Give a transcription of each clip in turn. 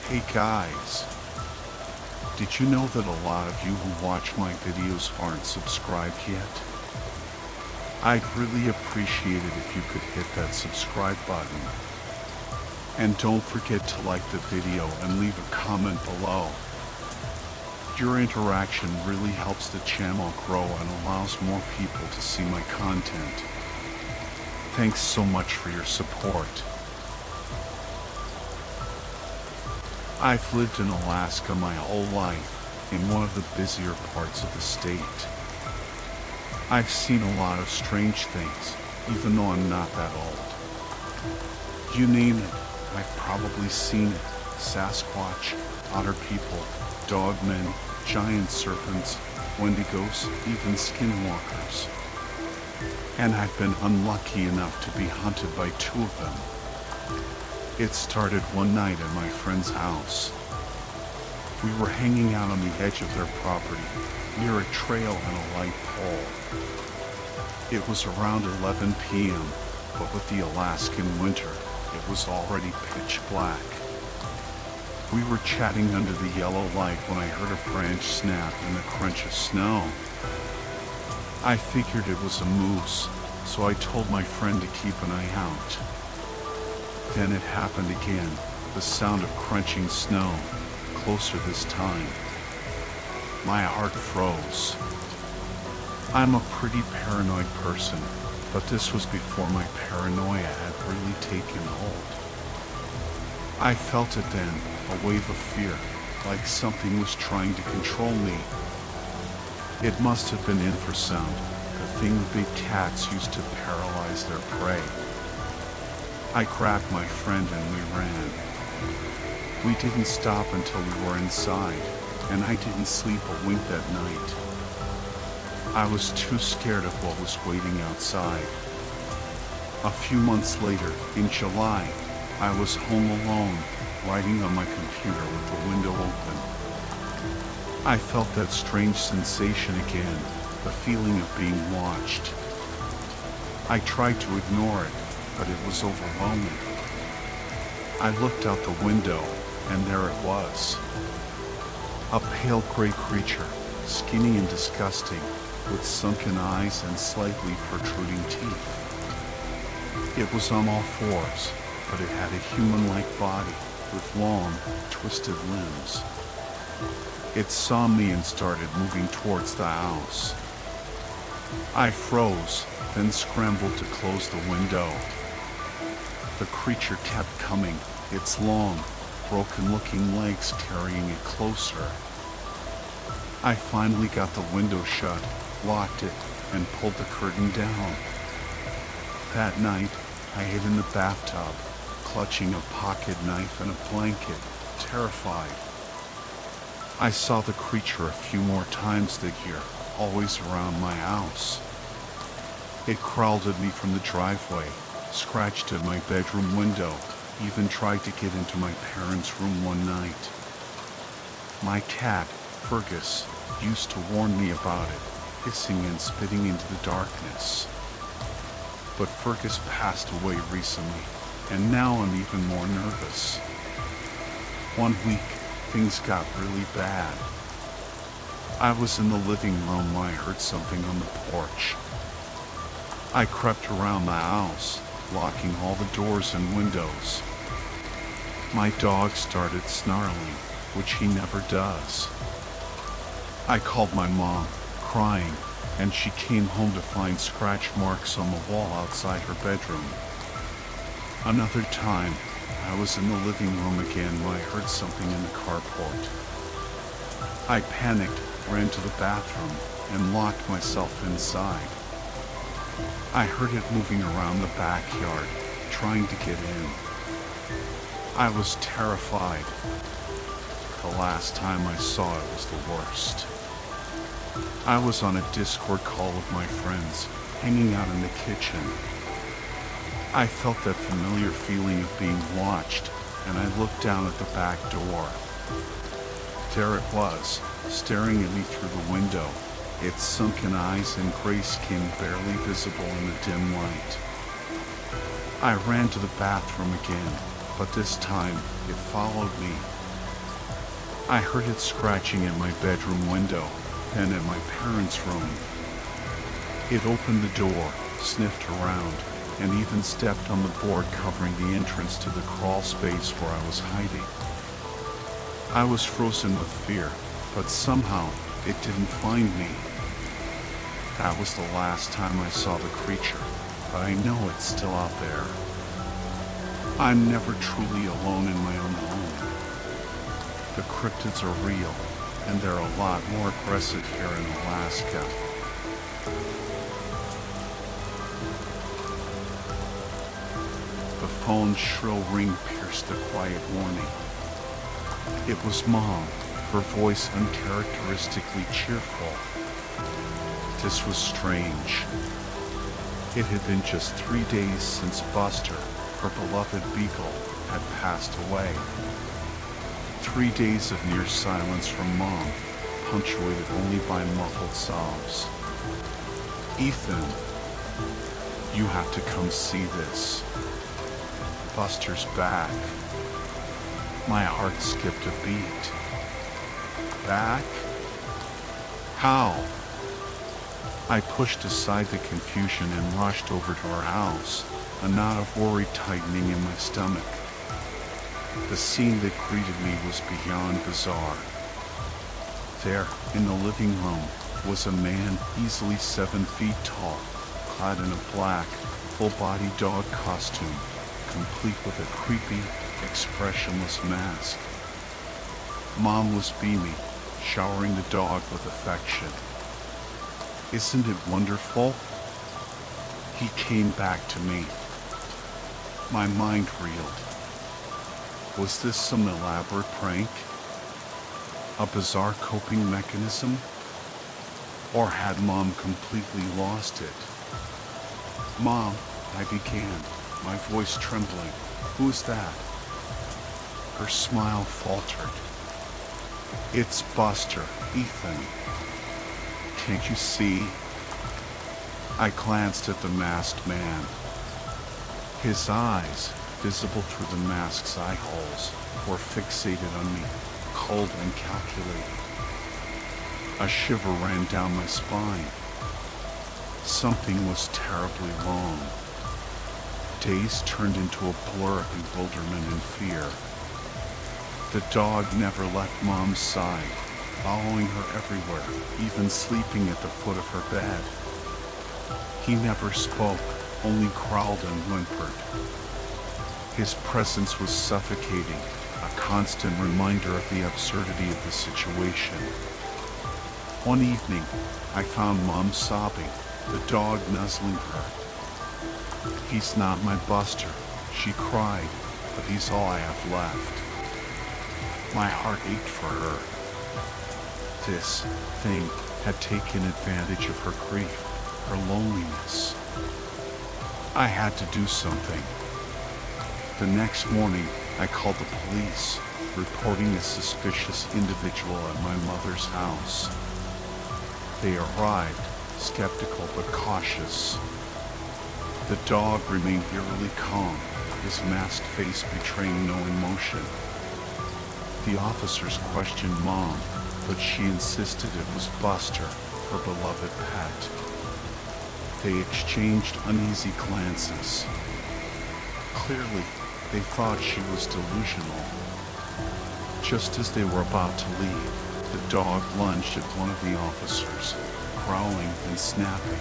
Hey guys, did you know that a lot of you who watch my videos aren't subscribed yet? I'd really appreciate it if you could hit that subscribe button. And don't forget to like the video and leave a comment below. Your interaction really helps the channel grow and allows more people to see my content. Thanks so much for your support. I've lived in Alaska my whole life, in one of the busier parts of the state. I've seen a lot of strange things, even though I'm not that old. You name it, I've probably seen it. Sasquatch, otter people, dogmen, giant serpents, wendigos, even skinwalkers. And I've been unlucky enough to be hunted by 2 of them. It started one night at my friend's house. We were hanging out on the edge of their property, near a trail and a light pole. It was around 11 p.m., but with the Alaskan winter, it was already pitch black. We were chatting under the yellow light when I heard a branch snap and the crunch of snow. I figured it was a moose, so I told my friend to keep an eye out. Then it happened again, the sound of crunching snow, closer this time. My heart froze. I'm a pretty paranoid person, but this was before my paranoia had really taken hold. I felt it then, a wave of fear, like something was trying to control me. It must have been infrasound, the thing big cats used to paralyze their prey. I grabbed my friend and we ran. We didn't stop until we were inside, and I didn't sleep a wink that night. I was too scared of what was waiting outside. A few months later, in July, I was home alone, writing on my computer with the window open. I felt that strange sensation again, the feeling of being watched. I tried to ignore it, but it was overwhelming. I looked out the window, and there it was. A pale gray creature, skinny and disgusting, with sunken eyes and slightly protruding teeth. It was on all fours, but it had a human-like body, with long, twisted limbs. It saw me and started moving towards the house. I froze, then scrambled to close the window. The creature kept coming, its long, broken-looking legs carrying it closer. I finally got the window shut, locked it, and pulled the curtain down. That night, I hid in the bathtub, clutching a pocket knife and a blanket, terrified. I saw the creature a few more times that year, always around my house. It crawled at me from the driveway, scratched at my bedroom window, even tried to get into my parents' room one night. My cat, Fergus, used to warn me about it, hissing and spitting into the darkness. But Fergus passed away recently, and now I'm even more nervous. One week, things got really bad. I was in the living room when I heard something on the porch. I crept around the house, locking all the doors and windows. My dog started snarling, which he never does. I called my mom, crying, and she came home to find scratch marks on the wall outside her bedroom. Another time, I was in the living room again when I heard something in the carport. I panicked, ran to the bathroom, and locked myself inside. I heard it moving around the backyard, trying to get in. I was terrified. The last time I saw it was the worst. I was on a Discord call with my friends, hanging out in the kitchen. I felt that familiar feeling of being watched, and I looked down at the back door. There it was, staring at me through the window, its sunken eyes and gray skin barely visible in the dim light. I ran to the bathroom again, but this time it followed me, I heard it scratching at my bedroom window, then at my parents' room. It opened the door, sniffed around, and even stepped on the board covering the entrance to the crawl space where I was hiding. I was frozen with fear, but somehow it didn't find me. That was the last time I saw the creature, but I know it's still out there. I'm never truly alone in my own home. The cryptids are real, and they're a lot more aggressive here in Alaska. The phone's shrill ring pierced the quiet warning. It was Mom, her voice uncharacteristically cheerful. This was strange. It had been just 3 days since Buster, her beloved beagle, had passed away. 3 days of near silence from Mom, punctuated only by muffled sobs. Ethan, you have to come see this. Buster's back. My heart skipped a beat. Back? How? I pushed aside the confusion and rushed over to our house, a knot of worry tightening in my stomach. The scene that greeted me was beyond bizarre. There, in the living room, was a man easily 7 feet tall, clad in a black, full-body dog costume, complete with a creepy, expressionless mask. Mom was beaming, showering the dog with affection. Isn't it wonderful? He came back to me. My mind reeled. Was this some elaborate prank? A bizarre coping mechanism? Or had Mom completely lost it? Mom, I began, my voice trembling. Who's that? Her smile faltered. It's Buster, Ethan. Can't you see? I glanced at the masked man. His eyes, visible through the mask's eye holes, were fixated on me, cold and calculating. A shiver ran down my spine. Something was terribly wrong. Days turned into a blur of bewilderment and fear. The dog never left Mom's side, following her everywhere, even sleeping at the foot of her bed. He never spoke, only growled and whimpered. His presence was suffocating, a constant reminder of the absurdity of the situation. One evening, I found Mom sobbing, the dog nuzzling her. He's not my Buster, she cried, but he's all I have left. My heart ached for her. This thing had taken advantage of her grief, her loneliness. I had to do something. The next morning, I called the police, reporting a suspicious individual at my mother's house. They arrived, skeptical but cautious. The dog remained eerily calm, his masked face betraying no emotion. The officers questioned Mom, but she insisted it was Buster, her beloved pet. They exchanged uneasy glances. Clearly, they thought she was delusional. Just as they were about to leave, the dog lunged at one of the officers, growling and snapping.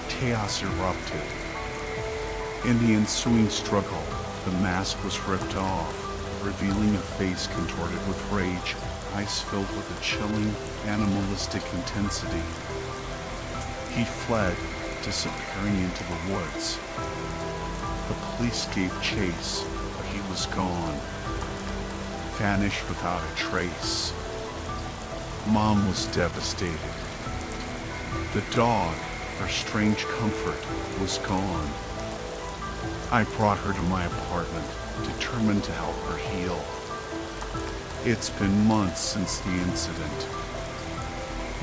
Chaos erupted. In the ensuing struggle, the mask was ripped off, revealing a face contorted with rage, eyes filled with a chilling, animalistic intensity. He fled, disappearing into the woods. The police gave chase, but he was gone, vanished without a trace. Mom was devastated. The dog, her strange comfort, was gone. I brought her to my apartment, determined to help her heal. It's been months since the incident.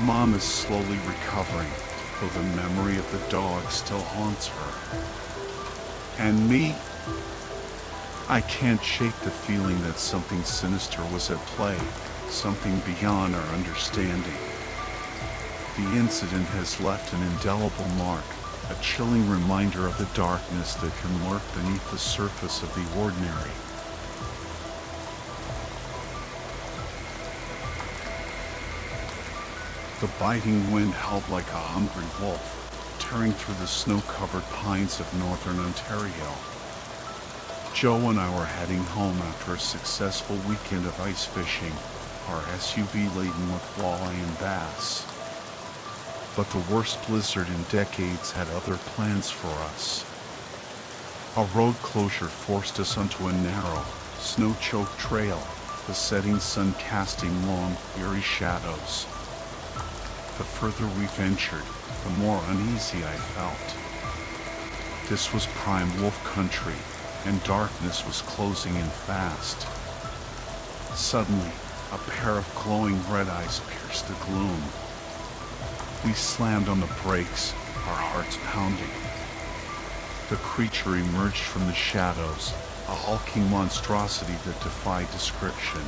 Mom is slowly recovering, though the memory of the dog still haunts her. And me? I can't shake the feeling that something sinister was at play, something beyond our understanding. The incident has left an indelible mark, a chilling reminder of the darkness that can lurk beneath the surface of the ordinary. The biting wind howled like a hungry wolf, tearing through the snow-covered pines of northern Ontario. Joe and I were heading home after a successful weekend of ice fishing, our SUV laden with walleye and bass. But the worst blizzard in decades had other plans for us. A road closure forced us onto a narrow, snow-choked trail, the setting sun casting long, eerie shadows. The further we ventured, the more uneasy I felt. This was prime wolf country, and darkness was closing in fast. Suddenly, a pair of glowing red eyes pierced the gloom. We slammed on the brakes, our hearts pounding. The creature emerged from the shadows, a hulking monstrosity that defied description.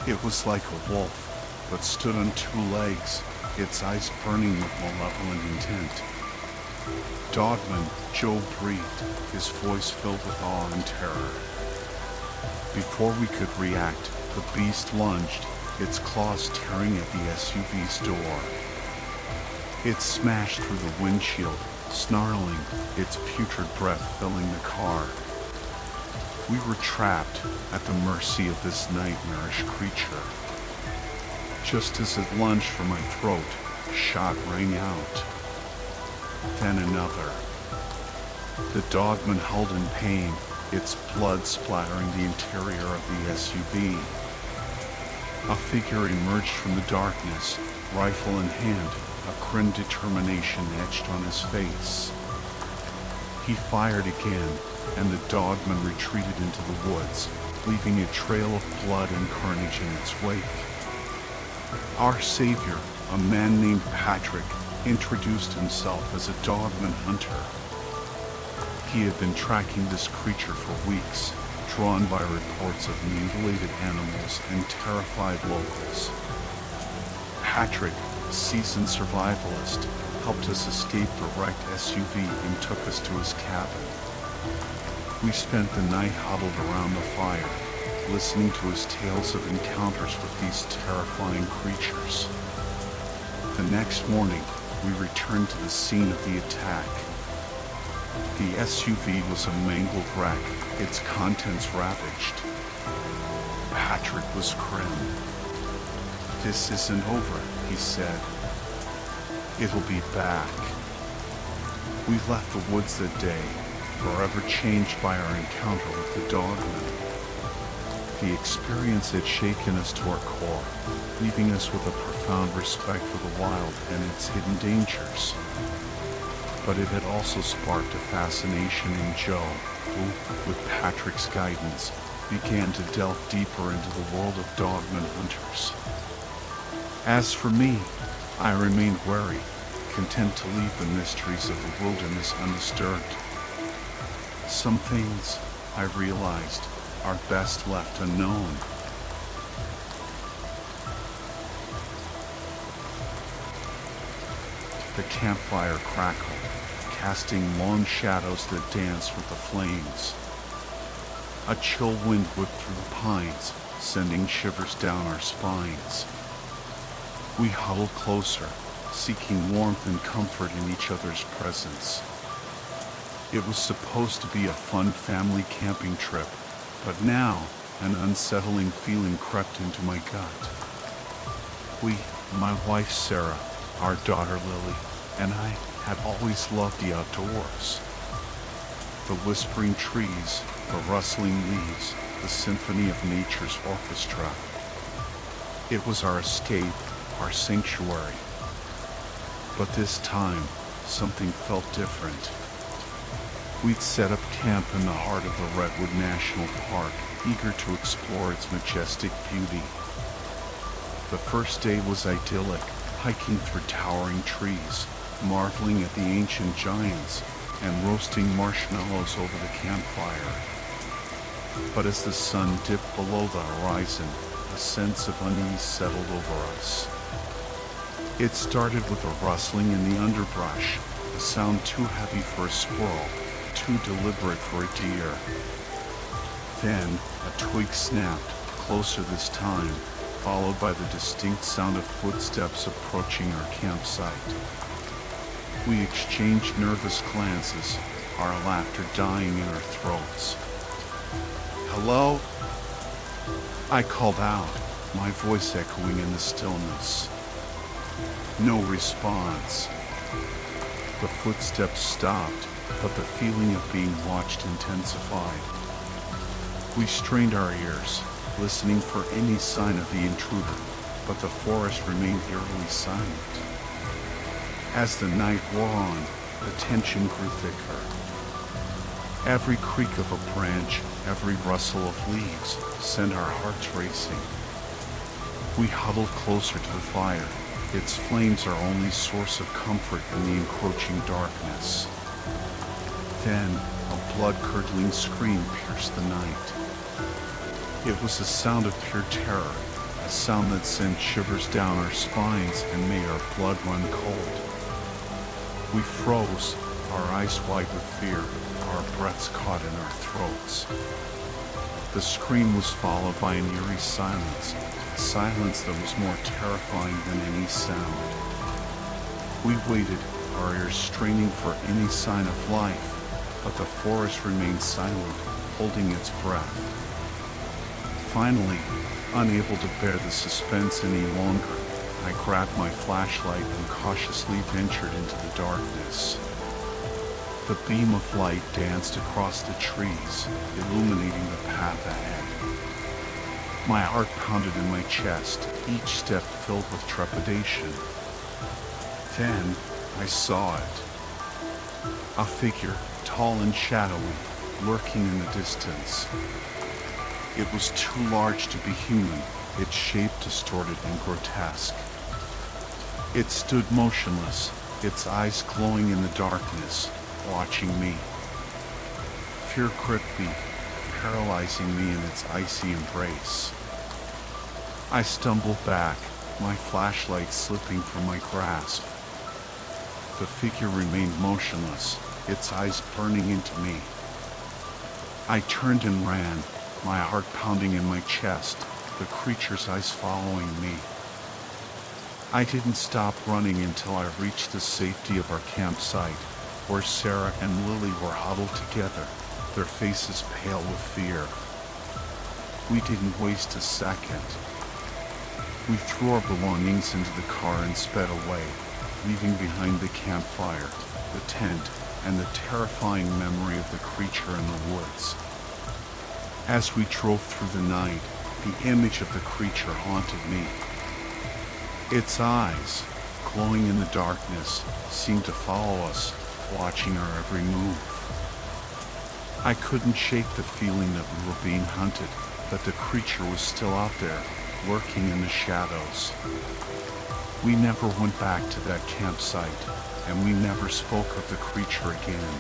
It was like a wolf, but stood on two legs, its eyes burning with malevolent intent. Dogman, Joe breathed, his voice filled with awe and terror. Before we could react, the beast lunged, its claws tearing at the SUV's door. It smashed through the windshield, snarling, its putrid breath filling the car. We were trapped at the mercy of this nightmarish creature. Just as it lunged for my throat, a shot rang out. Then another. The dogman howled in pain, its blood splattering the interior of the SUV. A figure emerged from the darkness, rifle in hand, a grim determination etched on his face. He fired again, and the dogman retreated into the woods, leaving a trail of blood and carnage in its wake. Our savior, a man named Patrick, introduced himself as a dogman hunter. He had been tracking this creature for weeks, drawn by reports of mutilated animals and terrified locals. Patrick, a seasoned survivalist, helped us escape the wrecked SUV and took us to his cabin. We spent the night huddled around the fire, listening to his tales of encounters with these terrifying creatures. The next morning, we returned to the scene of the attack. The SUV was a mangled wreck, its contents ravaged. Patrick was grim. "This isn't over," he said. "It'll be back." We left the woods that day, forever changed by our encounter with the dogman. The experience had shaken us to our core, leaving us with a profound respect for the wild and its hidden dangers. But it had also sparked a fascination in Joe, who, with Patrick's guidance, began to delve deeper into the world of dogman hunters. As for me, I remained wary, content to leave the mysteries of the wilderness undisturbed. Some things, I realized, are best left unknown. The campfire crackled, casting long shadows that danced with the flames. A chill wind whipped through the pines, sending shivers down our spines. We huddled closer, seeking warmth and comfort in each other's presence. It was supposed to be a fun family camping trip, but now an unsettling feeling crept into my gut. We, my wife Sarah, our daughter Lily, and I had always loved the outdoors. The whispering trees, the rustling leaves, the symphony of nature's orchestra. It was our escape, our sanctuary. But this time, something felt different. We'd set up camp in the heart of the Redwood National Park, eager to explore its majestic beauty. The first day was idyllic, hiking through towering trees, marveling at the ancient giants, and roasting marshmallows over the campfire. But as the sun dipped below the horizon, a sense of unease settled over us. It started with a rustling in the underbrush, a sound too heavy for a squirrel, too deliberate for a deer. Then, a twig snapped, closer this time, followed by the distinct sound of footsteps approaching our campsite. We exchanged nervous glances, our laughter dying in our throats. "Hello?" I called out, my voice echoing in the stillness. No response. The footsteps stopped, but the feeling of being watched intensified. We strained our ears, listening for any sign of the intruder, but the forest remained eerily silent. As the night wore on, the tension grew thicker. Every creak of a branch, every rustle of leaves, sent our hearts racing. We huddled closer to the fire, its flames our only source of comfort in the encroaching darkness. Then, a blood-curdling scream pierced the night. It was a sound of pure terror, a sound that sent shivers down our spines and made our blood run cold. We froze, our eyes wide with fear, our breaths caught in our throats. The scream was followed by an eerie silence, a silence that was more terrifying than any sound. We waited, our ears straining for any sign of life, but the forest remained silent, holding its breath. Finally, unable to bear the suspense any longer, I grabbed my flashlight and cautiously ventured into the darkness. The beam of light danced across the trees, illuminating the path ahead. My heart pounded in my chest, each step filled with trepidation. Then, I saw it. A figure, tall and shadowy, lurking in the distance. It was too large to be human, its shape distorted and grotesque. It stood motionless, its eyes glowing in the darkness, watching me. Fear gripped me, paralyzing me in its icy embrace. I stumbled back, my flashlight slipping from my grasp. The figure remained motionless, its eyes burning into me. I turned and ran, my heart pounding in my chest, the creature's eyes following me. I didn't stop running until I reached the safety of our campsite, where Sarah and Lily were huddled together, their faces pale with fear. We didn't waste a second. We threw our belongings into the car and sped away, leaving behind the campfire, the tent, and the terrifying memory of the creature in the woods. As we drove through the night, the image of the creature haunted me. Its eyes, glowing in the darkness, seemed to follow us, watching our every move. I couldn't shake the feeling that we were being hunted, that the creature was still out there, lurking in the shadows. We never went back to that campsite, and we never spoke of the creature again.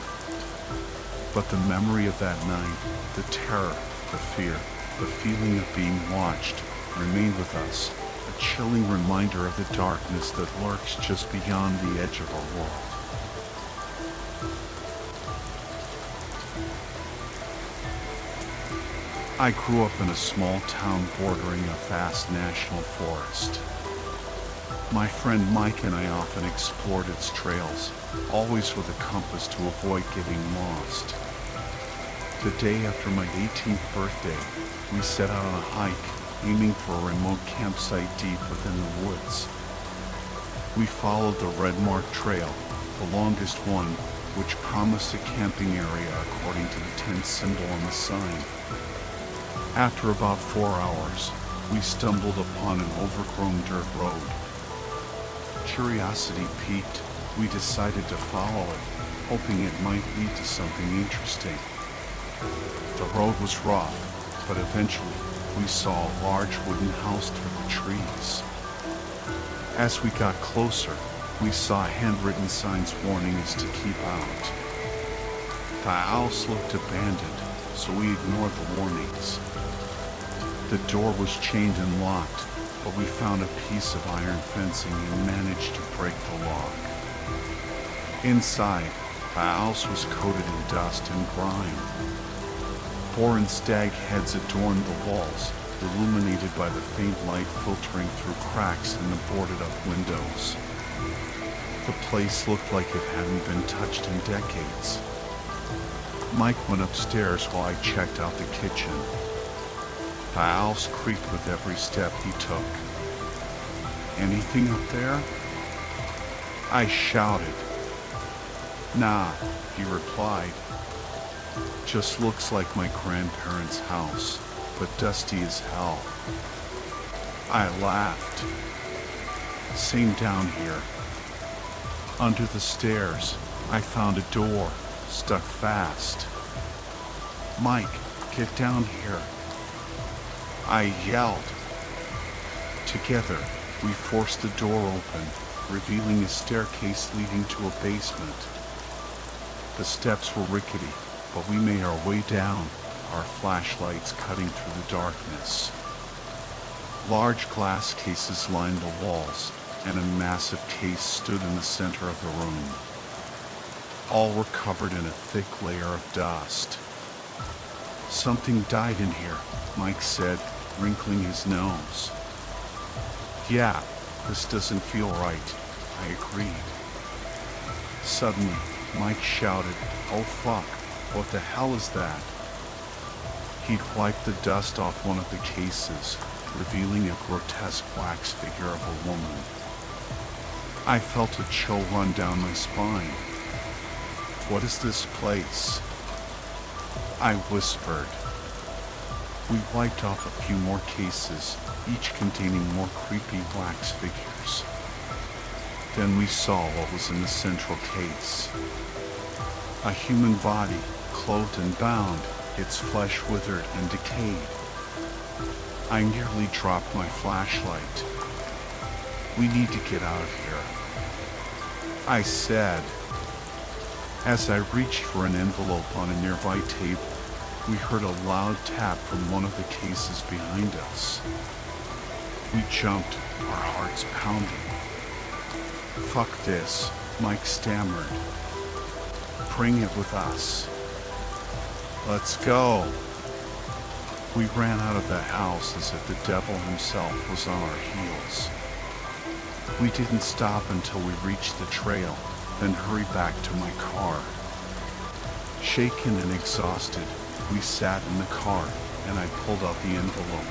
But the memory of that night, the terror, the fear, the feeling of being watched, remained with us, a chilling reminder of the darkness that lurks just beyond the edge of our world. I grew up in a small town bordering a vast national forest. My friend Mike and I often explored its trails, always with a compass to avoid getting lost. The day after my 18th birthday, we set out on a hike, aiming for a remote campsite deep within the woods. We followed the Red Mark Trail, the longest one, which promised a camping area according to the tent symbol on the sign. After about 4 hours, we stumbled upon an overgrown dirt road. Curiosity piqued, we decided to follow it, hoping it might lead to something interesting. The road was rough, but eventually we saw a large wooden house through the trees. As we got closer, we saw handwritten signs warning us to keep out. The house looked abandoned, so we ignored the warnings. The door was chained and locked, but we found a piece of iron fencing and managed to break the lock. Inside, the house was coated in dust and grime. Boar and stag heads adorned the walls, illuminated by the faint light filtering through cracks in the boarded-up windows. The place looked like it hadn't been touched in decades. Mike went upstairs while I checked out the kitchen. The house creaked with every step he took. "Anything up there?" I shouted. "Nah," he replied. "Just looks like my grandparents' house, but dusty as hell." I laughed. "Same down here." Under the stairs, I found a door, stuck fast. "Mike, get down here," I yelled. Together, we forced the door open, revealing a staircase leading to a basement. The steps were rickety, but we made our way down, our flashlights cutting through the darkness. Large glass cases lined the walls, and a massive case stood in the center of the room. All were covered in a thick layer of dust. "Something died in here," Mike said, wrinkling his nose. "Yeah, this doesn't feel right," I agreed. Suddenly, Mike shouted, "Oh fuck, what the hell is that?" He'd wiped the dust off one of the cases, revealing a grotesque wax figure of a woman. I felt a chill run down my spine. "What is this place?" I whispered. We wiped off a few more cases, each containing more creepy wax figures. Then we saw what was in the central case. A human body, clothed and bound, its flesh withered and decayed. I nearly dropped my flashlight. "We need to get out of here," I said. As I reached for an envelope on a nearby table, we heard a loud tap from one of the cases behind us. We jumped, our hearts pounding. "Fuck this," Mike stammered. "Bring it with us." "Let's go." We ran out of the house as if the devil himself was on our heels. We didn't stop until we reached the trail, then hurried back to my car. Shaken and exhausted, we sat in the car, and I pulled out the envelope.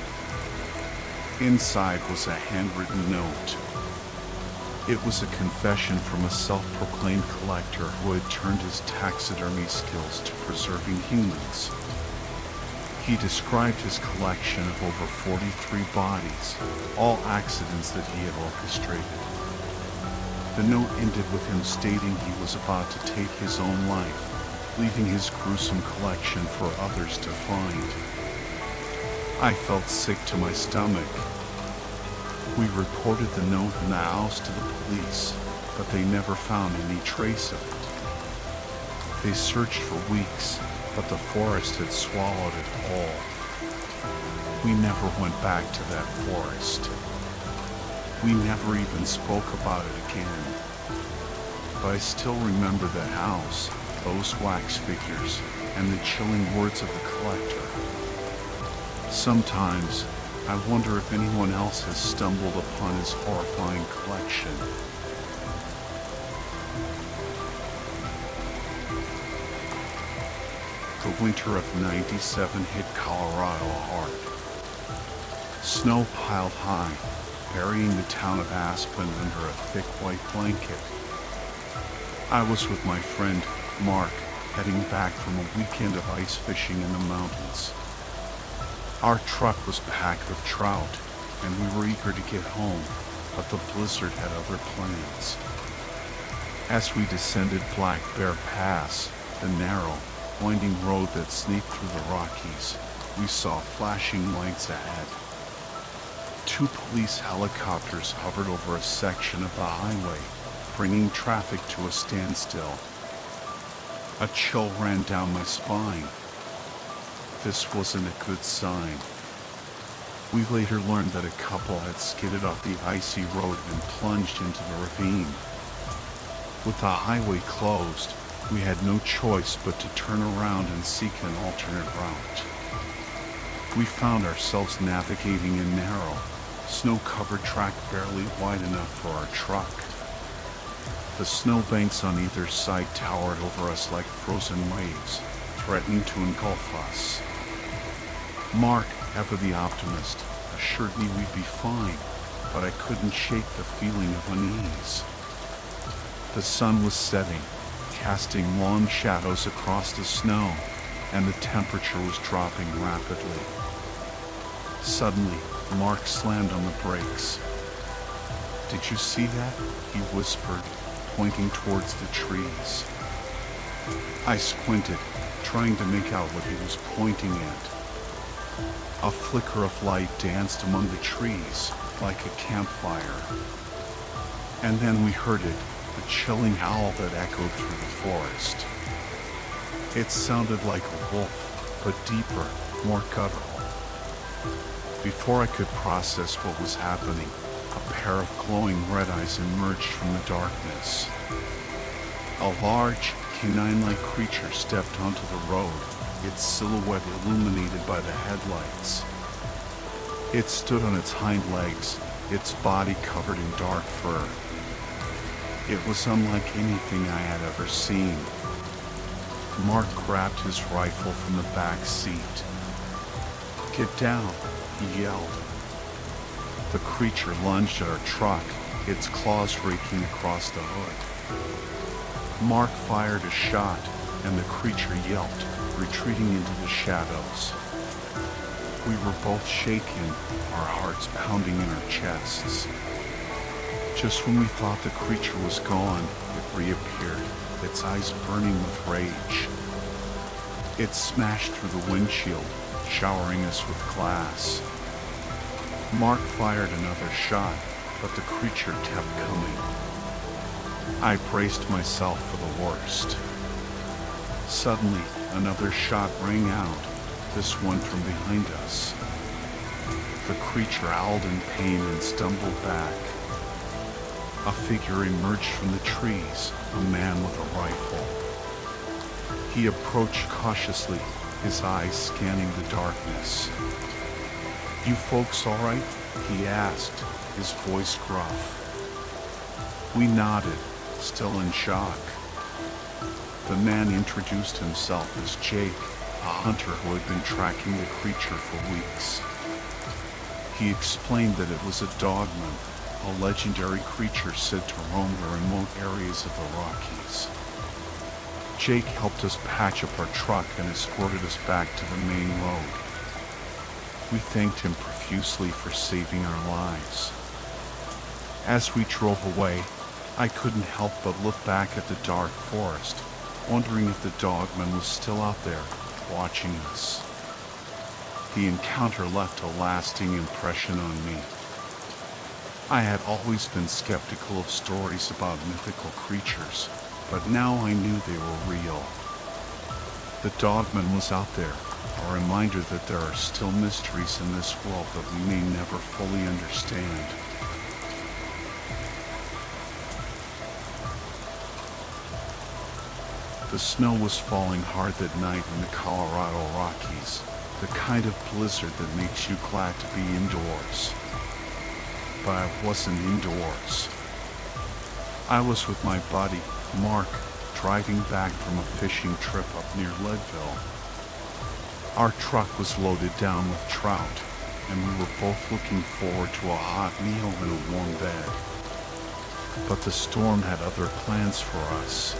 Inside was a handwritten note. It was a confession from a self-proclaimed collector who had turned his taxidermy skills to preserving humans. He described his collection of over 43 bodies, all accidents that he had orchestrated. The note ended with him stating he was about to take his own life, leaving his gruesome collection for others to find. I felt sick to my stomach. We reported the note and the house to the police, but they never found any trace of it. They searched for weeks, but the forest had swallowed it all. We never went back to that forest. We never even spoke about it again. But I still remember the house, those wax figures, and the chilling words of the collector. Sometimes, I wonder if anyone else has stumbled upon his horrifying collection. The winter of '97 hit Colorado hard. Snow piled high, burying the town of Aspen under a thick white blanket. I was with my friend, Mark, heading back from a weekend of ice fishing in the mountains. Our truck was packed with trout, and we were eager to get home, but the blizzard had other plans. As we descended Black Bear Pass, the narrow, winding road that snaked through the Rockies, we saw flashing lights ahead. 2 police helicopters hovered over a section of the highway, bringing traffic to a standstill. A chill ran down my spine. this wasn't a good sign. We later learned that a couple had skidded off the icy road and plunged into the ravine. With the highway closed, we had no choice but to turn around and seek an alternate route. We found ourselves navigating a narrow, snow-covered track barely wide enough for our truck. The snowbanks on either side towered over us like frozen waves, threatening to engulf us. Mark, ever the optimist, assured me we'd be fine, but I couldn't shake the feeling of unease. The sun was setting, casting long shadows across the snow, and the temperature was dropping rapidly. Suddenly, Mark slammed on the brakes. "Did you see that?" he whispered, pointing towards the trees. I squinted, trying to make out what he was pointing at. A flicker of light danced among the trees, like a campfire. And then we heard it, a chilling howl that echoed through the forest. It sounded like a wolf, but deeper, more guttural. Before I could process what was happening, a pair of glowing red eyes emerged from the darkness. A large, canine-like creature stepped onto the road, its silhouette illuminated by the headlights. It stood on its hind legs, its body covered in dark fur. It was unlike anything I had ever seen. Mark grabbed his rifle from the back seat. "Get down," he yelled. The creature lunged at our truck, its claws raking across the hood. Mark fired a shot, and the creature yelped, retreating into the shadows. We were both shaken, our hearts pounding in our chests. Just when we thought the creature was gone, it reappeared, its eyes burning with rage. It smashed through the windshield, showering us with glass. Mark fired another shot, but the creature kept coming. I braced myself for the worst. Suddenly, another shot rang out, this one from behind us. The creature howled in pain and stumbled back. A figure emerged from the trees, a man with a rifle. He approached cautiously, his eyes scanning the darkness. "You folks all right?" he asked, his voice gruff. We nodded, still in shock. The man introduced himself as Jake, a hunter who had been tracking the creature for weeks. He explained that it was a dogman, a legendary creature said to roam the remote areas of the Rockies. Jake helped us patch up our truck and escorted us back to the main road. We thanked him profusely for saving our lives. As we drove away, I couldn't help but look back at the dark forest, wondering if the dogman was still out there, watching us. The encounter left a lasting impression on me. I had always been skeptical of stories about mythical creatures, but now I knew they were real. The dogman was out there, a reminder that there are still mysteries in this world that we may never fully understand. The snow was falling hard that night in the Colorado Rockies, the kind of blizzard that makes you glad to be indoors. But I wasn't indoors. I was with my buddy, Mark, driving back from a fishing trip up near Leadville. Our truck was loaded down with trout, and we were both looking forward to a hot meal and a warm bed. But the storm had other plans for us.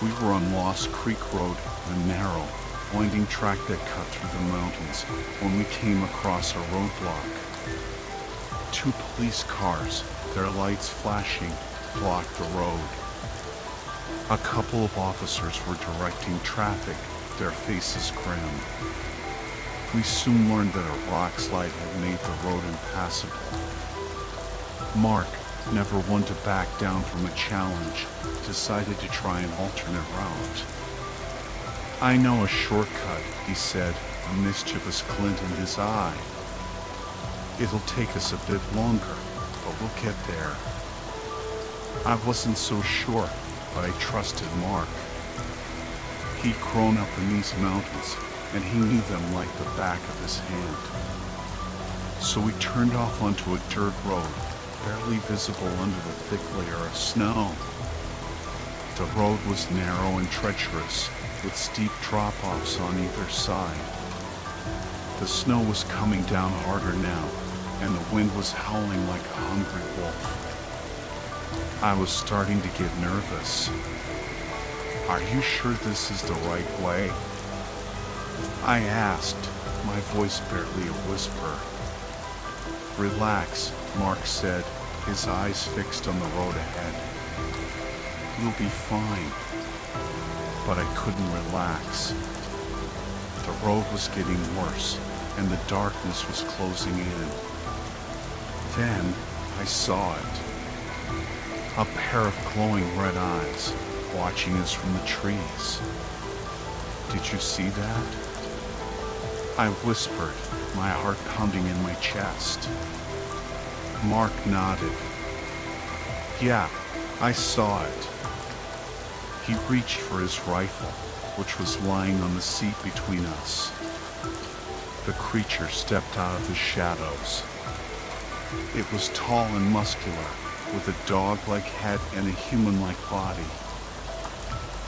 We were on Lost Creek Road, a narrow, winding track that cut through the mountains, when we came across a roadblock. 2 police cars, their lights flashing, blocked the road. A couple of officers were directing traffic, their faces grim. We soon learned that a rock slide had made the road impassable. Mark, never one to back down from a challenge, decided to try an alternate route. I know a shortcut, he said, a mischievous glint in his eye. It'll take us a bit longer, but we'll get there. I wasn't so sure, but I trusted Mark. He'd grown up in these mountains, and he knew them like the back of his hand. So we turned off onto a dirt road, barely visible under the thick layer of snow. The road was narrow and treacherous, with steep drop-offs on either side. The snow was coming down harder now, and the wind was howling like a hungry wolf. I was starting to get nervous. Are you sure this is the right way? I asked, my voice barely a whisper. Relax, Mark said, his eyes fixed on the road ahead. You'll be fine. But I couldn't relax. The road was getting worse, and the darkness was closing in. Then I saw it. A pair of glowing red eyes, watching us from the trees. Did you see that? I whispered, my heart pounding in my chest. Mark nodded. Yeah, I saw it. He reached for his rifle, which was lying on the seat between us. The creature stepped out of the shadows. It was tall and muscular, with a dog-like head and a human-like body.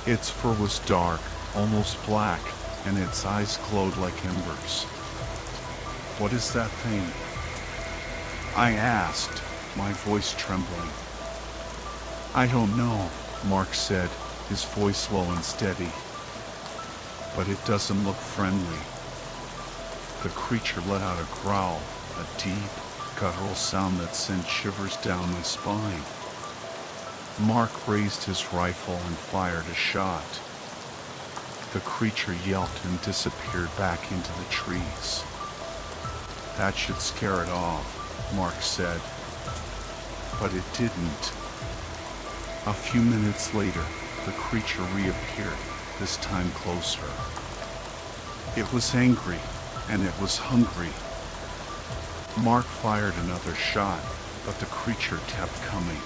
Its fur was dark, almost black, and its eyes glowed like embers. What is that thing? I asked, my voice trembling. I don't know, Mark said, his voice low and steady. But it doesn't look friendly. The creature let out a growl, a deep, guttural sound that sent shivers down my spine. Mark raised his rifle and fired a shot. The creature yelped and disappeared back into the trees. That should scare it off, Mark said. But it didn't. A few minutes later, the creature reappeared, this time closer. It was angry, and it was hungry. Mark fired another shot, but the creature kept coming.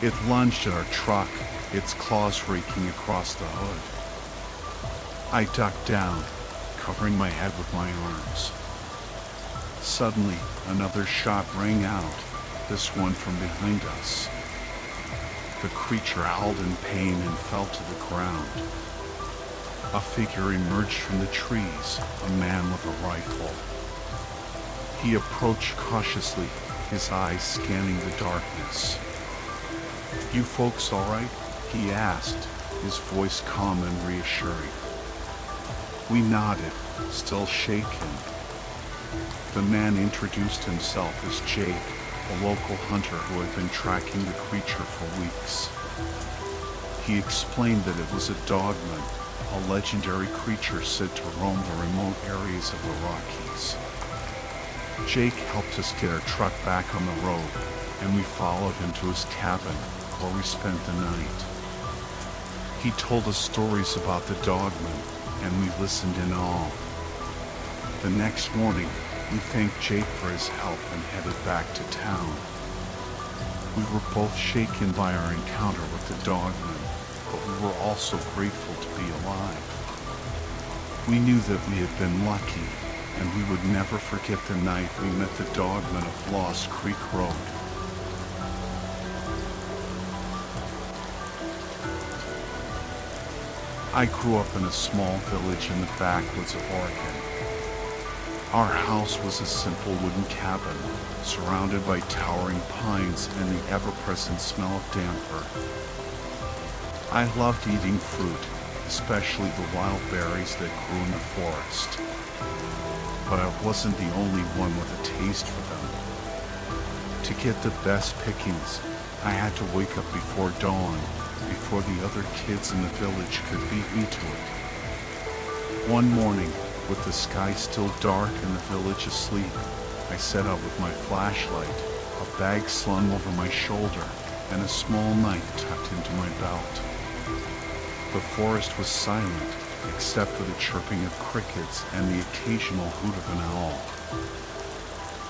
It lunged at our truck, its claws raking across the hood. I ducked down, covering my head with my arms. Suddenly, another shot rang out, this one from behind us. The creature howled in pain and fell to the ground. A figure emerged from the trees, a man with a rifle. He approached cautiously, his eyes scanning the darkness. You folks all right? He asked, his voice calm and reassuring. We nodded, still shaken. The man introduced himself as Jake, a local hunter who had been tracking the creature for weeks. He explained that it was a dogman, a legendary creature said to roam the remote areas of the Rockies. Jake helped us get our truck back on the road, and we followed him to his cabin, where we spent the night. He told us stories about the dogman, and we listened in awe. The next morning, we thanked Jake for his help and headed back to town. We were both shaken by our encounter with the dogman, but we were also grateful to be alive. We knew that we had been lucky, and we would never forget the night we met the dogman of Lost Creek Road. I grew up in a small village in the backwoods of Oregon. Our house was a simple wooden cabin, surrounded by towering pines and the ever-present smell of damp earth. I loved eating fruit, especially the wild berries that grew in the forest. But I wasn't the only one with a taste for them. To get the best pickings, I had to wake up before dawn, before the other kids in the village could beat me to it. One morning, with the sky still dark and the village asleep, I set out with my flashlight, a bag slung over my shoulder, and a small knife tucked into my belt. The forest was silent, except for the chirping of crickets and the occasional hoot of an owl.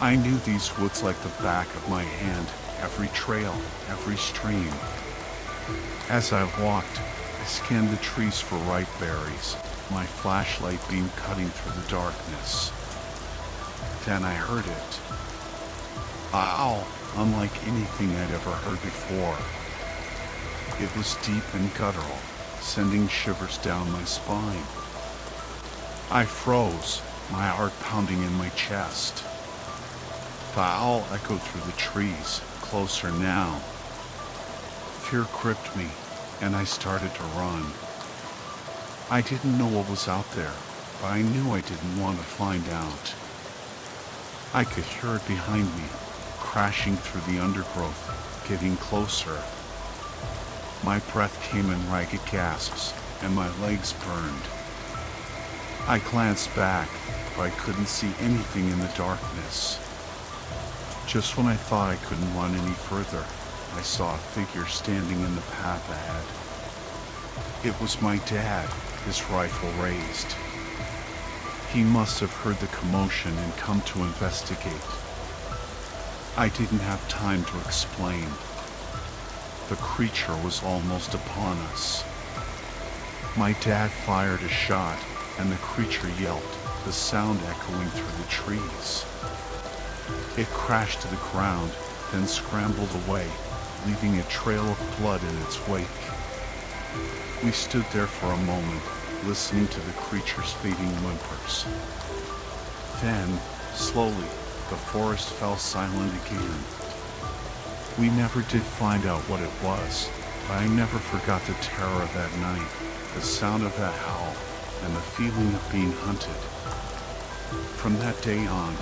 I knew these woods like the back of my hand, every trail, every stream. As I walked, I scanned the trees for ripe berries, my flashlight beam cutting through the darkness. Then I heard it. A howl unlike anything I'd ever heard before. It was deep and guttural, sending shivers down my spine. I froze, my heart pounding in my chest. The owl echoed through the trees, closer now. Fear gripped me, and I started to run. I didn't know what was out there, but I knew I didn't want to find out. I could hear it behind me, crashing through the undergrowth, getting closer. My breath came in ragged gasps, and my legs burned. I glanced back, but I couldn't see anything in the darkness. Just when I thought I couldn't run any further, I saw a figure standing in the path ahead. It was my dad, his rifle raised. He must have heard the commotion and come to investigate. I didn't have time to explain. The creature was almost upon us. My dad fired a shot, and the creature yelped, the sound echoing through the trees. It crashed to the ground, then scrambled away, leaving a trail of blood in its wake. We stood there for a moment, listening to the creature's fading whimpers. Then, slowly, the forest fell silent again. We never did find out what it was, but I never forgot the terror of that night, the sound of that howl, and the feeling of being hunted. From that day on,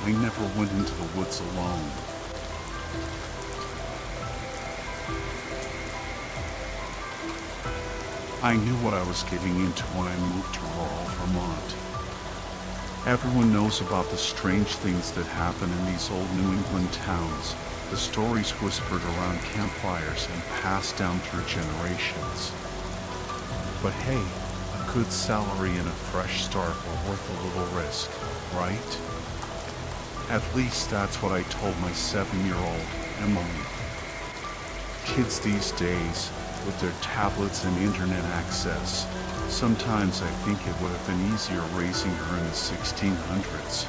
I never went into the woods alone. I knew what I was getting into when I moved to rural Vermont. Everyone knows about the strange things that happen in these old New England towns, the stories whispered around campfires and passed down through generations. But hey, a good salary and a fresh start were worth a little risk, right? At least that's what I told my 7-year-old Emily. Kids these days, with their tablets and internet access, sometimes I think it would have been easier raising her in the 1600s.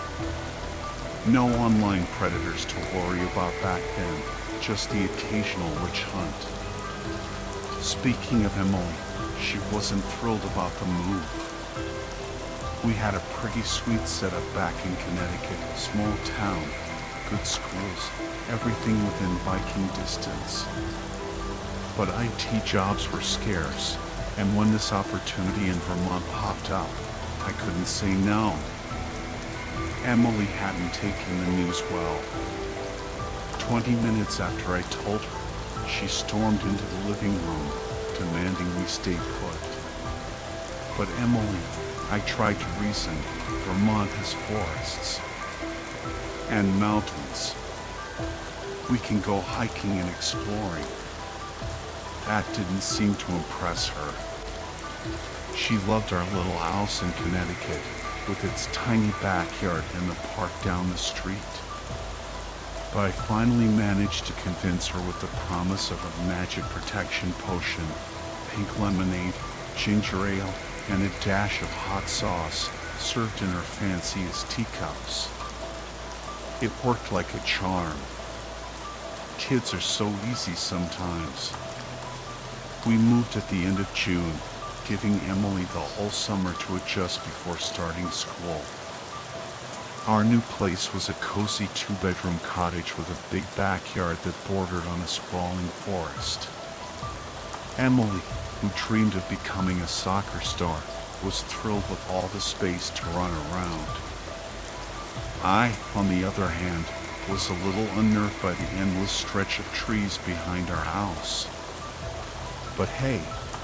No online predators to worry about back then, just the occasional witch hunt. Speaking of Emily, she wasn't thrilled about the move. We had a pretty sweet setup back in Connecticut, small town, good schools, everything within biking distance. But IT jobs were scarce, and when this opportunity in Vermont popped up, I couldn't say no. Emily hadn't taken the news well. 20 minutes after I told her, she stormed into the living room, demanding we stay put. But Emily, I tried to reason, Vermont has forests and mountains. We can go hiking and exploring. That didn't seem to impress her. She loved our little house in Connecticut, with its tiny backyard and the park down the street. But I finally managed to convince her with the promise of a magic protection potion, pink lemonade, ginger ale, and a dash of hot sauce served in her fanciest teacups. It worked like a charm. Kids are so easy sometimes. We moved at the end of June, giving Emily the whole summer to adjust before starting school. Our new place was a cozy 2-bedroom cottage with a big backyard that bordered on a sprawling forest. Emily, who dreamed of becoming a soccer star, was thrilled with all the space to run around. I, on the other hand, was a little unnerved by the endless stretch of trees behind our house. But hey,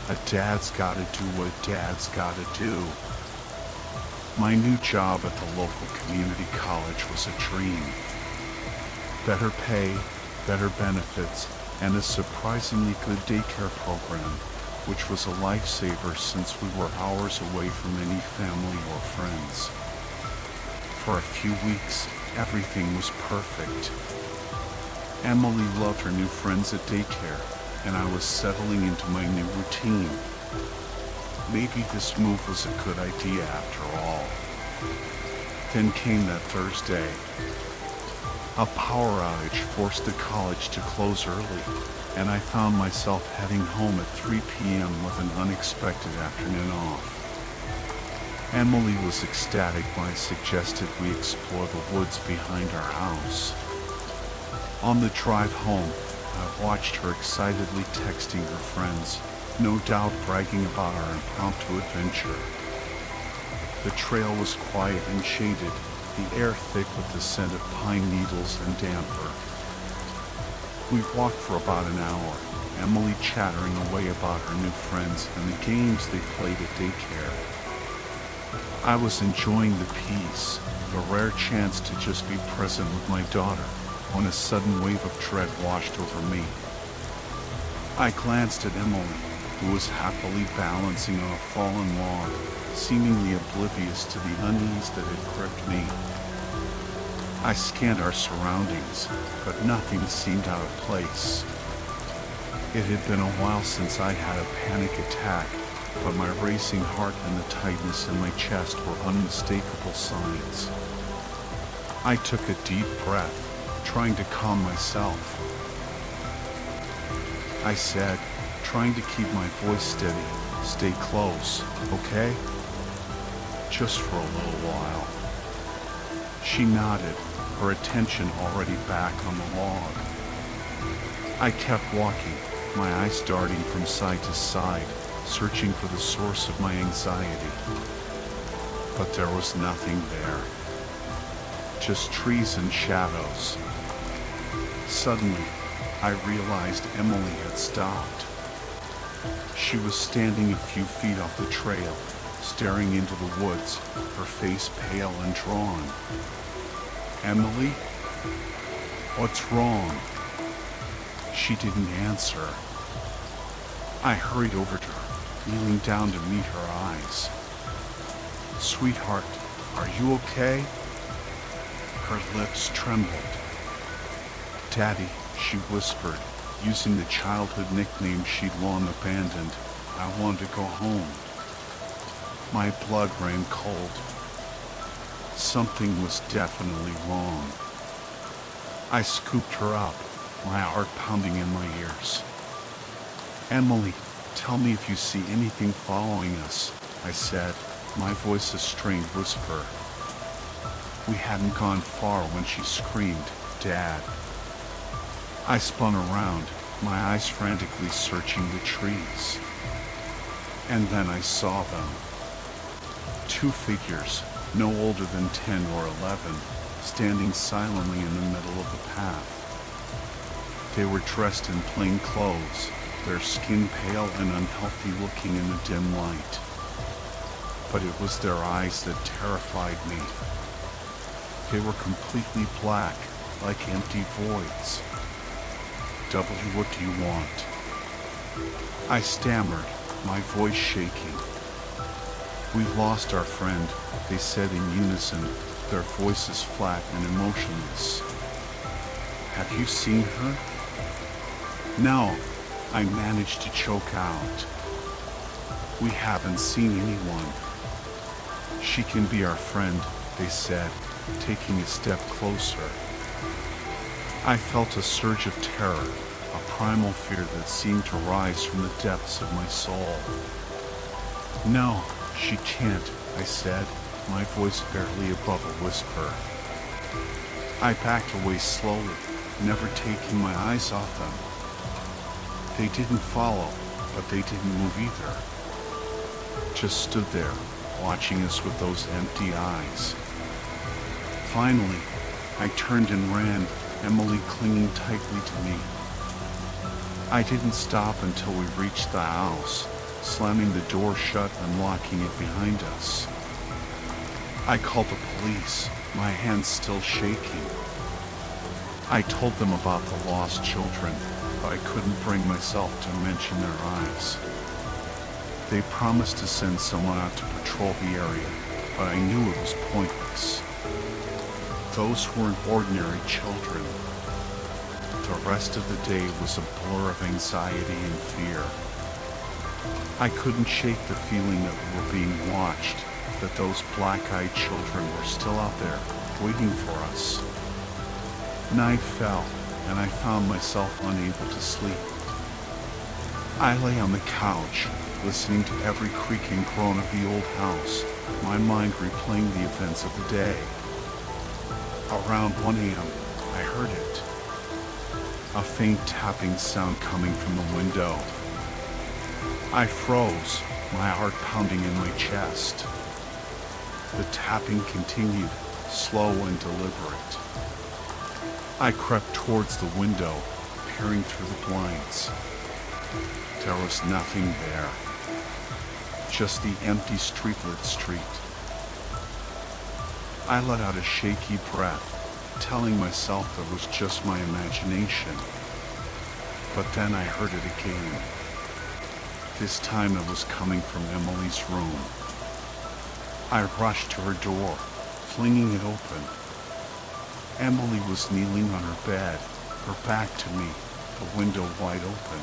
a dad's gotta do what dad's gotta do. My new job at the local community college was a dream. Better pay, better benefits, and a surprisingly good daycare program which was a lifesaver since we were hours away from any family or friends. For a few weeks, everything was perfect. Emily loved her new friends at daycare, and I was settling into my new routine. Maybe this move was a good idea after all. Then came that Thursday. A power outage forced the college to close early, and I found myself heading home at 3 p.m. with an unexpected afternoon off. Emily was ecstatic when I suggested we explore the woods behind our house. On the drive home, I watched her excitedly texting her friends, no doubt bragging about our impromptu adventure. The trail was quiet and shaded, the air thick with the scent of pine needles and damper. We walked for about an hour, Emily chattering away about her new friends and the games they played at daycare. I was enjoying the peace, the rare chance to just be present with my daughter, when a sudden wave of dread washed over me. I glanced at Emily, who was happily balancing on a fallen log, seemingly oblivious to the unease that had gripped me. I scanned our surroundings, but nothing seemed out of place. It had been a while since I had a panic attack, but my racing heart and the tightness in my chest were unmistakable signs. I took a deep breath, trying to calm myself. I said, trying to keep my voice steady, "Stay close, okay?" Just for a little while. She nodded, her attention already back on the log. I kept walking, my eyes darting from side to side, searching for the source of my anxiety. But there was nothing there. Just trees and shadows. Suddenly, I realized Emily had stopped. She was standing a few feet off the trail, staring into the woods, her face pale and drawn. "Emily? What's wrong?" She didn't answer. I hurried over to her, kneeling down to meet her eyes. "Sweetheart, are you okay?" Her lips trembled. "Daddy," she whispered, using the childhood nickname she'd long abandoned, "I want to go home." My blood ran cold. Something was definitely wrong. I scooped her up, my heart pounding in my ears. "Emily, tell me if you see anything following us," I said, my voice a strained whisper. We hadn't gone far when she screamed, "Dad." I spun around, my eyes frantically searching the trees. And then I saw them. Two figures, no older than 10 or 11, standing silently in the middle of the path. They were dressed in plain clothes, their skin pale and unhealthy looking in the dim light. But it was their eyes that terrified me. They were completely black, like empty voids. "W, what do you want?" I stammered, my voice shaking. "We've lost our friend," they said in unison, their voices flat and emotionless. "Have you seen her?" "No," I managed to choke out. "We haven't seen anyone." "She can be our friend," they said, taking a step closer. I felt a surge of terror, a primal fear that seemed to rise from the depths of my soul. "No, she can't," I said, my voice barely above a whisper. I backed away slowly, never taking my eyes off them. They didn't follow, but they didn't move either. Just stood there, watching us with those empty eyes. Finally, I turned and ran, Emily clinging tightly to me. I didn't stop until we reached the house, slamming the door shut and locking it behind us. I called the police, my hands still shaking. I told them about the lost children, but I couldn't bring myself to mention their eyes. They promised to send someone out to patrol the area, but I knew it was pointless. Those weren't ordinary children. The rest of the day was a blur of anxiety and fear. I couldn't shake the feeling that we were being watched, that those black-eyed children were still out there, waiting for us. Night fell, and I found myself unable to sleep. I lay on the couch, listening to every creak and groan of the old house, my mind replaying the events of the day. Around 1 a.m., I heard it. A faint tapping sound coming from the window. I froze, my heart pounding in my chest. The tapping continued, slow and deliberate. I crept towards the window, peering through the blinds. There was nothing there. Just the empty streetlit street. I let out a shaky breath, telling myself it was just my imagination. But then I heard it again. This time it was coming from Emily's room. I rushed to her door, flinging it open. Emily was kneeling on her bed, her back to me, the window wide open.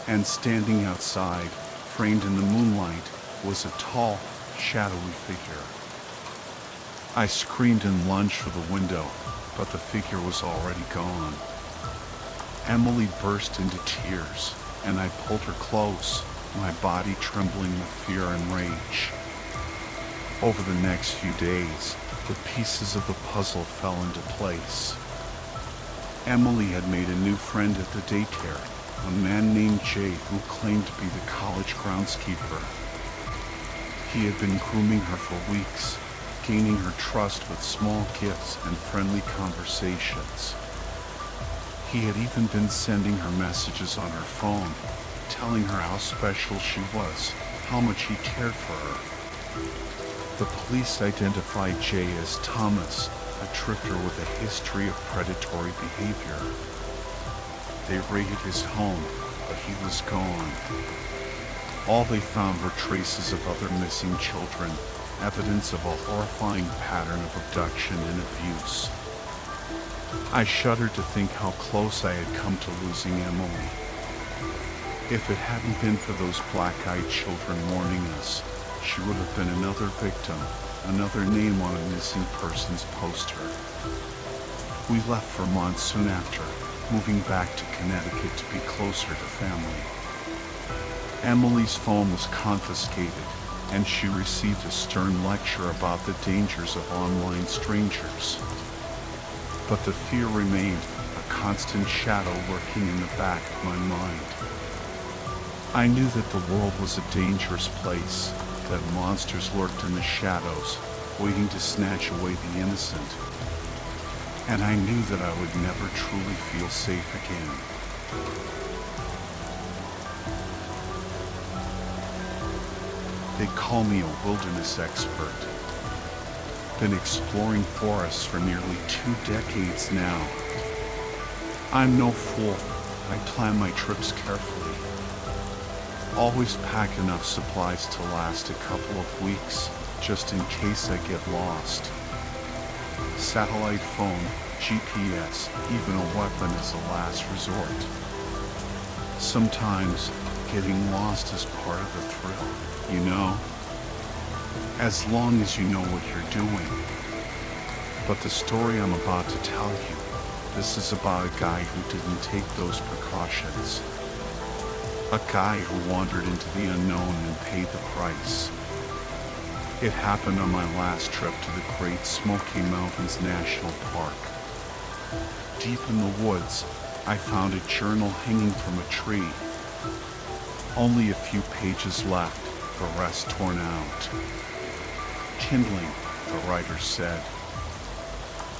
And standing outside, framed in the moonlight, was a tall, shadowy figure. I screamed and lunged for the window, but the figure was already gone. Emily burst into tears, and I pulled her close, my body trembling with fear and rage. Over the next few days, the pieces of the puzzle fell into place. Emily had made a new friend at the daycare, a man named Jay who claimed to be the college groundskeeper. He had been grooming her for weeks, gaining her trust with small gifts and friendly conversations. He had even been sending her messages on her phone, telling her how special she was, how much he cared for her. The police identified Jay as Thomas, a drifter with a history of predatory behavior. They raided his home, but he was gone. All they found were traces of other missing children, evidence of a horrifying pattern of abduction and abuse. I shuddered to think how close I had come to losing Emily. If it hadn't been for those black-eyed children warning us, she would have been another victim, another name on a missing persons poster. We left Vermont soon after, moving back to Connecticut to be closer to family. Emily's phone was confiscated, and she received a stern lecture about the dangers of online strangers. But the fear remained, a constant shadow lurking in the back of my mind. I knew that the world was a dangerous place, that monsters lurked in the shadows, waiting to snatch away the innocent. And I knew that I would never truly feel safe again. They call me a wilderness expert. Been exploring forests for nearly 2 decades now. I'm no fool. I plan my trips carefully. Always pack enough supplies to last a couple of weeks, just in case I get lost. Satellite phone, GPS, even a weapon as a last resort. Sometimes, getting lost is part of the thrill, you know? As long as you know what you're doing. But the story I'm about to tell you, this is about a guy who didn't take those precautions. A guy who wandered into the unknown and paid the price. It happened on my last trip to the Great Smoky Mountains National Park. Deep in the woods, I found a journal hanging from a tree. Only a few pages left, the rest torn out. Kindling, the writer said.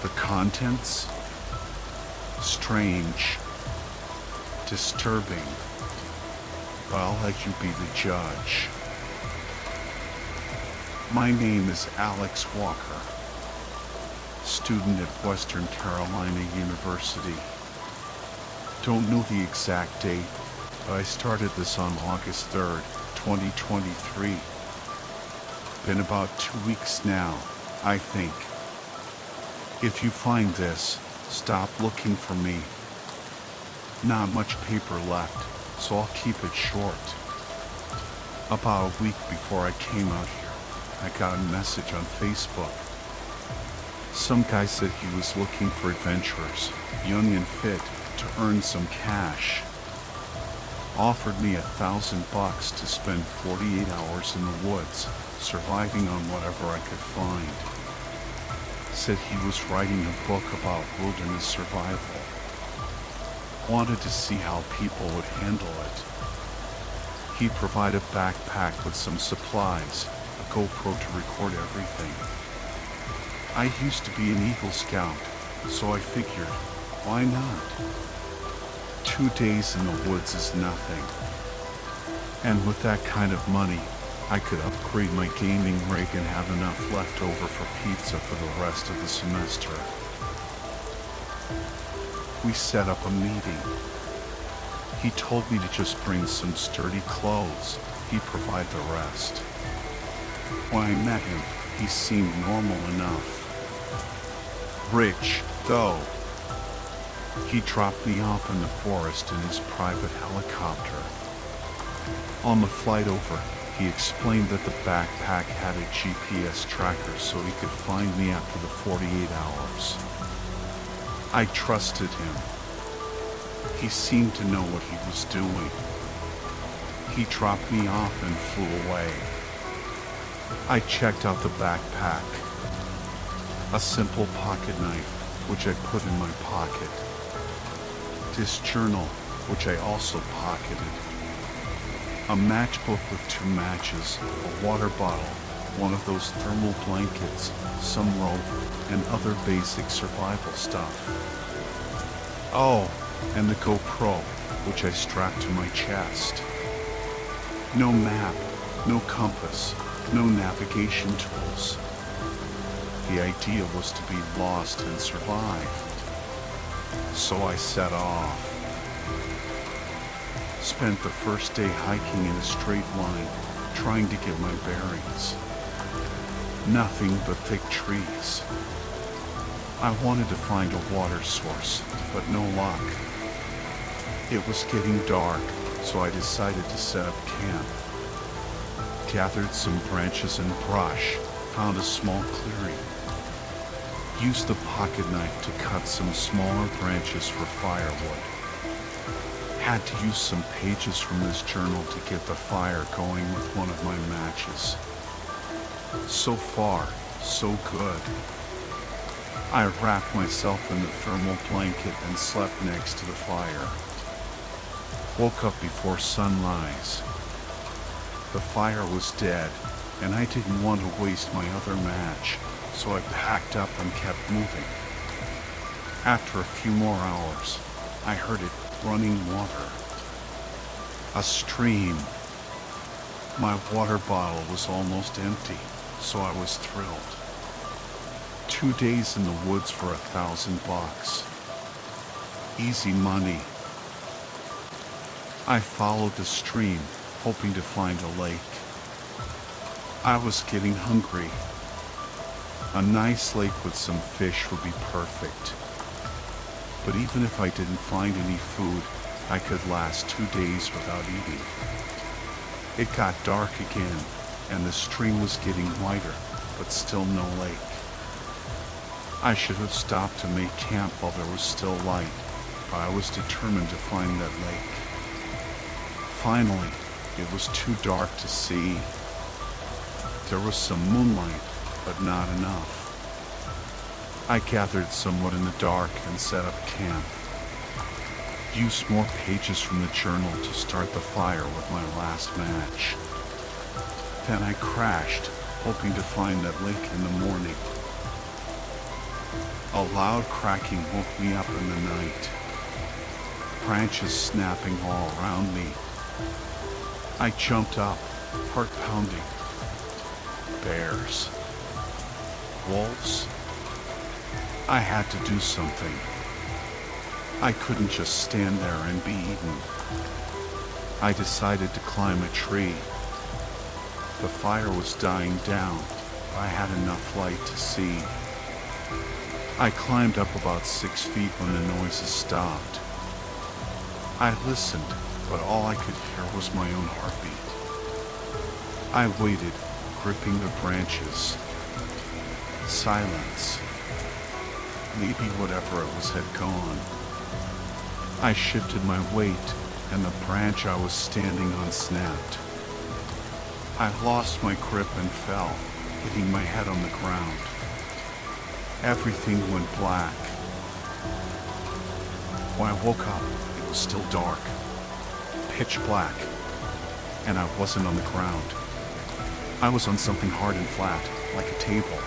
The contents? Strange. Disturbing. But I'll let you be the judge. My name is Alex Walker, student at Western Carolina University. Don't know the exact date, but I started this on August 3rd, 2023. Been about 2 weeks now, I think. If you find this, stop looking for me. Not much paper left, so I'll keep it short. About a week before I came out here, I got a message on Facebook. Some guy said he was looking for adventurers, young and fit, to earn some cash. Offered me $1,000 to spend 48 hours in the woods, surviving on whatever I could find. Said he was writing a book about wilderness survival. Wanted to see how people would handle it. He provided a backpack with some supplies, a GoPro to record everything. I used to be an Eagle Scout, so I figured, why not? 2 days in the woods is nothing. And with that kind of money, I could upgrade my gaming rig and have enough left over for pizza for the rest of the semester. We set up a meeting. He told me to just bring some sturdy clothes. He'd provide the rest. When I met him, he seemed normal enough. Rich, though. He dropped me off in the forest in his private helicopter. On the flight over, he explained that the backpack had a GPS tracker so he could find me after the 48 hours. I trusted him. He seemed to know what he was doing. He dropped me off and flew away. I checked out the backpack. A simple pocket knife, which I put in my pocket. This journal, which I also pocketed. A matchbook with 2 matches, a water bottle, one of those thermal blankets, some rope, and other basic survival stuff. Oh, and the GoPro, which I strapped to my chest. No map, no compass, no navigation tools. The idea was to be lost and survive. So I set off. Spent the first day hiking in a straight line, trying to get my bearings. Nothing but thick trees. I wanted to find a water source, but no luck. It was getting dark, so I decided to set up camp. Gathered some branches and brush, found a small clearing. Used the pocket knife to cut some smaller branches for firewood. Had to use some pages from this journal to get the fire going with one of my matches. So far, so good. I wrapped myself in the thermal blanket and slept next to the fire. Woke up before sunrise. The fire was dead, and I didn't want to waste my other match, so I packed up and kept moving. After a few more hours, I heard it running water. A stream. My water bottle was almost empty, so I was thrilled. 2 days in the woods for $1,000. Easy money. I followed the stream, hoping to find a lake. I was getting hungry. A nice lake with some fish would be perfect. But even if I didn't find any food, I could last 2 days without eating. It got dark again, and the stream was getting wider, but still no lake. I should have stopped to make camp while there was still light, but I was determined to find that lake. Finally, it was too dark to see. There was some moonlight, but not enough. I gathered somewhat in the dark and set up camp. Used more pages from the journal to start the fire with my last match. Then I crashed, hoping to find that lake in the morning. A loud cracking woke me up in the night. Branches snapping all around me. I jumped up, heart pounding. Bears. Wolves. I had to do something. I couldn't just stand there and be eaten. I decided to climb a tree, The fire was dying down. I had enough light to see. I climbed up about 6 feet when the noises stopped. I listened, but all I could hear was my own heartbeat. I waited, gripping the branches. Silence. Maybe whatever it was had gone. I shifted my weight, and the branch I was standing on snapped. I lost my grip and fell, hitting my head on the ground. Everything went black. When I woke up, it was still dark, pitch black, and I wasn't on the ground. I was on something hard and flat, like a table.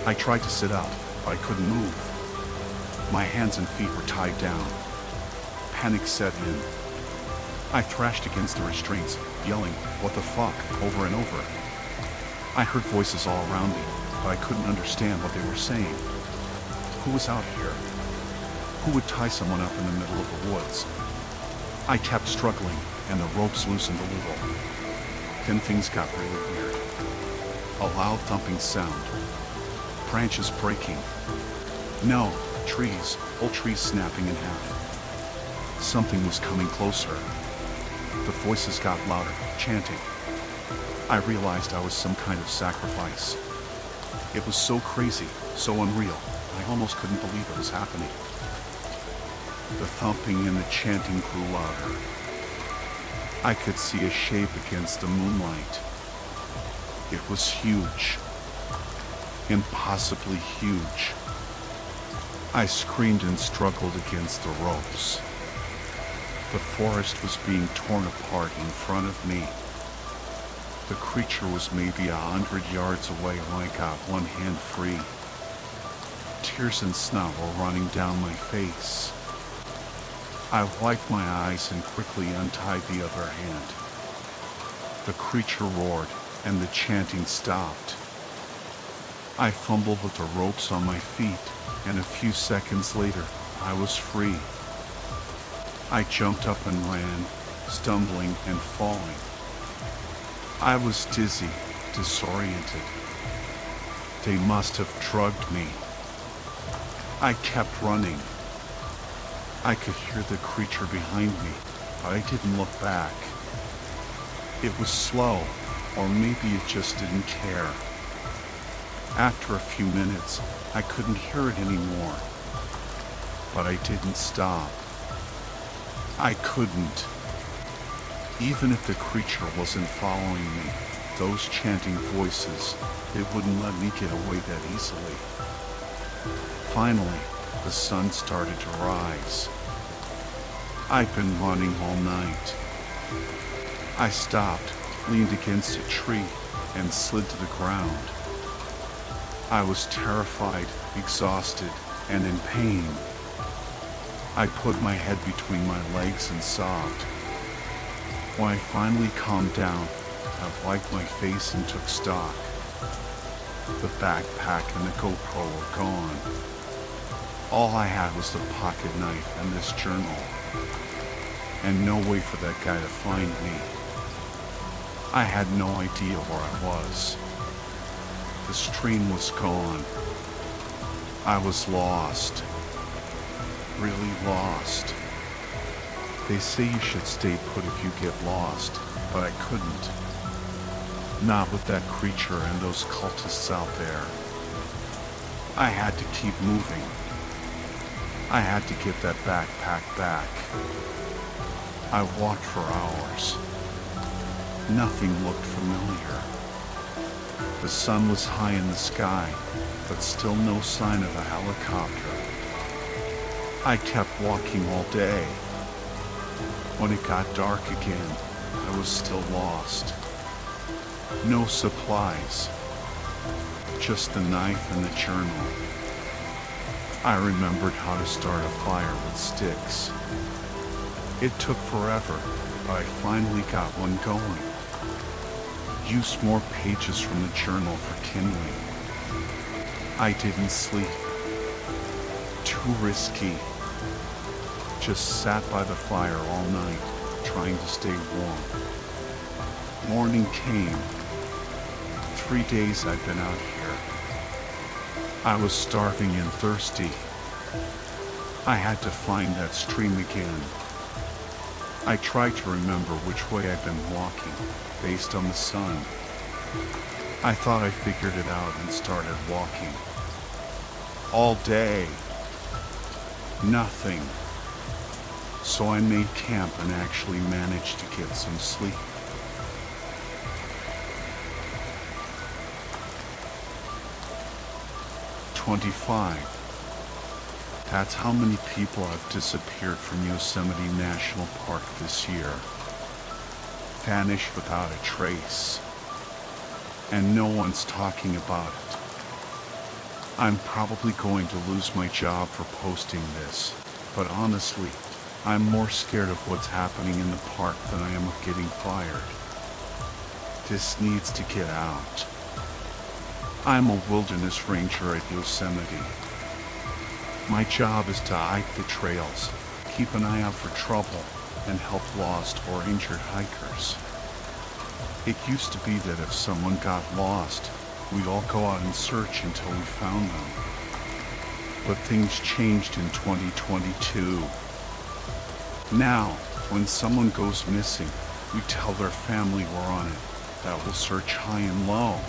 I tried to sit up, but I couldn't move. My hands and feet were tied down. Panic set in. I thrashed against the restraints, yelling, "What the fuck?" over and over. I heard voices all around me, but I couldn't understand what they were saying. Who was out here? Who would tie someone up in the middle of the woods? I kept struggling, and the ropes loosened a little. Then things got really weird. A loud thumping sound. Branches breaking. No, trees, whole trees snapping in half. Something was coming closer. The voices got louder, chanting. I realized I was some kind of sacrifice. It was so crazy, so unreal, I almost couldn't believe it was happening. The thumping and the chanting grew louder. I could see a shape against the moonlight. It was huge. Impossibly huge. I screamed and struggled against the ropes. The forest was being torn apart in front of me. The creature was maybe 100 yards away when I got one hand free. Tears and snot were running down my face. I wiped my eyes and quickly untied the other hand. The creature roared and the chanting stopped. I fumbled with the ropes on my feet, and a few seconds later, I was free. I jumped up and ran, stumbling and falling. I was dizzy, disoriented. They must have drugged me. I kept running. I could hear the creature behind me, but I didn't look back. It was slow, or maybe it just didn't care. After a few minutes, I couldn't hear it anymore. But I didn't stop. I couldn't. Even if the creature wasn't following me, those chanting voices, they wouldn't let me get away that easily. Finally, the sun started to rise. I'd been running all night. I stopped, leaned against a tree, and slid to the ground. I was terrified, exhausted, and in pain. I put my head between my legs and sobbed. When I finally calmed down, I wiped my face and took stock. The backpack and the GoPro were gone. All I had was the pocket knife and this journal, and no way for that guy to find me. I had no idea where I was. The stream was gone. I was lost. Really lost. They say you should stay put if you get lost, but I couldn't. Not with that creature and those cultists out there. I had to keep moving. I had to get that backpack back. I walked for hours. Nothing looked familiar. The sun was high in the sky, but still no sign of a helicopter. I kept walking all day. When it got dark again, I was still lost. No supplies. Just the knife and the journal. I remembered how to start a fire with sticks. It took forever, but I finally got one going. Used more pages from the journal for kindling. I didn't sleep. Too risky. Just sat by the fire all night, trying to stay warm. Morning came, 3 days I'd been out here, I was starving and thirsty. I had to find that stream again. I tried to remember which way I'd been walking, based on the sun. I thought I figured it out and started walking. All day. Nothing. So I made camp and actually managed to get some sleep. "25. That's how many people have disappeared from Yosemite National Park this year. Vanished without a trace. And no one's talking about it. I'm probably going to lose my job for posting this, but honestly, I'm more scared of what's happening in the park than I am of getting fired. This needs to get out. I'm a wilderness ranger at Yosemite. My job is to hike the trails, keep an eye out for trouble, and help lost or injured hikers. It used to be that if someone got lost, we'd all go out and search until we found them. But things changed in 2022. Now, when someone goes missing, we tell their family we're on it, that we'll search high and low.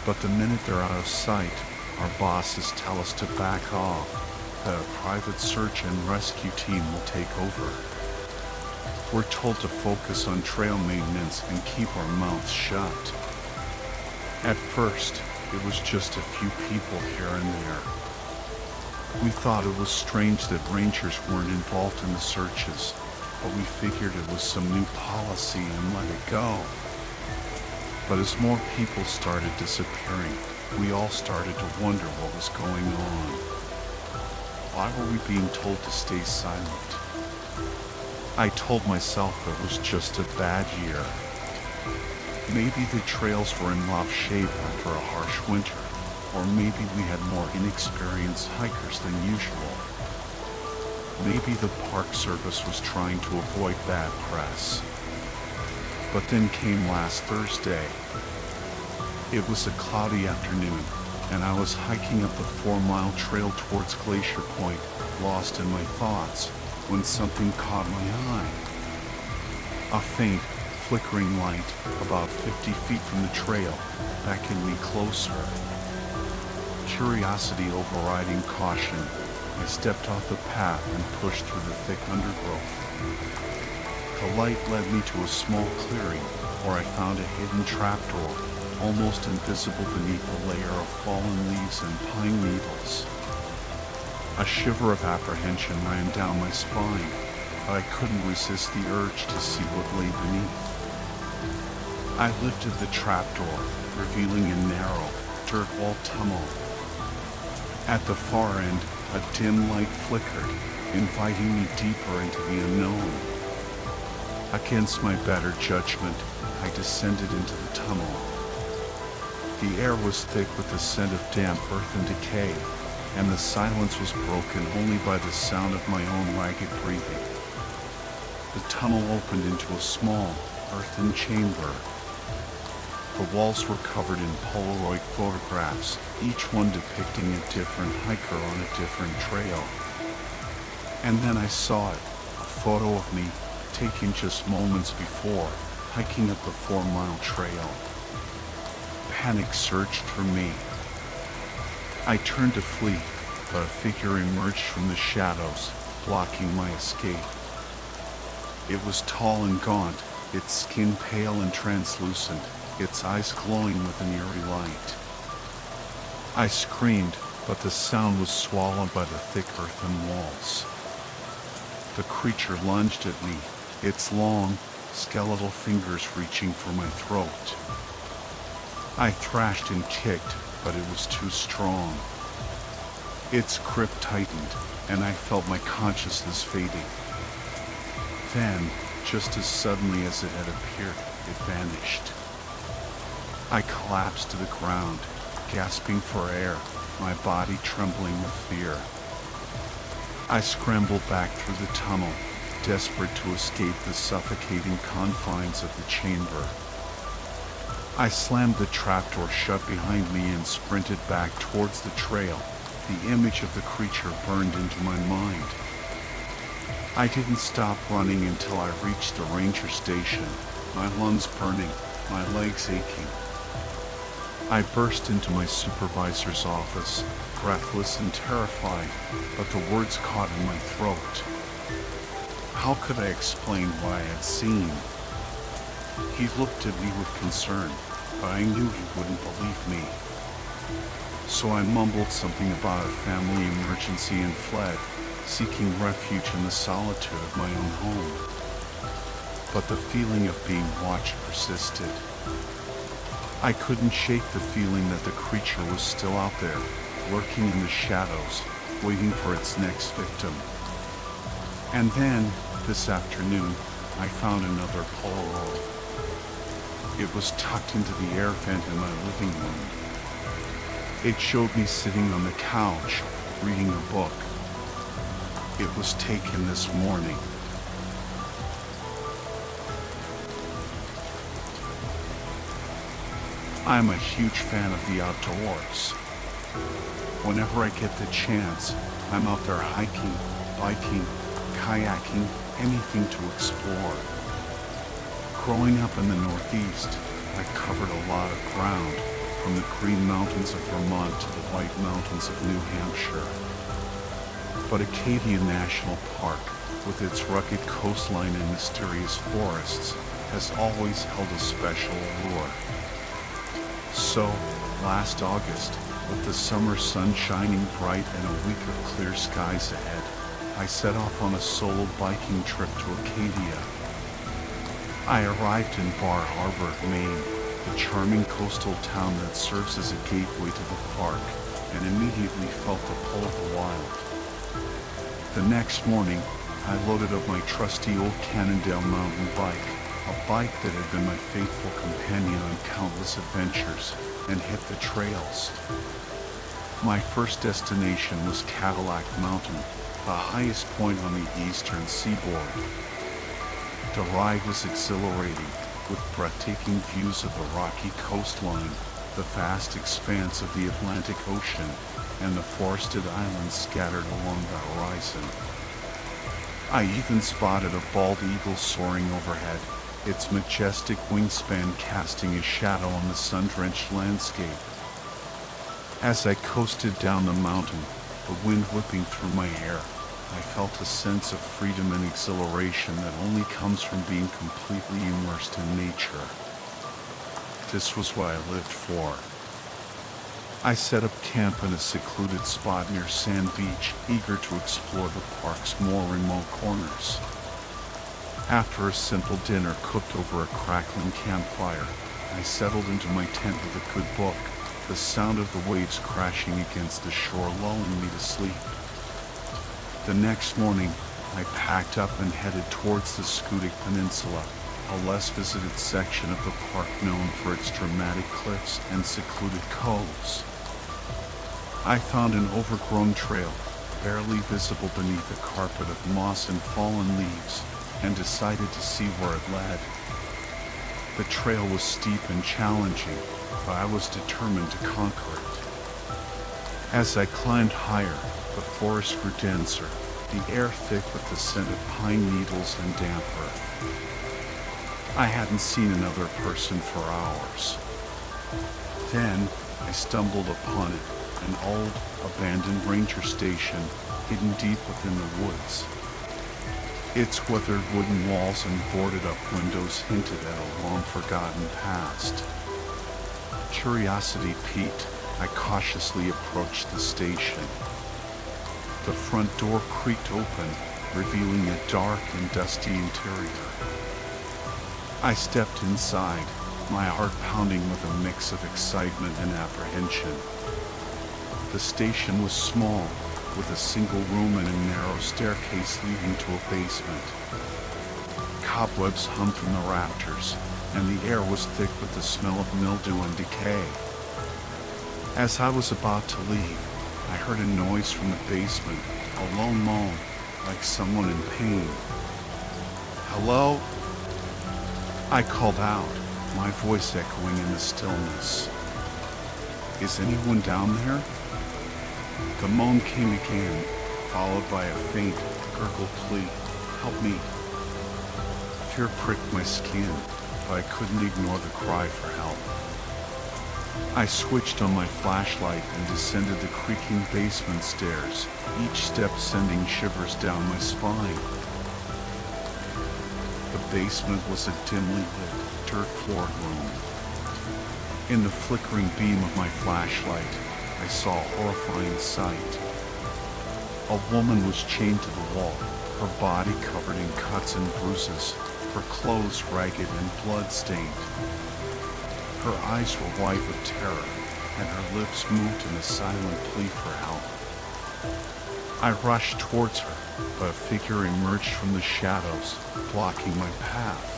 But the minute they're out of sight, our bosses tell us to back off, that a private search and rescue team will take over. We're told to focus on trail maintenance and keep our mouths shut. At first, it was just a few people here and there. We thought it was strange that rangers weren't involved in the searches, but we figured it was some new policy and let it go. But as more people started disappearing, we all started to wonder what was going on. Why were we being told to stay silent? I told myself it was just a bad year. Maybe the trails were in rough shape after a harsh winter, or maybe we had more inexperienced hikers than usual. Maybe the Park Service was trying to avoid bad press. But then came last Thursday. It was a cloudy afternoon, and I was hiking up the 4-mile trail towards Glacier Point, lost in my thoughts, when something caught my eye. A faint, flickering light, about 50 feet from the trail, beckoned me closer. Curiosity overriding caution, I stepped off the path and pushed through the thick undergrowth. The light led me to a small clearing, where I found a hidden trapdoor, almost invisible beneath a layer of fallen leaves and pine needles. A shiver of apprehension ran down my spine, but I couldn't resist the urge to see what lay beneath. I lifted the trapdoor, revealing a narrow, dirt-walled tunnel. At the far end, a dim light flickered, inviting me deeper into the unknown. Against my better judgment, I descended into the tunnel. The air was thick with the scent of damp earth and decay, and the silence was broken only by the sound of my own ragged breathing. The tunnel opened into a small, earthen chamber. The walls were covered in Polaroid photographs, each one depicting a different hiker on a different trail. And then I saw it, a photo of me, taken just moments before, hiking up the 4-mile trail. Panic surged through me. I turned to flee, but a figure emerged from the shadows, blocking my escape. It was tall and gaunt, its skin pale and translucent, its eyes glowing with an eerie light. I screamed, but the sound was swallowed by the thick earthen walls. The creature lunged at me, its long, skeletal fingers reaching for my throat. I thrashed and kicked, but it was too strong. Its grip tightened, and I felt my consciousness fading. Then, just as suddenly as it had appeared, it vanished. I collapsed to the ground, gasping for air, my body trembling with fear. I scrambled back through the tunnel, desperate to escape the suffocating confines of the chamber. I slammed the trapdoor shut behind me and sprinted back towards the trail. The image of the creature burned into my mind. I didn't stop running until I reached the ranger station, my lungs burning, my legs aching. I burst into my supervisor's office, breathless and terrified, but the words caught in my throat. How could I explain what I had seen? He looked at me with concern, but I knew he wouldn't believe me. So I mumbled something about a family emergency and fled, seeking refuge in the solitude of my own home. But the feeling of being watched persisted. I couldn't shake the feeling that the creature was still out there, lurking in the shadows, waiting for its next victim. And then, this afternoon, I found another Polaroid. It was tucked into the air vent in my living room. It showed me sitting on the couch, reading a book. It was taken this morning. I'm a huge fan of the outdoors. Whenever I get the chance, I'm out there hiking, biking, kayaking, anything to explore. Growing up in the Northeast, I covered a lot of ground, from the Green Mountains of Vermont to the White Mountains of New Hampshire. But Acadia National Park, with its rugged coastline and mysterious forests, has always held a special allure. So, last August, with the summer sun shining bright and a week of clear skies ahead, I set off on a solo biking trip to Acadia. I arrived in Bar Harbor, Maine, the charming coastal town that serves as a gateway to the park, and immediately felt the pull of the wild. The next morning, I loaded up my trusty old Cannondale mountain bike, a bike that had been my faithful companion on countless adventures, and hit the trails. My first destination was Cadillac Mountain, the highest point on the eastern seaboard. The ride was exhilarating, with breathtaking views of the rocky coastline, the vast expanse of the Atlantic Ocean, and the forested islands scattered along the horizon. I even spotted a bald eagle soaring overhead, its majestic wingspan casting a shadow on the sun-drenched landscape. As I coasted down the mountain, the wind whipping through my hair, I felt a sense of freedom and exhilaration that only comes from being completely immersed in nature. This was what I lived for. I set up camp in a secluded spot near Sand Beach, eager to explore the park's more remote corners. After a simple dinner cooked over a crackling campfire, I settled into my tent with a good book, the sound of the waves crashing against the shore lulling me to sleep. The next morning, I packed up and headed towards the Scudic Peninsula, a less visited section of the park known for its dramatic cliffs and secluded coves. I found an overgrown trail, barely visible beneath a carpet of moss and fallen leaves, and decided to see where it led. The trail was steep and challenging, but I was determined to conquer it. As I climbed higher, the forest grew denser, the air thick with the scent of pine needles and damp earth. I hadn't seen another person for hours. Then I stumbled upon it, an old, abandoned ranger station hidden deep within the woods. Its weathered wooden walls and boarded-up windows hinted at a long-forgotten past. Curiosity piqued, I cautiously approached the station. The front door creaked open, revealing a dark and dusty interior. I stepped inside, my heart pounding with a mix of excitement and apprehension. The station was small, with a single room and a narrow staircase leading to a basement. Cobwebs hung from the rafters, and the air was thick with the smell of mildew and decay. As I was about to leave, I heard a noise from the basement, a low moan, like someone in pain. "Hello?" I called out, my voice echoing in the stillness. "Is anyone down there?" The moan came again, followed by a faint, gurgled plea. "Help me." Fear pricked my skin, but I couldn't ignore the cry for help. I switched on my flashlight and descended the creaking basement stairs, each step sending shivers down my spine. The basement was a dimly lit, dirt-floored room. In the flickering beam of my flashlight, I saw a horrifying sight. A woman was chained to the wall, her body covered in cuts and bruises, her clothes ragged and blood-stained. Her eyes were white with terror, and her lips moved in a silent plea for help. I rushed towards her, but a figure emerged from the shadows, blocking my path.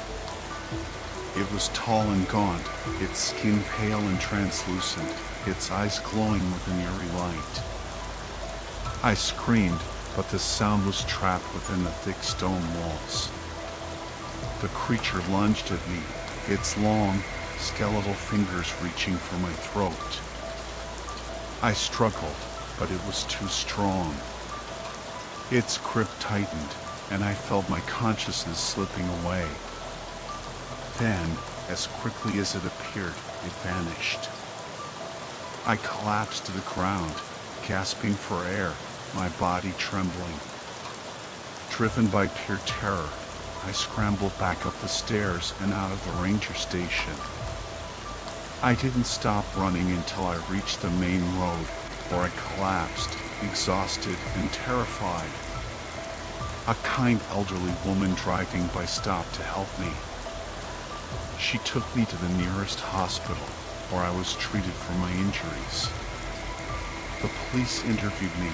It was tall and gaunt, its skin pale and translucent, its eyes glowing with an eerie light. I screamed, but the sound was trapped within the thick stone walls. The creature lunged at me, its long, skeletal fingers reaching for my throat. I struggled, but it was too strong. Its grip tightened, and I felt my consciousness slipping away. Then, as quickly as it appeared, it vanished. I collapsed to the ground, gasping for air, my body trembling. Driven by pure terror, I scrambled back up the stairs and out of the ranger station. I didn't stop running until I reached the main road, where I collapsed, exhausted and terrified. A kind elderly woman driving by stopped to help me. She took me to the nearest hospital, where I was treated for my injuries. The police interviewed me,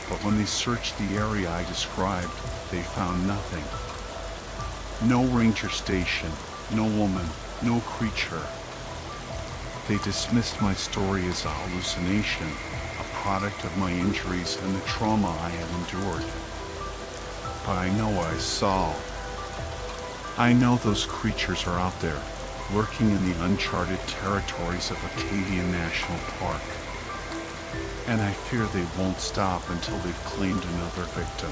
but when they searched the area I described, they found nothing. No ranger station, no woman, no creature. They dismissed my story as a hallucination, a product of my injuries and the trauma I had endured. But I know what I saw. I know those creatures are out there, lurking in the uncharted territories of Acadia National Park. And I fear they won't stop until they've claimed another victim.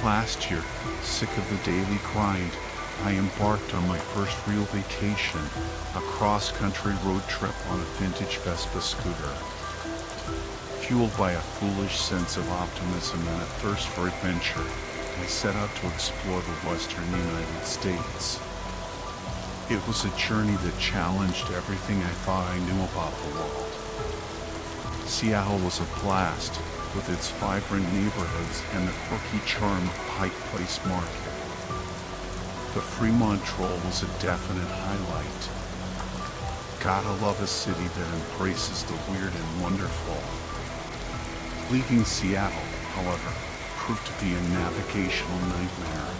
Last year, sick of the daily grind, I embarked on my first real vacation, a cross-country road trip on a vintage Vespa scooter. Fueled by a foolish sense of optimism and a thirst for adventure, I set out to explore the western United States. It was a journey that challenged everything I thought I knew about the world. Seattle was a blast, with its vibrant neighborhoods and the quirky charm of Pike Place Market. The Fremont Troll was a definite highlight. Gotta love a city that embraces the weird and wonderful. Leaving Seattle, however, proved to be a navigational nightmare.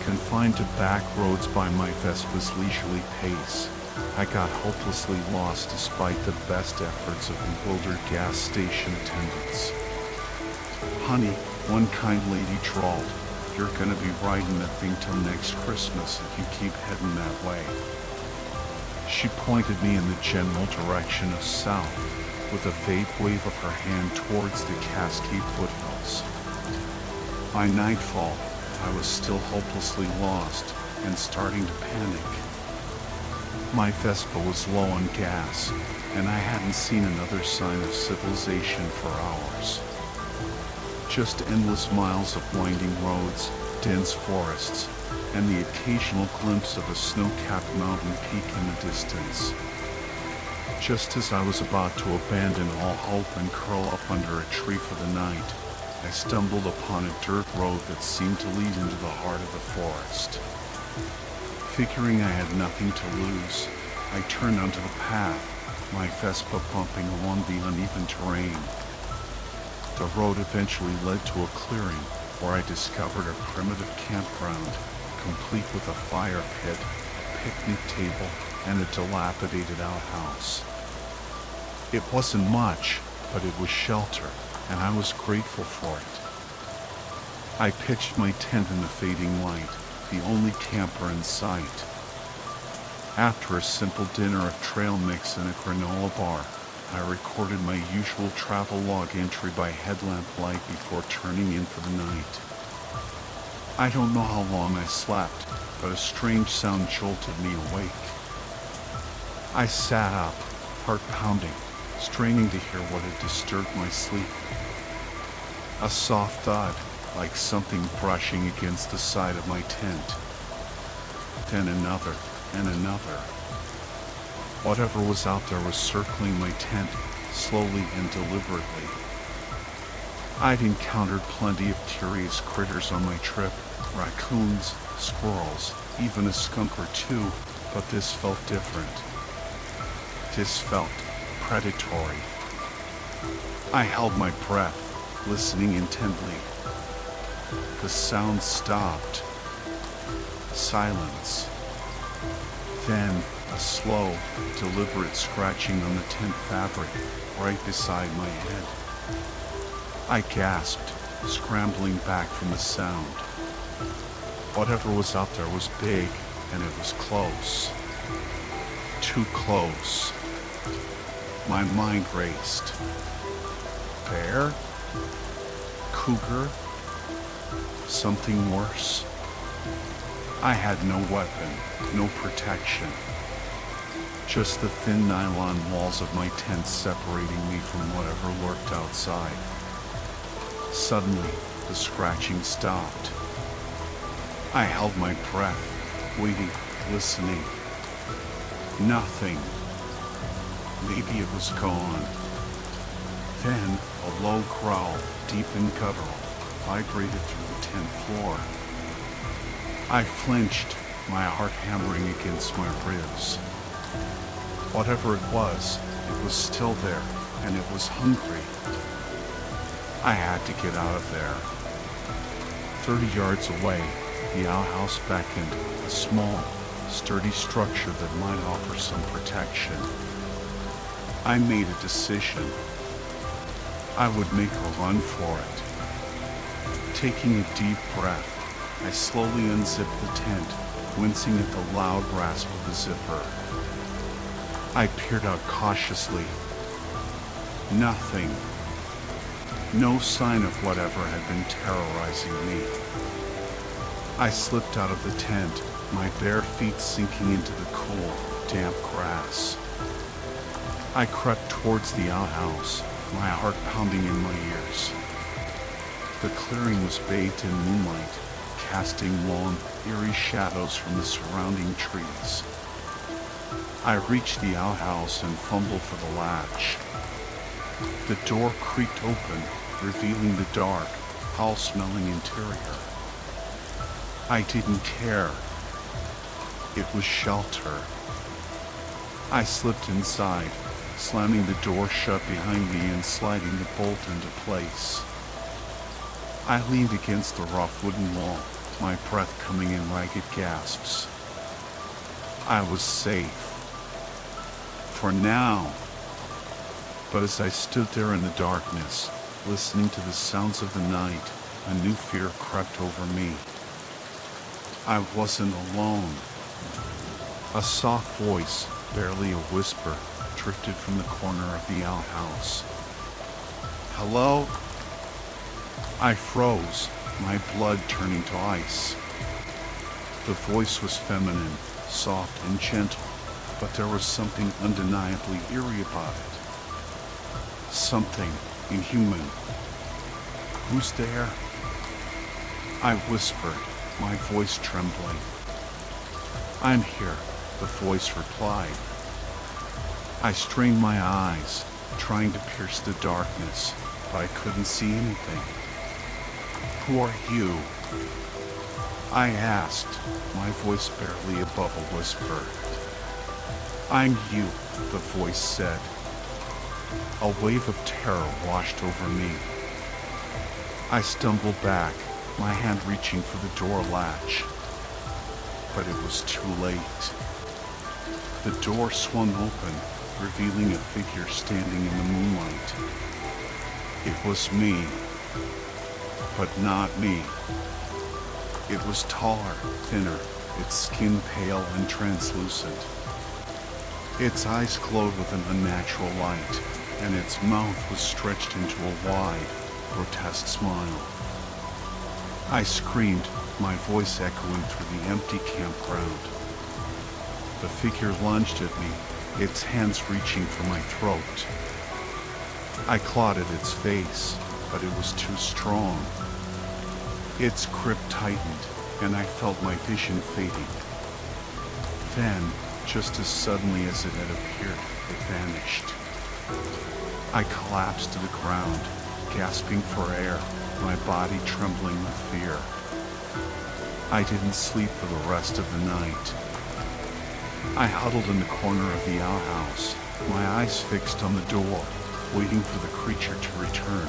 Confined to back roads by my Vespa's leisurely pace, I got hopelessly lost despite the best efforts of bewildered gas station attendants. "Honey," one kind lady drawled, "you're gonna be riding that thing till next Christmas if you keep heading that way." She pointed me in the general direction of south, with a vague wave of her hand towards the Cascade foothills. By nightfall, I was still hopelessly lost and starting to panic. My Vespa was low on gas, and I hadn't seen another sign of civilization for hours. Just endless miles of winding roads, dense forests, and the occasional glimpse of a snow-capped mountain peak in the distance. Just as I was about to abandon all hope and curl up under a tree for the night, I stumbled upon a dirt road that seemed to lead into the heart of the forest. Figuring I had nothing to lose, I turned onto the path, my Vespa bumping along the uneven terrain. The road eventually led to a clearing where I discovered a primitive campground, complete with a fire pit, picnic table, and a dilapidated outhouse. It wasn't much, but it was shelter, and I was grateful for it. I pitched my tent in the fading light, the only camper in sight. After a simple dinner of trail mix and a granola bar, I recorded my usual travel log entry by headlamp light before turning in for the night. I don't know how long I slept, but a strange sound jolted me awake. I sat up, heart pounding, straining to hear what had disturbed my sleep. A soft thud, like something brushing against the side of my tent. Then another, and another. Whatever was out there was circling my tent, slowly and deliberately. I'd encountered plenty of curious critters on my trip, raccoons, squirrels, even a skunk or two, but this felt different. This felt predatory. I held my breath, listening intently. The sound stopped. Silence. Then a slow, deliberate scratching on the tent fabric right beside my head. I gasped, scrambling back from the sound. Whatever was out there was big, and it was close. Too close. My mind raced. Bear? Cougar? Something worse? I had no weapon, no protection. Just the thin nylon walls of my tent separating me from whatever lurked outside. Suddenly, the scratching stopped. I held my breath, waiting, listening. Nothing. Maybe it was gone. Then, a low growl, deep and guttural, vibrated through the tent floor. I flinched, my heart hammering against my ribs. Whatever it was still there, and it was hungry. I had to get out of there. 30 yards away, the outhouse beckoned, a small, sturdy structure that might offer some protection. I made a decision. I would make a run for it. Taking a deep breath, I slowly unzipped the tent, wincing at the loud rasp of the zipper. I peered out cautiously. Nothing. No sign of whatever had been terrorizing me. I slipped out of the tent, my bare feet sinking into the cool, damp grass. I crept towards the outhouse, my heart pounding in my ears. The clearing was bathed in moonlight, casting long, eerie shadows from the surrounding trees. I reached the outhouse and fumbled for the latch. The door creaked open, revealing the dark, foul-smelling interior. I didn't care. It was shelter. I slipped inside, slamming the door shut behind me and sliding the bolt into place. I leaned against the rough wooden wall, my breath coming in ragged gasps. I was safe. For now. But as I stood there in the darkness, listening to the sounds of the night, a new fear crept over me. I wasn't alone. A soft voice, barely a whisper, drifted from the corner of the outhouse. Hello? I froze, my blood turning to ice. The voice was feminine, soft and gentle, but there was something undeniably eerie about it. Something inhuman. Who's there? I whispered, my voice trembling. I'm here, the voice replied. I strained my eyes, trying to pierce the darkness, but I couldn't see anything. Who are you? I asked, my voice barely above a whisper. I'm you, the voice said. A wave of terror washed over me. I stumbled back, my hand reaching for the door latch. But it was too late. The door swung open, revealing a figure standing in the moonlight. It was me. but not me. It was taller, thinner, its skin pale and translucent. Its eyes glowed with an unnatural light, and its mouth was stretched into a wide, grotesque smile. I screamed, my voice echoing through the empty campground. The figure lunged at me, its hands reaching for my throat. I clawed at its face, but it was too strong. Its grip tightened, and I felt my vision fading. Then, just as suddenly as it had appeared, it vanished. I collapsed to the ground, gasping for air, my body trembling with fear. I didn't sleep for the rest of the night. I huddled in the corner of the outhouse, my eyes fixed on the door, waiting for the creature to return.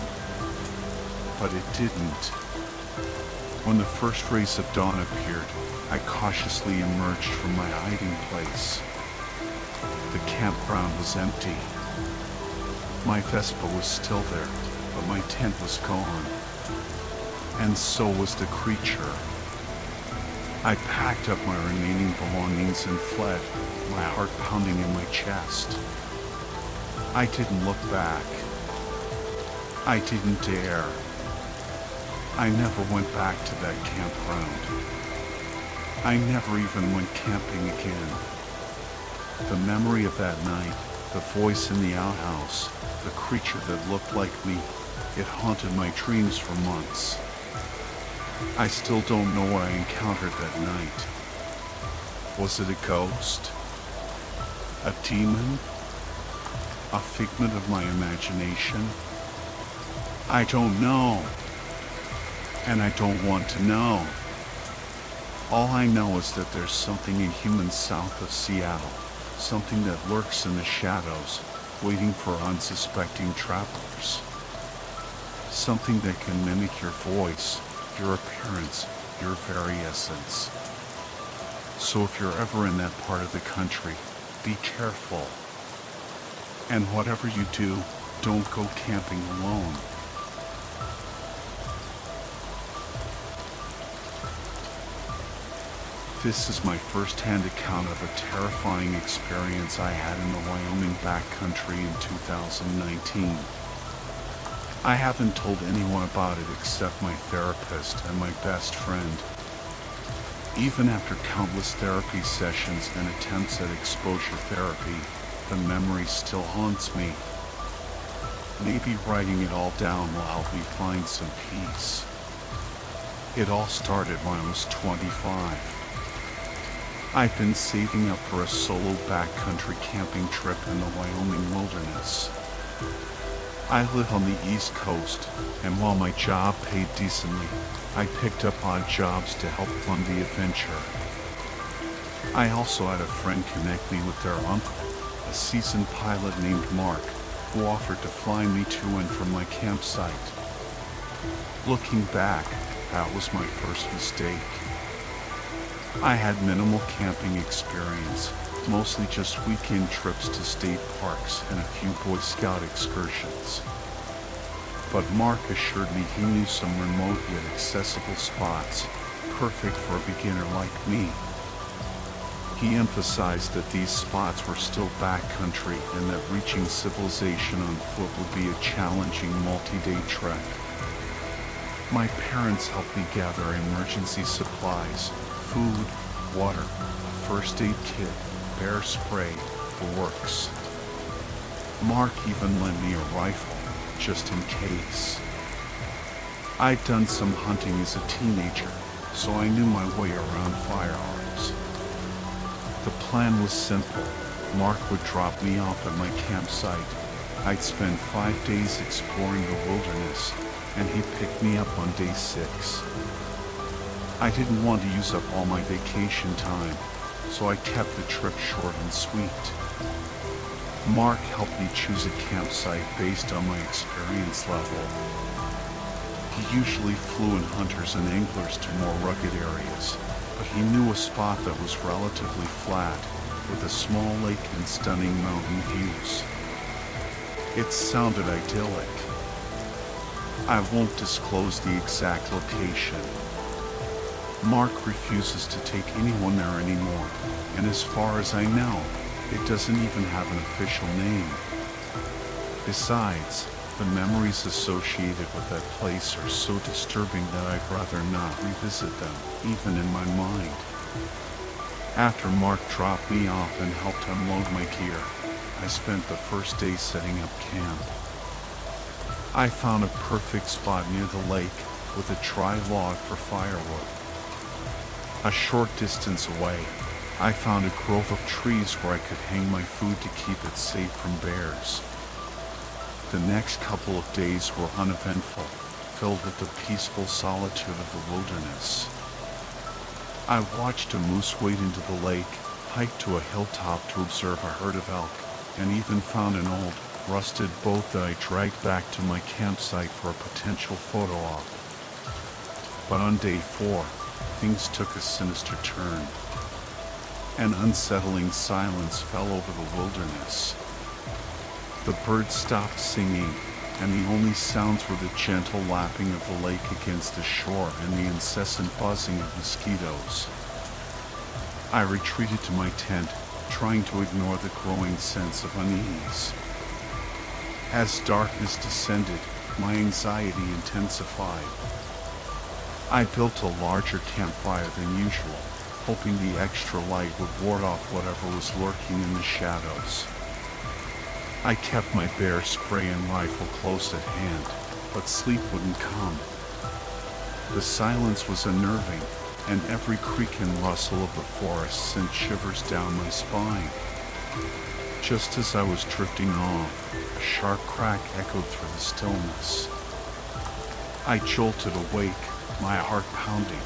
But it didn't. When the first rays of dawn appeared, I cautiously emerged from my hiding place. The campground was empty. My Vespa was still there, but my tent was gone. And so was the creature. I packed up my remaining belongings and fled, my heart pounding in my chest. I didn't look back. I didn't dare. I never went back to that campground. I never even went camping again. The memory of that night, the voice in the outhouse, the creature that looked like me, it haunted my dreams for months. I still don't know what I encountered that night. Was it a ghost? A demon? A figment of my imagination? I don't know. And I don't want to know. All I know is that there's something inhuman south of Seattle, something that lurks in the shadows, waiting for unsuspecting travelers. Something that can mimic your voice, your appearance, your very essence. So if you're ever in that part of the country, be careful. And whatever you do, don't go camping alone. This is my first-hand account of a terrifying experience I had in the Wyoming backcountry in 2019. I haven't told anyone about it except my therapist and my best friend. Even after countless therapy sessions and attempts at exposure therapy, the memory still haunts me. Maybe writing it all down will help me find some peace. It all started when I was 25. I've been saving up for a solo backcountry camping trip in the Wyoming wilderness. I live on the East Coast, and while my job paid decently, I picked up odd jobs to help fund the adventure. I also had a friend connect me with their uncle, a seasoned pilot named Mark, who offered to fly me to and from my campsite. Looking back, that was my first mistake. I had minimal camping experience, mostly just weekend trips to state parks and a few Boy Scout excursions. But Mark assured me he knew some remote yet accessible spots, perfect for a beginner like me. He emphasized that these spots were still backcountry and that reaching civilization on foot would be a challenging multi-day trek. My parents helped me gather emergency supplies, food, water, a first aid kit, bear spray, the works. Mark even lent me a rifle, just in case. I'd done some hunting as a teenager, so I knew my way around firearms. The plan was simple. Mark would drop me off at my campsite. I'd spend 5 days exploring the wilderness, and he'd pick me up on day 6. I didn't want to use up all my vacation time, so I kept the trip short and sweet. Mark helped me choose a campsite based on my experience level. He usually flew in hunters and anglers to more rugged areas, but he knew a spot that was relatively flat, with a small lake and stunning mountain views. It sounded idyllic. I won't disclose the exact location. Mark refuses to take anyone there anymore, and as far as I know, it doesn't even have an official name. Besides, the memories associated with that place are so disturbing that I'd rather not revisit them, even in my mind. After Mark dropped me off and helped unload my gear, I spent the first day setting up camp. I found a perfect spot near the lake with a dry log for firewood. A short distance away, I found a grove of trees where I could hang my food to keep it safe from bears. The next couple of days were uneventful, filled with the peaceful solitude of the wilderness. I watched a moose wade into the lake, hiked to a hilltop to observe a herd of elk, and even found an old, rusted boat that I dragged back to my campsite for a potential photo op. But on day 4, things took a sinister turn. An unsettling silence fell over the wilderness. The birds stopped singing, and the only sounds were the gentle lapping of the lake against the shore and the incessant buzzing of mosquitoes. I retreated to my tent, trying to ignore the growing sense of unease. As darkness descended, my anxiety intensified. I built a larger campfire than usual, hoping the extra light would ward off whatever was lurking in the shadows. I kept my bear spray and rifle close at hand, but sleep wouldn't come. The silence was unnerving, and every creak and rustle of the forest sent shivers down my spine. Just as I was drifting off, a sharp crack echoed through the stillness. I jolted awake, my heart pounding.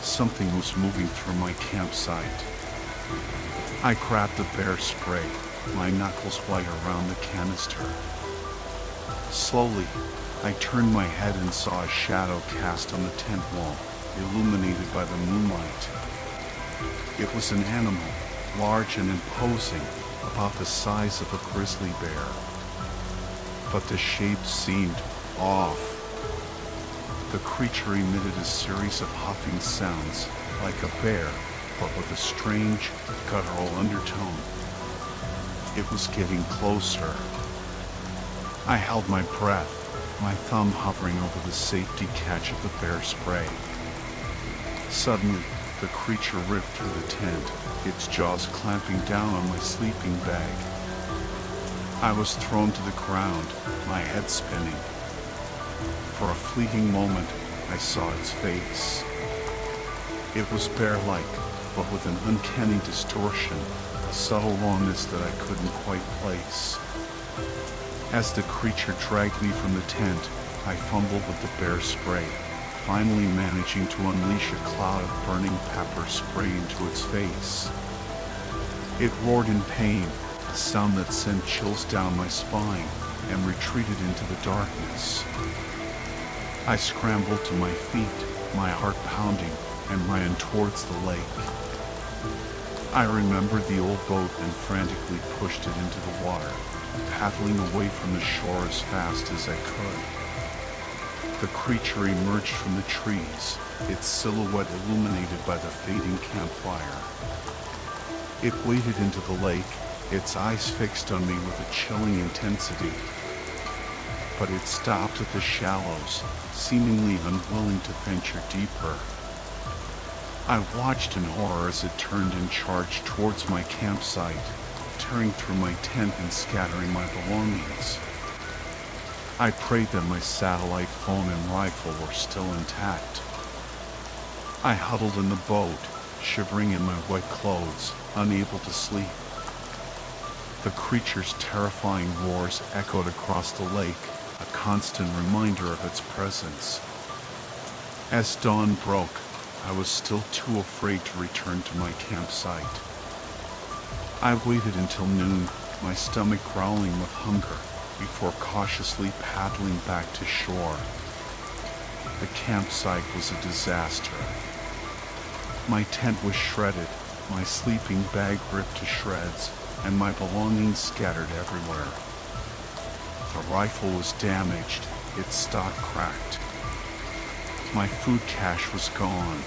Something was moving through my campsite. I grabbed the bear spray, my knuckles white around the canister. Slowly, I turned my head and saw a shadow cast on the tent wall, illuminated by the moonlight. It was an animal, large and imposing, about the size of a grizzly bear. But the shape seemed off. The creature emitted a series of huffing sounds, like a bear, but with a strange, guttural undertone. It was getting closer. I held my breath, my thumb hovering over the safety catch of the bear spray. Suddenly, the creature ripped through the tent, its jaws clamping down on my sleeping bag. I was thrown to the ground, my head spinning. For a fleeting moment, I saw its face. It was bear-like, but with an uncanny distortion, a subtle rawness that I couldn't quite place. As the creature dragged me from the tent, I fumbled with the bear spray, finally managing to unleash a cloud of burning pepper spray into its face. It roared in pain, a sound that sent chills down my spine, and retreated into the darkness. I scrambled to my feet, my heart pounding, and ran towards the lake. I remembered the old boat and frantically pushed it into the water, paddling away from the shore as fast as I could. The creature emerged from the trees, its silhouette illuminated by the fading campfire. It waded into the lake, its eyes fixed on me with a chilling intensity. But it stopped at the shallows, seemingly unwilling to venture deeper. I watched in horror as it turned and charged towards my campsite, tearing through my tent and scattering my belongings. I prayed that my satellite phone and rifle were still intact. I huddled in the boat, shivering in my wet clothes, unable to sleep. The creature's terrifying roars echoed across the lake, a constant reminder of its presence. As dawn broke, I was still too afraid to return to my campsite. I waited until noon, my stomach growling with hunger, before cautiously paddling back to shore. The campsite was a disaster. My tent was shredded, my sleeping bag ripped to shreds, and my belongings scattered everywhere. The rifle was damaged, its stock cracked. My food cache was gone.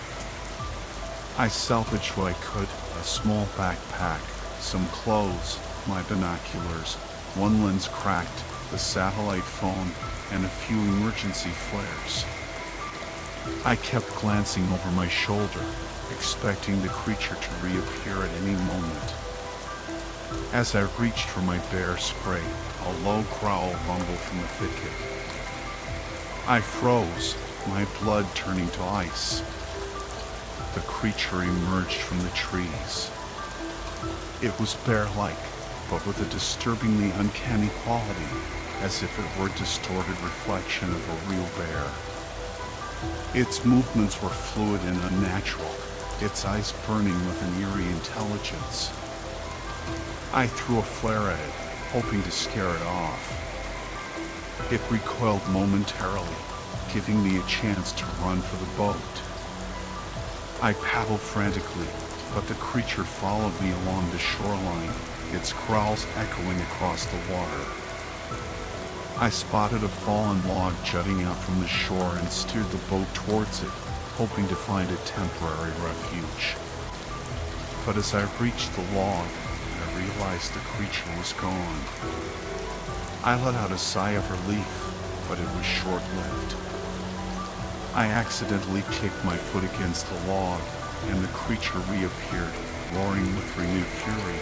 I salvaged what I could: a small backpack, some clothes, my binoculars, one lens cracked, the satellite phone, and a few emergency flares. I kept glancing over my shoulder, expecting the creature to reappear at any moment. As I reached for my bear spray, a low growl rumbled from the thicket. I froze, my blood turning to ice. The creature emerged from the trees. It was bear-like, but with a disturbingly uncanny quality, as if it were a distorted reflection of a real bear. Its movements were fluid and unnatural, its eyes burning with an eerie intelligence. I threw a flare at it, hoping to scare it off. It recoiled momentarily, giving me a chance to run for the boat. I paddled frantically, but the creature followed me along the shoreline, its growls echoing across the water. I spotted a fallen log jutting out from the shore and steered the boat towards it, hoping to find a temporary refuge. But as I reached the log, I realized the creature was gone. I let out a sigh of relief, but it was short-lived. I accidentally kicked my foot against the log, and the creature reappeared, roaring with renewed fury.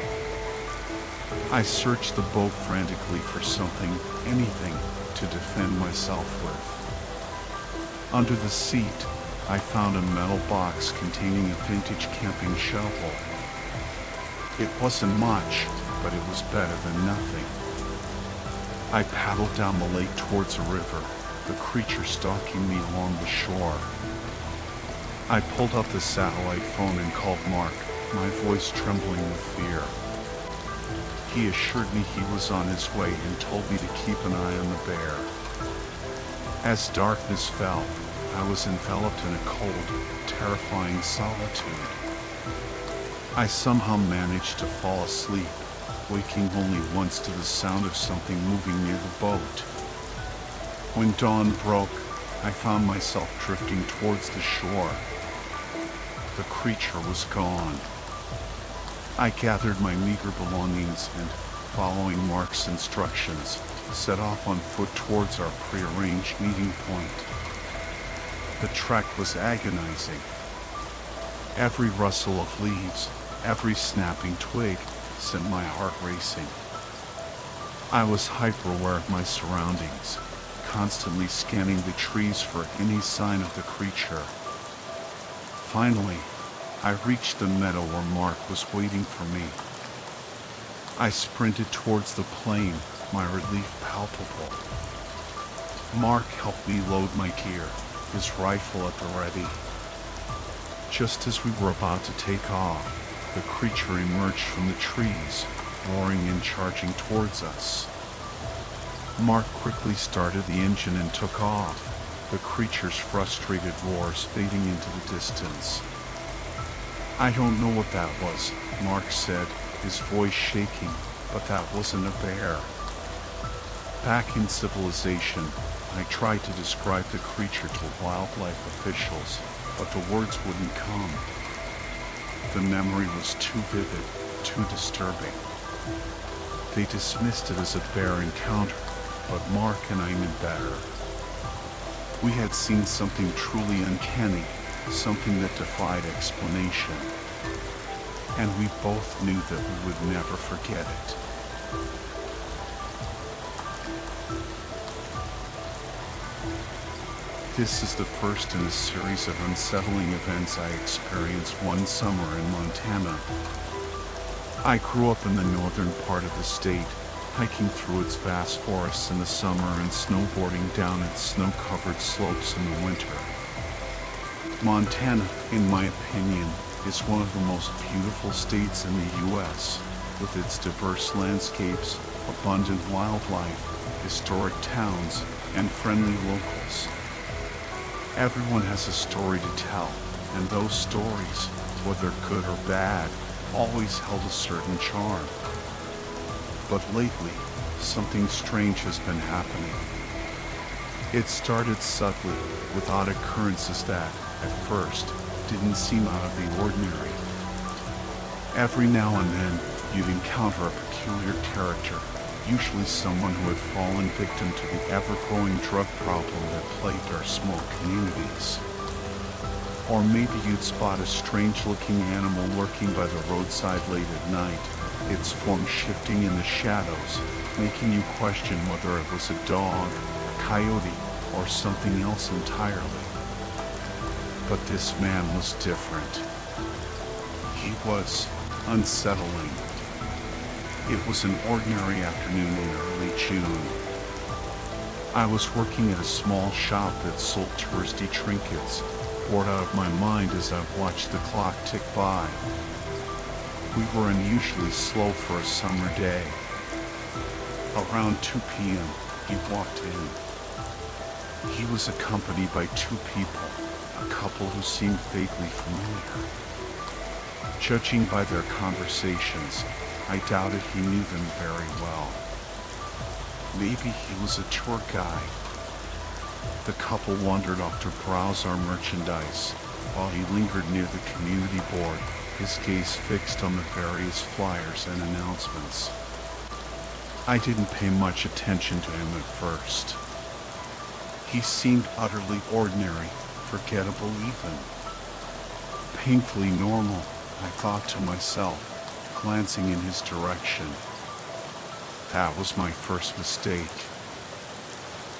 I searched the boat frantically for something, anything, to defend myself with. Under the seat, I found a metal box containing a vintage camping shovel. It wasn't much, but it was better than nothing. I paddled down the lake towards a river, the creature stalking me along the shore. I pulled up the satellite phone and called Mark, my voice trembling with fear. He assured me he was on his way and told me to keep an eye on the bear. As darkness fell, I was enveloped in a cold, terrifying solitude. I somehow managed to fall asleep, waking only once to the sound of something moving near the boat. When dawn broke, I found myself drifting towards the shore. The creature was gone. I gathered my meager belongings and, following Mark's instructions, set off on foot towards our prearranged meeting point. The trek was agonizing. Every rustle of leaves, every snapping twig sent my heart racing. I was hyper-aware of my surroundings, constantly scanning the trees for any sign of the creature. Finally, I reached the meadow where Mark was waiting for me. I sprinted towards the plane, my relief palpable. Mark helped me load my gear, his rifle at the ready. Just as we were about to take off, the creature emerged from the trees, roaring and charging towards us. Mark quickly started the engine and took off, the creature's frustrated roars fading into the distance. "I don't know what that was," Mark said, his voice shaking, "but that wasn't a bear." Back in civilization, I tried to describe the creature to wildlife officials, but the words wouldn't come. The memory was too vivid, too disturbing. They dismissed it as a bear encounter, but Mark and I knew better. We had seen something truly uncanny, something that defied explanation. And we both knew that we would never forget it. This is the first in a series of unsettling events I experienced one summer in Montana. I grew up in the northern part of the state, hiking through its vast forests in the summer and snowboarding down its snow-covered slopes in the winter. Montana, in my opinion, is one of the most beautiful states in the U.S., with its diverse landscapes, abundant wildlife, historic towns, and friendly locals. Everyone has a story to tell, and those stories, whether good or bad, always held a certain charm. But lately, something strange has been happening. It started subtly, with odd occurrences that, at first, didn't seem out of the ordinary. Every now and then, you'd encounter a peculiar character, usually someone who had fallen victim to the ever-growing drug problem that plagued our small communities. Or maybe you'd spot a strange-looking animal lurking by the roadside late at night, its form shifting in the shadows, making you question whether it was a dog, a coyote, or something else entirely. But this man was different. He was unsettling. It was an ordinary afternoon in early June. I was working at a small shop that sold touristy trinkets, bored out of my mind as I watched the clock tick by. We were unusually slow for a summer day. Around 2 p.m., he walked in. He was accompanied by 2 people, a couple who seemed vaguely familiar. Judging by their conversations, I doubted he knew them very well. Maybe he was a tour guide. The couple wandered off to browse our merchandise, while he lingered near the community board, his gaze fixed on the various flyers and announcements. I didn't pay much attention to him at first. He seemed utterly ordinary, forgettable even. Painfully normal, I thought to myself, glancing in his direction. That was my first mistake.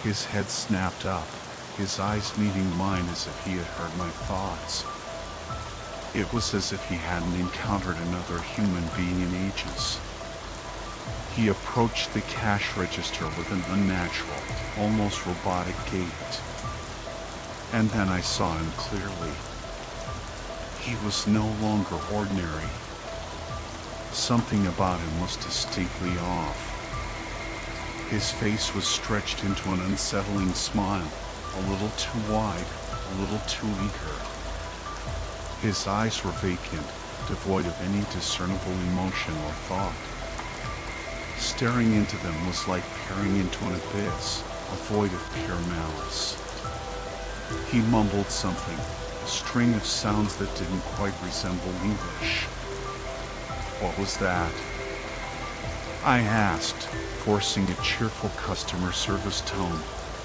His head snapped up, his eyes meeting mine as if he had heard my thoughts. It was as if he hadn't encountered another human being in ages. He approached the cash register with an unnatural, almost robotic gait. And then I saw him clearly. He was no longer ordinary. Something about him was distinctly off. His face was stretched into an unsettling smile, a little too wide, a little too eager. His eyes were vacant, devoid of any discernible emotion or thought. Staring into them was like peering into an abyss, a void of pure malice. He mumbled something, a string of sounds that didn't quite resemble English. What was that? I asked, forcing a cheerful customer service tone,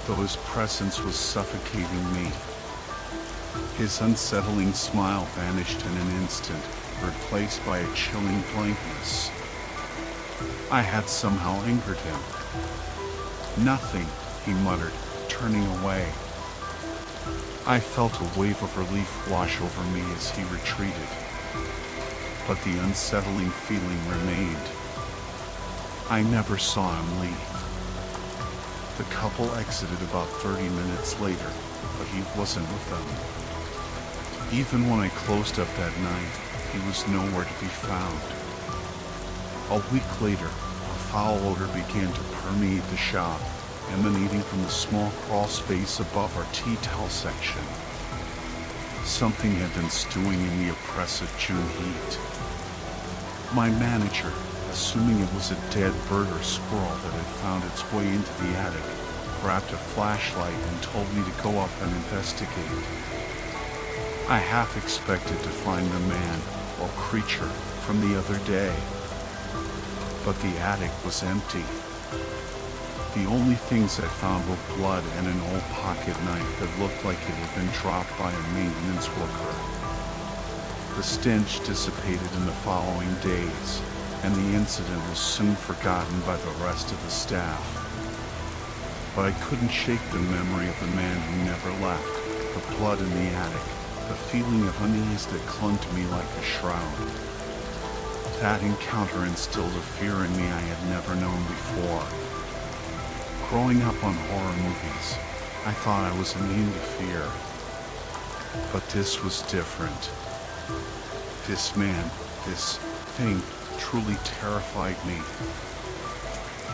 though his presence was suffocating me. His unsettling smile vanished in an instant, replaced by a chilling blankness. I had somehow angered him. Nothing, he muttered, turning away. I felt a wave of relief wash over me as he retreated, but the unsettling feeling remained. I never saw him leave. The couple exited about 30 minutes later, but he wasn't with them. Even when I closed up that night, he was nowhere to be found. A week later, a foul odor began to permeate the shop, emanating from the small crawl space above our tea towel section. Something had been stewing in the oppressive June heat. My manager, assuming it was a dead bird or squirrel that had found its way into the attic, grabbed a flashlight and told me to go up and investigate. I half expected to find the man or creature from the other day, but the attic was empty. The only things I found were blood and an old pocket knife that looked like it had been dropped by a maintenance worker. The stench dissipated in the following days, and the incident was soon forgotten by the rest of the staff. But I couldn't shake the memory of the man who never left, the blood in the attic, the feeling of unease that clung to me like a shroud. That encounter instilled a fear in me I had never known before. Growing up on horror movies, I thought I was immune to fear. But this was different. This man, this thing, truly terrified me.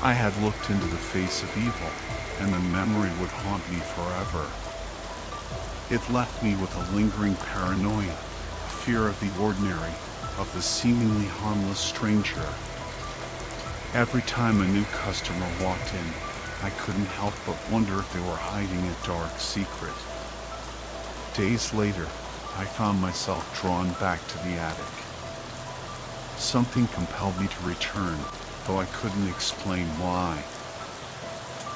I had looked into the face of evil, and the memory would haunt me forever. It left me with a lingering paranoia, a fear of the ordinary, of the seemingly harmless stranger. Every time a new customer walked in, I couldn't help but wonder if they were hiding a dark secret. Days later, I found myself drawn back to the attic. Something compelled me to return, though I couldn't explain why.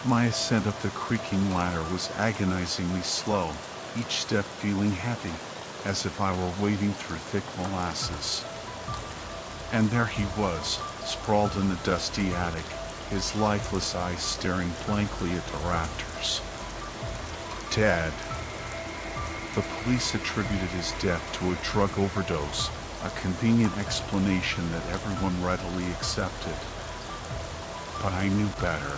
My ascent up the creaking ladder was agonizingly slow, each step feeling heavy, as if I were wading through thick molasses. And there he was, sprawled in the dusty attic, his lifeless eyes staring blankly at the rafters. Dead. The police attributed his death to a drug overdose, a convenient explanation that everyone readily accepted. But I knew better.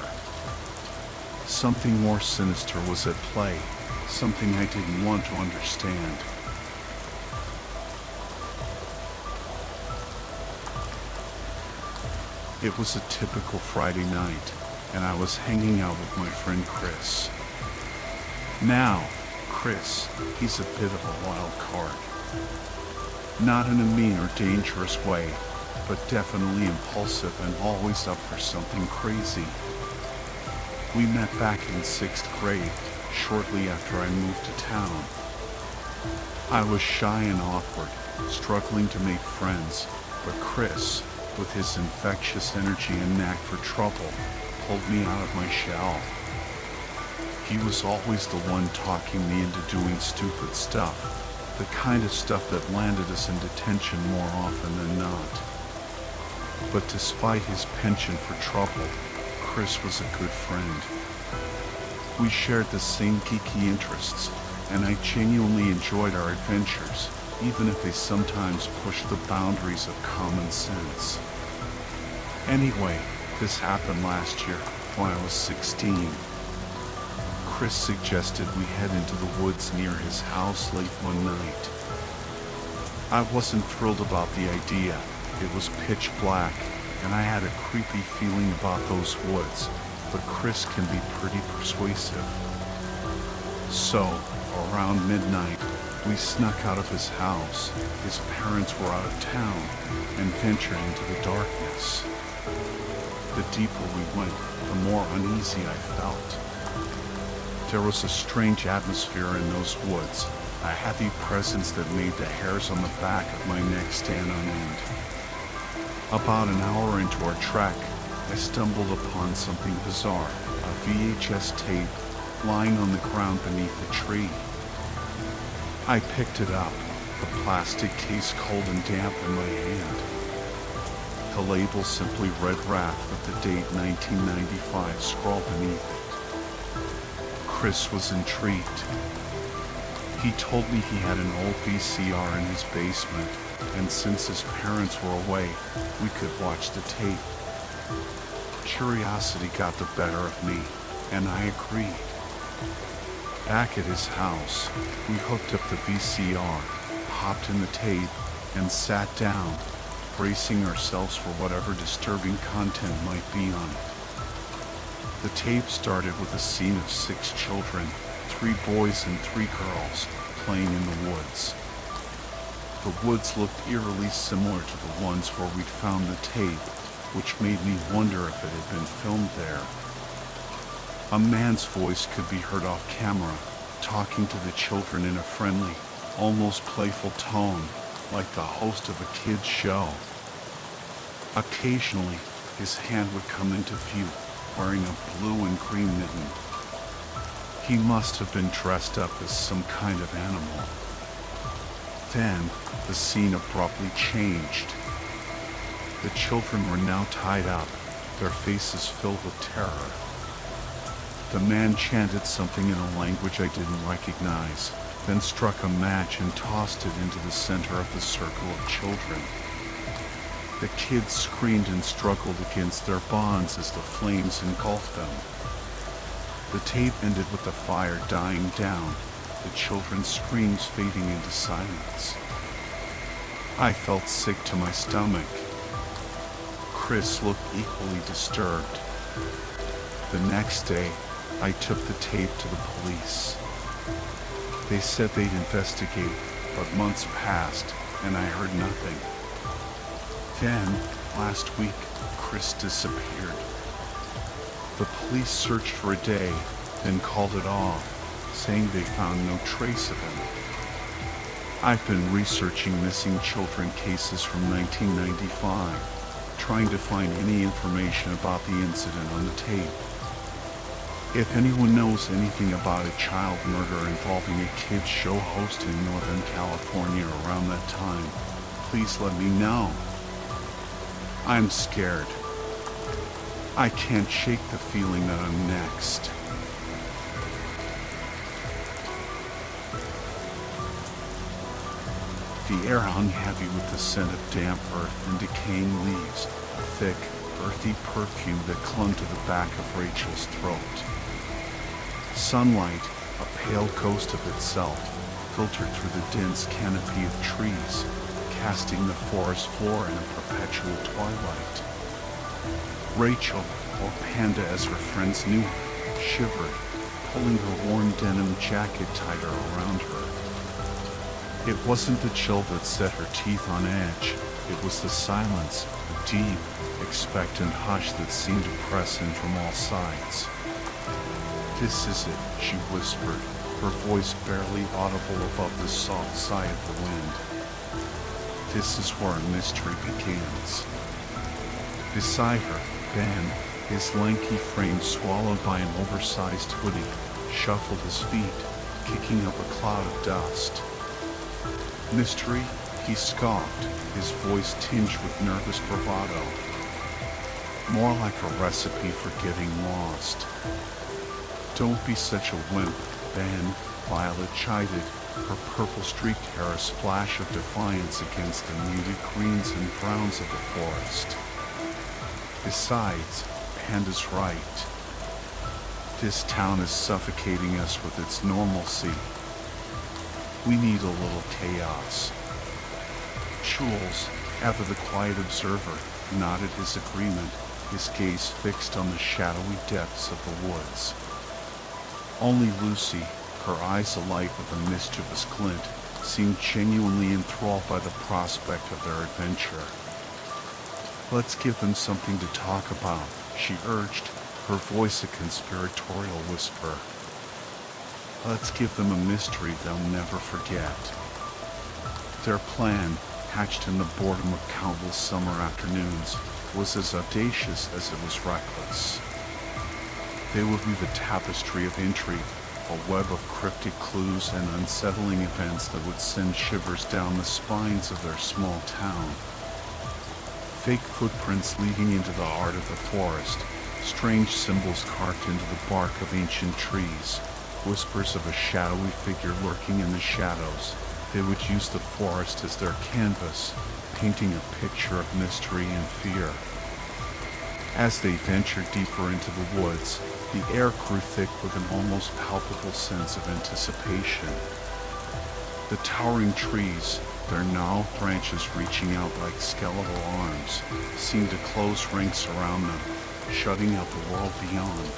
Something more sinister was at play, something I didn't want to understand. It was a typical Friday night, and I was hanging out with my friend Chris. Now, Chris, he's a bit of a wild card. Not in a mean or dangerous way, but definitely impulsive and always up for something crazy. We met back in 6th grade, shortly after I moved to town. I was shy and awkward, struggling to make friends, but Chris, with his infectious energy and knack for trouble, pulled me out of my shell. He was always the one talking me into doing stupid stuff, the kind of stuff that landed us in detention more often than not. But despite his penchant for trouble, Chris was a good friend. We shared the same geeky interests, and I genuinely enjoyed our adventures, even if they sometimes pushed the boundaries of common sense. Anyway, this happened last year, when I was 16. Chris suggested we head into the woods near his house late one night. I wasn't thrilled about the idea. It was pitch black, and I had a creepy feeling about those woods, but Chris can be pretty persuasive. So, around midnight, we snuck out of his house. His parents were out of town, and ventured into the darkness. The deeper we went, the more uneasy I felt. There was a strange atmosphere in those woods, a heavy presence that made the hairs on the back of my neck stand on end. About an hour into our trek, I stumbled upon something bizarre, a VHS tape lying on the ground beneath a tree. I picked it up, the plastic case cold and damp in my hand. The label simply read Wrath with the date 1995 scrawled beneath it. Chris was intrigued. He told me he had an old VCR in his basement, and since his parents were away, we could watch the tape. Curiosity got the better of me, and I agreed. Back at his house, we hooked up the VCR, popped in the tape, and sat down, bracing ourselves for whatever disturbing content might be on it. The tape started with a scene of 6 children, 3 boys and 3 girls, playing in the woods. The woods looked eerily similar to the ones where we'd found the tape, which made me wonder if it had been filmed there. A man's voice could be heard off camera, talking to the children in a friendly, almost playful tone, like the host of a kid's show. Occasionally, his hand would come into view, wearing a blue and green mitten. He must have been dressed up as some kind of animal. Then, the scene abruptly changed. The children were now tied up, their faces filled with terror. The man chanted something in a language I didn't recognize, then struck a match and tossed it into the center of the circle of children. The kids screamed and struggled against their bonds as the flames engulfed them. The tape ended with the fire dying down, the children's screams fading into silence. I felt sick to my stomach. Chris looked equally disturbed. The next day, I took the tape to the police. They said they'd investigate, but months passed, and I heard nothing. Then, last week, Chris disappeared. The police searched for a day, then called it off, saying they found no trace of him. I've been researching missing children cases from 1995, trying to find any information about the incident on the tape. If anyone knows anything about a child murder involving a kids show host in Northern California around that time, please let me know. I'm scared. I can't shake the feeling that I'm next. The air hung heavy with the scent of damp earth and decaying leaves, a thick, earthy perfume that clung to the back of Rachel's throat. Sunlight, a pale ghost of itself, filtered through the dense canopy of trees, casting the forest floor in a perpetual twilight. Rachel, or Panda as her friends knew her, shivered, pulling her worn denim jacket tighter around her. It wasn't the chill that set her teeth on edge, it was the silence, the deep, expectant hush that seemed to press in from all sides. "This is it," she whispered, her voice barely audible above the soft sigh of the wind. "This is where a mystery begins." Beside her, Ben, his lanky frame swallowed by an oversized hoodie, shuffled his feet, kicking up a cloud of dust. "Mystery?" he scoffed, his voice tinged with nervous bravado. "More like a recipe for getting lost." "Don't be such a wimp, Ben," Violet chided, her purple-streaked hair a splash of defiance against the muted greens and browns of the forest. "Besides, Panda's right. This town is suffocating us with its normalcy. We need a little chaos." Jules, ever the quiet observer, nodded his agreement, his gaze fixed on the shadowy depths of the woods. Only Lucy, her eyes alight with a mischievous glint, seemed genuinely enthralled by the prospect of their adventure. "Let's give them something to talk about," she urged, her voice a conspiratorial whisper. "Let's give them a mystery they'll never forget." Their plan, hatched in the boredom of countless summer afternoons, was as audacious as it was reckless. They would weave a tapestry of intrigue, a web of cryptic clues and unsettling events that would send shivers down the spines of their small town. Fake footprints leading into the heart of the forest, strange symbols carved into the bark of ancient trees, whispers of a shadowy figure lurking in the shadows. They would use the forest as their canvas, painting a picture of mystery and fear. As they ventured deeper into the woods, the air grew thick with an almost palpable sense of anticipation. The towering trees, their gnarled branches reaching out like skeletal arms, seemed to close ranks around them, shutting out the world beyond.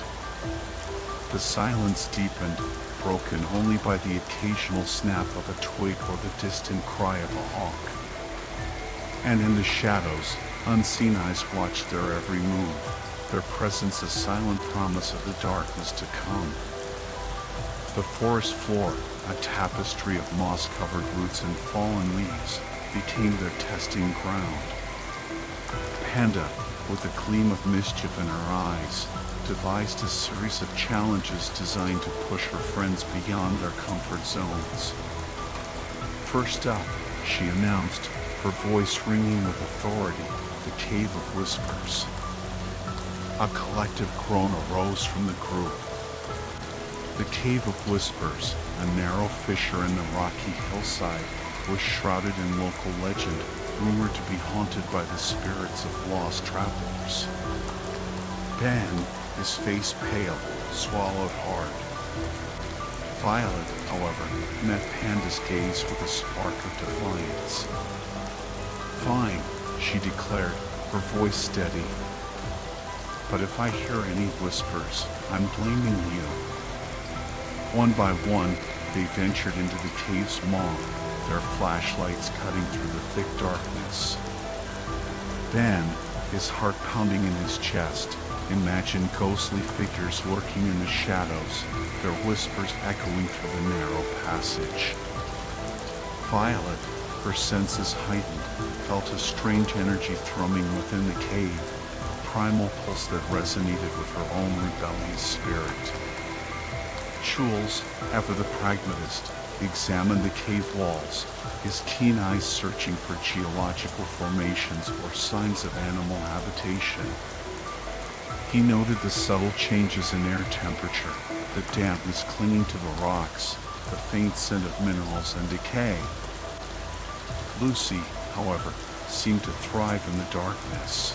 The silence deepened, broken only by the occasional snap of a twig or the distant cry of a hawk. And in the shadows, unseen eyes watched their every move, their presence a silent promise of the darkness to come. The forest floor, a tapestry of moss-covered roots and fallen leaves, became their testing ground. Panda, with a gleam of mischief in her eyes, devised a series of challenges designed to push her friends beyond their comfort zones. "First up," she announced, her voice ringing with authority, "the Cave of Whispers." A collective groan arose from the group. The Cave of Whispers, a narrow fissure in the rocky hillside, was shrouded in local legend, rumored to be haunted by the spirits of lost travelers. Ben, his face pale, swallowed hard. Violet, however, met Panda's gaze with a spark of defiance. "Fine," she declared, her voice steady. "But if I hear any whispers, I'm blaming you." One by one, they ventured into the cave's maw, their flashlights cutting through the thick darkness. Ben, his heart pounding in his chest, Imagine ghostly figures lurking in the shadows, their whispers echoing through the narrow passage. Violet, her senses heightened, felt a strange energy thrumming within the cave, a primal pulse that resonated with her own rebellious spirit. Jules, ever the pragmatist, examined the cave walls, his keen eyes searching for geological formations or signs of animal habitation. He noted the subtle changes in air temperature, the dampness clinging to the rocks, the faint scent of minerals and decay. Lucy, however, seemed to thrive in the darkness.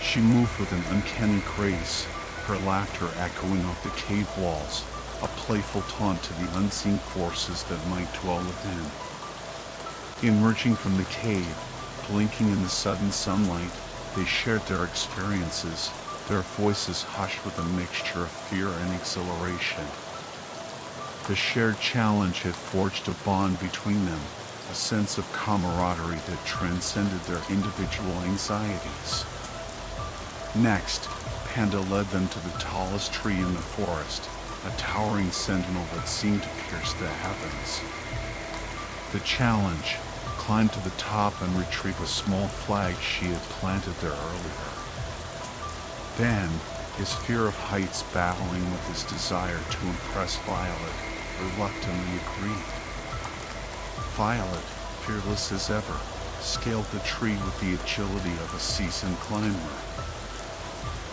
She moved with an uncanny grace, her laughter echoing off the cave walls, a playful taunt to the unseen forces that might dwell within. Emerging from the cave, blinking in the sudden sunlight, they shared their experiences, their voices hushed with a mixture of fear and exhilaration. The shared challenge had forged a bond between them, a sense of camaraderie that transcended their individual anxieties. Next, Panda led them to the tallest tree in the forest, a towering sentinel that seemed to pierce the heavens. The challenge: climb to the top and retrieve a small flag she had planted there earlier. Then, his fear of heights battling with his desire to impress Violet, reluctantly agreed. Violet, fearless as ever, scaled the tree with the agility of a seasoned climber.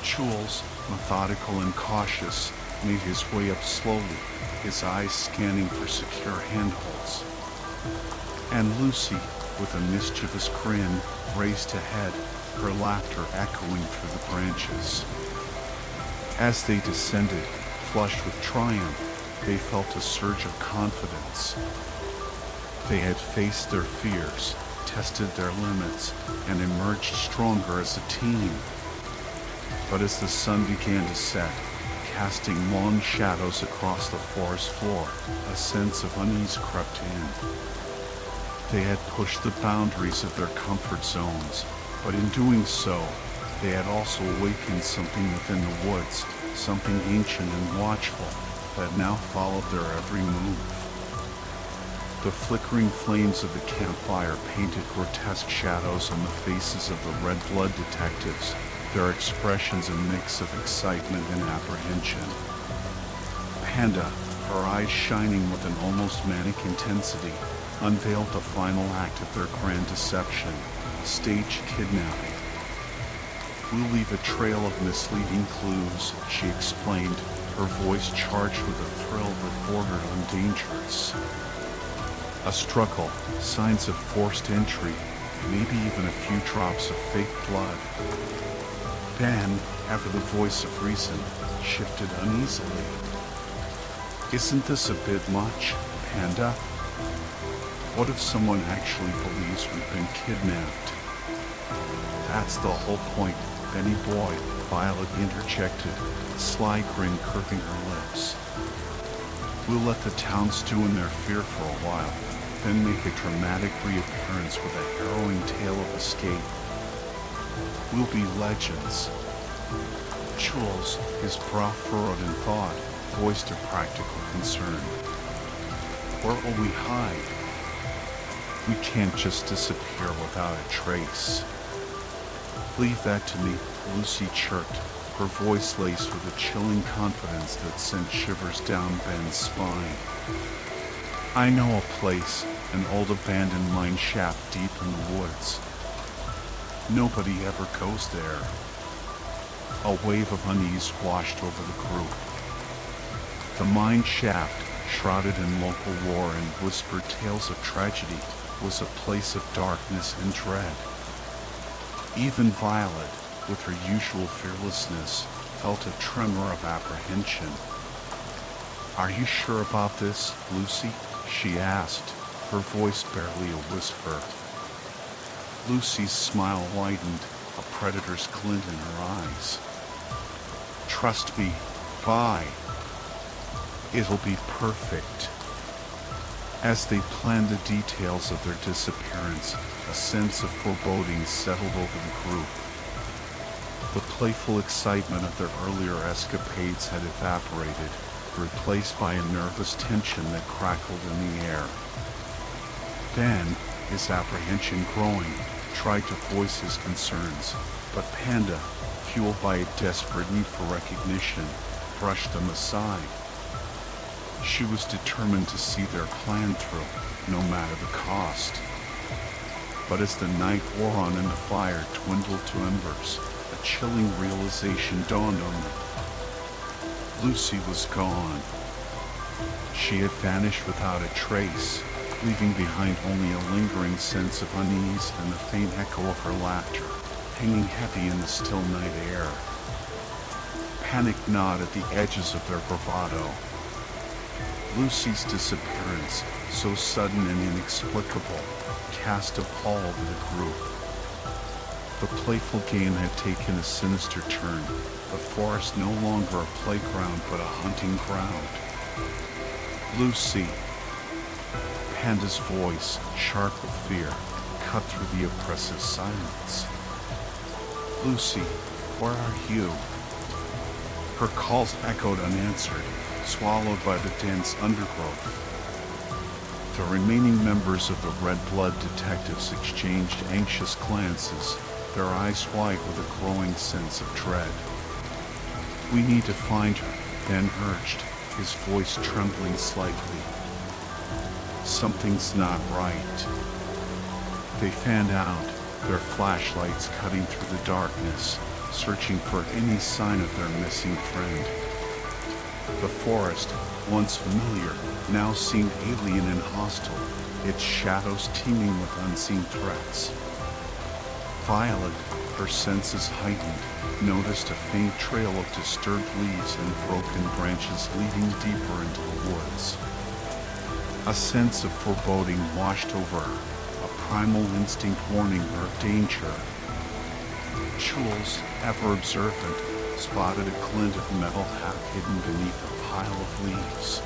Jules, methodical and cautious, made his way up slowly, his eyes scanning for secure handholds. And Lucy, with a mischievous grin, raced ahead, her laughter echoing through the branches. As they descended, flushed with triumph, they felt a surge of confidence. They had faced their fears, tested their limits, and emerged stronger as a team. But as the sun began to set, casting long shadows across the forest floor, a sense of unease crept in. They had pushed the boundaries of their comfort zones, but in doing so, they had also awakened something within the woods, something ancient and watchful, that now followed their every move. The flickering flames of the campfire painted grotesque shadows on the faces of the red blood detectives, their expressions a mix of excitement and apprehension. Panda, her eyes shining with an almost manic intensity, unveiled the final act of their grand deception, a staged kidnapping. "We'll leave a trail of misleading clues," she explained, her voice charged with a thrill that bordered on dangerous. A struggle, signs of forced entry, maybe even a few drops of fake blood. Then, ever the voice of reason, shifted uneasily. "Isn't this a bit much, Panda? What if someone actually believes we've been kidnapped?" "That's the whole point, Benny boy," Violet interjected, a sly grin curving her lips. "We'll let the town stew in their fear for a while, then make a dramatic reappearance with a harrowing tale of escape. We'll be legends." Jules, his brow furrowed in thought, voiced a practical concern. "Where will we hide? We can't just disappear without a trace." "Leave that to me," Lucy chirped, her voice laced with a chilling confidence that sent shivers down Ben's spine. "I know a place, an old abandoned mine shaft deep in the woods. Nobody ever goes there." A wave of unease washed over the group. The mine shaft, shrouded in local lore and whispered tales of tragedy, was a place of darkness and dread. Even Violet, with her usual fearlessness, felt a tremor of apprehension. "Are you sure about this, Lucy?" she asked, her voice barely a whisper. Lucy's smile widened, a predator's glint in her eyes. "Trust me, Vi. It'll be perfect." As they planned the details of their disappearance, a sense of foreboding settled over the group. The playful excitement of their earlier escapades had evaporated, replaced by a nervous tension that crackled in the air. Ben, his apprehension growing, tried to voice his concerns, but Panda, fueled by a desperate need for recognition, brushed them aside. She was determined to see their plan through, no matter the cost. But as the night wore on and the fire dwindled to embers, a chilling realization dawned on them. Lucy was gone. She had vanished without a trace, leaving behind only a lingering sense of unease and the faint echo of her laughter, hanging heavy in the still night air. Panic gnawed at the edges of their bravado. Lucy's disappearance, so sudden and inexplicable, cast a pall over the group. The playful game had taken a sinister turn, the forest no longer a playground but a hunting ground. Lucy. Panda's voice, sharp with fear, cut through the oppressive silence. Lucy, where are you? Her calls echoed unanswered, swallowed by the dense undergrowth. The remaining members of the Red Blood detectives exchanged anxious glances, their eyes wide with a growing sense of dread. We need to find her, Ben urged, his voice trembling slightly. Something's not right. They fanned out, their flashlights cutting through the darkness, searching for any sign of their missing friend. The forest, once familiar, now seemed alien and hostile, its shadows teeming with unseen threats. Violet, her senses heightened, noticed a faint trail of disturbed leaves and broken branches leading deeper into the woods. A sense of foreboding washed over her, a primal instinct warning her of danger. Jules, ever observant, spotted a glint of metal half hidden beneath a pile of leaves.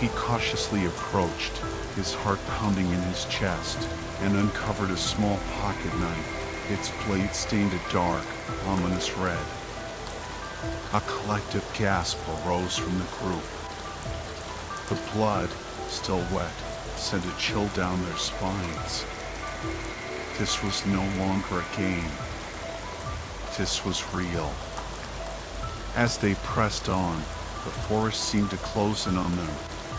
He cautiously approached, his heart pounding in his chest, and uncovered a small pocket knife, its blade stained a dark, ominous red. A collective gasp arose from the group. The blood, still wet, sent a chill down their spines. This was no longer a game. This was real. As they pressed on, the forest seemed to close in on them,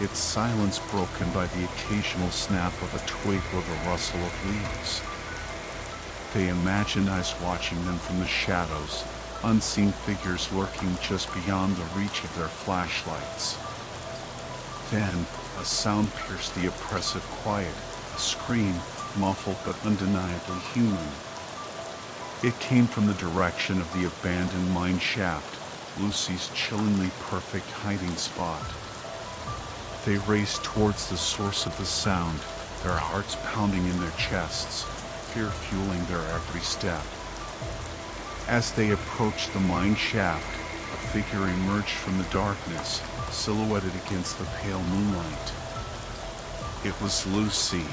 its silence broken by the occasional snap of a twig or the rustle of leaves. They imagined us watching them from the shadows, unseen figures lurking just beyond the reach of their flashlights. Then, a sound pierced the oppressive quiet, a scream, muffled but undeniably human. It came from the direction of the abandoned mine shaft, Lucy's chillingly perfect hiding spot. They raced towards the source of the sound, their hearts pounding in their chests, fear fueling their every step. As they approached the mine shaft, a figure emerged from the darkness, silhouetted against the pale moonlight. It was Lucy.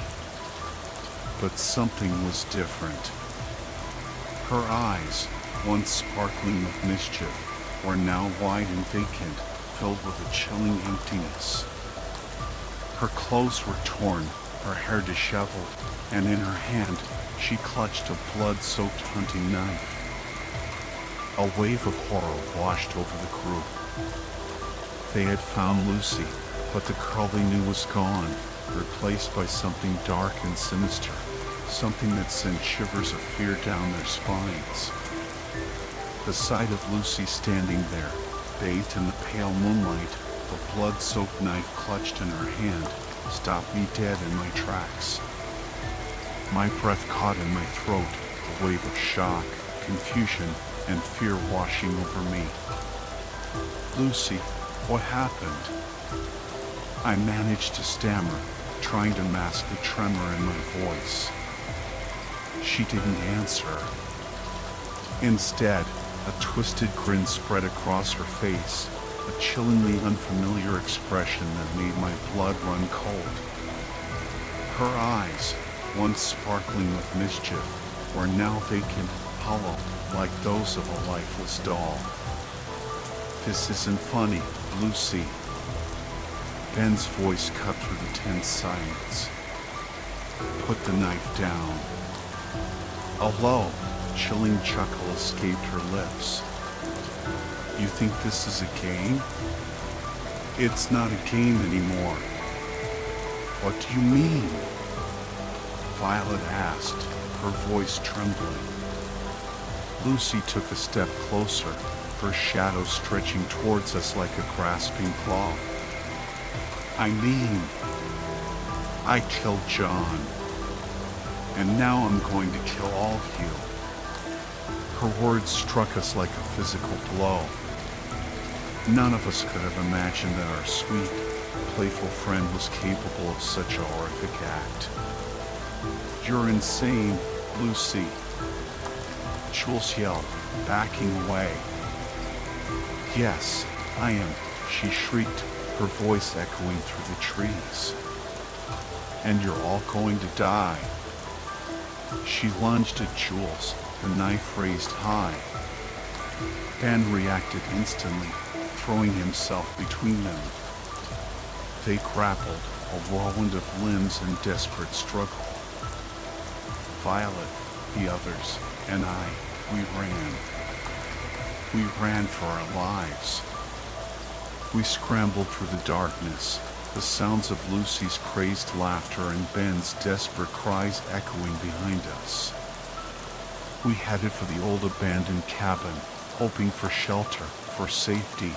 But something was different. Her eyes, once sparkling with mischief, were now wide and vacant, filled with a chilling emptiness. Her clothes were torn, her hair disheveled, and in her hand she clutched a blood-soaked hunting knife. A wave of horror washed over the group. They had found Lucy, but the girl they knew was gone, replaced by something dark and sinister, something that sent shivers of fear down their spines. The sight of Lucy standing there, bathed in the pale moonlight, the blood-soaked knife clutched in her hand, stopped me dead in my tracks. My breath caught in my throat, a wave of shock, confusion, and fear washing over me. Lucy, what happened? I managed to stammer, trying to mask the tremor in my voice. She didn't answer. Instead, a twisted grin spread across her face, a chillingly unfamiliar expression that made my blood run cold. Her eyes, once sparkling with mischief, were now vacant, hollow, like those of a lifeless doll. This isn't funny, Lucy. Ben's voice cut through the tense silence. Put the knife down. A low, chilling chuckle escaped her lips. You think this is a game? It's not a game anymore. What do you mean? Violet asked, her voice trembling. Lucy took a step closer, her shadow stretching towards us like a grasping claw. I mean, I killed John, and now I'm going to kill all of you. Her words struck us like a physical blow. None of us could have imagined that our sweet, playful friend was capable of such a horrific act. You're insane, Lucy. Jules yelled, backing away. Yes, I am, she shrieked, her voice echoing through the trees. And you're all going to die. She lunged at Jules, the knife raised high. Ben reacted instantly, throwing himself between them. They grappled, a whirlwind of limbs in desperate struggle. Violet, the others, and I, we ran. We ran for our lives. We scrambled through the darkness, the sounds of Lucy's crazed laughter and Ben's desperate cries echoing behind us. We headed for the old abandoned cabin, hoping for shelter, for safety.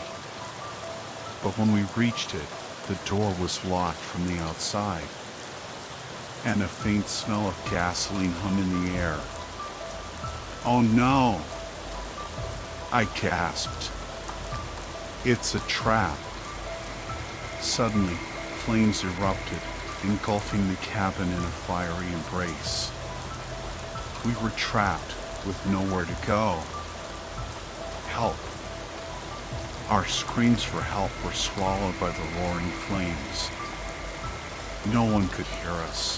But when we reached it, the door was locked from the outside, and a faint smell of gasoline hung in the air. Oh no! I gasped. It's a trap. Suddenly, flames erupted, engulfing the cabin in a fiery embrace. We were trapped with nowhere to go. Help! Our screams for help were swallowed by the roaring flames. No one could hear us.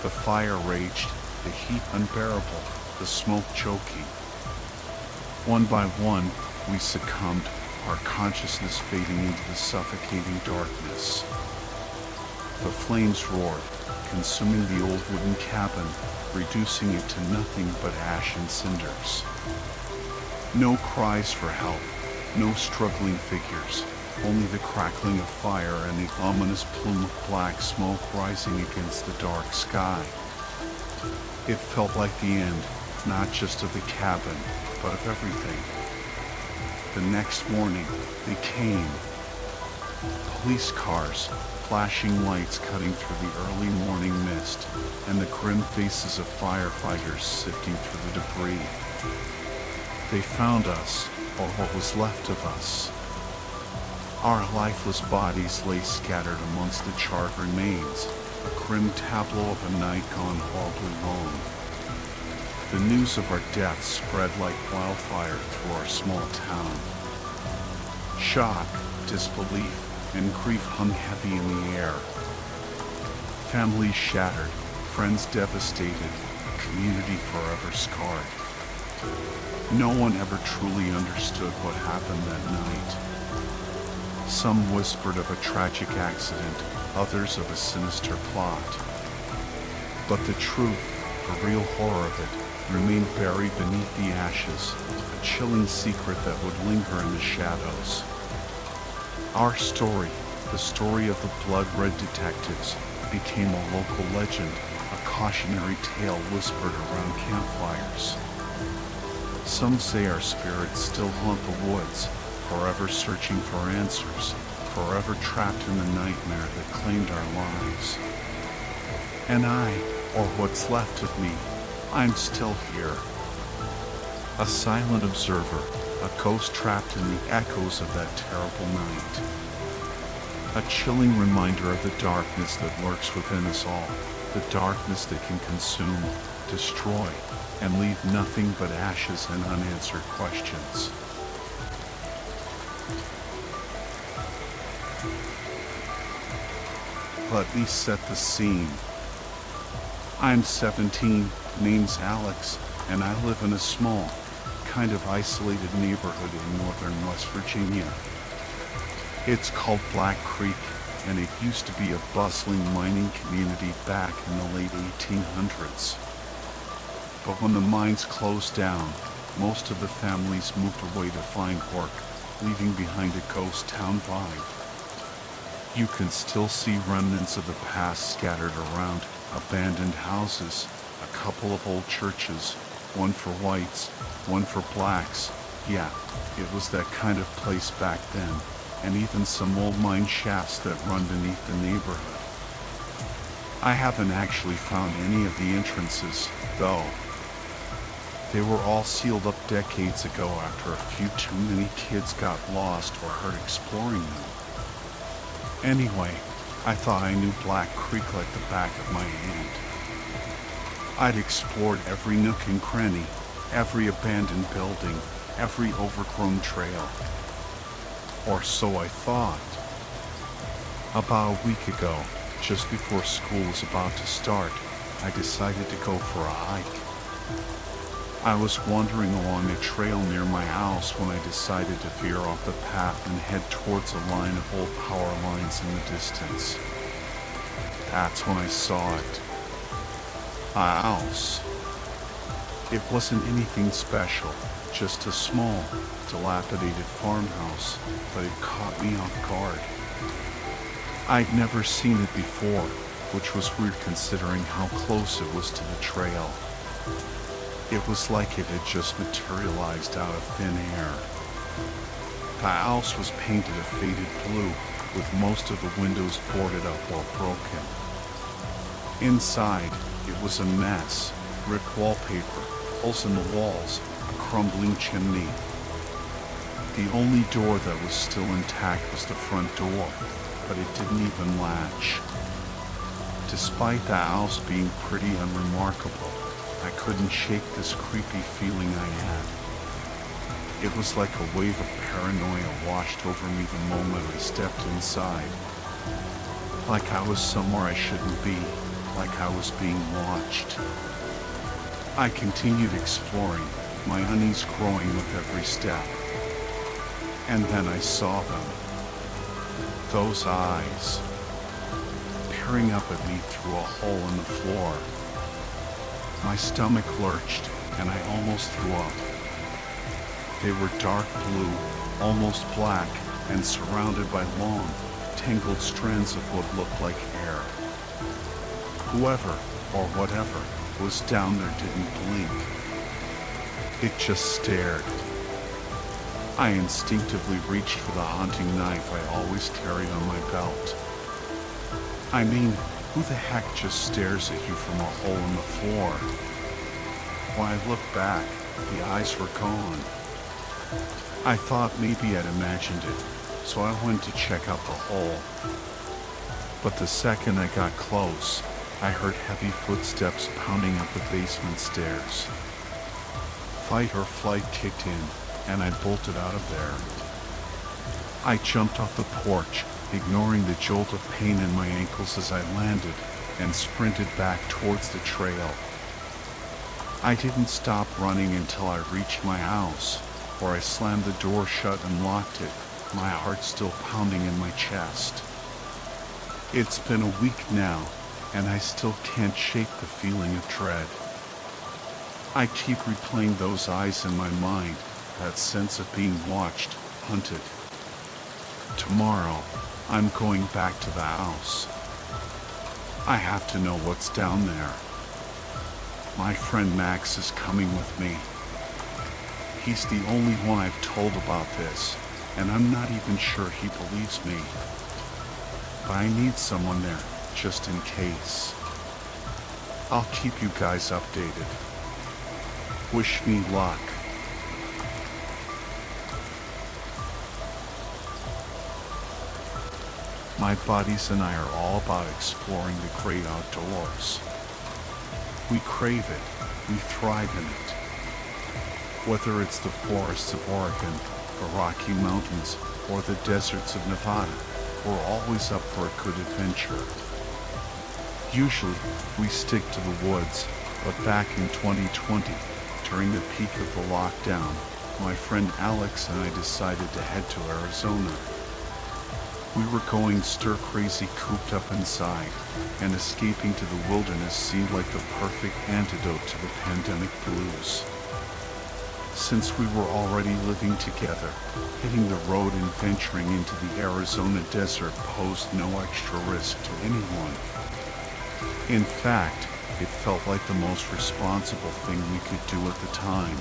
The fire raged, the heat unbearable, the smoke choking. One by one, we succumbed, our consciousness fading into the suffocating darkness. The flames roared, consuming the old wooden cabin, reducing it to nothing but ash and cinders. No cries for help, no struggling figures, only the crackling of fire and the ominous plume of black smoke rising against the dark sky. It felt like the end, not just of the cabin, but of everything. The next morning, they came. Police cars, flashing lights cutting through the early morning mist, and the grim faces of firefighters sifting through the debris. They found us, or what was left of us. Our lifeless bodies lay scattered amongst the charred remains, a grim tableau of a night gone horribly wrong. The news of our deaths spread like wildfire through our small town. Shock, disbelief, and grief hung heavy in the air. Families shattered, friends devastated, a community forever scarred. No one ever truly understood what happened that night. Some whispered of a tragic accident, others of a sinister plot. But the truth, the real horror of it, remained buried beneath the ashes, a chilling secret that would linger in the shadows. Our story, the story of the blood-red detectives, became a local legend, a cautionary tale whispered around campfires. Some say our spirits still haunt the woods, forever searching for answers, forever trapped in the nightmare that claimed our lives. And I, or what's left of me, I'm still here. A silent observer, a ghost trapped in the echoes of that terrible night. A chilling reminder of the darkness that lurks within us all, the darkness that can consume, destroy, and leave nothing but ashes and unanswered questions. Let me set the scene. I'm 17, name's Alex, and I live in a small, kind of isolated neighborhood in northern West Virginia. It's called Black Creek, and it used to be a bustling mining community back in the late 1800s. But when the mines closed down, most of the families moved away to find work, leaving behind a ghost town vibe. You can still see remnants of the past scattered around: abandoned houses, a couple of old churches, one for whites, one for blacks. Yeah, it was that kind of place back then, and even some old mine shafts that run beneath the neighborhood. I haven't actually found any of the entrances, though. They were all sealed up decades ago after a few too many kids got lost or hurt exploring them. Anyway, I thought I knew Black Creek like the back of my hand. I'd explored every nook and cranny, every abandoned building, every overgrown trail. Or so I thought. About a week ago, just before school was about to start, I decided to go for a hike. I was wandering along a trail near my house when I decided to veer off the path and head towards a line of old power lines in the distance. That's when I saw it. A house. It wasn't anything special, just a small, dilapidated farmhouse, but it caught me off guard. I'd never seen it before, which was weird considering how close it was to the trail. It was like it had just materialized out of thin air. The house was painted a faded blue, with most of the windows boarded up or broken. Inside, it was a mess: brick wallpaper, holes in the walls, a crumbling chimney. The only door that was still intact was the front door, but it didn't even latch. Despite the house being pretty unremarkable, I couldn't shake this creepy feeling I had. It was like a wave of paranoia washed over me the moment I stepped inside. Like I was somewhere I shouldn't be, like I was being watched. I continued exploring, my unease growing with every step. And then I saw them. Those eyes, peering up at me through a hole in the floor. My stomach lurched, and I almost threw up. They were dark blue, almost black, and surrounded by long, tangled strands of what looked like hair. Whoever, or whatever, was down there didn't blink. It just stared. I instinctively reached for the hunting knife I always carried on my belt. I mean, who the heck just stares at you from a hole in the floor? When I looked back, the eyes were gone. I thought maybe I'd imagined it, so I went to check out the hole. But the second I got close, I heard heavy footsteps pounding up the basement stairs. Fight or flight kicked in, and I bolted out of there. I jumped off the porch, ignoring the jolt of pain in my ankles as I landed, and sprinted back towards the trail. I didn't stop running until I reached my house, where I slammed the door shut and locked it, my heart still pounding in my chest. It's been a week now, and I still can't shake the feeling of dread. I keep replaying those eyes in my mind, that sense of being watched, hunted. Tomorrow, I'm going back to the house. I have to know what's down there. My friend Max is coming with me. He's the only one I've told about this, and I'm not even sure he believes me. But I need someone there, just in case. I'll keep you guys updated. Wish me luck. My buddies and I are all about exploring the great outdoors. We crave it, we thrive in it. Whether it's the forests of Oregon, the Rocky Mountains, or the deserts of Nevada, we're always up for a good adventure. Usually, we stick to the woods, but back in 2020, during the peak of the lockdown, my friend Alex and I decided to head to Arizona. We were going stir-crazy cooped up inside, and escaping to the wilderness seemed like the perfect antidote to the pandemic blues. Since we were already living together, hitting the road and venturing into the Arizona desert posed no extra risk to anyone. In fact, it felt like the most responsible thing we could do at the time.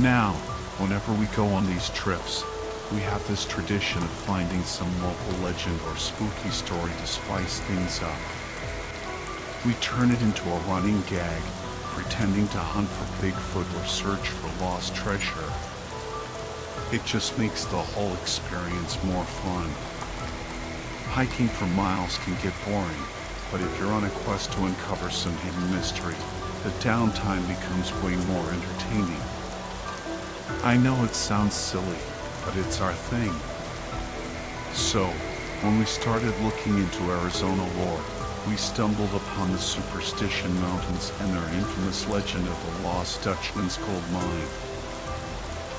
Now, whenever we go on these trips, we have this tradition of finding some local legend or spooky story to spice things up. We turn it into a running gag, pretending to hunt for Bigfoot or search for lost treasure. It just makes the whole experience more fun. Hiking for miles can get boring, but if you're on a quest to uncover some hidden mystery, the downtime becomes way more entertaining. I know it sounds silly, but it's our thing. So, when we started looking into Arizona lore, we stumbled upon the Superstition Mountains and their infamous legend of the Lost Dutchman's gold mine.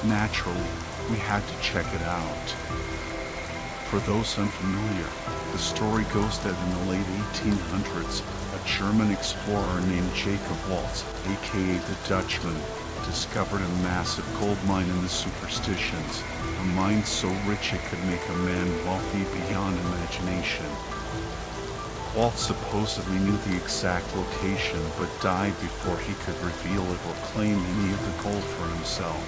Naturally, we had to check it out. For those unfamiliar, the story goes that in the late 1800s, a German explorer named Jacob Waltz, aka the Dutchman, discovered a massive gold mine in the Superstitions, a mine so rich it could make a man wealthy beyond imagination. Waltz supposedly knew the exact location, but died before he could reveal it or claim any of the gold for himself.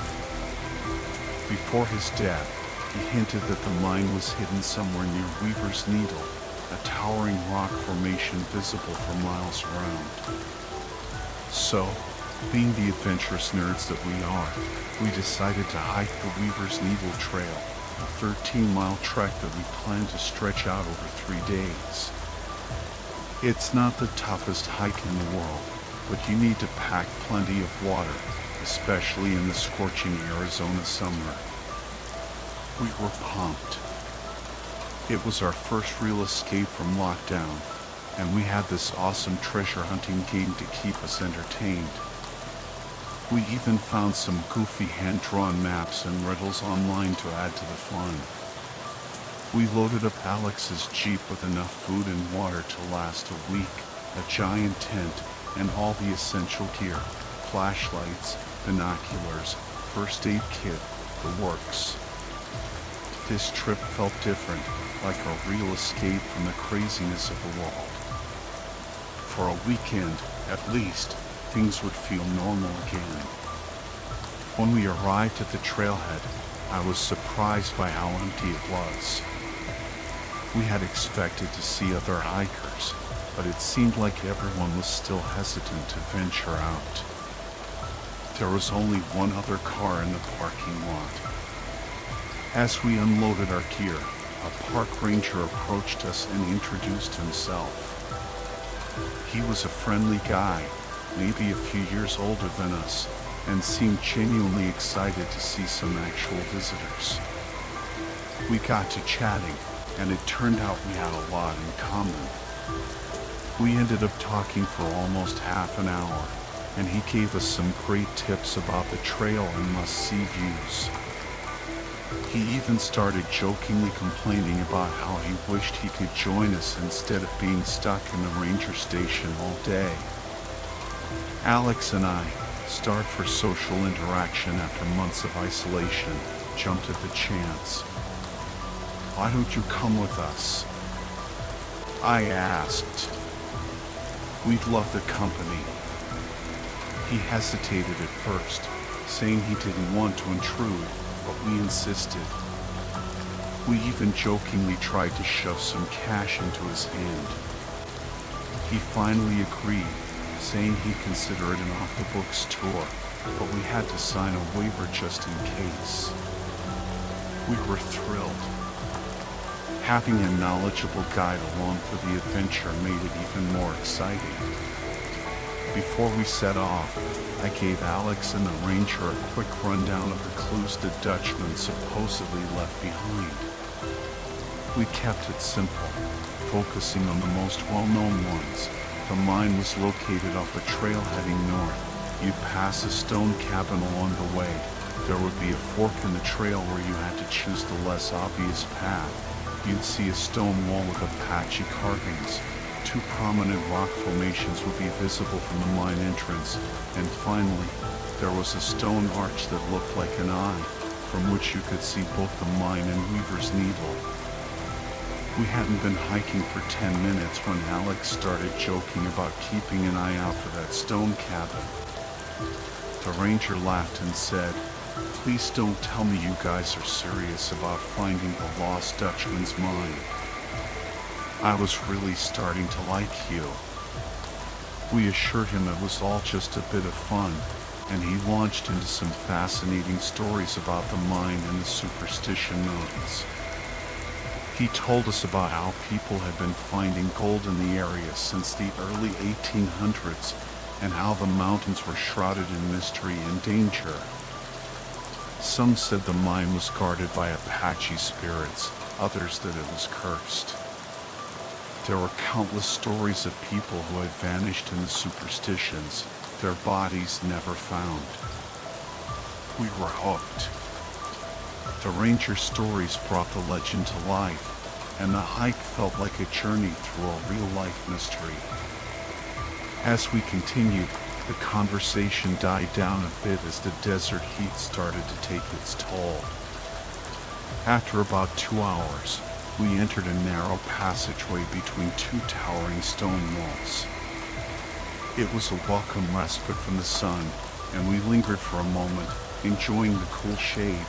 Before his death, he hinted that the mine was hidden somewhere near Weaver's Needle, a towering rock formation visible for miles around. So, being the adventurous nerds that we are, we decided to hike the Weaver's Needle Trail, a 13-mile trek that we planned to stretch out over 3 days. It's not the toughest hike in the world, but you need to pack plenty of water, especially in the scorching Arizona summer. We were pumped. It was our first real escape from lockdown, and we had this awesome treasure hunting game to keep us entertained. We even found some goofy hand-drawn maps and riddles online to add to the fun. We loaded up Alex's Jeep with enough food and water to last a week, a giant tent, and all the essential gear, flashlights, binoculars, first aid kit, the works. This trip felt different, like a real escape from the craziness of the world. For a weekend, at least, things would feel normal again. When we arrived at the trailhead, I was surprised by how empty it was. We had expected to see other hikers, but it seemed like everyone was still hesitant to venture out. There was only one other car in the parking lot. As we unloaded our gear, a park ranger approached us and introduced himself. He was a friendly guy, maybe a few years older than us, and seemed genuinely excited to see some actual visitors. We got to chatting, and it turned out we had a lot in common. We ended up talking for almost half an hour, and he gave us some great tips about the trail and must-see views. He even started jokingly complaining about how he wished he could join us instead of being stuck in the ranger station all day. Alex and I, starved for social interaction after months of isolation, jumped at the chance. "Why don't you come with us?" I asked. We'd love the company. He hesitated at first, saying he didn't want to intrude, but we insisted. We even jokingly tried to shove some cash into his hand. He finally agreed, saying he'd consider it an off-the-books tour, but we had to sign a waiver just in case. We were thrilled. Having a knowledgeable guide along for the adventure made it even more exciting. Before we set off, I gave Alex and the ranger a quick rundown of the clues the Dutchman supposedly left behind. We kept it simple, focusing on the most well-known ones. The mine was located off a trail heading north, You'd pass a stone cabin along the way. There would be a fork in the trail where you had to choose the less obvious path. You'd see a stone wall with Apache carvings. Two prominent rock formations would be visible from the mine entrance, and finally, there was a stone arch that looked like an eye, from which you could see both the mine and Weaver's Needle. We hadn't been hiking for 10 minutes when Alex started joking about keeping an eye out for that stone cabin. The ranger laughed and said, "Please don't tell me you guys are serious about finding the lost Dutchman's mine." I was really starting to like you. We assured him it was all just a bit of fun, and he launched into some fascinating stories about the mine and the Superstition Mountains. He told us about how people had been finding gold in the area since the early 1800s, and how the mountains were shrouded in mystery and danger. Some said the mine was guarded by Apache spirits, others that it was cursed. There were countless stories of people who had vanished in the superstitions, their bodies never found. We were hooked. The ranger's stories brought the legend to life, and the hike felt like a journey through a real-life mystery. As we continued, the conversation died down a bit as the desert heat started to take its toll. After about 2 hours, we entered a narrow passageway between two towering stone walls. It was a welcome respite from the sun, and we lingered for a moment, enjoying the cool shade.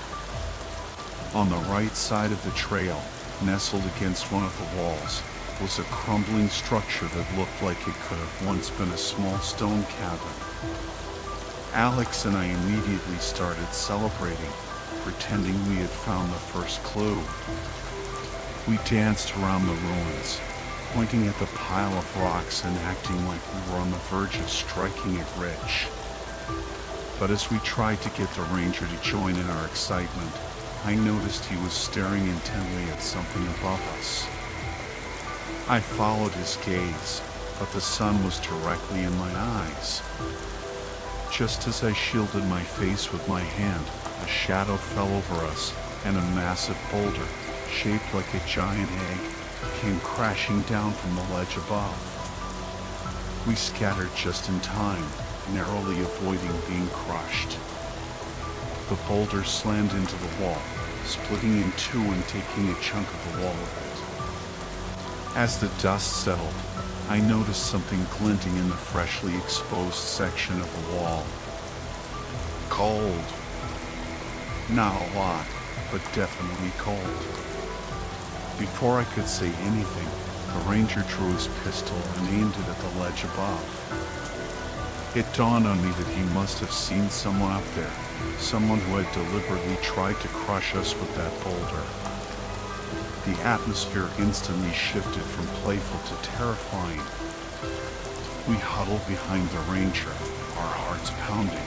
On the right side of the trail, nestled against one of the walls, was a crumbling structure that looked like it could have once been a small stone cabin. Alex and I immediately started celebrating, pretending we had found the first clue. We danced around the ruins, pointing at the pile of rocks and acting like we were on the verge of striking it rich. But as we tried to get the ranger to join in our excitement, I noticed he was staring intently at something above us. I followed his gaze, but the sun was directly in my eyes. Just as I shielded my face with my hand, a shadow fell over us, and a massive boulder, shaped like a giant egg, came crashing down from the ledge above. We scattered just in time, narrowly avoiding being crushed. The boulder slammed into the wall, splitting in two and taking a chunk of the wall with it. As the dust settled, I noticed something glinting in the freshly exposed section of the wall. Cold. Not a lot, but definitely cold. Before I could say anything, the ranger drew his pistol and aimed it at the ledge above. It dawned on me that he must have seen someone up there, someone who had deliberately tried to crush us with that boulder. The atmosphere instantly shifted from playful to terrifying. We huddled behind the ranger, our hearts pounding.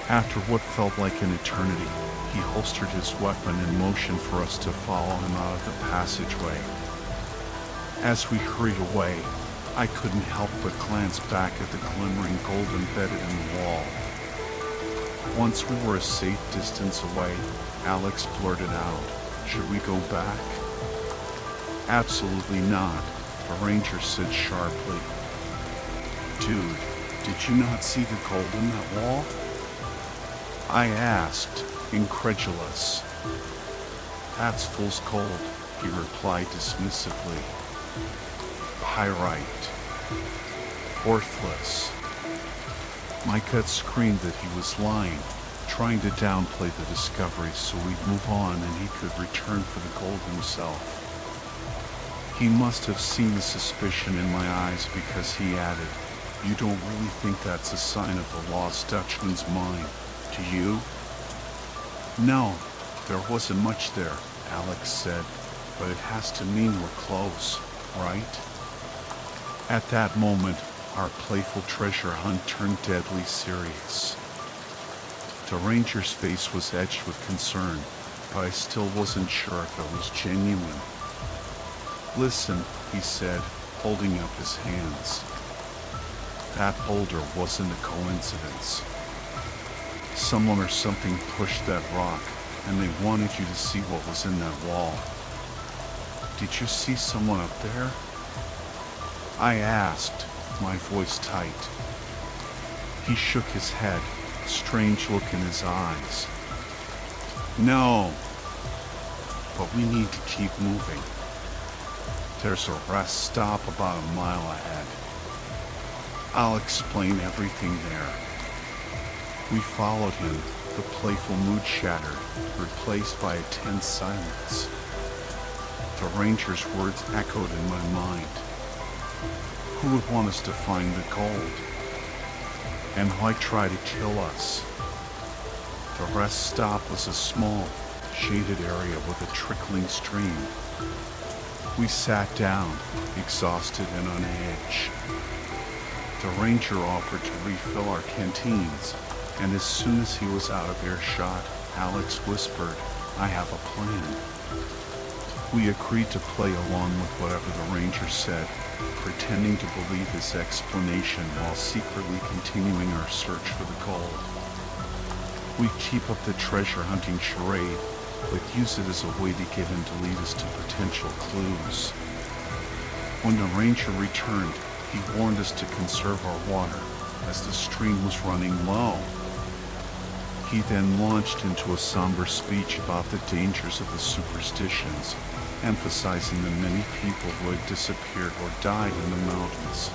After what felt like an eternity, he holstered his weapon and motioned for us to follow him out of the passageway. As we hurried away, I couldn't help but glance back at the glimmering gold embedded in the wall. Once we were a safe distance away, Alex blurted out, "Should we go back?" "Absolutely not," the ranger said sharply. "Dude, did you not see the gold in that wall?" I asked, incredulous. "That's fool's gold," he replied dismissively. "Pyrite. Worthless." My gut screamed that he was lying, trying to downplay the discovery so we'd move on and he could return for the gold himself. He must have seen the suspicion in my eyes because he added, "You don't really think that's a sign of the lost Dutchman's mine, do you?" "No, there wasn't much there," Alex said, "but it has to mean we're close, right?" At that moment, our playful treasure hunt turned deadly serious. The ranger's face was etched with concern, but I still wasn't sure if it was genuine. "Listen," he said, holding up his hands. That boulder wasn't a coincidence. Someone or something pushed that rock, and they wanted you to see what was in that wall. Did you see someone up there? I asked, my voice tight. He shook his head, a strange look in his eyes. No, but we need to keep moving. There's a rest stop about a mile ahead. I'll explain everything there. We followed him, the playful mood shattered, replaced by a tense silence. The ranger's words echoed in my mind. Who would want us to find the gold? And why try to kill us? The rest stop was a small, shaded area with a trickling stream. We sat down, exhausted and on edge. The ranger offered to refill our canteens, and as soon as he was out of earshot, Alex whispered, "I have a plan." We agreed to play along with whatever the ranger said, pretending to believe his explanation while secretly continuing our search for the gold. We'd keep up the treasure hunting charade, but use it as a way to get him to lead us to potential clues. When the ranger returned, he warned us to conserve our water, as the stream was running low. He then launched into a somber speech about the dangers of the superstitions, emphasizing the many people who had disappeared or died in the mountains.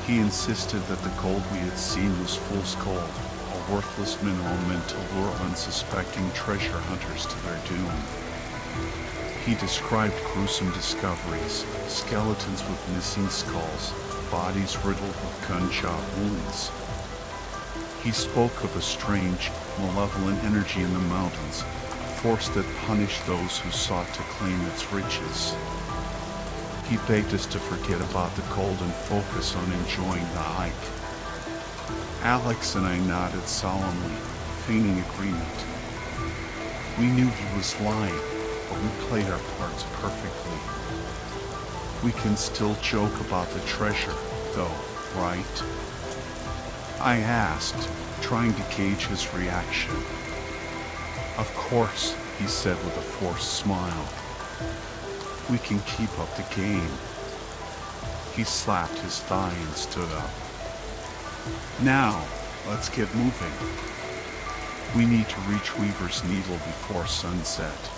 He insisted that the gold we had seen was fool's gold, a worthless mineral meant to lure unsuspecting treasure hunters to their doom. He described gruesome discoveries, skeletons with missing skulls, bodies riddled with gunshot wounds. He spoke of a strange, malevolent energy in the mountains, a force that punished those who sought to claim its riches. He begged us to forget about the gold and focus on enjoying the hike. Alex and I nodded solemnly, feigning agreement. We knew he was lying, but we played our parts perfectly. We can still joke about the treasure, though, right? I asked, trying to gauge his reaction. Of course, he said with a forced smile. We can keep up the game. He slapped his thigh and stood up. Now, let's get moving. We need to reach Weaver's Needle before sunset.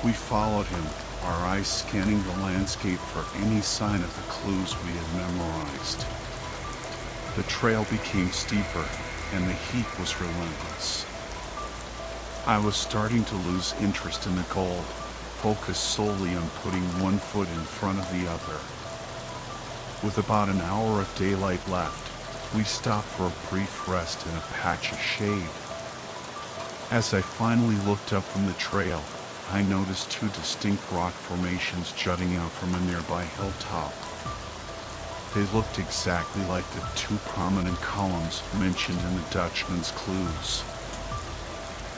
We followed him, our eyes scanning the landscape for any sign of the clues we had memorized. The trail became steeper, and the heat was relentless. I was starting to lose interest in the gold, focused solely on putting one foot in front of the other. With about an hour of daylight left, we stopped for a brief rest in a patch of shade. As I finally looked up from the trail, I noticed two distinct rock formations jutting out from a nearby hilltop. They looked exactly like the two prominent columns mentioned in the Dutchman's clues.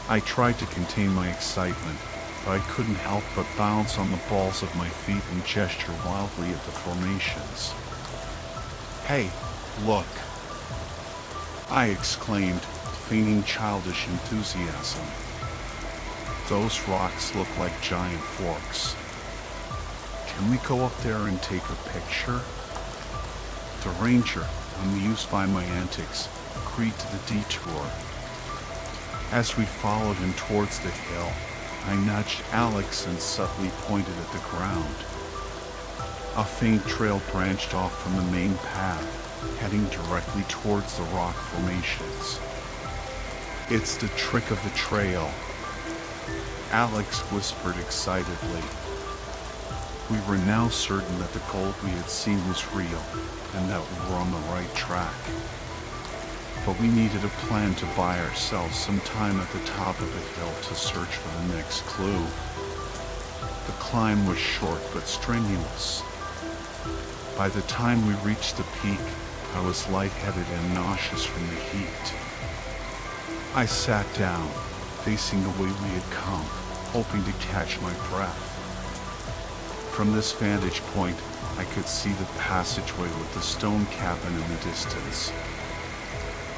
I tried to contain my excitement, but I couldn't help but bounce on the balls of my feet and gesture wildly at the formations. "Hey, look!" I exclaimed, feigning childish enthusiasm. "Those rocks look like giant forks. Can we go up there and take a picture?" The ranger, amused by my antics, agreed to the detour. As we followed him towards the hill, I nudged Alex and subtly pointed at the ground. A faint trail branched off from the main path, heading directly towards the rock formations. "It's the trick of the trail," Alex whispered excitedly. We were now certain that the gold we had seen was real, and that we were on the right track. But we needed a plan to buy ourselves some time at the top of the hill to search for the next clue. The climb was short but strenuous. By the time we reached the peak, I was lightheaded and nauseous from the heat. I sat down, facing the way we had come, hoping to catch my breath. From this vantage point, I could see the passageway with the stone cabin in the distance.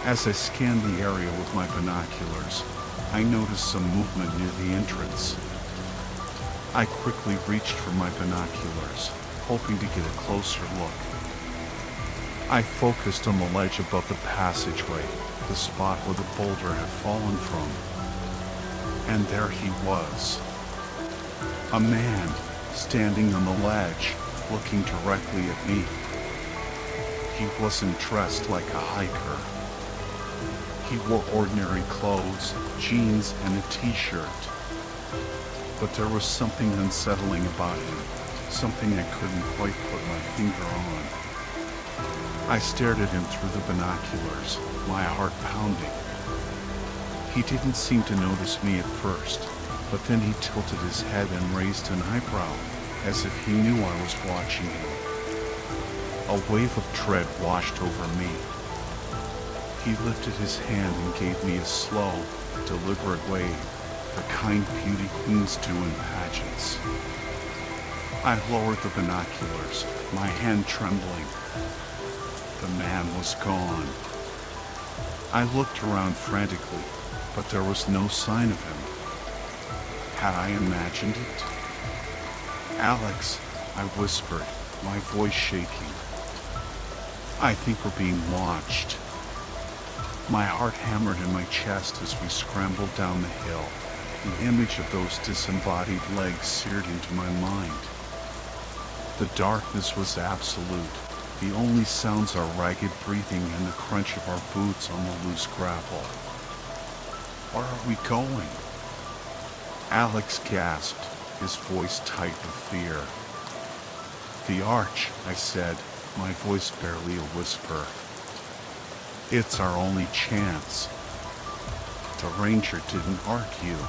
As I scanned the area with my binoculars, I noticed some movement near the entrance. I quickly reached for my binoculars, hoping to get a closer look. I focused on the ledge above the passageway, the spot where the boulder had fallen from. And there he was. A man standing on the ledge, looking directly at me. He wasn't dressed like a hiker. He wore ordinary clothes, jeans, and a t-shirt. But there was something unsettling about him, something I couldn't quite put my finger on. I stared at him through the binoculars, my heart pounding. He didn't seem to notice me at first, but then he tilted his head and raised an eyebrow, as if he knew I was watching him. A wave of dread washed over me. He lifted his hand and gave me a slow, deliberate wave, the kind beauty queens do in pageants. I lowered the binoculars, my hand trembling. The man was gone. I looked around frantically, but there was no sign of him. Had I imagined it? "Alex," I whispered, my voice shaking. "I think we're being watched." My heart hammered in my chest as we scrambled down the hill. The image of those disembodied legs seared into my mind. The darkness was absolute. The only sounds are ragged breathing and the crunch of our boots on the loose gravel. "Where are we going?" Alex gasped, his voice tight with fear. "The arch," I said, my voice barely a whisper. "It's our only chance." The ranger didn't argue.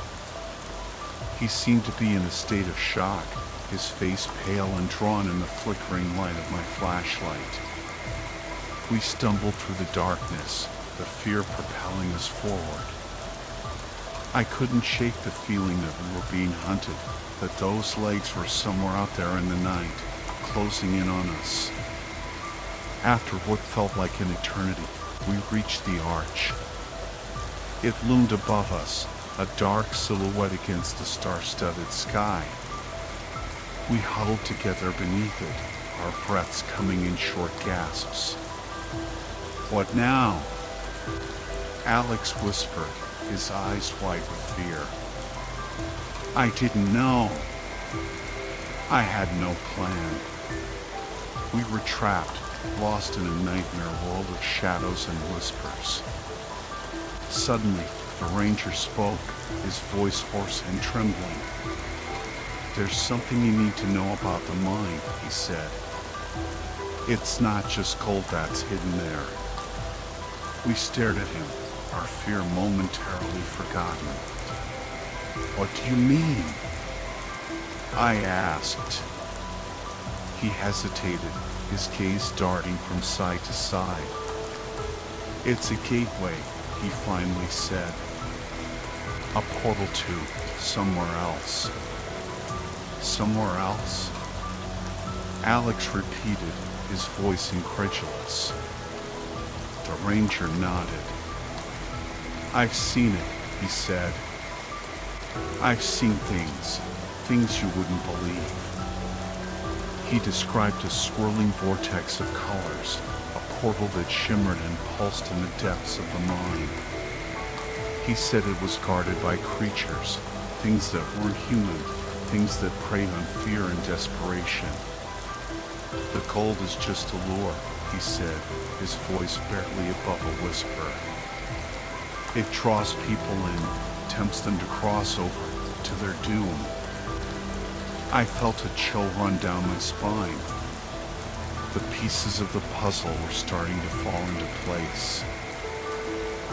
He seemed to be in a state of shock, his face pale and drawn in the flickering light of my flashlight. We stumbled through the darkness, the fear propelling us forward. I couldn't shake the feeling that we were being hunted, that those legs were somewhere out there in the night, closing in on us. After what felt like an eternity, we reached the arch. It loomed above us, a dark silhouette against the star-studded sky. We huddled together beneath it, our breaths coming in short gasps. "What now?" Alex whispered, his eyes wide with fear. I didn't know. I had no plan. We were trapped, lost in a nightmare world of shadows and whispers. Suddenly, the ranger spoke, his voice hoarse and trembling. "There's something you need to know about the mine," he said. "It's not just gold that's hidden there." We stared at him, our fear momentarily forgotten. "What do you mean?" I asked. He hesitated, his gaze darting from side to side. "It's a gateway," he finally said. "A portal to somewhere else." "Somewhere else?" Alex repeated, his voice incredulous. The ranger nodded. "I've seen it," he said. "I've seen things you wouldn't believe." He described a swirling vortex of colors, a portal that shimmered and pulsed in the depths of the mine. He said it was guarded by creatures, things that weren't human, things that preyed on fear and desperation. "The gold is just a lure," he said, his voice barely above a whisper. "It draws people in, tempts them to cross over to their doom." I felt a chill run down my spine. The pieces of the puzzle were starting to fall into place.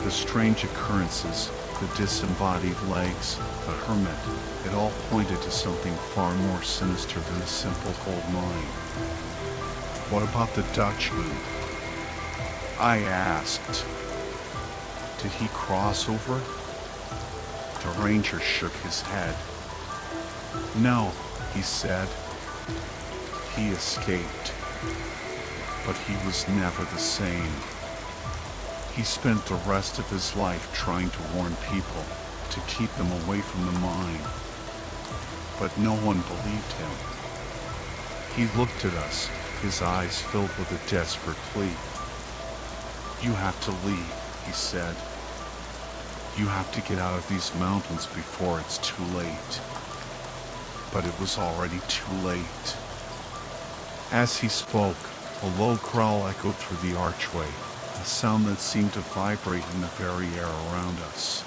The strange occurrences, the disembodied legs, the hermit, it all pointed to something far more sinister than a simple gold mine. "What about the Dutchman?" I asked. "Did he cross over?" The ranger shook his head. "No," he said. He escaped, but he was never the same. He spent the rest of his life trying to warn people to keep them away from the mine, but no one believed him. He looked at us, his eyes filled with a desperate plea. "You have to leave," he said. "You have to get out of these mountains before it's too late." But it was already too late. As he spoke, a low growl echoed through the archway, a sound that seemed to vibrate in the very air around us.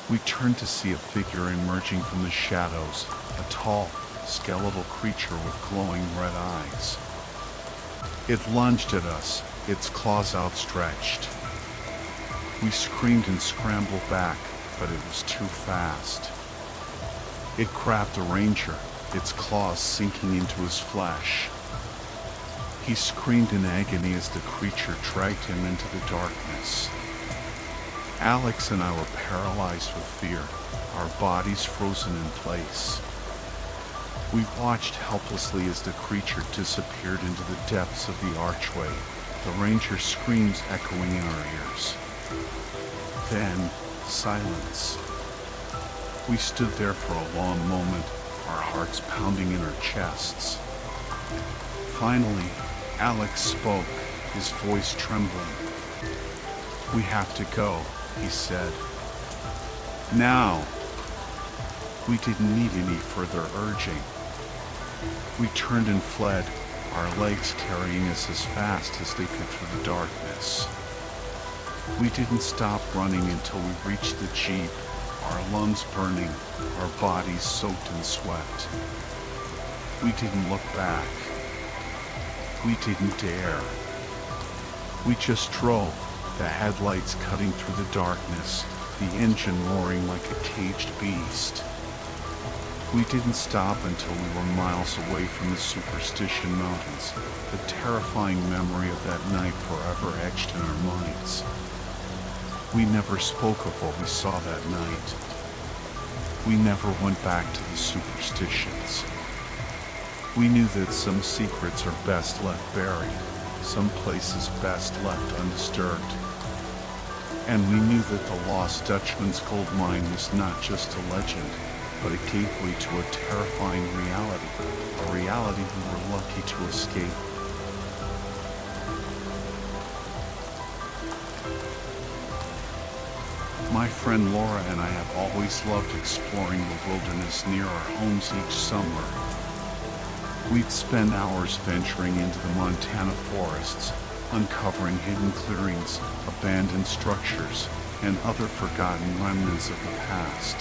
We turned to see a figure emerging from the shadows, a tall, skeletal creature with glowing red eyes. It lunged at us, its claws outstretched. We screamed and scrambled back, but it was too fast. It grabbed the ranger, its claws sinking into his flesh. He screamed in agony as the creature dragged him into the darkness. Alex and I were paralyzed with fear, our bodies frozen in place. We watched helplessly as the creature disappeared into the depths of the archway, the ranger's screams echoing in our ears. Then, silence. We stood there for a long moment, our hearts pounding in our chests. Finally, Alex spoke, his voice trembling. "We have to go," he said. "Now!" We didn't need any further urging. We turned and fled, our legs carrying us as fast as they could through the darkness. We didn't stop running until we reached the jeep, our lungs burning, our bodies soaked in sweat. We didn't look back. We didn't dare. We just drove, the headlights cutting through the darkness, the engine roaring like a caged beast. We didn't stop until we were miles away from the Superstition Mountains, the terrifying memory of that night forever etched in our minds. We never spoke of what we saw that night. We never went back to the superstitions. We knew that some secrets are best left buried, some places best left undisturbed. And we knew that the lost Dutchman's gold mine was not just a legend, but a gateway to a terrifying reality, a reality we were lucky to escape. My friend Laura and I have always loved exploring the wilderness near our homes each summer. We'd spend hours venturing into the Montana forests, uncovering hidden clearings, abandoned structures, and other forgotten remnants of the past.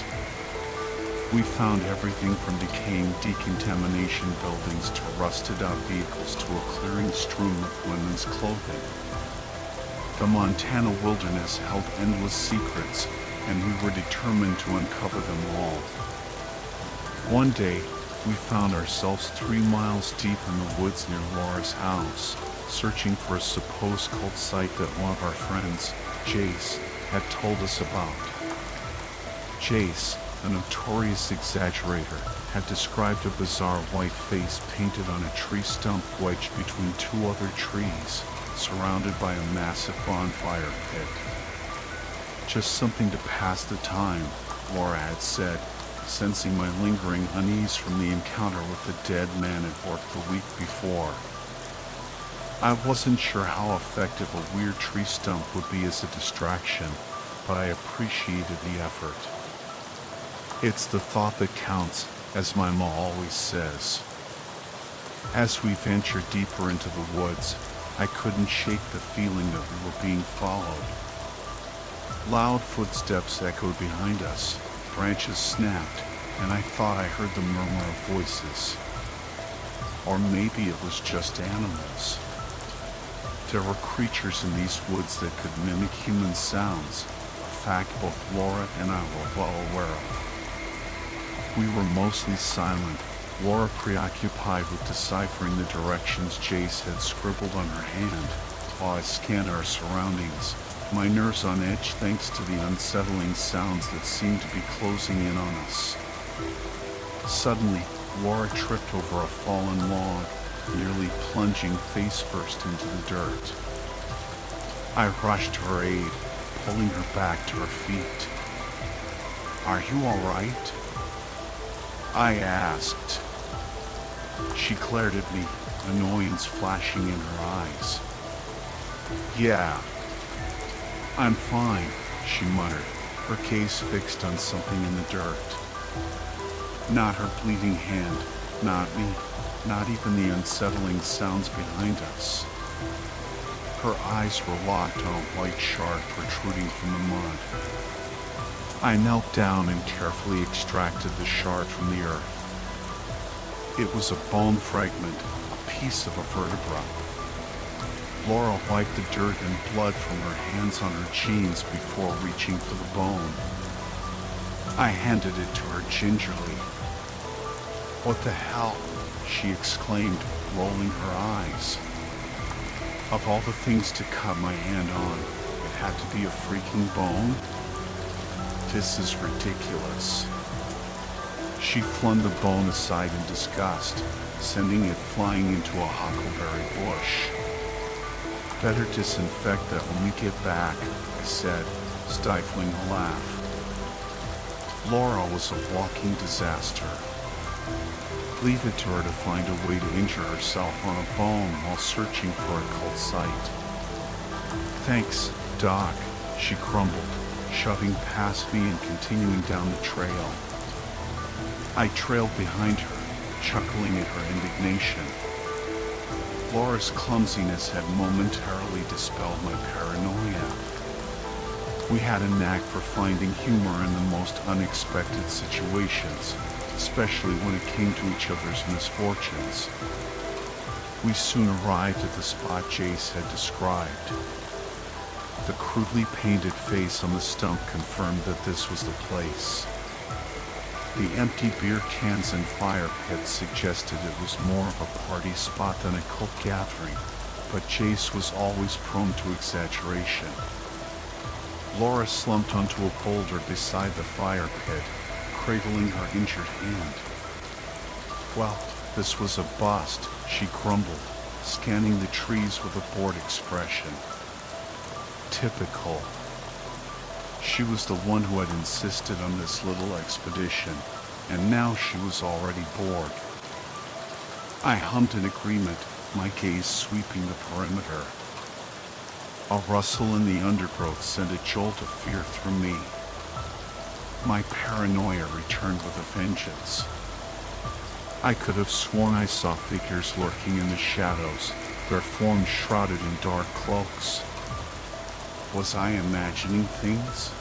We found everything from decaying decontamination buildings to rusted out vehicles to a clearing strewn with women's clothing. The Montana wilderness held endless secrets, and we were determined to uncover them all. One day, we found ourselves 3 miles deep in the woods near Laura's house, searching for a supposed cult site that one of our friends, Jace, had told us about. Jace, a notorious exaggerator, had described a bizarre white face painted on a tree stump wedged between 2 other trees, surrounded by a massive bonfire pit. "Just something to pass the time," Laura had said, sensing my lingering unease from the encounter with the dead man at work the week before. I wasn't sure how effective a weird tree stump would be as a distraction, but I appreciated the effort. It's the thought that counts, as my mom always says. As we ventured deeper into the woods, I couldn't shake the feeling that we were being followed. Loud footsteps echoed behind us, branches snapped, and I thought I heard the murmur of voices. Or maybe it was just animals. There were creatures in these woods that could mimic human sounds, a fact both Laura and I were well aware of. We were mostly silent, Laura preoccupied with deciphering the directions Jace had scribbled on her hand, while I scanned our surroundings, my nerves on edge thanks to the unsettling sounds that seemed to be closing in on us. Suddenly, Laura tripped over a fallen log, nearly plunging face first into the dirt. I rushed to her aid, pulling her back to her feet. "Are you all right?" I asked. She glared at me, annoyance flashing in her eyes. "Yeah, I'm fine," she muttered, her gaze fixed on something in the dirt. Not her bleeding hand, not me, not even the unsettling sounds behind us. Her eyes were locked on a white shard protruding from the mud. I knelt down and carefully extracted the shard from the earth. It was a bone fragment, a piece of a vertebra. Laura wiped the dirt and blood from her hands on her jeans before reaching for the bone. I handed it to her gingerly. "What the hell?" she exclaimed, rolling her eyes. Of all the things to cut my hand on, it had to be a freaking bone? This is ridiculous. She flung the bone aside in disgust, sending it flying into a huckleberry bush. "Better disinfect that when we get back," I said, stifling a laugh. Laura was a walking disaster. Leave it to her to find a way to injure herself on a bone while searching for a cult site. "Thanks, Doc," she grumbled, shoving past me and continuing down the trail. I trailed behind her, chuckling at her indignation. Laura's clumsiness had momentarily dispelled my paranoia. We had a knack for finding humor in the most unexpected situations, especially when it came to each other's misfortunes. We soon arrived at the spot Jace had described. The crudely painted face on the stump confirmed that this was the place. The empty beer cans and fire pits suggested it was more of a party spot than a cult gathering, but Jace was always prone to exaggeration. Laura slumped onto a boulder beside the fire pit, cradling her injured hand. "Well, this was a bust," she grumbled, scanning the trees with a bored expression. Typical. She was the one who had insisted on this little expedition, and now she was already bored. I hummed in agreement, my gaze sweeping the perimeter. A rustle in the undergrowth sent a jolt of fear through me. My paranoia returned with a vengeance. I could have sworn I saw figures lurking in the shadows, their forms shrouded in dark cloaks. Was I imagining things?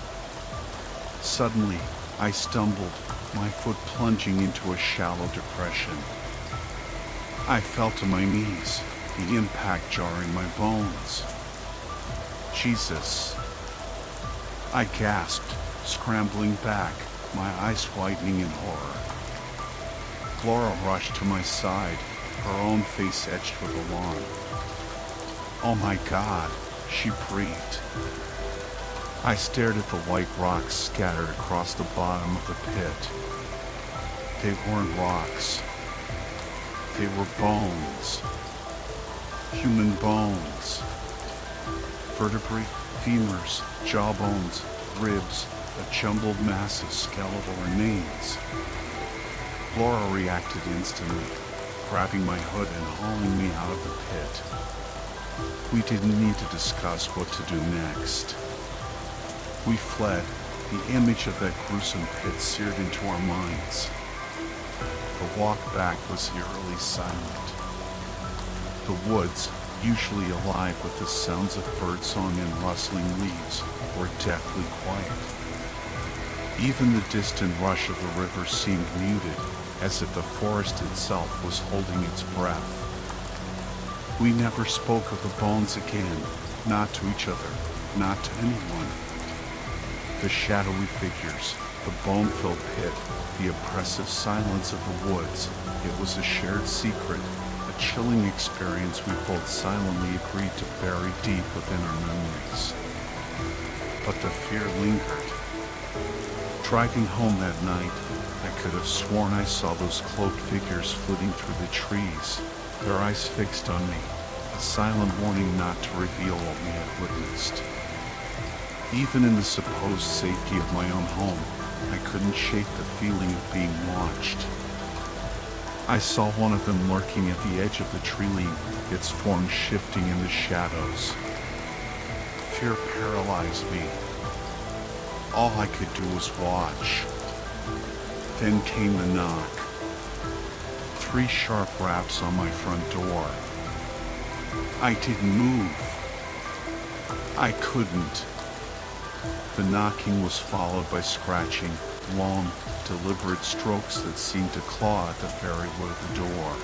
Suddenly, I stumbled, my foot plunging into a shallow depression. I fell to my knees, the impact jarring my bones. "Jesus!" I gasped, scrambling back, my eyes widening in horror. Laura rushed to my side, her own face etched with alarm. "Oh my God," she breathed. I stared at the white rocks scattered across the bottom of the pit. They weren't rocks. They were bones. Human bones. Vertebrae, femurs, jawbones, ribs, a jumbled mass of skeletal remains. Laura reacted instantly, grabbing my hood and hauling me out of the pit. We didn't need to discuss what to do next. We fled, the image of that gruesome pit seared into our minds. The walk back was eerily silent. The woods, usually alive with the sounds of birdsong and rustling leaves, were deathly quiet. Even the distant rush of the river seemed muted, as if the forest itself was holding its breath. We never spoke of the bones again, not to each other, not to anyone. The shadowy figures, the bone-filled pit, the oppressive silence of the woods, it was a shared secret, a chilling experience we both silently agreed to bury deep within our memories. But the fear lingered. Driving home that night, I could have sworn I saw those cloaked figures flitting through the trees, their eyes fixed on me, a silent warning not to reveal what we had witnessed. Even in the supposed safety of my own home, I couldn't shake the feeling of being watched. I saw one of them lurking at the edge of the tree line, its form shifting in the shadows. Fear paralyzed me. All I could do was watch. Then came the knock. 3 sharp raps on my front door. I didn't move. I couldn't. The knocking was followed by scratching, long, deliberate strokes that seemed to claw at the very wood of the door.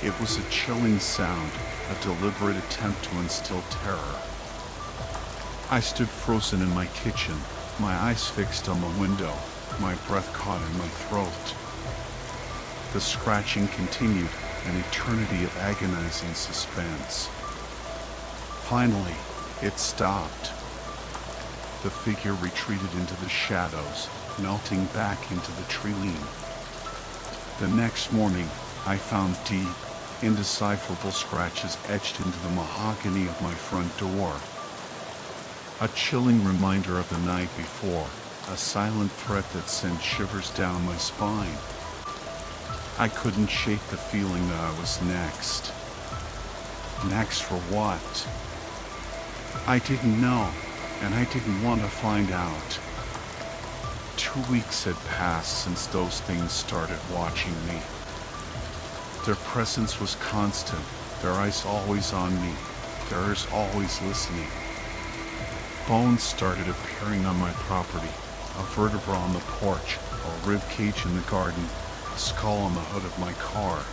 It was a chilling sound, a deliberate attempt to instill terror. I stood frozen in my kitchen, my eyes fixed on the window, my breath caught in my throat. The scratching continued, an eternity of agonizing suspense. Finally, it stopped. The figure retreated into the shadows, melting back into the tree line. The next morning, I found deep, indecipherable scratches etched into the mahogany of my front door. A chilling reminder of the night before, a silent threat that sent shivers down my spine. I couldn't shake the feeling that I was next. Next for what? I didn't know, and I didn't want to find out. 2 weeks had passed since those things started watching me. Their presence was constant, their eyes always on me, their ears always listening. Bones started appearing on my property, a vertebra on the porch, a rib cage in the garden, a skull on the hood of my car.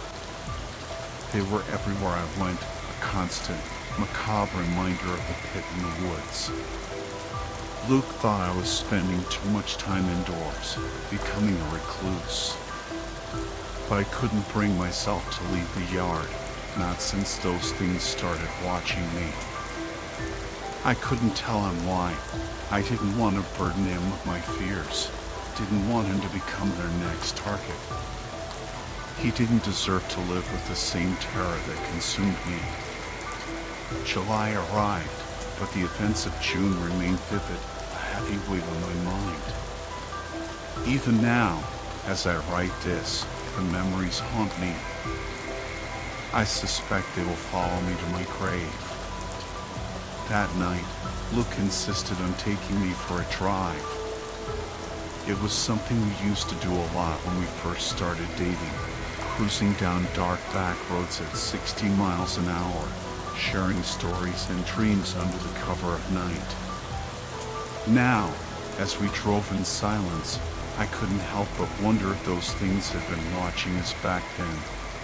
They were everywhere I went, a constant, macabre reminder of the pit in the woods. Luke thought I was spending too much time indoors, becoming a recluse. But I couldn't bring myself to leave the yard, not since those things started watching me. I couldn't tell him why. I didn't want to burden him with my fears, didn't want him to become their next target. He didn't deserve to live with the same terror that consumed me. July arrived, but the events of June remained vivid, a heavy weight on my mind. Even now, as I write this, the memories haunt me. I suspect they will follow me to my grave. That night, Luke insisted on taking me for a drive. It was something we used to do a lot when we first started dating, cruising down dark back roads at 60 miles an hour, sharing stories and dreams under the cover of night. Now, as we drove in silence, I couldn't help but wonder if those things had been watching us back then,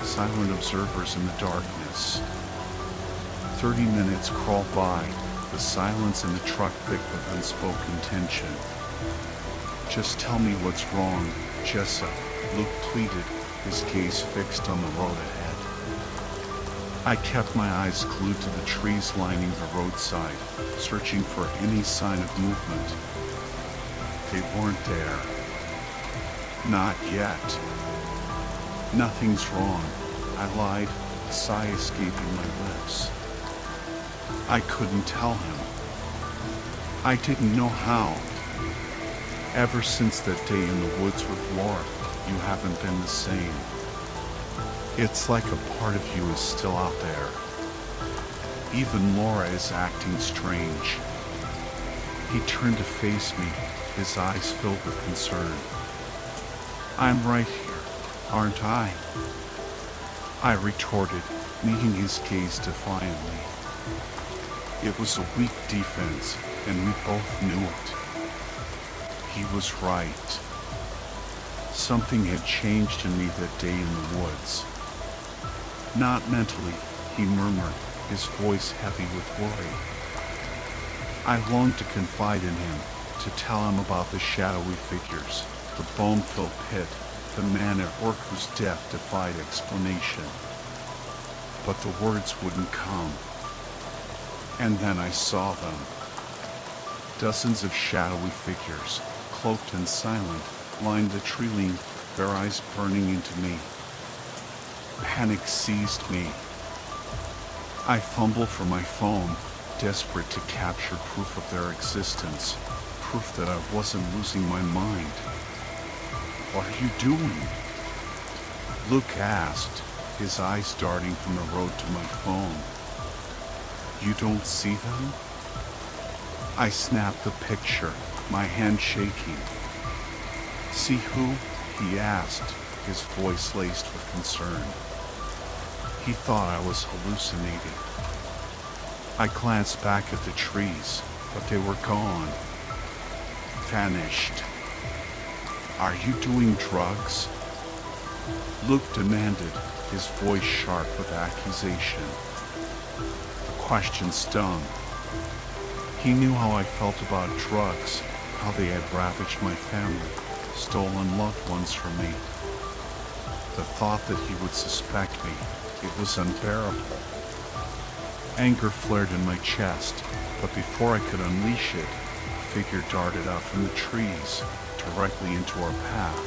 silent observers in the darkness. 30 minutes crawled by, the silence in the truck thick with unspoken tension. "Just tell me what's wrong, Jessa," Luke pleaded, his gaze fixed on the road ahead. I kept my eyes glued to the trees lining the roadside, searching for any sign of movement. They weren't there. Not yet. "Nothing's wrong," I lied, a sigh escaping my lips. I couldn't tell him. I didn't know how. Ever since that day in the woods with Laura, you haven't been the same. It's like a part of you is still out there. Even Laura is acting strange. He turned to face me, his eyes filled with concern. "I'm right here, aren't I?" I retorted, meeting his gaze defiantly. It was a weak defense, and we both knew it. He was right. Something had changed in me that day in the woods. "Not mentally," he murmured, his voice heavy with worry. I longed to confide in him, to tell him about the shadowy figures, the bone-filled pit, the man at work whose death defied explanation. But the words wouldn't come. And then I saw them. Dozens of shadowy figures, cloaked and silent, lined the tree line, their eyes burning into me. Panic seized me. I fumbled for my phone, desperate to capture proof of their existence, proof that I wasn't losing my mind. "What are you doing?" Luke asked, his eyes darting from the road to my phone. "You don't see them?" I snapped the picture, my hand shaking. "See who?" he asked, his voice laced with concern. He thought I was hallucinating. I glanced back at the trees, but they were gone. Vanished. "Are you doing drugs?" Luke demanded, his voice sharp with accusation. The question stung. He knew how I felt about drugs, how they had ravaged my family, stolen loved ones from me. The thought that he would suspect me, it was unbearable. Anger flared in my chest, but before I could unleash it, a figure darted out from the trees, directly into our path.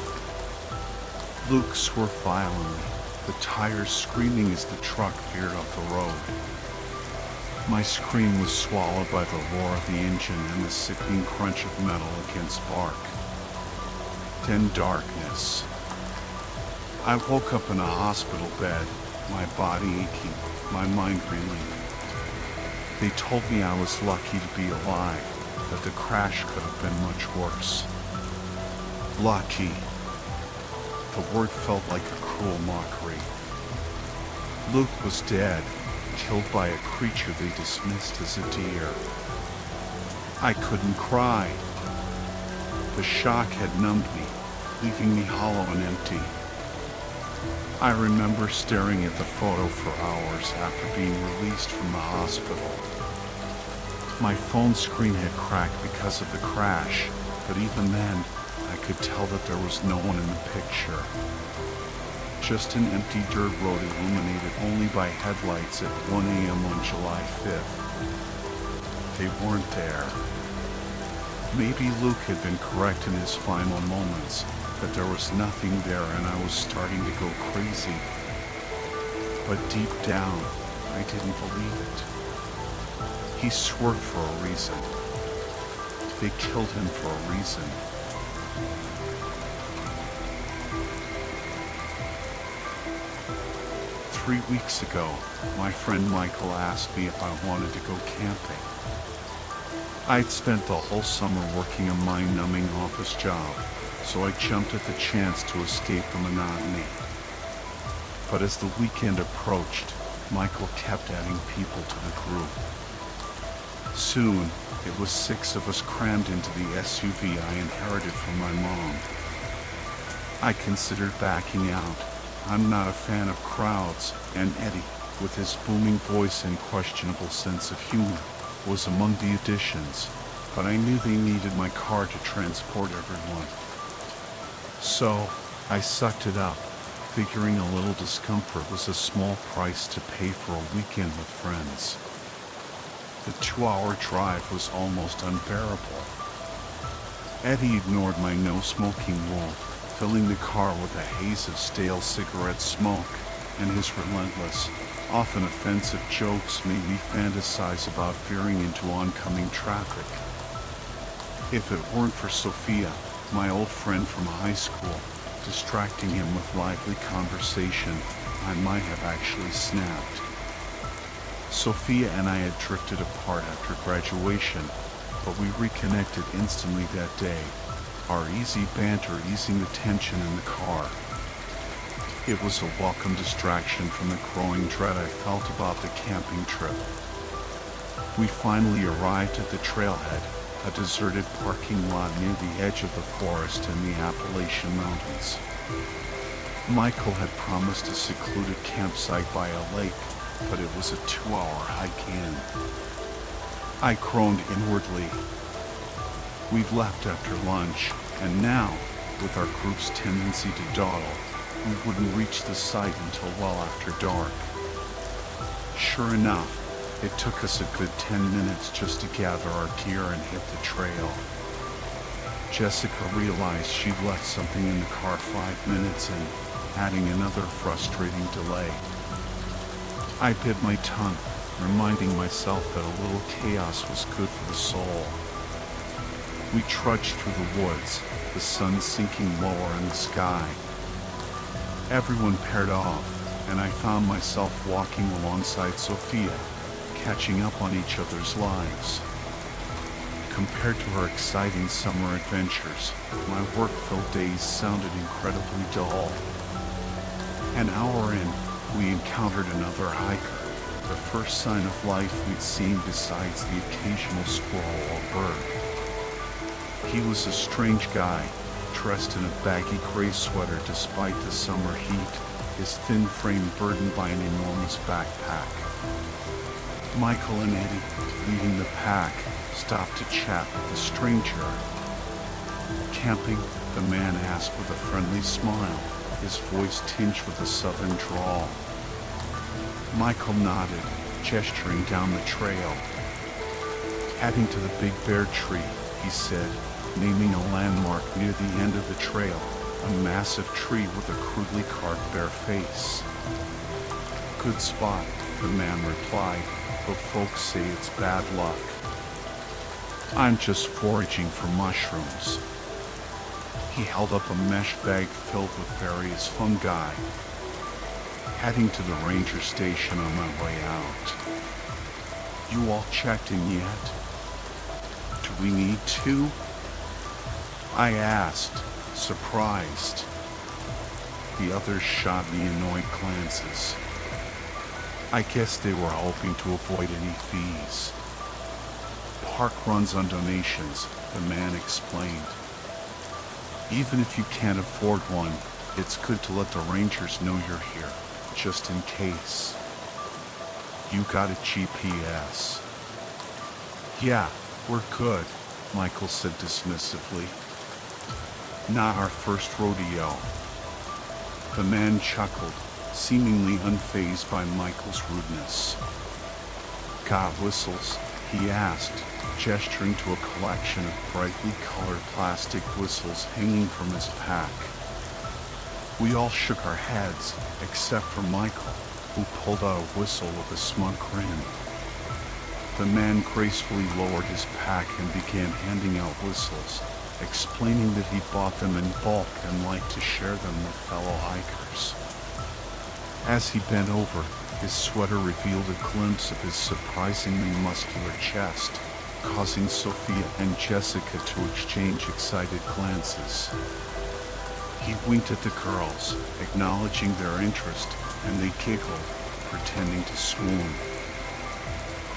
Luke swerved violently, the tires screaming as the truck veered off the road. My scream was swallowed by the roar of the engine and the sickening crunch of metal against bark. Then darkness. I woke up in a hospital bed, my body aching, my mind reeling. They told me I was lucky to be alive, that the crash could have been much worse. Lucky. The word felt like a cruel mockery. Luke was dead, killed by a creature they dismissed as a deer. I couldn't cry. The shock had numbed me, leaving me hollow and empty. I remember staring at the photo for hours after being released from the hospital. My phone screen had cracked because of the crash, but even then, I could tell that there was no one in the picture. Just an empty dirt road illuminated only by headlights at 1 a.m. on July 5th. They weren't there. Maybe Luke had been correct in his final moments, that there was nothing there and I was starting to go crazy. But deep down, I didn't believe it. He swerved for a reason. They killed him for a reason. Three weeks ago, my friend Michael asked me if I wanted to go camping. I'd spent the whole summer working a mind-numbing office job, so I jumped at the chance to escape the monotony. But as the weekend approached, Michael kept adding people to the group. Soon, it was 6 of us crammed into the SUV I inherited from my mom. I considered backing out. I'm not a fan of crowds, and Eddie, with his booming voice and questionable sense of humor, was among the additions, but I knew they needed my car to transport everyone. So, I sucked it up, figuring a little discomfort was a small price to pay for a weekend with friends. The 2-hour drive was almost unbearable. Eddie ignored my no-smoking rule, filling the car with a haze of stale cigarette smoke, and his relentless, often offensive jokes made me fantasize about veering into oncoming traffic. If it weren't for Sophia, my old friend from high school, distracting him with lively conversation, I might have actually snapped. Sophia and I had drifted apart after graduation, but we reconnected instantly that day, our easy banter easing the tension in the car. It was a welcome distraction from the growing dread I felt about the camping trip. We finally arrived at the trailhead, a deserted parking lot near the edge of the forest in the Appalachian Mountains. Michael had promised a secluded campsite by a lake, but it was a 2-hour hike in. I groaned inwardly. We'd left after lunch, and now, with our group's tendency to dawdle, we wouldn't reach the site until well after dark. Sure enough, it took us a good 10 minutes just to gather our gear and hit the trail. Jessica realized she'd left something in the car 5 minutes in, adding another frustrating delay. I bit my tongue, reminding myself that a little chaos was good for the soul. We trudged through the woods, the sun sinking lower in the sky. Everyone paired off, and I found myself walking alongside Sophia, catching up on each other's lives. Compared to her exciting summer adventures, my work-filled days sounded incredibly dull. An hour in, we encountered another hiker, the first sign of life we'd seen besides the occasional squirrel or bird. He was a strange guy, dressed in a baggy gray sweater despite the summer heat, his thin frame burdened by an enormous backpack. Michael and Eddie, leading the pack, stopped to chat with the stranger. Camping? The man asked with a friendly smile, his voice tinged with a southern drawl. Michael nodded, gesturing down the trail. Heading to the Big Bear Tree, he said, naming a landmark near the end of the trail, a massive tree with a crudely carved bear face. Good spot, the man replied, but folks say it's bad luck. I'm just foraging for mushrooms. He held up a mesh bag filled with various fungi. Heading to the ranger station on my way out. You all checked in yet? Do we need to? I asked, surprised. The others shot me annoyed glances. I guess they were hoping to avoid any fees. Park runs on donations, the man explained. Even if you can't afford one, it's good to let the rangers know you're here, just in case. You got a GPS? Yeah, we're good, Michael said dismissively. Not our first rodeo. The man chuckled, seemingly unfazed by Michael's rudeness. Got whistles? He asked, gesturing to a collection of brightly colored plastic whistles hanging from his pack. We all shook our heads, except for Michael, who pulled out a whistle with a smug grin. The man gracefully lowered his pack and began handing out whistles, explaining that he bought them in bulk and liked to share them with fellow hikers. As he bent over, his sweater revealed a glimpse of his surprisingly muscular chest, causing Sophia and Jessica to exchange excited glances. He winked at the girls, acknowledging their interest, and they giggled, pretending to swoon.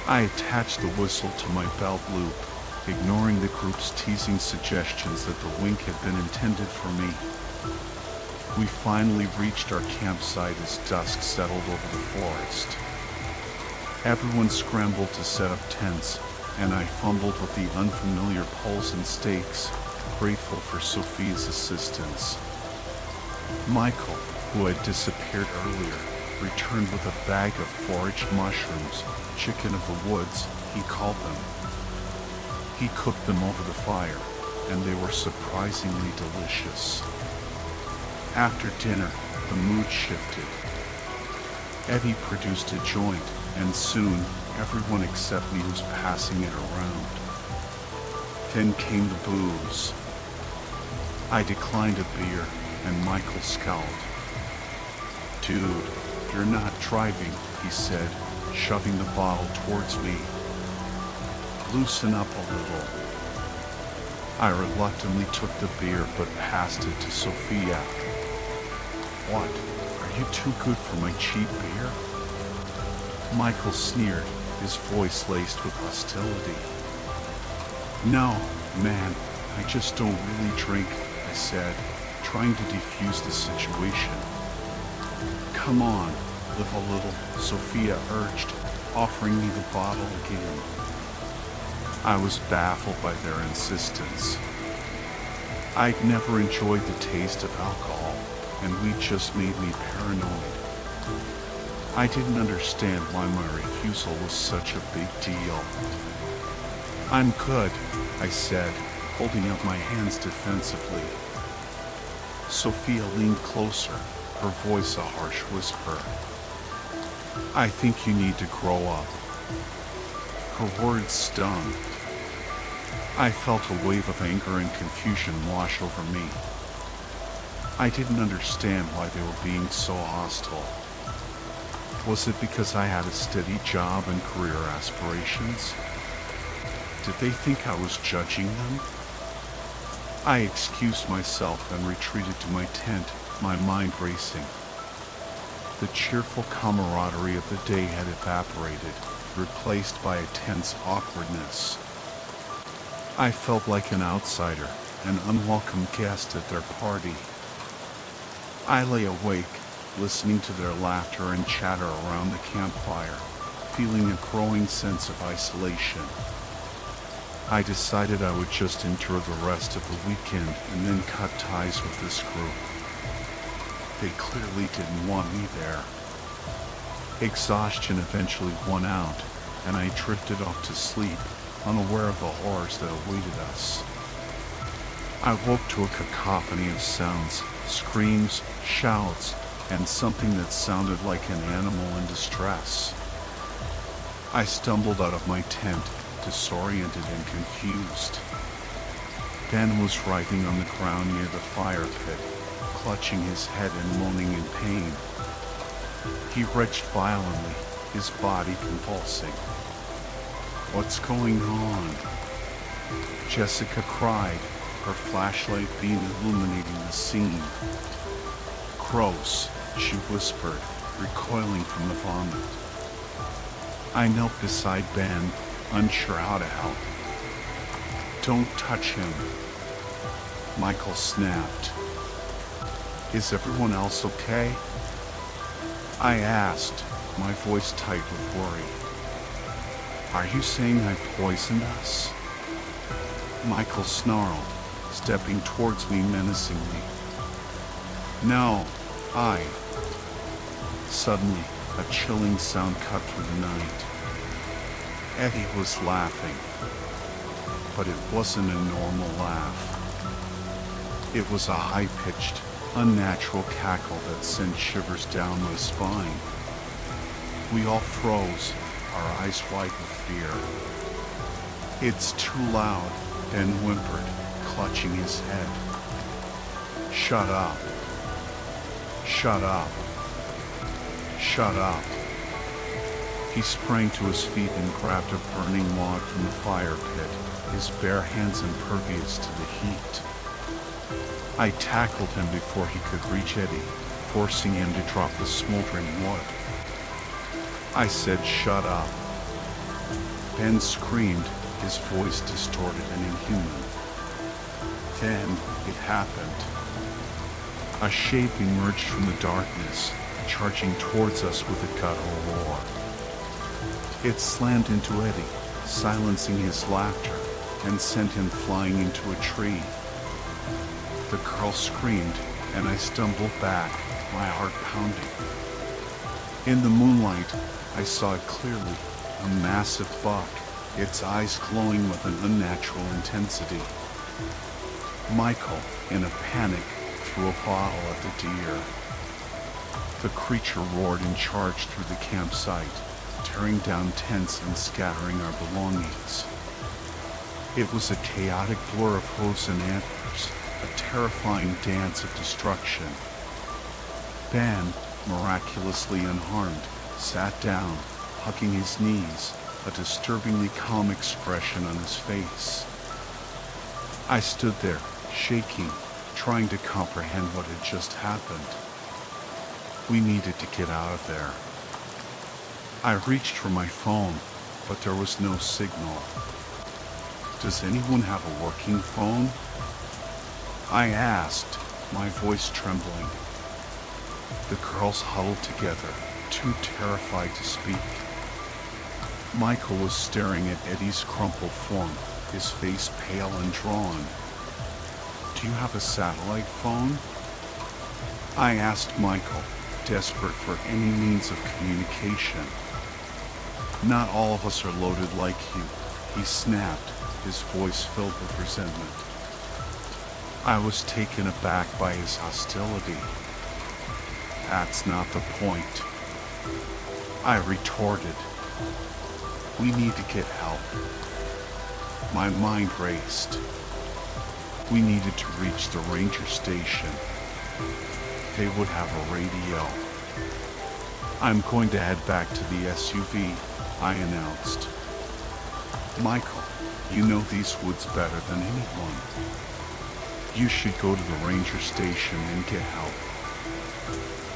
I attached the whistle to my belt loop, ignoring the group's teasing suggestions that the wink had been intended for me. We finally reached our campsite as dusk settled over the forest. Everyone scrambled to set up tents, and I fumbled with the unfamiliar poles and stakes, grateful for Sophia's assistance. Michael, who had disappeared earlier, returned with a bag of foraged mushrooms, chicken of the woods, he called them. He cooked them over the fire, and they were surprisingly delicious. After dinner, the mood shifted. Eddie produced a joint, and soon, everyone except me was passing it around. Then came the booze. I declined a beer, and Michael scowled. Dude, you're not driving, he said, shoving the bottle towards me. Loosen up a little. I reluctantly took the beer, but passed it to Sophia. What? Are you too good for my cheap beer? Michael sneered, his voice laced with hostility. No, man, I just don't really drink, I said, trying to defuse the situation. Come on, live a little, Sophia urged, offering me the bottle again. I was baffled by their insistence. I'd never enjoyed the taste of alcohol, and weed just made me paranoid. I didn't understand why my refusal was such a big deal. I'm good, I said, holding up my hands defensively. Sophia leaned closer, her voice a harsh whisper. I think you need to grow up. Her words stung. I felt a wave of anger and confusion wash over me. I didn't understand why they were being so hostile. Was it because I had a steady job and career aspirations? Did they think I was judging them? I excused myself and retreated to my tent, my mind racing. The cheerful camaraderie of the day had evaporated, replaced by a tense awkwardness. I felt like an outsider, an unwelcome guest at their party. I lay awake, listening to their laughter and chatter around the campfire, feeling a growing sense of isolation. I decided I would just endure the rest of the weekend and then cut ties with this group. They clearly didn't want me there. Exhaustion eventually won out, and I drifted off to sleep, unaware of the horrors that awaited us. I woke to a cacophony of sounds, screams, shouts, and something that sounded like an animal in distress. I stumbled out of my tent, disoriented and confused. Ben was writhing on the ground near the fire pit, clutching his head and moaning in pain. He retched violently, his body convulsing. What's going on? Jessica cried, her flashlight beam illuminating the scene. Gross, she whispered, recoiling from the vomit. I knelt beside Ben, unsure how to help. Don't touch him, Michael snapped. Is everyone else okay? I asked, my voice tight with worry. Are you saying I poisoned us? Michael snarled, stepping towards me menacingly. No, I. Suddenly, a chilling sound cut through the night. Eddie was laughing, but it wasn't a normal laugh. It was a high-pitched, unnatural cackle that sent shivers down my spine. We all froze, our eyes wide with fear. It's too loud, Ben whimpered, clutching his head. Shut up. Shut up. Shut up. He sprang to his feet and grabbed a burning log from the fire pit, his bare hands impervious to the heat. I tackled him before he could reach Eddie, forcing him to drop the smoldering wood. I said, shut up. Ben screamed, his voice distorted and inhuman. Then it happened. A shape emerged from the darkness, charging towards us with a guttural roar. It slammed into Eddie, silencing his laughter, and sent him flying into a tree. The girl screamed, and I stumbled back, my heart pounding. In the moonlight, I saw it clearly, a massive buck, its eyes glowing with an unnatural intensity. Michael, in a panic, threw a bottle at the deer. The creature roared and charged through the campsite, tearing down tents and scattering our belongings. It was a chaotic blur of hooves and antlers, a terrifying dance of destruction. Ben, miraculously unharmed, sat down, hugging his knees, a disturbingly calm expression on his face. I stood there, shaking, trying to comprehend what had just happened. We needed to get out of there. I reached for my phone, but there was no signal. Does anyone have a working phone? I asked, my voice trembling. The girls huddled together, too terrified to speak. Michael was staring at Eddie's crumpled form, his face pale and drawn. Do you have a satellite phone? I asked Michael, desperate for any means of communication. Not all of us are loaded like you, he snapped, his voice filled with resentment. I was taken aback by his hostility. That's not the point, I retorted. We need to get help. My mind raced. We needed to reach the ranger station. They would have a radio. I'm going to head back to the SUV, I announced. Michael, you know these woods better than anyone. You should go to the ranger station and get help.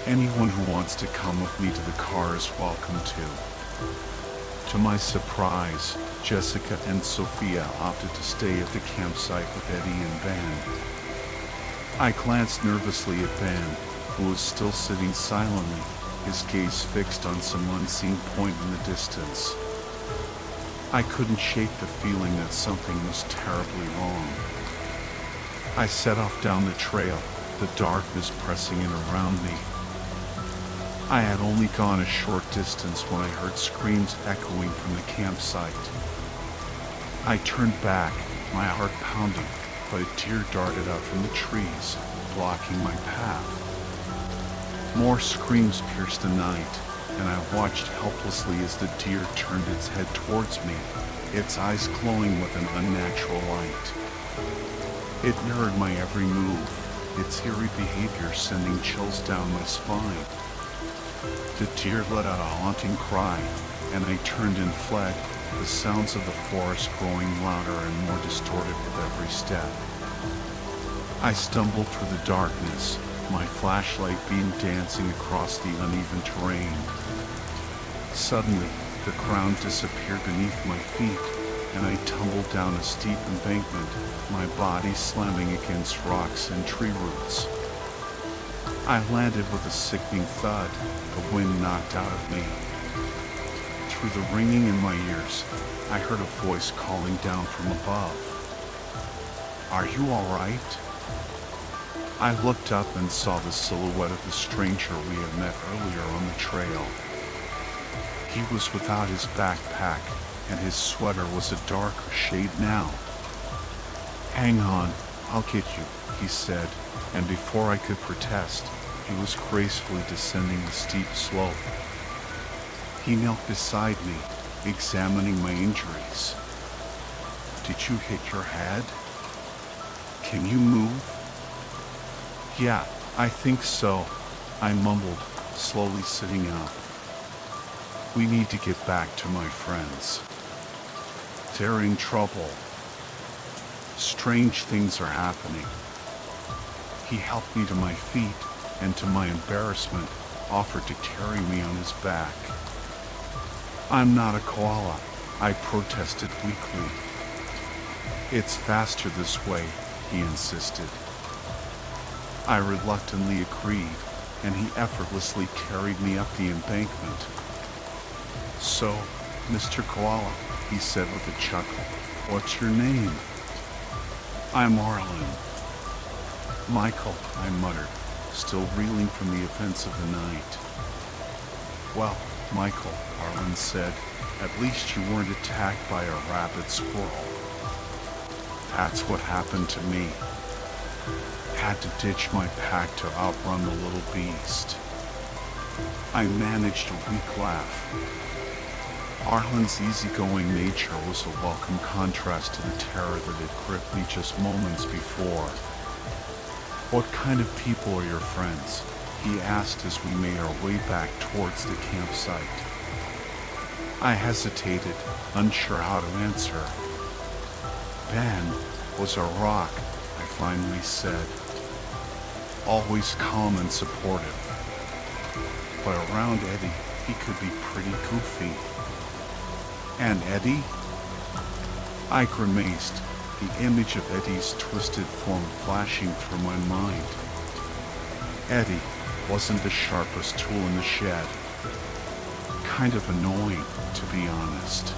Anyone who wants to come with me to the car is welcome to. To my surprise, Jessica and Sophia opted to stay at the campsite with Eddie and Ben. I glanced nervously at Ben, who was still sitting silently, his gaze fixed on some unseen point in the distance. I couldn't shake the feeling that something was terribly wrong. I set off down the trail, the darkness pressing in around me. I had only gone a short distance when I heard screams echoing from the campsite. I turned back, my heart pounding, but a deer darted out from the trees, blocking my path. More screams pierced the night, and I watched helplessly as the deer turned its head towards me, its eyes glowing with an unnatural light. It mirrored my every move, its eerie behavior sending chills down my spine. The deer let out a haunting cry, and I turned and fled, the sounds of the forest growing louder and more distorted with every step. I stumbled through the darkness, my flashlight beam dancing across the uneven terrain. Suddenly, the ground disappeared beneath my feet, and I tumbled down a steep embankment, my body slamming against rocks and tree roots. I landed with a sickening thud, the wind knocked out of me. Through the ringing in my ears, I heard a voice calling down from above. Are you all right? I looked up and saw the silhouette of the stranger we had met earlier on the trail. He was without his backpack, and his sweater was a darker shade now. Hang on, I'll get you, he said, and before I could protest, he was gracefully descending the steep slope. He knelt beside me, examining my injuries. Did you hit your head? Can you move? Yeah, I think so, I mumbled, slowly sitting up. We need to get back to my friends. They're in trouble. Strange things are happening. He helped me to my feet, and to my embarrassment, offered to carry me on his back. I'm not a koala, I protested weakly. It's faster this way, he insisted. I reluctantly agreed, and he effortlessly carried me up the embankment. So, Mr. Koala, he said with a chuckle, what's your name? I'm Arlen. Michael, I muttered, still reeling from the events of the night. Well, Michael, Arlen said, at least you weren't attacked by a rabid squirrel. That's what happened to me. Had to ditch my pack to outrun the little beast. I managed a weak laugh. Arlen's easygoing nature was a welcome contrast to the terror that had gripped me just moments before. What kind of people are your friends? He asked as we made our way back towards the campsite. I hesitated, unsure how to answer. Ben was a rock, I finally said. Always calm and supportive. But around Eddie, he could be pretty goofy. And Eddie? I grimaced, the image of Eddie's twisted form flashing through my mind. Eddie wasn't the sharpest tool in the shed. Kind of annoying, to be honest.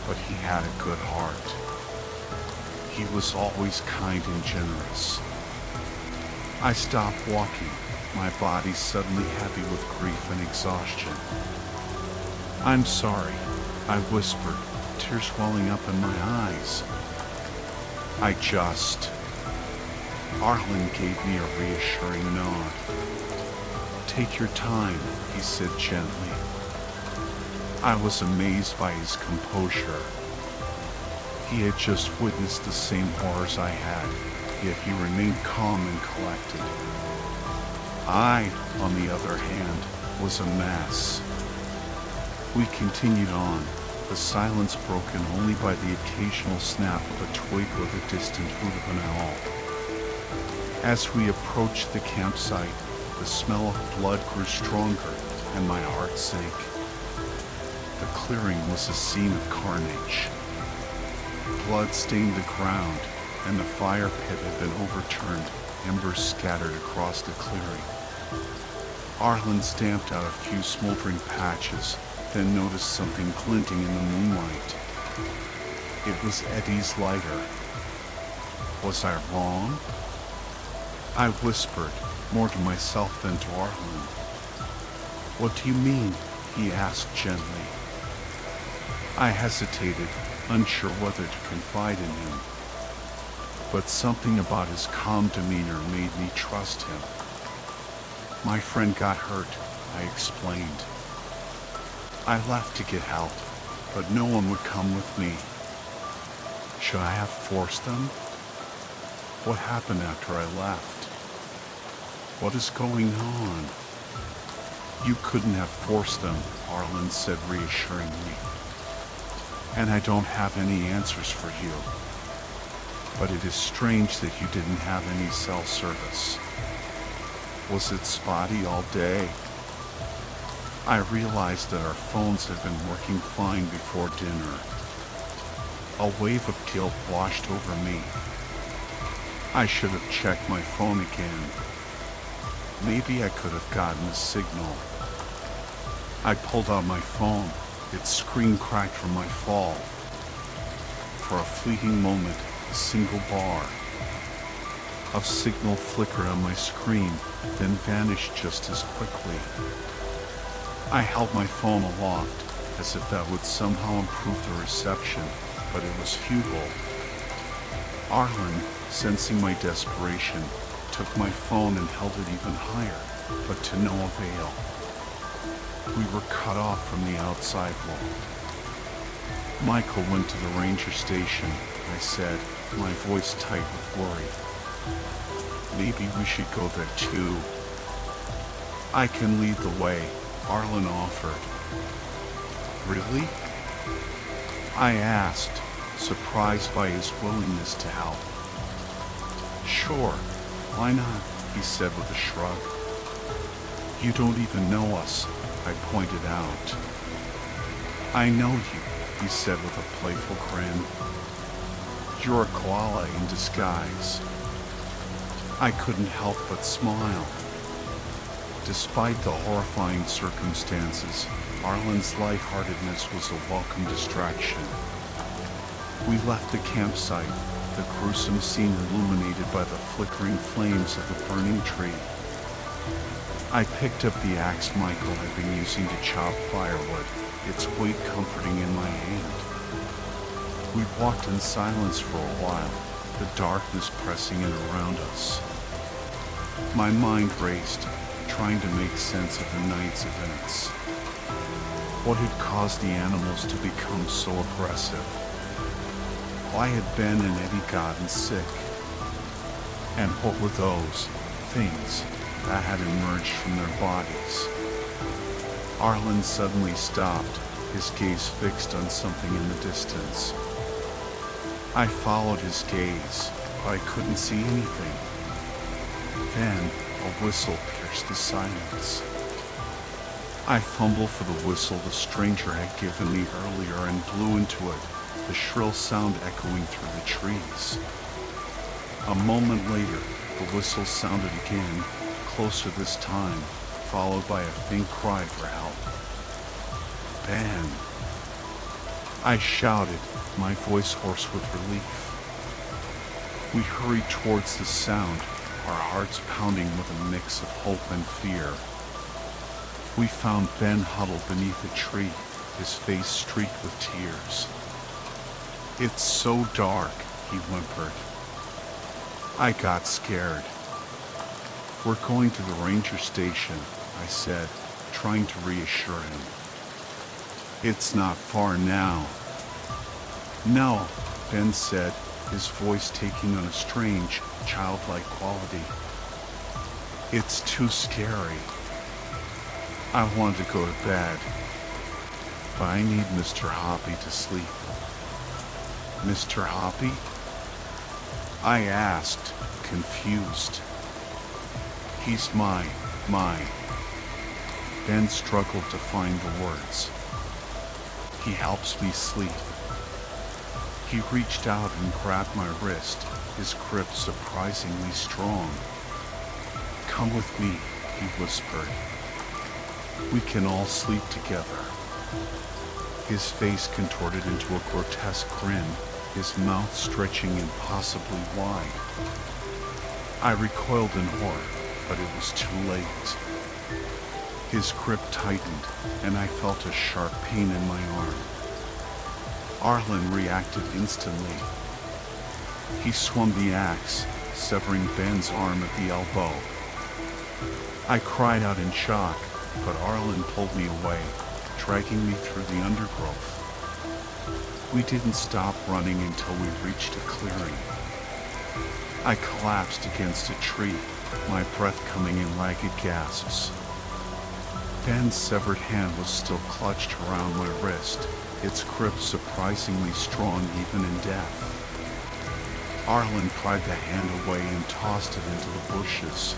But he had a good heart. He was always kind and generous. I stopped walking, my body suddenly heavy with grief and exhaustion. I'm sorry, I whispered, tears welling up in my eyes. Arlen gave me a reassuring nod. Take your time, he said gently. I was amazed by his composure. He had just witnessed the same horrors I had, yet he remained calm and collected. I, on the other hand, was a mess. We continued on, the silence broken only by the occasional snap of a twig or the distant hoot of an owl. As we approached the campsite, the smell of blood grew stronger and my heart sank. The clearing was a scene of carnage. Blood stained the ground, and the fire pit had been overturned, embers scattered across the clearing. Arlen stamped out a few smoldering patches, then noticed something glinting in the moonlight. It was Eddie's lighter. Was I wrong? I whispered, more to myself than to Arlen. What do you mean? He asked gently. I hesitated, unsure whether to confide in him. But something about his calm demeanor made me trust him. My friend got hurt, I explained. I left to get help, but no one would come with me. Should I have forced them? What happened after I left? What is going on? You couldn't have forced them, Arlen said reassuringly. And I don't have any answers for you. But it is strange that you didn't have any cell service. Was it spotty all day? I realized that our phones had been working fine before dinner. A wave of guilt washed over me. I should have checked my phone again. Maybe I could have gotten a signal. I pulled out my phone. Its screen cracked from my fall. For a fleeting moment, a single bar of signal flickered on my screen, then vanished just as quickly. I held my phone aloft, as if that would somehow improve the reception, but it was futile. Arlen, sensing my desperation, took my phone and held it even higher, but to no avail. We were cut off from the outside world. Michael went to the ranger station, I said, my voice tight with worry. Maybe we should go there too. I can lead the way, Arlen offered. Really? I asked, surprised by his willingness to help. Sure, why not? He said with a shrug. You don't even know us, I pointed out. I know you, he said with a playful grin. You're a koala in disguise. I couldn't help but smile. Despite the horrifying circumstances, Arlen's lightheartedness was a welcome distraction. We left the campsite, the gruesome scene illuminated by the flickering flames of the burning tree. I picked up the axe Michael had been using to chop firewood, its weight comforting in my hand. We walked in silence for a while, the darkness pressing in around us. My mind raced, trying to make sense of the night's events. What had caused the animals to become so aggressive? Why had Ben and Eddie gotten sick? And what were those things that had emerged from their bodies? Arlen suddenly stopped, his gaze fixed on something in the distance. I followed his gaze, but I couldn't see anything. Then a whistle pierced the silence. I fumbled for the whistle the stranger had given me earlier and blew into it, the shrill sound echoing through the trees. A moment later, the whistle sounded again, closer this time, followed by a faint cry for help. Ben! I shouted, my voice hoarse with relief. We hurried towards the sound, our hearts pounding with a mix of hope and fear. We found Ben huddled beneath a tree, his face streaked with tears. It's so dark, he whimpered. I got scared. We're going to the ranger station, I said, trying to reassure him. It's not far now. No, Ben said, his voice taking on a strange, childlike quality. It's too scary. I want to go to bed, but I need Mr. Hoppy to sleep. Mr. Hoppy? I asked, confused. He's my. Ben struggled to find the words. He helps me sleep. He reached out and grabbed my wrist, his grip surprisingly strong. Come with me, he whispered. We can all sleep together. His face contorted into a grotesque grin, his mouth stretching impossibly wide. I recoiled in horror, but it was too late. His grip tightened, and I felt a sharp pain in my arm. Arlen reacted instantly. He swung the axe, severing Ben's arm at the elbow. I cried out in shock, but Arlen pulled me away, dragging me through the undergrowth. We didn't stop running until we reached a clearing. I collapsed against a tree, my breath coming in ragged gasps. Ben's severed hand was still clutched around my wrist, its grip surprisingly strong even in death. Arlen pried the hand away and tossed it into the bushes.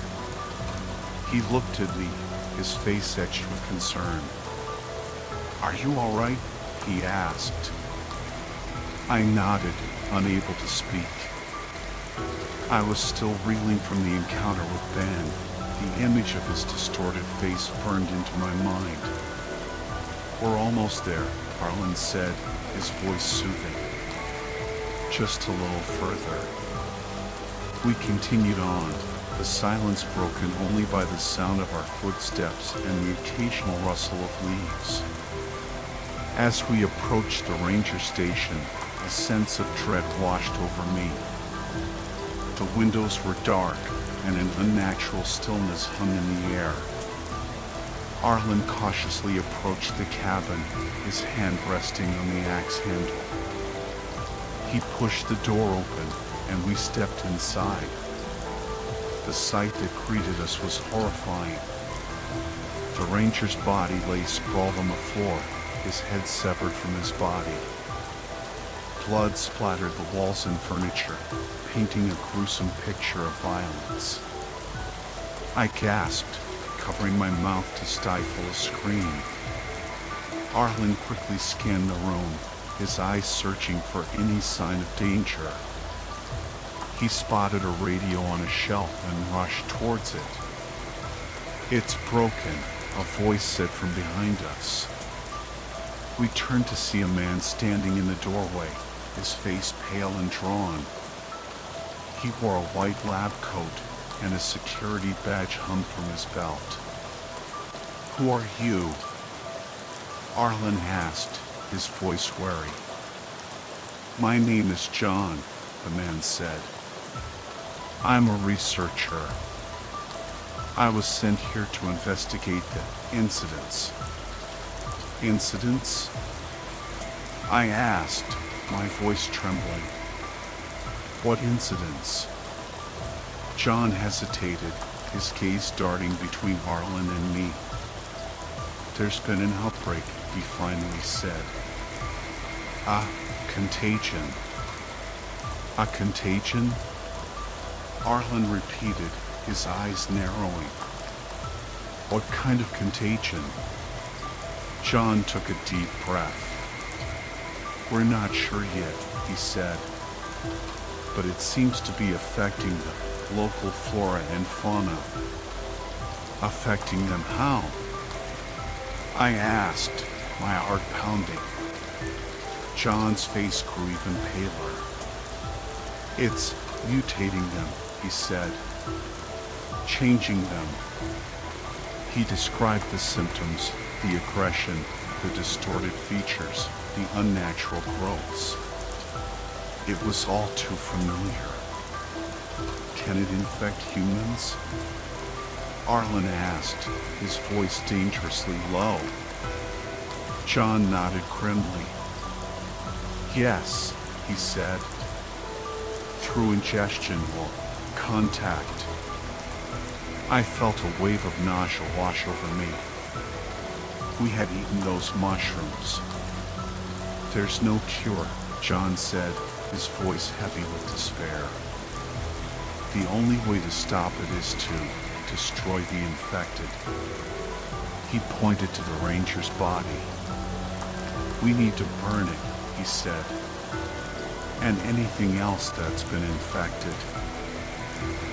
He looked at me, his face etched with concern. Are you all right? He asked. I nodded, unable to speak. I was still reeling from the encounter with Ben. The image of his distorted face burned into my mind. We're almost there, Arlen said, his voice soothing. Just a little further. We continued on, the silence broken only by the sound of our footsteps and the occasional rustle of leaves. As we approached the ranger station, a sense of dread washed over me. The windows were dark, and an unnatural stillness hung in the air. Arlen cautiously approached the cabin, his hand resting on the axe handle. He pushed the door open, and we stepped inside. The sight that greeted us was horrifying. The ranger's body lay sprawled on the floor, his head severed from his body. Blood splattered the walls and furniture, painting a gruesome picture of violence. I gasped, covering my mouth to stifle a scream. Arlen quickly scanned the room, his eyes searching for any sign of danger. He spotted a radio on a shelf and rushed towards it. It's broken, a voice said from behind us. We turned to see a man standing in the doorway, his face pale and drawn. He wore a white lab coat, and a security badge hung from his belt. Who are you? Arlen asked, his voice wary. My name is John, the man said. I'm a researcher. I was sent here to investigate the incidents. Incidents? I asked, my voice trembling. What incidents? John hesitated, his gaze darting between Arlen and me. There's been an outbreak, he finally said. A contagion. A contagion? Arlen repeated, his eyes narrowing. What kind of contagion? John took a deep breath. We're not sure yet, he said, but it seems to be affecting the local flora and fauna. Affecting them how? I asked, my heart pounding. John's face grew even paler. It's mutating them, he said. Changing them. He described the symptoms, the aggression, the distorted features, the unnatural growths. It was all too familiar. Can it infect humans? Arlen asked, his voice dangerously low. John nodded grimly. Yes, he said. Through ingestion or contact. I felt a wave of nausea wash over me. We had eaten those mushrooms. There's no cure, John said, his voice heavy with despair. The only way to stop it is to destroy the infected. He pointed to the ranger's body. We need to burn it, he said, and anything else that's been infected.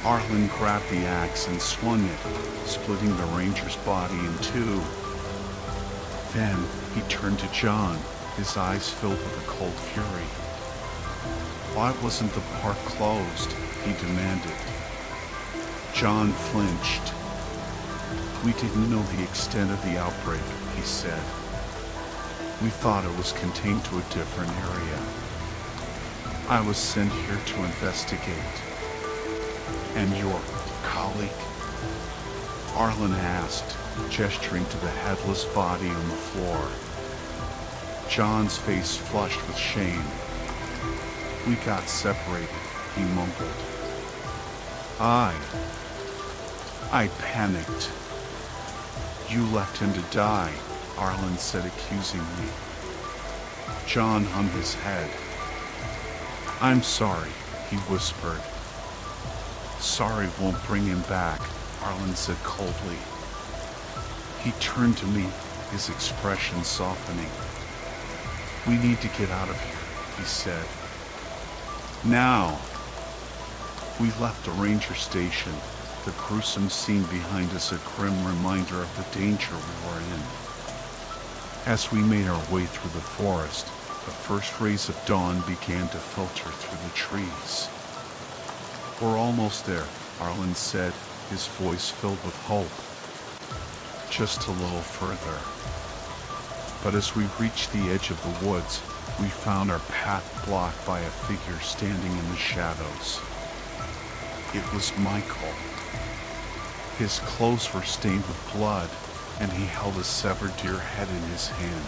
Arlen grabbed the axe and swung it, splitting the ranger's body in two. Then he turned to John, his eyes filled with a cold fury. Why wasn't the park closed? He demanded. John flinched. We didn't know the extent of the outbreak, he said. We thought it was contained to a different area. I was sent here to investigate. And your colleague? Arlen asked, gesturing to the headless body on the floor. John's face flushed with shame. We got separated, he mumbled. I panicked. You left him to die, Arlen said accusingly. John hung his head. I'm sorry, he whispered. Sorry won't bring him back, Arlen said coldly. He turned to me, his expression softening. We need to get out of here, he said. Now. We left the ranger station, the gruesome scene behind us a grim reminder of the danger we were in. As we made our way through the forest, the first rays of dawn began to filter through the trees. We're almost there, Arlen said, his voice filled with hope. Just a little further. But as we reached the edge of the woods, we found our path blocked by a figure standing in the shadows. It was Michael. His clothes were stained with blood, and he held a severed deer head in his hand.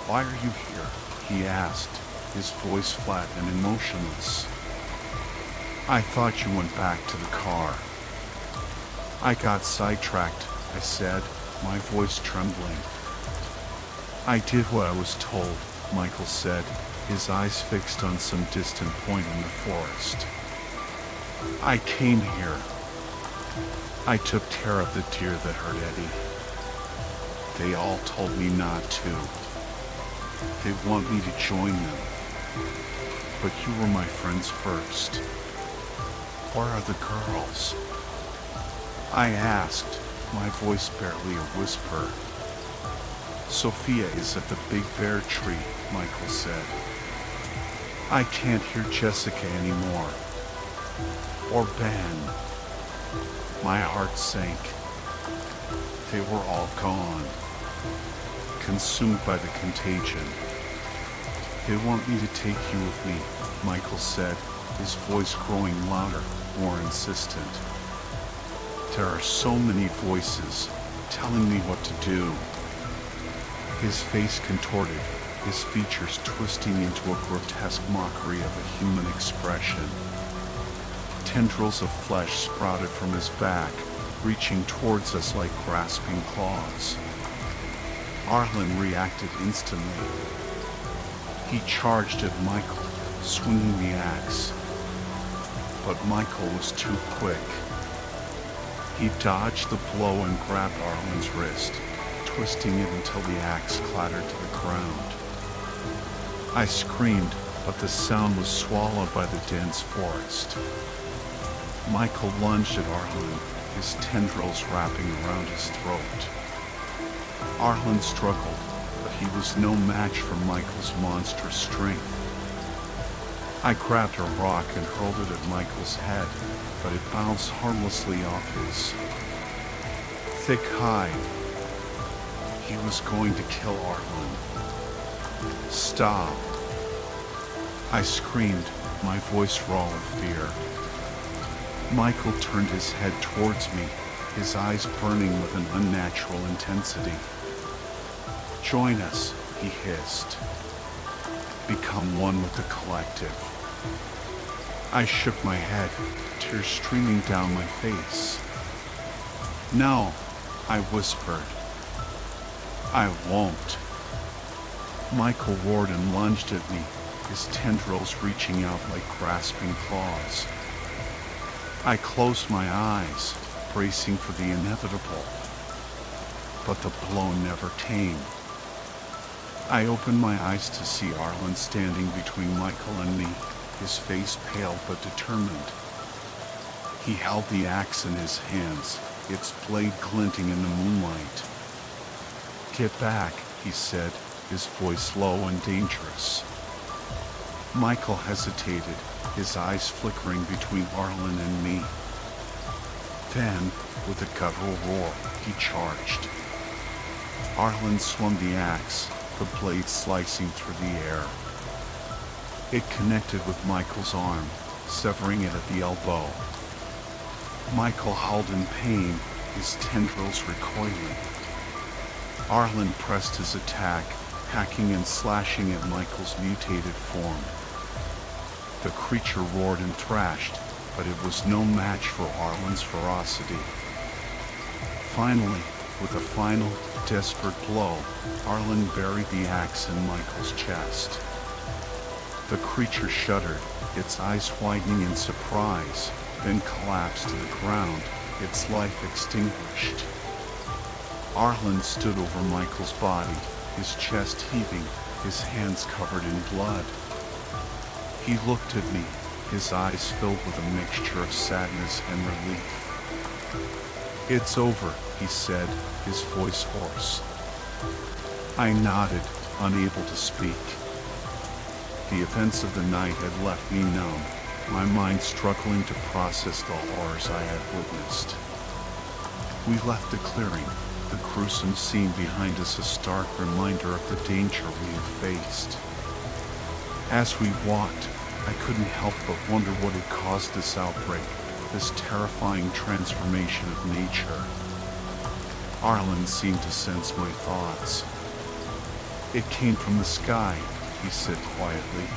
Why are you here? He asked, his voice flat and emotionless. I thought you went back to the car. I got sidetracked, I said, my voice trembling. I did what I was told, Michael said, his eyes fixed on some distant point in the forest. I came here. I took care of the deer that hurt Eddie. They all told me not to. They want me to join them. But you were my friends first. Where are the girls? I asked, my voice barely a whisper. Sophia is at the big bear tree, Michael said. I can't hear Jessica anymore. Or Ben. My heart sank. They were all gone. Consumed by the contagion. They want me to take you with me, Michael said, his voice growing louder, more insistent. There are so many voices telling me what to do. His face contorted, his features twisting into a grotesque mockery of a human expression. Tendrils of flesh sprouted from his back, reaching towards us like grasping claws. Arlen reacted instantly. He charged at Michael, swinging the axe. But Michael was too quick. He dodged the blow and grabbed Arlen's wrist, twisting it until the axe clattered to the ground. I screamed, but the sound was swallowed by the dense forest. Michael lunged at Arlen, his tendrils wrapping around his throat. Arlen struggled, but he was no match for Michael's monstrous strength. I grabbed a rock and hurled it at Michael's head, but it bounced harmlessly off his thick hide. He was going to kill Arlen. Stop. I screamed, my voice raw with fear. Michael turned his head towards me, his eyes burning with an unnatural intensity. "Join us," he hissed. "Become one with the collective." I shook my head, tears streaming down my face. "No," I whispered. "I won't." Michael roared and lunged at me, his tendrils reaching out like grasping claws. I closed my eyes, bracing for the inevitable. But the blow never came. I opened my eyes to see Arlen standing between Michael and me, his face pale but determined. He held the axe in his hands, its blade glinting in the moonlight. "Get back," he said, his voice low and dangerous. Michael hesitated, his eyes flickering between Arlen and me. Then, with a guttural roar, he charged. Arlen swung the axe, the blade slicing through the air. It connected with Michael's arm, severing it at the elbow. Michael howled in pain, his tendrils recoiling. Arlen pressed his attack, hacking and slashing at Michael's mutated form. The creature roared and thrashed, but it was no match for Arlen's ferocity. Finally, with a final, desperate blow, Arlen buried the axe in Michael's chest. The creature shuddered, its eyes widening in surprise, then collapsed to the ground, its life extinguished. Arlen stood over Michael's body, his chest heaving, his hands covered in blood. He looked at me, his eyes filled with a mixture of sadness and relief. "It's over," he said, his voice hoarse. I nodded, unable to speak. The events of the night had left me numb, my mind struggling to process the horrors I had witnessed. We left the clearing, the gruesome scene behind us a stark reminder of the danger we had faced. As we walked, I couldn't help but wonder what had caused this outbreak, this terrifying transformation of nature. Arlen seemed to sense my thoughts. "It came from the sky," he said quietly.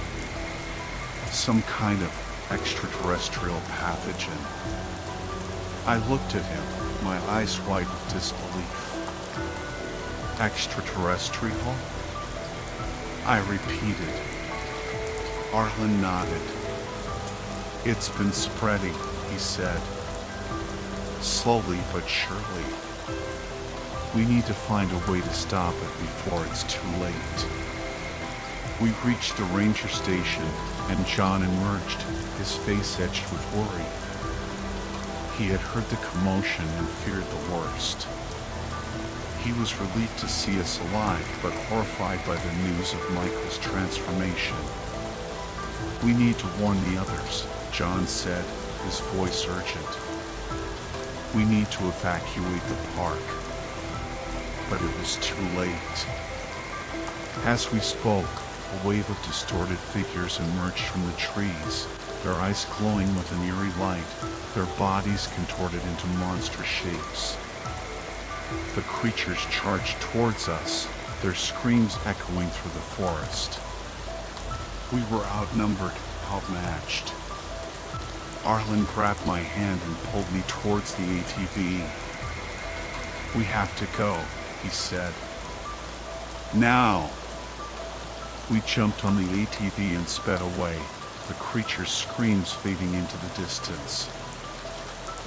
"Some kind of extraterrestrial pathogen." I looked at him, my eyes wide with disbelief. "Extraterrestrial?" I repeated. Arlen nodded. "It's been spreading," he said. "Slowly but surely. We need to find a way to stop it before it's too late." We reached the ranger station, and John emerged, his face etched with worry. He had heard the commotion and feared the worst. He was relieved to see us alive, but horrified by the news of Michael's transformation. "We need to warn the others," John said, his voice urgent. "We need to evacuate the park." But it was too late. As we spoke, a wave of distorted figures emerged from the trees, their eyes glowing with an eerie light, their bodies contorted into monstrous shapes. The creatures charged towards us, their screams echoing through the forest. We were outnumbered, outmatched. Arlen grabbed my hand and pulled me towards the ATV. "We have to go," he said. "Now!" We jumped on the ATV and sped away, the creature's screams fading into the distance.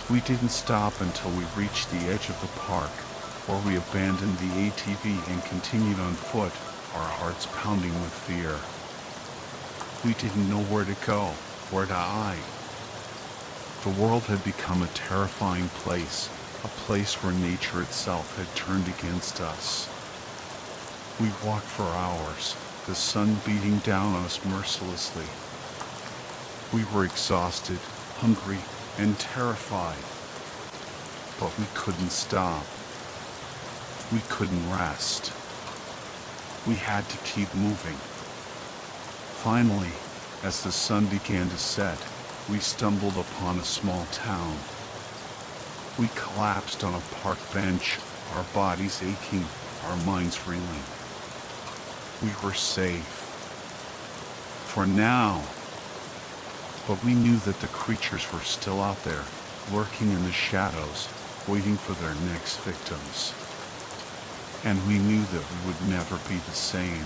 We didn't stop until we reached the edge of the park, where we abandoned the ATV and continued on foot, our hearts pounding with fear. We didn't know where to go, where to hide. The world had become a terrifying place, a place where nature itself had turned against us. We walked for hours, the sun beating down on us mercilessly. We were exhausted, hungry, and terrified. But we couldn't stop. We couldn't rest. We had to keep moving. Finally, As the sun began to set, we stumbled upon a small town. We collapsed on a park bench, our bodies aching, our minds reeling. We were safe. For now. But we knew that the creatures were still out there, lurking in the shadows, waiting for their next victims. And we knew that we would never be the same.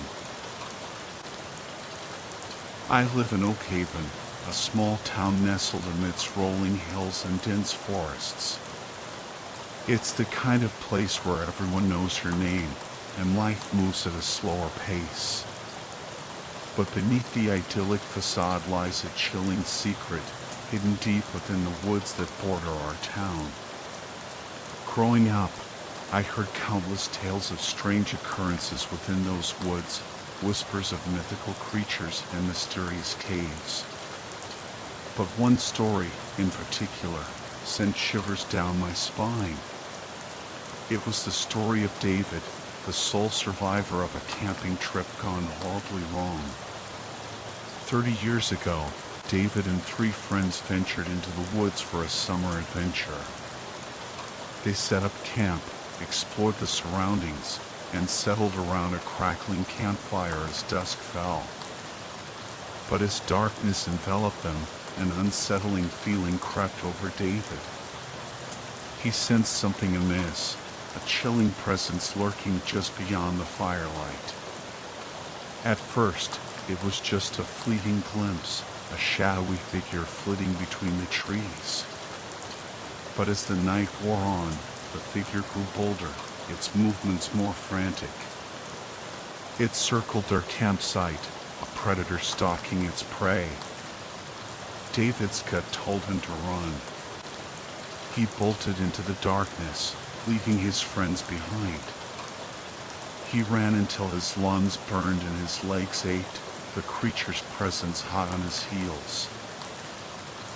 I live in Oak Haven, a small town nestled amidst rolling hills and dense forests. It's the kind of place where everyone knows your name, and life moves at a slower pace. But beneath the idyllic facade lies a chilling secret, hidden deep within the woods that border our town. Growing up, I heard countless tales of strange occurrences within those woods, whispers of mythical creatures and mysterious caves. But one story, in particular, sent shivers down my spine. It was the story of David, the sole survivor of a camping trip gone horribly wrong. 30 years ago, David and 3 friends ventured into the woods for a summer adventure. They set up camp, explored the surroundings, and settled around a crackling campfire as dusk fell. But as darkness enveloped them, an unsettling feeling crept over David. He sensed something amiss, a chilling presence lurking just beyond the firelight. At first, it was just a fleeting glimpse, a shadowy figure flitting between the trees. But as the night wore on, the figure grew bolder, its movements more frantic. It circled their campsite, a predator stalking its prey. David's gut told him to run. He bolted into the darkness, leaving his friends behind. He ran until his lungs burned and his legs ached, the creature's presence hot on his heels.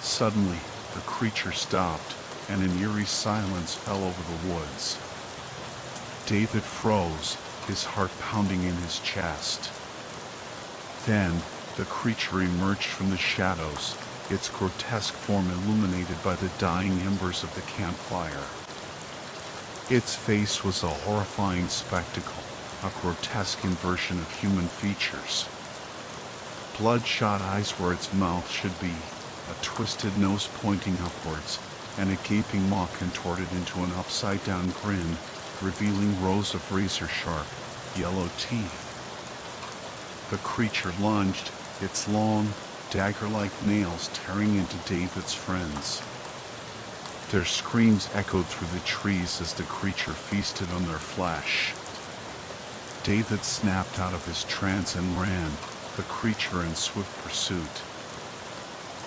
Suddenly, the creature stopped, and an eerie silence fell over the woods. David froze, his heart pounding in his chest. Then, the creature emerged from the shadows, its grotesque form illuminated by the dying embers of the campfire. Its face was a horrifying spectacle, a grotesque inversion of human features. Bloodshot eyes where its mouth should be, a twisted nose pointing upwards, and a gaping maw contorted into an upside-down grin, revealing rows of razor-sharp, yellow teeth. The creature lunged, its long, dagger-like nails tearing into David's friends. Their screams echoed through the trees as the creature feasted on their flesh. David snapped out of his trance and ran, the creature in swift pursuit.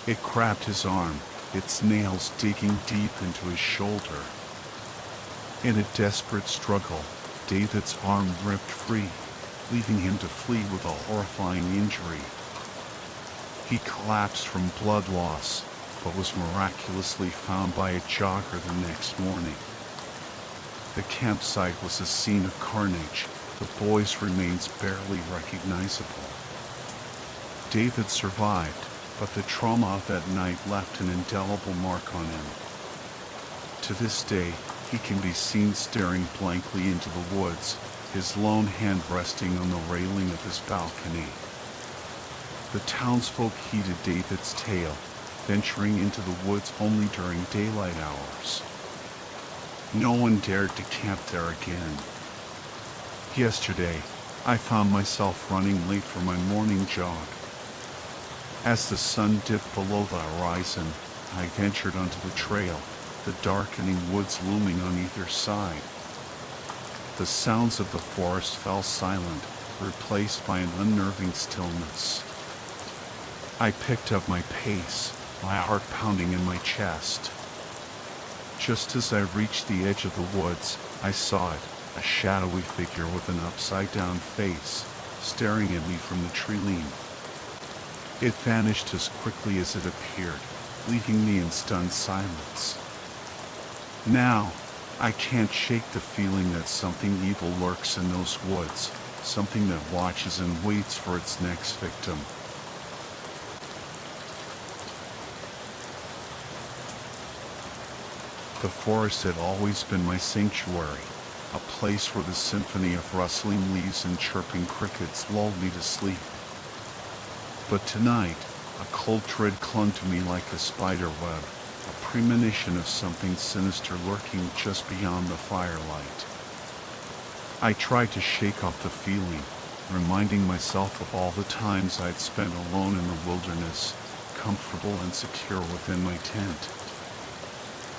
It grabbed his arm, its nails digging deep into his shoulder. In a desperate struggle, David's arm ripped free, leaving him to flee with a horrifying injury. He collapsed from blood loss, but was miraculously found by a jogger the next morning. The campsite was a scene of carnage, the boy's remains barely recognizable. David survived, but the trauma of that night left an indelible mark on him. To this day, he can be seen staring blankly into the woods, his lone hand resting on the railing of his balcony. The townsfolk heeded David's tale, venturing into the woods only during daylight hours. No one dared to camp there again. Yesterday, I found myself running late for my morning jog. As the sun dipped below the horizon, I ventured onto the trail, the darkening woods looming on either side. The sounds of the forest fell silent, replaced by an unnerving stillness. I picked up my pace, my heart pounding in my chest. Just as I reached the edge of the woods, I saw it, a shadowy figure with an upside-down face, staring at me from the tree line. It vanished as quickly as it appeared, leaving me in stunned silence. Now, I can't shake the feeling that something evil lurks in those woods, something that watches and waits for its next victim. The forest had always been my sanctuary, a place where the symphony of rustling leaves and chirping crickets lulled me to sleep. But tonight, a cold dread clung to me like a spider web, a premonition of something sinister lurking just beyond the firelight. I tried to shake off the feeling, reminding myself of all the times I'd spent alone in the wilderness, comfortable and secure within my tent.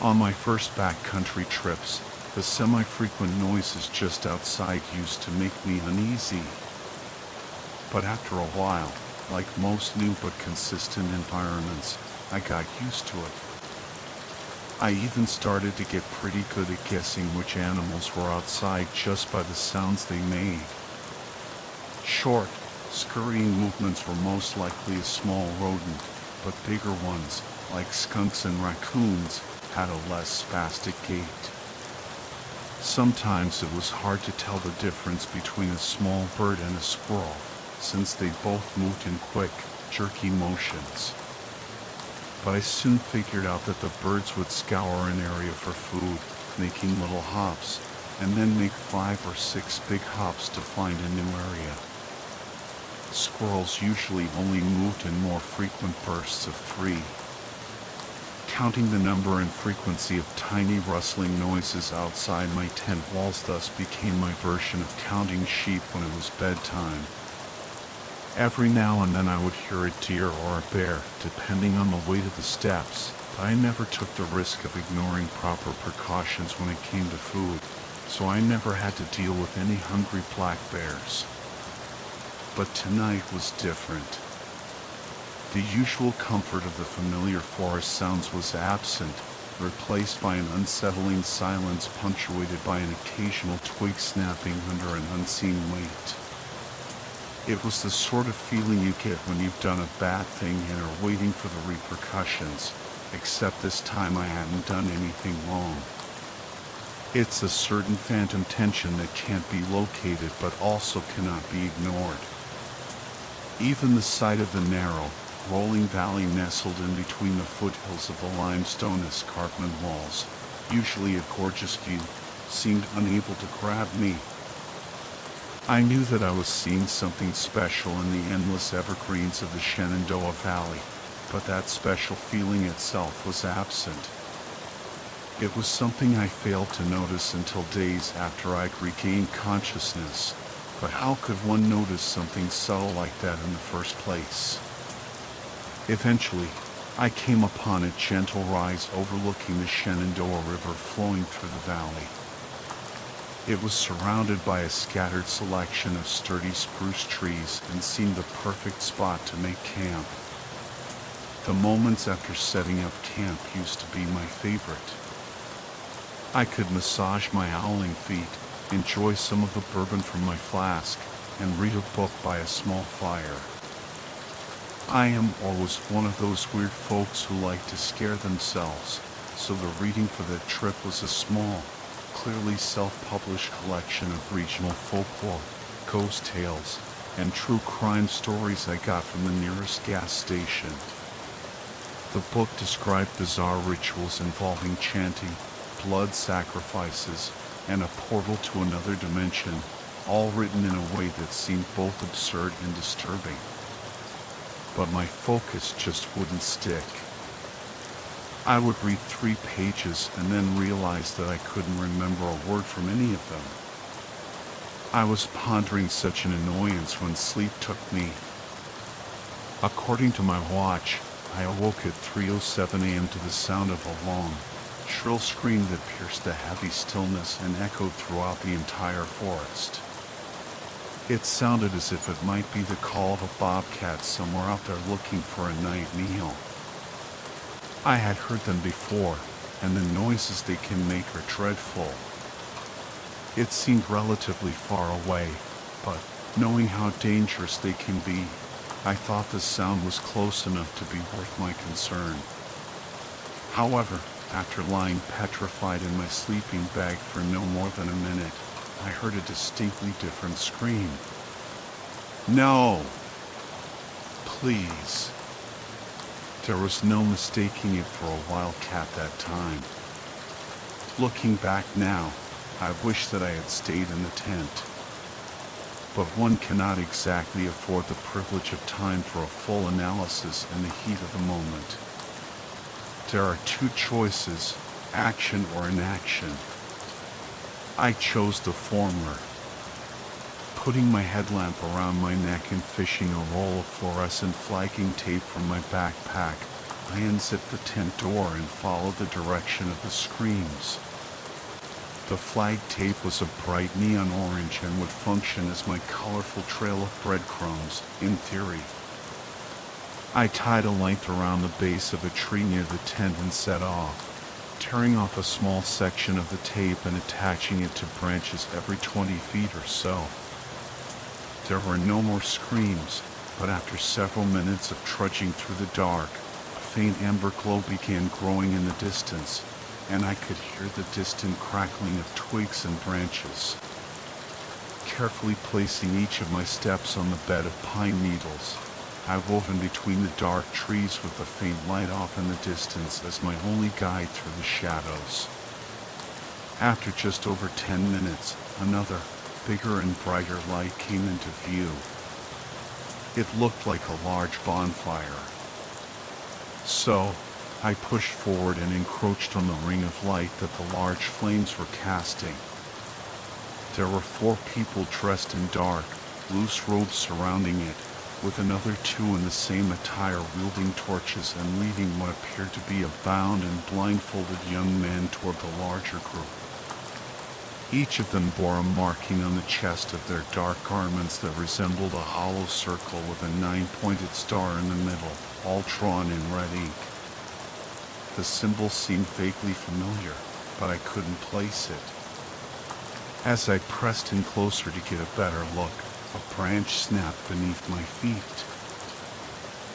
On my first backcountry trips, the semi-frequent noises just outside used to make me uneasy. But after a while, like most new but consistent environments, I got used to it. I even started to get pretty good at guessing which animals were outside just by the sounds they made. Short, scurrying movements were most likely a small rodent, but bigger ones, like skunks and raccoons, had a less spastic gait. Sometimes it was hard to tell the difference between a small bird and a squirrel, since they both moved in quick, jerky motions. But I soon figured out that the birds would scour an area for food, making little hops, and then make 5 or 6 big hops to find a new area. Squirrels usually only moved in more frequent bursts of 3. Counting the number and frequency of tiny rustling noises outside my tent walls thus became my version of counting sheep when it was bedtime. Every now and then I would hear a deer or a bear, depending on the weight of the steps, but I never took the risk of ignoring proper precautions when it came to food, so I never had to deal with any hungry black bears. But tonight was different. The usual comfort of the familiar forest sounds was absent, replaced by an unsettling silence punctuated by an occasional twig snapping under an unseen weight. It was the sort of feeling you get when you've done a bad thing and are waiting for the repercussions, except this time I hadn't done anything wrong. It's a certain phantom tension that can't be located but also cannot be ignored. Even the sight of the narrow, rolling valley nestled in between the foothills of the limestone escarpment walls, usually a gorgeous view, seemed unable to grab me. I knew that I was seeing something special in the endless evergreens of the Shenandoah Valley, but that special feeling itself was absent. It was something I failed to notice until days after I'd regained consciousness, but how could one notice something subtle like that in the first place? Eventually, I came upon a gentle rise overlooking the Shenandoah River flowing through the valley. It was surrounded by a scattered selection of sturdy spruce trees and seemed the perfect spot to make camp. The moments after setting up camp used to be my favorite. I could massage my owling feet, enjoy some of the bourbon from my flask, and read a book by a small fire. I am or was one of those weird folks who like to scare themselves, so the reading for that trip was a small, clearly self-published collection of regional folklore, ghost tales, and true crime stories I got from the nearest gas station. The book described bizarre rituals involving chanting, blood sacrifices, and a portal to another dimension, all written in a way that seemed both absurd and disturbing. But my focus just wouldn't stick. I would read 3 pages and then realize that I couldn't remember a word from any of them. I was pondering such an annoyance when sleep took me. According to my watch, I awoke at 3:07 a.m. to the sound of a long, shrill scream that pierced the heavy stillness and echoed throughout the entire forest. It sounded as if it might be the call of a bobcat somewhere out there looking for a night meal. I had heard them before, and the noises they can make are dreadful. It seemed relatively far away, but knowing how dangerous they can be, I thought the sound was close enough to be worth my concern. However, after lying petrified in my sleeping bag for no more than a minute, I heard a distinctly different scream. No! Please. There was no mistaking it for a wildcat that time. Looking back now, I wish that I had stayed in the tent. But one cannot exactly afford the privilege of time for a full analysis in the heat of the moment. There are two choices, action or inaction. I chose the former. Putting my headlamp around my neck and fishing a roll of fluorescent flagging tape from my backpack, I unzipped the tent door and followed the direction of the screams. The flag tape was a bright neon orange and would function as my colorful trail of breadcrumbs, in theory. I tied a length around the base of a tree near the tent and set off, tearing off a small section of the tape and attaching it to branches every 20 feet or so. There were no more screams, but after several minutes of trudging through the dark, a faint amber glow began growing in the distance, and I could hear the distant crackling of twigs and branches. Carefully placing each of my steps on the bed of pine needles, I wove in between the dark trees with the faint light off in the distance as my only guide through the shadows. After just over 10 minutes, another, bigger and brighter light came into view. It looked like a large bonfire. So, I pushed forward and encroached on the ring of light that the large flames were casting. There were 4 people dressed in dark, loose robes surrounding it, with another 2 in the same attire wielding torches and leading what appeared to be a bound and blindfolded young man toward the larger group. Each of them bore a marking on the chest of their dark garments that resembled a hollow circle with a 9-pointed star in the middle, all drawn in red ink. The symbol seemed vaguely familiar, but I couldn't place it. As I pressed in closer to get a better look, a branch snapped beneath my feet.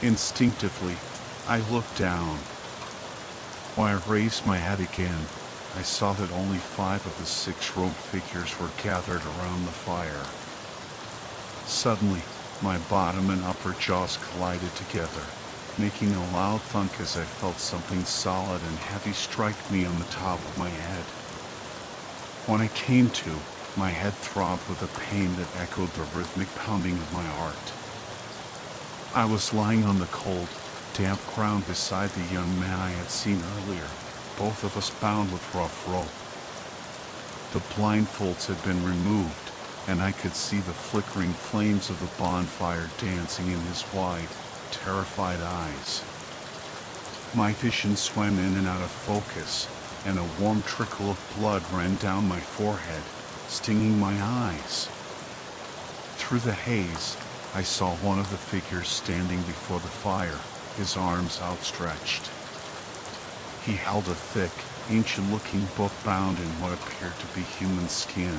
Instinctively, I looked down. When I raised my head again, I saw that only 5 of the 6 robed figures were gathered around the fire. Suddenly, my bottom and upper jaws collided together, making a loud thunk as I felt something solid and heavy strike me on the top of my head. When I came to, my head throbbed with a pain that echoed the rhythmic pounding of my heart. I was lying on the cold, damp ground beside the young man I had seen earlier, both of us bound with rough rope. The blindfolds had been removed, and I could see the flickering flames of the bonfire dancing in his wide, terrified eyes. My vision swam in and out of focus, and a warm trickle of blood ran down my forehead, stinging my eyes. Through the haze, I saw one of the figures standing before the fire, his arms outstretched. He held a thick, ancient-looking book bound in what appeared to be human skin.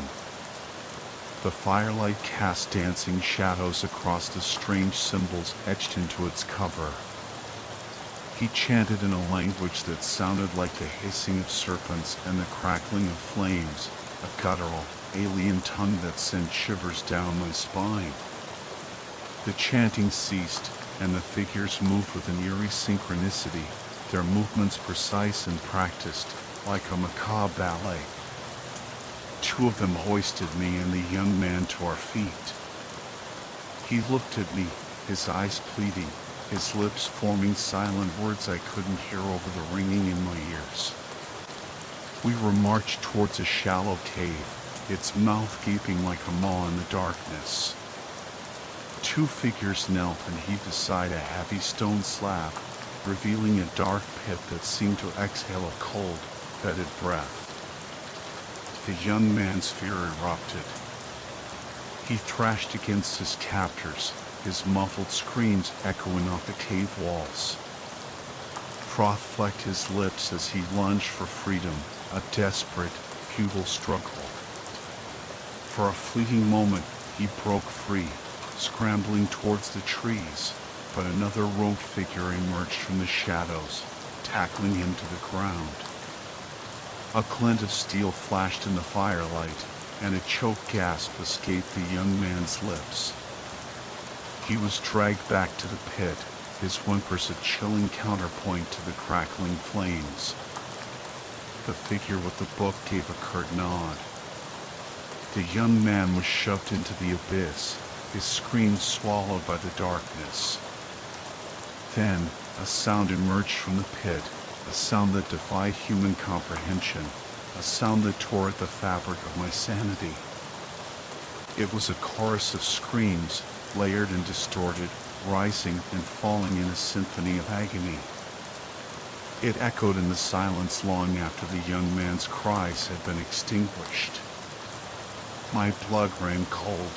The firelight cast dancing shadows across the strange symbols etched into its cover. He chanted in a language that sounded like the hissing of serpents and the crackling of flames, a guttural, alien tongue that sent shivers down my spine. The chanting ceased, and the figures moved with an eerie synchronicity, their movements precise and practiced, like a macabre ballet. 2 of them hoisted me and the young man to our feet. He looked at me, his eyes pleading, his lips forming silent words I couldn't hear over the ringing in my ears. We were marched towards a shallow cave, its mouth gaping like a maw in the darkness. 2 figures knelt and heaved aside a heavy stone slab, revealing a dark pit that seemed to exhale a cold, fetid breath. The young man's fear erupted. He thrashed against his captors, his muffled screams echoing off the cave walls. Froth flecked his lips as he lunged for freedom, a desperate, futile struggle. For a fleeting moment, he broke free, scrambling towards the trees, but another robed figure emerged from the shadows, tackling him to the ground. A glint of steel flashed in the firelight, and a choked gasp escaped the young man's lips. He was dragged back to the pit, his whimpers a chilling counterpoint to the crackling flames. The figure with the book gave a curt nod. The young man was shoved into the abyss, his scream swallowed by the darkness. Then, a sound emerged from the pit, a sound that defied human comprehension, a sound that tore at the fabric of my sanity. It was a chorus of screams, layered and distorted, rising and falling in a symphony of agony. It echoed in the silence long after the young man's cries had been extinguished. My blood ran cold.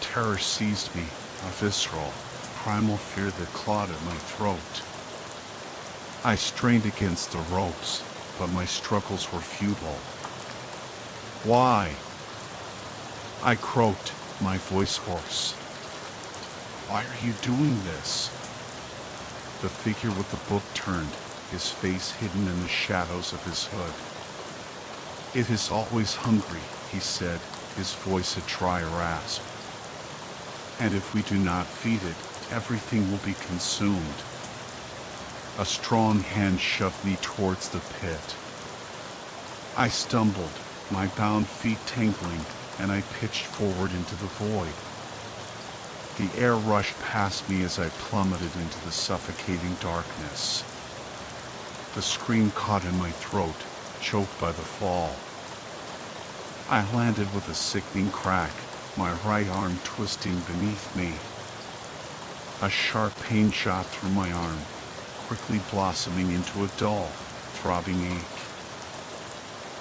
Terror seized me, a visceral, primal fear that clawed at my throat. I strained against the ropes, but my struggles were futile. Why? I croaked, my voice hoarse. Why are you doing this? The figure with the book turned, his face hidden in the shadows of his hood. It is always hungry, he said, his voice a dry rasp. And if we do not feed it, everything will be consumed. A strong hand shoved me towards the pit. I stumbled, my bound feet tangling, and I pitched forward into the void. The air rushed past me as I plummeted into the suffocating darkness. The scream caught in my throat, choked by the fall. I landed with a sickening crack, my right arm twisting beneath me. A sharp pain shot through my arm, quickly blossoming into a dull, throbbing ache.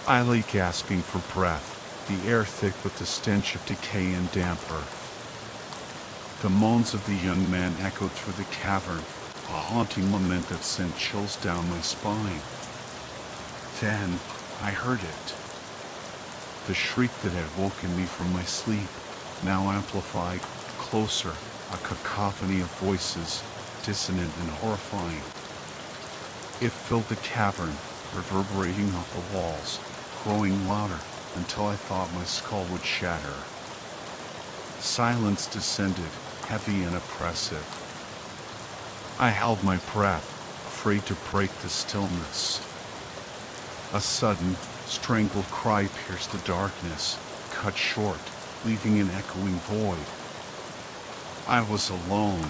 I lay gasping for breath, the air thick with the stench of decay and damp earth. The moans of the young man echoed through the cavern, a haunting lament that sent chills down my spine. Then I heard it. The shriek that had woken me from my sleep, now amplified, closer, a cacophony of voices, dissonant and horrifying. It filled the cavern, reverberating off the walls, growing louder until I thought my skull would shatter. Silence descended, heavy and oppressive. I held my breath, afraid to break the stillness. A sudden, strangled cry pierced the darkness, cut short, leaving an echoing void. I was alone.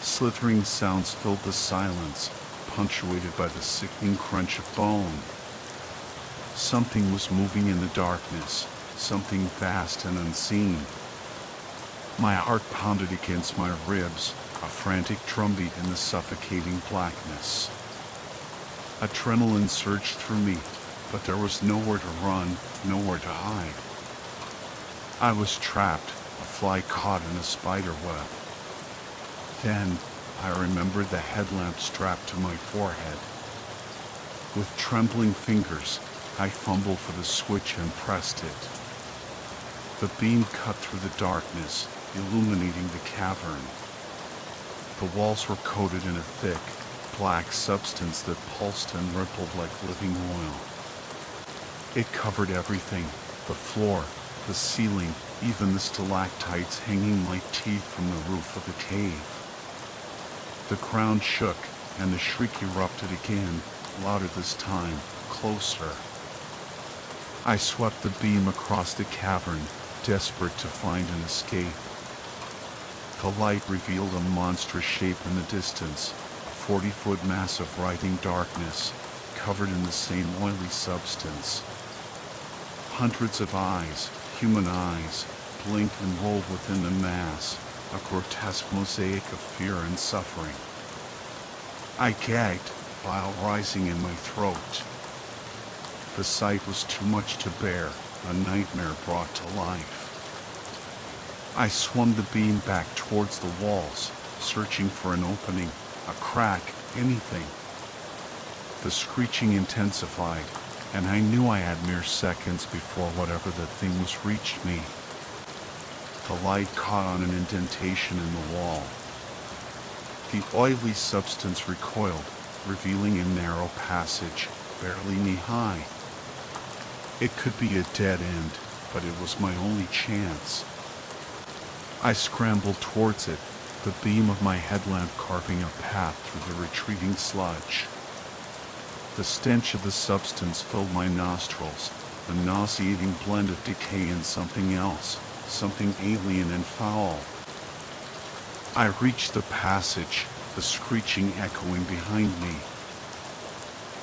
Slithering sounds filled the silence, punctuated by the sickening crunch of bone. Something was moving in the darkness, something vast and unseen. My heart pounded against my ribs, a frantic drumbeat in the suffocating blackness. Adrenaline surged through me, but there was nowhere to run, nowhere to hide. I was trapped, a fly caught in a spider web. Then I remembered the headlamp strapped to my forehead. With trembling fingers, I fumbled for the switch and pressed it. The beam cut through the darkness, illuminating the cavern. The walls were coated in a thick, black substance that pulsed and rippled like living oil. It covered everything, the floor, the ceiling, even the stalactites hanging like teeth from the roof of the cave. The ground shook, and the shriek erupted again, louder this time, closer. I swept the beam across the cavern, desperate to find an escape. The light revealed a monstrous shape in the distance, a 40-foot mass of writhing darkness, covered in the same oily substance. Hundreds of eyes, human eyes, blinked and rolled within the mass, a grotesque mosaic of fear and suffering. I gagged, bile rising in my throat. The sight was too much to bear, a nightmare brought to life. I swung the beam back towards the walls, searching for an opening, a crack, anything. The screeching intensified, and I knew I had mere seconds before whatever the thing was reached me. The light caught on an indentation in the wall. The oily substance recoiled, revealing a narrow passage, barely knee-high. It could be a dead end, but it was my only chance. I scrambled towards it, the beam of my headlamp carving a path through the retreating sludge. The stench of the substance filled my nostrils, a nauseating blend of decay and something else, something alien and foul. I reached the passage, the screeching echoing behind me.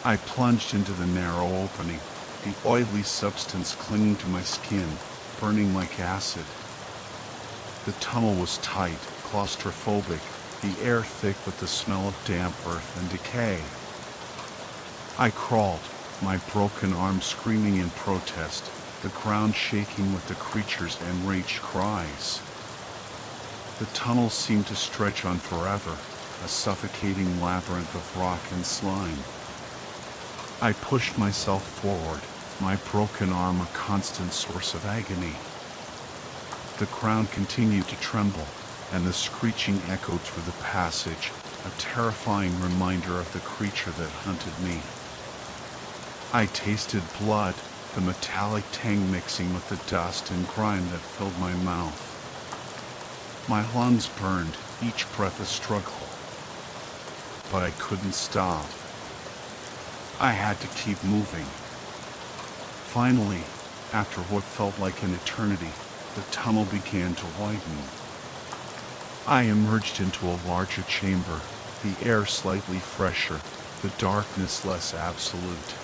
I plunged into the narrow opening, the oily substance clinging to my skin, burning like acid. The tunnel was tight, claustrophobic, the air thick with the smell of damp earth and decay. I crawled, my broken arm screaming in protest, the ground shaking with the creature's enraged cries. The tunnel seemed to stretch on forever, a suffocating labyrinth of rock and slime. I pushed myself forward, my broken arm a constant source of agony. The ground continued to tremble, and the screeching echoed through the passage, a terrifying reminder of the creature that hunted me. I tasted blood, the metallic tang mixing with the dust and grime that filled my mouth. My lungs burned, each breath a struggle. But I couldn't stop. I had to keep moving. Finally, after what felt like an eternity, the tunnel began to widen. I emerged into a larger chamber, the air slightly fresher, the darkness less absolute.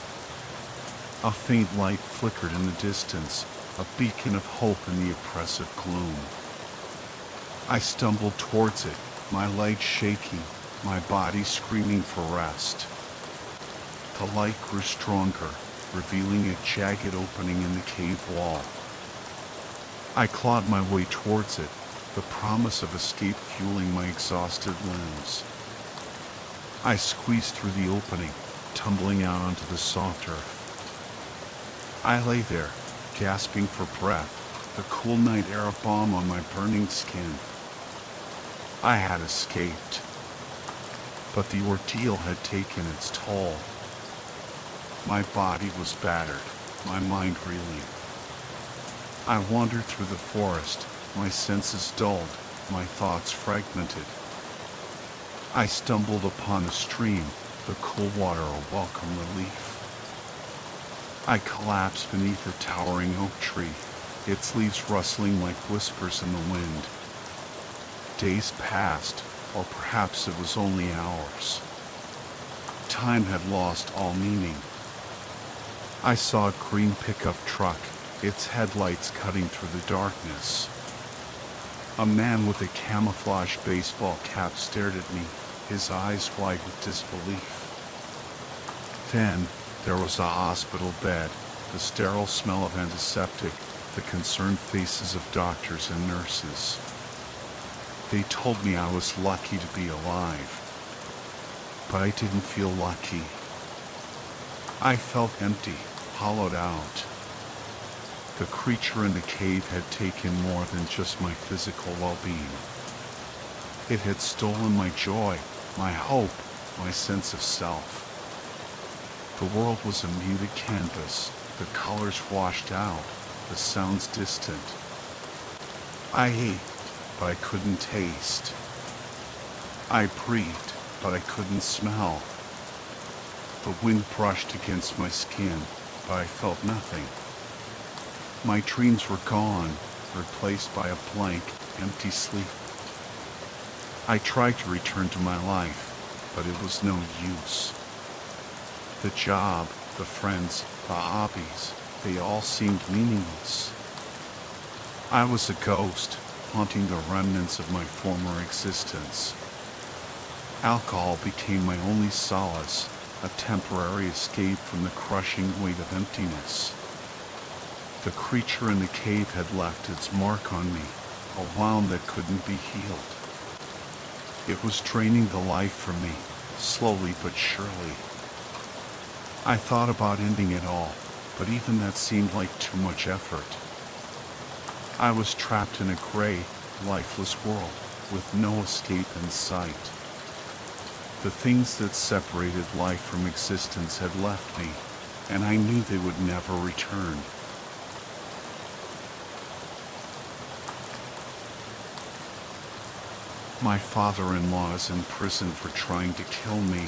A faint light flickered in the distance, a beacon of hope in the oppressive gloom. I stumbled towards it, my legs shaking, my body screaming for rest. The light grew stronger, revealing a jagged opening in the cave wall. I clawed my way towards it, the promise of escape fueling my exhausted limbs. I squeezed through the opening, tumbling out onto the soft earth. I lay there, gasping for breath, the cool night air balm on my burning skin. I had escaped, but the ordeal had taken its toll. My body was battered, my mind reeling. I wandered through the forest, my senses dulled, my thoughts fragmented. I stumbled upon a stream, the cool water a welcome relief. I collapsed beneath a towering oak tree, its leaves rustling like whispers in the wind. Days passed, or perhaps it was only hours. Time had lost all meaning. I saw a green pickup truck, its headlights cutting through the darkness. A man with a camouflage baseball cap stared at me, his eyes wide with disbelief. Then, there was a hospital bed, the sterile smell of antiseptic, the concerned faces of doctors and nurses. They told me I was lucky to be alive. But I didn't feel lucky. I felt empty, hollowed out. The creature in the cave had taken more than just my physical well-being. It had stolen my joy, my hope, my sense of self. The world was a muted canvas, the colors washed out, the sounds distant. I ate, but I couldn't taste. I breathed, but I couldn't smell. The wind brushed against my skin, but I felt nothing. My dreams were gone, replaced by a blank, empty sleep. I tried to return to my life, but it was no use. The job, the friends, the hobbies, they all seemed meaningless. I was a ghost, haunting the remnants of my former existence. Alcohol became my only solace, a temporary escape from the crushing weight of emptiness. The creature in the cave had left its mark on me, a wound that couldn't be healed. It was draining the life from me, slowly but surely. I thought about ending it all, but even that seemed like too much effort. I was trapped in a gray, lifeless world, with no escape in sight. The things that separated life from existence had left me, and I knew they would never return. My father-in-law is in prison for trying to kill me.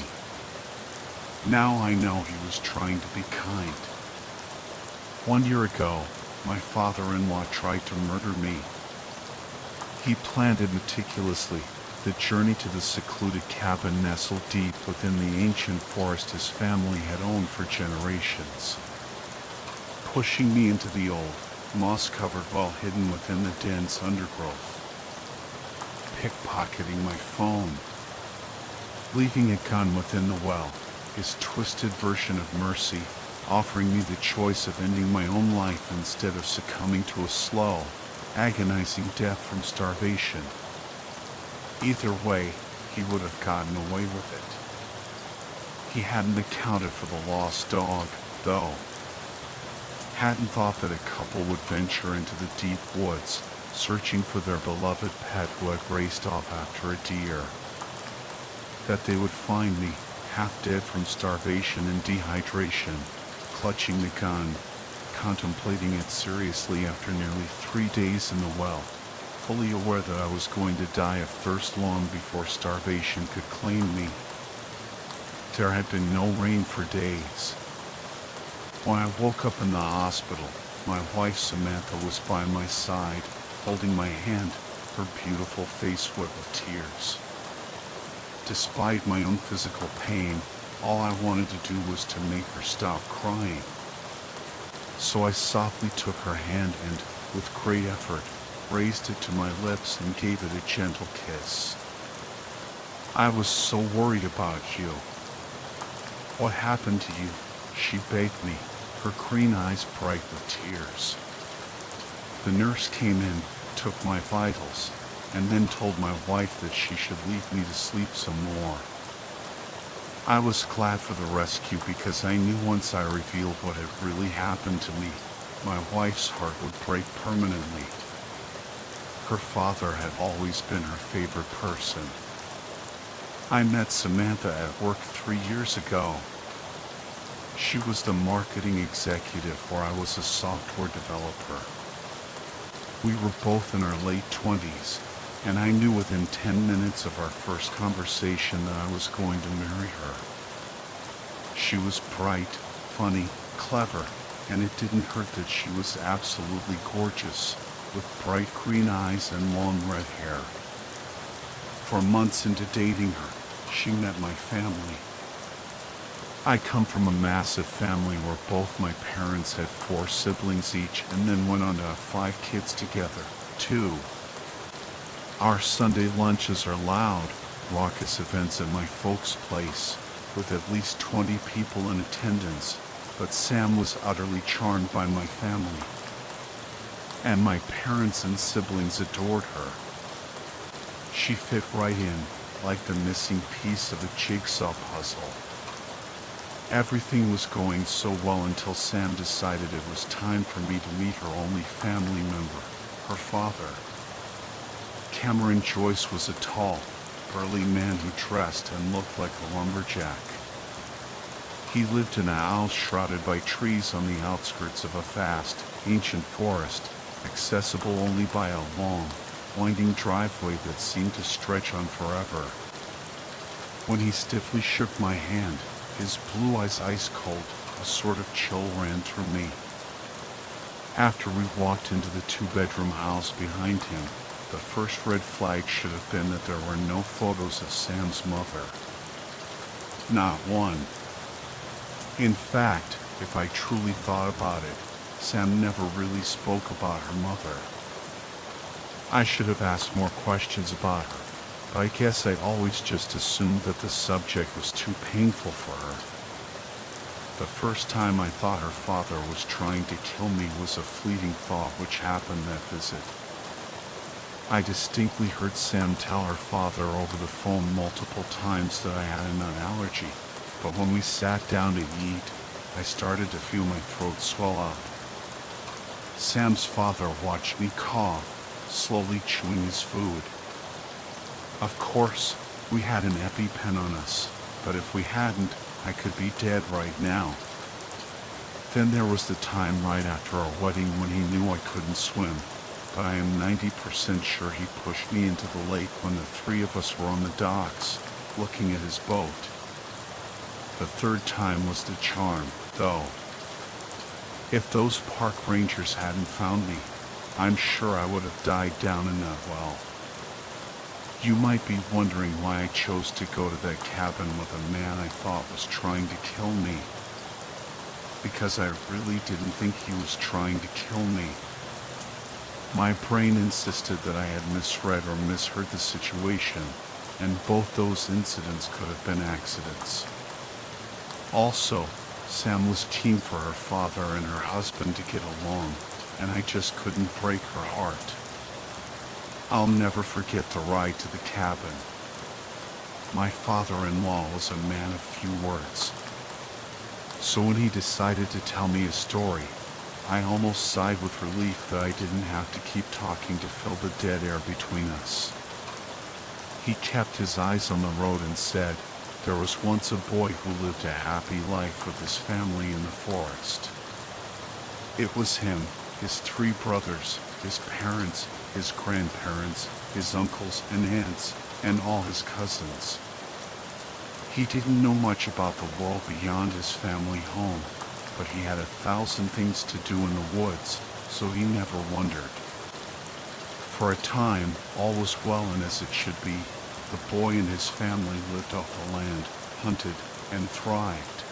Now I know he was trying to be kind. 1 year ago, my father-in-law tried to murder me. He planned it meticulously, the journey to the secluded cabin nestled deep within the ancient forest his family had owned for generations. Pushing me into the old, moss-covered well hidden within the dense undergrowth. Pickpocketing my phone. Leaving a gun within the well, his twisted version of mercy, offering me the choice of ending my own life instead of succumbing to a slow, agonizing death from starvation. Either way, he would have gotten away with it. He hadn't accounted for the lost dog, though. Hadn't thought that a couple would venture into the deep woods, searching for their beloved pet who had raced off after a deer. That they would find me, half dead from starvation and dehydration, clutching the gun, contemplating it seriously after nearly 3 days in the well, fully aware that I was going to die of thirst long before starvation could claim me. There had been no rain for days. When I woke up in the hospital, my wife Samantha was by my side, holding my hand, her beautiful face wet with tears. Despite my own physical pain, all I wanted to do was to make her stop crying. So I softly took her hand and, with great effort, raised it to my lips and gave it a gentle kiss. I was so worried about you. What happened to you? She begged me, her green eyes bright with tears. The nurse came in, took my vitals, and then told my wife that she should leave me to sleep some more. I was glad for the rescue because I knew once I revealed what had really happened to me, my wife's heart would break permanently. Her father had always been her favorite person. I met Samantha at work 3 years ago. She was the marketing executive where I was a software developer. We were both in our late 20s, and I knew within 10 minutes of our first conversation that I was going to marry her. She was bright, funny, clever, and it didn't hurt that she was absolutely gorgeous, with bright green eyes and long red hair. For months into dating her, she met my family. I come from a massive family where both my parents had 4 siblings each and then went on to have 5 kids together, too. Our Sunday lunches are loud, raucous events at my folks' place, with at least 20 people in attendance, but Sam was utterly charmed by my family. And my parents and siblings adored her. She fit right in, like the missing piece of a jigsaw puzzle. Everything was going so well until Sam decided it was time for me to meet her only family member, her father. Cameron Joyce was a tall, burly man who dressed and looked like a lumberjack. He lived in a house shrouded by trees on the outskirts of a vast, ancient forest, accessible only by a long, winding driveway that seemed to stretch on forever. When he stiffly shook my hand, his blue eyes ice cold, a sort of chill ran through me. After we walked into the 2-bedroom house behind him, the first red flag should have been that there were no photos of Sam's mother. Not one. In fact, if I truly thought about it, Sam never really spoke about her mother. I should have asked more questions about her, but I guess I always just assumed that the subject was too painful for her. The first time I thought her father was trying to kill me was a fleeting thought which happened that visit. I distinctly heard Sam tell her father over the phone multiple times that I had a nut allergy, but when we sat down to eat, I started to feel my throat swell up. Sam's father watched me cough, slowly chewing his food. Of course, we had an EpiPen on us, but if we hadn't, I could be dead right now. Then there was the time right after our wedding when he knew I couldn't swim, but I am 90% sure he pushed me into the lake when the 3 of us were on the docks, looking at his boat. The third time was the charm, though. If those park rangers hadn't found me, I'm sure I would have died down in that well. You might be wondering why I chose to go to that cabin with a man I thought was trying to kill me. Because I really didn't think he was trying to kill me. My brain insisted that I had misread or misheard the situation, and both those incidents could have been accidents. Also, Sam was keen for her father and her husband to get along, and I just couldn't break her heart. I'll never forget the ride to the cabin. My father-in-law was a man of few words. So when he decided to tell me a story, I almost sighed with relief that I didn't have to keep talking to fill the dead air between us. He kept his eyes on the road and said, "There was once a boy who lived a happy life with his family in the forest. It was him, his 3 brothers, his parents, his grandparents, his uncles and aunts, and all his cousins. He didn't know much about the world beyond his family home, but he had 1,000 things to do in the woods, so he never wondered. For a time, all was well and as it should be. The boy and his family lived off the land, hunted, and thrived.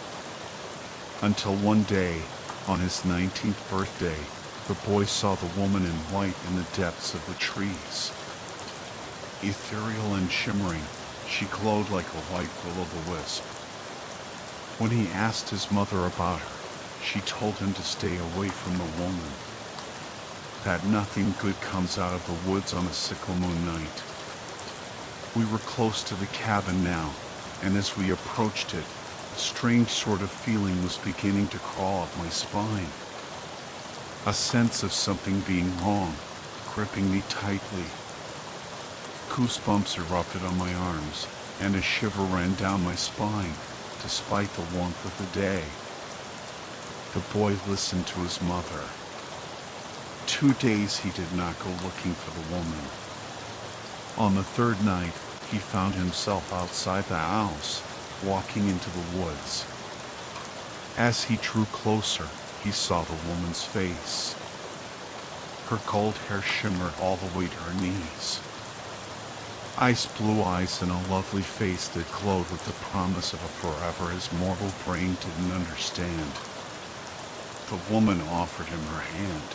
Until one day, on his 19th birthday, the boy saw the woman in white in the depths of the trees. Ethereal and shimmering, she glowed like a white will-o'-the-wisp. When he asked his mother about her, she told him to stay away from the woman. That nothing good comes out of the woods on a sickle moon night. We were close to the cabin now, and as we approached it, a strange sort of feeling was beginning to crawl up my spine. A sense of something being wrong, gripping me tightly. Goosebumps erupted on my arms, and a shiver ran down my spine, despite the warmth of the day. The boy listened to his mother. 2 days he did not go looking for the woman. On the 3rd night, he found himself outside the house, walking into the woods. As he drew closer, he saw the woman's face. Her gold hair shimmered all the way to her knees. Ice blue eyes and a lovely face that glowed with the promise of a forever his mortal brain didn't understand. The woman offered him her hand.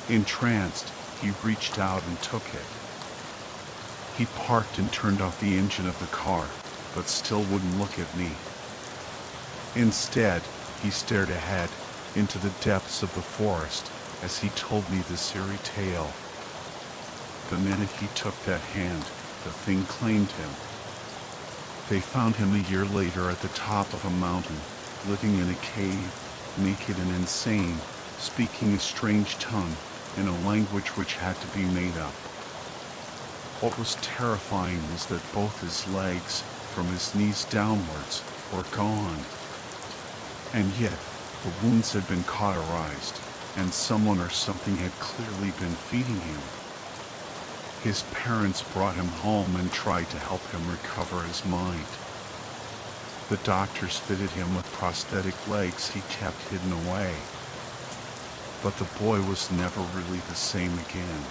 Entranced, he reached out and took it. He parked and turned off the engine of the car, but still wouldn't look at me. Instead, he stared ahead into the depths of the forest as he told me this eerie tale. The minute he took that hand, the thing claimed him. They found him a year later at the top of a mountain, living in a cave, naked and insane, speaking a strange tongue in a language which had to be made up. What was terrifying was that both his legs, from his knees downwards, were gone. And yet, the wounds had been cauterized, and someone or something had clearly been feeding him. His parents brought him home and tried to help him recover his mind. The doctors fitted him with prosthetic legs he kept hidden away. But the boy was never really the same again.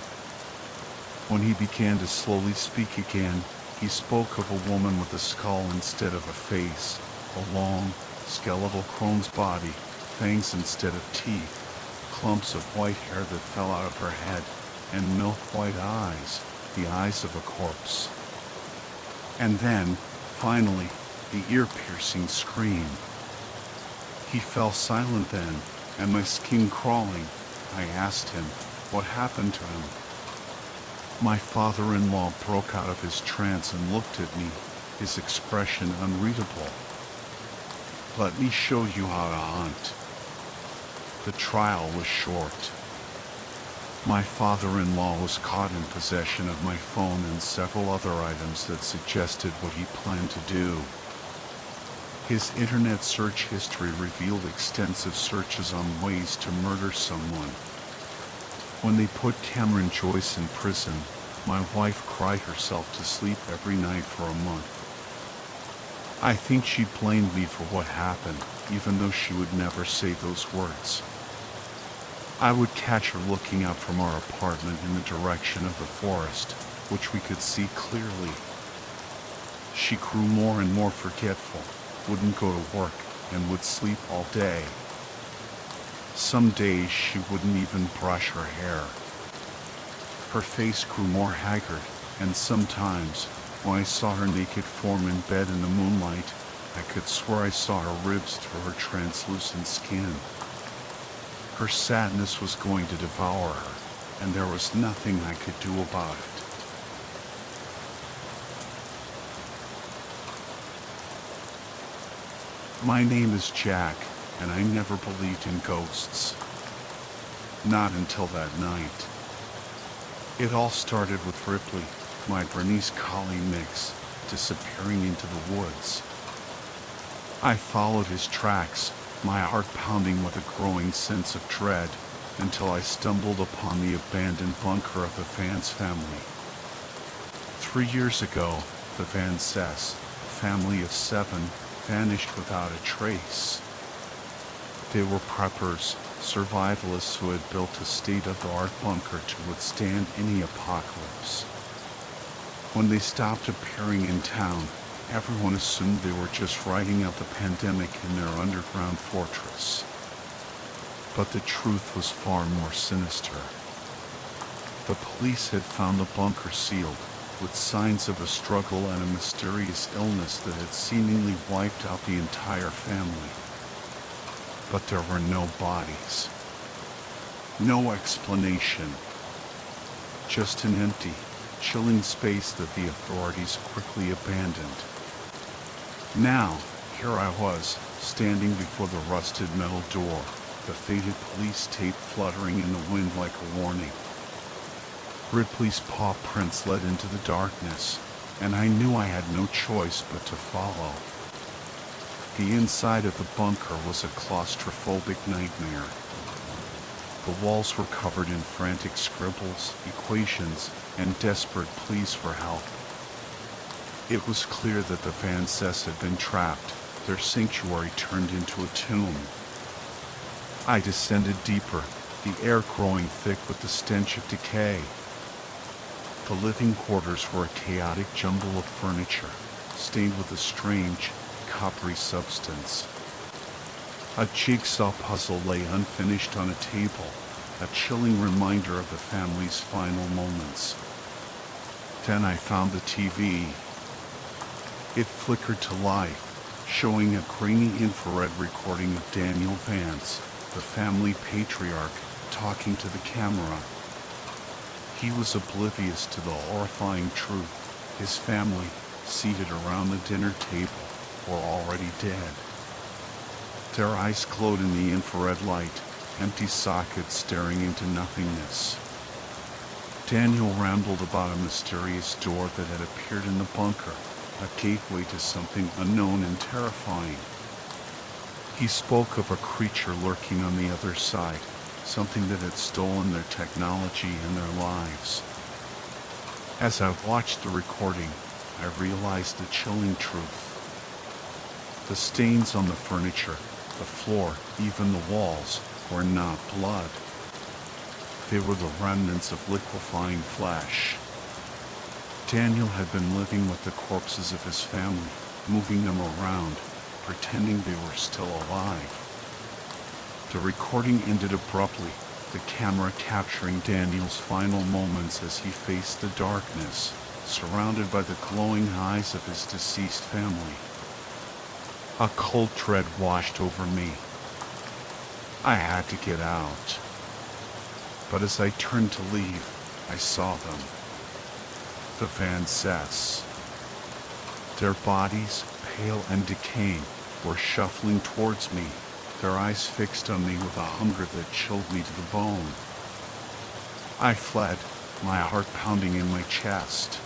When he began to slowly speak again, he spoke of a woman with a skull instead of a face, a long, skeletal crone's body, fangs instead of teeth, clumps of white hair that fell out of her head, and milk-white eyes, the eyes of a corpse. And then, finally, the ear-piercing scream. He fell silent then, and my skin crawling, I asked him what happened to him. My father-in-law broke out of his trance and looked at me, his expression unreadable. "Let me show you how to hunt." The trial was short. My father-in-law was caught in possession of my phone and several other items that suggested what he planned to do. His internet search history revealed extensive searches on ways to murder someone. When they put Cameron Joyce in prison, my wife cried herself to sleep every night for a month. I think she blamed me for what happened, even though she would never say those words. I would catch her looking out from our apartment in the direction of the forest, which we could see clearly. She grew more and more forgetful, wouldn't go to work, and would sleep all day. Some days she wouldn't even brush her hair. Her face grew more haggard, and sometimes, when I saw her naked form in bed in the moonlight, I could swear I saw her ribs through her translucent skin. Her sadness was going to devour her, and there was nothing I could do about it. My name is Jack, and I never believed in ghosts. Not until that night. It all started with Ripley, my Bernese Collie mix, disappearing into the woods. I followed his tracks, my heart pounding with a growing sense of dread, until I stumbled upon the abandoned bunker of the Vance family. 3 years ago, the Vances, a family of 7, vanished without a trace. They were preppers, survivalists who had built a state-of-the-art bunker to withstand any apocalypse. When they stopped appearing in town, everyone assumed they were just riding out the pandemic in their underground fortress. But the truth was far more sinister. The police had found the bunker sealed, with signs of a struggle and a mysterious illness that had seemingly wiped out the entire family. But there were no bodies. No explanation. Just an empty, chilling space that the authorities quickly abandoned. Now, here I was, standing before the rusted metal door, the faded police tape fluttering in the wind like a warning. Ripley's paw prints led into the darkness, and I knew I had no choice but to follow. The inside of the bunker was a claustrophobic nightmare. The walls were covered in frantic scribbles, equations, and desperate pleas for help. It was clear that the Vances had been trapped, their sanctuary turned into a tomb. I descended deeper, the air growing thick with the stench of decay. The living quarters were a chaotic jumble of furniture, stained with a strange, coppery substance. A jigsaw puzzle lay unfinished on a table, a chilling reminder of the family's final moments. Then I found the TV. It flickered to life, showing a grainy infrared recording of Daniel Vance, the family patriarch, talking to the camera. He was oblivious to the horrifying truth. His family, seated around the dinner table, were already dead. Their eyes glowed in the infrared light, empty sockets staring into nothingness. Daniel rambled about a mysterious door that had appeared in the bunker, a gateway to something unknown and terrifying. He spoke of a creature lurking on the other side, something that had stolen their technology and their lives. As I watched the recording, I realized the chilling truth. The stains on the furniture, the floor, even the walls, were not blood. They were the remnants of liquefying flesh. Daniel had been living with the corpses of his family, moving them around, pretending they were still alive. The recording ended abruptly, the camera capturing Daniel's final moments as he faced the darkness, surrounded by the glowing eyes of his deceased family. A cold dread washed over me. I had to get out. But as I turned to leave, I saw them. The Vances. Their bodies, pale and decaying, were shuffling towards me, their eyes fixed on me with a hunger that chilled me to the bone. I fled, my heart pounding in my chest.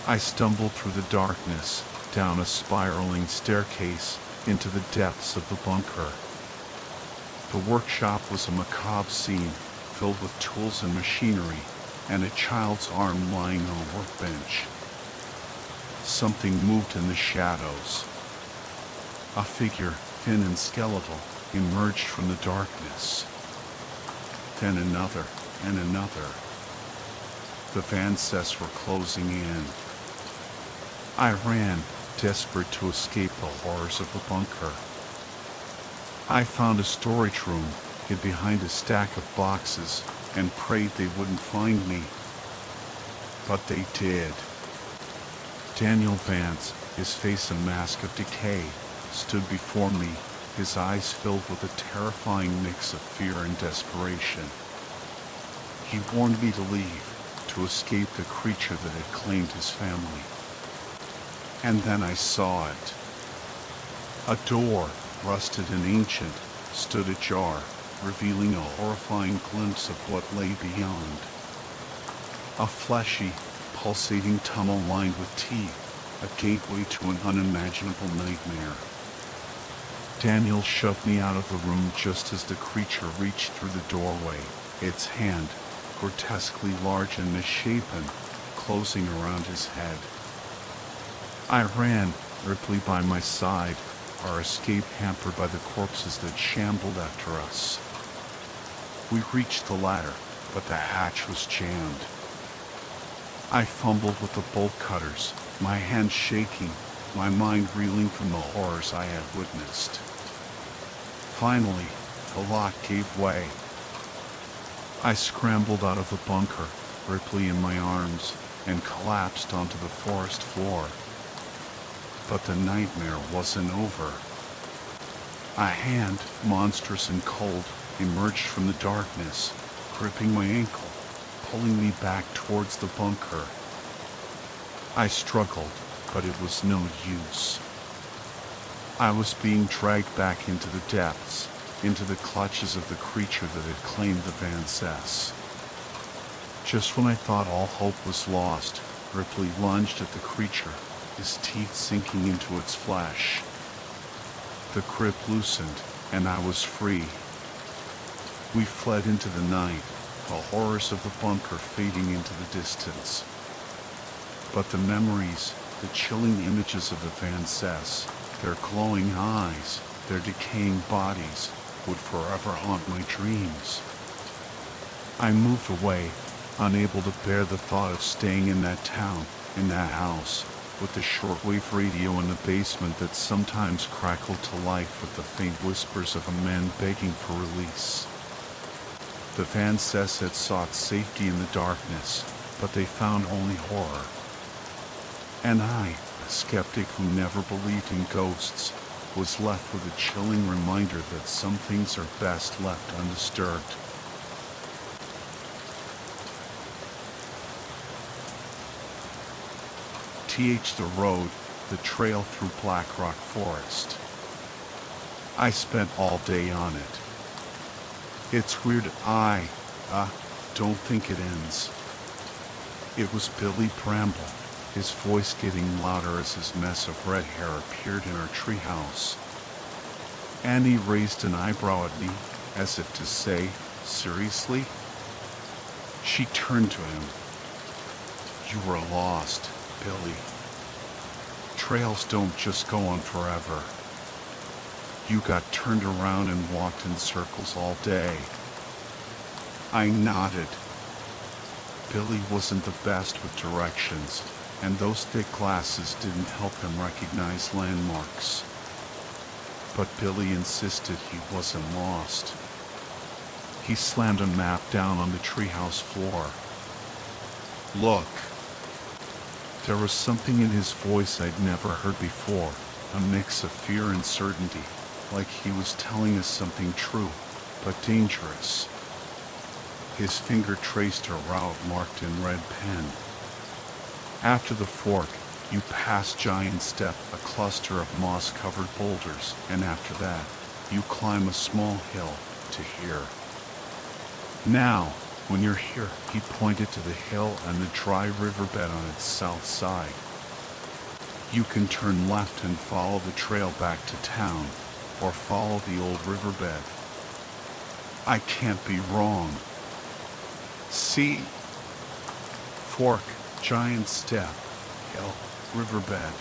I stumbled through the darkness, down a spiraling staircase, into the depths of the bunker. The workshop was a macabre scene, filled with tools and machinery, and a child's arm lying on a workbench. something moved in the shadows. A figure, thin and skeletal, emerged from the darkness. Then another, and another. The van sets were closing in. I ran, desperate to escape the horrors of the bunker. I found a storage room, hid behind a stack of boxes, and prayed they wouldn't find me. But they did. Daniel Vance, his face a mask of decay, stood before me, his eyes filled with a terrifying mix of fear and desperation. He warned me to leave, to escape the creature that had claimed his family. And then I saw it. A door, rusted and ancient, stood ajar, revealing a horrifying glimpse of what lay beyond. A fleshy, pulsating tunnel lined with teeth, a gateway to an unimaginable nightmare. Daniel shoved me out of the room just as the creature reached through the doorway, its hand, grotesquely large and misshapen, closing around his head. I ran, Ripley by my side, our escape hampered by the corpses that shambled after us. We reached the ladder, but the hatch was jammed. I fumbled with the bolt cutters, my hands shaking, my mind reeling from the horrors I had witnessed. Finally, the lock gave way. I scrambled out of the bunker, Ripley in my arms, and collapsed onto the forest floor. But the nightmare wasn't over. A hand, monstrous and cold, emerged from the darkness, gripping my ankle, pulling me back towards the bunker. I struggled, but it was no use. I was being dragged back into the depths, into the clutches of the creature that had claimed the Van Cess. Just when I thought all hope was lost, Ripley lunged at the creature, his teeth sinking into its flesh. The grip loosened, and I was free. We fled into the night, the horrors of the bunker fading into the distance. But the memories, the chilling images of the Van Cess, their glowing eyes, their decaying bodies, would forever haunt my dreams. I moved away, unable to bear the thought of staying in that town, in that house, with the shortwave radio in the basement that sometimes crackled to life with the faint whispers of a man begging for release. The Van Cess had sought safety in the darkness, but they found only horror. And I, a skeptic who never believed in ghosts, was left with a chilling reminder that some things are best left undisturbed. The road, the trail through Black Rock Forest. I spent all day on it. It's weird I don't think it ends. It was Billy Bramble, his voice getting louder as his mess of red hair appeared in our treehouse. Annie raised an eyebrow at me, as if to say, seriously? She turned to him. You were lost, Billy. Trails don't just go on forever. You got turned around and walked in circles all day. I nodded. Billy wasn't the best with directions, and those thick glasses didn't help him recognize landmarks. But Billy insisted he wasn't lost. He slammed a map down on the treehouse floor. Look. There was something in his voice I'd never heard before, a mix of fear and certainty, like he was telling us something true, but dangerous. His finger traced a route marked in red pen. After the fork, you pass Giant Step, a cluster of moss-covered boulders, and after that, you climb a small hill to here. Now, when you're here, he pointed to the hill and the dry riverbed on its south side. You can turn left and follow the trail back to town, or follow the old riverbed. I can't be wrong. See? Fork, Giant Step, hill. Riverbed.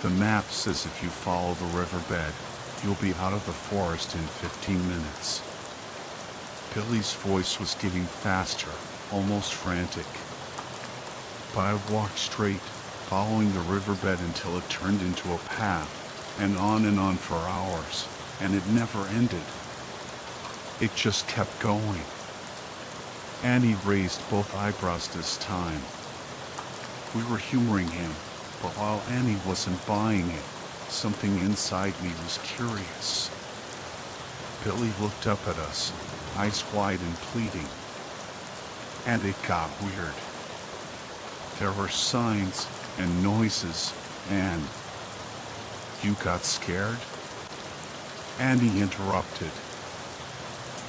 The map says if you follow the riverbed, you'll be out of the forest in 15 minutes. Billy's voice was getting faster, almost frantic. But I walked straight, following the riverbed until it turned into a path, and on for hours, and it never ended. It just kept going. Annie raised both eyebrows this time. We were humoring him, but while Annie wasn't buying it, something inside me was curious. Billy looked up at us, eyes wide and pleading. And it got weird. There were signs and noises and... You got scared? Annie interrupted.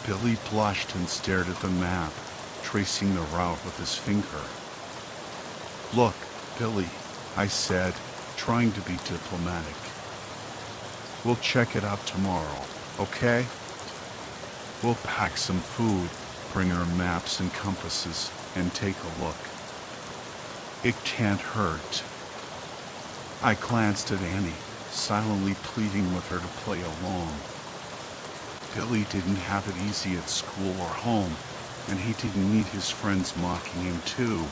Billy blushed and stared at the map, tracing the route with his finger. Look, Billy, I said, trying to be diplomatic. We'll check it out tomorrow, okay? We'll pack some food, bring our maps and compasses, and take a look. It can't hurt. I glanced at Annie, silently pleading with her to play along. Billy didn't have it easy at school or home, and he didn't need his friends mocking him too.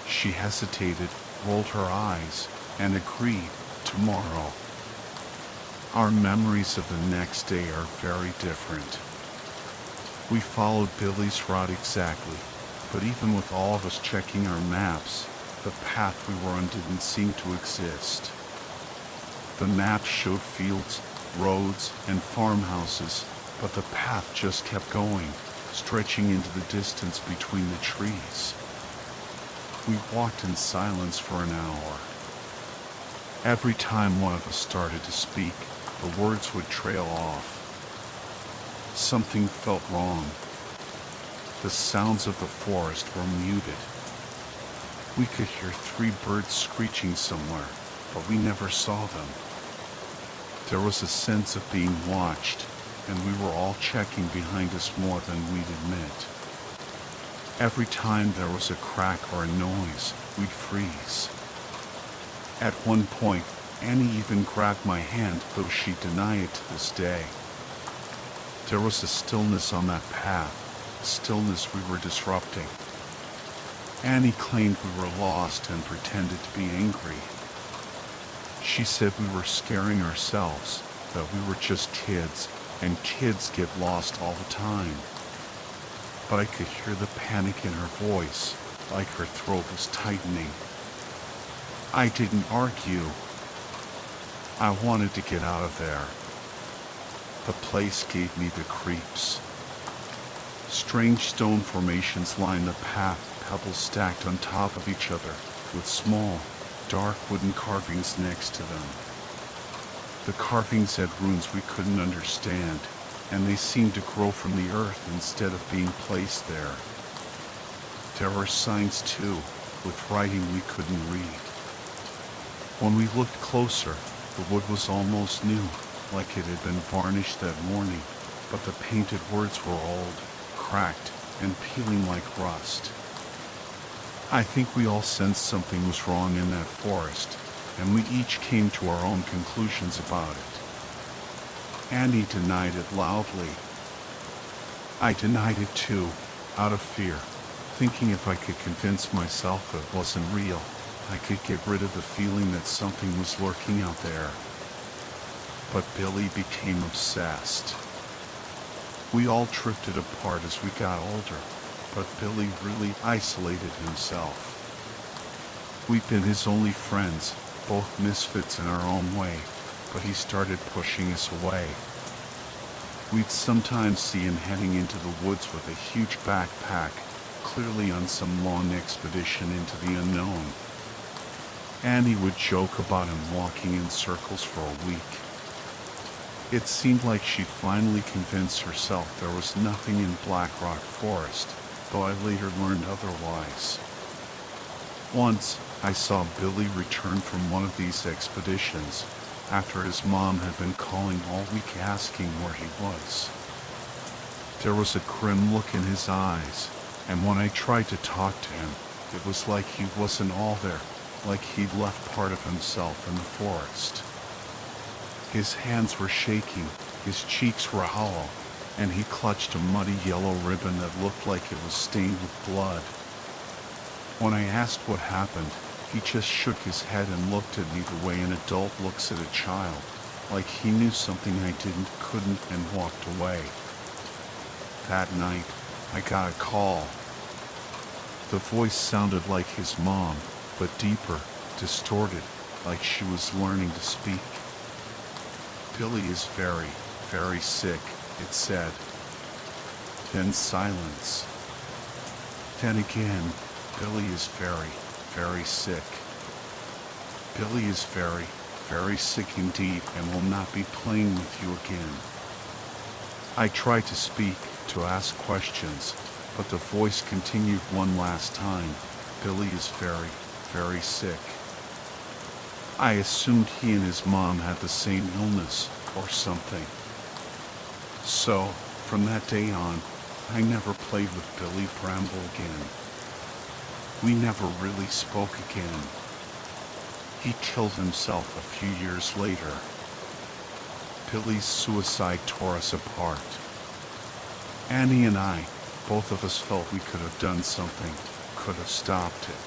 She hesitated, rolled her eyes, and agreed, tomorrow. Our memories of the next day are very different. We followed Billy's route exactly, but even with all of us checking our maps, the path we were on didn't seem to exist. The map showed fields, roads, and farmhouses, but the path just kept going, stretching into the distance between the trees. We walked in silence for an hour. Every time one of us started to speak, the words would trail off. Something felt wrong. The sounds of the forest were muted. We could hear 3 birds screeching somewhere, but we never saw them. There was a sense of being watched, and we were all checking behind us more than we'd admit. Every time there was a crack or a noise, we'd freeze. At one point, Annie even grabbed my hand, though she denied it to this day. There was a stillness on that path, a stillness we were disrupting. Annie claimed we were lost and pretended to be angry. She said we were scaring ourselves, that we were just kids, and kids get lost all the time. But I could hear the panic in her voice, like her throat was tightening. I didn't argue. I wanted to get out of there. The place gave me the creeps. Strange stone formations lined the path, pebbles stacked on top of each other, with small, dark wooden carvings next to them. The carvings had runes we couldn't understand, and they seemed to grow from the earth instead of being placed there. There were signs too, with writing we couldn't read. When we looked closer, the wood was almost new, like it had been varnished that morning, but the painted words were old, cracked, and peeling like rust. I think we all sensed something was wrong in that forest, and we each came to our own conclusions about it. Annie denied it loudly. I denied it too, out of fear, thinking if I could convince myself it wasn't real, I could get rid of the feeling that something was lurking out there. But Billy became obsessed. We all drifted apart as we got older, but Billy really isolated himself. We'd been his only friends, both misfits in our own way, but he started pushing us away. We'd sometimes see him heading into the woods with a huge backpack, clearly on some long expedition into the unknown. Annie would joke about him walking in circles for a week. It seemed like she'd finally convinced herself there was nothing in Black Rock Forest, though I later learned otherwise. Once, I saw Billy return from one of these expeditions, after his mom had been calling all week asking where he was. There was a grim look in his eyes, and when I tried to talk to him, it was like he wasn't all there, like he'd left part of himself in the forest. His hands were shaking, his cheeks were hollow, and he clutched a muddy yellow ribbon that looked like it was stained with blood. When I asked what happened, he just shook his head and looked at me the way an adult looks at a child, like he knew something I couldn't, and walked away. That night, I got a call. The voice sounded like his mom, but deeper, distorted, like she was learning to speak. "Billy is very, very sick," it said. Then silence. Then again, "Billy is very, very sick. Billy is very, very sick indeed and will not be playing with you again." I tried to speak, to ask questions, but the voice continued one last time. "Billy is very, very sick." I assumed he and his mom had the same illness or something. So, from that day on, I never played with Billy Bramble again. We never really spoke again. He killed himself a few years later. Billy's suicide tore us apart. Annie and I, both of us felt we could have done something, could have stopped it.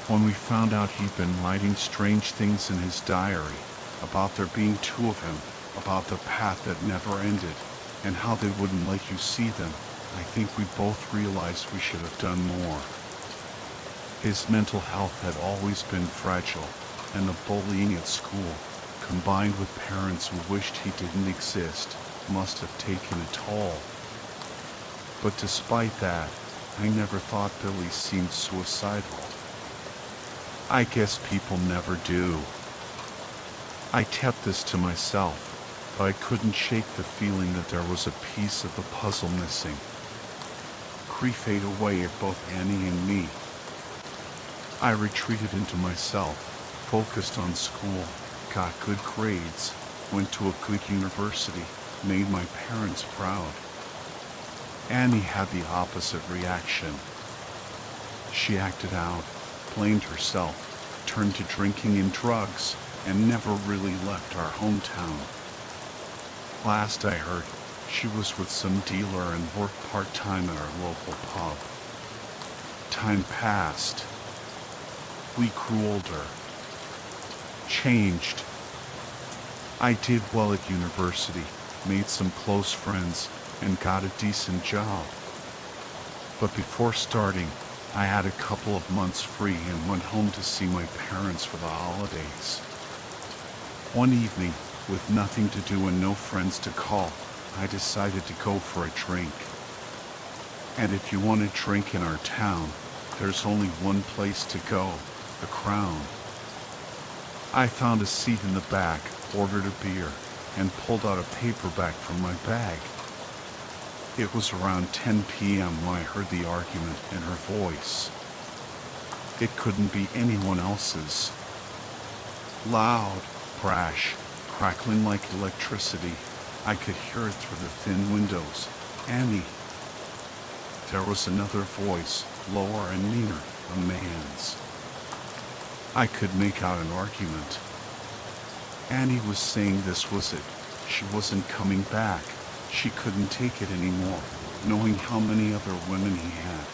When we found out he'd been writing strange things in his diary, about there being two of him, about the path that never ended, and how they wouldn't let you see them, I think we both realized we should have done more. His mental health had always been fragile, and the bullying at school, combined with parents who wished he didn't exist, must have taken a toll. But despite that, I never thought Billy seemed suicidal. I guess people never do. I kept this to myself, but I couldn't shake the feeling that there was a piece of the puzzle missing. Grief ate away at both Annie and me. I retreated into myself, focused on school, got good grades, went to a good university, made my parents proud. Annie had the opposite reaction. She acted out, blamed herself, turned to drinking and drugs, and never really left our hometown. Last I heard, she was with some dealer and worked part-time at our local pub. Time passed. We grew older. Changed. I did well at university, made some close friends, and got a decent job. But before starting, I had a couple of months free and went home to see my parents for the holidays. One evening, with nothing to do and no friends to call, I decided to go for a drink. And if you want a drink in our town, there's only one place to go, the Crown. I found a seat in the back, ordered a beer, and pulled out a paperback from my bag. It was around 10 p.m. when I heard the argument in her voice. It couldn't be anyone else's. Loud, brash, crackling like electricity. I could hear it through the thin windows. "Annie." There was another voice, lower and nearer, a man's. I could make out an argument. Annie was saying this was it. She wasn't coming back. She couldn't take it anymore, knowing how many other women he had.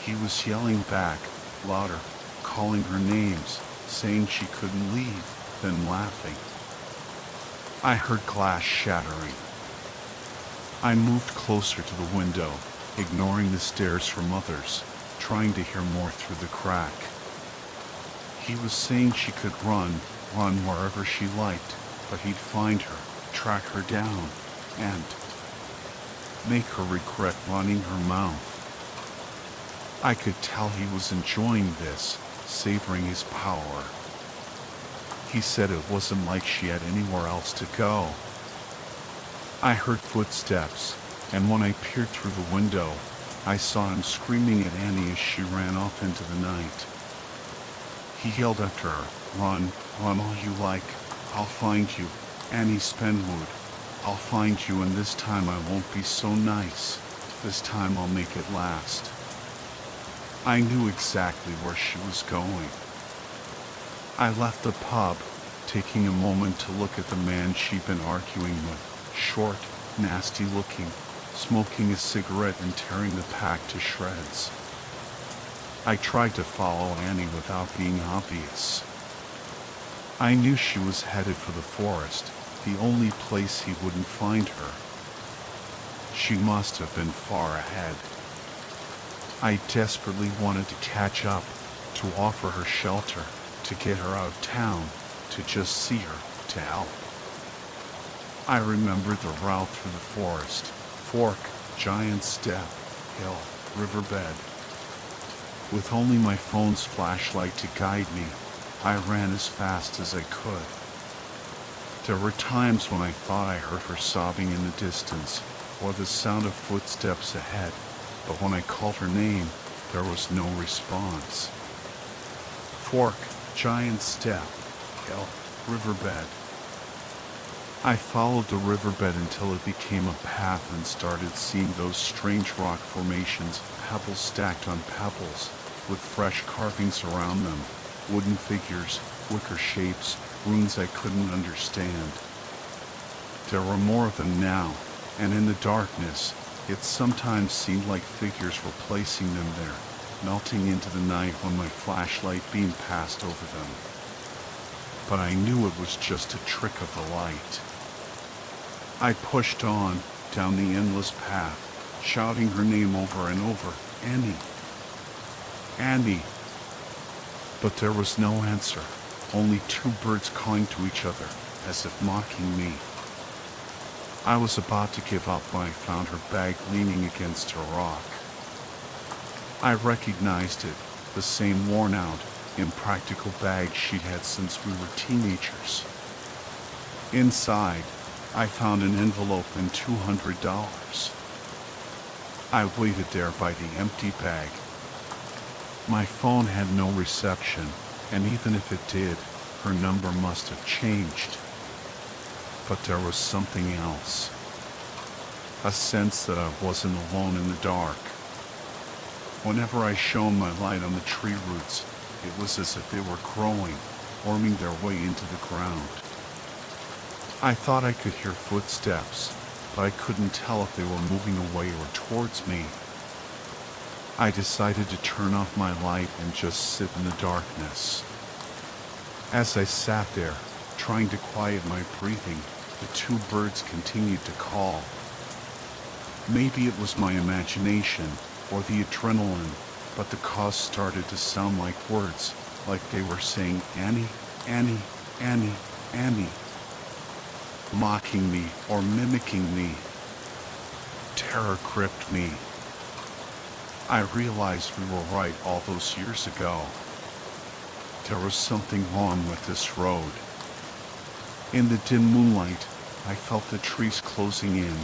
He was yelling back, louder, calling her names, saying she couldn't leave, then laughing. I heard glass shattering. I moved closer to the window, ignoring the stares from others, trying to hear more through the crack. He was saying she could run wherever she liked, but he'd find her, track her down, and make her regret running her mouth. I could tell he was enjoying this, savoring his power. He said it wasn't like she had anywhere else to go. I heard footsteps, and when I peered through the window, I saw him screaming at Annie as she ran off into the night. He yelled after her, run all you like. I'll find you, Annie Spenwood. I'll find you, and this time I won't be so nice. This time I'll make it last." I knew exactly where she was going. I left the pub, taking a moment to look at the man she'd been arguing with, short, nasty looking, smoking a cigarette and tearing the pack to shreds. I tried to follow Annie without being obvious. I knew she was headed for the forest, the only place he wouldn't find her. She must have been far ahead. I desperately wanted to catch up, to offer her shelter, to get her out of town, to just see her, to help. I remembered the route through the forest, fork, giant step, hill, riverbed. With only my phone's flashlight to guide me, I ran as fast as I could. There were times when I thought I heard her sobbing in the distance, or the sound of footsteps ahead, but when I called her name, there was no response. Fork, giant step, hill, riverbed. I followed the riverbed until it became a path and started seeing those strange rock formations, pebbles stacked on pebbles, with fresh carvings around them, wooden figures, wicker shapes, runes I couldn't understand. There were more of them now, and in the darkness, it sometimes seemed like figures were placing them there, melting into the night when my flashlight beam passed over them. But I knew it was just a trick of the light. I pushed on, down the endless path, shouting her name over and over, Annie. Annie. But there was no answer, only two birds calling to each other, as if mocking me. I was about to give up when I found her bag leaning against a rock. I recognized it, the same worn-out, impractical bag she'd had since we were teenagers. Inside, I found an envelope and $200. I waited there by the empty bag. My phone had no reception, and even if it did, her number must have changed. But there was something else. A sense that I wasn't alone in the dark. Whenever I shone my light on the tree roots, it was as if they were growing, worming their way into the ground. I thought I could hear footsteps, but I couldn't tell if they were moving away or towards me. I decided to turn off my light and just sit in the darkness. As I sat there, trying to quiet my breathing, the two birds continued to call. Maybe it was my imagination or the adrenaline, but the calls started to sound like words, like they were saying Annie, Annie, Annie, Annie. Mocking me or mimicking me. Terror gripped me. I realized we were right all those years ago. There was something wrong with this road. In the dim moonlight, I felt the trees closing in,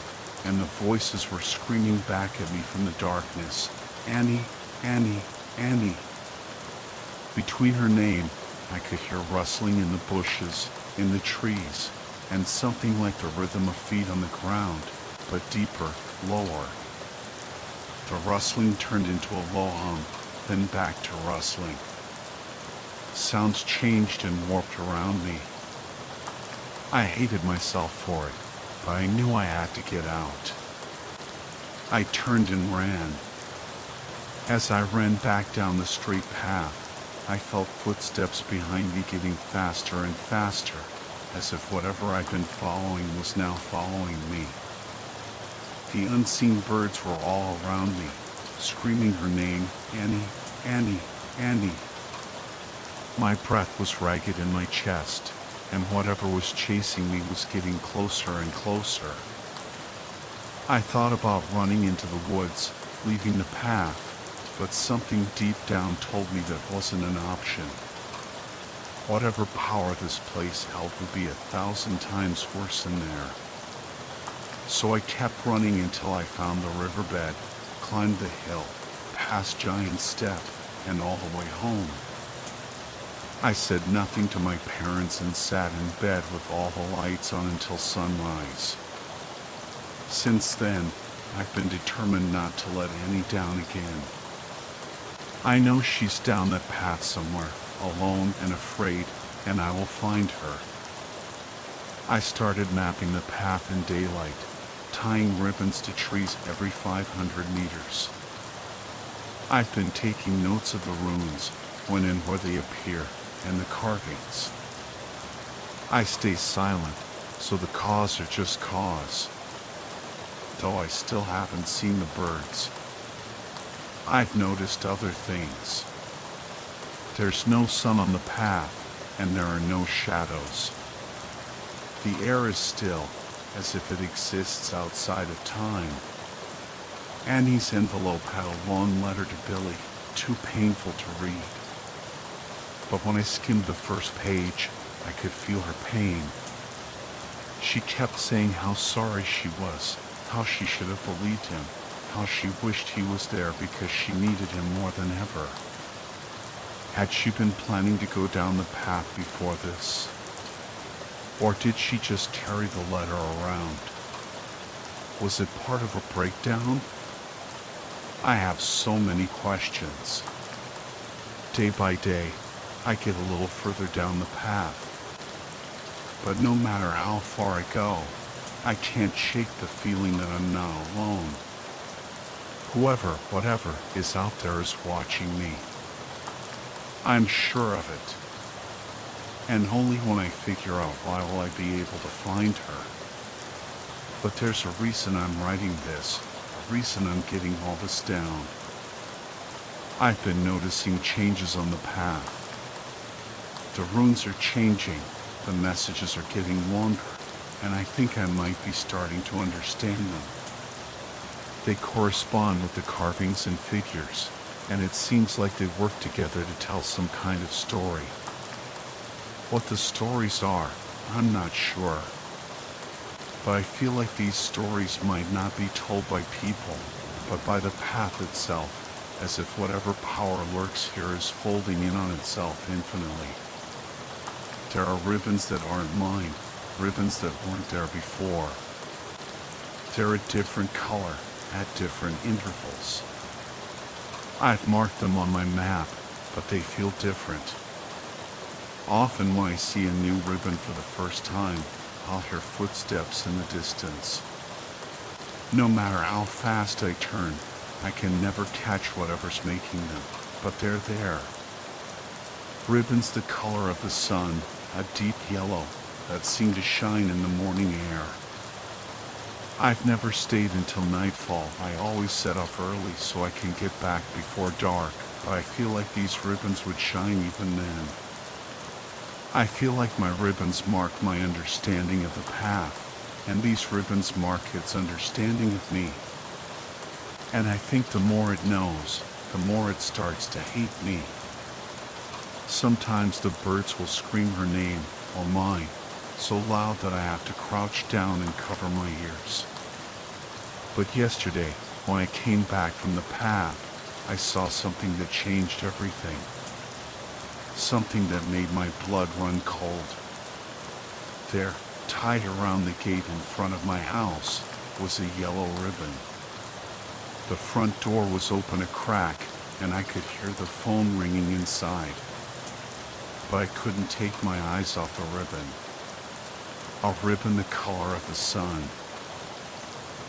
and the voices were screaming back at me from the darkness. Annie, Annie, Annie. Between her name, I could hear rustling in the bushes, in the trees, and something like the rhythm of feet on the ground, but deeper, lower. The rustling turned into a low hum, then back to rustling. Sounds changed and warped around me. I hated myself for it, but I knew I had to get out. I turned and ran. As I ran back down the straight path, I felt footsteps behind me getting faster and faster, as if whatever I'd been following was now following me. The unseen birds were all around me, screaming her name, Annie, Annie, Annie. My breath was ragged in my chest, and whatever was chasing me was getting closer and closer. I thought about running into the woods, leaving the path, but something deep down told me that wasn't an option. Whatever power this place held would be 1,000 times worse in there. So I kept running until I found the riverbed, climbed the hill, past Giant Step, and all the way home. I said nothing to my parents and sat in bed with all the lights on until sunrise. Since then, I've been determined not to let Annie down again. I know she's down that path somewhere, alone and afraid, and I will find her. I started mapping the path in daylight, tying ribbons to trees every 500 meters. I've been taking notes of the runes, when and where they appear, and the carvings. I stay silent, so the caws are just caws. Though I still haven't seen the birds. I've noticed other things. There's no sun on the path, and there are no shadows. The air is still, as if it exists outside of time. Annie's envelope had a long letter to Billy, too painful to read. But when I skimmed the first page, I could feel her pain. She kept saying how sorry she was, how she should have believed him, how she wished he was there because she needed him more than ever. Had she been planning to go down the path before this? Or did she just carry the letter around? Was it part of a breakdown? I have so many questions. Day by day, I get a little further down the path. But no matter how far I go, I can't shake the feeling that I'm not alone. Whoever, whatever, is out there is watching me. I'm sure of it. And only when I figure out why will I be able to find her. But there's a reason I'm writing this, a reason I'm getting all this down. I've been noticing changes on the path. The runes are changing, the messages are getting longer, and I think I might be starting to understand them. They correspond with the carvings and figures, and it seems like they work together to tell some kind of story. What the stories are, I'm not sure. But I feel like these stories might not be told by people, but by the path itself, as if whatever power lurks here is folding in on itself infinitely. There are ribbons that aren't mine, ribbons that weren't there before. They're a different color, at different intervals. I've marked them on my map, but they feel different. Often when I see a new ribbon for the first time, I'll hear footsteps in the distance. No matter how fast I turn, I can never catch whatever's making them, but they're there. Ribbons the color of the sun, a deep yellow that seem to shine in the morning air. I've never stayed until nightfall. I always set up early so I can get back before dark, but I feel like these ribbons would shine even then. I feel like my ribbons mark my understanding of the path, and these ribbons mark its understanding of me. And I think the more it knows, the more it starts to hate me. Sometimes the birds will scream her name, or mine, so loud that I have to crouch down and cover my ears. But yesterday, when I came back from the path, I saw something that changed everything. Something that made my blood run cold. There, tied around the gate in front of my house, was a yellow ribbon. The front door was open a crack, and I could hear the phone ringing inside. But I couldn't take my eyes off the ribbon. A ribbon the color of the sun.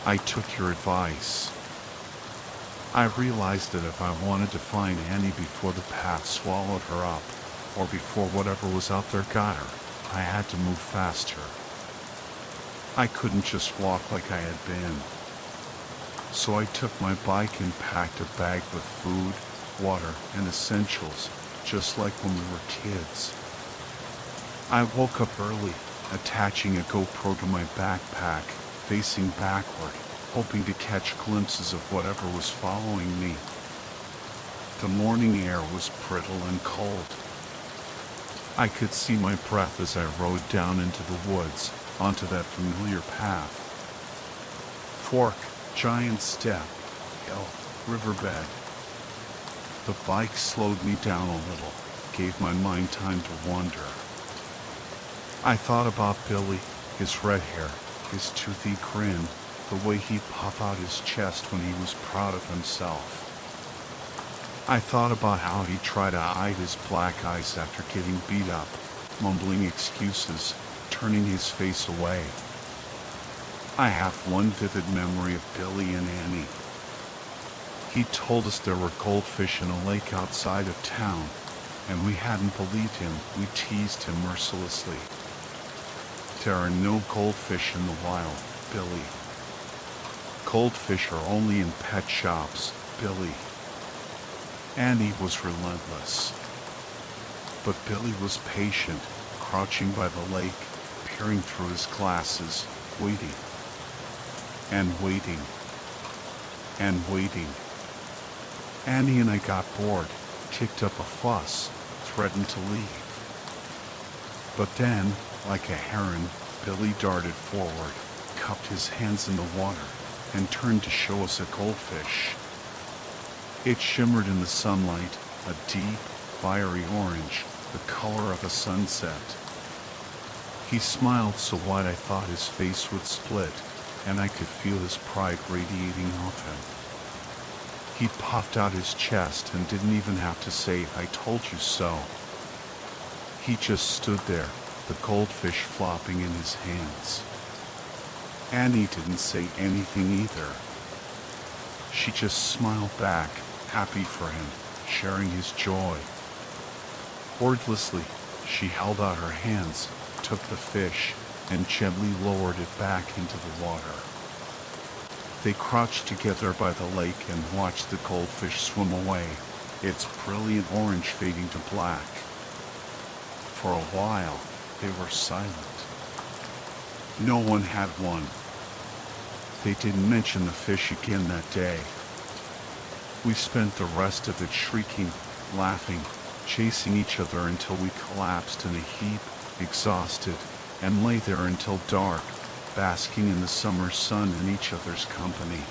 I took your advice. I realized that if I wanted to find Annie before the path swallowed her up, or before whatever was out there got her, I had to move faster. I couldn't just walk like I had been. So I took my bike and packed a bag with food, water, and essentials, just like when we were kids. I woke up early, attaching a GoPro to my backpack, facing backward, hoping to catch glimpses of whatever was following me. The morning air was brittle and cold. I could see my breath as I rode down into the woods, onto that familiar path. Fork, giant step, hill, riverbed. The bike slowed me down a little, gave my mind time to wander. I thought about Billy, his red hair, his toothy grin, the way he'd pop out his chest when he was proud of himself. I thought about how he'd try to hide his black eyes after getting beat up, mumbling excuses, turning his face away. I have one vivid memory of Billy and Annie. He told us there were goldfish in a lake outside of town, and we hadn't believed him. We teased him mercilessly. There are no goldfish in the wild, Billy. Goldfish are only in pet shops, Billy. Annie was relentless. But Billy was patient, crouching by the lake, peering through his glasses, waiting. And waiting. And waiting. Annie and I got bored, kicked up a fuss, threatened to leave. But then, like a heron, Billy darted forward, cupped his hands in the water, and turned to show us a goldfish. It shimmered in the sunlight, a deep, fiery orange, the color of a sunset. He smiled so wide I thought his face would split, and I could feel his pride radiating off him. He puffed out his chest and didn't even have to say, "I told you so." He just stood there, the goldfish flopping in his hands. Annie didn't say anything either. She just smiled back, happy for him, sharing his joy. Wordlessly, she held out her hands, took the fish, and gently lowered it back into the water. They crouched together by the lake and watched the goldfish swim away, its brilliant orange fading to black. For a while, they were silent. No one had one. They didn't mention the fish again that day. We spent the rest of it shrieking, laughing, chasing each other until we collapsed in a heap, exhausted, and lay there until dark, basking in the summer sun in each other's company.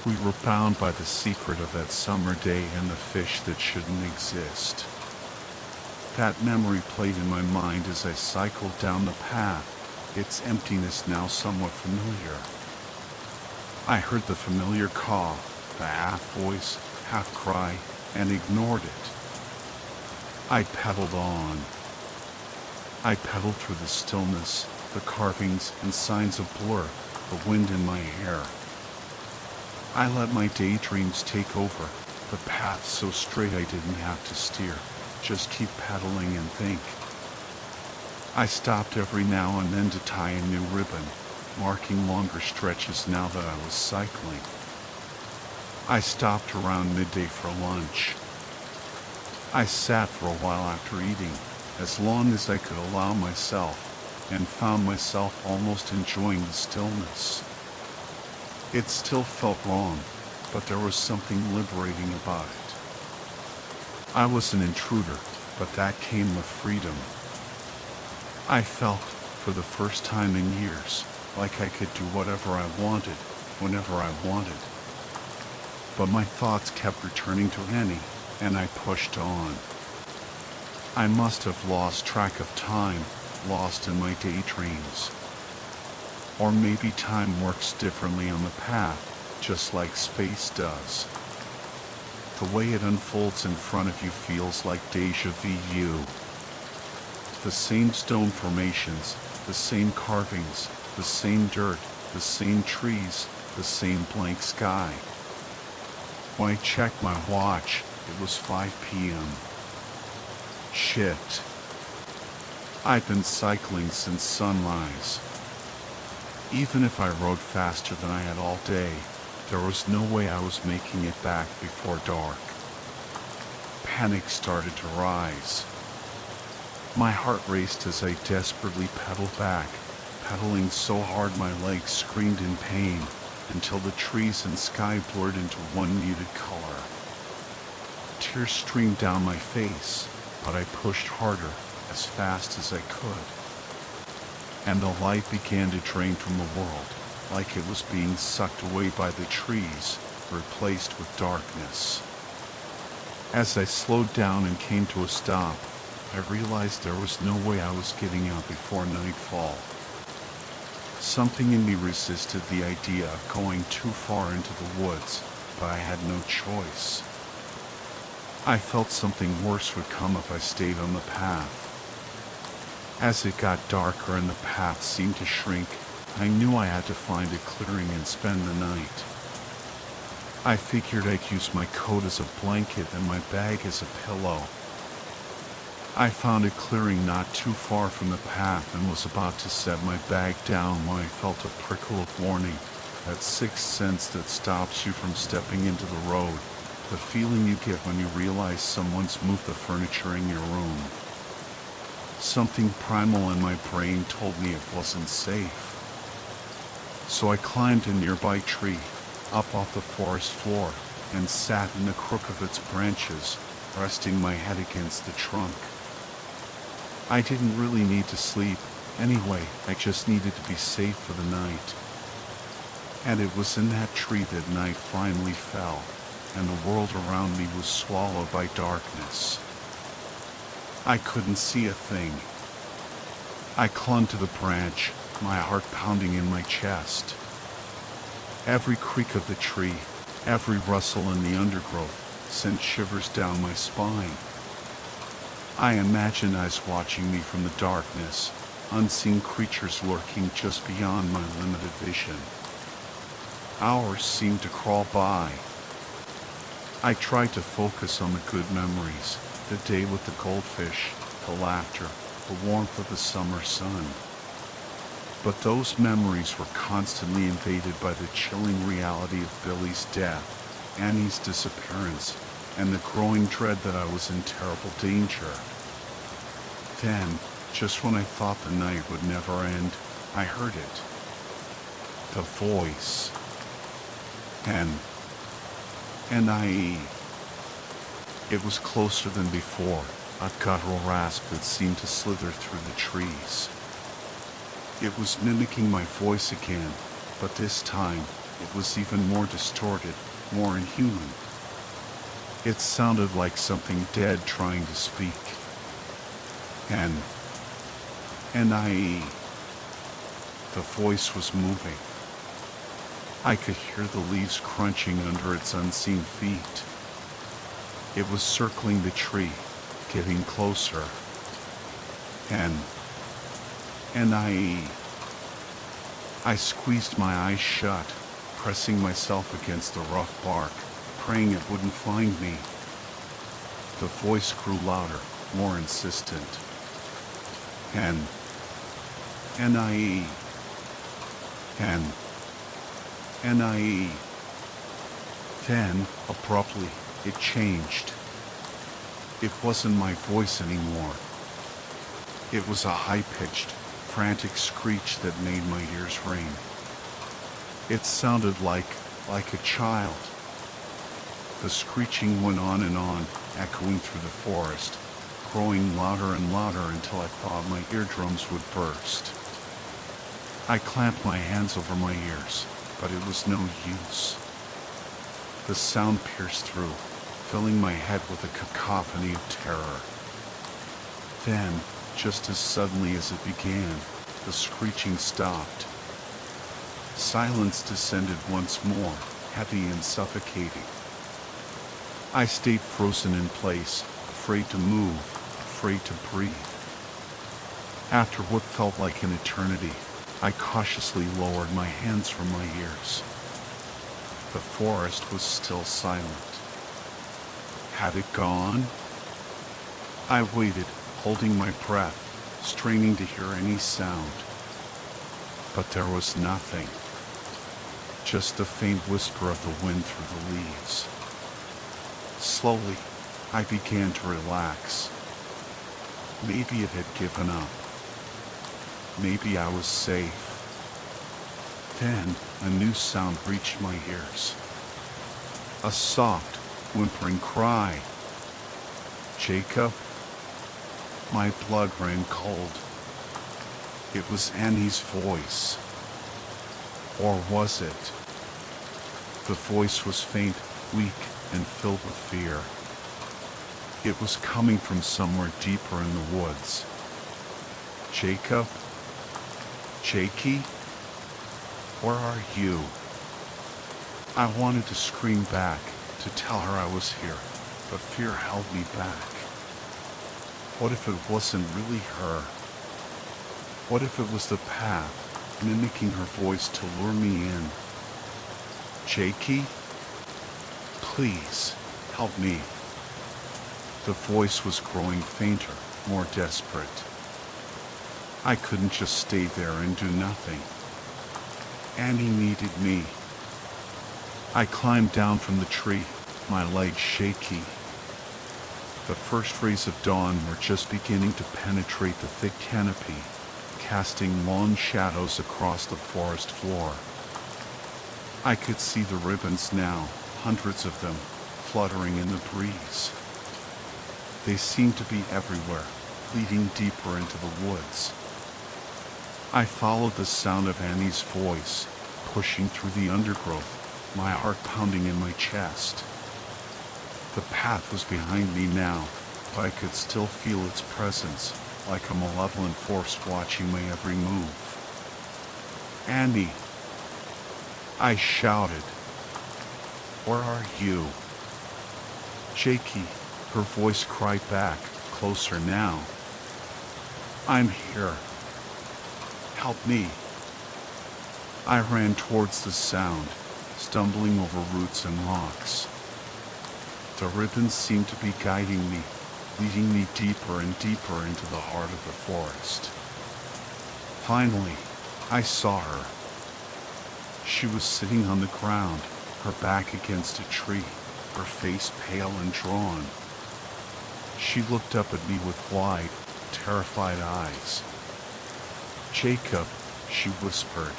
We were bound by the secret of that summer day and the fish that shouldn't exist. That memory played in my mind as I cycled down the path, its emptiness now somewhat familiar. I heard the familiar caw, the half-voice, half-cry, and ignored it. I pedaled on. I pedaled through the stillness, the carvings and signs of blur, the wind in my hair. I let my daydreams take over, the path so straight I didn't have to steer, just keep pedaling and think. I stopped every now and then to tie a new ribbon, marking longer stretches now that I was cycling. I stopped around midday for lunch. I sat for a while after eating, as long as I could allow myself, and found myself almost enjoying the stillness. It still felt wrong, but there was something liberating about it. I was an intruder, but that came with freedom. I felt, for the first time in years, like I could do whatever I wanted, whenever I wanted. But my thoughts kept returning to Annie, and I pushed on. I must have lost track of time, lost in my daydreams. Or maybe time works differently on the path, just like space does. The way it unfolds in front of you feels like déjà vu. The same stone formations, the same carvings, the same dirt, the same trees, the same blank sky. When I checked my watch, it was 5 p.m. Shit. I'd been cycling since sunrise. Even if I rode faster than I had all day, there was no way I was making it back before dark. Panic started to rise. My heart raced as I desperately pedaled back, pedaling so hard my legs screamed in pain, until the trees and sky blurred into one muted color. Tears streamed down my face, but I pushed harder, as fast as I could. And the light began to drain from the world, like it was being sucked away by the trees, replaced with darkness. As I slowed down and came to a stop, I realized there was no way I was getting out before nightfall. Something in me resisted the idea of going too far into the woods, but I had no choice. I felt something worse would come if I stayed on the path. As it got darker and the path seemed to shrink, I knew I had to find a clearing and spend the night. I figured I'd use my coat as a blanket and my bag as a pillow. I found a clearing not too far from the path and was about to set my bag down when I felt a prickle of warning, that sixth sense that stops you from stepping into the road, the feeling you get when you realize someone's moved the furniture in your room. Something primal in my brain told me it wasn't safe. So I climbed a nearby tree, up off the forest floor, and sat in the crook of its branches, resting my head against the trunk. I didn't really need to sleep. Anyway, I just needed to be safe for the night. And it was in that tree that night finally fell, and the world around me was swallowed by darkness. I couldn't see a thing. I clung to the branch, my heart pounding in my chest. Every creak of the tree, every rustle in the undergrowth sent shivers down my spine. I imagined eyes watching me from the darkness, unseen creatures lurking just beyond my limited vision. Hours seemed to crawl by. I tried to focus on the good memories, the day with the goldfish, the laughter, the warmth of the summer sun. But those memories were constantly invaded by the chilling reality of Billy's death, Annie's disappearance, and the growing dread that I was in terrible danger. Then, just when I thought the night would never end, I heard it. The voice. N-I-E. It was closer than before, a guttural rasp that seemed to slither through the trees. It was mimicking my voice again, but this time it was even more distorted, more inhuman. It sounded like something dead trying to speak. N-I-E. The voice was moving. I could hear the leaves crunching under its unseen feet. It was circling the tree, getting closer. N-I-E. I squeezed my eyes shut, pressing myself against the rough bark, praying it wouldn't find me. The voice grew louder, more insistent. N-I-E. N-I-E. Then, abruptly, it changed. It wasn't my voice anymore. It was a high-pitched, frantic screech that made my ears ring. It sounded like a child. The screeching went on and on, echoing through the forest, growing louder and louder until I thought my eardrums would burst. I clamped my hands over my ears, but it was no use. The sound pierced through, filling my head with a cacophony of terror. Then, just as suddenly as it began, the screeching stopped. Silence descended once more, heavy and suffocating. I stayed frozen in place, afraid to move, afraid to breathe. After what felt like an eternity, I cautiously lowered my hands from my ears. The forest was still silent. Had it gone? I waited, holding my breath, straining to hear any sound. But there was nothing. Just the faint whisper of the wind through the leaves. Slowly, I began to relax. Maybe it had given up. Maybe I was safe. Then, a new sound reached my ears. A soft, whimpering cry. Jacob? My blood ran cold. It was Annie's voice. Or was it? The voice was faint, weak, and filled with fear. It was coming from somewhere deeper in the woods. Jacob? Jakey? Where are you? I wanted to scream back, to tell her I was here, but fear held me back. What if it wasn't really her? What if it was the path, mimicking her voice to lure me in? Jakey? Please, help me. The voice was growing fainter, more desperate. I couldn't just stay there and do nothing. Annie needed me. I climbed down from the tree, my legs shaky. The first rays of dawn were just beginning to penetrate the thick canopy, casting long shadows across the forest floor. I could see the ribbons now, hundreds of them, fluttering in the breeze. They seemed to be everywhere, leading deeper into the woods. I followed the sound of Annie's voice, pushing through the undergrowth, my heart pounding in my chest. The path was behind me now, but I could still feel its presence, like a malevolent force watching my every move. Annie! I shouted. Where are you? Jakey, her voice cried back, closer now. I'm here. Help me. I ran towards the sound, stumbling over roots and rocks. The ribbons seemed to be guiding me, leading me deeper and deeper into the heart of the forest. Finally, I saw her. She was sitting on the ground, her back against a tree, her face pale and drawn. She looked up at me with wide, terrified eyes. Jacob, she whispered.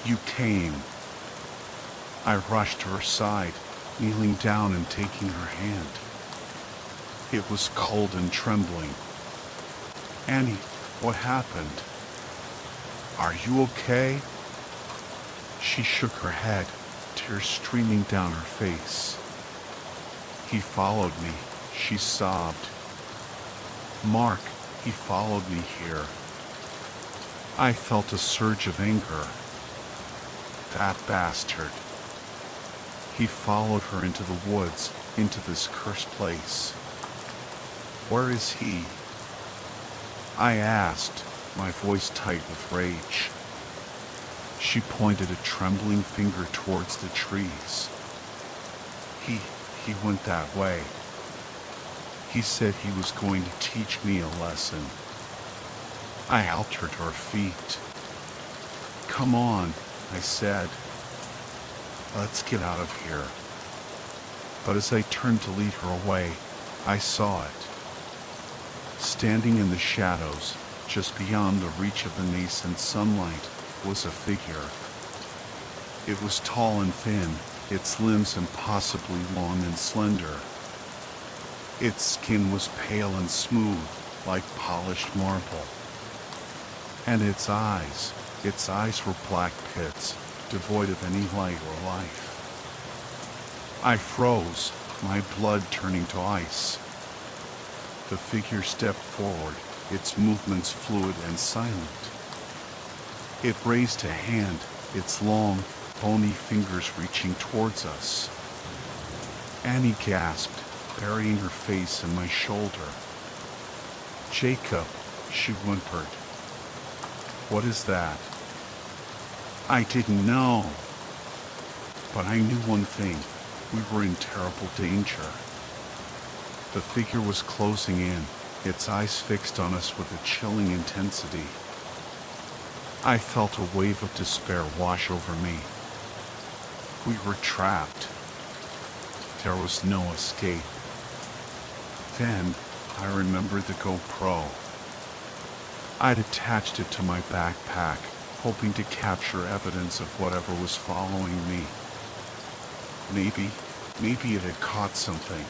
You came. I rushed to her side, kneeling down and taking her hand. It was cold and trembling. Annie, what happened? Are you okay? She shook her head, tears streaming down her face. He followed me, she sobbed. Mark, he followed me here. I felt a surge of anger. That bastard. He followed her into the woods, into this cursed place. Where is he? I asked, my voice tight with rage. She pointed a trembling finger towards the trees. He went that way. He said he was going to teach me a lesson. I helped her to her feet. Come on, I said. Let's get out of here. But as I turned to lead her away, I saw it. Standing in the shadows, just beyond the reach of the nascent sunlight, was a figure. It was tall and thin, its limbs impossibly long and slender. Its skin was pale and smooth, like polished marble. And its eyes were black pits, devoid of any light or life. I froze, my blood turning to ice. The figure stepped forward, its movements fluid and silent. It raised a hand, its long, bony fingers reaching towards us. Annie gasped, burying her face in my shoulder. Jacob, she whimpered. What is that? I didn't know. But I knew one thing. We were in terrible danger. The figure was closing in, its eyes fixed on us with a chilling intensity. I felt a wave of despair wash over me. We were trapped. There was no escape. Then I remembered the GoPro. I'd attached it to my backpack, hoping to capture evidence of whatever was following me. Maybe it had caught something.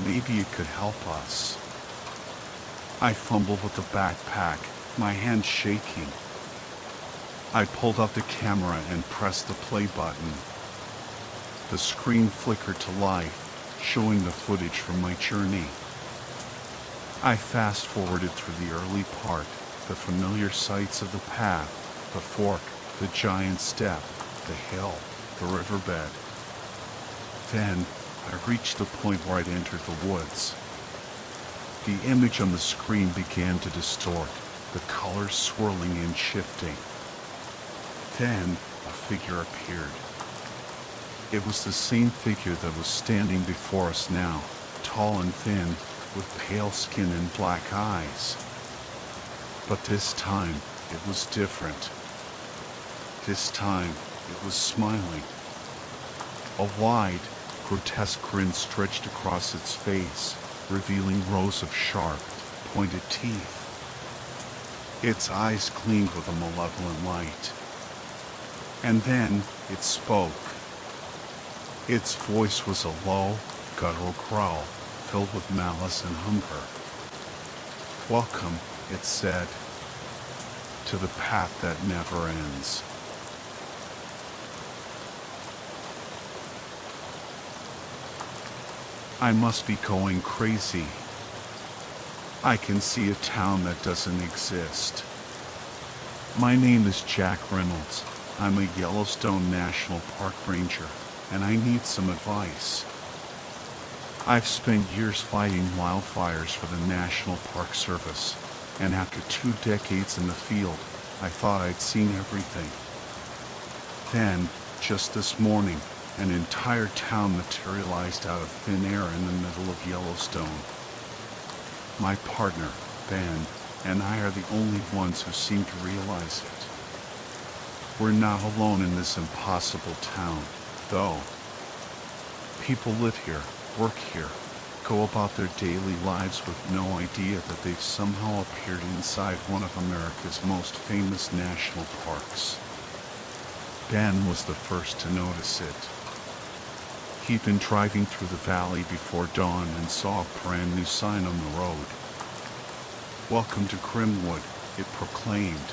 Maybe it could help us. I fumbled with the backpack, my hand shaking. I pulled out the camera and pressed the play button. The screen flickered to life, showing the footage from my journey. I fast-forwarded through the early part, the familiar sights of the path, the fork, the giant step, the hill, the riverbed. Then, I reached the point where I'd entered the woods. The image on the screen began to distort, the colors swirling and shifting. Then a figure appeared. It was the same figure that was standing before us now, tall and thin, with pale skin and black eyes. But this time, it was different. This time, it was smiling. A wide, grotesque grin stretched across its face, revealing rows of sharp, pointed teeth. Its eyes gleamed with a malevolent light. And then it spoke. Its voice was a low, guttural growl filled with malice and hunger. "Welcome," it said, "to the path that never ends." I must be going crazy. I can see a town that doesn't exist. My name is Jack Reynolds. I'm a Yellowstone National Park Ranger, and I need some advice. I've spent years fighting wildfires for the National Park Service, and after 2 decades in the field, I thought I'd seen everything. Then, just this morning, an entire town materialized out of thin air in the middle of Yellowstone. My partner, Ben, and I are the only ones who seem to realize it. We're not alone in this impossible town, though. People live here, work here, go about their daily lives with no idea that they've somehow appeared inside one of America's most famous national parks. Ben was the first to notice it. He'd been driving through the valley before dawn and saw a brand new sign on the road. "Welcome to Grimwood," it proclaimed.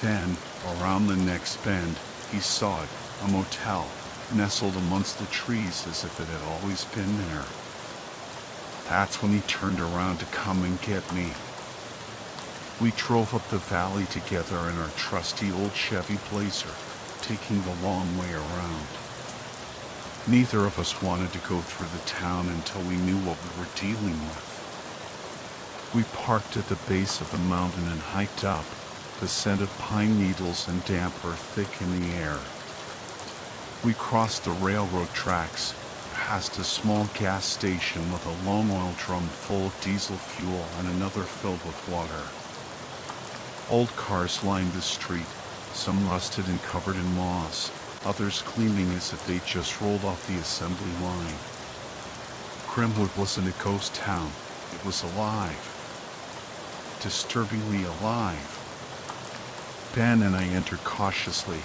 Then, around the next bend, he saw it, a motel, nestled amongst the trees as if it had always been there. That's when he turned around to come and get me. We drove up the valley together in our trusty old Chevy Blazer, taking the long way around. Neither of us wanted to go through the town until we knew what we were dealing with. We parked at the base of the mountain and hiked up, the scent of pine needles and damp earth thick in the air. We crossed the railroad tracks, past a small gas station with a long oil drum full of diesel fuel and another filled with water. Old cars lined the street, some rusted and covered in moss, others gleaming as if they'd just rolled off the assembly line. Grimwood wasn't a ghost town, it was alive. Disturbingly alive. Ben and I entered cautiously.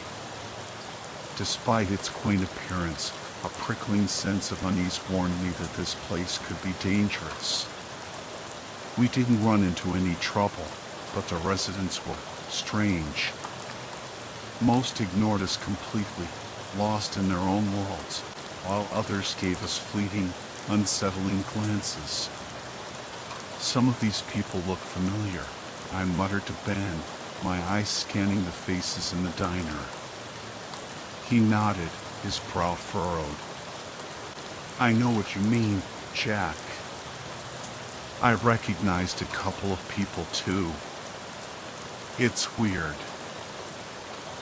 Despite its quaint appearance, a prickling sense of unease warned me that this place could be dangerous. We didn't run into any trouble, but the residents were strange. Most ignored us completely, lost in their own worlds, while others gave us fleeting, unsettling glances. Some of these people look familiar, I muttered to Ben, my eyes scanning the faces in the diner. He nodded, his brow furrowed. "I know what you mean, Jack." I recognized a couple of people too. It's weird.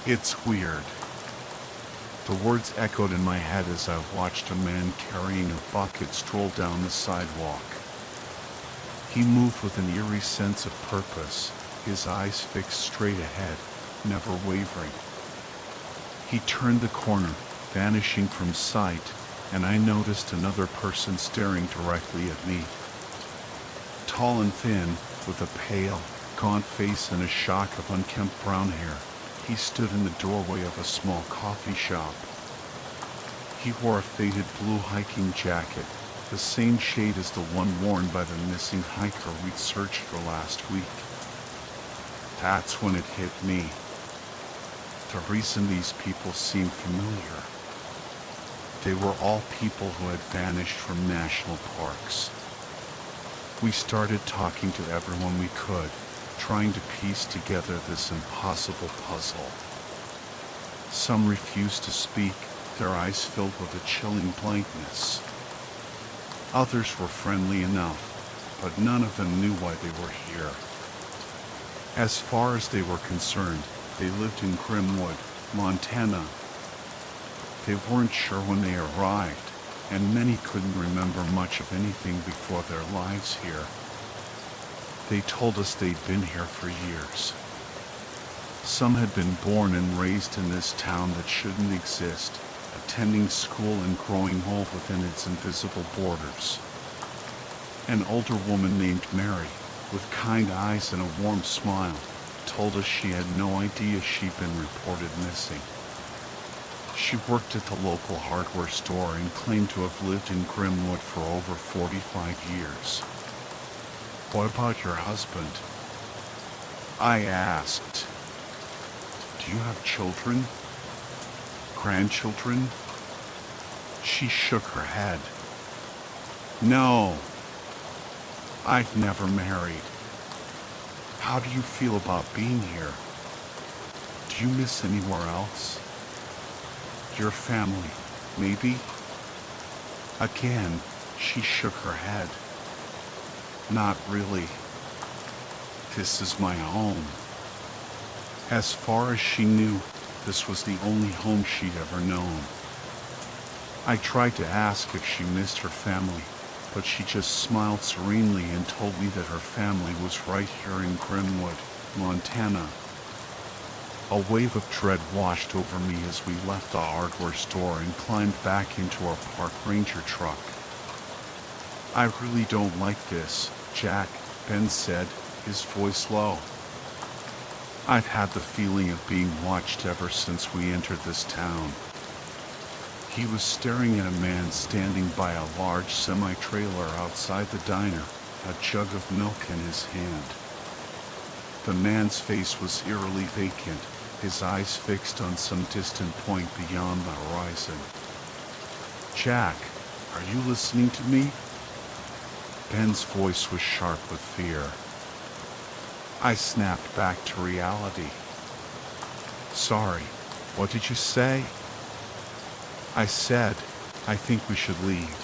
It's weird. The words echoed in my head as I watched a man carrying a bucket stroll down the sidewalk. He moved with an eerie sense of purpose, his eyes fixed straight ahead, never wavering. He turned the corner, vanishing from sight, and I noticed another person staring directly at me. Tall and thin, with a pale, gaunt face and a shock of unkempt brown hair, he stood in the doorway of a small coffee shop. He wore a faded blue hiking jacket, the same shade as the one worn by the missing hiker we'd searched for last week. That's when it hit me. The reason these people seemed familiar. They were all people who had vanished from national parks. We started talking to everyone we could, trying to piece together this impossible puzzle. Some refused to speak, their eyes filled with a chilling blankness. Others were friendly enough, but none of them knew why they were here. As far as they were concerned, they lived in Grimwood, Montana. They weren't sure when they arrived, and many couldn't remember much of anything before their lives here. They told us they'd been here for years. Some had been born and raised in this town that shouldn't exist, attending school and growing old within its invisible borders. An older woman named Mary, with kind eyes and a warm smile, told us she had no idea she'd been reported missing. She worked at the local hardware store and claimed to have lived in Grimwood for over 45 years. "What about your husband?" I asked. "Do you have children? Grandchildren?" She shook her head. "No, I've never married." "How do you feel about being here? Do you miss anywhere else? Your family, maybe?" Again, she shook her head. "Not really. This is my home." As far as she knew, this was the only home she'd ever known. I tried to ask if she missed her family, but she just smiled serenely and told me that her family was right here in Grimwood, Montana. A wave of dread washed over me as we left the hardware store and climbed back into our park ranger truck. "I really don't like this, Jack," Ben said, his voice low. "I've had the feeling of being watched ever since we entered this town." He was staring at a man standing by a large semi-trailer outside the diner, a jug of milk in his hand. The man's face was eerily vacant, his eyes fixed on some distant point beyond the horizon. "Jack, are you listening to me?" Ben's voice was sharp with fear. I snapped back to reality. "Sorry, what did you say?" I said, "I think we should leave.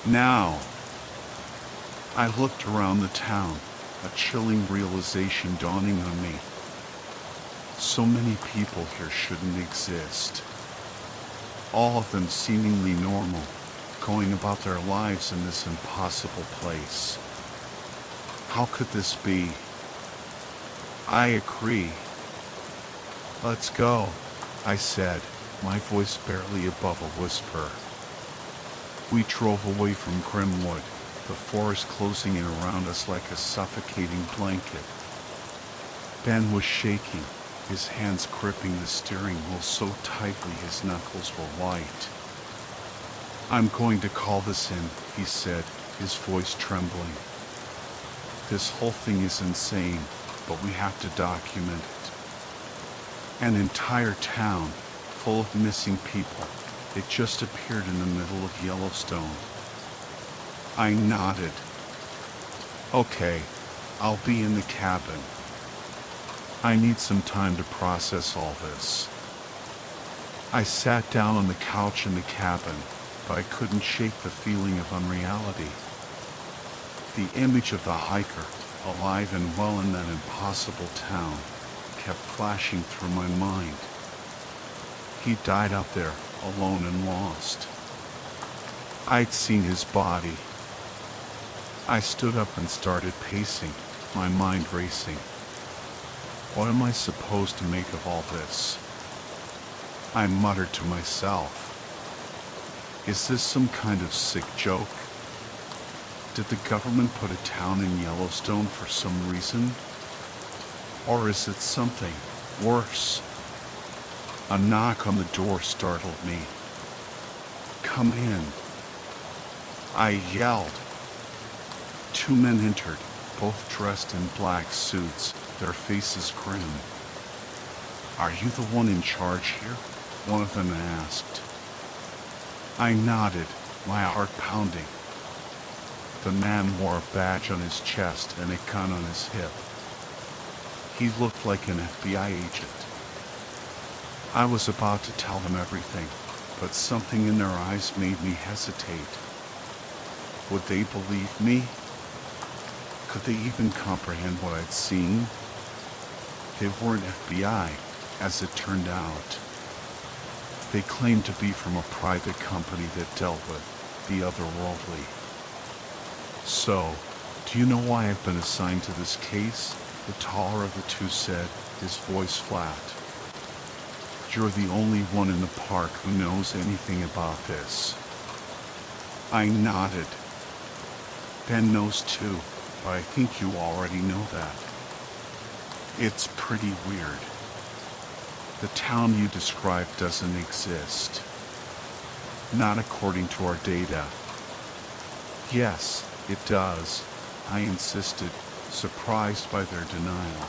Now." I looked around the town, a chilling realization dawning on me. So many people here shouldn't exist. All of them seemingly normal, going about their lives in this impossible place. How could this be? I agree. "Let's go," I said, my voice barely above a whisper. We drove away from Grimwood, the forest closing in around us like a suffocating blanket. Ben was shaking, his hands gripping the steering wheel so tightly his knuckles were white. "I'm going to call this in," he said, his voice trembling. "This whole thing is insane, but we have to document it. An entire town full of missing people. It just appeared in the middle of Yellowstone." I nodded. "Okay, I'll be in the cabin. I need some time to process all this." I sat down on the couch in the cabin, but I couldn't shake the feeling of unreality. The image of the hiker, alive and well in that impossible town, kept flashing through my mind. He died up there, alone and lost. I'd seen his body. I stood up and started pacing, my mind racing. What am I supposed to make of all this? I muttered to myself. Is this some kind of sick joke? Did the government put a town in Yellowstone for some reason? Or is it something worse? A knock on the door startled me. "Come in," I yelled. Two men entered, both dressed in black suits, their faces grim. "Are you the one in charge here?" one of them asked. I nodded, my heart pounding. The man wore a badge on his chest and a gun on his hip. He looked like an FBI agent. I was about to tell them everything, but something in their eyes made me hesitate. Would they believe me? Could they even comprehend what I'd seen? They weren't FBI, as it turned out. They claimed to be from a private company that dealt with the otherworldly. So, do you know why I've been assigned to this case? The taller of the two said, his voice flat. You're the only one in the park who knows anything about this. I nodded. Ben knows too, but I think you already know that. It's pretty weird. The town you described doesn't exist. Not according to our data. Yes, it does, I insisted, surprised by their denial.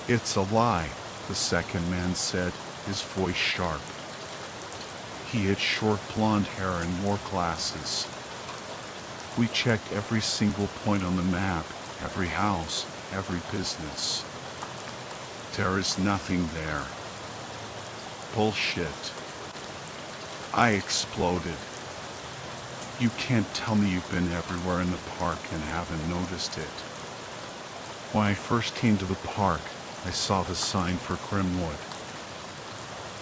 It's a lie, the second man said, his voice sharp. He had short blonde hair and wore glasses. We checked every single point on the map, every house, every business. There is nothing there. Bullshit. I exploded. You can't tell me you've been everywhere in the park and haven't noticed it. When I first came to the park, I saw the sign for Grimwood.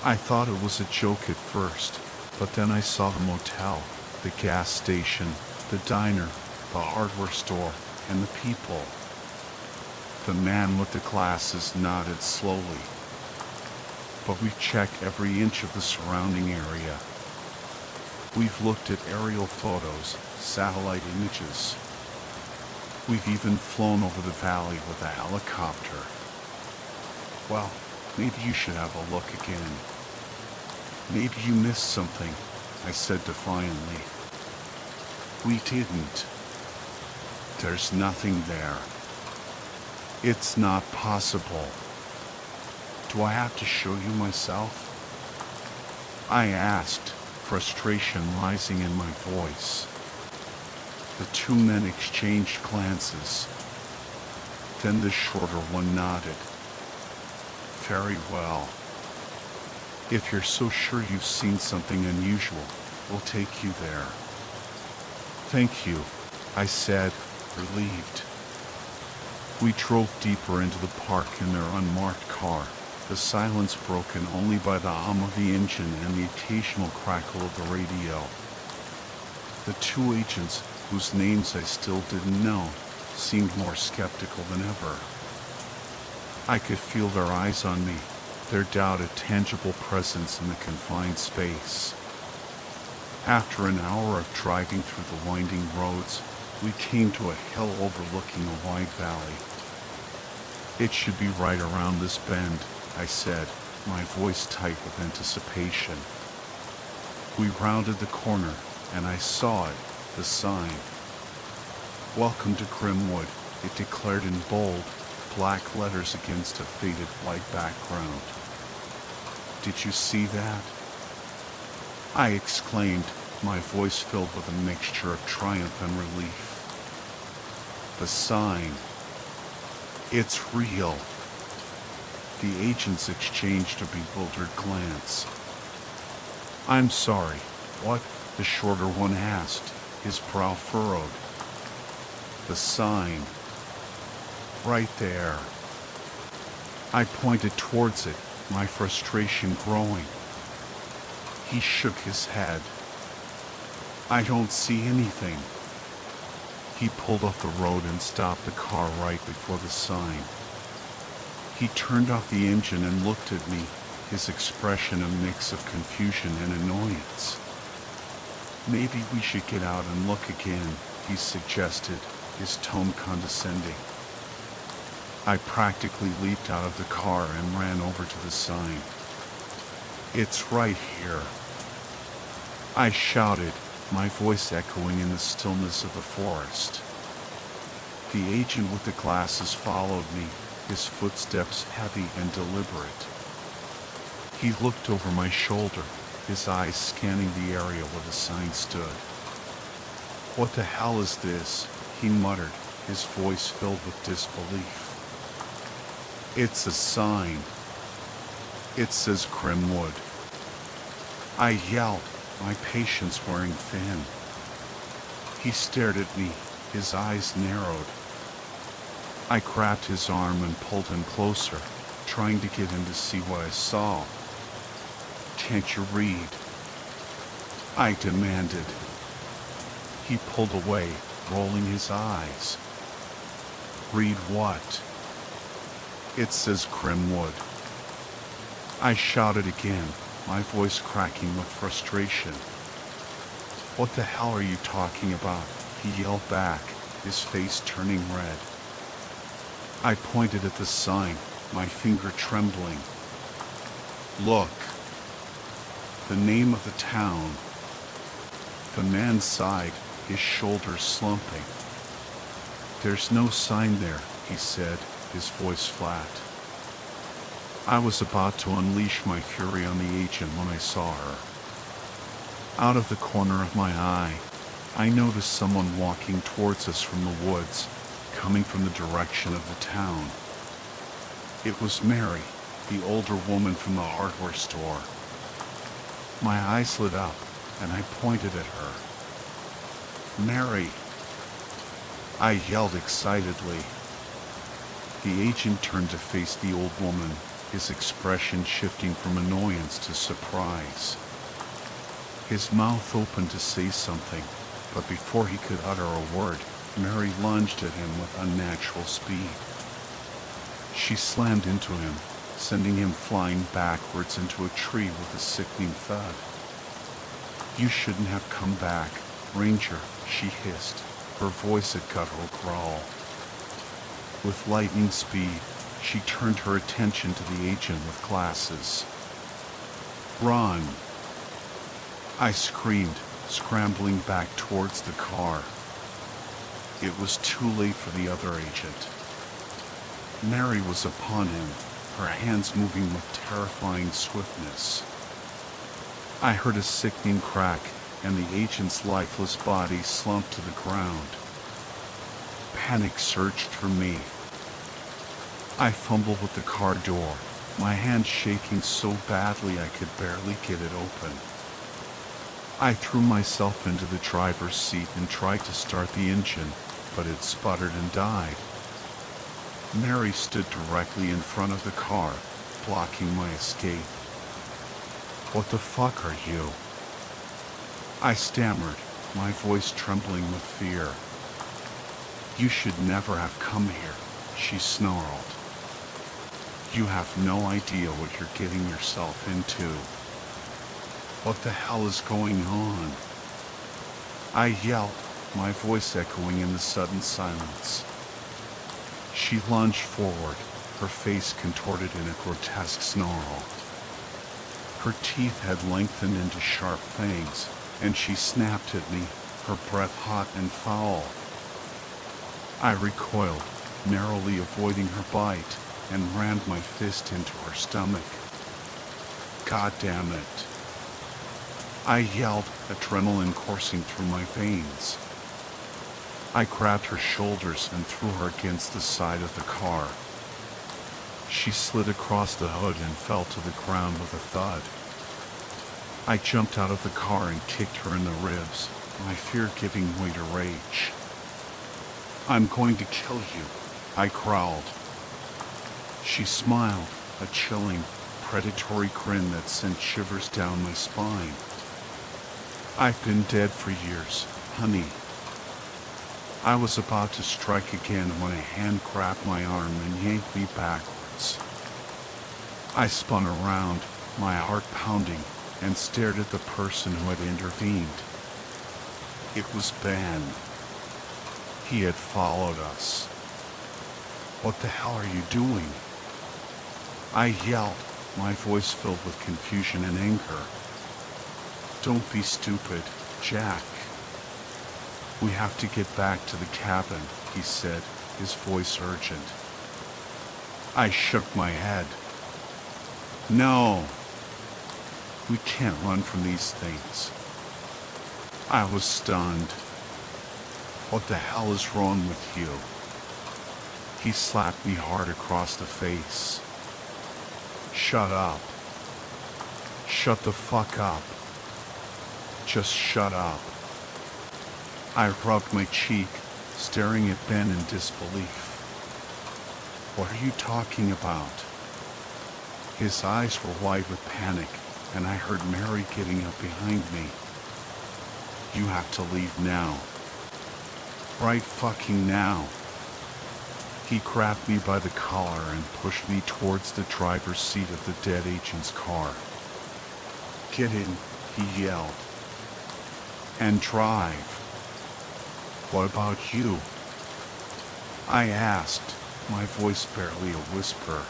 I thought it was a joke at first, but then I saw the motel, the gas station, the diner, the hardware store, and the people. The man with the glasses nodded slowly. But we've checked every inch of the surrounding area. We've looked at aerial photos, satellite images. We've even flown over the valley with a helicopter. Well, maybe you should have a look again. Maybe you missed something, I said defiantly. We didn't. There's nothing there. It's not possible. Do I have to show you myself? I asked, frustration rising in my voice. The two men exchanged glances. Then the shorter one nodded. Very well. If you're so sure you've seen something unusual, we'll take you there. Thank you, I said, relieved. We drove deeper into the park in their unmarked car, the silence broken only by the hum of the engine and the occasional crackle of the radio. The two agents, whose names I still didn't know, seemed more skeptical than ever. I could feel their eyes on me, their doubt a tangible presence in the confined space. After an hour of driving through the winding roads, we came to a hill overlooking a wide valley. It should be right around this bend, I said, my voice tight with anticipation. We rounded the corner, and I saw it, the sign. Welcome to Grimwood, it declared in bold, black letters against a faded white background. Did you see that? I exclaimed, my voice filled with a mixture of triumph and relief. The sign. It's real. The agents exchanged a bewildered glance. I'm sorry, what? The shorter one asked, his brow furrowed. The sign. Right there. I pointed towards it, my frustration growing. He shook his head. I don't see anything. He pulled off the road and stopped the car right before the sign. He turned off the engine and looked at me, his expression a mix of confusion and annoyance. Maybe we should get out and look again, he suggested, his tone condescending. I practically leaped out of the car and ran over to the sign. It's right here. I shouted, my voice echoing in the stillness of the forest. The agent with the glasses followed me, his footsteps heavy and deliberate. He looked over my shoulder, his eyes scanning the area where the sign stood. What the hell is this? He muttered, his voice filled with disbelief. It's a sign. It says Grimwood. I yelled, my patience wearing thin. He stared at me, his eyes narrowed. I grabbed his arm and pulled him closer, trying to get him to see what I saw. Can't you read? I demanded. He pulled away, rolling his eyes. Read what? It says Grimwood. I shouted again, my voice cracking with frustration. What the hell are you talking about? He yelled back, his face turning red. I pointed at the sign, my finger trembling. Look. The name of the town. The man sighed, his shoulders slumping. There's no sign there, he said, his voice flat. I was about to unleash my fury on the agent when I saw her. Out of the corner of my eye, I noticed someone walking towards us from the woods, coming from the direction of the town. It was Mary, the older woman from the hardware store. My eyes lit up, and I pointed at her. Mary! I yelled excitedly. The agent turned to face the old woman, his expression shifting from annoyance to surprise. His mouth opened to say something, but before he could utter a word, Mary lunged at him with unnatural speed. She slammed into him, sending him flying backwards into a tree with a sickening thud. You shouldn't have come back, Ranger, she hissed, her voice a guttural growl. With lightning speed, she turned her attention to the agent with glasses. Run! I screamed, scrambling back towards the car. It was too late for the other agent. Mary was upon him, her hands moving with terrifying swiftness. I heard a sickening crack, and the agent's lifeless body slumped to the ground. Panic surged through me. I fumbled with the car door, my hand shaking so badly I could barely get it open. I threw myself into the driver's seat and tried to start the engine, but it sputtered and died. Mary stood directly in front of the car, blocking my escape. What the fuck are you? I stammered, my voice trembling with fear. You should never have come here, she snarled. You have no idea what you're getting yourself into. What the hell is going on? I yelled, my voice echoing in the sudden silence. She lunged forward, her face contorted in a grotesque snarl. Her teeth had lengthened into sharp fangs, and she snapped at me, her breath hot and foul. I recoiled, narrowly avoiding her bite, and rammed my fist into her stomach. God damn it. I yelled, adrenaline coursing through my veins. I grabbed her shoulders and threw her against the side of the car. She slid across the hood and fell to the ground with a thud. I jumped out of the car and kicked her in the ribs, my fear giving way to rage. I'm going to kill you, I growled. She smiled, a chilling, predatory grin that sent shivers down my spine. I've been dead for years, honey. I was about to strike again when a hand grabbed my arm and yanked me backwards. I spun around, my heart pounding, and stared at the person who had intervened. It was Ben. He had followed us. What the hell are you doing? I yelled, my voice filled with confusion and anger. Don't be stupid, Jack. We have to get back to the cabin, he said, his voice urgent. I shook my head. No. We can't run from these things. I was stunned. What the hell is wrong with you? He slapped me hard across the face. Shut up, Shut the fuck up. Just shut up. I rubbed my cheek, staring at Ben in disbelief. What are you talking about? His eyes were wide with panic, and I heard Mary getting up behind me. You have to leave now. Right fucking now. He grabbed me by the collar and pushed me towards the driver's seat of the dead agent's car. Get in, he yelled. And drive. What about you? I asked, my voice barely a whisper.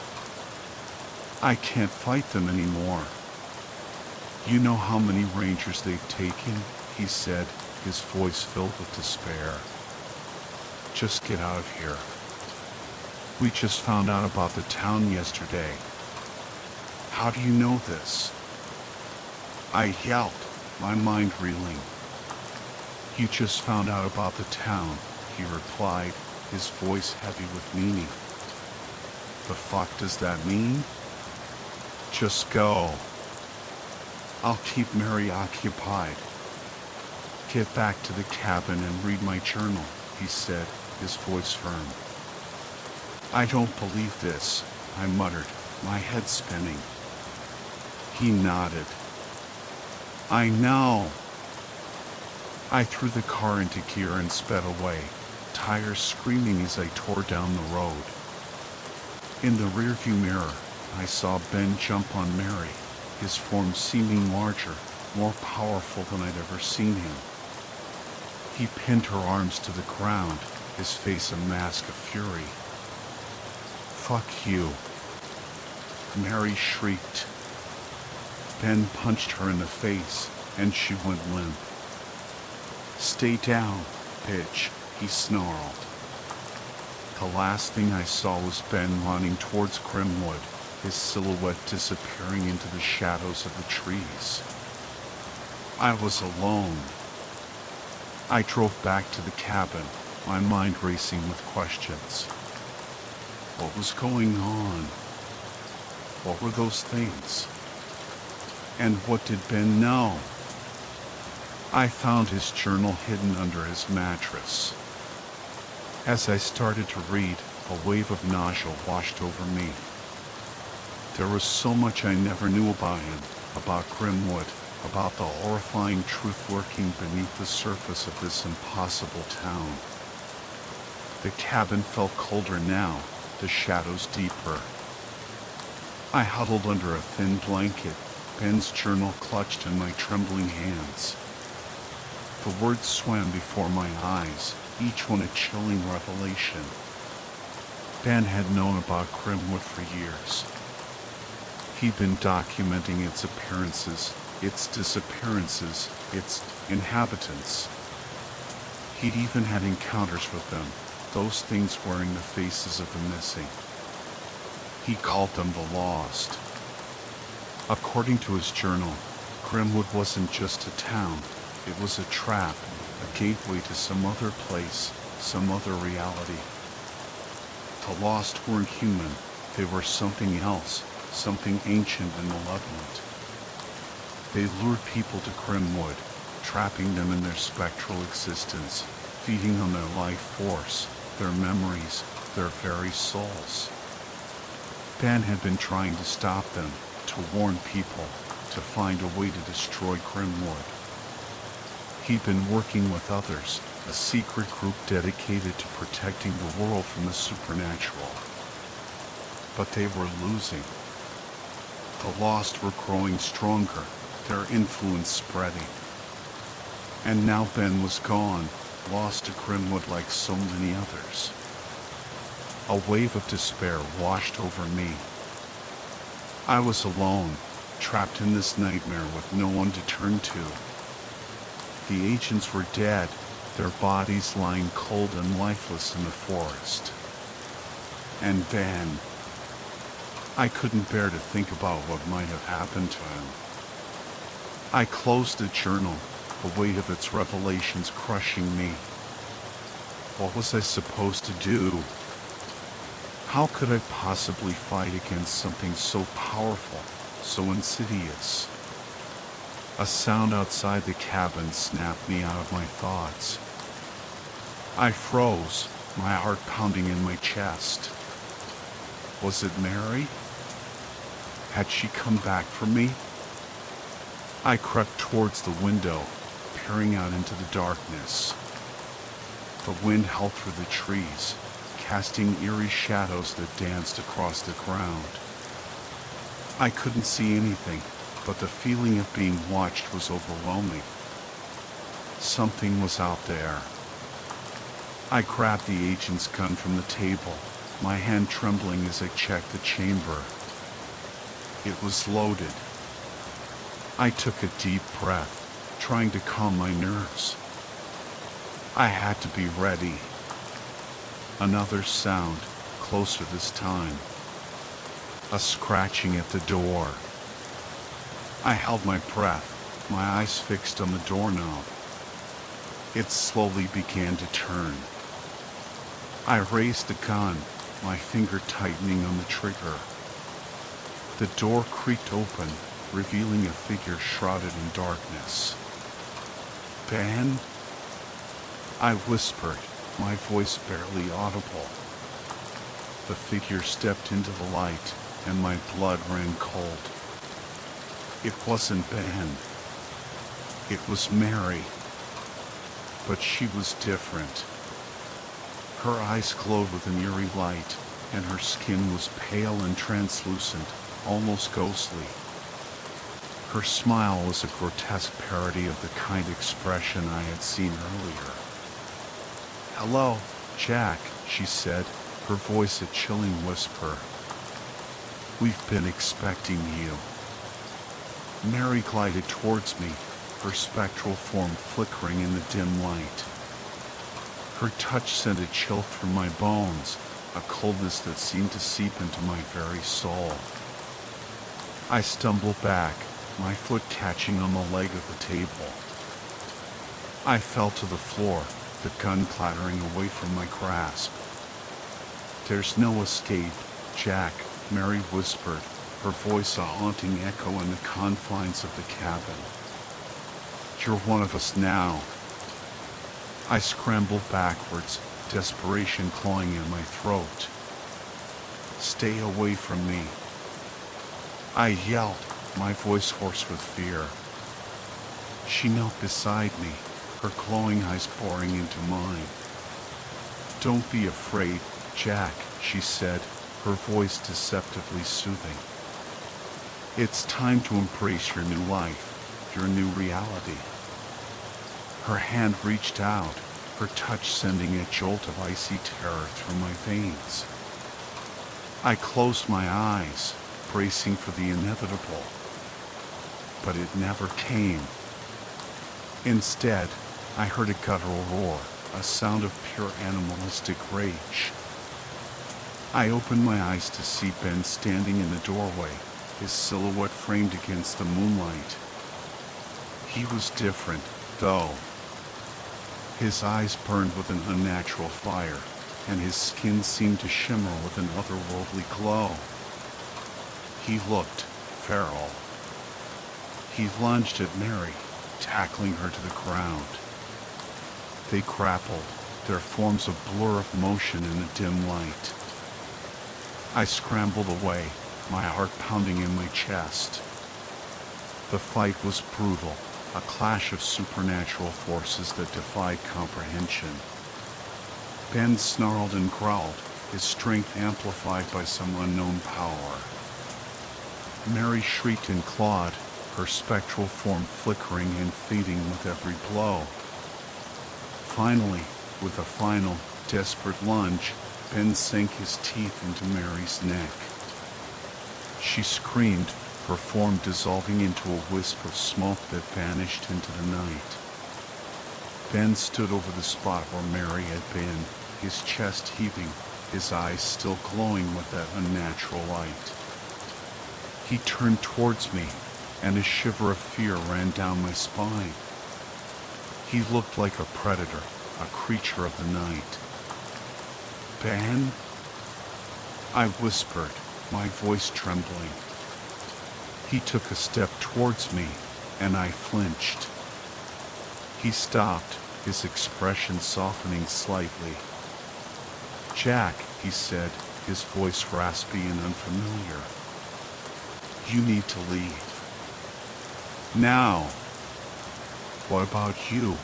I can't fight them anymore. You know how many rangers they've taken? He said, his voice filled with despair. Just get out of here. We just found out about the town yesterday. How do you know this? I yelled, my mind reeling. You just found out about the town, he replied, his voice heavy with meaning. The fuck does that mean? Just go. I'll keep Mary occupied. Get back to the cabin and read my journal, he said, his voice firm. I don't believe this, I muttered, my head spinning. He nodded. I know. I threw the car into gear and sped away, tires screaming as I tore down the road. In the rearview mirror, I saw Ben jump on Mary, his form seeming larger, more powerful than I'd ever seen him. He pinned her arms to the ground, his face a mask of fury. Fuck you. Mary shrieked. Ben punched her in the face, and she went limp. Stay down, bitch, he snarled. The last thing I saw was Ben running towards Grimwood, his silhouette disappearing into the shadows of the trees. I was alone. I drove back to the cabin, my mind racing with questions. What was going on? What were those things? And what did Ben know? I found his journal hidden under his mattress. As I started to read, a wave of nausea washed over me. There was so much I never knew about him, about Grimwood, about the horrifying truth lurking beneath the surface of this impossible town. The cabin felt colder now, the shadows deeper. I huddled under a thin blanket, Ben's journal clutched in my trembling hands. The words swam before my eyes, each one a chilling revelation. Ben had known about Grimwood for years. He'd been documenting its appearances, its disappearances, its inhabitants. He'd even had encounters with them, those things wearing the faces of the missing. He called them the lost. According to his journal, Grimwood wasn't just a town. It was a trap, a gateway to some other place, some other reality. The lost weren't human. They were something else, something ancient and malevolent. They lured people to Grimwood, trapping them in their spectral existence, feeding on their life force, their memories, their very souls. Ben had been trying to stop them, to warn people, to find a way to destroy Grimwood. He'd been working with others, a secret group dedicated to protecting the world from the supernatural. But they were losing. The lost were growing stronger, their influence spreading. And now Ben was gone, lost to Grimwood like so many others. A wave of despair washed over me. I was alone, trapped in this nightmare with no one to turn to. The agents were dead, their bodies lying cold and lifeless in the forest. And Ben. I couldn't bear to think about what might have happened to him. I closed the journal, the weight of its revelations crushing me. What was I supposed to do? How could I possibly fight against something so powerful, so insidious? A sound outside the cabin snapped me out of my thoughts. I froze, my heart pounding in my chest. Was it Mary? Had she come back for me? I crept towards the window, peering out into the darkness. The wind howled through the trees, casting eerie shadows that danced across the ground. I couldn't see anything, but the feeling of being watched was overwhelming. Something was out there. I grabbed the agent's gun from the table, my hand trembling as I checked the chamber. It was loaded. I took a deep breath, trying to calm my nerves. I had to be ready. Another sound, closer this time. A scratching at the door. I held my breath, my eyes fixed on the doorknob. It slowly began to turn. I raised the gun, my finger tightening on the trigger. The door creaked open, revealing a figure shrouded in darkness. Ben? I whispered, my voice barely audible. The figure stepped into the light, and my blood ran cold. It wasn't Ben. It was Mary. But she was different. Her eyes glowed with an eerie light, and her skin was pale and translucent, almost ghostly. Her smile was a grotesque parody of the kind expression I had seen earlier. "Hello, Jack," she said, her voice a chilling whisper. "We've been expecting you." Mary glided towards me, her spectral form flickering in the dim light. Her touch sent a chill through my bones, a coldness that seemed to seep into my very soul. I stumbled back, my foot catching on the leg of the table. I fell to the floor, the gun clattering away from my grasp. "There's no escape, Jack," Mary whispered, her voice a haunting echo in the confines of the cabin. "You're one of us now." I scrambled backwards, desperation clawing at my throat. "Stay away from me," I yelled, my voice hoarse with fear. She knelt beside me, her glowing eyes boring into mine. "Don't be afraid, Jack," she said, her voice deceptively soothing. "It's time to embrace your new life, your new reality." Her hand reached out, her touch sending a jolt of icy terror through my veins. I closed my eyes, bracing for the inevitable. But it never came. Instead, I heard a guttural roar, a sound of pure animalistic rage. I opened my eyes to see Ben standing in the doorway, his silhouette framed against the moonlight. He was different, though. His eyes burned with an unnatural fire, and his skin seemed to shimmer with an otherworldly glow. He looked feral. He lunged at Mary, tackling her to the ground. They grappled, their forms a blur of motion in the dim light. I scrambled away, my heart pounding in my chest. The fight was brutal, a clash of supernatural forces that defied comprehension. Ben snarled and growled, his strength amplified by some unknown power. Mary shrieked and clawed, her spectral form flickering and fading with every blow. Finally, with a final, desperate lunge, Ben sank his teeth into Mary's neck. She screamed, her form dissolving into a wisp of smoke that vanished into the night. Ben stood over the spot where Mary had been, his chest heaving, his eyes still glowing with that unnatural light. He turned towards me, and a shiver of fear ran down my spine. He looked like a predator, a creature of the night. "Ben?" I whispered, my voice trembling. He took a step towards me, and I flinched. He stopped, his expression softening slightly. "Jack," he said, his voice raspy and unfamiliar. "You need to leave. Now." "What about you?"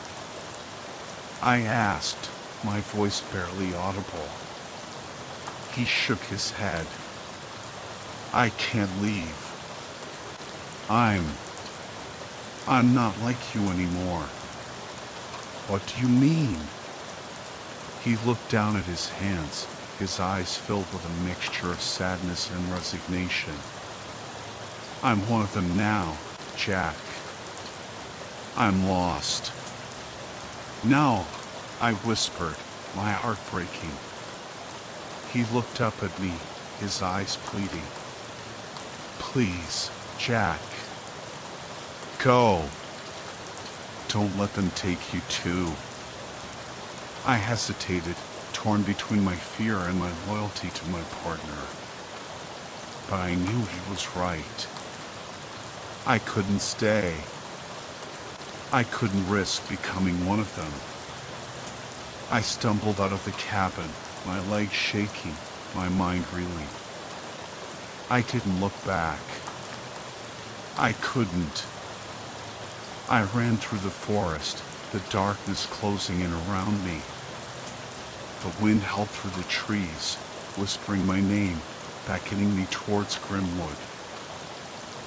I asked, my voice barely audible. He shook his head. "I can't leave. I'm not like you anymore." "What do you mean?" He looked down at his hands, his eyes filled with a mixture of sadness and resignation. "I'm one of them now, Jack. I'm lost." "No," I whispered, my heart breaking. He looked up at me, his eyes pleading. "Please, Jack. Go. Don't let them take you too." I hesitated, torn between my fear and my loyalty to my partner. But I knew he was right. I couldn't stay. I couldn't risk becoming one of them. I stumbled out of the cabin, my legs shaking, my mind reeling. I didn't look back. I couldn't. I ran through the forest, the darkness closing in around me. The wind howled through the trees, whispering my name, beckoning me towards Grimwood.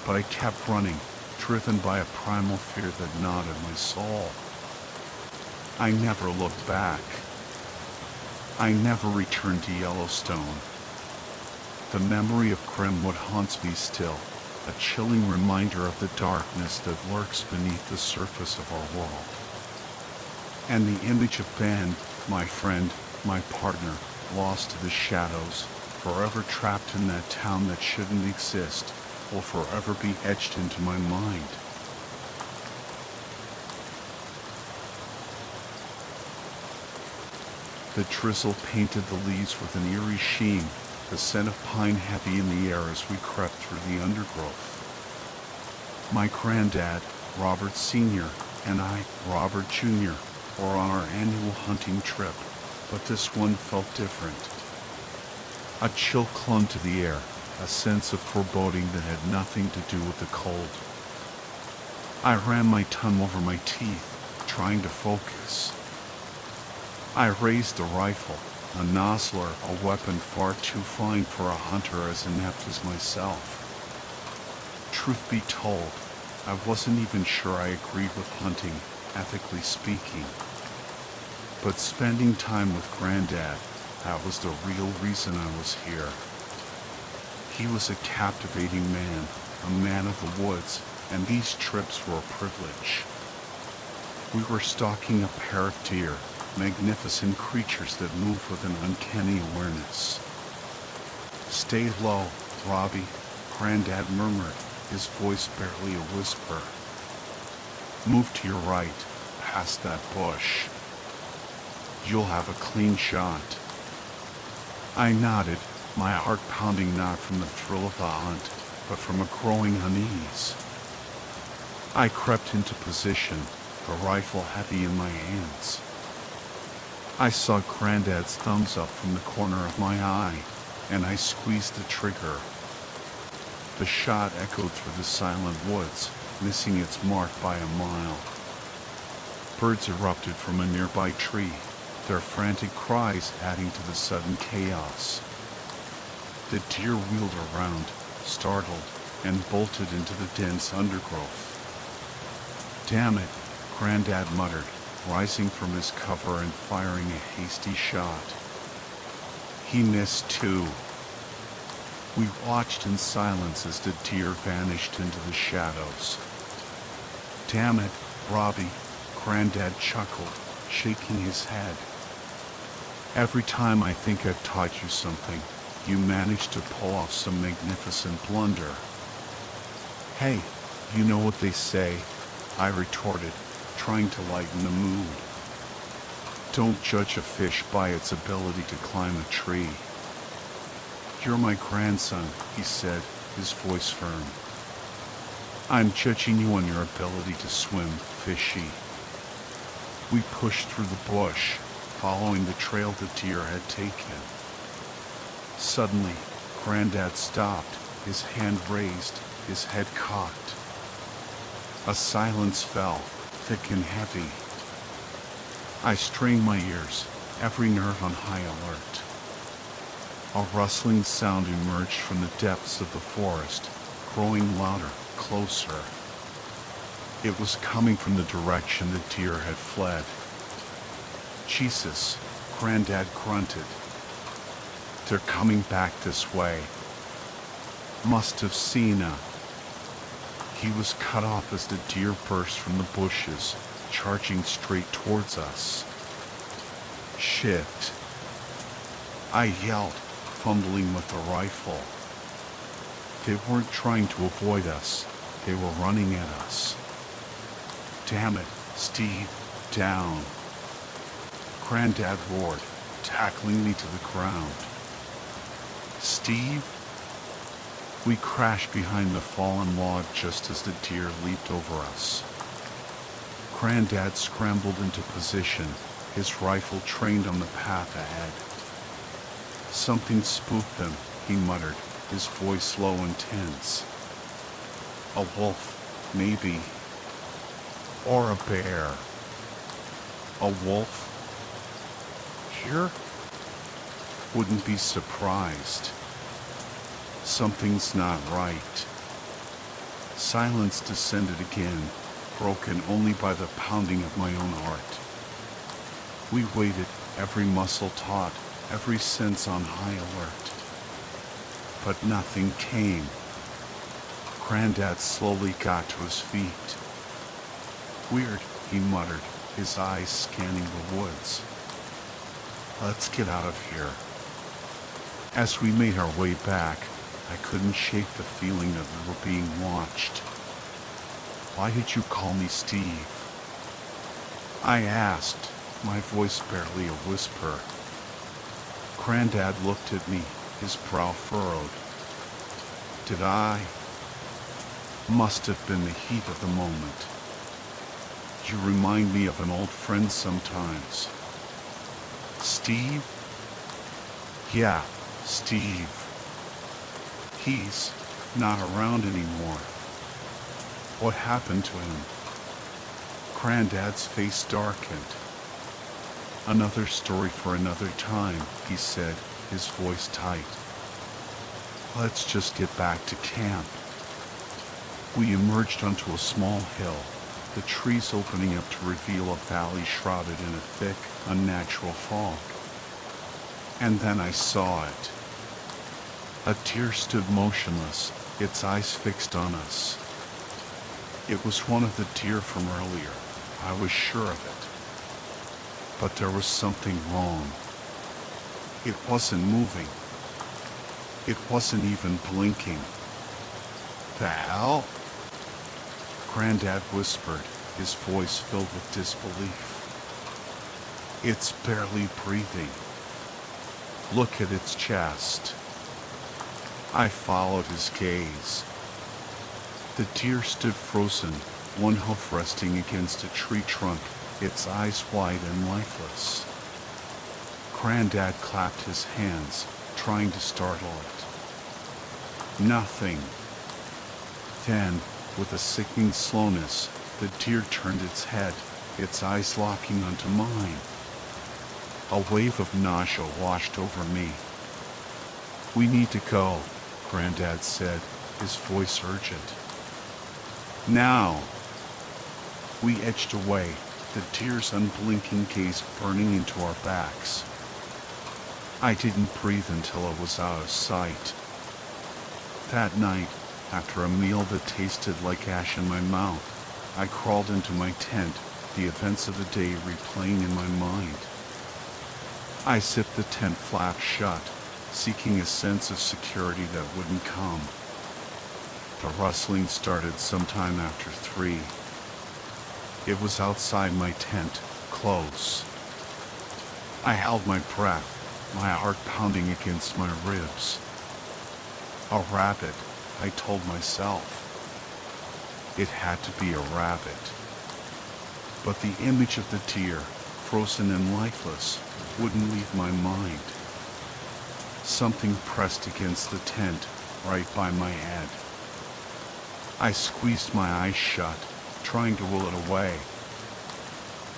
But I kept running, driven by a primal fear that gnawed at my soul. I never looked back. I never returned to Yellowstone. The memory of Grimwood haunts me still, a chilling reminder of the darkness that lurks beneath the surface of our world. And the image of Ben, my friend, my partner, lost to the shadows, forever trapped in that town that shouldn't exist, will forever be etched into my mind. The drizzle painted the leaves with an eerie sheen, the scent of pine heavy in the air as we crept through the undergrowth. My granddad, Robert Sr., and I, Robert Jr., were on our annual hunting trip, but this one felt different. A chill clung to the air, a sense of foreboding that had nothing to do with the cold. I ran my tongue over my teeth, trying to focus. I raised the rifle, a nozzler, a weapon far too fine for a hunter as inept as myself. Truth be told, I wasn't even sure I agreed with hunting, ethically speaking. But spending time with Granddad, that was the real reason I was here. He was a captivating man, a man of the woods, and these trips were a privilege. We were stalking a pair of deer, magnificent creatures that move with an uncanny awareness. "Stay low, Robbie," Granddad murmured, his voice barely a whisper. "Move to your right, past that bush. You'll have a clean shot." I nodded, my heart pounding not from the thrill of the hunt, but from a growing unease. I crept into position, the rifle heavy in my hands. I saw Granddad's thumbs up from the corner of my eye, and I squeezed the trigger. The shot echoed through the silent woods, missing its mark by a mile. Birds erupted from a nearby tree, their frantic cries adding to the sudden chaos. The deer wheeled around, startled, and bolted into the dense undergrowth. "Damn it," Granddad muttered, rising from his cover and firing a hasty shot. He missed too. We watched in silence as the deer vanished into the shadows. "Damn it, Robbie," Granddad chuckled, shaking his head. "Every time I think I've taught you something, you manage to pull off some magnificent blunder." "Hey, you know what they say," I retorted, trying to lighten the mood. "Don't judge a fish by its ability to climb a tree." "You're my grandson," he said, his voice firm. I'm judging you on your ability to swim, fishy. We pushed through the bush, following the trail the deer had taken. Suddenly, Granddad stopped, his hand raised, his head cocked. A silence fell, thick and heavy. I strained my ears, every nerve on high alert. A rustling sound emerged from the depths of the forest, growing louder, closer. It was coming from the direction the deer had fled. Jesus, Granddad grunted. They're coming back this way. Must have seen us. He was cut off as the deer burst from the bushes, charging straight towards us. Shit. I yelled, fumbling with the rifle. They weren't trying to avoid us. They were running at us. Damn it, Steve, down. Granddad roared, tackling me to the ground. Steve? We crashed behind the fallen log just as the deer leaped over us. Granddad scrambled into position, his rifle trained on the path ahead. Something spooked them, he muttered, his voice low and tense. A wolf, maybe. Or a bear. A wolf? Here? Wouldn't be surprised. Something's not right. Silence descended again, broken only by the pounding of my own heart. We waited, every muscle taut, every sense on high alert. But nothing came. Granddad slowly got to his feet. Weird, he muttered, his eyes scanning the woods. Let's get out of here. As we made our way back, I couldn't shake the feeling that we were being watched. Why did you call me Steve? I asked, my voice barely a whisper. Granddad looked at me, his brow furrowed. Did I? Must have been the heat of the moment. You remind me of an old friend sometimes. Steve? Yeah, Steve. He's not around anymore. What happened to him? Granddad's face darkened. Another story for another time, he said, his voice tight. Let's just get back to camp. We emerged onto a small hill, the trees opening up to reveal a valley shrouded in a thick, unnatural fog. And then I saw it. A deer stood motionless, its eyes fixed on us. It was one of the deer from earlier. I was sure of it. But there was something wrong. It wasn't moving. It wasn't even blinking. The hell? Granddad whispered, his voice filled with disbelief. It's barely breathing. Look at its chest. I followed his gaze. The deer stood frozen, one hoof resting against a tree trunk, its eyes wide and lifeless. Granddad clapped his hands, trying to startle it. Nothing. Then, with a sickening slowness, the deer turned its head, its eyes locking onto mine. A wave of nausea washed over me. We need to go, Granddad said, his voice urgent. Now! We edged away, the deer's unblinking gaze burning into our backs. I didn't breathe until it was out of sight. That night, after a meal that tasted like ash in my mouth, I crawled into my tent, the events of the day replaying in my mind. I zipped the tent flap shut, seeking a sense of security that wouldn't come. The rustling started sometime after 3. It was outside my tent, close. I held my breath, my heart pounding against my ribs. A rabbit, I told myself. It had to be a rabbit. But the image of the deer, frozen and lifeless, wouldn't leave my mind. Something pressed against the tent, right by my head. I squeezed my eyes shut, trying to will it away.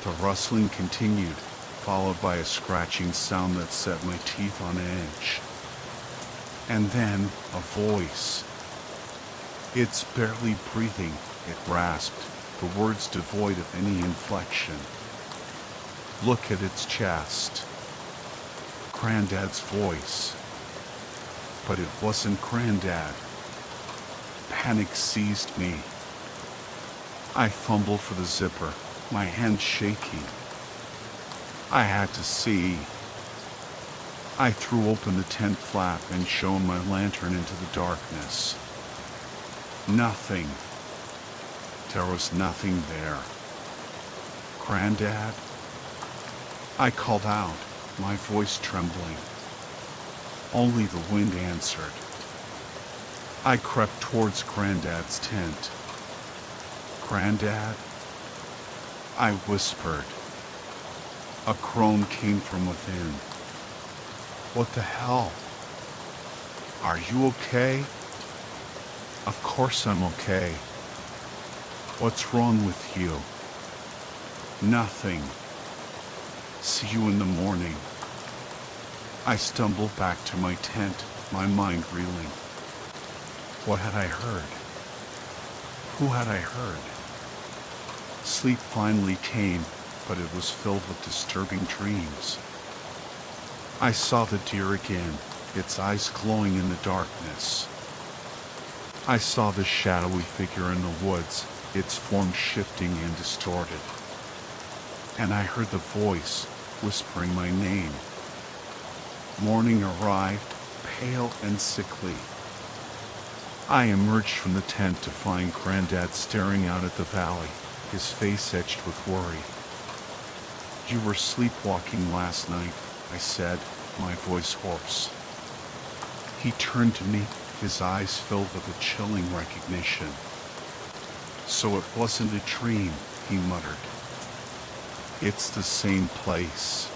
The rustling continued, followed by a scratching sound that set my teeth on edge. And then a voice. It's barely breathing, it rasped, the words devoid of any inflection. Look at its chest. Granddad's voice. But it wasn't Granddad. Panic seized me. I fumbled for the zipper, my hand shaking. I had to see. I threw open the tent flap and shone my lantern into the darkness. Nothing. There was nothing there. Granddad? I called out, my voice trembling. Only the wind answered. I crept towards Granddad's tent. Granddad? I whispered. A groan came from within. What the hell? Are you okay? Of course I'm okay. What's wrong with you? Nothing. See you in the morning. I stumbled back to my tent, my mind reeling. What had I heard? Who had I heard? Sleep finally came, but it was filled with disturbing dreams. I saw the deer again, its eyes glowing in the darkness. I saw the shadowy figure in the woods, its form shifting and distorted. And I heard the voice whispering my name. Morning arrived, pale and sickly. I emerged from the tent to find Granddad staring out at the valley, his face etched with worry. You were sleepwalking last night, I said, my voice hoarse. He turned to me, his eyes filled with a chilling recognition. So it wasn't a dream, he muttered. It's the same place.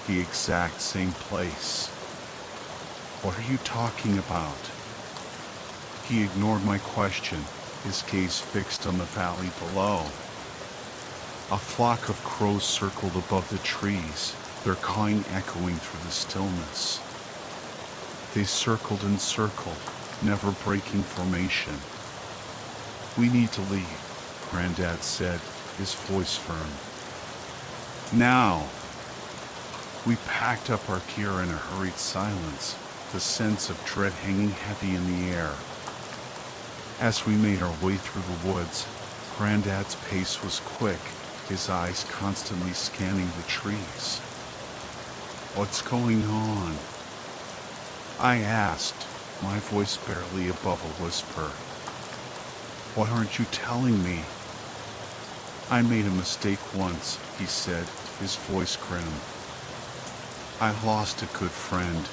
The exact same place. What are you talking about? He ignored my question, his gaze fixed on the valley below. A flock of crows circled above the trees, their cawing echoing through the stillness. They circled and circled, never breaking formation. We need to leave, Granddad said, his voice firm. Now! We packed up our gear in a hurried silence, the sense of dread hanging heavy in the air. As we made our way through the woods, Granddad's pace was quick, his eyes constantly scanning the trees. What's going on? I asked, my voice barely above a whisper. What aren't you telling me? I made a mistake once, he said, his voice grim. I lost a good friend.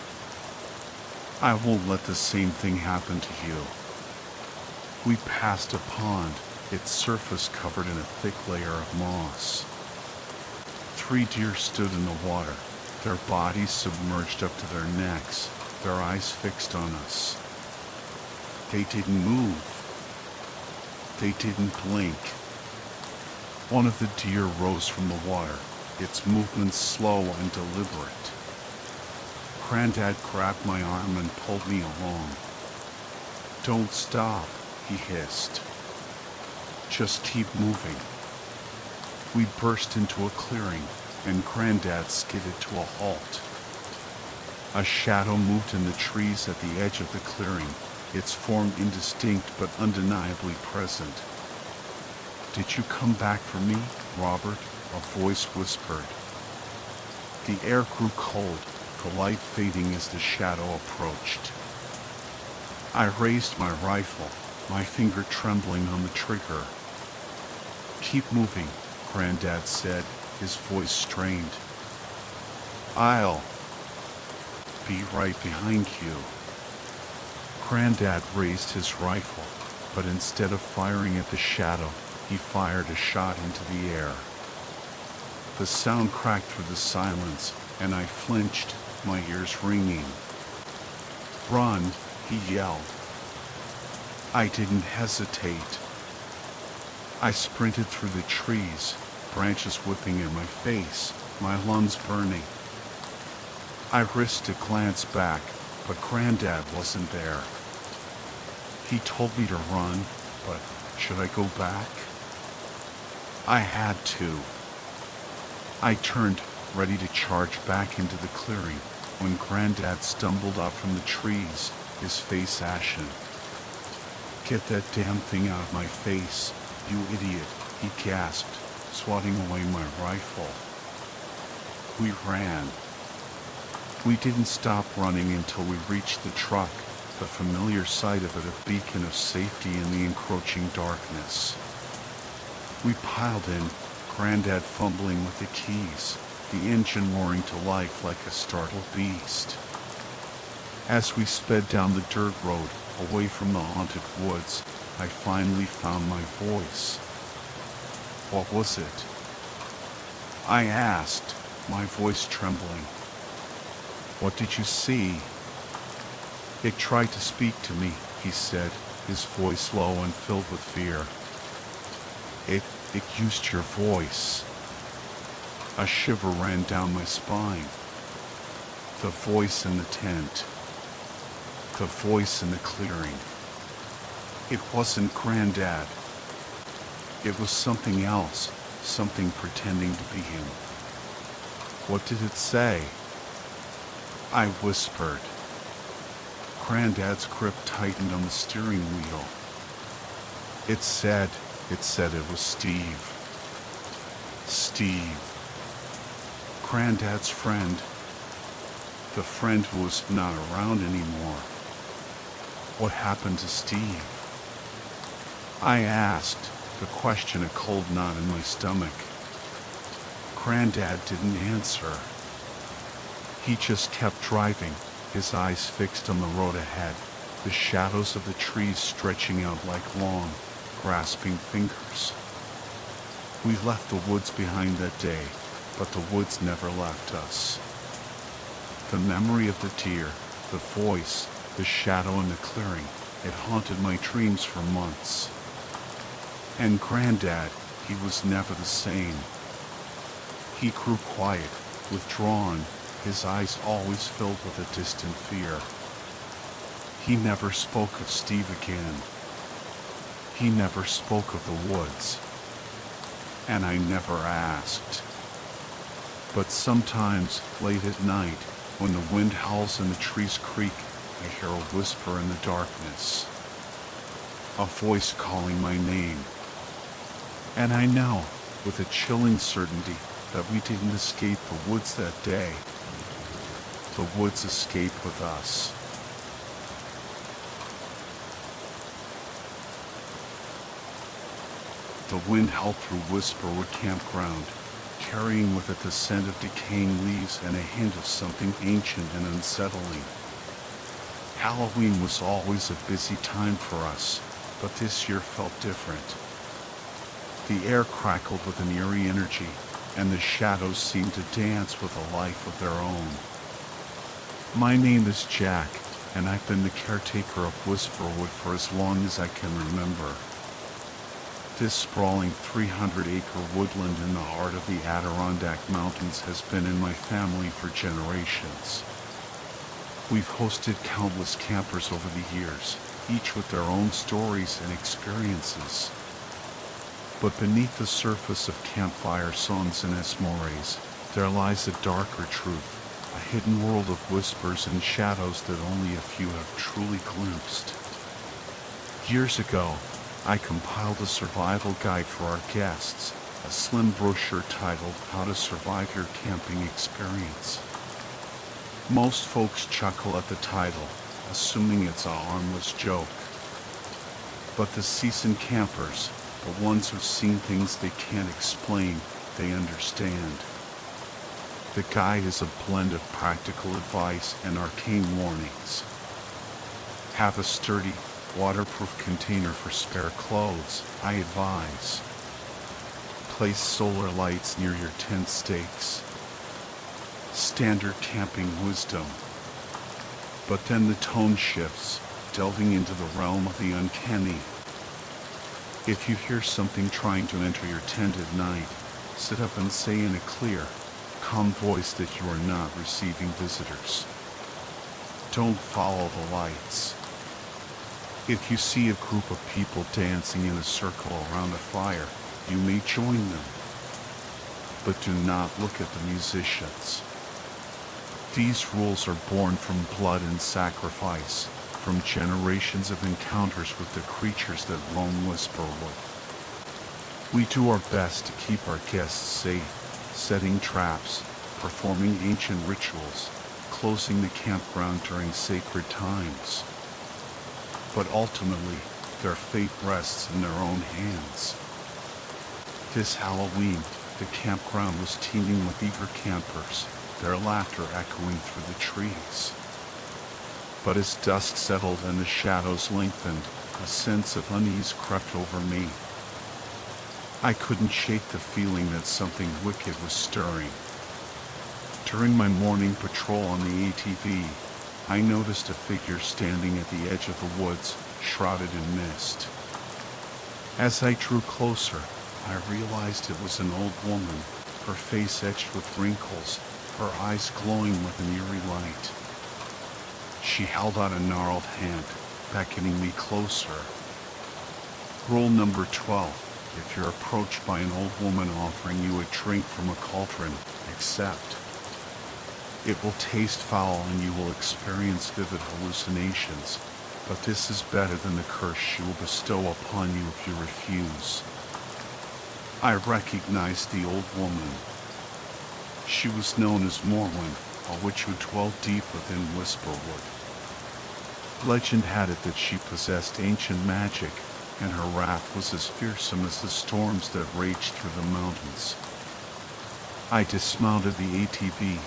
I won't let the same thing happen to you. We passed a pond, its surface covered in a thick layer of moss. 3 deer stood in the water, their bodies submerged up to their necks, their eyes fixed on us. They didn't move. They didn't blink. One of the deer rose from the water, its movements slow and deliberate. Granddad grabbed my arm and pulled me along. Don't stop, he hissed. Just keep moving. We burst into a clearing, and Granddad skidded to a halt. A shadow moved in the trees at the edge of the clearing, its form indistinct but undeniably present. Did you come back for me, Robert? A voice whispered. The air grew cold, the light fading as the shadow approached. I raised my rifle, my finger trembling on the trigger. Keep moving, Granddad said, his voice strained. I'll be right behind you. Granddad raised his rifle, but instead of firing at the shadow, he fired a shot into the air. The sound cracked through the silence, and I flinched, my ears ringing. "Run!" he yelled. I didn't hesitate. I sprinted through the trees, branches whipping in my face, my lungs burning. I risked a glance back, but Granddad wasn't there. He told me to run, but should I go back? I had to. I turned, ready to charge back into the clearing, when Granddad stumbled up from the trees, his face ashen. "Get that damn thing out of my face, you idiot," he gasped, swatting away my rifle. We ran. We didn't stop running until we reached the truck, the familiar sight of it a beacon of safety in the encroaching darkness. We piled in, Granddad fumbling with the keys, the engine roaring to life like a startled beast. As we sped down the dirt road, away from the haunted woods, I finally found my voice. "What was it?" I asked, my voice trembling. "What did you see?" "It tried to speak to me," he said, his voice low and filled with fear. It used your voice." A shiver ran down my spine. The voice in the tent. The voice in the clearing. It wasn't Granddad. It was something else, something pretending to be him. "What did it say?" I whispered. Granddad's grip tightened on the steering wheel. It said it was Steve. Steve. Granddad's friend. The friend who was not around anymore. What happened to Steve? I asked, the question a cold knot in my stomach. Granddad didn't answer. He just kept driving, his eyes fixed on the road ahead, the shadows of the trees stretching out like long, grasping fingers. We left the woods behind that day, but the woods never left us. The memory of the deer, the voice, the shadow in the clearing, it haunted my dreams for months. And Granddad, he was never the same. He grew quiet, withdrawn, his eyes always filled with a distant fear. He never spoke of Steve again. He never spoke of the woods. And I never asked. But sometimes, late at night, when the wind howls and the trees creak, I hear a whisper in the darkness. A voice calling my name. And I know, with a chilling certainty, that we didn't escape the woods that day. The woods escaped with us. The wind howled through Whisperwood Campground, carrying with it the scent of decaying leaves and a hint of something ancient and unsettling. Halloween was always a busy time for us, but this year felt different. The air crackled with an eerie energy, and the shadows seemed to dance with a life of their own. My name is Jack, and I've been the caretaker of Whisperwood for as long as I can remember. This sprawling 300-acre woodland in the heart of the Adirondack Mountains has been in my family for generations. We've hosted countless campers over the years, each with their own stories and experiences. But beneath the surface of campfire songs and esmores, there lies a darker truth, a hidden world of whispers and shadows that only a few have truly glimpsed. Years ago, I compiled a survival guide for our guests, a slim brochure titled How to Survive Your Camping Experience. Most folks chuckle at the title, assuming it's a harmless joke. But the seasoned campers, the ones who've seen things they can't explain, they understand. The guide is a blend of practical advice and arcane warnings. Have a sturdy, Waterproof container for spare clothes, I advise. Place solar lights near your tent stakes. Standard camping wisdom. But then the tone shifts, delving into the realm of the uncanny. If you hear something trying to enter your tent at night, sit up and say in a clear, calm voice that you are not receiving visitors. Don't follow the lights. If you see a group of people dancing in a circle around a fire, you may join them. But do not look at the musicians. These rules are born from blood and sacrifice, from generations of encounters with the creatures that roam Whisperwood. We do our best to keep our guests safe, setting traps, performing ancient rituals, closing the campground during sacred times. But ultimately, their fate rests in their own hands. This Halloween, the campground was teeming with eager campers, their laughter echoing through the trees. But as dusk settled and the shadows lengthened, a sense of unease crept over me. I couldn't shake the feeling that something wicked was stirring. During my morning patrol on the ATV, I noticed a figure standing at the edge of the woods, shrouded in mist. As I drew closer, I realized it was an old woman, her face etched with wrinkles, her eyes glowing with an eerie light. She held out a gnarled hand, beckoning me closer. Rule number 12. If you're approached by an old woman offering you a drink from a cauldron, accept. It will taste foul and you will experience vivid hallucinations, but this is better than the curse she will bestow upon you if you refuse. I recognized the old woman. She was known as Morwen, a witch who dwelt deep within Whisperwood. Legend had it that she possessed ancient magic, and her wrath was as fearsome as the storms that raged through the mountains. I dismounted the ATV,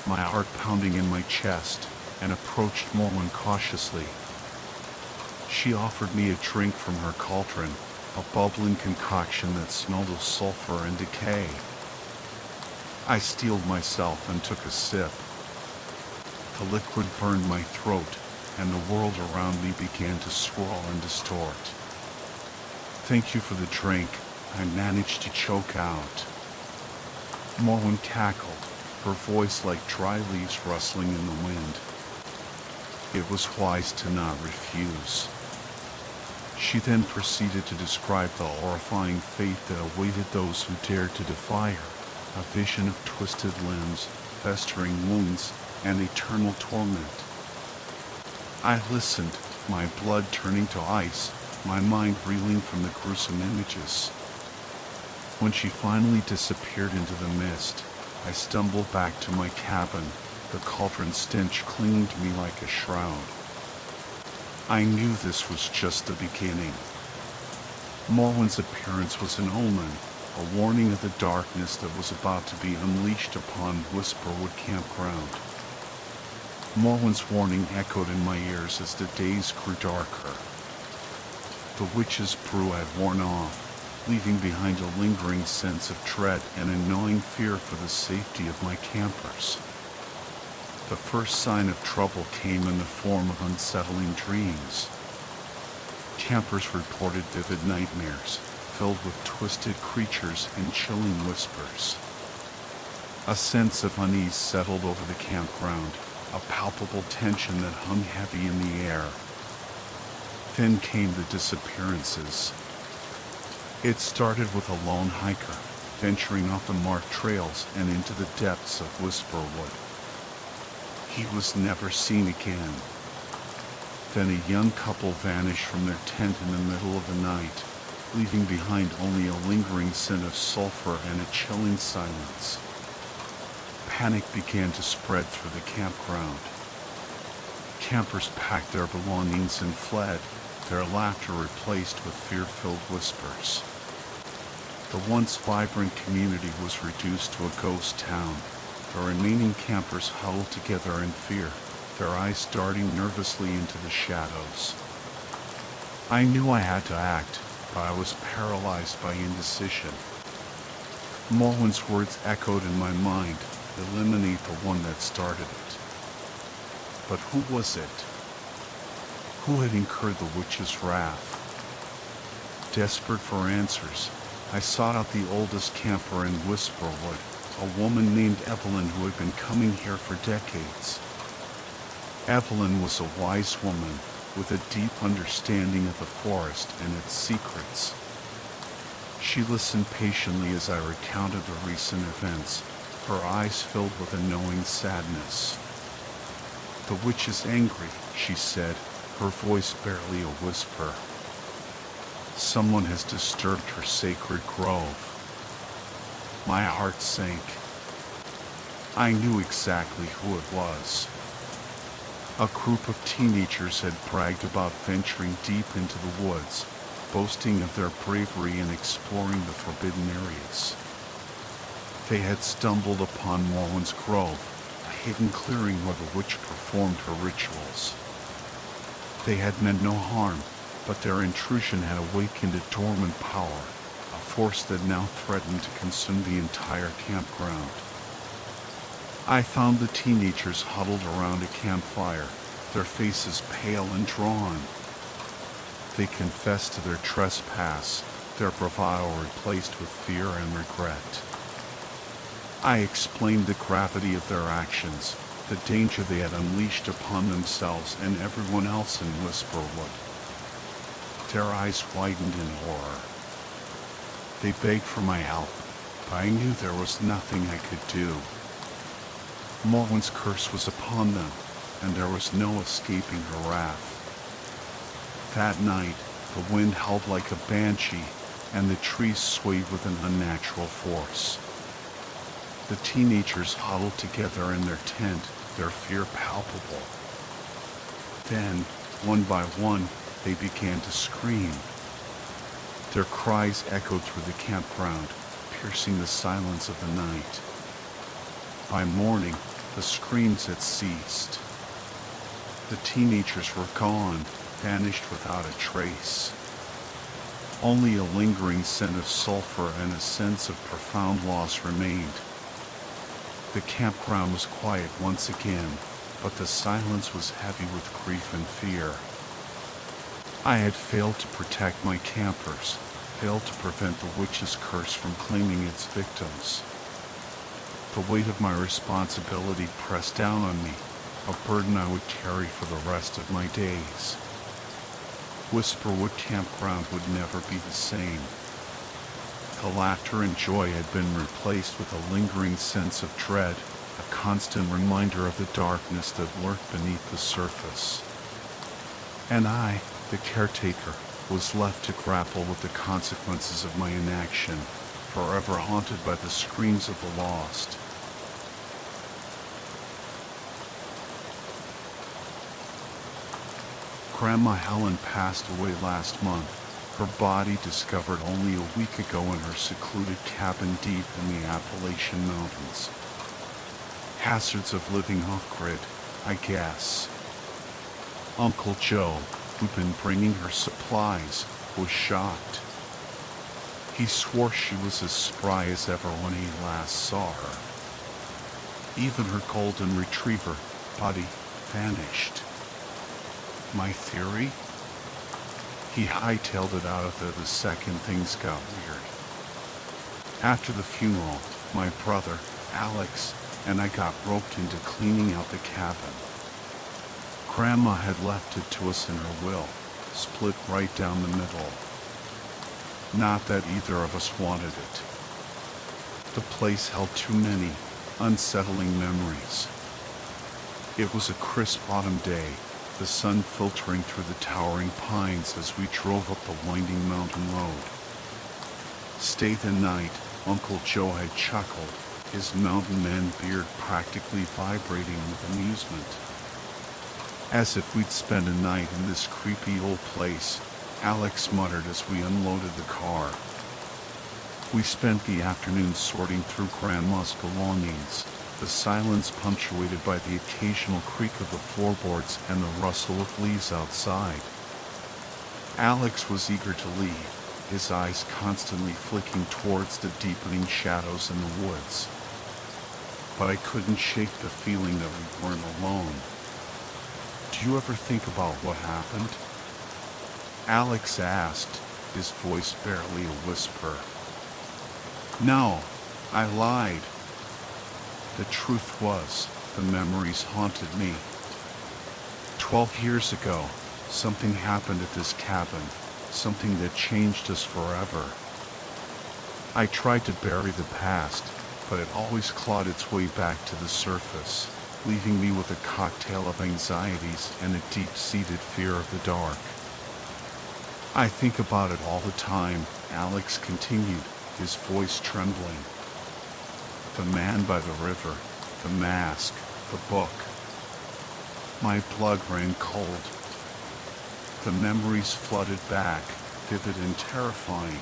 my heart pounding in my chest, and approached Morwen cautiously. She offered me a drink from her cauldron, a bubbling concoction that smelled of sulfur and decay. I steeled myself and took a sip. The liquid burned my throat, and the world around me began to swirl and distort. "Thank you for the drink," I managed to choke out. Morwen cackled, her voice like dry leaves rustling in the wind. It was wise to not refuse. She then proceeded to describe the horrifying fate that awaited those who dared to defy her, a vision of twisted limbs, festering wounds, and eternal torment. I listened, my blood turning to ice, my mind reeling from the gruesome images. When she finally disappeared into the mist, I stumbled back to my cabin, the cauldron stench clinging to me like a shroud. I knew this was just the beginning. Morwen's appearance was an omen, a warning of the darkness that was about to be unleashed upon Whisperwood Campground. Morwen's warning echoed in my ears as the days grew darker. The witch's brew had worn off, leaving behind a lingering sense of dread and a gnawing fear for the safety of my campers. The first sign of trouble came in the form of unsettling dreams. Campers reported vivid nightmares, filled with twisted creatures and chilling whispers. A sense of unease settled over the campground, a palpable tension that hung heavy in the air. Then came the disappearances. It started with a lone hiker, venturing off the marked trails and into the depths of Whisperwood. He was never seen again. Then a young couple vanished from their tent in the middle of the night, leaving behind only a lingering scent of sulfur and a chilling silence. Panic began to spread through the campground. Campers packed their belongings and fled, their laughter replaced with fear-filled whispers. The once vibrant community was reduced to a ghost town, the remaining campers huddled together in fear, their eyes darting nervously into the shadows. I knew I had to act, but I was paralyzed by indecision. Mullen's words echoed in my mind, eliminate the one that started it. But who was it? Who had incurred the witch's wrath? Desperate for answers, I sought out the oldest camper in Whisperwood, a woman named Evelyn who had been coming here for decades. Evelyn was a wise woman with a deep understanding of the forest and its secrets. She listened patiently as I recounted the recent events, her eyes filled with a knowing sadness. "The witch is angry," she said, her voice barely a whisper. "Someone has disturbed her sacred grove." My heart sank. I knew exactly who it was. A group of teenagers had bragged about venturing deep into the woods, boasting of their bravery in exploring the forbidden areas. They had stumbled upon Mullen's Grove, a hidden clearing where the witch performed her rituals. They had meant no harm, but their intrusion had awakened a dormant power, a force that now threatened to consume the entire campground. I found the teenagers huddled around a campfire, their faces pale and drawn. They confessed to their trespass, their bravado replaced with fear and regret. I explained the gravity of their actions, the danger they had unleashed upon themselves and everyone else in Whisperwood. Their eyes widened in horror. They begged for my help, but I knew there was nothing I could do. Mullen's curse was upon them, and there was no escaping her wrath. That night, the wind howled like a banshee, and the trees swayed with an unnatural force. The teenagers huddled together in their tent, their fear palpable. Then, one by one, they began to scream. Their cries echoed through the campground, piercing the silence of the night. By morning, the screams had ceased. The teenagers were gone, vanished without a trace. Only a lingering scent of sulfur and a sense of profound loss remained. The campground was quiet once again, but the silence was heavy with grief and fear. I had failed to protect my campers, failed to prevent the witch's curse from claiming its victims. The weight of my responsibility pressed down on me, a burden I would carry for the rest of my days. Whisperwood Campground would never be the same. The laughter and joy had been replaced with a lingering sense of dread, a constant reminder of the darkness that lurked beneath the surface. And I, the caretaker, was left to grapple with the consequences of my inaction, forever haunted by the screams of the lost. Grandma Helen passed away last month, her body discovered only a week ago in her secluded cabin deep in the Appalachian Mountains. Hazards of living off-grid, I guess. Uncle Joe, who'd been bringing her supplies, was shocked. He swore she was as spry as ever when he last saw her. Even her golden retriever, Buddy, vanished. My theory? He hightailed it out of there the second things got weird. After the funeral, my brother, Alex, and I got roped into cleaning out the cabin. Grandma had left it to us in her will, split right down the middle. Not that either of us wanted it. The place held too many unsettling memories. It was a crisp autumn day, the sun filtering through the towering pines as we drove up the winding mountain road. Stay the night, Uncle Joe had chuckled, his mountain man beard practically vibrating with amusement. As if we'd spend a night in this creepy old place, Alex muttered as we unloaded the car. We spent the afternoon sorting through Grandma's belongings, the silence punctuated by the occasional creak of the floorboards and the rustle of leaves outside. Alex was eager to leave, his eyes constantly flicking towards the deepening shadows in the woods. But I couldn't shake the feeling that we weren't alone. Do you ever think about what happened? Alex asked, his voice barely a whisper. No, I lied. The truth was, the memories haunted me. 12 years ago, something happened at this cabin, something that changed us forever. I tried to bury the past, but it always clawed its way back to the surface, leaving me with a cocktail of anxieties and a deep-seated fear of the dark. I think about it all the time, Alex continued, his voice trembling. The man by the river, the mask, the book. My blood ran cold. The memories flooded back, vivid and terrifying.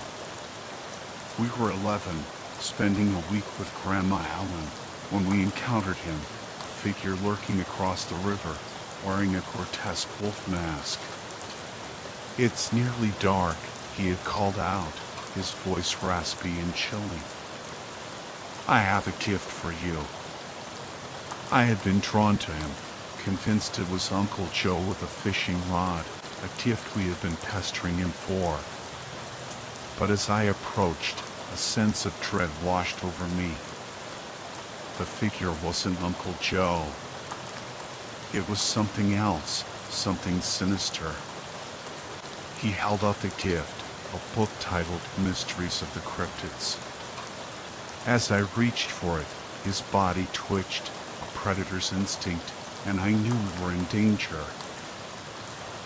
We were 11, spending a week with Grandma Allen, when we encountered him, a figure lurking across the river, wearing a grotesque wolf mask. It's nearly dark, he had called out, his voice raspy and chilling. I have a gift for you. I had been drawn to him, convinced it was Uncle Joe with a fishing rod, a gift we had been pestering him for. But as I approached, a sense of dread washed over me. The figure wasn't Uncle Joe. It was something else, something sinister. He held out the gift, a book titled Mysteries of the Cryptids. As I reached for it, his body twitched, a predator's instinct, and I knew we were in danger.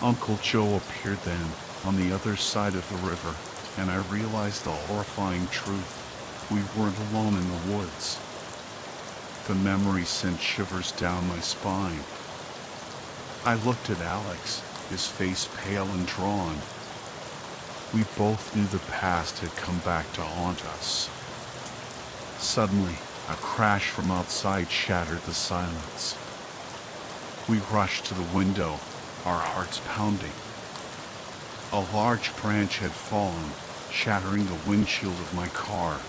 Uncle Joe appeared then, on the other side of the river, and I realized the horrifying truth. We weren't alone in the woods. The memory sent shivers down my spine. I looked at Alex, his face pale and drawn. We both knew the past had come back to haunt us. Suddenly, a crash from outside shattered the silence. We rushed to the window, our hearts pounding. A large branch had fallen, shattering the windshield of my car.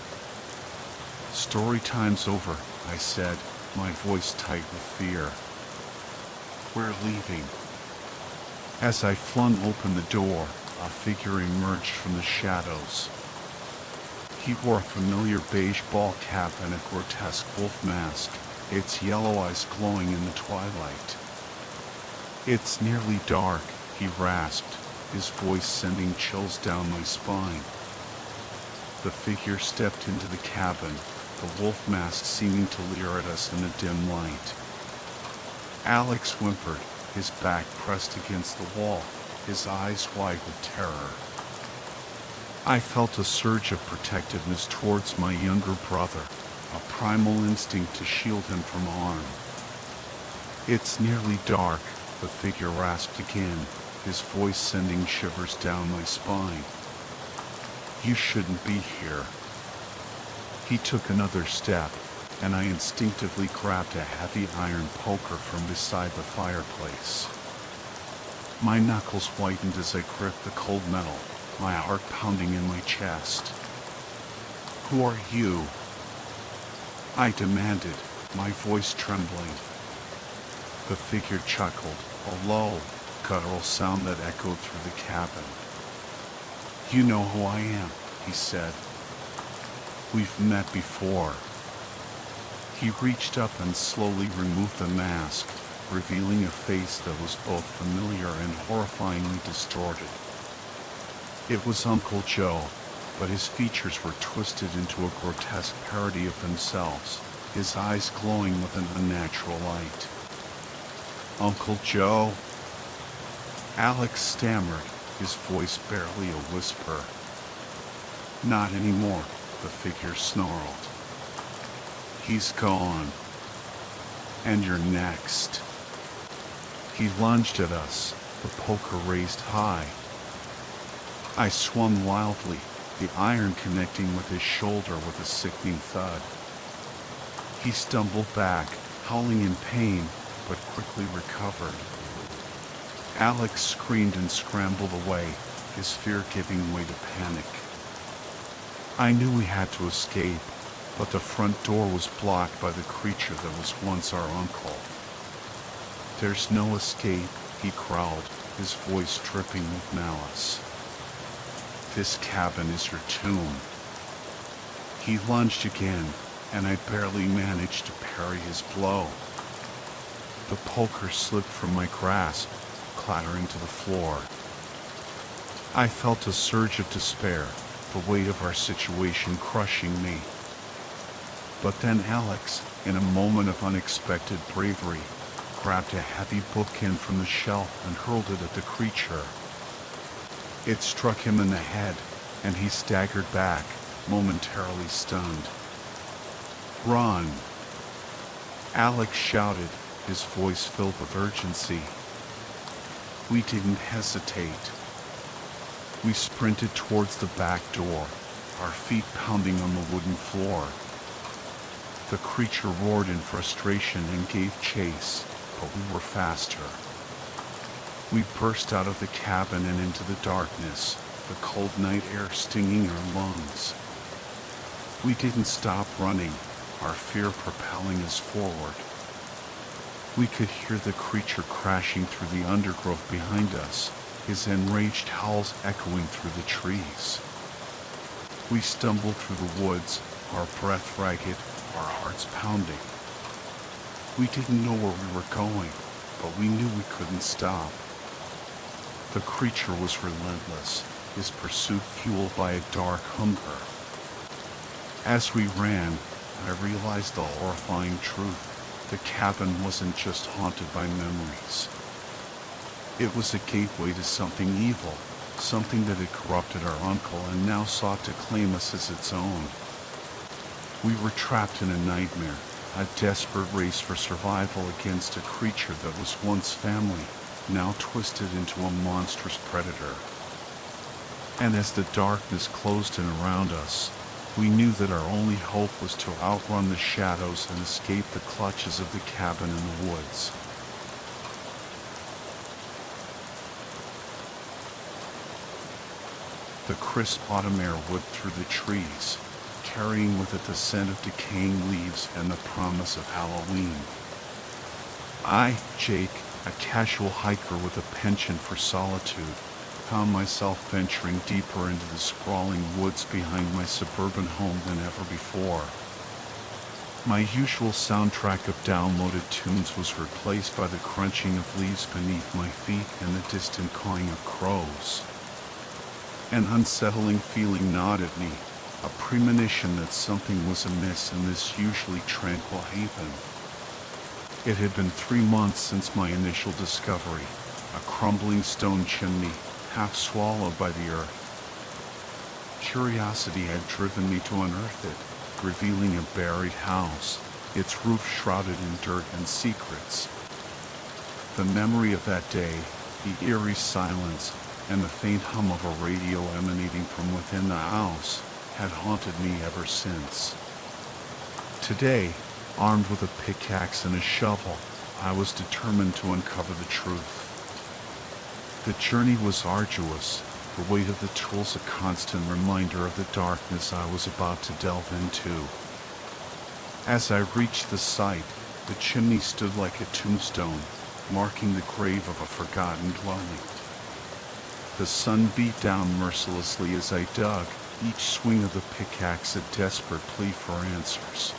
Story time's over, I said, my voice tight with fear. We're leaving. As I flung open the door, a figure emerged from the shadows. He wore a familiar beige ball cap and a grotesque wolf mask, its yellow eyes glowing in the twilight. It's nearly dark, he rasped, his voice sending chills down my spine. The figure stepped into the cabin, the wolf mask seeming to leer at us in the dim light. Alex whimpered, his back pressed against the wall, his eyes wide with terror. I felt a surge of protectiveness towards my younger brother, a primal instinct to shield him from harm. It's nearly dark, the figure rasped again, his voice sending shivers down my spine. You shouldn't be here. He took another step, and I instinctively grabbed a heavy iron poker from beside the fireplace. My knuckles whitened as I gripped the cold metal, my heart pounding in my chest. Who are you? I demanded, my voice trembling. The figure chuckled, a low, guttural sound that echoed through the cabin. You know who I am, he said. We've met before. He reached up and slowly removed the mask, revealing a face that was both familiar and horrifyingly distorted. It was Uncle Joe, but his features were twisted into a grotesque parody of themselves, his eyes glowing with an unnatural light. Uncle Joe? Alex stammered, his voice barely a whisper. Not anymore, the figure snarled. He's gone. And you're next. He lunged at us, the poker raised high. I swung wildly, the iron connecting with his shoulder with a sickening thud. He stumbled back, howling in pain, but quickly recovered. Alex screamed and scrambled away, his fear giving way to panic. I knew we had to escape, but the front door was blocked by the creature that was once our uncle. "There's no escape," he growled, his voice dripping with malice. "This cabin is your tomb." He lunged again, and I barely managed to parry his blow. The poker slipped from my grasp, clattering to the floor. I felt a surge of despair, the weight of our situation crushing me. But then Alex, in a moment of unexpected bravery, grabbed a heavy bookend from the shelf and hurled it at the creature. It struck him in the head, and he staggered back, momentarily stunned. "Run!" Alex shouted, his voice filled with urgency. We didn't hesitate. We sprinted towards the back door, our feet pounding on the wooden floor. The creature roared in frustration and gave chase, but we were faster. We burst out of the cabin and into the darkness, the cold night air stinging our lungs. We didn't stop running, our fear propelling us forward. We could hear the creature crashing through the undergrowth behind us, his enraged howls echoing through the trees. We stumbled through the woods, our breath ragged, our hearts pounding. We didn't know where we were going, but we knew we couldn't stop. The creature was relentless, his pursuit fueled by a dark hunger. As we ran, I realized the horrifying truth. The cabin wasn't just haunted by memories. It was a gateway to something evil, something that had corrupted our uncle and now sought to claim us as its own. We were trapped in a nightmare, a desperate race for survival against a creature that was once family, now twisted into a monstrous predator. And as the darkness closed in around us, we knew that our only hope was to outrun the shadows and escape the clutches of the cabin in the woods. The crisp autumn air whipped through the trees, carrying with it the scent of decaying leaves and the promise of Halloween. I, Jake, a casual hiker with a penchant for solitude, found myself venturing deeper into the sprawling woods behind my suburban home than ever before. My usual soundtrack of downloaded tunes was replaced by the crunching of leaves beneath my feet and the distant cawing of crows. An unsettling feeling gnawed at me, a premonition that something was amiss in this usually tranquil haven. It had been 3 months since my initial discovery, a crumbling stone chimney, half swallowed by the earth. Curiosity had driven me to unearth it, revealing a buried house, its roof shrouded in dirt and secrets. The memory of that day, the eerie silence, and the faint hum of a radio emanating from within the house had haunted me ever since. Today, armed with a pickaxe and a shovel, I was determined to uncover the truth. The journey was arduous, the weight of the tools a constant reminder of the darkness I was about to delve into. As I reached the site, the chimney stood like a tombstone, marking the grave of a forgotten dwelling. The sun beat down mercilessly as I dug, each swing of the pickaxe a desperate plea for answers.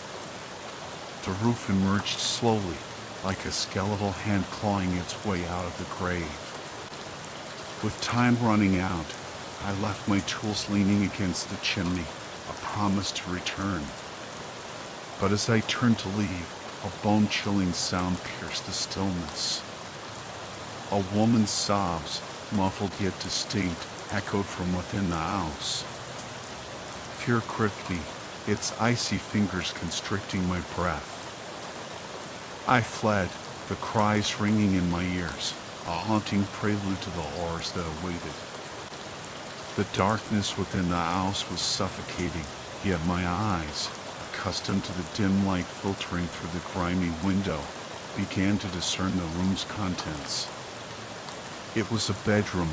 The roof emerged slowly, like a skeletal hand clawing its way out of the grave. With time running out, I left my tools leaning against the chimney, a promise to return. But as I turned to leave, a bone-chilling sound pierced the stillness. A woman's sobs, muffled yet distinct, echoed from within the house. Fear gripped me, its icy fingers constricting my breath. I fled, the cries ringing in my ears, a haunting prelude to the horrors that awaited. The darkness within the house was suffocating, yet my eyes, accustomed to the dim light filtering through the grimy window, began to discern the room's contents. It was a bedroom,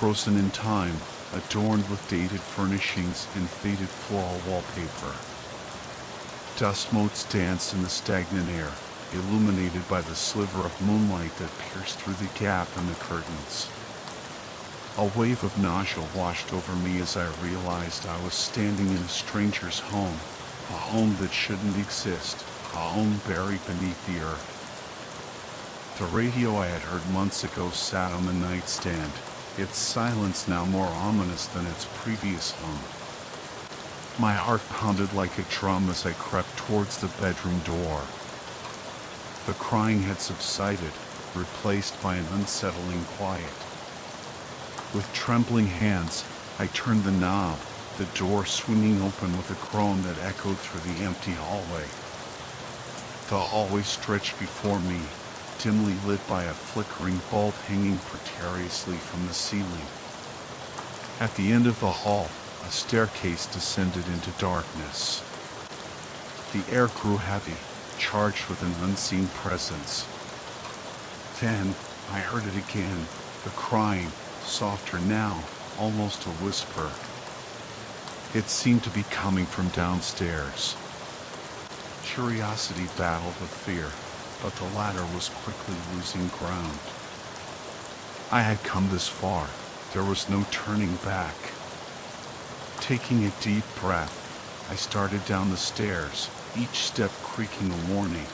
frozen in time, adorned with dated furnishings and faded floral wallpaper. Dust motes danced in the stagnant air, illuminated by the sliver of moonlight that pierced through the gap in the curtains. A wave of nausea washed over me as I realized I was standing in a stranger's home, a home that shouldn't exist, a home buried beneath the earth. The radio I had heard months ago sat on the nightstand, its silence now more ominous than its previous hum. My heart pounded like a drum as I crept towards the bedroom door. The crying had subsided, replaced by an unsettling quiet. With trembling hands, I turned the knob, the door swinging open with a groan that echoed through the empty hallway. The hallway stretched before me, dimly lit by a flickering bulb hanging precariously from the ceiling. At the end of the hall, a staircase descended into darkness. The air grew heavy, charged with an unseen presence. Then I heard it again, the crying, softer now, almost a whisper. It seemed to be coming from downstairs. Curiosity battled with fear, but the latter was quickly losing ground. I had come this far. There was no turning back. Taking a deep breath, I started down the stairs, each step creaking a warning.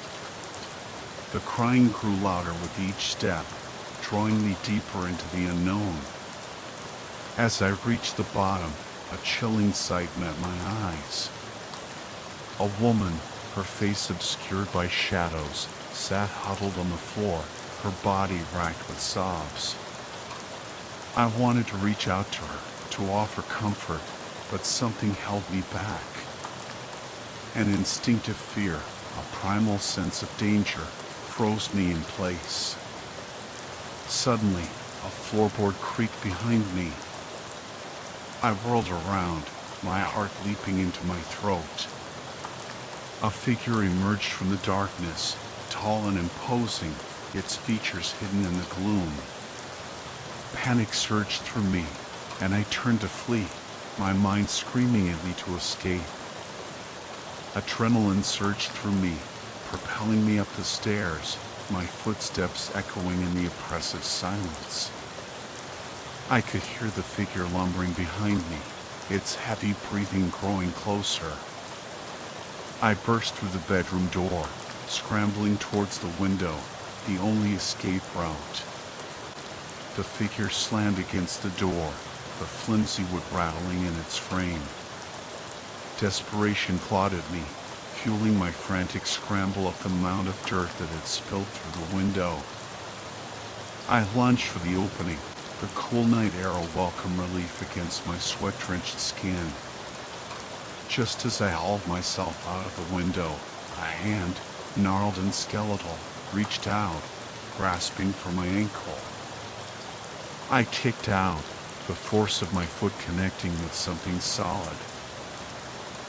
The crying grew louder with each step, drawing me deeper into the unknown. As I reached the bottom, a chilling sight met my eyes. A woman, her face obscured by shadows, sat huddled on the floor, her body racked with sobs. I wanted to reach out to her, to offer comfort, but something held me back. An instinctive fear, a primal sense of danger, froze me in place. Suddenly, a floorboard creaked behind me. I whirled around, my heart leaping into my throat. A figure emerged from the darkness, tall and imposing, its features hidden in the gloom. Panic surged through me, and I turned to flee, my mind screaming at me to escape. Adrenaline surged through me, propelling me up the stairs, my footsteps echoing in the oppressive silence. I could hear the figure lumbering behind me, its heavy breathing growing closer. I burst through the bedroom door, scrambling towards the window, the only escape route. The figure slammed against the door, the flimsy wood rattling in its frame. Desperation clawed at me, fueling my frantic scramble up the mound of dirt that had spilled through the window. I lunged for the opening, the cool night air a welcome relief against my sweat-drenched skin. Just as I hauled myself out of the window, a hand, gnarled and skeletal, reached out, grasping for my ankle. I kicked out, the force of my foot connecting with something solid.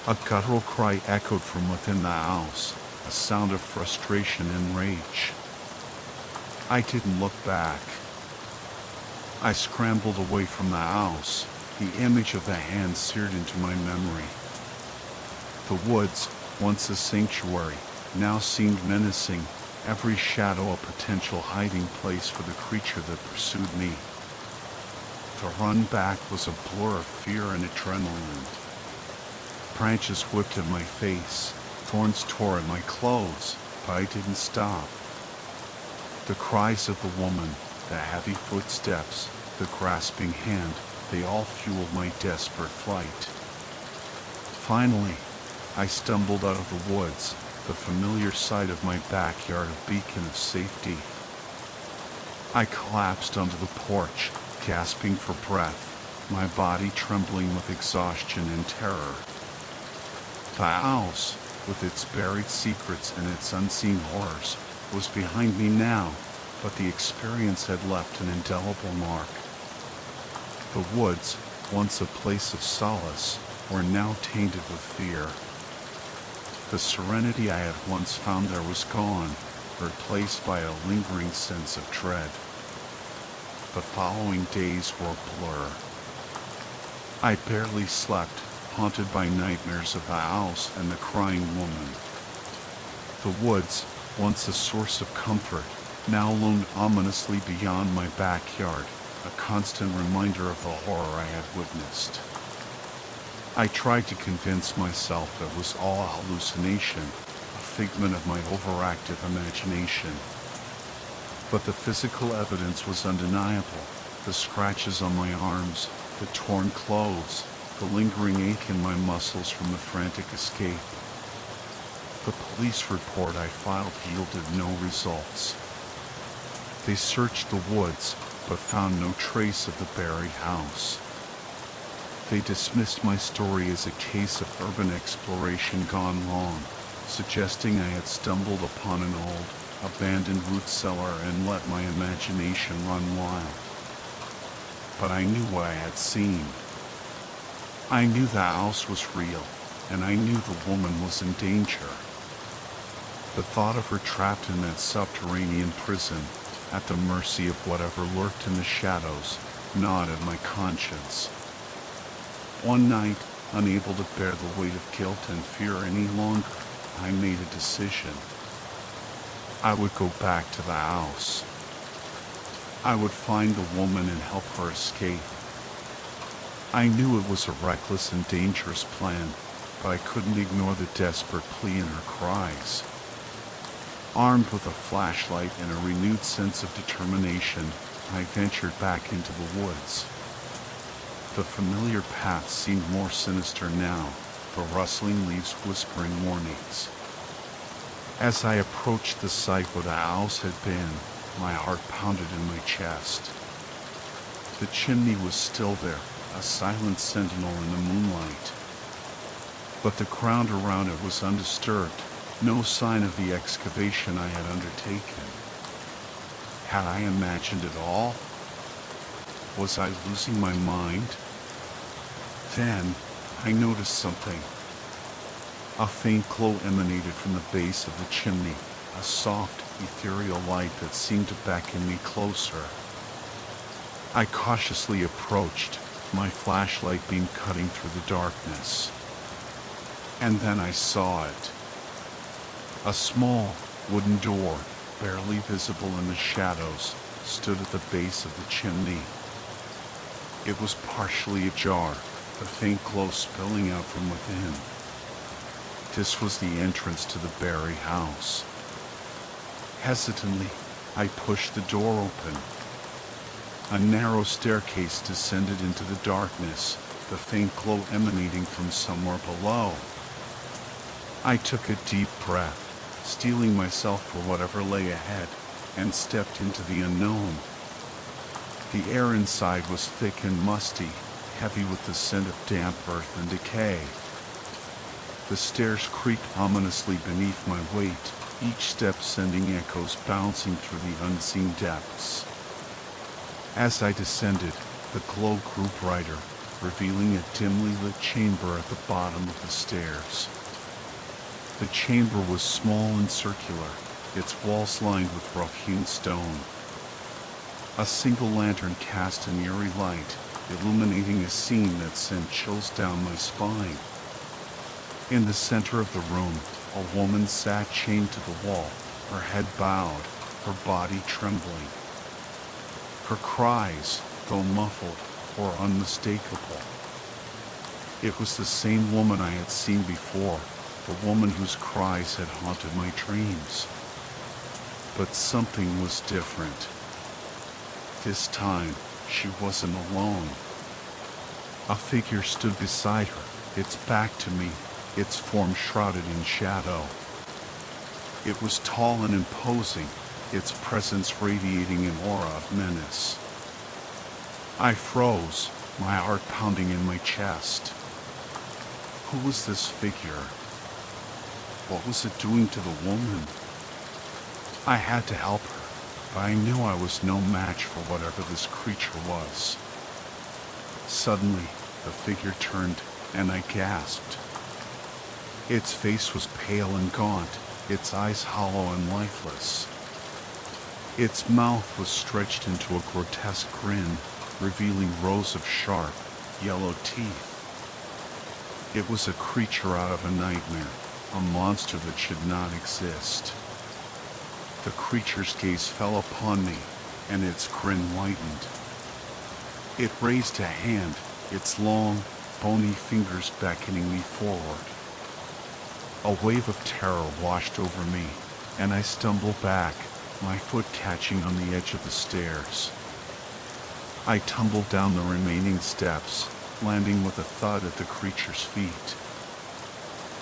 A guttural cry echoed from within the house, a sound of frustration and rage. I didn't look back. I scrambled away from the house, the image of the hand seared into my memory. The woods, once a sanctuary, now seemed menacing, every shadow a potential hiding place for the creature that pursued me. The run back was a blur of fear and adrenaline. Branches whipped at my face, thorns tore at my clothes, but I didn't stop. The cries of the woman, the heavy footsteps, the grasping hand, they all fueled my desperate flight. Finally, I stumbled out of the woods, the familiar sight of my backyard a beacon of safety. I collapsed onto the porch, gasping for breath, my body trembling with exhaustion and terror. The house, with its buried secrets and its unseen horrors, was behind me now, but the experience had left an indelible mark. The woods, once a place of solace, were now tainted with fear. The serenity I had once found there was gone, replaced by a lingering sense of dread. but following days were a blur. I barely slept, haunted by nightmares of the house and the crying woman. The woods, once a source of comfort, now loomed ominously beyond my backyard, a constant reminder of the horror I had witnessed. I tried to convince myself it was all a hallucination, a figment of my overactive imagination. But the physical evidence was undeniable. The scratches on my arms, the torn clothes, the lingering ache in my muscles from the frantic escape. The police report I filed yielded no results. They searched the woods, but found no trace of the buried house. They dismissed my story as a case of urban exploration gone wrong, suggesting I had stumbled upon an old, abandoned root cellar and let my imagination run wild. But I knew what I had seen. I knew the house was real, and I knew the woman was in danger. The thought of her trapped in that subterranean prison, at the mercy of whatever lurked in the shadows, gnawed at my conscience. One night, unable to bear the weight of guilt and fear any longer, I made a decision. I would go back to the house. I would find the woman and help her escape. I knew it was a reckless and dangerous plan, but I couldn't ignore the desperate plea in her cries. Armed with a flashlight and a renewed sense of determination, I ventured back into the woods. The familiar path seemed more sinister now, the rustling leaves whispering warnings. As I approached the site where the house had been, my heart pounded in my chest. The chimney was still there, a silent sentinel in the moonlight. But the ground around it was undisturbed, no sign of the excavation I had undertaken. Had I imagined it all? Was I losing my mind? Then, I noticed something. A faint glow emanated from the base of the chimney, a soft, ethereal light that seemed to beckon me closer. I cautiously approached, my flashlight beam cutting through the darkness. And then I saw it. A small, wooden door, barely visible in the shadows, stood at the base of the chimney. It was partially ajar, the faint glow spilling out from within. This was the entrance to the buried house. Hesitantly, I pushed the door open. A narrow staircase descended into the darkness, the faint glow emanating from somewhere below. I took a deep breath, steeling myself for whatever lay ahead, and stepped into the unknown. The air inside was thick and musty, heavy with the scent of damp earth and decay. The stairs creaked ominously beneath my weight, each step sending echoes bouncing through the unseen depths. As I descended, the glow grew brighter, revealing a dimly lit chamber at the bottom of the stairs. The chamber was small and circular, its walls lined with rough-hewn stone. A single lantern cast an eerie light, illuminating a scene that sent chills down my spine. In the center of the room, a woman sat chained to the wall, her head bowed, her body trembling. Her cries, though muffled, were unmistakable. It was the same woman I had seen before, the woman whose cries had haunted my dreams. But something was different. This time, she wasn't alone. A figure stood beside her, its back to me, its form shrouded in shadow. It was tall and imposing, its presence radiating an aura of menace. I froze, my heart pounding in my chest. Who was this figure? What was it doing to the woman? I had to help her, but I knew I was no match for whatever this creature was. Suddenly, the figure turned, and I gasped. Its face was pale and gaunt, its eyes hollow and lifeless. Its mouth was stretched into a grotesque grin, revealing rows of sharp, yellow teeth. It was a creature out of a nightmare, a monster that should not exist. The creature's gaze fell upon me, and its grin widened. It raised a hand, its long, bony fingers beckoning me forward. A wave of terror washed over me, and I stumbled back, my foot catching on the edge of the stairs. I tumbled down the remaining steps, landing with a thud at the creature's feet.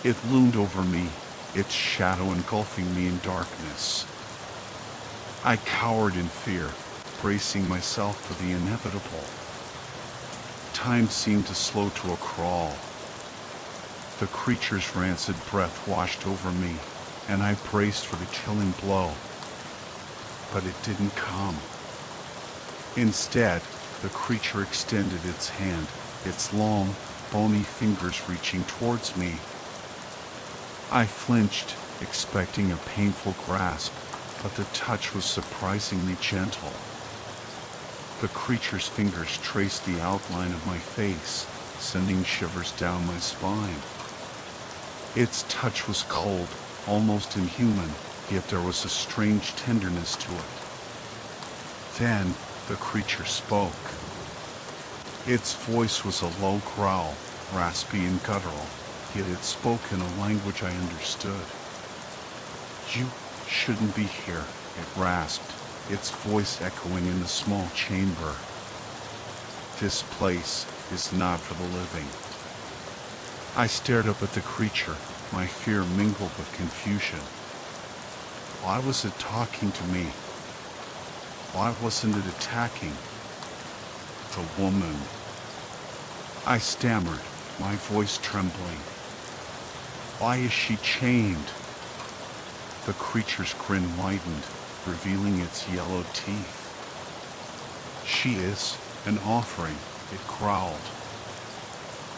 It loomed over me, its shadow engulfing me in darkness. I cowered in fear, bracing myself for the inevitable. Time seemed to slow to a crawl. The creature's rancid breath washed over me, and I braced for the killing blow. But it didn't come. Instead, the creature extended its hand, its long, bony fingers reaching towards me. I flinched, expecting a painful grasp, but the touch was surprisingly gentle. The creature's fingers traced the outline of my face, sending shivers down my spine. Its touch was cold, almost inhuman, yet there was a strange tenderness to it. Then, the creature spoke. Its voice was a low growl, raspy and guttural, yet it spoke in a language I understood. "You shouldn't be here," it rasped, its voice echoing in the small chamber. "This place is not for the living." I stared up at the creature, my fear mingled with confusion. Why was it talking to me? Why wasn't it attacking? The woman. I stammered, my voice trembling. Why is she chained? The creature's grin widened, revealing its yellow teeth. "She is an offering," it growled.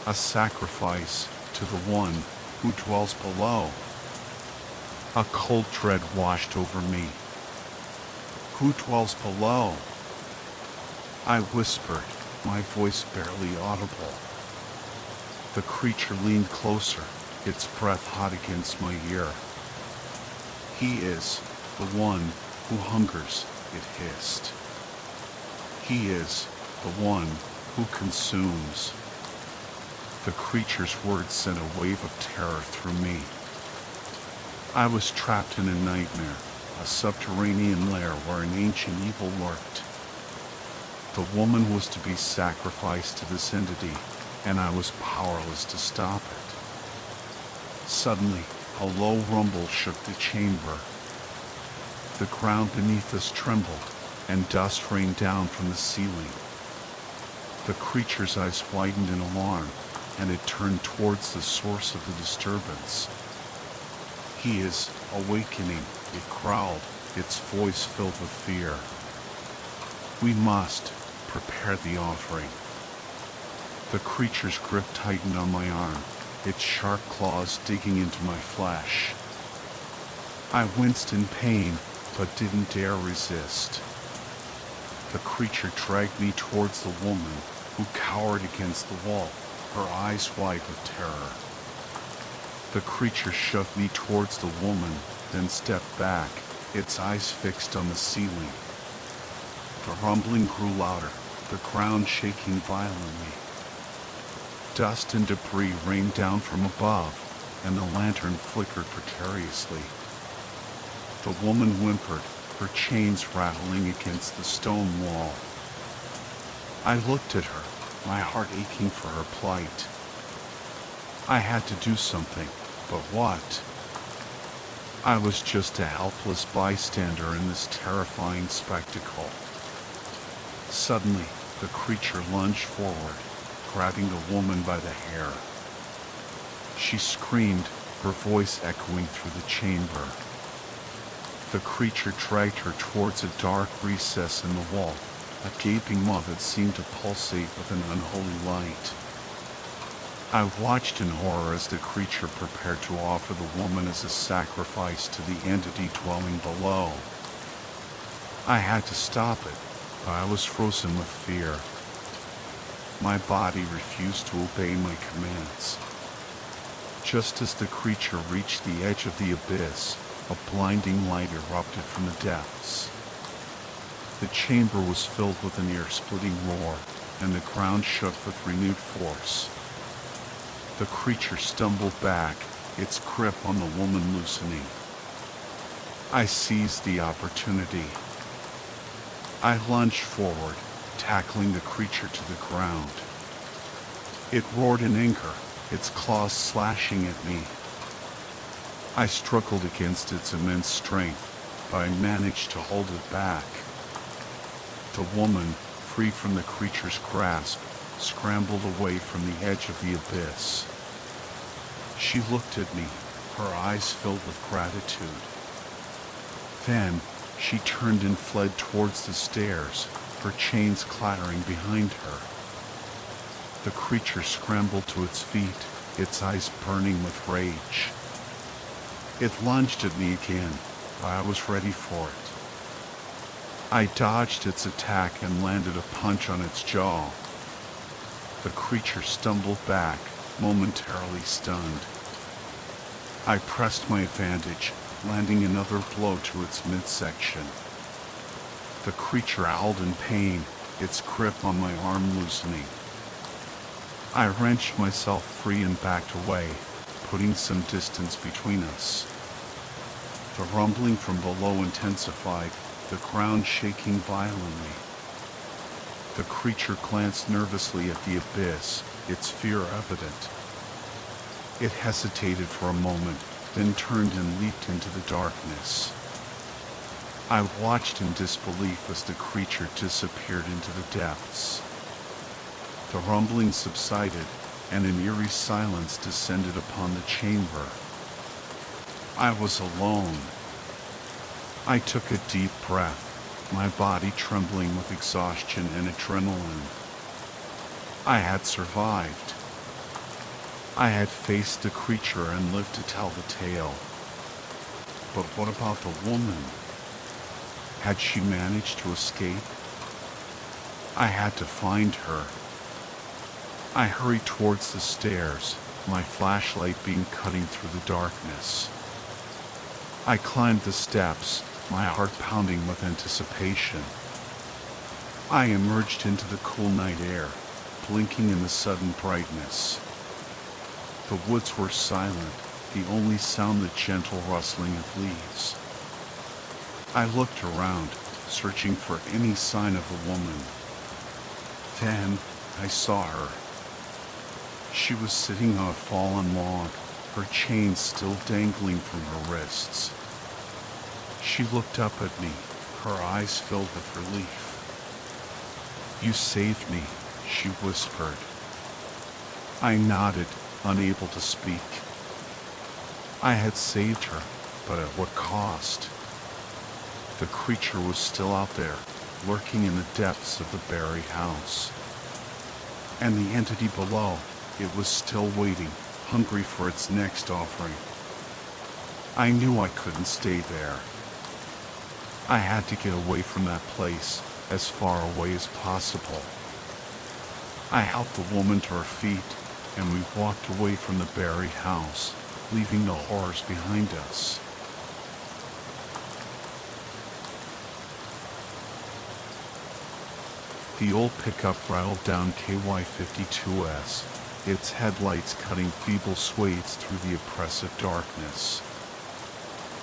"A sacrifice to the one who dwells below." A cold dread washed over me. "Who dwells below?" I whispered, my voice barely audible. The creature leaned closer, its breath hot against my ear. "He is the one who hungers," it hissed. "He is the one who consumes." The creature's words sent a wave of terror through me. I was trapped in a nightmare, a subterranean lair where an ancient evil lurked. The woman was to be sacrificed to this entity, and I was powerless to stop it. Suddenly, a low rumble shook the chamber. The ground beneath us trembled, and dust rained down from the ceiling. The creature's eyes widened in alarm, and it turned towards the source of the disturbance. "He is awakening," it growled, its voice filled with fear. "We must prepare the offering." The creature's grip tightened on my arm, its sharp claws digging into my flesh. I winced in pain, but didn't dare resist. The creature dragged me towards the woman, who cowered against the wall, her eyes wide with terror. The creature shoved me towards the woman, then stepped back, its eyes fixed on the ceiling. The rumbling grew louder, the ground shaking violently. Dust and debris rained down from above, and the lantern flickered precariously. The woman whimpered, her chains rattling against the stone wall. I looked at her, my heart aching for her plight. I had to do something, but what? I was just a helpless bystander in this terrifying spectacle. Suddenly, the creature lunged forward, grabbing the woman by the hair. She screamed, her voice echoing through the chamber. The creature dragged her towards a dark recess in the wall, a gaping maw that seemed to pulsate with an unholy light. I watched in horror as the creature prepared to offer the woman as a sacrifice to the entity dwelling below. I had to stop it, but I was frozen with fear. My body refused to obey my commands. Just as the creature reached the edge of the abyss, a blinding light erupted from the depths. The chamber was filled with an ear-splitting roar, and the ground shook with renewed force. The creature stumbled back, its grip on the woman loosening. I seized the opportunity. I lunged forward, tackling the creature to the ground. It roared in anger, its claws slashing at me. I struggled against its immense strength, but I managed to hold it back. The woman, free from the creature's grasp, scrambled away from the edge of the abyss. She looked at me, her eyes filled with gratitude. Then, she turned and fled towards the stairs, her chains clattering behind her. The creature scrambled to its feet, its eyes burning with rage. It lunged at me again, but I was ready for it. I dodged its attack and landed a punch on its jaw. The creature stumbled back, momentarily stunned. I pressed my advantage, landing another blow to its midsection. The creature howled in pain, its grip on my arm loosening. I wrenched myself free and backed away, putting some distance between us. The rumbling from below intensified, the ground shaking violently. The creature glanced nervously at the abyss, its fear evident. It hesitated for a moment, then turned and leaped into the darkness. I watched in disbelief as the creature disappeared into the depths. The rumbling subsided, and an eerie silence descended upon the chamber. I was alone. I took a deep breath, my body trembling with exhaustion and adrenaline. I had survived. I had faced the creature and lived to tell the tale. But what about the woman? Had she managed to escape? I had to find her. I hurried towards the stairs, my flashlight beam cutting through the darkness. I climbed the steps, my heart pounding with anticipation. I emerged into the cool night air, blinking in the sudden brightness. The woods were silent, the only sound the gentle rustling of leaves. I looked around, searching for any sign of a woman. Then I saw her. She was sitting on a fallen log, her chains still dangling from her wrists. She looked up at me, her eyes filled with relief. "You saved me," she whispered. I nodded, unable to speak. I had saved her, but at what cost? The creature was still out there, lurking in the depths of the buried house. And the entity below, it was still waiting, hungry for its next offering. I knew I couldn't stay there. I had to get away from that place, as far away as possible. I helped the woman to her feet, and we walked away from the buried house, leaving the horrors behind us. The old pickup rattled down KY 52S, its headlights cutting feeble swathes through the oppressive darkness.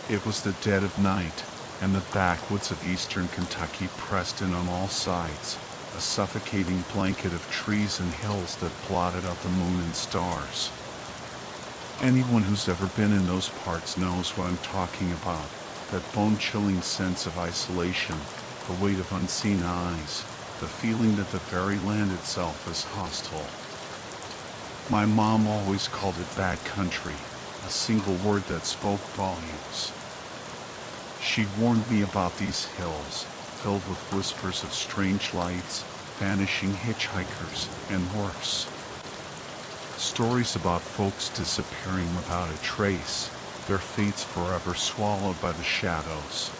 It was the dead of night, and the backwoods of eastern Kentucky pressed in on all sides, a suffocating blanket of trees and hills that blotted out the moon and stars. Anyone who's ever been in those parts knows what I'm talking about, that bone-chilling sense of isolation, the weight of unseen eyes, the feeling that the very land itself is hostile. My mom always called it bad country, a single word that spoke volumes. She warned me about these hills, filled with whispers of strange lights, vanishing hitchhikers, and worse. Stories about folks disappearing without a trace, their fates forever swallowed by the shadows.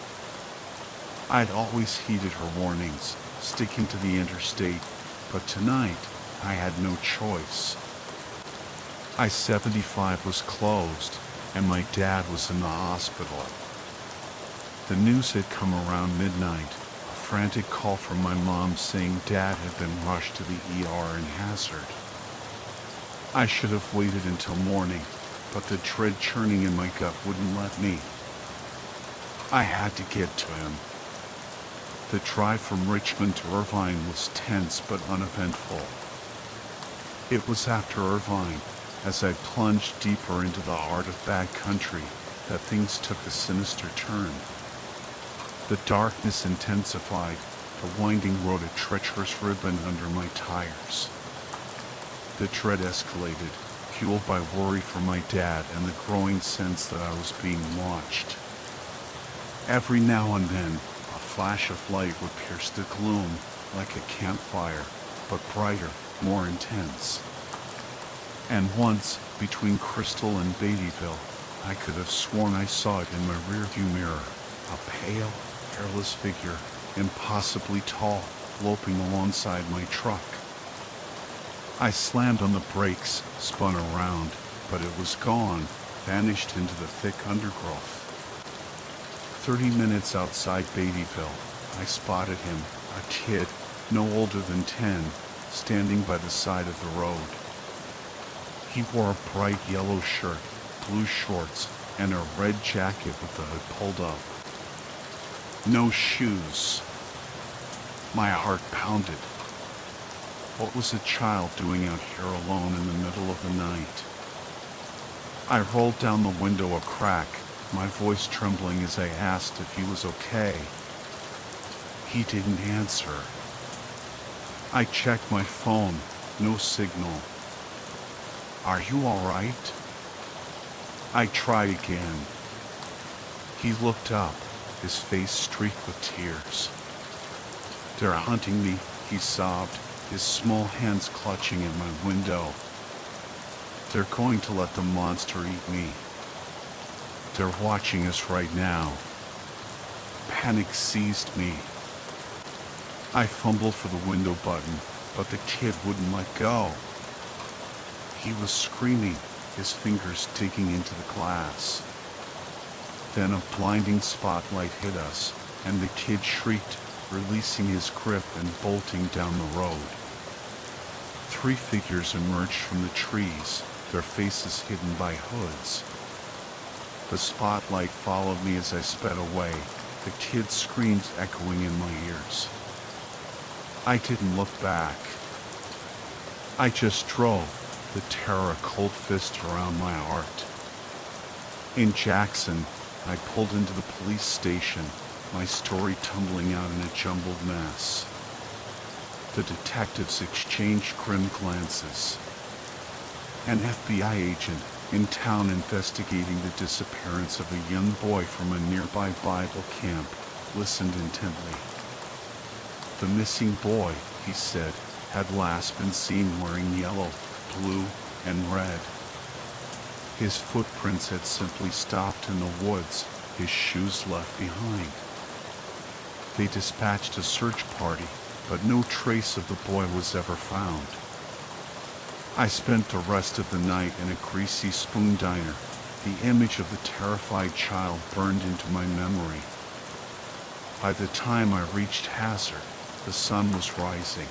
I'd always heeded her warnings, sticking to the interstate, but tonight I had no choice. I-75 was closed, and my dad was in the hospital. The news had come around midnight, a frantic call from my mom saying Dad had been rushed to the ER in Hazard. I should have waited until morning, but the dread churning in my gut wouldn't let me. I had to get to him. The drive from Richmond to Irvine was tense but uneventful. It was after Irvine, as I plunged deeper into the heart of bad country, that things took a sinister turn. The darkness intensified, the winding road a treacherous ribbon under my tires. The dread escalated, fueled by worry for my dad and the growing sense that I was being watched. Every now and then, a flash of light would pierce the gloom like a campfire, but brighter, more intense. And once, between Crystal and Beattyville, I could have sworn I saw it in my rearview mirror, a pale, hairless figure, impossibly tall, loping alongside my truck. I slammed on the brakes, spun around, but it was gone, vanished into the thick undergrowth. 30 minutes outside Beattyville, I spotted him, a kid, no older than 10, standing by the side of the road. He wore a bright yellow shirt, blue shorts, and a red jacket with the hood pulled up. No shoes. My heart pounded. What was a child doing out here alone in the middle of the night? I rolled down the window a crack, my voice trembling as I asked if he was okay. He didn't answer. I checked my phone, no signal. Are you all right? I tried again. He looked up, his face streaked with tears. They're hunting me, he sobbed, his small hands clutching at my window. They're going to let the monster eat me. They're watching us right now. Panic seized me. I fumbled for the window button, but the kid wouldn't let go. He was screaming, his fingers digging into the glass. Then a blinding spotlight hit us, and the kid shrieked, releasing his grip and bolting down the road. 3 figures emerged from the trees, their faces hidden by hoods. The spotlight followed me as I sped away, the kid's screams echoing in my ears. I didn't look back. I just drove, the terror a cold fist around my heart. In Jackson, I pulled into the police station, my story tumbling out in a jumbled mess. The detectives exchanged grim glances. An FBI agent in town investigating the disappearance of a young boy from a nearby Bible camp listened intently. The missing boy, he said, had last been seen wearing yellow, blue, and red. His footprints had simply stopped in the woods, his shoes left behind. They dispatched a search party, but no trace of the boy was ever found. I spent the rest of the night in a greasy spoon diner. The image of the terrified child burned into my memory. By the time I reached Hazard, the sun was rising.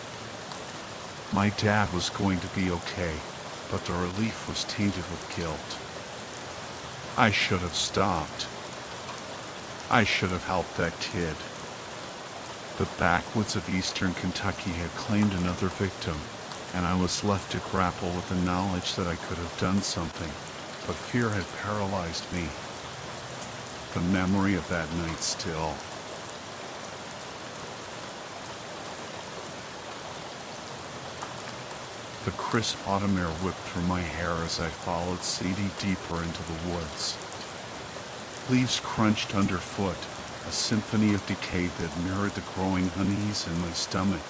My dad was going to be okay, but the relief was tainted with guilt. I should have stopped. I should have helped that kid. The backwoods of eastern Kentucky had claimed another victim, and I was left to grapple with the knowledge that I could have done something, but fear had paralyzed me. The memory of that night still. The crisp autumn air whipped through my hair as I followed Sadie deeper into the woods. Leaves crunched underfoot, a symphony of decay that mirrored the growing unease in my stomach.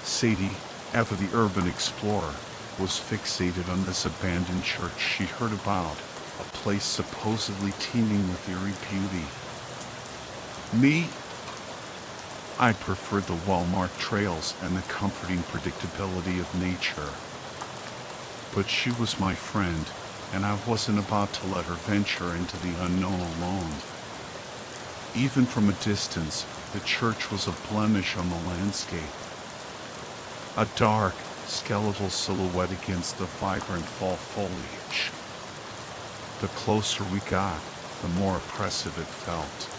Sadie, ever the urban explorer, was fixated on this abandoned church she'd heard about, a place supposedly teeming with eerie beauty. Me, I preferred the well-marked trails and the comforting predictability of nature. But she was my friend, and I wasn't about to let her venture into the unknown alone. Even from a distance, the church was a blemish on the landscape. A dark, skeletal silhouette against the vibrant fall foliage. The closer we got, the more oppressive it felt.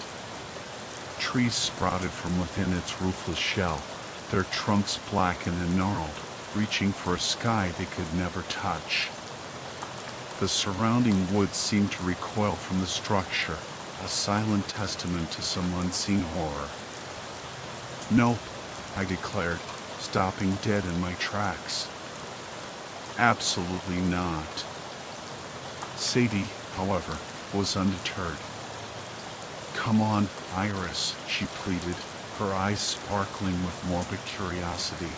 Trees sprouted from within its roofless shell, their trunks blackened and gnarled, reaching for a sky they could never touch. The surrounding woods seemed to recoil from the structure, a silent testament to some unseen horror. "Nope," I declared, stopping dead in my tracks. "Absolutely not." Sadie, however, was undeterred. "Come on, Iris," she pleaded, her eyes sparkling with morbid curiosity.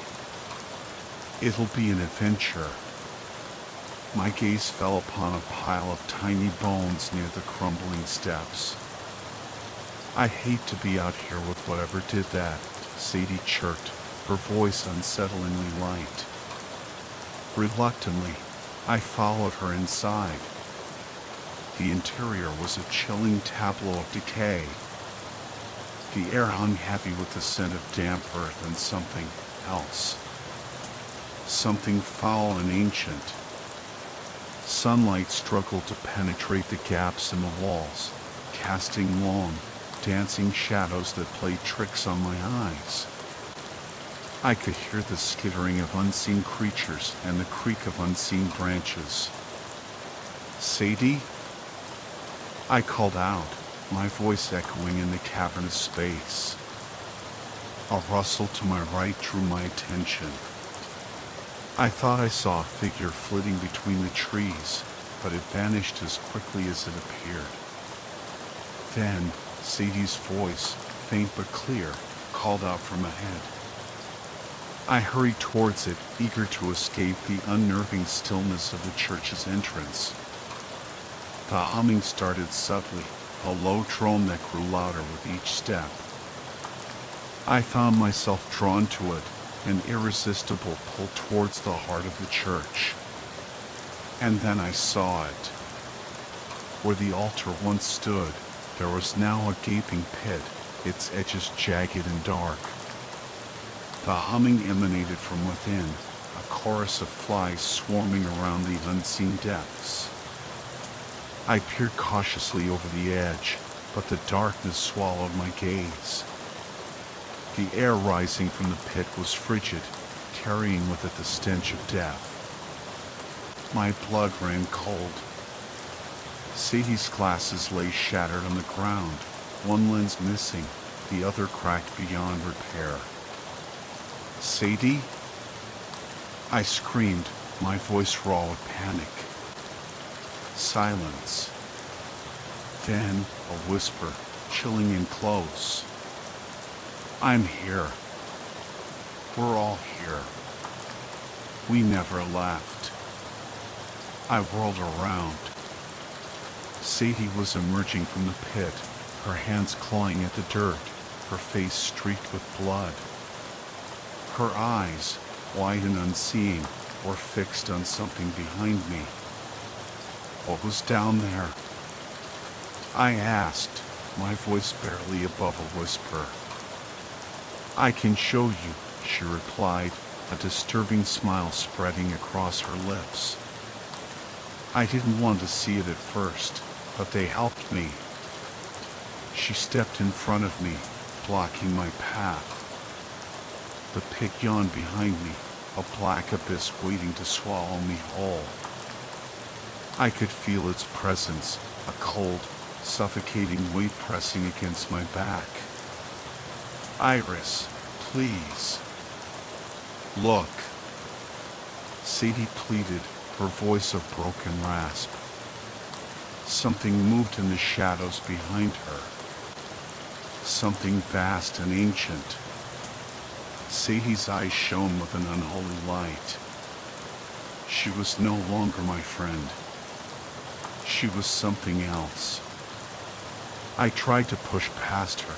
"It'll be an adventure." My gaze fell upon a pile of tiny bones near the crumbling steps. "I hate to be out here with whatever did that," Sadie chirped, her voice unsettlingly light. Reluctantly, I followed her inside. The interior was a chilling tableau of decay. The air hung heavy with the scent of damp earth and something else. Something foul and ancient. Sunlight struggled to penetrate the gaps in the walls, casting long, dancing shadows that played tricks on my eyes. I could hear the skittering of unseen creatures and the creak of unseen branches. "Sadie?" I called out, my voice echoing in the cavernous space. A rustle to my right drew my attention. I thought I saw a figure flitting between the trees, but it vanished as quickly as it appeared. Then, Sadie's voice, faint but clear, called out from ahead. I hurried towards it, eager to escape the unnerving stillness of the church's entrance. The humming started subtly, a low drone that grew louder with each step. I found myself drawn to it, an irresistible pull towards the heart of the church. And then I saw it. Where the altar once stood, there was now a gaping pit, its edges jagged and dark. The humming emanated from within, a chorus of flies swarming around the unseen depths. I peered cautiously over the edge, but the darkness swallowed my gaze. The air rising from the pit was frigid, carrying with it the stench of death. My blood ran cold. Sadie's glasses lay shattered on the ground, one lens missing, the other cracked beyond repair. "Sadie?" I screamed, my voice raw with panic. Silence. Then a whisper, chilling and close. "I'm here. We're all here. We never left." I whirled around. Sadie was emerging from the pit, her hands clawing at the dirt, her face streaked with blood. Her eyes, wide and unseeing, were fixed on something behind me. What was down there? I asked, my voice barely above a whisper. "I can show you," she replied, a disturbing smile spreading across her lips. I didn't want to see it at first, but they helped me. She stepped in front of me, blocking my path. The pit yawned behind me, a black abyss waiting to swallow me whole. I could feel its presence, a cold, suffocating weight pressing against my back. "Iris, please. Look." Sadie pleaded, her voice a broken rasp. Something moved in the shadows behind her. Something vast and ancient. Sadie's eyes shone with an unholy light. She was no longer my friend. She was something else. I tried to push past her,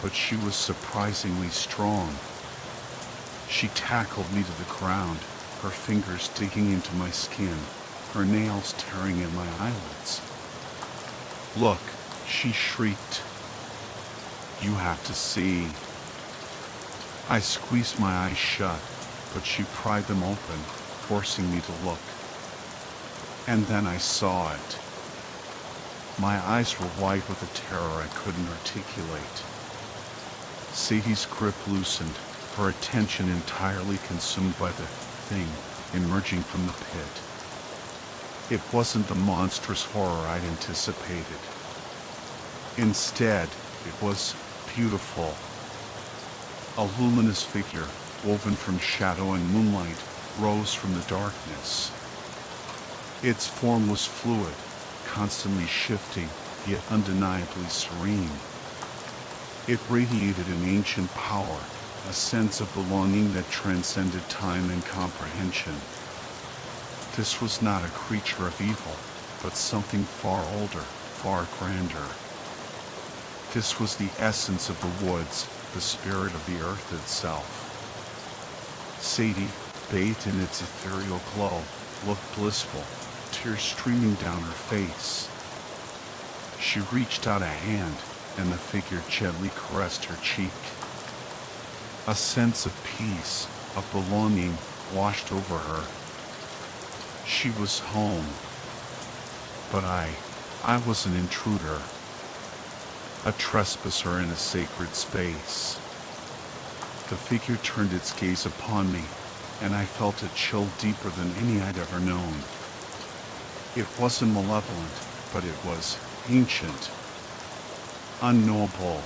but she was surprisingly strong. She tackled me to the ground, her fingers digging into my skin, her nails tearing at my eyelids. "Look," she shrieked. "You have to see." I squeezed my eyes shut, but she pried them open, forcing me to look. And then I saw it. My eyes were wide with a terror I couldn't articulate. Sadie's grip loosened, her attention entirely consumed by the thing emerging from the pit. It wasn't the monstrous horror I'd anticipated. Instead, it was beautiful. A luminous figure, woven from shadow and moonlight, rose from the darkness. Its form was fluid, constantly shifting, yet undeniably serene. It radiated an ancient power, a sense of belonging that transcended time and comprehension. This was not a creature of evil, but something far older, far grander. This was the essence of the woods, the spirit of the earth itself. Sadie, bathed in its ethereal glow, looked blissful, tears streaming down her face. She reached out a hand, and the figure gently caressed her cheek. A sense of peace, of belonging, washed over her. She was home. But I was an intruder. A trespasser in a sacred space. The figure turned its gaze upon me, and I felt a chill deeper than any I'd ever known. It wasn't malevolent, but it was ancient, unknowable,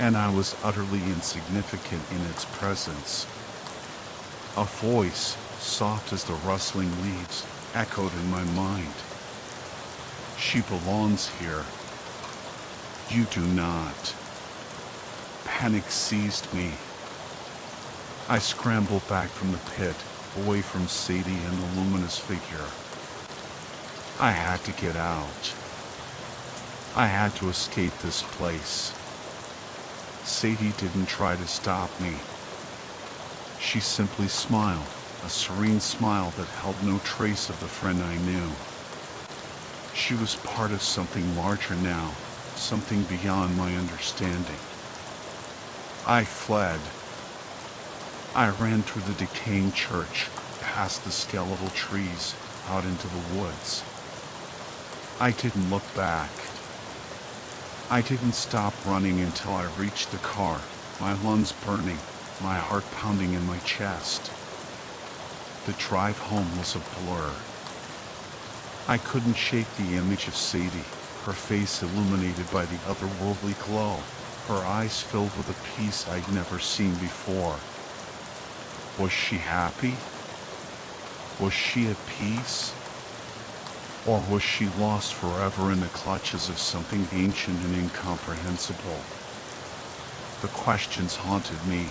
and I was utterly insignificant in its presence. A voice, soft as the rustling leaves, echoed in my mind. "She belongs here. You do not." Panic seized me. I scrambled back from the pit, away from Sadie and the luminous figure. I had to get out. I had to escape this place. Sadie didn't try to stop me. She simply smiled, a serene smile that held no trace of the friend I knew. She was part of something larger now, something beyond my understanding. I fled. I ran through the decaying church, past the skeletal trees, out into the woods. I didn't look back. I didn't stop running until I reached the car, my lungs burning, my heart pounding in my chest. The drive home was a blur. I couldn't shake the image of Sadie, her face illuminated by the otherworldly glow, her eyes filled with a peace I'd never seen before. Was she happy? Was she at peace? Or was she lost forever in the clutches of something ancient and incomprehensible? The questions haunted me.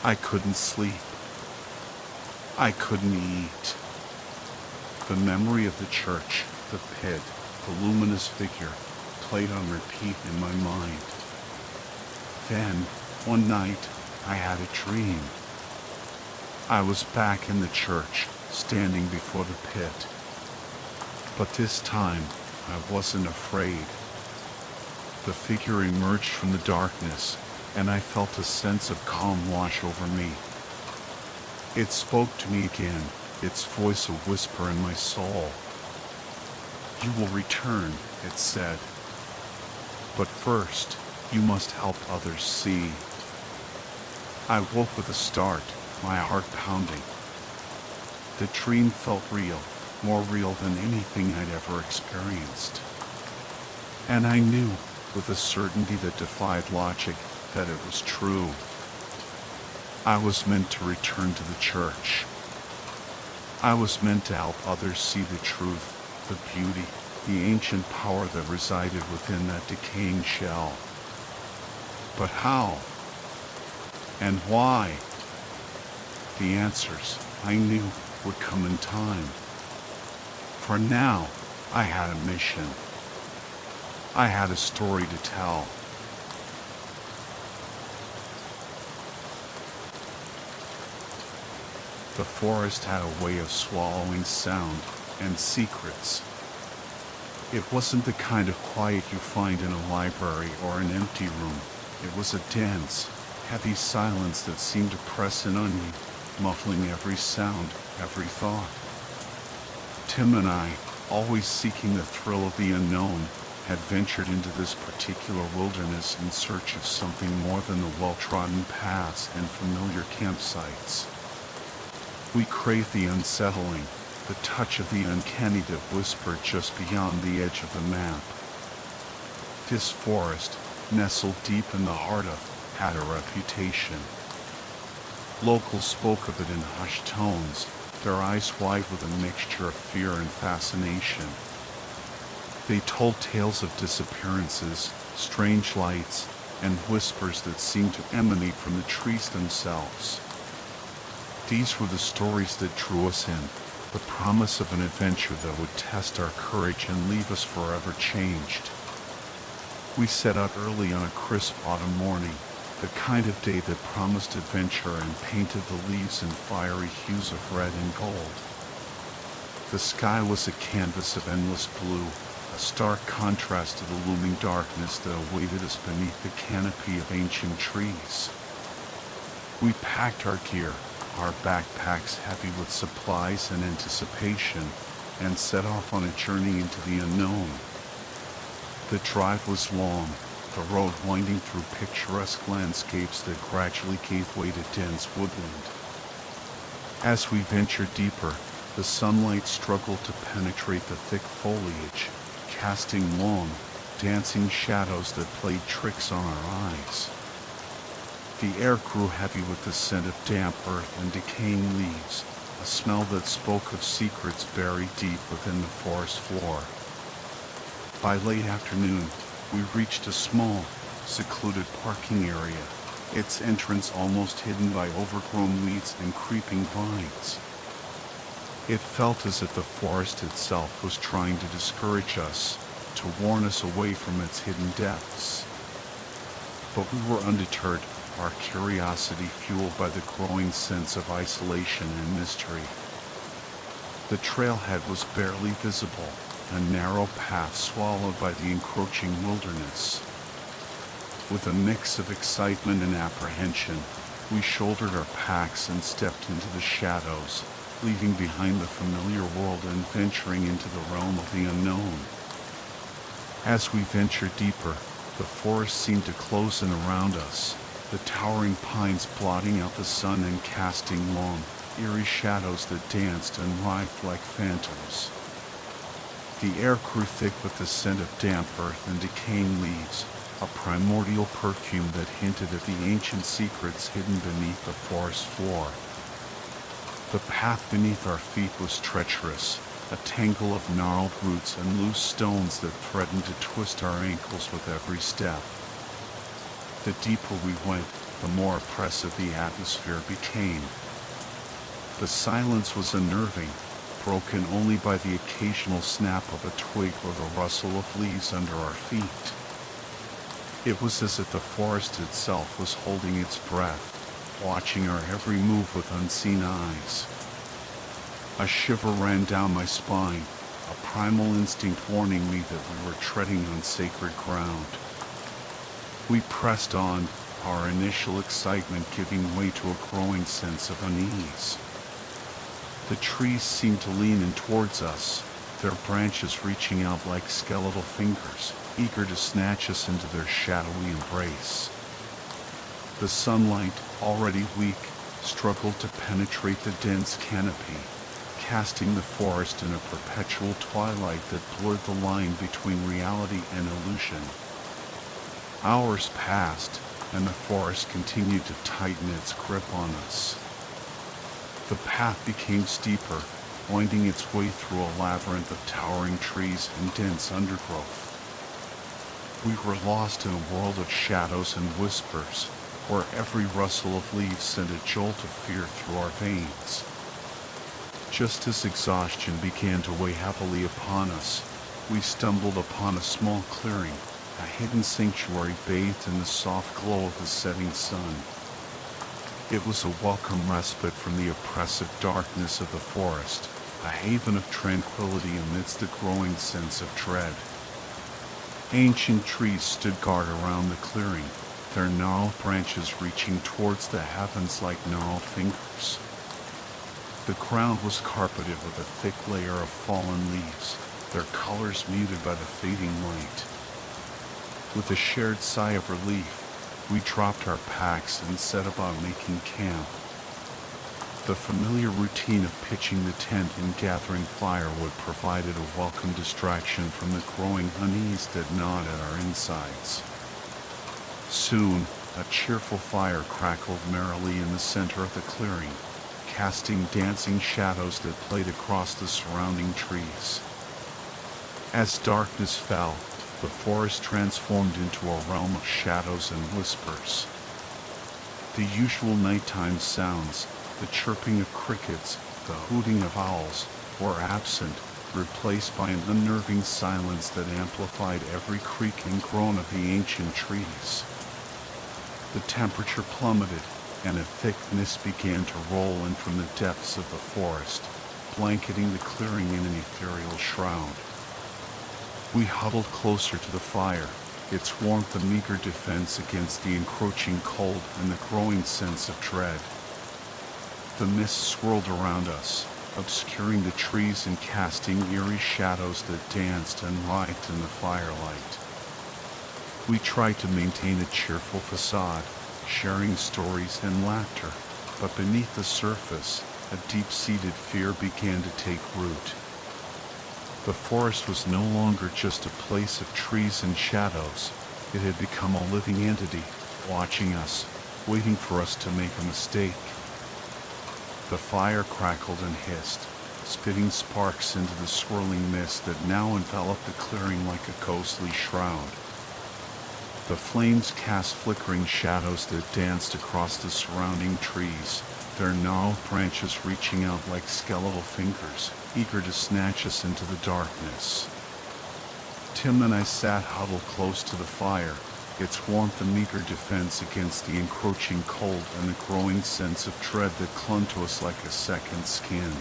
I couldn't sleep. I couldn't eat. The memory of the church, the pit, the luminous figure played on repeat in my mind. Then, one night, I had a dream. I was back in the church, standing before the pit. But this time, I wasn't afraid. The figure emerged from the darkness, and I felt a sense of calm wash over me. It spoke to me again, its voice a whisper in my soul. "You will return," it said. "But first, you must help others see." I woke with a start, my heart pounding. The dream felt real, more real than anything I'd ever experienced. And I knew, with a certainty that defied logic, that it was true. I was meant to return to the church. I was meant to help others see the truth, the beauty, the ancient power that resided within that decaying shell. But how? And why? The answers, I knew, would come in time. For now, I had a mission. I had a story to tell. The forest had a way of swallowing sound and secrets. It wasn't the kind of quiet you find in a library or an empty room. It was a dense, heavy silence that seemed to press in on you, muffling every sound, every thought. Tim and I, always seeking the thrill of the unknown, had ventured into this particular wilderness in search of something more than the well-trodden paths and familiar campsites. We craved the unsettling, the touch of the uncanny that whispered just beyond the edge of the map. This forest, nestled deep in the heart of, had a reputation. Locals spoke of it in hushed tones, their eyes wide with a mixture of fear and fascination. They told tales of disappearances, strange lights, and whispers that seemed to emanate from the trees themselves. These were the stories that drew us in, the promise of an adventure that would test our courage and leave us forever changed. We set out early on a crisp autumn morning, the kind of day that promised adventure and painted the leaves in fiery hues of red and gold. The sky was a canvas of endless blue, a stark contrast to the looming darkness that awaited us beneath the canopy of ancient trees. We packed our gear, our backpacks heavy with supplies and anticipation, and set off on a journey into the unknown. The drive was long, the road winding through picturesque landscapes that gradually gave way to dense woodland. As we ventured deeper, the sunlight struggled to penetrate the thick foliage, casting long, dancing shadows that played tricks on our eyes. The air grew heavy with the scent of damp earth and decaying leaves, a smell that spoke of secrets buried deep within the forest floor. By late afternoon, we reached a small, secluded parking area, its entrance almost hidden by overgrown weeds and creeping vines. It felt as if the forest itself was trying to discourage us, to warn us away from its hidden depths. But we were undeterred, our curiosity fueled by the growing sense of isolation and mystery. The trailhead was barely visible, a narrow path swallowed by the encroaching wilderness. With a mix of excitement and apprehension, we shouldered our packs and stepped into the shadows, leaving behind the familiar world and venturing into the realm of the unknown. As we ventured deeper, the forest seemed to close in around us, the towering pines blotting out the sun and casting long, eerie shadows that danced and writhed like phantoms. The air grew thick with the scent of damp earth and decaying leaves, a primordial perfume that hinted at the ancient secrets hidden beneath the forest floor. The path beneath our feet was treacherous, a tangle of gnarled roots and loose stones that threatened to twist our ankles with every step. The deeper we went, the more oppressive the atmosphere became. The silence was unnerving, broken only by the occasional snap of a twig or the rustle of leaves under our feet. It was as if the forest itself was holding its breath, watching our every move with unseen eyes. A shiver ran down my spine, a primal instinct warning me that we were treading on sacred ground. We pressed on, our initial excitement giving way to a growing sense of unease. The trees seemed to lean in towards us, their branches reaching out like skeletal fingers, eager to snatch us into their shadowy embrace. The sunlight, already weak, struggled to penetrate the dense canopy, casting the forest in a perpetual twilight that blurred the line between reality and illusion. Hours passed, and the forest continued to tighten its grip on us. The path became steeper, winding its way through a labyrinth of towering trees and dense undergrowth. We were lost in a world of shadows and whispers, where every rustle of leaves sent a jolt of fear through our veins. Just as exhaustion began to weigh heavily upon us, we stumbled upon a small clearing, a hidden sanctuary bathed in the soft glow of the setting sun. It was a welcome respite from the oppressive darkness of the forest, a haven of tranquility amidst the growing sense of dread. Ancient trees stood guard around the clearing, their gnarled branches reaching towards the heavens like gnarled fingers. The ground was carpeted with a thick layer of fallen leaves, their colors muted by the fading light. With a shared sigh of relief, we dropped our packs and set about making camp. The familiar routine of pitching the tent and gathering firewood provided a welcome distraction from the growing unease that gnawed at our insides. Soon, a cheerful fire crackled merrily in the center of the clearing, casting dancing shadows that played across the surrounding trees. As darkness fell, the forest transformed into a realm of shadows and whispers. The usual nighttime sounds, the chirping of crickets, the hooting of owls, were absent, replaced by an unnerving silence that amplified every creak and groan of the ancient trees. The temperature plummeted, and a thick mist began to roll in from the depths of the forest, blanketing the clearing in an ethereal shroud. We huddled closer to the fire, its warmth a meager defense against the encroaching cold and the growing sense of dread. The mist swirled around us, obscuring the trees and casting eerie shadows that danced and writhed in the firelight. We tried to maintain a cheerful facade, sharing stories and laughter, but beneath the surface, a deep-seated fear began to take root. The forest was no longer just a place of trees and shadows. It had become a living entity, watching us, waiting for us to make a mistake. The fire crackled and hissed, spitting sparks into the swirling mist that now enveloped the clearing like a ghostly shroud. The flames cast flickering shadows that danced across the surrounding trees, their gnarled branches reaching out like skeletal fingers, eager to snatch us into the darkness. Tim and I sat huddled close to the fire, its warmth a meager defense against the encroaching cold and the growing sense of dread that clung to us like a second skin.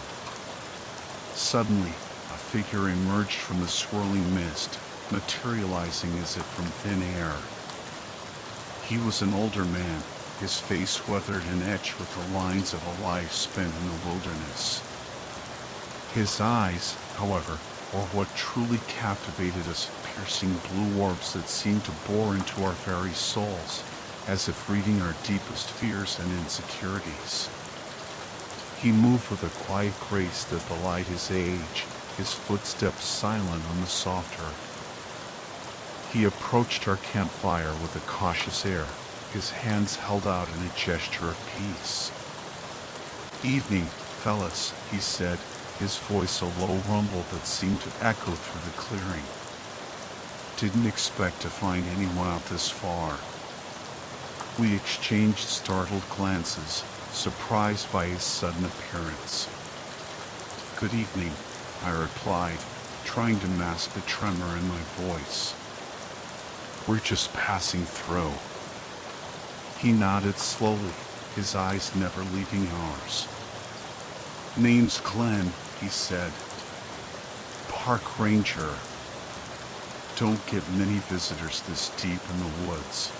Suddenly, a figure emerged from the swirling mist, materializing as if from thin air. He was an older man, his face weathered and etched with the lines of a life spent in the wilderness. His eyes, however, were what truly captivated us, piercing blue orbs that seemed to bore into our very souls, as if reading our deepest fears and insecurities. He moved with a quiet grace that belied his age, his footsteps silent on the soft earth. He approached our campfire with a cautious air, his hands held out in a gesture of peace. "Evening, fellas," he said, his voice a low rumble that seemed to echo through the clearing. "Didn't expect to find anyone out this far." We exchanged startled glances, surprised by his sudden appearance. "Good evening," I replied, trying to mask the tremor in my voice. "We're just passing through." He nodded slowly, his eyes never leaving ours. "Name's Glenn," he said. "Park ranger. Don't get many visitors this deep in the woods."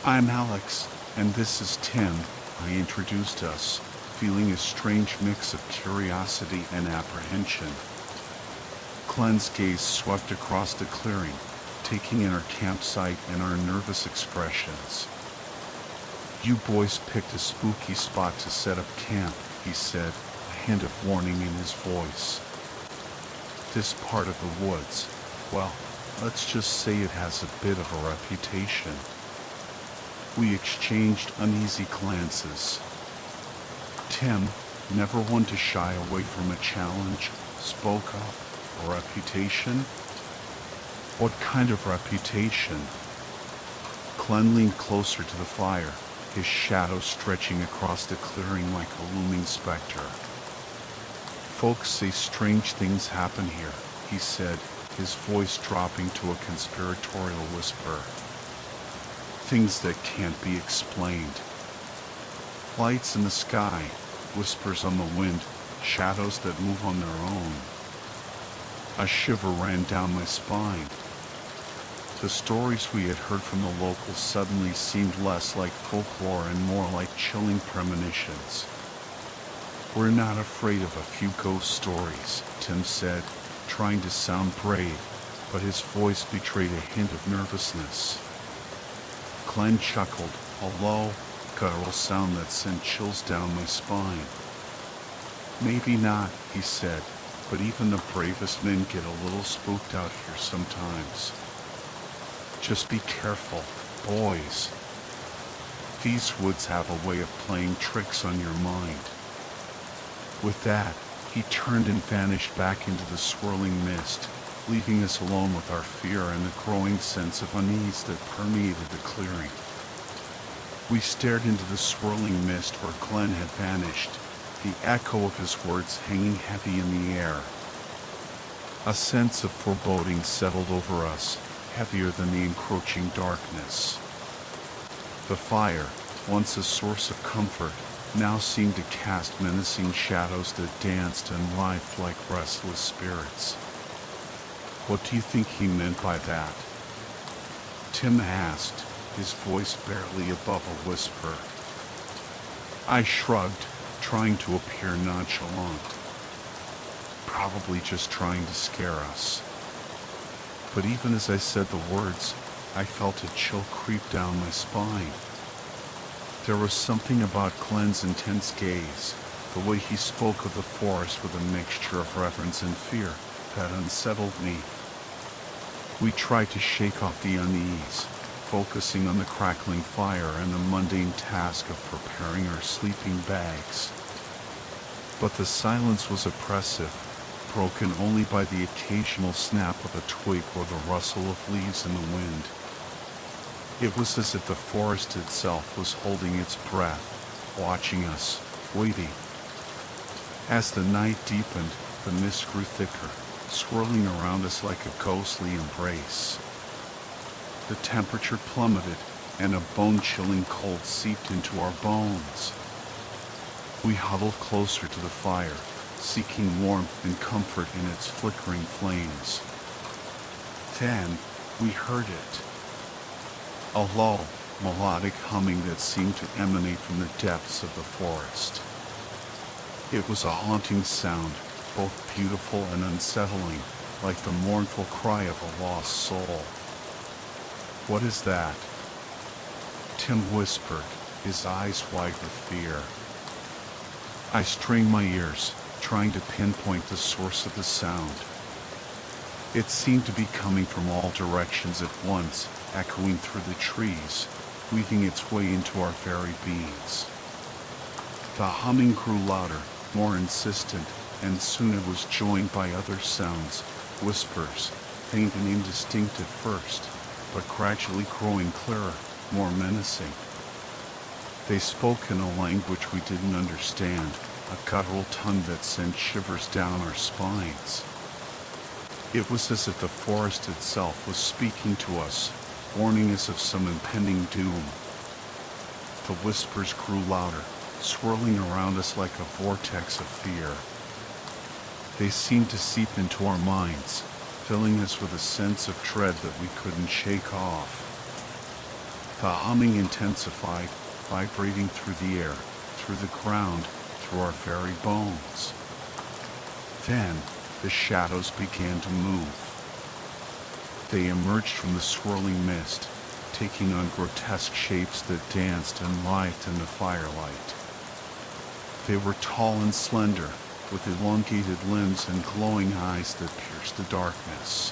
"I'm Alex, and this is Tim," I introduced us, feeling a strange mix of curiosity and apprehension. Glenn's gaze swept across the clearing, taking in our campsite and our nervous expressions. "You boys picked a spooky spot to set up camp," he said, a hint of warning in his voice. "This part of the woods, well, let's just say it has a bit of a reputation." We exchanged uneasy glances. Tim, never one to shy away from a challenge, spoke up. "A reputation? What kind of reputation?" Glenn leaned closer to the fire, his shadow stretching across the clearing like a looming specter. "Folks say strange things happen here," he said, his voice dropping to a conspiratorial whisper. "Things that can't be explained." Lights in the sky, whispers on the wind, shadows that move on their own. A shiver ran down my spine. The stories we had heard from the locals suddenly seemed less like folklore and more like chilling premonitions. "We're not afraid of a few ghost stories," Tim said, trying to sound brave, but his voice betrayed a hint of nervousness. Glenn chuckled, a low, guttural sound that sent chills down my spine. "Maybe not," he said, "but even the bravest men get a little spooked out here sometimes. Just be careful, boys. These woods have a way of playing tricks on your mind." With that, he turned and vanished back into the swirling mist, leaving us alone with our fear and the growing sense of unease that permeated the clearing. We stared into the swirling mist where Glenn had vanished, the echo of his words hanging heavy in the air. A sense of foreboding settled over us, heavier than the encroaching darkness. The fire, once a source of comfort, now seemed to cast menacing shadows that danced and writhed like restless spirits. "What do you think he meant by that?" Tim asked, his voice barely above a whisper. I shrugged, trying to appear nonchalant. "Probably just trying to scare us." But even as I said the words, I felt a chill creep down my spine. There was something about Glenn's intense gaze, the way he spoke of the forest with a mixture of reverence and fear, that unsettled me. We tried to shake off the unease, focusing on the crackling fire and the mundane task of preparing our sleeping bags. But the silence was oppressive, broken only by the occasional snap of a twig or the rustle of leaves in the wind. It was as if the forest itself was holding its breath, watching us, waiting. As the night deepened, the mist grew thicker, swirling around us like a ghostly embrace. The temperature plummeted, and a bone-chilling cold seeped into our bones. We huddled closer to the fire, seeking warmth and comfort in its flickering flames. Then, we heard it. A low, melodic humming that seemed to emanate from the depths of the forest. It was a haunting sound, both beautiful and unsettling, like the mournful cry of a lost soul. "What is that?" Tim whispered, his eyes wide with fear. I strained my ears, trying to pinpoint the source of the sound. It seemed to be coming from all directions at once, echoing through the trees, weaving its way into our very beings. The humming grew louder, more insistent, and soon it was joined by other sounds, whispers, faint and indistinct at first, but gradually growing clearer, more menacing. They spoke in a language we didn't understand, a guttural tongue that sent shivers down our spines. It was as if the forest itself was speaking to us, warning us of some impending doom. The whispers grew louder, swirling around us like a vortex of fear. They seemed to seep into our minds, filling us with a sense of dread that we couldn't shake off. The humming intensified, vibrating through the air, through the ground, through our very bones. Then, the shadows began to move. They emerged from the swirling mist, taking on grotesque shapes that danced and writhed in the firelight. They were tall and slender, with elongated limbs and glowing eyes that pierced the darkness.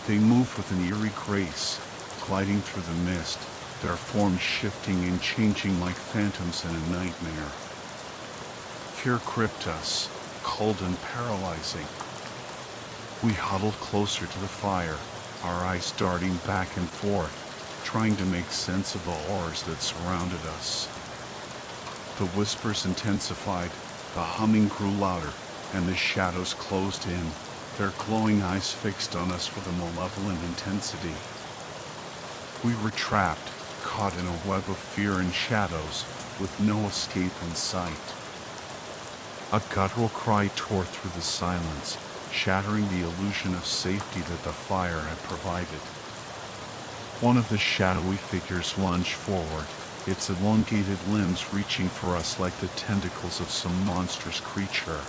They moved with an eerie grace, gliding through the mist, their forms shifting and changing like phantoms in a nightmare. Fear gripped us, cold and paralyzing. We huddled closer to the fire, our eyes darting back and forth, trying to make sense of the horrors that surrounded us. The whispers intensified, the humming grew louder, and the shadows closed in, their glowing eyes fixed on us with a malevolent intensity. We were trapped, caught in a web of fear and shadows, with no escape in sight. A guttural cry tore through the silence, shattering the illusion of safety that the fire had provided. One of the shadowy figures lunged forward, its elongated limbs reaching for us like the tentacles of some monstrous creature.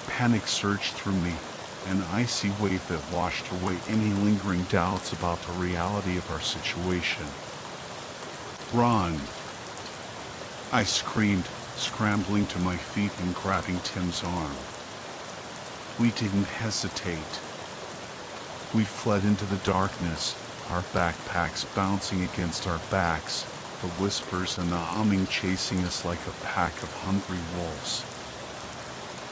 Panic surged through me, an icy wave that washed away any lingering doubts about the reality of our situation. "Run!" I screamed, scrambling to my feet and grabbing Tim's arm. We didn't hesitate. We fled into the darkness, our backpacks bouncing against our backs, the whispers and the humming chasing us like a pack of hungry wolves.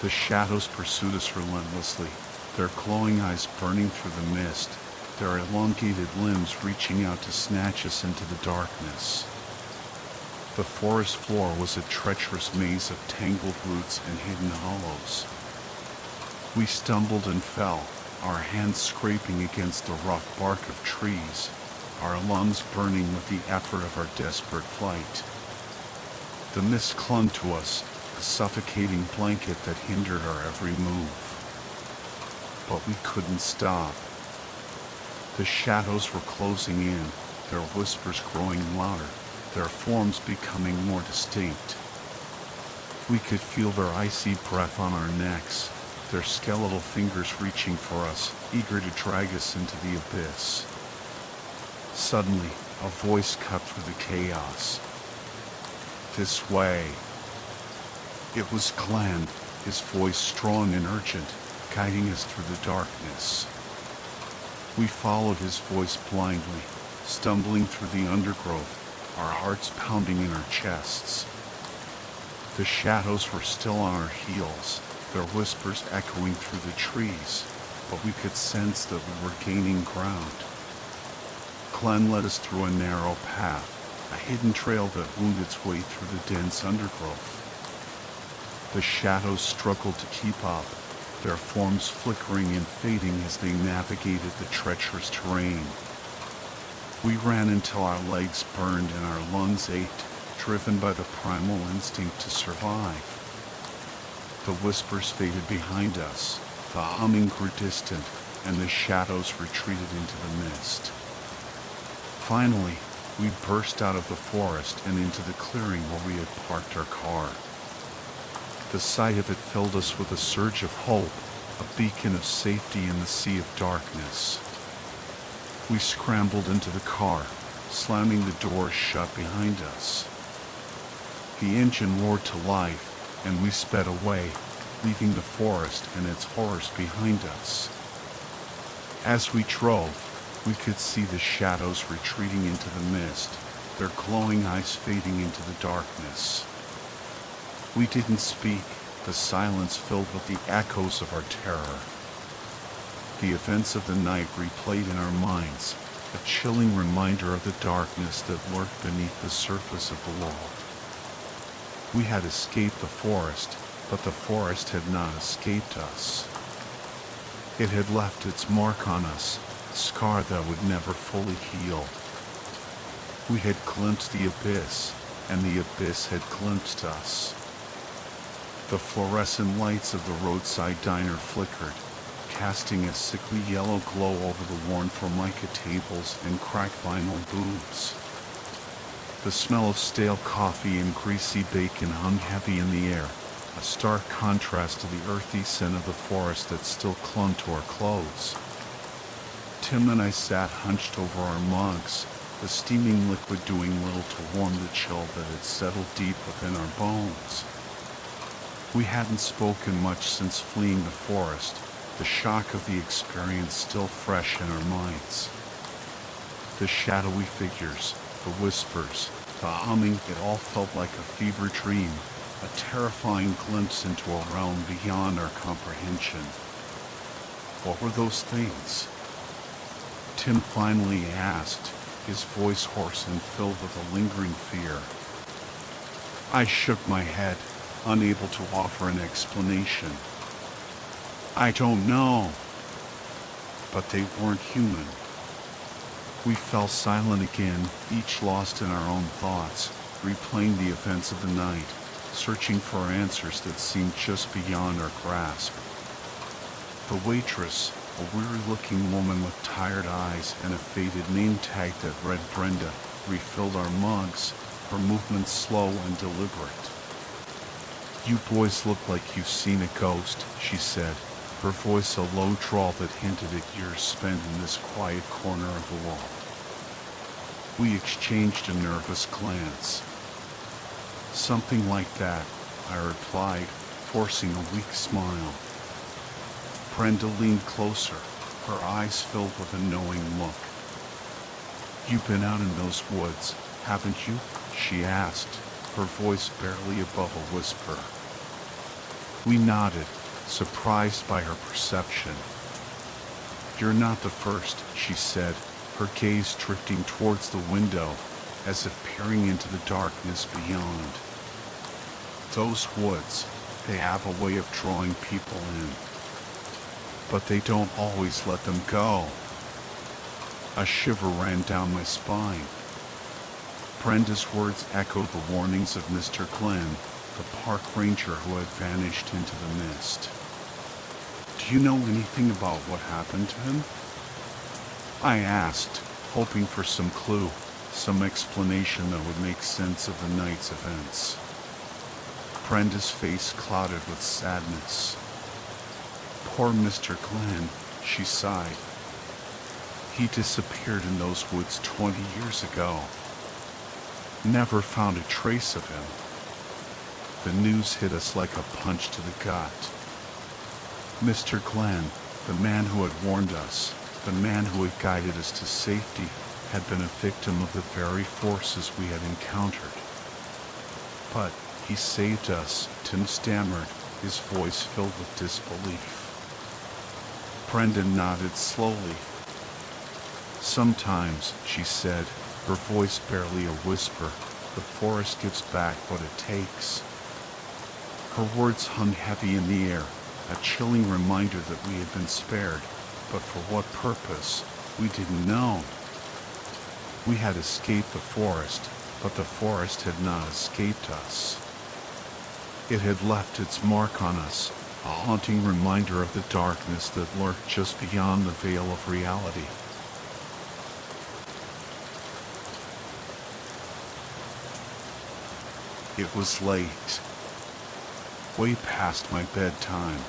The shadows pursued us relentlessly, their glowing eyes burning through the mist, their elongated limbs reaching out to snatch us into the darkness. The forest floor was a treacherous maze of tangled roots and hidden hollows. We stumbled and fell, our hands scraping against the rough bark of trees, our lungs burning with the effort of our desperate flight. The mist clung to us, a suffocating blanket that hindered our every move. But we couldn't stop. The shadows were closing in, their whispers growing louder, their forms becoming more distinct. We could feel their icy breath on our necks, their skeletal fingers reaching for us, eager to drag us into the abyss. Suddenly, a voice cut through the chaos. "This way." It was Glenn, his voice strong and urgent, guiding us through the darkness. We followed his voice blindly, stumbling through the undergrowth, our hearts pounding in our chests. The shadows were still on our heels, their whispers echoing through the trees, but we could sense that we were gaining ground. Glenn led us through a narrow path, a hidden trail that wound its way through the dense undergrowth. The shadows struggled to keep up, their forms flickering and fading as they navigated the treacherous terrain. We ran until our legs burned and our lungs ached, driven by the primal instinct to survive. The whispers faded behind us, the humming grew distant, and the shadows retreated into the mist. Finally, we burst out of the forest and into the clearing where we had parked our car. The sight of it filled us with a surge of hope, a beacon of safety in the sea of darkness. We scrambled into the car, slamming the doors shut behind us. The engine roared to life, and we sped away, leaving the forest and its horrors behind us. As we drove, we could see the shadows retreating into the mist, their glowing eyes fading into the darkness. We didn't speak, the silence filled with the echoes of our terror. The events of the night replayed in our minds, a chilling reminder of the darkness that lurked beneath the surface of the world. We had escaped the forest, but the forest had not escaped us. It had left its mark on us, a scar that would never fully heal. We had glimpsed the abyss, and the abyss had glimpsed us. The fluorescent lights of the roadside diner flickered, casting a sickly yellow glow over the worn formica tables and cracked vinyl booths. The smell of stale coffee and greasy bacon hung heavy in the air, a stark contrast to the earthy scent of the forest that still clung to our clothes. Tim and I sat hunched over our mugs, the steaming liquid doing little to warm the chill that had settled deep within our bones. We hadn't spoken much since fleeing the forest, the shock of the experience still fresh in our minds. The shadowy figures, the whispers, the humming, it all felt like a fever dream, a terrifying glimpse into a realm beyond our comprehension. What were those things? Tim finally asked, his voice hoarse and filled with a lingering fear. I shook my head, unable to offer an explanation. I don't know. But they weren't human. We fell silent again, each lost in our own thoughts, replaying the events of the night, searching for answers that seemed just beyond our grasp. The waitress, a weary-looking woman with tired eyes and a faded name tag that read Brenda, refilled our mugs, her movements slow and deliberate. "You boys look like you've seen a ghost," she said, her voice a low drawl that hinted at years spent in this quiet corner of the world. We exchanged a nervous glance. "Something like that," I replied, forcing a weak smile. Brenda leaned closer, her eyes filled with a knowing look. "You've been out in those woods, haven't you?" she asked, her voice barely above a whisper. We nodded, surprised by her perception. "You're not the first," she said, her gaze drifting towards the window, as if peering into the darkness beyond. "Those woods, they have a way of drawing people in. But they don't always let them go." A shiver ran down my spine. Brenda's words echoed the warnings of Mr. Glenn, the park ranger who had vanished into the mist. "Do you know anything about what happened to him?" I asked, hoping for some clue, some explanation that would make sense of the night's events. Brenda's face clouded with sadness. "Poor Mr. Glenn," she sighed. "He disappeared in those woods 20 years ago. Never found a trace of him." The news hit us like a punch to the gut. Mr. Glenn, the man who had warned us, the man who had guided us to safety, had been a victim of the very forces we had encountered. "But he saved us," Tim stammered, his voice filled with disbelief. Brenda nodded slowly. "Sometimes," she said, her voice barely a whisper, "the forest gives back what it takes." Her words hung heavy in the air, a chilling reminder that we had been spared, but for what purpose, we didn't know. We had escaped the forest, but the forest had not escaped us. It had left its mark on us, a haunting reminder of the darkness that lurked just beyond the veil of reality. It was late, way past my bedtime,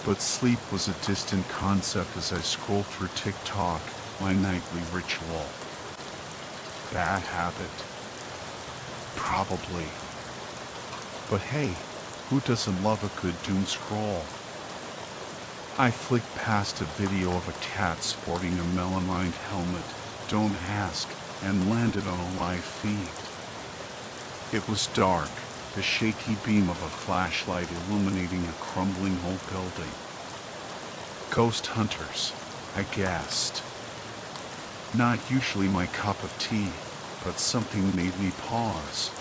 but sleep was a distant concept as I scrolled through TikTok, my nightly ritual. Bad habit? Probably. But hey, who doesn't love a good doom scroll? I flicked past a video of a cat sporting a melamine helmet, don't ask, and landed on a live feed. It was dark, the shaky beam of a flashlight illuminating a crumbling old building. Ghost hunters, I guessed. Not usually my cup of tea, but something made me pause.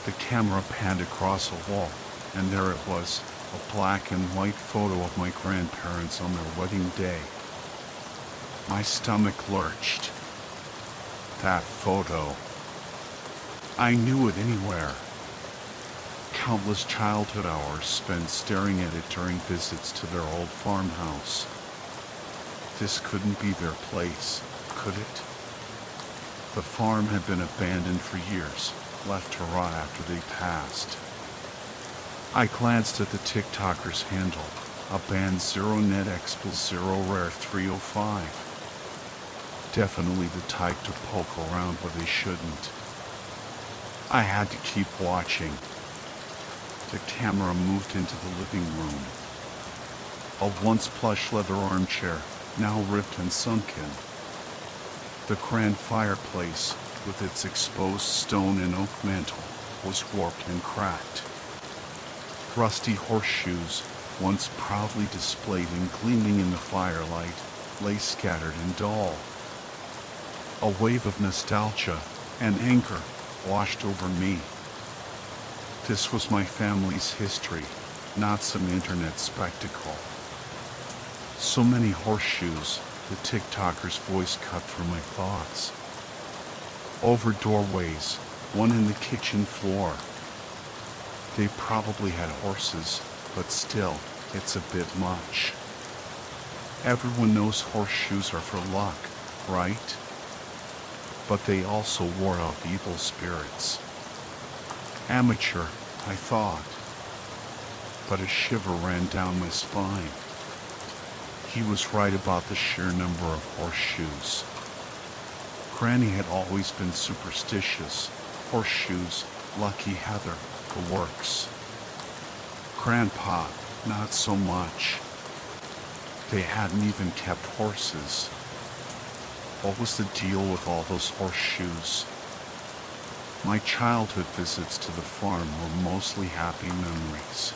The camera panned across a wall, and there it was, a black and white photo of my grandparents on their wedding day. My stomach lurched. That photo. I knew it anywhere. Countless childhood hours spent staring at it during visits to their old farmhouse. This couldn't be their place, could it? The farm had been abandoned for years, left to rot after they passed. I glanced at the TikToker's handle, a band 0net_0rare305. Definitely the type to poke around where they shouldn't. I had to keep watching. The camera moved into the living room. A once plush leather armchair, now ripped and sunken. The grand fireplace, with its exposed stone and oak mantel, was warped and cracked. Rusty horseshoes, once proudly displayed and gleaming in the firelight, lay scattered and dull. A wave of nostalgia and anger washed over me. This was my family's history, not some internet spectacle. So many horseshoes, the TikToker's voice cut through my thoughts. over doorways, one in the kitchen floor. They probably had horses, but still, it's a bit much. Everyone knows horseshoes are for luck, right? But they also ward off evil spirits. Amateur, I thought, but a shiver ran down my spine. He was right about the sheer number of horseshoes. Granny had always been superstitious. Horseshoes, lucky Heather, the works. Grandpa, not so much. They hadn't even kept horses. What was the deal with all those horseshoes? My childhood visits to the farm were mostly happy memories,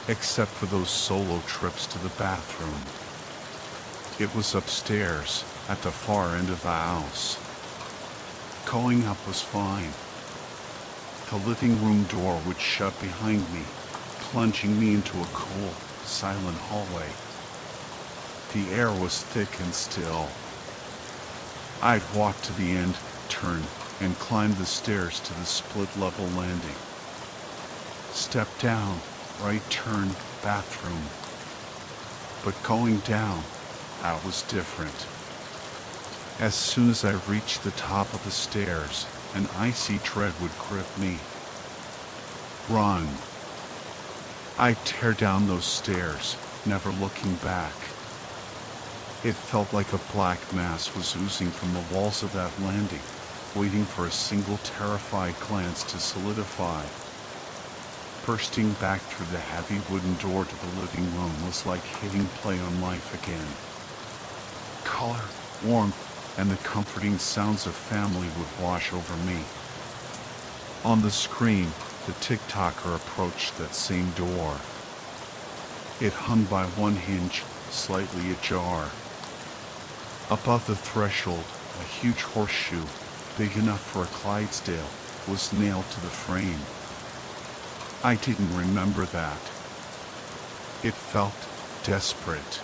except for those solo trips to the bathroom. It was upstairs, at the far end of the house. Going up was fine. The living room door would shut behind me, plunging me into a cool, silent hallway. The air was thick and still. I'd walk to the end, turn, and climb the stairs to the split-level landing. Step down, right turn, bathroom. But going down, that was different. As soon as I reached the top of the stairs, an icy dread would grip me. Run. I'd tear down those stairs, never looking back. It felt like a black mass was oozing from the walls of that landing, waiting for a single terrified glance to solidify. Bursting back through the heavy wooden door to the living room was like hitting play on life again. Color, warmth, and the comforting sounds of family would wash over me. On the screen, the tick-tocker approached that same door. It hung by one hinge, slightly ajar. Above the threshold, a huge horseshoe, big enough for a Clydesdale, was nailed to the frame. I didn't remember that. It felt desperate,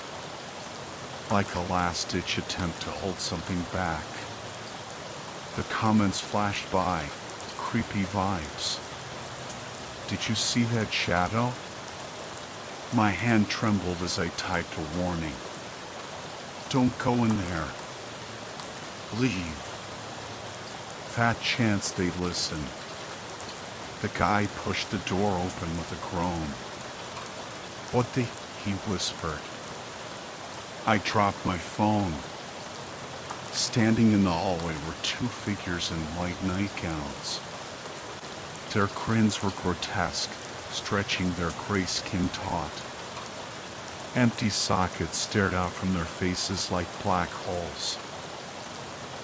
like a last-ditch attempt to hold something back. The comments flashed by, creepy vibes. Did you see that shadow? My hand trembled as I typed a warning. Don't go in there. Leave. Fat chance they'd listen. The guy pushed the door open with a groan. He whispered. I dropped my phone. Standing in the hallway were two figures in white nightgowns. Their grins were grotesque, stretching their gray skin taut. Empty sockets stared out from their faces like black holes.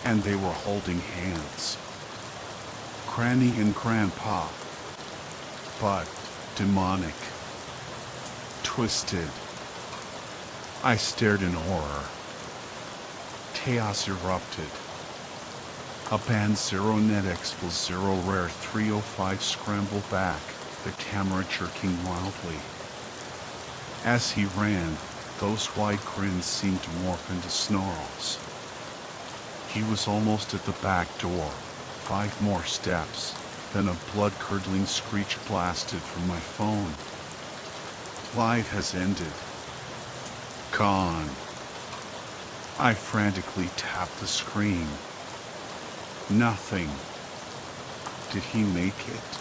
And they were holding hands. Granny and Grandpa. But demonic. Twisted. I stared in horror. Chaos erupted. A band Zero NetX was Zero Rare 305 scrambled back, the camera jerking wildly. As he ran, those wide grins seemed to morph into snarls. He was almost at the back door, 5 more steps, then a blood-curdling screech blasted from my phone. Life has ended. Gone. I frantically tapped the screen. Nothing. Did he make it?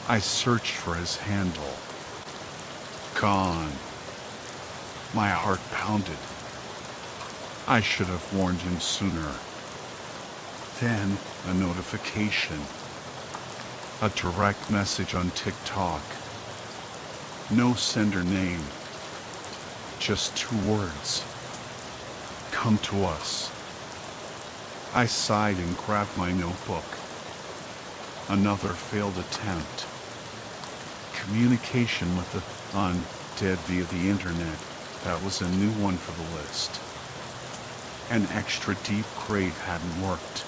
I searched for his handle. Gone. My heart pounded. I should have warned him sooner. Then, a notification. A direct message on TikTok. No sender name. Just 2 words. Come to us. I sighed and grabbed my notebook. Another failed attempt. Communication with the undead via the internet. That was a new one for the list. An extra deep grave hadn't worked.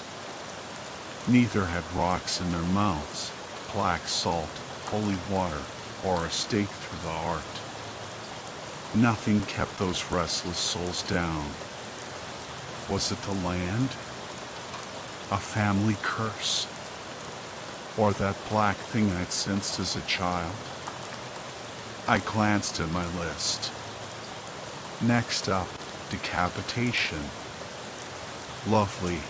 Neither had rocks in their mouths, black salt, holy water, or a stake through the heart. Nothing kept those restless souls down. Was it the land? A family curse? Or that black thing I'd sensed as a child? I glanced at my list. Next up, decapitation. Lovely.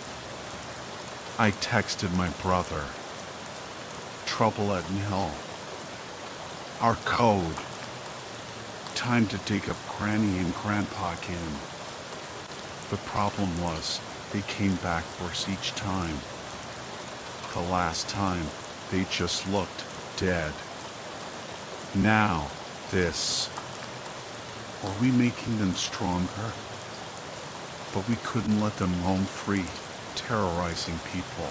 I texted my brother. Trouble at Unhear. Our code. Time to dig up Granny and Grandpa again. The problem was, they came back worse each time. The last time, they just looked dead. Now, this. Were we making them stronger? But we couldn't let them roam free, terrorizing people.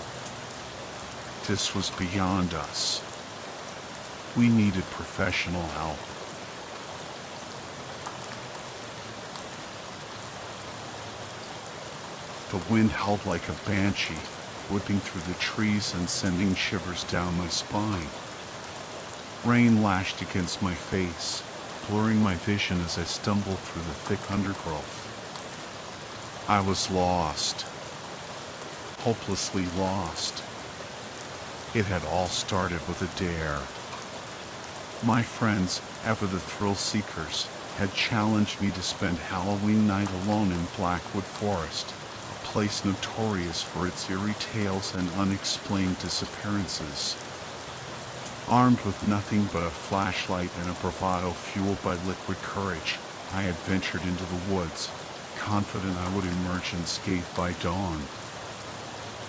This was beyond us. We needed professional help. The wind howled like a banshee, whipping through the trees and sending shivers down my spine. Rain lashed against my face, blurring my vision as I stumbled through the thick undergrowth. I was lost. Hopelessly lost. It had all started with a dare. My friends, ever the thrill seekers, had challenged me to spend Halloween night alone in Blackwood Forest, a place notorious for its eerie tales and unexplained disappearances. Armed with nothing but a flashlight and a bravado fueled by liquid courage, I had ventured into the woods, confident I would emerge unscathed by dawn.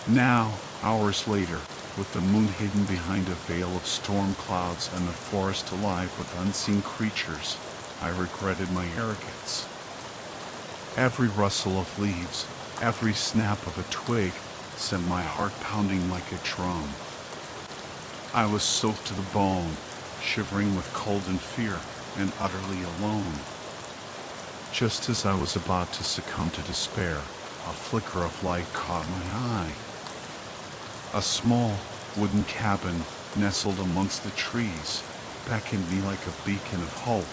Now, hours later, with the moon hidden behind a veil of storm clouds and the forest alive with unseen creatures, I regretted my arrogance. Every rustle of leaves, every snap of a twig sent my heart pounding like a drum. I was soaked to the bone, shivering with cold and fear, and utterly alone. Just as I was about to succumb to despair, a flicker of light caught my eye. A small, wooden cabin nestled amongst the trees beckoned me like a beacon of hope.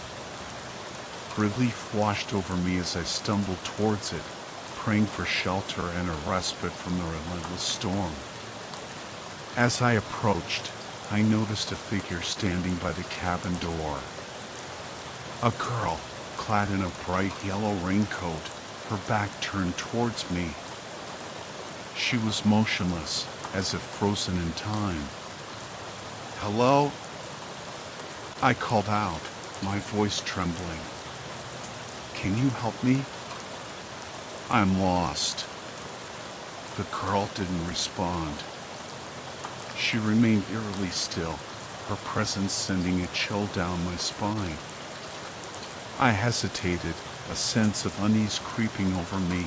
Relief washed over me as I stumbled towards it, praying for shelter and a respite from the relentless storm. As I approached, I noticed a figure standing by the cabin door. A girl, clad in a bright yellow raincoat, her back turned towards me. She was motionless, as if frozen in time. "Hello?" I called out, my voice trembling. "Can you help me? I'm lost." The girl didn't respond. She remained eerily still, her presence sending a chill down my spine. I hesitated, a sense of unease creeping over me.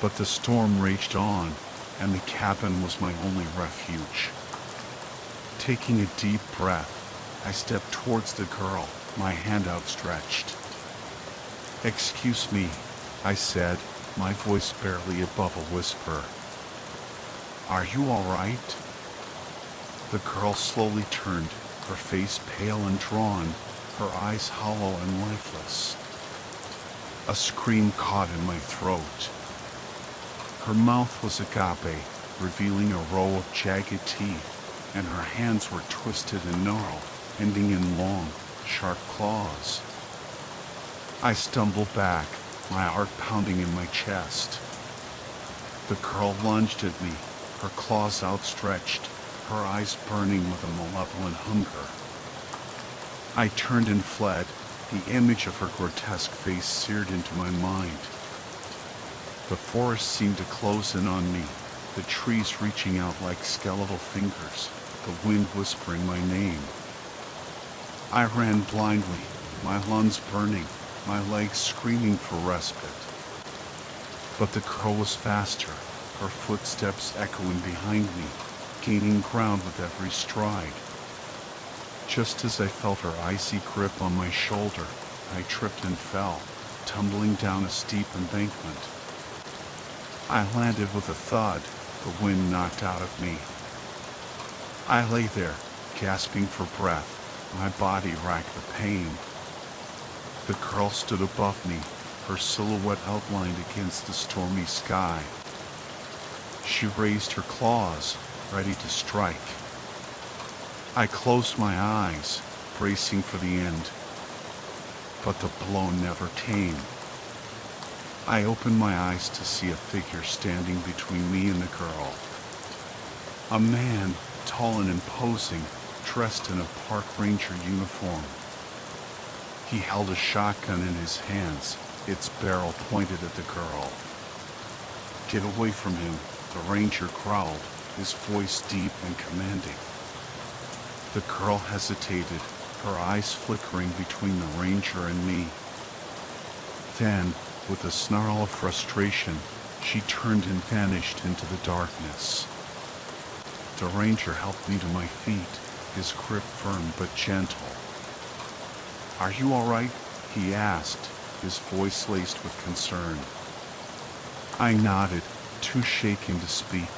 But the storm raged on, and the cabin was my only refuge. Taking a deep breath, I stepped towards the girl, my hand outstretched. "Excuse me," I said, my voice barely above a whisper. "Are you all right?" The girl slowly turned, her face pale and drawn, her eyes hollow and lifeless. A scream caught in my throat. Her mouth was agape, revealing a row of jagged teeth, and her hands were twisted and gnarled, ending in long, sharp claws. I stumbled back, my heart pounding in my chest. The girl lunged at me, her claws outstretched, her eyes burning with a malevolent hunger. I turned and fled, the image of her grotesque face seared into my mind. The forest seemed to close in on me, the trees reaching out like skeletal fingers, the wind whispering my name. I ran blindly, my lungs burning, my legs screaming for respite. But the girl was faster, her footsteps echoing behind me, gaining ground with every stride. Just as I felt her icy grip on my shoulder, I tripped and fell, tumbling down a steep embankment. I landed with a thud, the wind knocked out of me. I lay there, gasping for breath, my body racked with pain. The girl stood above me, her silhouette outlined against the stormy sky. She raised her claws, ready to strike. I closed my eyes, bracing for the end, but the blow never came. I opened my eyes to see a figure standing between me and the girl. A man, tall and imposing, dressed in a park ranger uniform. He held a shotgun in his hands, its barrel pointed at the girl. "Get away from him," the ranger growled, his voice deep and commanding. The girl hesitated, her eyes flickering between the ranger and me. Then, with a snarl of frustration, she turned and vanished into the darkness. The ranger helped me to my feet, his grip firm but gentle. "Are you all right?" he asked, his voice laced with concern. I nodded, too shaken to speak.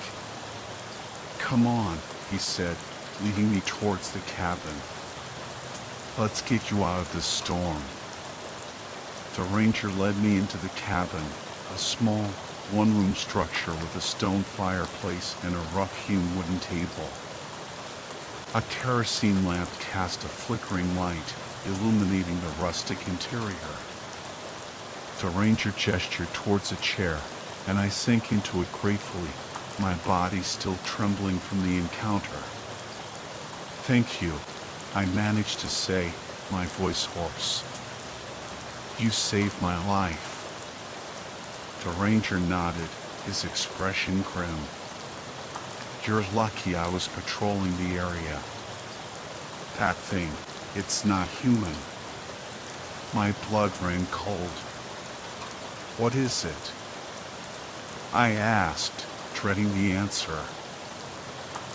"Come on," he said, leading me towards the cabin. "Let's get you out of this storm." The ranger led me into the cabin, a small, one-room structure with a stone fireplace and a rough-hewn wooden table. A kerosene lamp cast a flickering light, illuminating the rustic interior. The ranger gestured towards a chair, and I sank into it gratefully, my body still trembling from the encounter. "Thank you," I managed to say, my voice hoarse. "You saved my life." The ranger nodded, his expression grim. "You're lucky I was patrolling the area. That thing, it's not human." My blood ran cold. "What is it?" I asked, dreading the answer.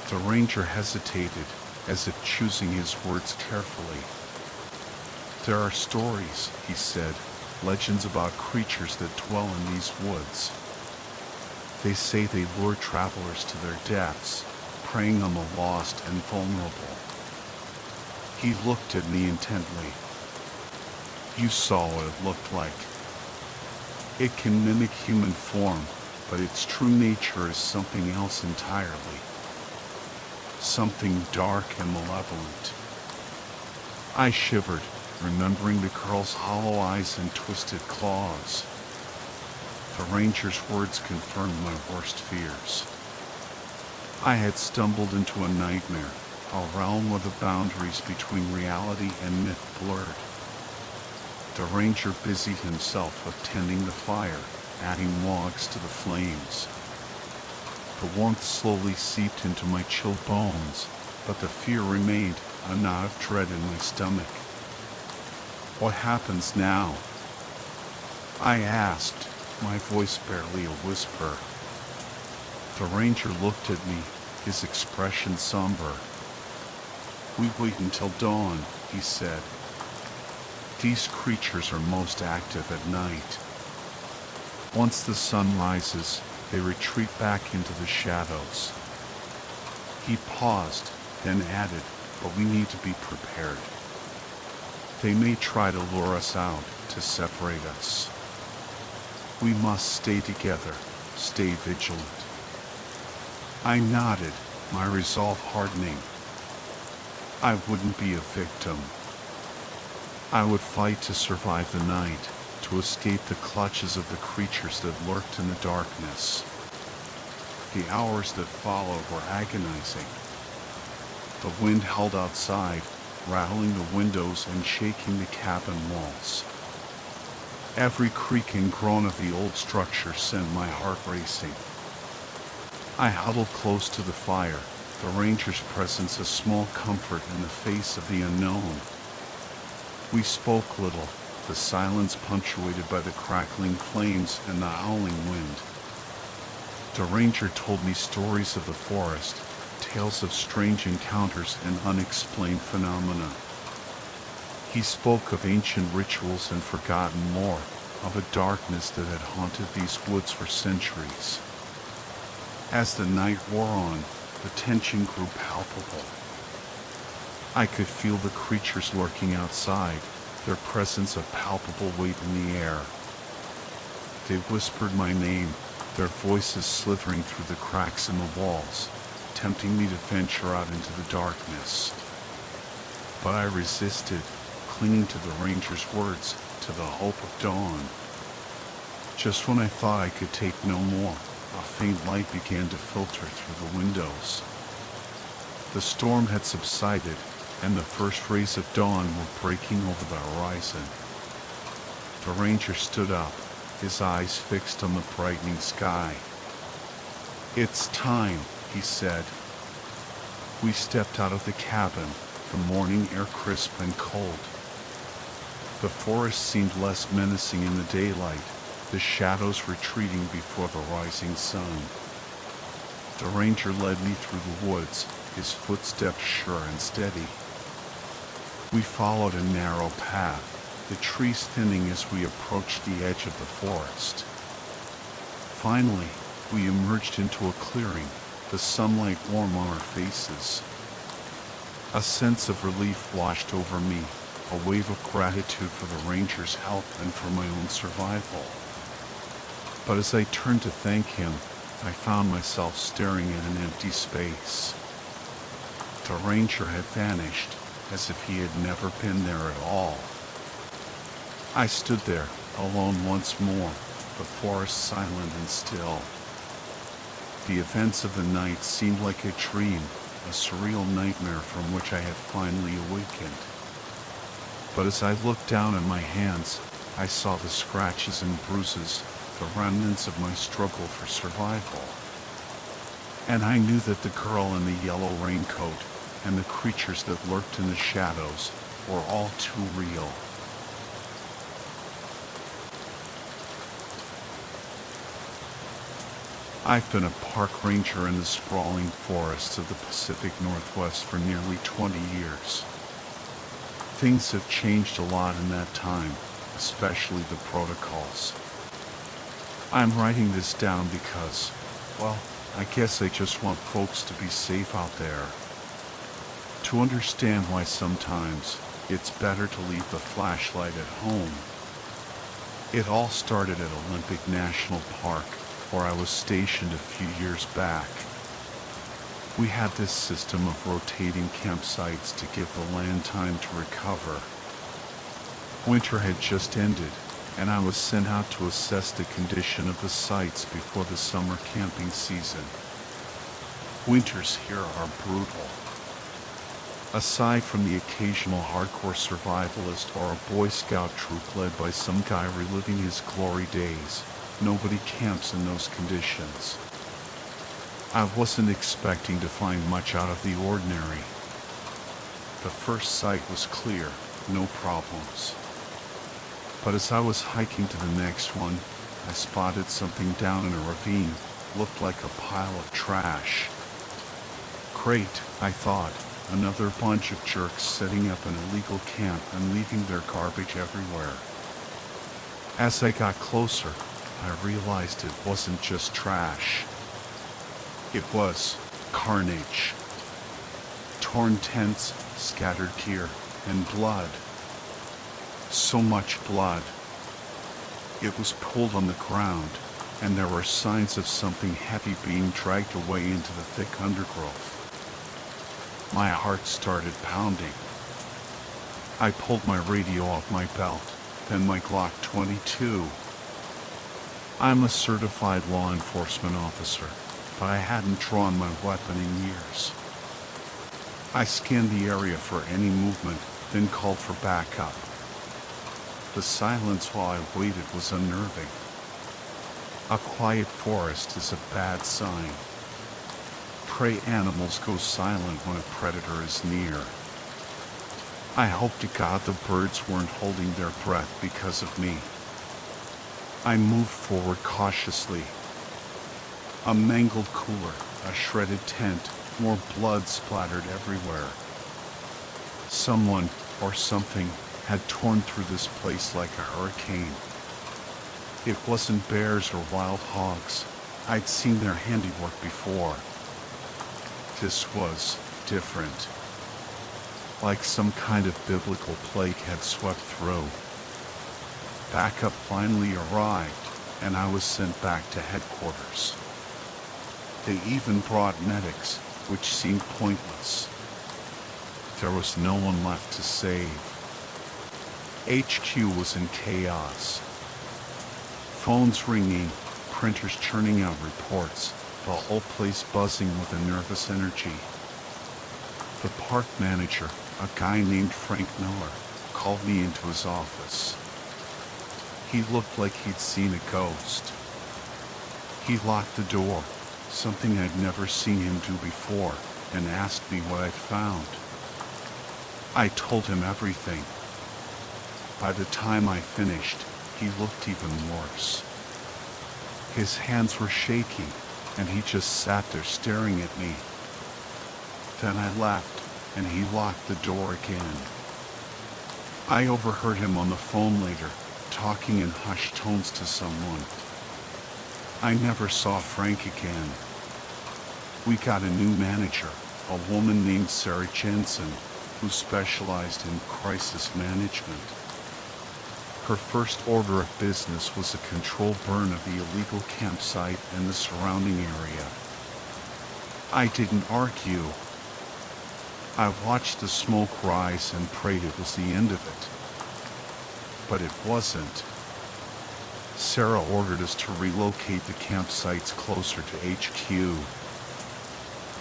The ranger hesitated, as if choosing his words carefully. "There are stories," he said, "legends about creatures that dwell in these woods. They say they lure travelers to their deaths, preying on the lost and vulnerable." He looked at me intently. "You saw what it looked like. It can mimic human form, but its true nature is something else entirely. Something dark and malevolent." I shivered, remembering the girl's hollow eyes and twisted claws. The ranger's words confirmed my worst fears. I had stumbled into a nightmare, a realm where the boundaries between reality and myth blurred. The ranger busied himself with tending the fire, adding logs to the flames. The warmth slowly seeped into my chilled bones, but the fear remained, a knot of dread in my stomach. "What happens now?" I asked, my voice barely a whisper. The ranger looked at me, his expression somber. "We wait until dawn," he said. "These creatures are most active at night. Once the sun rises, they retreat back into the shadows." He paused, then added, "But we need to be prepared. They may try to lure us out, to separate us. We must stay together, stay vigilant." I nodded, my resolve hardening. I wouldn't be a victim. I would fight to survive the night, to escape the clutches of the creatures that lurked in the darkness. The hours that followed were agonizing. The wind howled outside, rattling the windows and shaking the cabin walls. Every creak and groan of the old structure sent my heart racing. I huddled close to the fire, the ranger's presence a small comfort in the face of the unknown. We spoke little, the silence punctuated by the crackling flames and the howling wind. The ranger told me stories of the forest, tales of strange encounters and unexplained phenomena. He spoke of ancient rituals and forgotten lore, of a darkness that had haunted these woods for centuries. As the night wore on, the tension grew palpable. I could feel the creatures lurking outside, their presence a palpable weight in the air. They whispered my name, their voices slithering through the cracks in the walls, tempting me to venture out into the darkness. But I resisted, clinging to the ranger's words, to the hope of dawn. Just when I thought I could take no more, a faint light began to filter through the windows. The storm had subsided, and the first rays of dawn were breaking over the horizon. The ranger stood up, his eyes fixed on the brightening sky. "It's time," he said. We stepped out of the cabin, the morning air crisp and cold. The forest seemed less menacing in the daylight, the shadows retreating before the rising sun. The ranger led me through the woods, his footsteps sure and steady. We followed a narrow path, the trees thinning as we approached the edge of the forest. Finally, we emerged into a clearing, the sunlight warm on our faces. A sense of relief washed over me, a wave of gratitude for the ranger's help and for my own survival. But as I turned to thank him, I found myself staring at an empty space. The ranger had vanished, as if he had never been there at all. I stood there, alone once more, the forest silent and still. The events of the night seemed like a dream, a surreal nightmare from which I had finally awakened. But as I looked down at my hands, I saw the scratches and bruises, the remnants of my struggle for survival. And I knew that the girl in the yellow raincoat and the creatures that lurked in the shadows were all too real. I've been a park ranger in the sprawling forests of the Pacific Northwest for nearly 20 years. Things have changed a lot in that time, especially the protocols. I'm writing this down because, well, I guess I just want folks to be safe out there. To understand why sometimes it's better to leave the flashlight at home. It all started at Olympic National Park, where I was stationed a few years back. We had this system of rotating campsites to give the land time to recover. Winter had just ended, and I was sent out to assess the condition of the sites before the summer camping season. Winters here are brutal. Aside from the occasional hardcore survivalist or a Boy Scout troop led by some guy reliving his glory days, nobody camps in those conditions. I wasn't expecting to find much out of the ordinary. The first site was clear, no problems. But as I was hiking to the next one, I spotted something down in a ravine, looked like a pile of trash. Great, I thought, another bunch of jerks setting up an illegal camp and leaving their garbage everywhere. As I got closer, I realized it wasn't just trash. It was carnage. Torn tents, scattered gear, and blood. So much blood. It was pulled on the ground, and there were signs of something heavy being dragged away into the thick undergrowth. My heart started pounding. I pulled my radio off my belt, then my Glock 22. I'm a certified law enforcement officer, but I hadn't drawn my weapon in years. I scanned the area for any movement, then called for backup. The silence while I waited was unnerving. A quiet forest is a bad sign. Prey animals go silent when a predator is near. I hope to God the birds weren't holding their breath because of me. I moved forward cautiously. A mangled cooler, a shredded tent, more blood splattered everywhere. Someone, or something, had torn through this place like a hurricane. It wasn't bears or wild hogs. I'd seen their handiwork before. This was different. Like some kind of biblical plague had swept through. Backup finally arrived, and I was sent back to headquarters. They even brought medics, which seemed pointless. There was no one left to save. HQ was in chaos. Phones ringing, printers churning out reports, the whole place buzzing with a nervous energy. The park manager, a guy named Frank Miller, called me into his office. He looked like he'd seen a ghost. He locked the door, something I'd never seen him do before, and asked me what I'd found. I told him everything. By the time I finished, he looked even worse. His hands were shaking, and he just sat there staring at me. Then I left, and he locked the door again. I overheard him on the phone later, talking in hushed tones to someone. I never saw Frank again. We got a new manager, a woman named Sarah Jensen, who specialized in crisis management. Her first order of business was a controlled burn of the illegal campsite and the surrounding area. I didn't argue. I watched the smoke rise and prayed it was the end of it. But it wasn't. Sarah ordered us to relocate the campsites closer to HQ.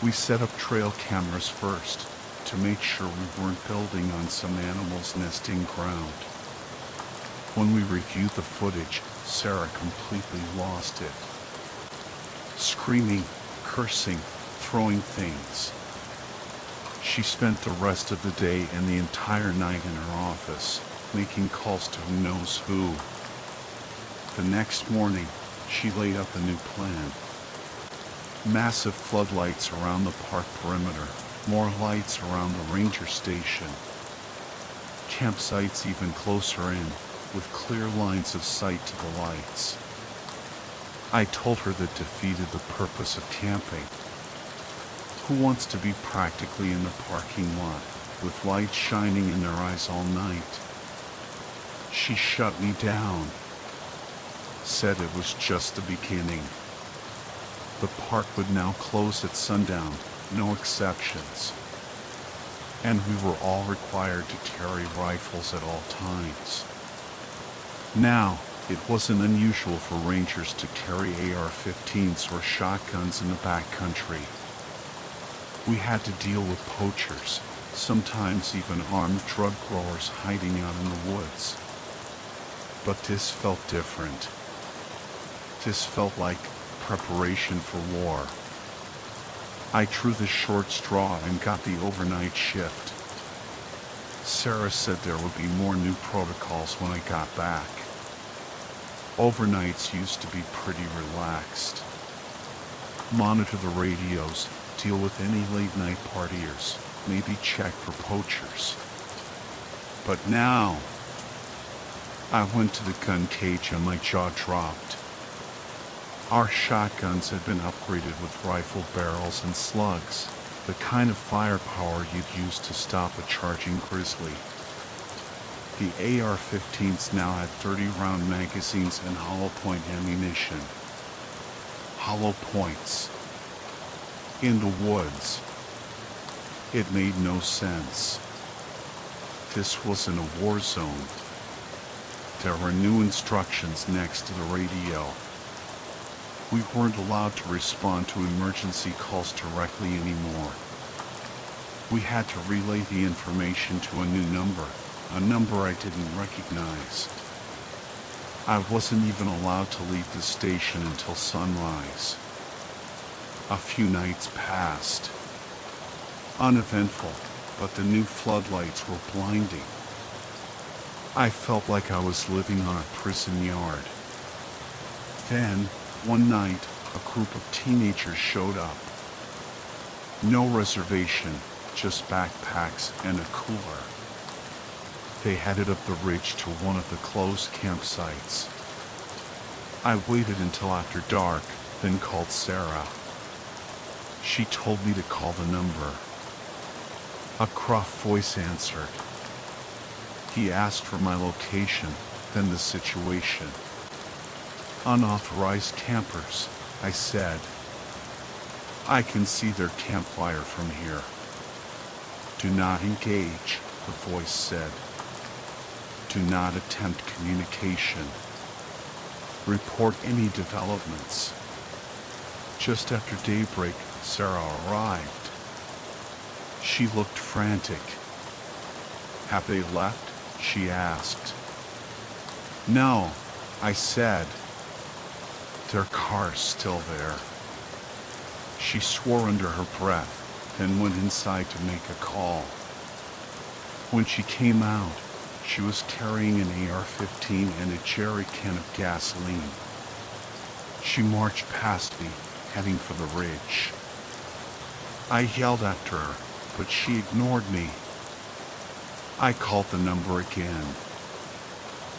We set up trail cameras first, to make sure we weren't building on some animal's nesting ground. When we reviewed the footage, Sarah completely lost it. Screaming, cursing, throwing things. She spent the rest of the day and the entire night in her office, making calls to who knows who. The next morning, she laid out the new plan. Massive floodlights around the park perimeter, more lights around the ranger station. Campsites even closer in, with clear lines of sight to the lights. I told her that defeated the purpose of camping. Who wants to be practically in the parking lot, with lights shining in their eyes all night? She shut me down. Said it was just the beginning. The park would now close at sundown, no exceptions. And we were all required to carry rifles at all times. Now, it wasn't unusual for rangers to carry AR-15s or shotguns in the backcountry. We had to deal with poachers, sometimes even armed drug growers hiding out in the woods. But this felt different. This felt like preparation for war. I drew the short straw and got the overnight shift. Sarah said there would be more new protocols when I got back. Overnights used to be pretty relaxed. Monitor the radios, deal with any late-night partiers, maybe check for poachers. But now, I went to the gun cage and my jaw dropped. Our shotguns had been upgraded with rifle barrels and slugs, the kind of firepower you'd use to stop a charging grizzly. The AR-15s now had 30-round magazines and hollow point ammunition. Hollow points. In the woods. It made no sense. This wasn't a war zone. There were new instructions next to the radio. We weren't allowed to respond to emergency calls directly anymore. We had to relay the information to a new number, a number I didn't recognize. I wasn't even allowed to leave the station until sunrise. A few nights passed. Uneventful, but the new floodlights were blinding. I felt like I was living on a prison yard. Then, one night, a group of teenagers showed up. No reservation, just backpacks and a cooler. They headed up the ridge to one of the closed campsites. I waited until after dark, then called Sarah. She told me to call the number. A gruff voice answered. He asked for my location, then the situation. Unauthorized campers, I said. I can see their campfire from here. Do not engage, the voice said. Do not attempt communication. Report any developments. Just after daybreak, Sarah arrived. She looked frantic. Have they left? She asked. No, I said. Their car's still there. She swore under her breath, then went inside to make a call. When she came out, she was carrying an AR-15 and a jerry can of gasoline. She marched past me, heading for the ridge. I yelled after her, but she ignored me. I called the number again.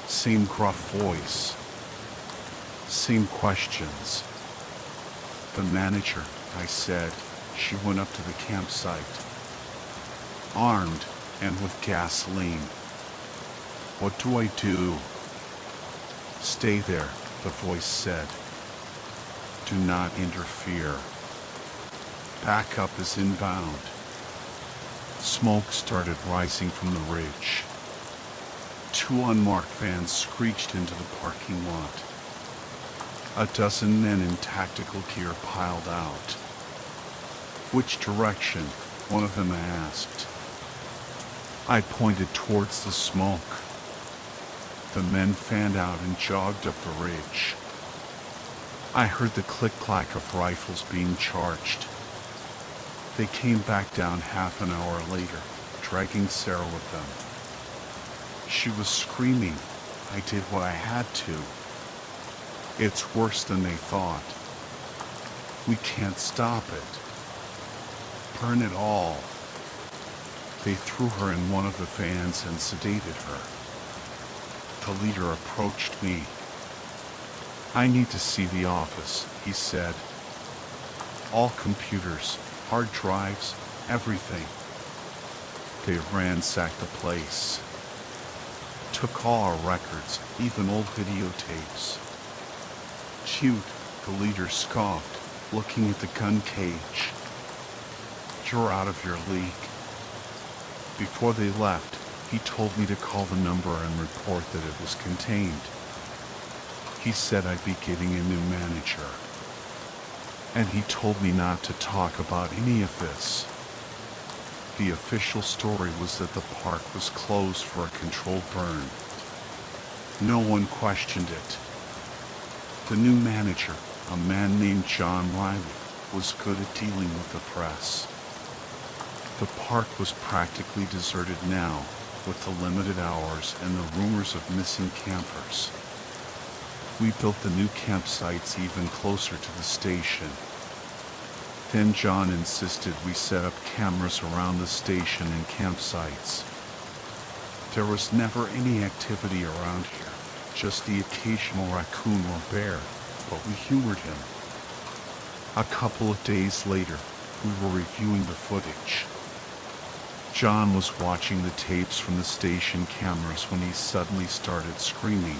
Same gruff voice. Same questions. The manager, I said. She went up to the campsite. Armed and with gasoline. What do I do? Stay there, the voice said. Do not interfere. Backup is inbound. Smoke started rising from the ridge. 2 unmarked vans screeched into the parking lot. A dozen men in tactical gear piled out. Which direction? One of them asked. I pointed towards the smoke. The men fanned out and jogged up the ridge. I heard the click-clack of rifles being charged. They came back down half an hour later, dragging Sarah with them. She was screaming. I did what I had to. It's worse than they thought. We can't stop it. Burn it all. They threw her in one of the vans and sedated her. The leader approached me. I need to see the office, he said. All computers, hard drives, everything. They ransacked the place. Took all our records, even old videotapes. Cute, the leader scoffed, looking at the gun cage. You're out of your league. Before they left, he told me to call the number and report that it was contained. He said I'd be getting a new manager. And he told me not to talk about any of this. The official story was that the park was closed for a controlled burn. No one questioned it. The new manager, a man named John Riley, was good at dealing with the press. The park was practically deserted now, with the limited hours and the rumors of missing campers. We built the new campsites even closer to the station. Then John insisted we set up cameras around the station and campsites. There was never any activity around here, just the occasional raccoon or bear, but we humored him. A couple of days later, we were reviewing the footage. John was watching the tapes from the station cameras when he suddenly started screaming.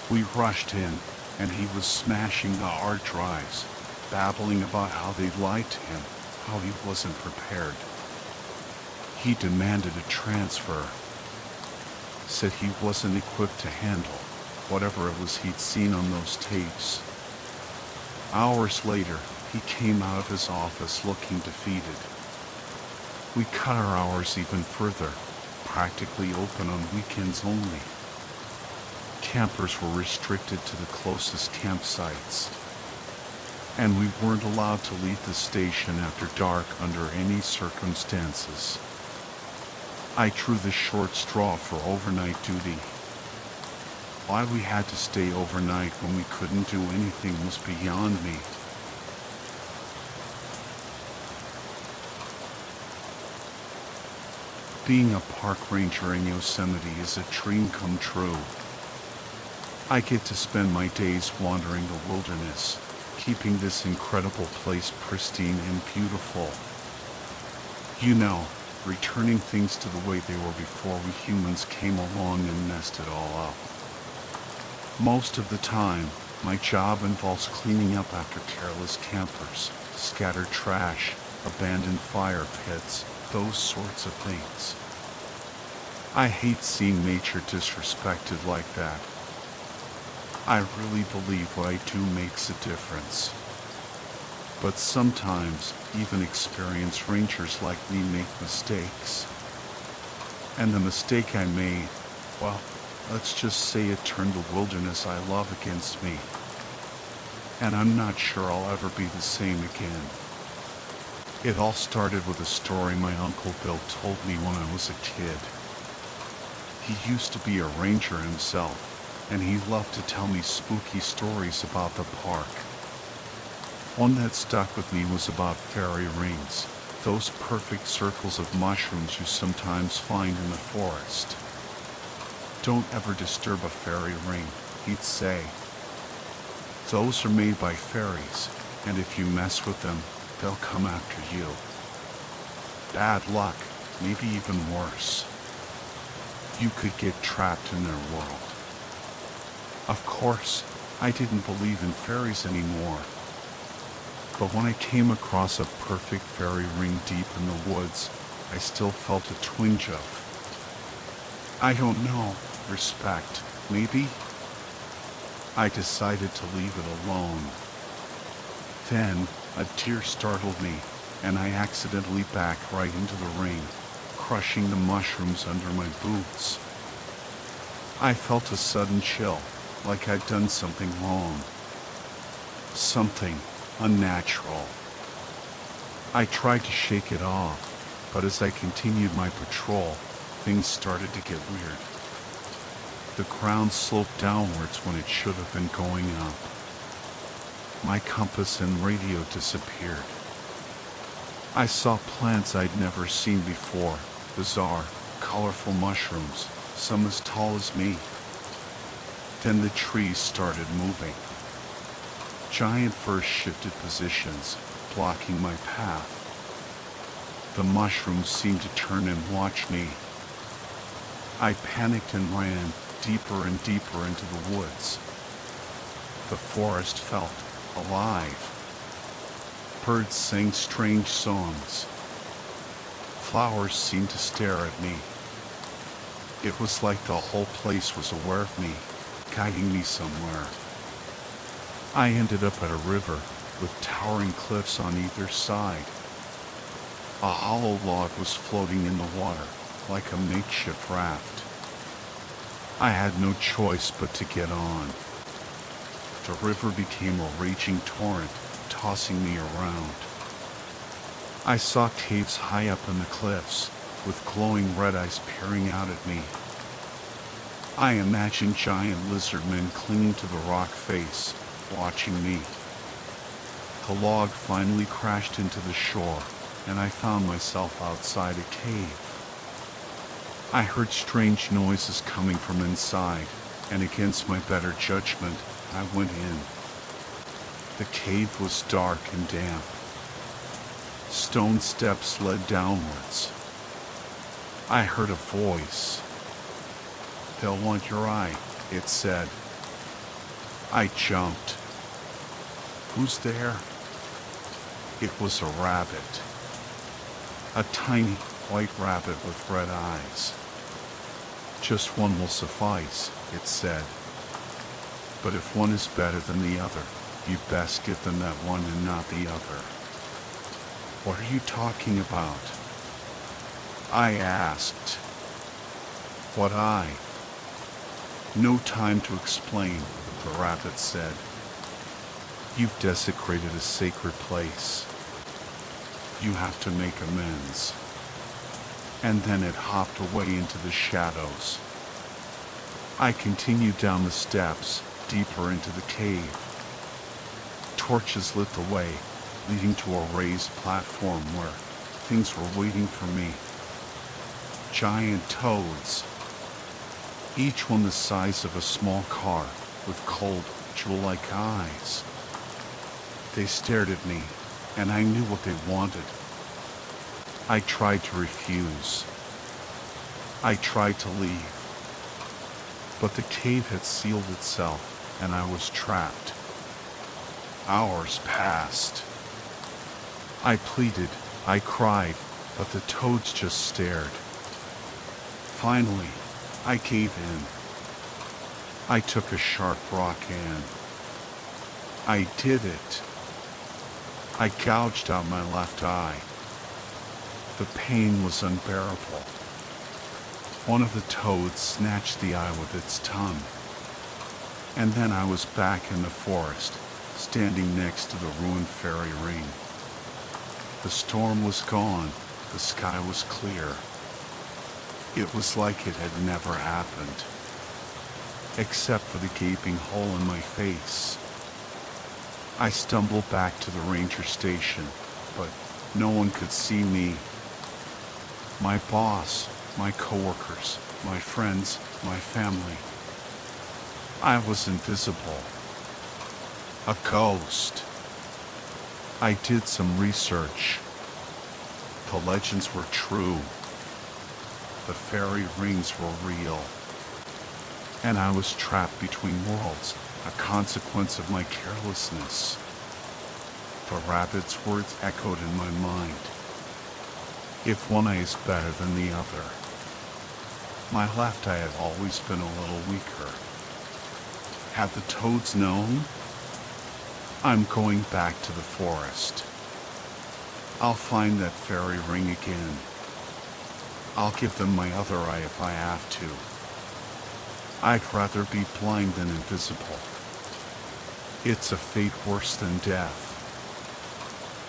We rushed in, and he was smashing the hard drives, babbling about how they lied to him, how he wasn't prepared. He demanded a transfer, said he wasn't equipped to handle whatever it was he'd seen on those tapes. Hours later, he came out of his office looking defeated. We cut our hours even further, practically open on weekends only. Campers were restricted to the closest campsites, and we weren't allowed to leave the station after dark under any circumstances. I drew the short straw for overnight duty. Why we had to stay overnight when we couldn't do anything was beyond me. Being a park ranger in Yosemite is a dream come true. I get to spend my days wandering the wilderness, keeping this incredible place pristine and beautiful. You know, returning things to the way they were before we humans came along and messed it all up. Most of the time, my job involves cleaning up after careless campers, scattered trash, abandoned fire pits, those sorts of things. I hate seeing nature disrespected like that. I really believe what I do makes a difference. But sometimes, even experienced rangers like me make mistakes. And the mistake I made, well, let's just say it turned the wilderness I love against me. And I'm not sure I'll ever be the same again. It all started with a story my Uncle Bill told me when I was a kid. He used to be a ranger himself, and he loved to tell me spooky stories about the park. One that stuck with me was about fairy rings, those perfect circles of mushrooms you sometimes find in the forest. Don't ever disturb a fairy ring, he'd say. Those are made by fairies, and if you mess with them, they'll come after you. Bad luck, maybe even worse. You could get trapped in their world. Of course, I didn't believe in fairies anymore. But when I came across a perfect fairy ring deep in the woods, I still felt a twinge of, I don't know, respect, maybe? I decided to leave it alone. Then, a deer startled me, and I accidentally backed right into the ring, crushing the mushrooms under my boots. I felt a sudden chill, like I'd done something wrong. Something unnatural. I tried to shake it off, but as I continued my patrol, things started to get weird. The ground sloped downwards when it should have been going up. My compass and radio disappeared. I saw plants I'd never seen before, bizarre, colorful mushrooms, some as tall as me. Then the trees started moving. Giant firs shifted positions, blocking my path. The mushrooms seemed to turn and watch me. I panicked and ran deeper and deeper into the woods. The forest felt alive. Birds sang strange songs. Flowers seemed to stare at me. It was like the whole place was aware of me, guiding me somewhere. I ended up at a river with towering cliffs on either side. A hollow log was floating in the water like a makeshift raft. I had no choice but to get on. The river became a raging torrent, tossing me around. I saw caves high up in the cliffs, with glowing red eyes peering out at me. I imagined giant lizardmen clinging to the rock face, watching me. The log finally crashed into the shore, and I found myself outside a cave. I heard strange noises coming from inside, and against my better judgment, I went in. The cave was dark and damp. Stone steps led downwards. I heard a voice. "They'll want your eye," it said. I jumped. Who's there? It was a rabbit. A tiny white rabbit with red eyes. "Just one will suffice," it said. "But if one is better than the other, you best give them that one and not the other." "What are you talking about?" I asked. "What eye?" "No time to explain," the rabbit said. "You've desecrated a sacred place. You have to make amends." And then it hopped away into the shadows. I continued down the steps, deeper into the cave. Torches lit the way, leading to a raised platform where things were waiting for me. Giant toads, each one the size of a small car, with cold, jewel-like eyes. They stared at me, and I knew what they wanted. I tried to refuse. I tried to leave. but the cave had sealed itself, and I was trapped. Hours passed. I pleaded, I cried, but the toads just stared. Finally, I gave in. I took a sharp raw can. I did it. I gouged out my left eye. The pain was unbearable. One of the toads snatched the eye with its tongue. And then I was back in the forest, standing next to the ruined fairy ring. The storm was gone. The sky was clear. It was like it had never happened, except for the gaping hole in my face. I stumbled back to the ranger station, but no one could see me. My boss, my coworkers, my friends, my family. I was invisible. A ghost. I did some research. The legends were true. The fairy rings were real. And I was trapped between worlds, a consequence of my carelessness. The rabbit's words echoed in my mind. If one eye is better than the other. My left eye had always been a little weaker. Had the toads known? I'm going back to the forest. I'll find that fairy ring again. I'll give them my other eye if I have to. I'd rather be blind than invisible. It's a fate worse than death.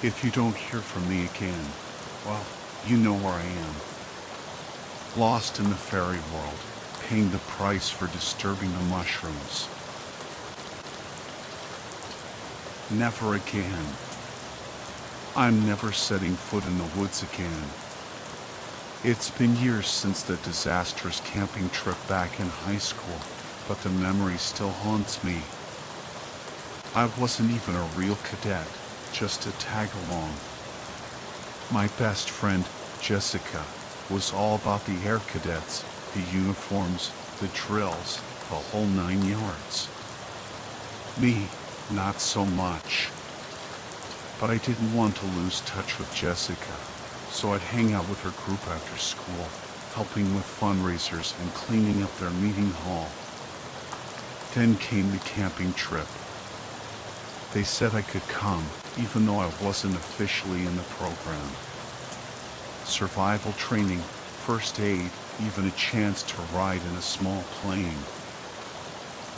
If you don't hear from me again, well, you know where I am. Lost in the fairy world, paying the price for disturbing the mushrooms. Never again. I'm never setting foot in the woods again. It's been years since the disastrous camping trip back in high school, but the memory still haunts me. I wasn't even a real cadet, just a tag-along. My best friend, Jessica, was all about the air cadets, the uniforms, the drills, the whole 9 yards. Me, not so much. But I didn't want to lose touch with Jessica, so I'd hang out with her group after school, helping with fundraisers and cleaning up their meeting hall. Then came the camping trip. They said I could come, even though I wasn't officially in the program. Survival training, first aid, even a chance to ride in a small plane.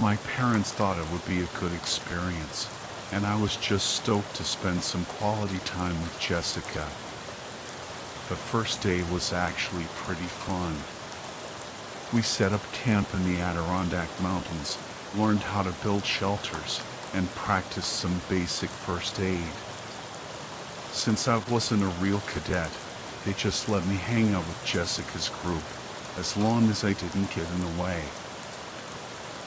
My parents thought it would be a good experience, and I was just stoked to spend some quality time with Jessica. The first day was actually pretty fun. We set up camp in the Adirondack Mountains, learned how to build shelters, and practiced some basic first aid. Since I wasn't a real cadet, they just let me hang out with Jessica's group, as long as I didn't get in the way.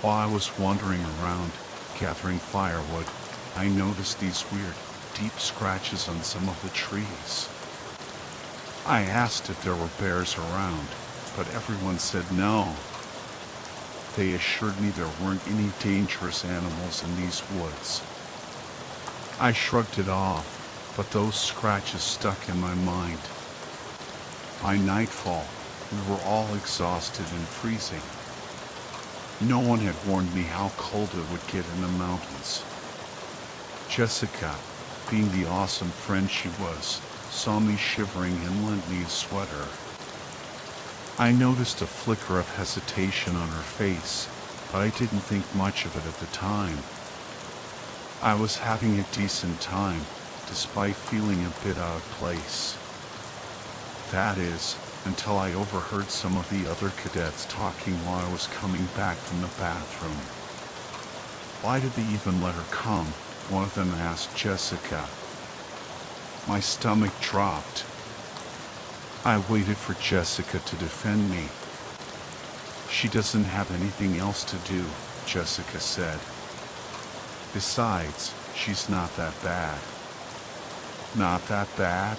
While I was wandering around, gathering firewood, I noticed these weird, deep scratches on some of the trees. I asked if there were bears around, but everyone said no. They assured me there weren't any dangerous animals in these woods. I shrugged it off, but those scratches stuck in my mind. By nightfall, we were all exhausted and freezing. No one had warned me how cold it would get in the mountains. Jessica, being the awesome friend she was, saw me shivering and lent me a sweater. I noticed a flicker of hesitation on her face, but I didn't think much of it at the time. I was having a decent time, despite feeling a bit out of place. That is, until I overheard some of the other cadets talking while I was coming back from the bathroom. Why did they even let her come? One of them asked Jessica. My stomach dropped. I waited for Jessica to defend me. She doesn't have anything else to do, Jessica said. Besides, she's not that bad. Not that bad?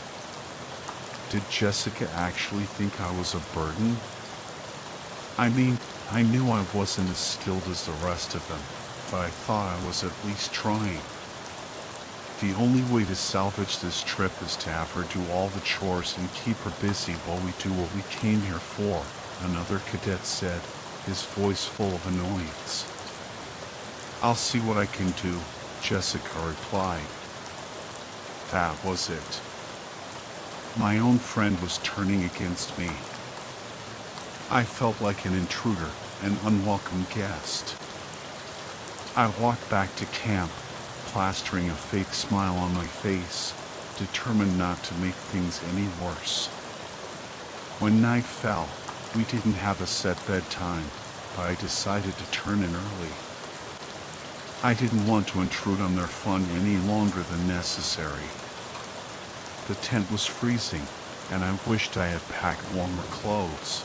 Did Jessica actually think I was a burden? I mean, I knew I wasn't as skilled as the rest of them, but I thought I was at least trying. The only way to salvage this trip is to have her do all the chores and keep her busy while we do what we came here for, another cadet said, his voice full of annoyance. I'll see what I can do, Jessica replied. That was it. My own friend was turning against me. I felt like an intruder, an unwelcome guest. I walked back to camp, plastering a fake smile on my face, determined not to make things any worse. When night fell, we didn't have a set bedtime, but I decided to turn in early. I didn't want to intrude on their fun any longer than necessary. The tent was freezing, and I wished I had packed warmer clothes.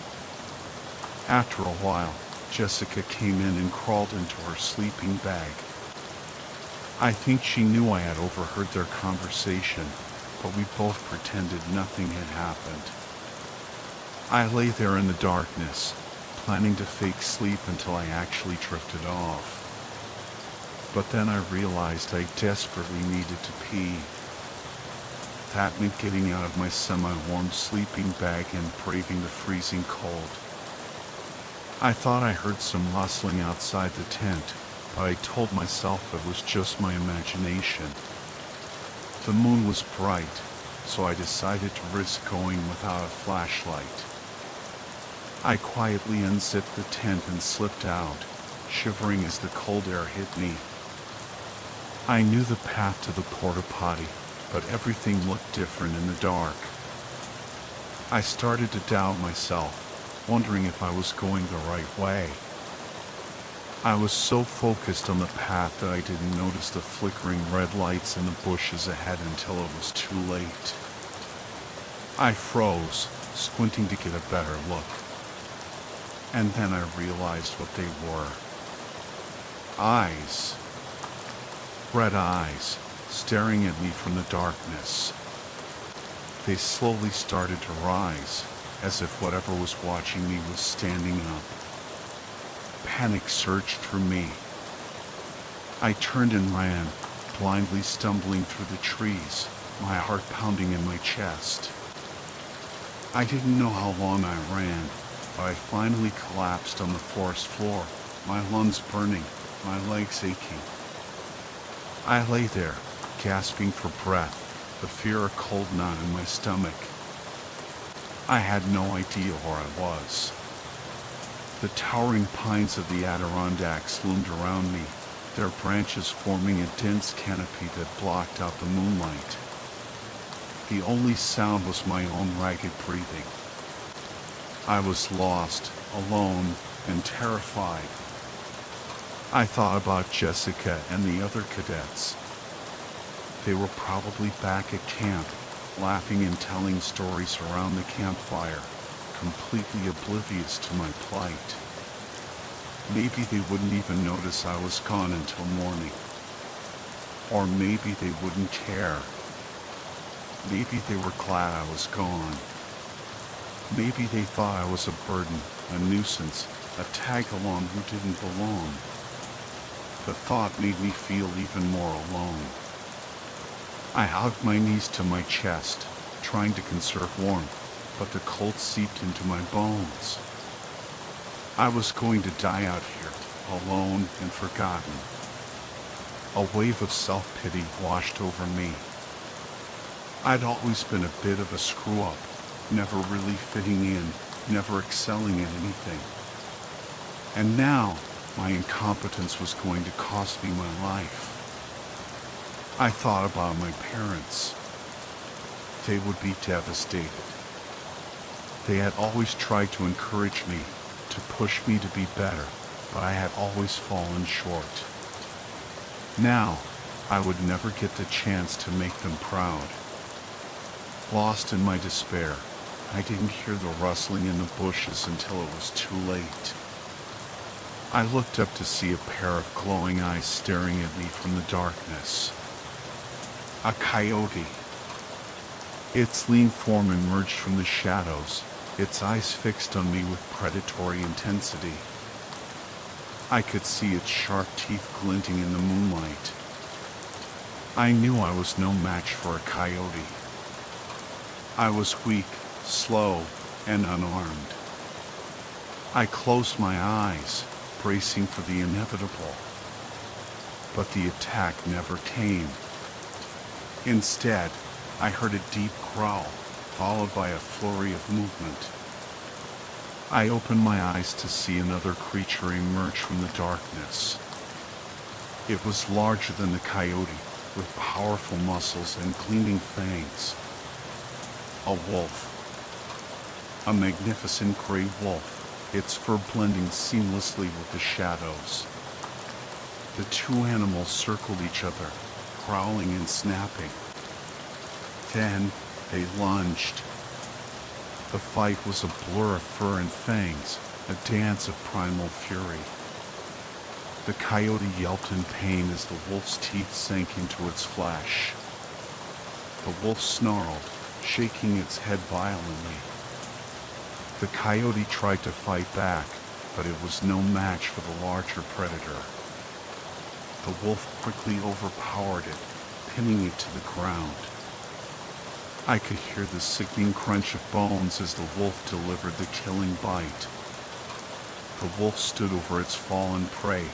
After a while, Jessica came in and crawled into her sleeping bag. I think she knew I had overheard their conversation, but we both pretended nothing had happened. I lay there in the darkness, planning to fake sleep until I actually drifted off. But then I realized I desperately needed to pee. That meant getting out of my semi-warm sleeping bag and braving the freezing cold. I thought I heard some rustling outside the tent, but I told myself it was just my imagination. The moon was bright, so I decided to risk going without a flashlight. I quietly unzipped the tent and slipped out, shivering as the cold air hit me. I knew the path to the porta potty, but everything looked different in the dark. I started to doubt myself, wondering if I was going the right way. I was so focused on the path that I didn't notice the flickering red lights in the bushes ahead until it was too late. I froze, squinting to get a better look. And then I realized what they were. Eyes. Red eyes, staring at me from the darkness. They slowly started to rise, as if whatever was watching me was standing up. Panic surged through me. I turned and ran, blindly stumbling through the trees, my heart pounding in my chest. I didn't know how long I ran, but I finally collapsed on the forest floor, my lungs burning, my legs aching. I lay there, gasping for breath, the fear a cold knot in my stomach. I had no idea where I was. The towering pines of the Adirondacks loomed around me, their branches forming a dense canopy that blocked out the moonlight. The only sound was my own ragged breathing. I was lost, alone, and terrified. I thought about Jessica and the other cadets. They were probably back at camp, laughing and telling stories around the campfire, completely oblivious to my plight. Maybe they wouldn't even notice I was gone until morning. Or maybe they wouldn't care. Maybe they were glad I was gone. Maybe they thought I was a burden, a nuisance, a tag-along who didn't belong. The thought made me feel even more alone. I hugged my knees to my chest, trying to conserve warmth, but the cold seeped into my bones. I was going to die out here, alone and forgotten. A wave of self-pity washed over me. I'd always been a bit of a screw-up, never really fitting in, never excelling at anything. And now, my incompetence was going to cost me my life. I thought about my parents. They would be devastated. They had always tried to encourage me, to push me to be better, but I had always fallen short. Now, I would never get the chance to make them proud. Lost in my despair, I didn't hear the rustling in the bushes until it was too late. I looked up to see a pair of glowing eyes staring at me from the darkness. A coyote. Its lean form emerged from the shadows, its eyes fixed on me with predatory intensity. I could see its sharp teeth glinting in the moonlight. I knew I was no match for a coyote. I was weak, slow, and unarmed. I closed my eyes, bracing for the inevitable. But the attack never came. Instead, I heard a deep growl, followed by a flurry of movement. I opened my eyes to see another creature emerge from the darkness. It was larger than the coyote, with powerful muscles and gleaming fangs. A wolf. A magnificent gray wolf, its fur blending seamlessly with the shadows. The two animals circled each other, growling and snapping. Then they lunged. The fight was a blur of fur and fangs, a dance of primal fury. The coyote yelped in pain as the wolf's teeth sank into its flesh. The wolf snarled, shaking its head violently. The coyote tried to fight back, but it was no match for the larger predator. The wolf quickly overpowered it, pinning it to the ground. I could hear the sickening crunch of bones as the wolf delivered the killing bite. The wolf stood over its fallen prey,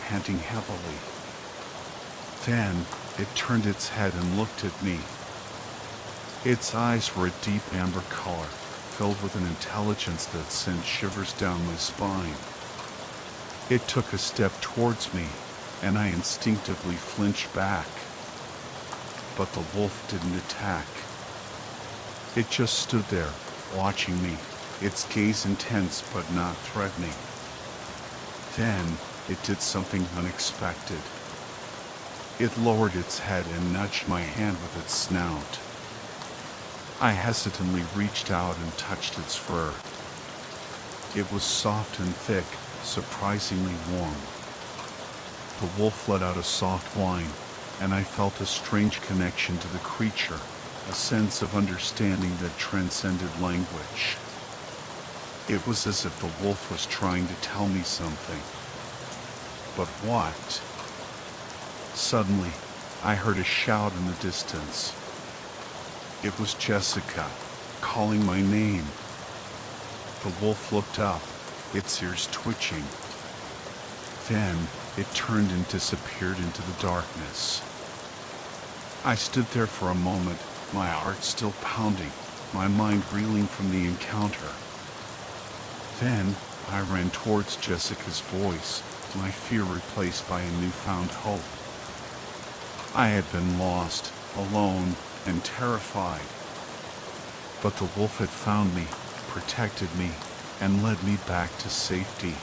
panting heavily. Then, it turned its head and looked at me. Its eyes were a deep amber color, filled with an intelligence that sent shivers down my spine. It took a step towards me, and I instinctively flinched back. But the wolf didn't attack. It just stood there, watching me, its gaze intense but not threatening. Then, it did something unexpected. It lowered its head and nudged my hand with its snout. I hesitantly reached out and touched its fur. It was soft and thick, surprisingly warm. The wolf let out a soft whine, and I felt a strange connection to the creature, a sense of understanding that transcended language. It was as if the wolf was trying to tell me something. But what? Suddenly, I heard a shout in the distance. It was Jessica, calling my name. The wolf looked up, its ears twitching. Then, it turned and disappeared into the darkness. I stood there for a moment, my heart still pounding, my mind reeling from the encounter. Then, I ran towards Jessica's voice, my fear replaced by a newfound hope. I had been lost, alone, and terrified. But the wolf had found me, protected me, and led me back to safety.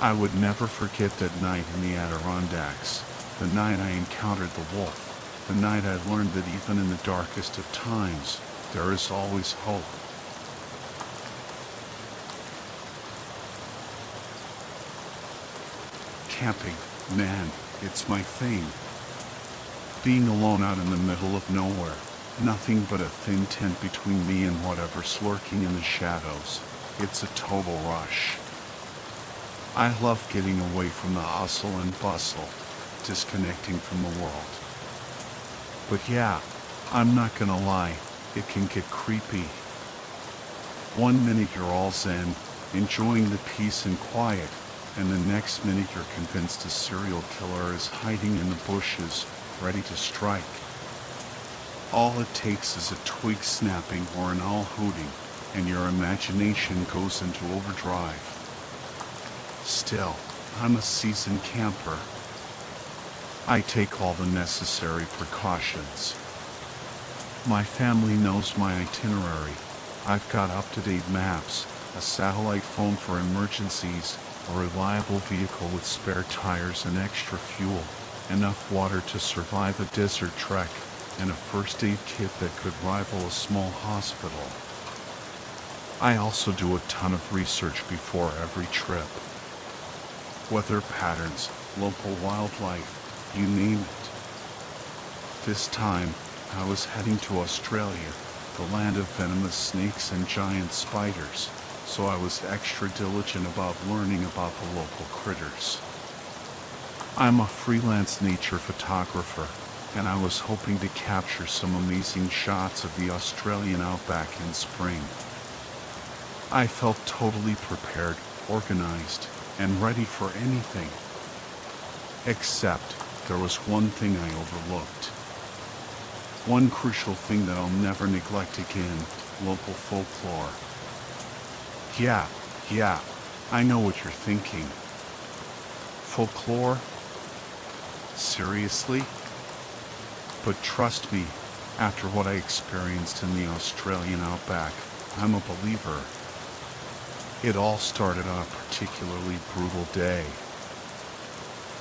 I would never forget that night in the Adirondacks, the night I encountered the wolf. The night I learned that even in the darkest of times, there is always hope. Camping, man, it's my thing. Being alone out in the middle of nowhere, nothing but a thin tent between me and whatever's lurking in the shadows. It's a total rush. I love getting away from the hustle and bustle, disconnecting from the world. But yeah, I'm not gonna lie, it can get creepy. One minute you're all zen, enjoying the peace and quiet, and the next minute you're convinced a serial killer is hiding in the bushes, ready to strike. All it takes is a twig snapping or an owl hooting, and your imagination goes into overdrive. Still, I'm a seasoned camper. I take all the necessary precautions. My family knows my itinerary. I've got up-to-date maps, a satellite phone for emergencies, a reliable vehicle with spare tires and extra fuel, enough water to survive a desert trek, and a first aid kit that could rival a small hospital. I also do a ton of research before every trip. Weather patterns, local wildlife, you name it. This time, I was heading to Australia, the land of venomous snakes and giant spiders, so I was extra diligent about learning about the local critters. I'm a freelance nature photographer, and I was hoping to capture some amazing shots of the Australian outback in spring. I felt totally prepared, organized, and ready for anything. Except there was one thing I overlooked. One crucial thing that I'll never neglect again: local folklore. Yeah, I know what you're thinking. Folklore? Seriously? But trust me, after what I experienced in the Australian outback, I'm a believer. It all started on a particularly brutal day.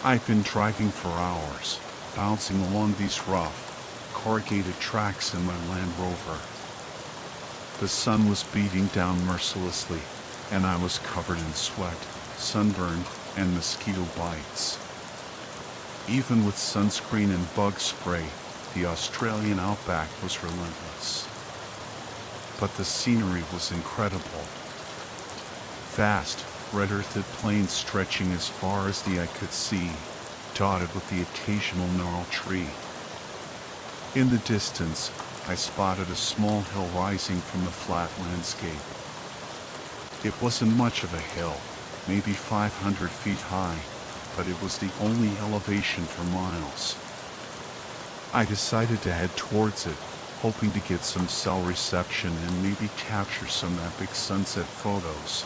I'd been driving for hours, bouncing along these rough, corrugated tracks in my Land Rover. The sun was beating down mercilessly, and I was covered in sweat, sunburn, and mosquito bites. Even with sunscreen and bug spray, the Australian outback was relentless. But the scenery was incredible. Vast, red-earthed plains stretching as far as the eye could see, dotted with the occasional gnarled tree. In the distance, I spotted a small hill rising from the flat landscape. It wasn't much of a hill, maybe 500 feet high, but it was the only elevation for miles. I decided to head towards it, hoping to get some cell reception and maybe capture some epic sunset photos.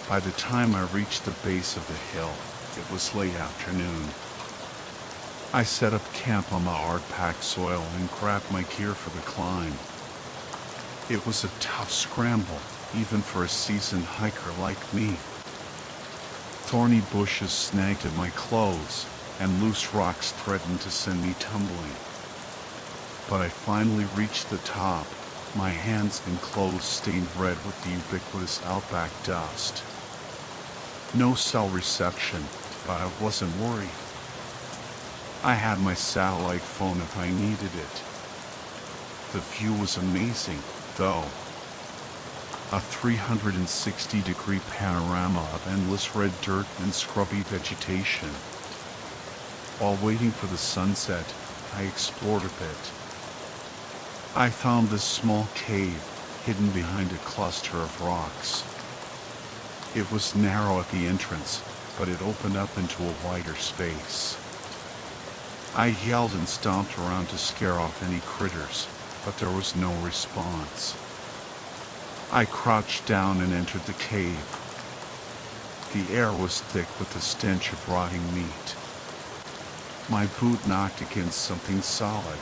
By the time I reached the base of the hill, it was late afternoon. I set up camp on the hard-packed soil and grabbed my gear for the climb. It was a tough scramble, even for a seasoned hiker like me. Thorny bushes snagged at my clothes, and loose rocks threatened to send me tumbling. But I finally reached the top, my hands and clothes stained red with the ubiquitous outback dust. No cell reception, but I wasn't worried. I had my satellite phone if I needed it. The view was amazing, though. A 360-degree panorama of endless red dirt and scrubby vegetation. While waiting for the sunset, I explored a bit. I found this small cave hidden behind a cluster of rocks. It was narrow at the entrance, but it opened up into a wider space. I yelled and stomped around to scare off any critters, but there was no response. I crouched down and entered the cave. The air was thick with the stench of rotting meat. My boot knocked against something solid,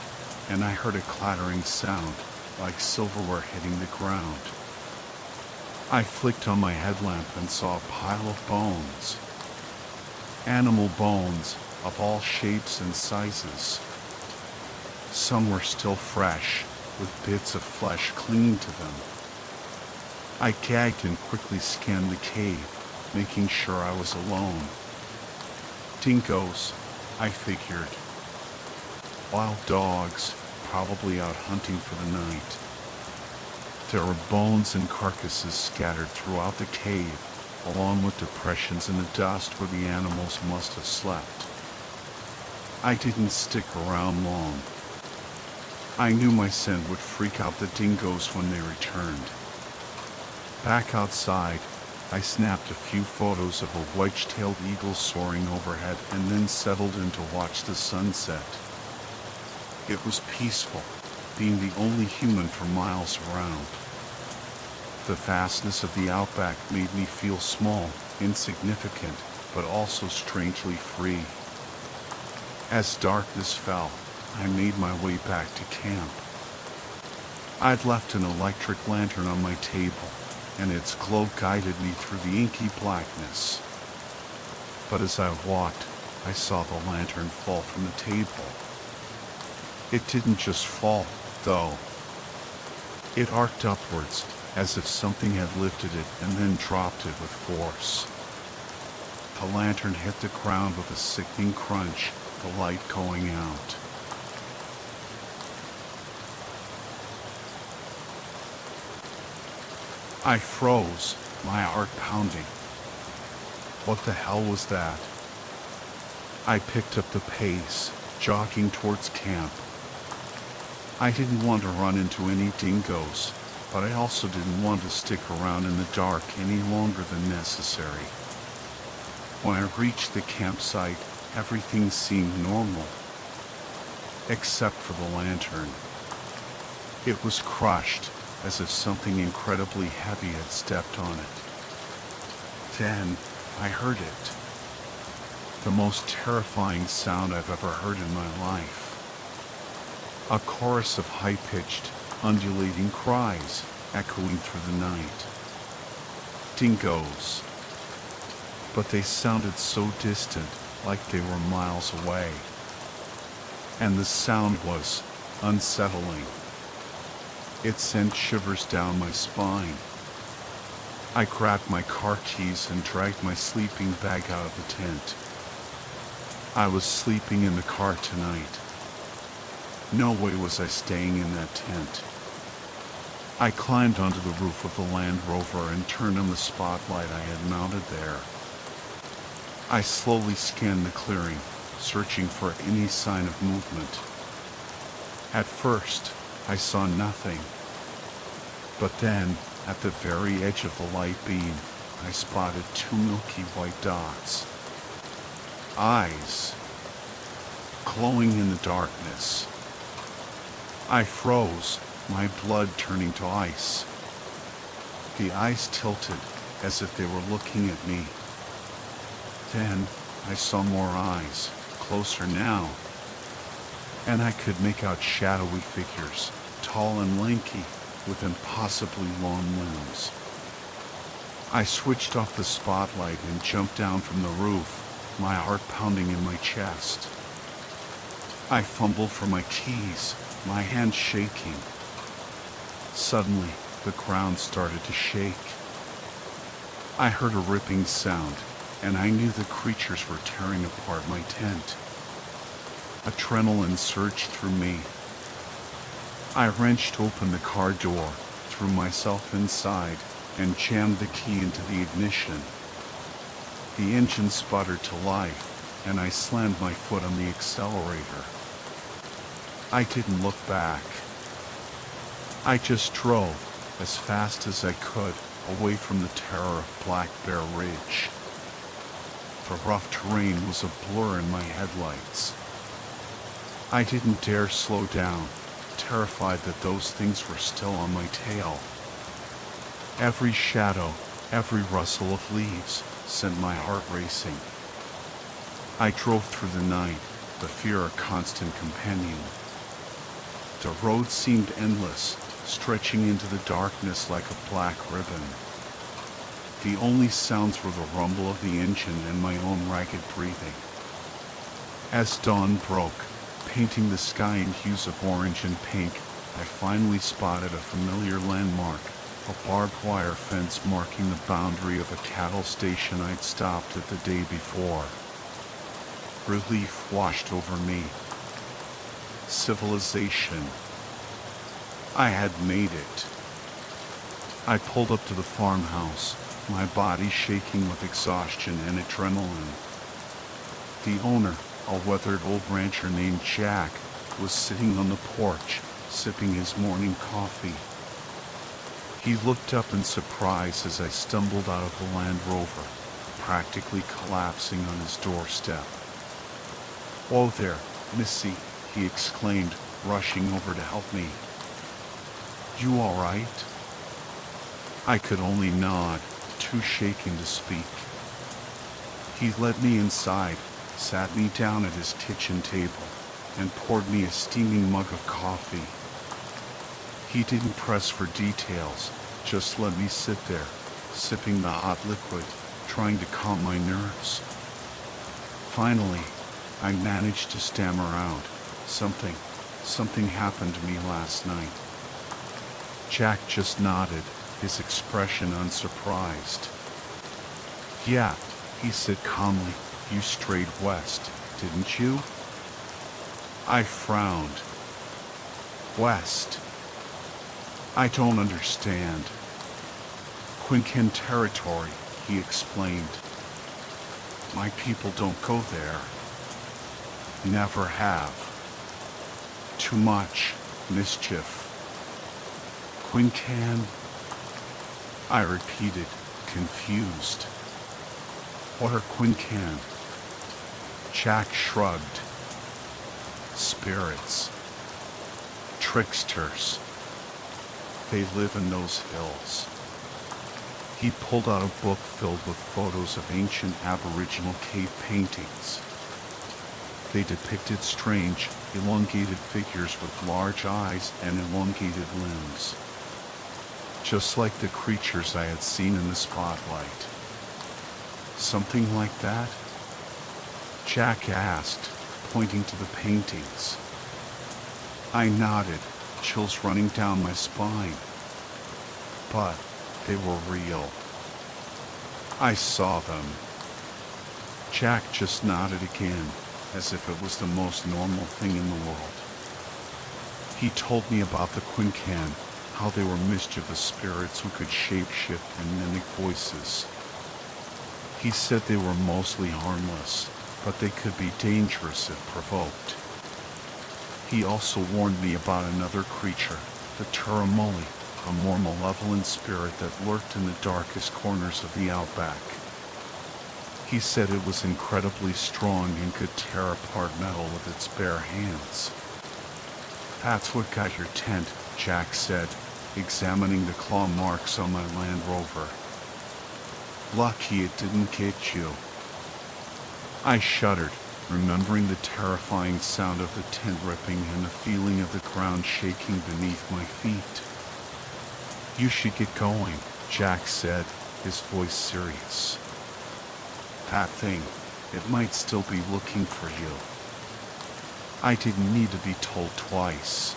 and I heard a clattering sound, like silverware hitting the ground. I flicked on my headlamp and saw a pile of bones. Animal bones of all shapes and sizes. Some were still fresh, with bits of flesh clinging to them. I gagged and quickly scanned the cave, making sure I was alone. Dingoes, I figured. Wild dogs, probably out hunting for the night. There were bones and carcasses scattered throughout the cave, along with depressions in the dust where the animals must have slept. I didn't stick around long. I knew my scent would freak out the dingoes when they returned. Back outside, I snapped a few photos of a wedge-tailed eagle soaring overhead and then settled in to watch the sunset. It was peaceful, being the only human for miles around. The vastness of the outback made me feel small, insignificant, but also strangely free. As darkness fell, I made my way back to camp. I'd left an electric lantern on my table, and its glow guided me through the inky blackness. But as I walked, I saw the lantern fall from the table. It didn't just fall, though. It arced upwards, as if something had lifted it and then dropped it with force. The lantern hit the ground with a sickening crunch, the light going out. I froze, my heart pounding. What the hell was that? I picked up the pace, jogging towards camp. I didn't want to run into any dingoes, but I also didn't want to stick around in the dark any longer than necessary. When I reached the campsite, everything seemed normal, except for the lantern. It was crushed, as if something incredibly heavy had stepped on it. Then I heard it. The most terrifying sound I've ever heard in my life. A chorus of high-pitched, undulating cries echoing through the night. Dingoes. But they sounded so distant, like they were miles away. And the sound was unsettling. It sent shivers down my spine. I grabbed my car keys and dragged my sleeping bag out of the tent. I was sleeping in the car tonight. No way was I staying in that tent. I climbed onto the roof of the Land Rover and turned on the spotlight I had mounted there. I slowly scanned the clearing, searching for any sign of movement. At first, I saw nothing. But then, at the very edge of the light beam, I spotted two milky white dots. Eyes. Glowing in the darkness. I froze, my blood turning to ice. The eyes tilted, as if they were looking at me. Then, I saw more eyes, closer now. And I could make out shadowy figures, tall and lanky, with impossibly long limbs. I switched off the spotlight and jumped down from the roof, my heart pounding in my chest. I fumbled for my keys, my hands shaking. Suddenly, the ground started to shake. I heard a ripping sound, and I knew the creatures were tearing apart my tent. Adrenaline surged through me. I wrenched open the car door, threw myself inside, and jammed the key into the ignition. The engine sputtered to life, and I slammed my foot on the accelerator. I didn't look back. I just drove, as fast as I could, away from the terror of Black Bear Ridge. The rough terrain was a blur in my headlights. I didn't dare slow down, terrified that those things were still on my tail. Every shadow, every rustle of leaves sent my heart racing. I drove through the night, the fear a constant companion. The road seemed endless, stretching into the darkness like a black ribbon. The only sounds were the rumble of the engine and my own ragged breathing. As dawn broke, painting the sky in hues of orange and pink, I finally spotted a familiar landmark, a barbed wire fence marking the boundary of a cattle station I'd stopped at the day before. Relief washed over me. Civilization. I had made it. I pulled up to the farmhouse, my body shaking with exhaustion and adrenaline. The owner, a weathered old rancher named Jack, was sitting on the porch, sipping his morning coffee. He looked up in surprise as I stumbled out of the Land Rover, practically collapsing on his doorstep. "Whoa there, Missy," he exclaimed, rushing over to help me. "You all right?" I could only nod, too shaken to speak. He led me inside, sat me down at his kitchen table, and poured me a steaming mug of coffee. He didn't press for details, just let me sit there, sipping the hot liquid, trying to calm my nerves. Finally, I managed to stammer out, Something happened to me last night." Jack just nodded, his expression unsurprised. "Yeah," he said calmly, "you strayed west, didn't you?" I frowned. "West? I don't understand." Quincan territory, he explained. My people don't go there. Never have. Too much mischief. Quincan? I repeated, confused. What are Quincan? Jack shrugged. Spirits. Tricksters. They live in those hills. He pulled out a book filled with photos of ancient Aboriginal cave paintings. They depicted strange, elongated figures with large eyes and elongated limbs. Just like the creatures I had seen in the spotlight. Something like that? Jack asked, pointing to the paintings. I nodded, chills running down my spine. But they were real. I saw them. Jack just nodded again, as if it was the most normal thing in the world. He told me about the Quincan, how they were mischievous spirits who could shapeshift and mimic voices. He said they were mostly harmless, but they could be dangerous if provoked. He also warned me about another creature, the Turamuli, a more malevolent spirit that lurked in the darkest corners of the outback. He said it was incredibly strong and could tear apart metal with its bare hands. That's what got your tent, Jack said, examining the claw marks on my Land Rover. Lucky it didn't get you. I shuddered, remembering the terrifying sound of the tent ripping and the feeling of the ground shaking beneath my feet. You should get going, Jack said, his voice serious. That thing, it might still be looking for you. I didn't need to be told twice.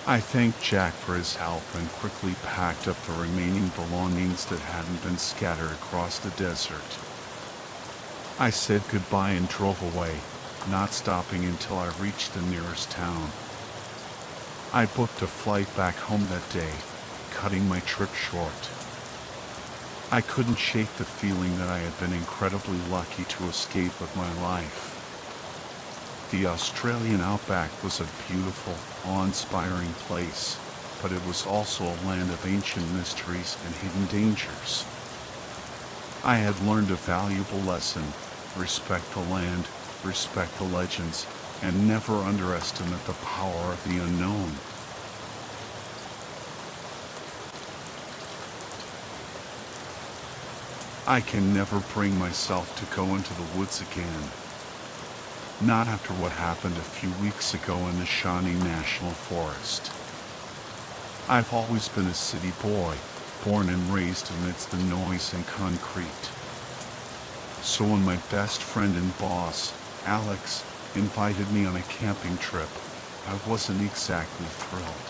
I thanked Jack for his help and quickly packed up the remaining belongings that hadn't been scattered across the desert. I said goodbye and drove away, not stopping until I reached the nearest town. I booked a flight back home that day, cutting my trip short. I couldn't shake the feeling that I had been incredibly lucky to escape with my life. The Australian outback was a beautiful, awe-inspiring place, but it was also a land of ancient mysteries and hidden dangers. I had learned a valuable lesson: respect the land, respect the legends, and never underestimate the power of the unknown. I can never bring myself to go into the woods again. Not after what happened a few weeks ago in the Shawnee National Forest. I've always been a city boy, born and raised amidst the noise and concrete. So when my best friend and boss, Alex, invited me on a camping trip, I wasn't exactly thrilled.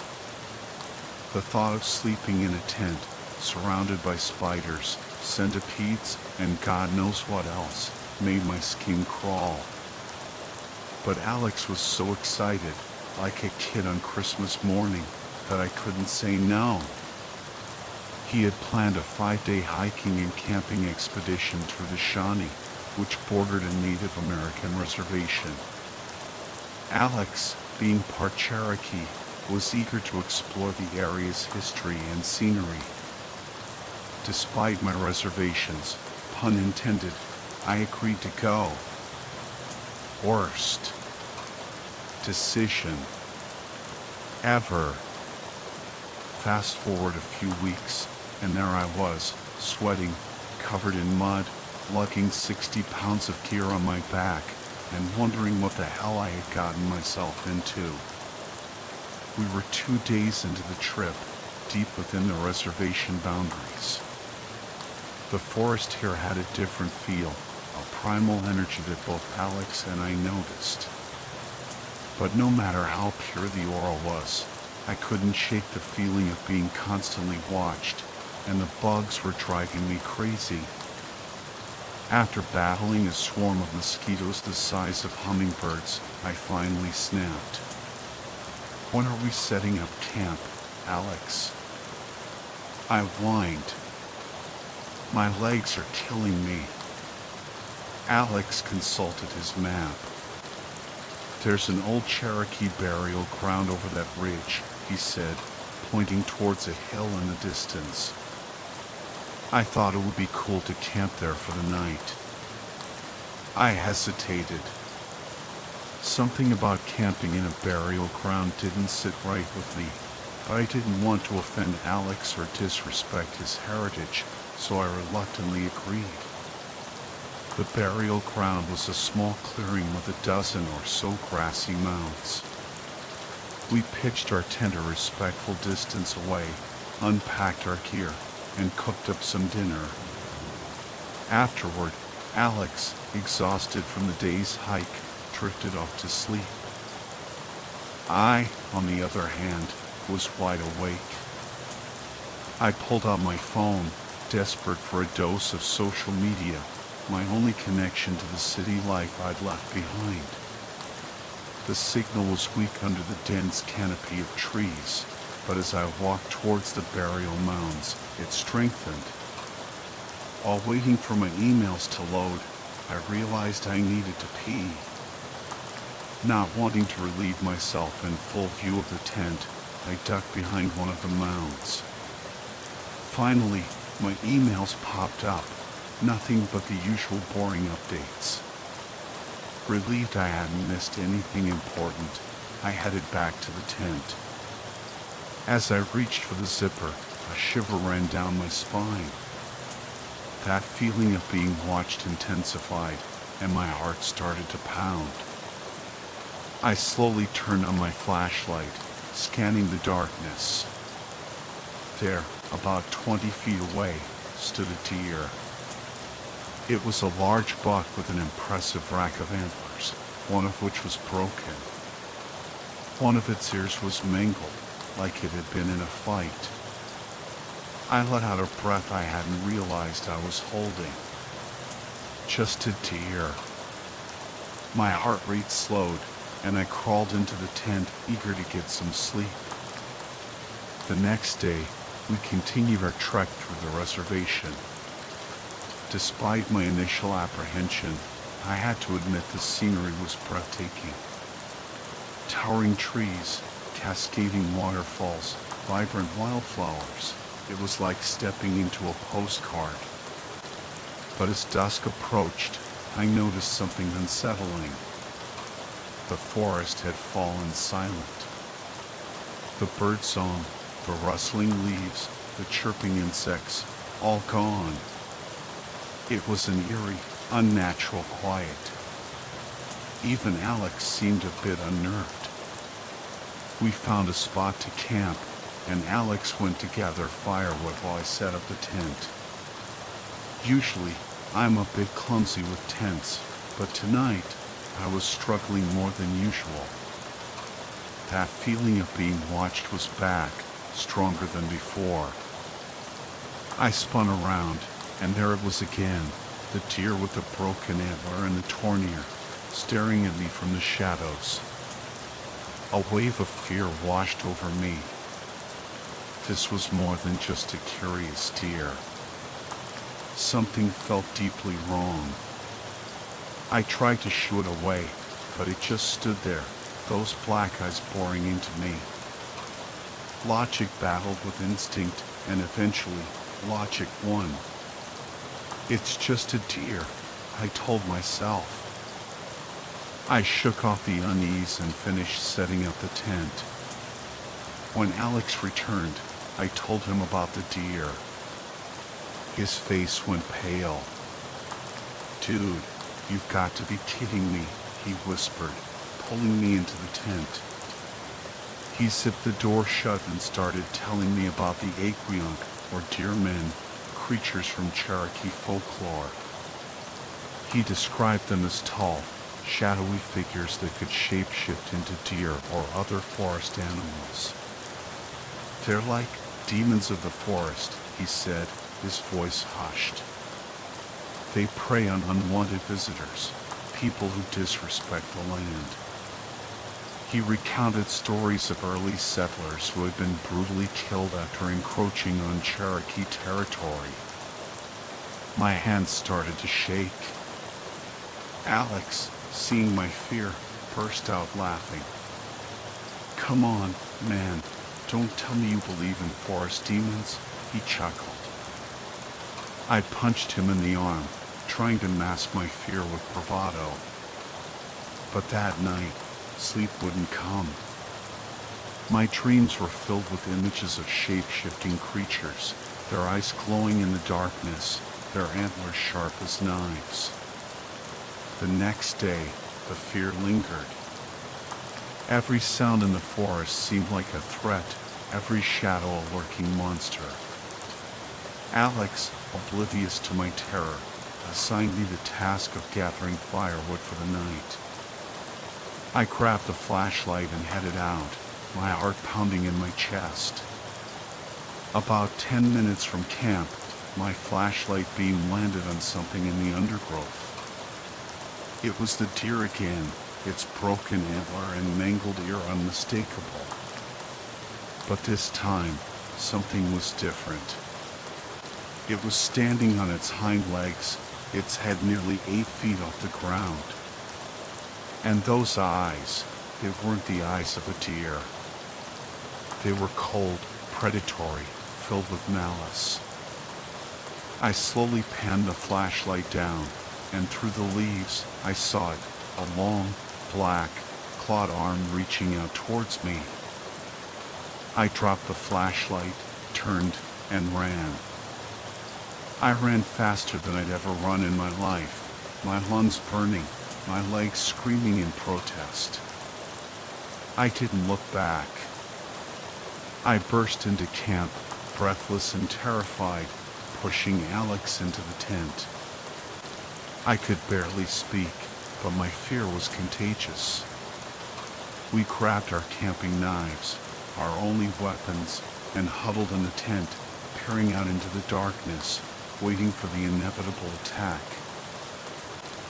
The thought of sleeping in a tent, surrounded by spiders, centipedes, and God knows what else, made my skin crawl. But Alex was so excited, like a kid on Christmas morning, that I couldn't say no. He had planned a 5-day hiking and camping expedition through the Shawnee, which bordered a Native American reservation. Alex, being part Cherokee, was eager to explore the area's history and scenery. Despite my reservations, pun intended, I agreed to go. Worst decision ever. Fast forward a few weeks, and there I was, sweating, covered in mud, lugging 60 pounds of gear on my back, and wondering what the hell I had gotten myself into. We were 2 days into the trip, deep within the reservation boundaries. The forest here had a different feel, a primal energy that both Alex and I noticed. But no matter how pure the aura was, I couldn't shake the feeling of being constantly watched, and the bugs were driving me crazy. After battling a swarm of mosquitoes the size of hummingbirds, I finally snapped. When are we setting up camp, Alex? I whined. My legs are killing me. Alex consulted his map. There's an old Cherokee burial ground over that ridge, he said, pointing towards a hill in the distance. I thought it would be cool to camp there for the night. I hesitated. Something about camping in a burial ground didn't sit right with me, but I didn't want to offend Alex or disrespect his heritage, so I reluctantly agreed. The burial ground was a small clearing with a dozen or so grassy mounds. We pitched our tent a respectful distance away, unpacked our gear, and cooked up some dinner. Afterward, Alex, exhausted from the day's hike, drifted off to sleep. I, on the other hand, was wide awake. I pulled out my phone, desperate for a dose of social media, my only connection to the city life I'd left behind. The signal was weak under the dense canopy of trees, but as I walked towards the burial mounds, it strengthened. While waiting for my emails to load, I realized I needed to pee. Not wanting to relieve myself in full view of the tent, I ducked behind one of the mounds. Finally, my emails popped up. Nothing but the usual boring updates. Relieved I hadn't missed anything important, I headed back to the tent. As I reached for the zipper, a shiver ran down my spine. That feeling of being watched intensified, and my heart started to pound. I slowly turned on my flashlight, scanning the darkness. There, about 20 feet away, stood a deer. It was a large buck with an impressive rack of antlers, one of which was broken. One of its ears was mangled, like it had been in a fight. I let out a breath I hadn't realized I was holding. Just a deer. My heart rate slowed, and I crawled into the tent, eager to get some sleep. The next day, we continued our trek through the reservation. Despite my initial apprehension, I had to admit the scenery was breathtaking. Towering trees, cascading waterfalls, vibrant wildflowers. It was like stepping into a postcard. But as dusk approached, I noticed something unsettling. The forest had fallen silent. The birdsong, the rustling leaves, the chirping insects, all gone. It was an eerie, unnatural quiet. Even Alex seemed a bit unnerved. We found a spot to camp, and Alex went to gather firewood while I set up the tent. Usually, I'm a bit clumsy with tents, but tonight, I was struggling more than usual. That feeling of being watched was back, stronger than before. I spun around, and there it was again, the deer with the broken antler and the torn ear, staring at me from the shadows. A wave of fear washed over me. This was more than just a curious deer. Something felt deeply wrong. I tried to shoo it away, but it just stood there, those black eyes boring into me. Logic battled with instinct, and eventually, logic won. It's just a deer, I told myself. I shook off the unease and finished setting up the tent. When Alex returned, I told him about the deer. His face went pale. "Dude, you've got to be kidding me," he whispered, pulling me into the tent. He zipped the door shut and started telling me about the eerie, or deer men, creatures from Cherokee folklore. He described them as tall, shadowy figures that could shapeshift into deer or other forest animals. "They're like demons of the forest," he said, his voice hushed. "They prey on unwanted visitors, people who disrespect the land." He recounted stories of early settlers who had been brutally killed after encroaching on Cherokee territory. My hands started to shake. Alex, seeing my fear, burst out laughing. "Come on, man, don't tell me you believe in forest demons," he chuckled. I punched him in the arm, trying to mask my fear with bravado. But that night, sleep wouldn't come. My dreams were filled with images of shape-shifting creatures, their eyes glowing in the darkness, their antlers sharp as knives. The next day, the fear lingered. Every sound in the forest seemed like a threat, every shadow a lurking monster. Alex, oblivious to my terror, assigned me the task of gathering firewood for the night. I grabbed a flashlight and headed out, my heart pounding in my chest. About 10 minutes from camp, my flashlight beam landed on something in the undergrowth. It was the deer again, its broken antler and mangled ear unmistakable. But this time, something was different. It was standing on its hind legs, its head nearly 8 feet off the ground. And those eyes, they weren't the eyes of a deer. They were cold, predatory, filled with malice. I slowly panned the flashlight down, and through the leaves I saw it, a long, black, clawed arm reaching out towards me. I dropped the flashlight, turned, and ran. I ran faster than I'd ever run in my life, my lungs burning, my legs screaming in protest. I didn't look back. I burst into camp, breathless and terrified, pushing Alex into the tent. I could barely speak, but my fear was contagious. We grabbed our camping knives, our only weapons, and huddled in the tent, peering out into the darkness, waiting for the inevitable attack.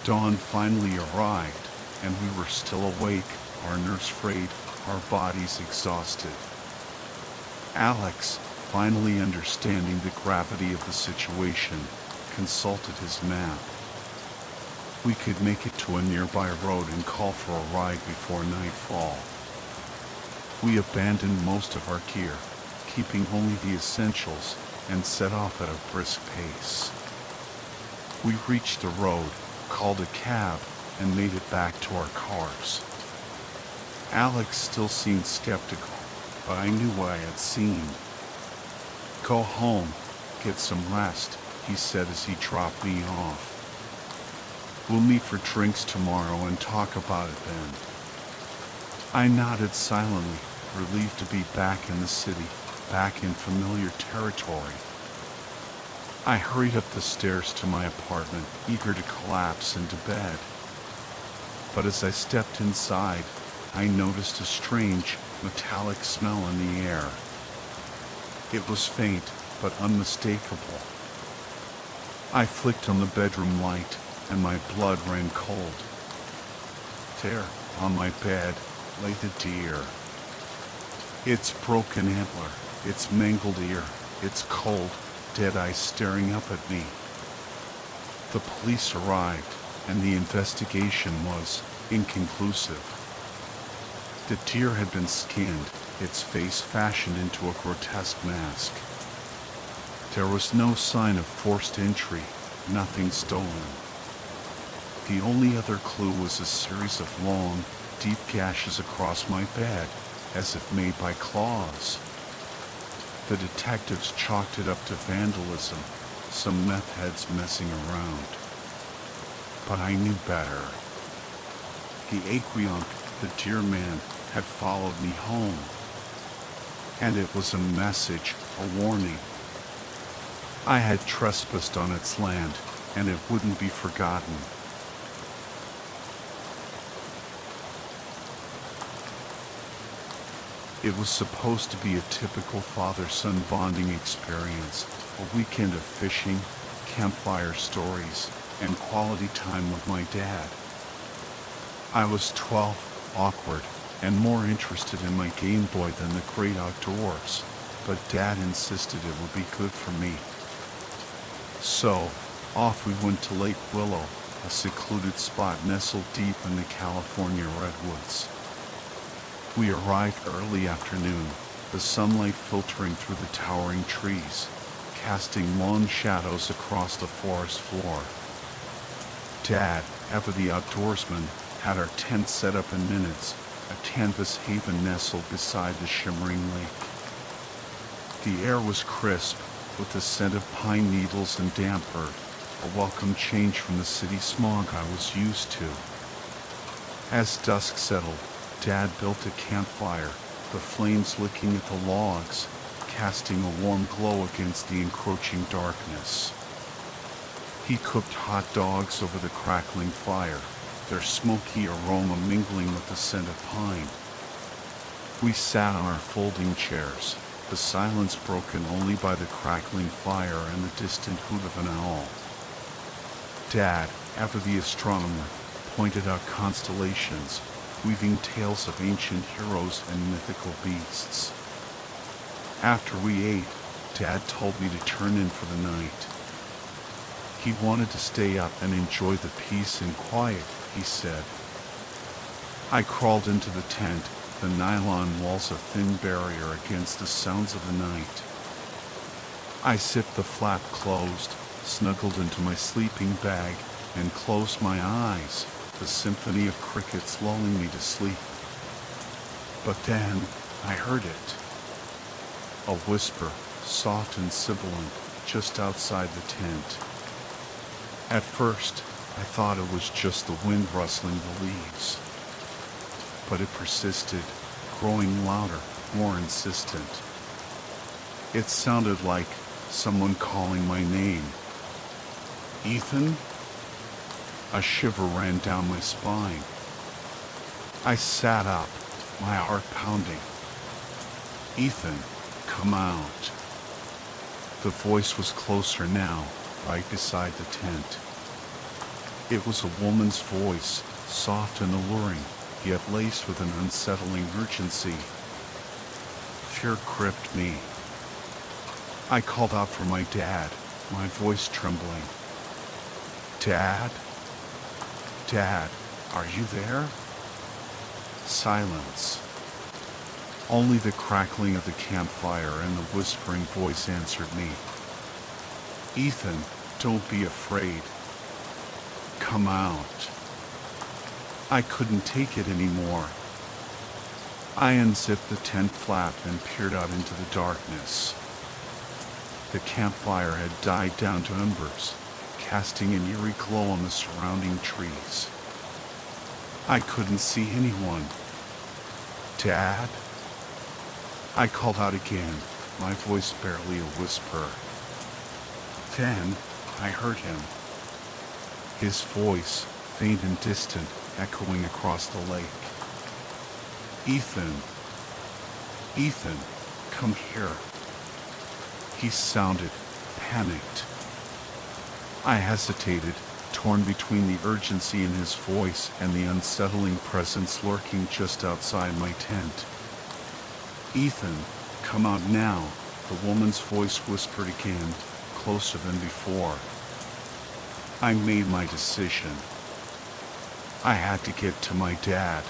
Dawn finally arrived, and we were still awake, our nerves frayed, our bodies exhausted. Alex, finally understanding the gravity of the situation, consulted his map. We could make it to a nearby road and call for a ride before nightfall. We abandoned most of our gear, keeping only the essentials, and set off at a brisk pace. We reached the road, called a cab, and made it back to our cars. Alex still seemed skeptical, but I knew what I had seen. "Go home, get some rest," he said as he dropped me off. "We'll meet for drinks tomorrow and talk about it then." I nodded silently, relieved to be back in the city, back in familiar territory. I hurried up the stairs to my apartment, eager to collapse into bed. But as I stepped inside, I noticed a strange, metallic smell in the air. It was faint, but unmistakable. I flicked on the bedroom light, and my blood ran cold. There, on my bed, lay the deer. Its broken antler, its mangled ear, its cold, dead eyes staring up at me. The police arrived, and the investigation was inconclusive. The deer had been skinned, its face fashioned into a grotesque mask. There was no sign of forced entry, nothing stolen. The only other clue was a series of long, deep gashes across my bed, as if made by claws. The detectives chalked it up to vandalism, some meth heads messing around. But I knew better. The recount, the deer man, had followed me home. And it was a message, a warning. I had trespassed on its land, and it wouldn't be forgotten. It was supposed to be a typical father-son bonding experience, a weekend of fishing, campfire stories, and quality time with my dad. I was 12, awkward, and more interested in my Game Boy than the great outdoors, but Dad insisted it would be good for me. So, off we went to Lake Willow, a secluded spot nestled deep in the California redwoods. We arrived early afternoon, the sunlight filtering through the towering trees, casting long shadows across the forest floor. Dad, ever the outdoorsman, had our tent set up in minutes, a canvas haven nestled beside the shimmering lake. The air was crisp, with the scent of pine needles and damp earth, a welcome change from the city smog I was used to. As dusk settled, Dad built a campfire, the flames licking at the logs, casting a warm glow against the encroaching darkness. He cooked hot dogs over the crackling fire, their smoky aroma mingling with the scent of pine. We sat on our folding chairs, the silence broken only by the crackling fire and the distant hoot of an owl. Dad, ever the astronomer, pointed out constellations, weaving tales of ancient heroes and mythical beasts. After we ate, Dad told me to turn in for the night. He wanted to stay up and enjoy the peace and quiet, he said. I crawled into the tent, the nylon walls a thin barrier against the sounds of the night. I zipped the flap closed, snuggled into my sleeping bag, and closed my eyes, the symphony of crickets lulling me to sleep. But then I heard it. A whisper, soft and sibilant, just outside the tent. At first, I thought it was just the wind rustling the leaves. But it persisted, growing louder, more insistent. It sounded like someone calling my name. Ethan? A shiver ran down my spine. I sat up, my heart pounding. Ethan, come out. The voice was closer now, right beside the tent. It was a woman's voice, soft and alluring, yet laced with an unsettling urgency. Fear gripped me. I called out for my dad, my voice trembling. Dad? Dad, are you there? Silence. Only the crackling of the campfire and the whispering voice answered me. Ethan, don't be afraid. Come out. I couldn't take it anymore. I unzipped the tent flap and peered out into the darkness. The campfire had died down to embers, casting an eerie glow on the surrounding trees. I couldn't see anyone. Dad? I called out again, my voice barely a whisper. Then I heard him. His voice, faint and distant, echoing across the lake. Ethan. Ethan, come here. He sounded panicked. I hesitated, torn between the urgency in his voice and the unsettling presence lurking just outside my tent. Ethan, come out now, the woman's voice whispered again, closer than before. I made my decision. I had to get to my dad.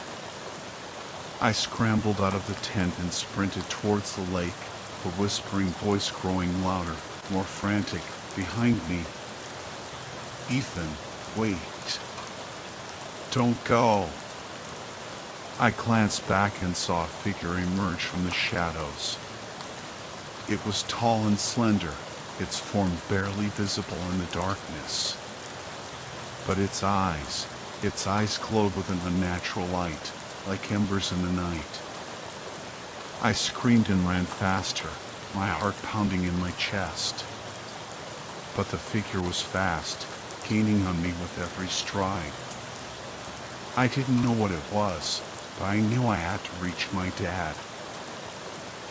I scrambled out of the tent and sprinted towards the lake, the whispering voice growing louder, more frantic, behind me. Ethan, wait. Don't go. I glanced back and saw a figure emerge from the shadows. It was tall and slender, its form barely visible in the darkness. But its eyes glowed with an unnatural light, like embers in the night. I screamed and ran faster, my heart pounding in my chest. But the figure was fast, gaining on me with every stride. I didn't know what it was, but I knew I had to reach my dad.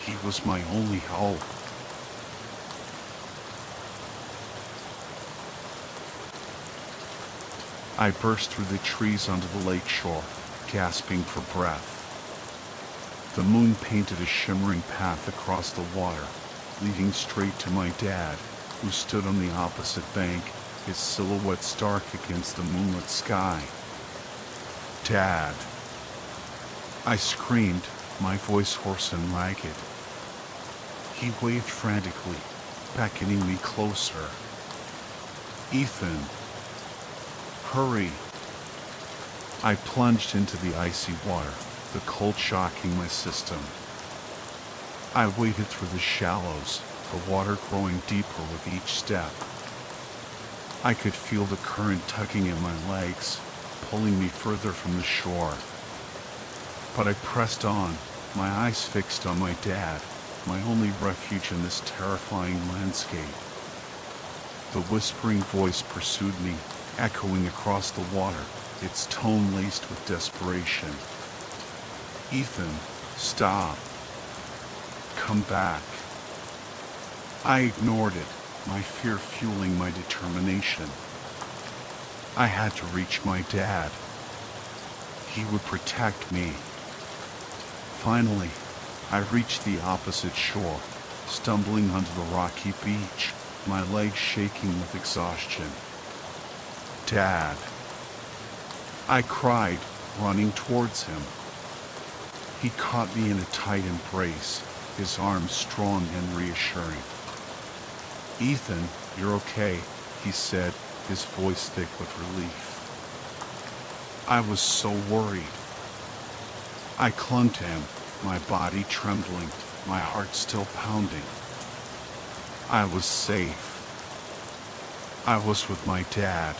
He was my only hope. I burst through the trees onto the lake shore, gasping for breath. The moon painted a shimmering path across the water, leading straight to my dad, who stood on the opposite bank, his silhouette stark against the moonlit sky. "Dad!" I screamed, my voice hoarse and ragged. He waved frantically, beckoning me closer. "Ethan! Hurry!" I plunged into the icy water, the cold shocking my system. I waded through the shallows, the water growing deeper with each step. I could feel the current tugging at my legs, pulling me further from the shore. But I pressed on, my eyes fixed on my dad, my only refuge in this terrifying landscape. The whispering voice pursued me, echoing across the water, its tone laced with desperation. "Ethan, stop. Come back." I ignored it, my fear fueling my determination. I had to reach my dad. He would protect me. Finally, I reached the opposite shore, stumbling onto the rocky beach, my legs shaking with exhaustion. "Dad!" I cried, running towards him. He caught me in a tight embrace, his arms strong and reassuring. "Ethan, you're okay," he said, his voice thick with relief. I was so worried. I clung to him, my body trembling, my heart still pounding. I was safe. I was with my dad.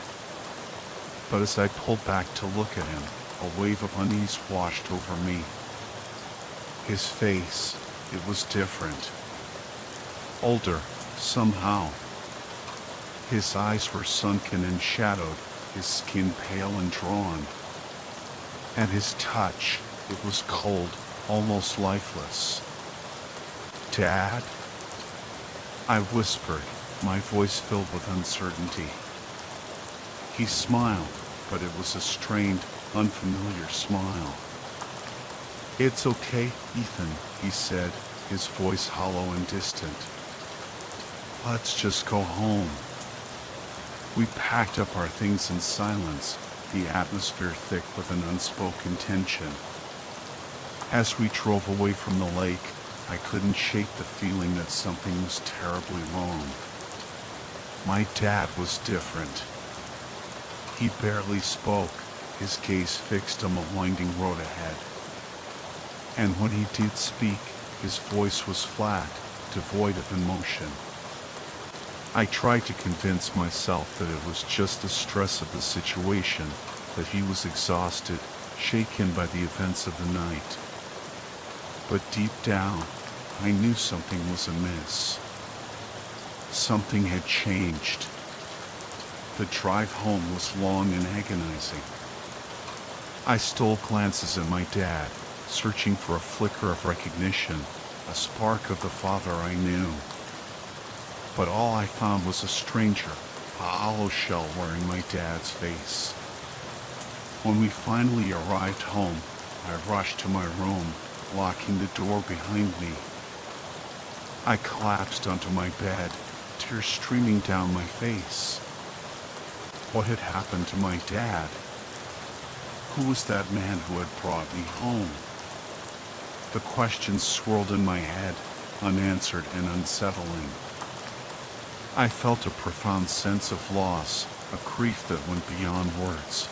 But as I pulled back to look at him, a wave of unease washed over me. His face, it was different. Older, somehow. His eyes were sunken and shadowed, his skin pale and drawn. And his touch, it was cold, almost lifeless. "Dad?" I whispered, my voice filled with uncertainty. He smiled, but it was a strained, unfamiliar smile. "It's okay, Ethan," he said, his voice hollow and distant. "Let's just go home." We packed up our things in silence, the atmosphere thick with an unspoken tension. As we drove away from the lake, I couldn't shake the feeling that something was terribly wrong. My dad was different. He barely spoke, his gaze fixed on the winding road ahead. And when he did speak, his voice was flat, devoid of emotion. I tried to convince myself that it was just the stress of the situation, that he was exhausted, shaken by the events of the night. But deep down, I knew something was amiss. Something had changed. The drive home was long and agonizing. I stole glances at my dad, searching for a flicker of recognition, a spark of the father I knew. But all I found was a stranger, a hollow shell wearing my dad's face. When we finally arrived home, I rushed to my room, locking the door behind me. I collapsed onto my bed, tears streaming down my face. What had happened to my dad? Who was that man who had brought me home? The questions swirled in my head, unanswered and unsettling. I felt a profound sense of loss, a grief that went beyond words.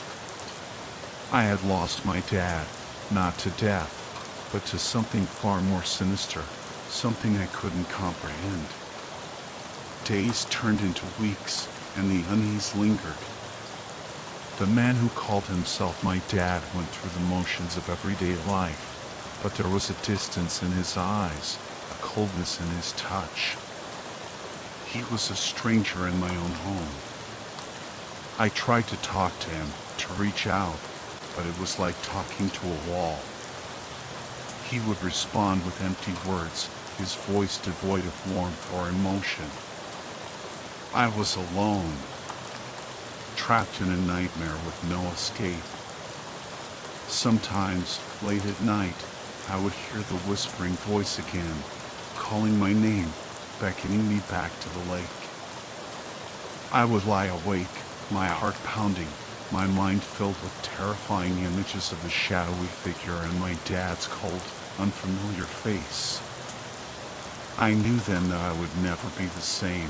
I had lost my dad, not to death, but to something far more sinister, something I couldn't comprehend. Days turned into weeks, and the unease lingered. The man who called himself my dad went through the motions of everyday life, but there was a distance in his eyes, a coldness in his touch. He was a stranger in my own home. I tried to talk to him, to reach out, but it was like talking to a wall. He would respond with empty words, his voice devoid of warmth or emotion. I was alone, trapped in a nightmare with no escape. Sometimes, late at night, I would hear the whispering voice again, calling my name, beckoning me back to the lake. I would lie awake, my heart pounding, my mind filled with terrifying images of the shadowy figure and my dad's cold, unfamiliar face. I knew then that I would never be the same.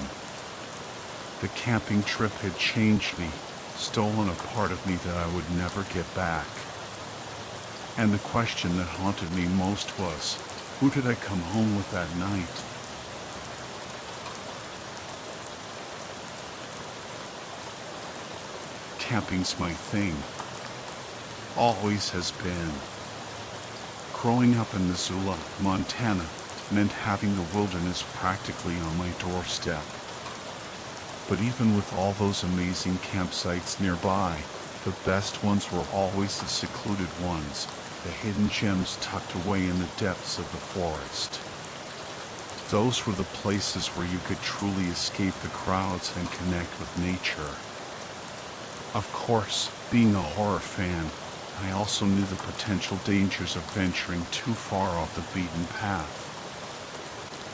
The camping trip had changed me, stolen a part of me that I would never get back. And the question that haunted me most was, who did I come home with that night? Camping's my thing. Always has been. Growing up in Missoula, Montana, meant having the wilderness practically on my doorstep. But even with all those amazing campsites nearby, the best ones were always the secluded ones, the hidden gems tucked away in the depths of the forest. Those were the places where you could truly escape the crowds and connect with nature. Of course, being a horror fan, I also knew the potential dangers of venturing too far off the beaten path.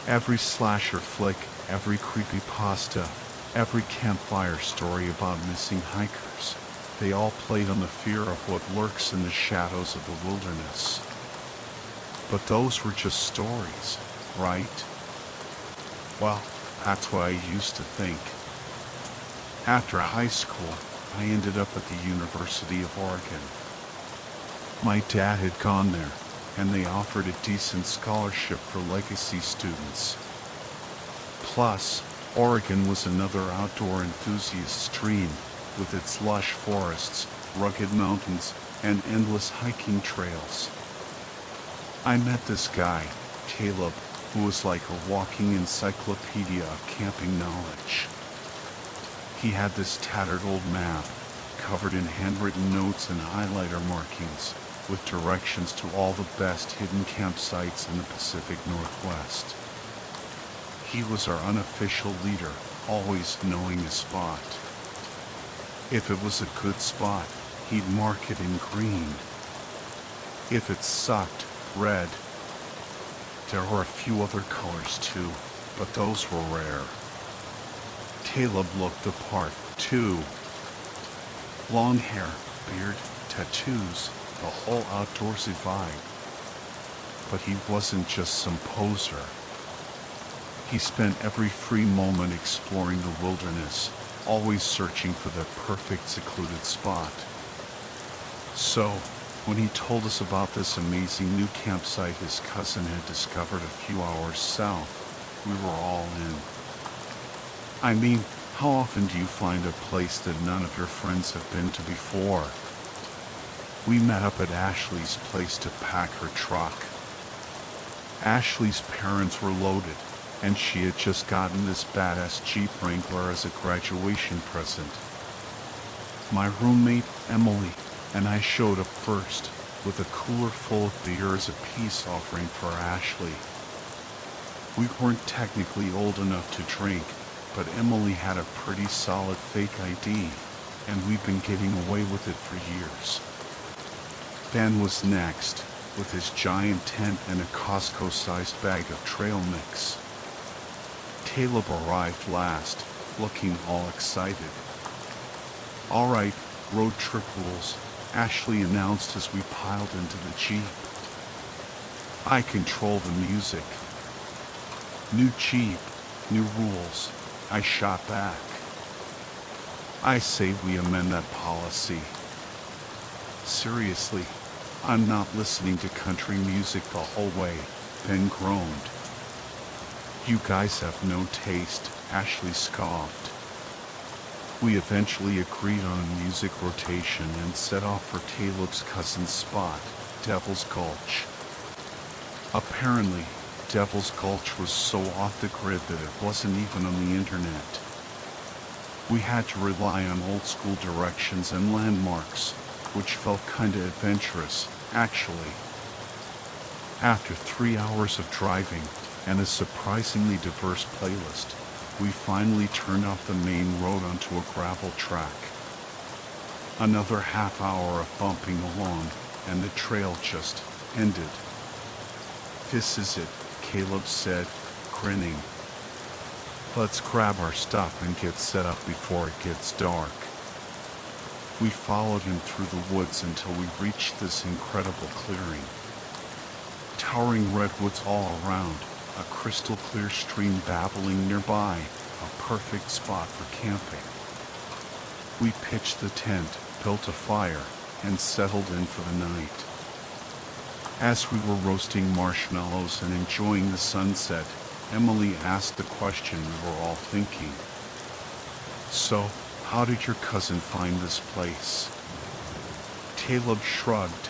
Every slasher flick, every creepypasta, every campfire story about missing hikers, they all played on the fear of what lurks in the shadows of the wilderness. But those were just stories, right? Well, that's what I used to think. After high school, I ended up at the University of Oregon. My dad had gone there, and they offered a decent scholarship for legacy students. Plus, Oregon was another outdoor enthusiast stream, with its lush forests, rugged mountains, and endless hiking trails. I met this guy, Caleb, who was like a walking encyclopedia of camping knowledge. He had this tattered old map, covered in handwritten notes and highlighter markings, with directions to all the best hidden campsites in the Pacific Northwest. He was our unofficial leader, always knowing a spot. If it was a good spot, he'd mark it in green. If it sucked, red. There were a few other colors too, but those were rare. Caleb looked the part, too. Long hair, beard, tattoos, the whole outdoorsy vibe. But he wasn't just some poser. He spent every free moment exploring the wilderness, always searching for the perfect secluded spot. So, when he told us about this amazing new campsite his cousin had discovered a few hours south, we were all in. I mean, how often do you find a place that none of your friends have been to before? We met up at Ashley's place to pack her truck. Ashley's parents were loaded, and she had just gotten this badass Jeep Wrangler as a graduation present. My roommate, Emily, and I showed up first, with a cooler full of beer as a peace offering for Ashley. We weren't technically old enough to drink, but Emily had a pretty solid fake ID, and we'd been getting away with it for years. Ben was next, with his giant tent and a Costco-sized bag of trail mix. Caleb arrived last, looking all excited. "All right, road trip rules," Ashley announced as we piled into the Jeep. "I control the music." "New Jeep, new rules," I shot back. "I say we amend that policy." "Seriously, I'm not listening to country music the whole way," Ben groaned. "You guys have no taste," Ashley scoffed. We eventually agreed on a music rotation and set off for Caleb's cousin's spot, Devil's Gulch. Apparently, Devil's Gulch was so off the grid that it wasn't even on the internet. We had to rely on old school directions and landmarks, which felt kinda adventurous, actually. After 3 hours of driving and a surprisingly diverse playlist, we finally turned off the main road onto a gravel track. Another half hour of bumping along, and the trail just ended. This is it, Caleb said, grinning. Let's grab our stuff and get set up before it gets dark. We followed him through the woods until we reached this incredible clearing. Towering redwoods all around, a crystal clear stream babbling nearby, a perfect spot for camping. We pitched the tent, built a fire, and settled in for the night. As we were roasting marshmallows and enjoying the sunset, Emily asked the question we were all thinking. So, how did your cousin find this place? Caleb shrugged.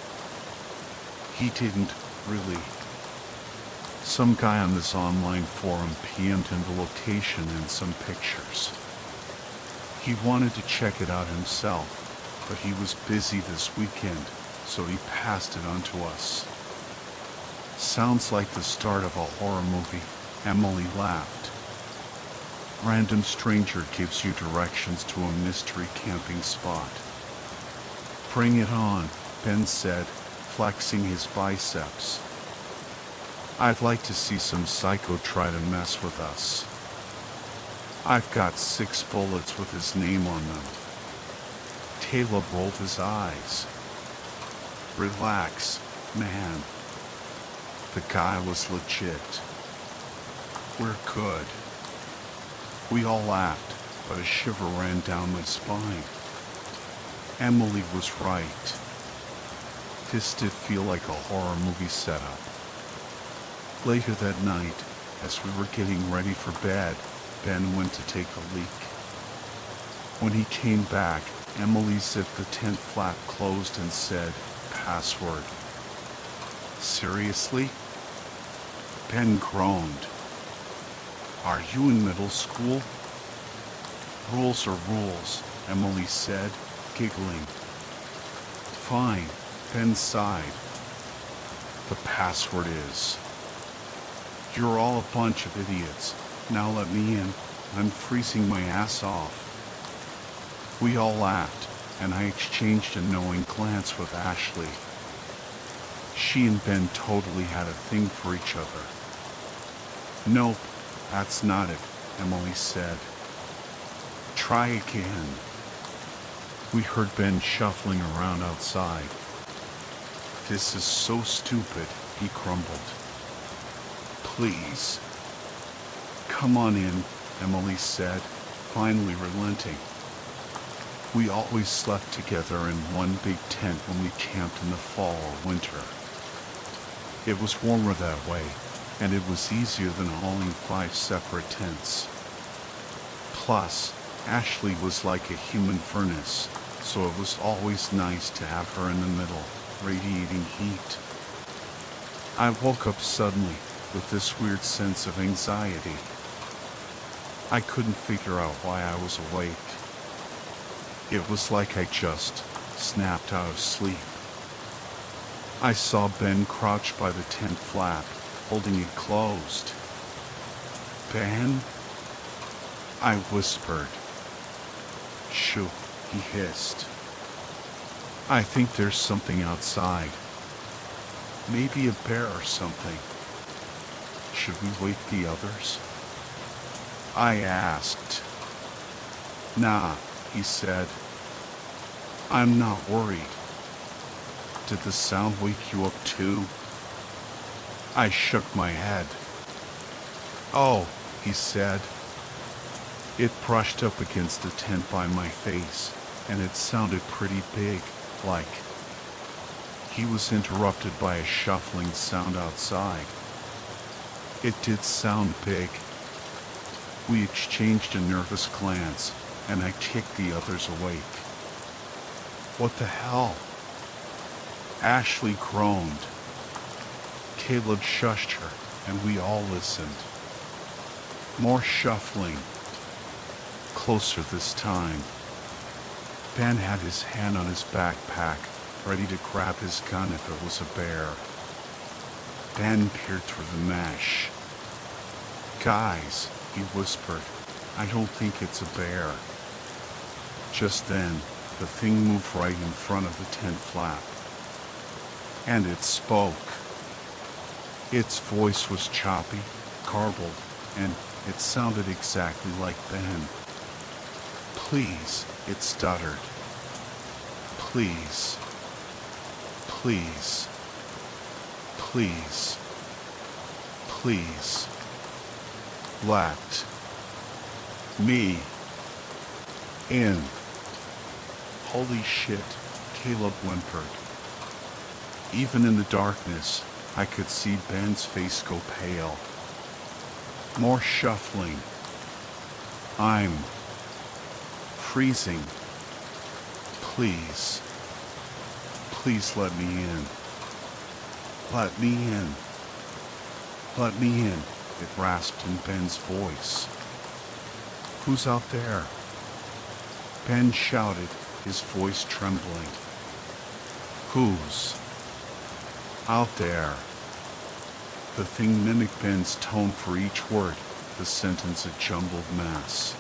He didn't, really. Some guy on this online forum PM'd him the location and some pictures. He wanted to check it out himself, but he was busy this weekend, so he passed it on to us. Sounds like the start of a horror movie, Emily laughed. Random stranger gives you directions to a mystery camping spot. Bring it on, Ben said, flexing his biceps. I'd like to see some psycho try to mess with us. I've got 6 bullets with his name on them. Caleb rolled his eyes. Relax, man. The guy was legit. We're good. We all laughed, but a shiver ran down my spine. Emily was right. This did feel like a horror movie setup. Later that night, as we were getting ready for bed, Ben went to take a leak. When he came back, Emily zipped the tent flap closed and said, "Password." Seriously? Ben groaned. Are you in middle school? Rules are rules, Emily said, giggling. Fine, Ben sighed. The password is. You're all a bunch of idiots. Now let me in. I'm freezing my ass off. We all laughed, and I exchanged a knowing glance with Ashley. She and Ben totally had a thing for each other. Nope, that's not it, Emily said. Try again. We heard Ben shuffling around outside. This is so stupid, he grumbled. Please. Come on in, Emily said, finally relenting. We always slept together in one big tent when we camped in the fall or winter. It was warmer that way, and it was easier than hauling 5 separate tents. Plus, Ashley was like a human furnace, so it was always nice to have her in the middle, radiating heat. I woke up suddenly with this weird sense of anxiety. I couldn't figure out why I was awake. It was like I just snapped out of sleep. I saw Ben crouch by the tent flap, holding it closed. Ben? I whispered. Shoo, he hissed. I think there's something outside. Maybe a bear or something. Should we wake the others? I asked. Nah, he said. I'm not worried. Did the sound wake you up too? I shook my head. Oh, he said. It brushed up against the tent by my face, and it sounded pretty big, like. He was interrupted by a shuffling sound outside. It did sound big. We exchanged a nervous glance, and I kicked the others awake. What the hell? Ashley groaned. Caleb shushed her, and we all listened. More shuffling. Closer this time. Ben had his hand on his backpack, ready to grab his gun if it was a bear. Ben peered through the mesh. Guys, he whispered, I don't think it's a bear. Just then, the thing moved right in front of the tent flap. And it spoke. Its voice was choppy, garbled, and it sounded exactly like Ben. "Please," it stuttered. "Please. Please. Please. Please. Let me in." "Holy shit," Caleb whimpered. Even in the darkness, I could see Ben's face go pale. More shuffling. "I'm freezing. Please. Please let me in. Let me in. Let me in," it rasped in Ben's voice. "Who's out there?" Ben shouted, his voice trembling. "Who's out there?" The thing mimicked Ben's tone for each word, the sentence a jumbled mess.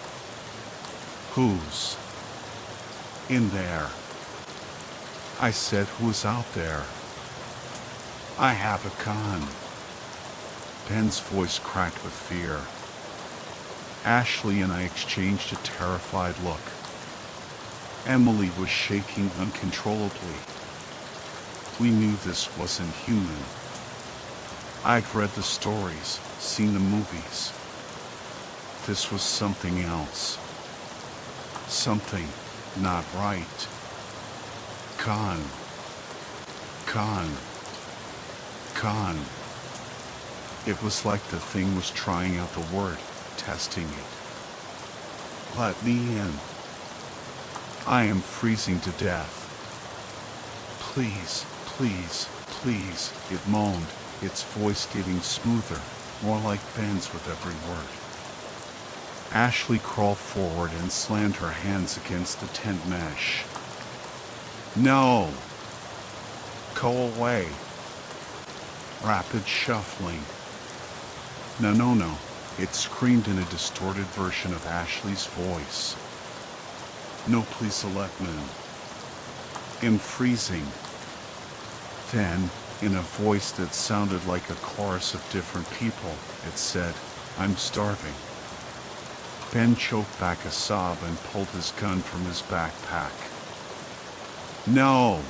"Who's in there?" I said, "Who's out there?" "I have a gun." Ben's voice cracked with fear. Ashley and I exchanged a terrified look. Emily was shaking uncontrollably. We knew this wasn't human. I'd read the stories, seen the movies. This was something else. Something not right. Con. Con. Con. It was like the thing was trying out the word, testing it. "Let me in. I am freezing to death. Please, please, please," it moaned, its voice getting smoother, more like Ben's with every word. Ashley crawled forward and slammed her hands against the tent mesh. "No! Go away!" Rapid shuffling. "No, no, no," it screamed in a distorted version of Ashley's voice. "No, please let me in. I'm freezing." Then, in a voice that sounded like a chorus of different people, it said, "I'm starving." Ben choked back a sob and pulled his gun from his backpack. "No!"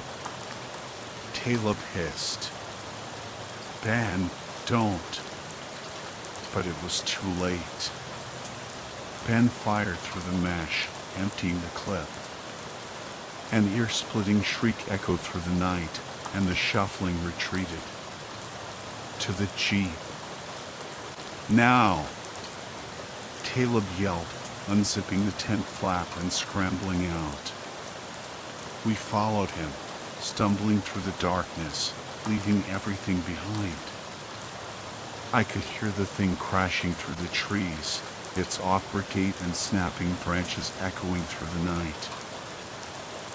Caleb hissed. "Ben, don't." But it was too late. Ben fired through the mesh, emptying the clip. An ear-splitting shriek echoed through the night, and the shuffling retreated. To the jeep. "Now!" Caleb yelled, unzipping the tent flap and scrambling out. We followed him, stumbling through the darkness, leaving everything behind. I could hear the thing crashing through the trees, its awkward gait and snapping branches echoing through the night.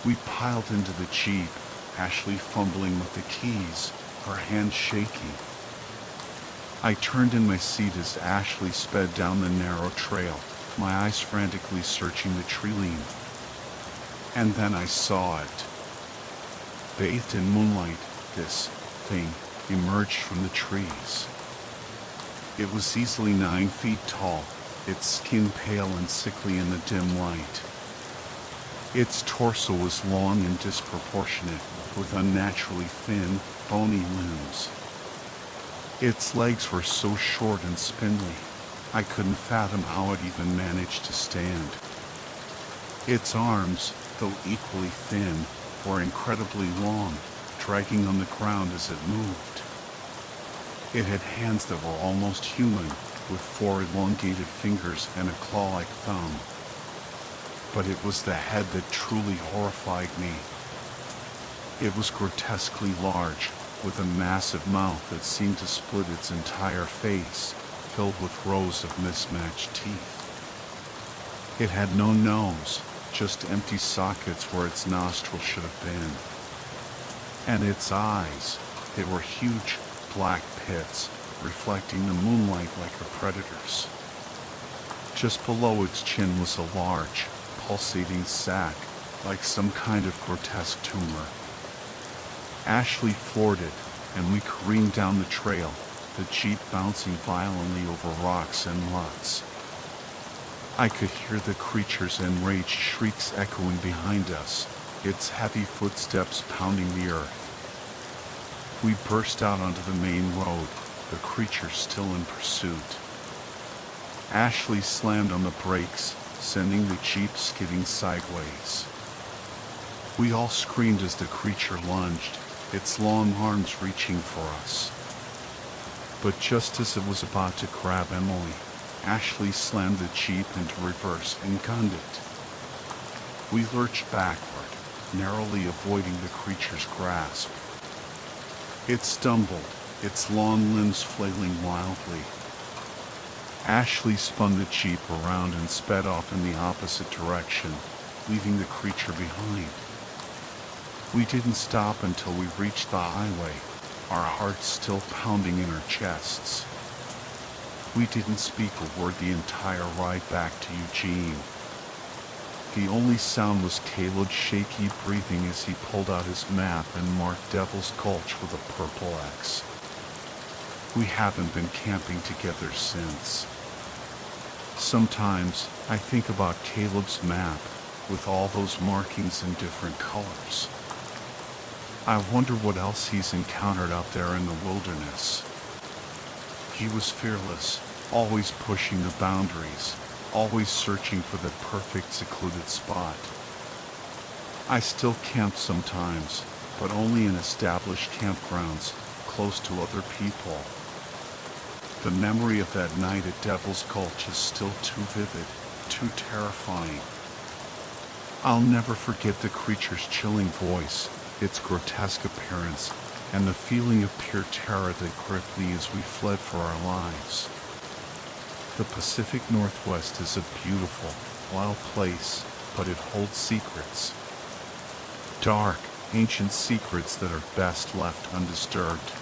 We piled into the jeep, Ashley fumbling with the keys, her hands shaking. I turned in my seat as Ashley sped down the narrow trail, my eyes frantically searching the tree line. And then I saw it. Bathed in moonlight, this thing emerged from the trees. It was easily 9 feet tall, its skin pale and sickly in the dim light. Its torso was long and disproportionate, with unnaturally thin, bony limbs. Its legs were so short and spindly, I couldn't fathom how it even managed to stand. Its arms, though equally thin, were incredibly long, dragging on the ground as it moved. It had hands that were almost human, with 4 elongated fingers and a claw-like thumb. But it was the head that truly horrified me. It was grotesquely large, with a massive mouth that seemed to split its entire face, filled with rows of mismatched teeth. It had no nose, just empty sockets where its nostrils should have been. And its eyes, they were huge, black pits, reflecting the moonlight like a predator's. Just below its chin was a large, pulsating sac, like some kind of grotesque tumor. Ashley floored it, and we careened down the trail, the Jeep bouncing violently over rocks and ruts. I could hear the creature's enraged shrieks echoing behind us, its heavy footsteps pounding the earth. We burst out onto the main road, the creature still in pursuit. Ashley slammed on the brakes, sending the Jeep skidding sideways. We all screamed as the creature lunged, its long arms reaching for us. But just as it was about to grab Emily, Ashley slammed the Jeep into reverse and gunned it. We lurched backward, narrowly avoiding the creature's grasp. It stumbled, its long limbs flailing wildly. Ashley spun the Jeep around and sped off in the opposite direction, leaving the creature behind. We didn't stop until we reached the highway, our hearts still pounding in our chests. We didn't speak a word the entire ride back to Eugene. The only sound was Caleb's shaky breathing as he pulled out his map and marked Devil's Gulch with a purple X. We haven't been camping together since. Sometimes I think about Caleb's map with all those markings in different colors. I wonder what else he's encountered out there in the wilderness. He was fearless, always pushing the boundaries, always searching for the perfect secluded spot. I still camp sometimes, but only in established campgrounds, close to other people. The memory of that night at Devil's Gulch is still too vivid, too terrifying. I'll never forget the creature's chilling voice, its grotesque appearance, and the feeling of pure terror that gripped me as we fled for our lives. The Pacific Northwest is a beautiful, wild place, but it holds secrets. Dark, ancient secrets that are best left undisturbed.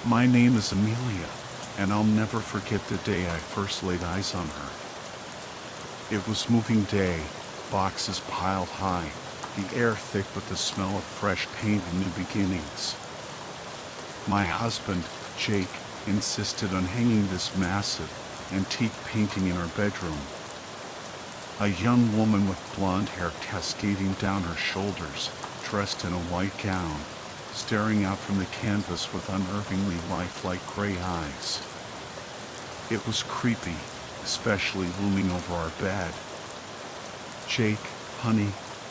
My name is Amelia, and I'll never forget the day I first laid eyes on her. It was moving day, boxes piled high, the air thick with the smell of fresh paint and new beginnings. My husband, Jake, insisted on hanging this massive, antique painting in our bedroom. A young woman with blonde hair cascading down her shoulders, dressed in a white gown, staring out from the canvas with unnervingly lifelike gray eyes. It was creepy, especially looming over our bed. Jake, honey,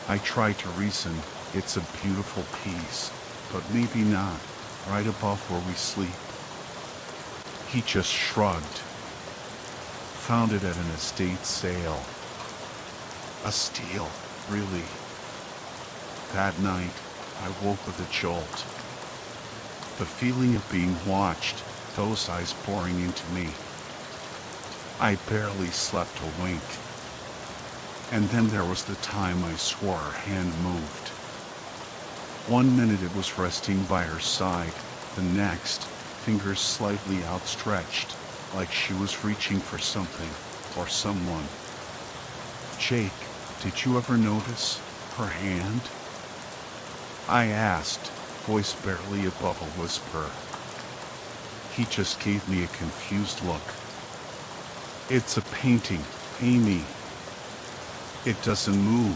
I tried to reason, it's a beautiful piece, but maybe not, right above where we sleep. He just shrugged. Found it at an estate sale. A steal, really. That night, I woke with a jolt. The feeling of being watched, those eyes boring into me. I barely slept a wink. And then there was the time I swore her hand moved. 1 minute it was resting by her side, the next, fingers slightly outstretched, like she was reaching for something or someone. Jake, did you ever notice her hand? I asked, voice barely above a whisper. He just gave me a confused look. It's a painting, Amy. It doesn't move.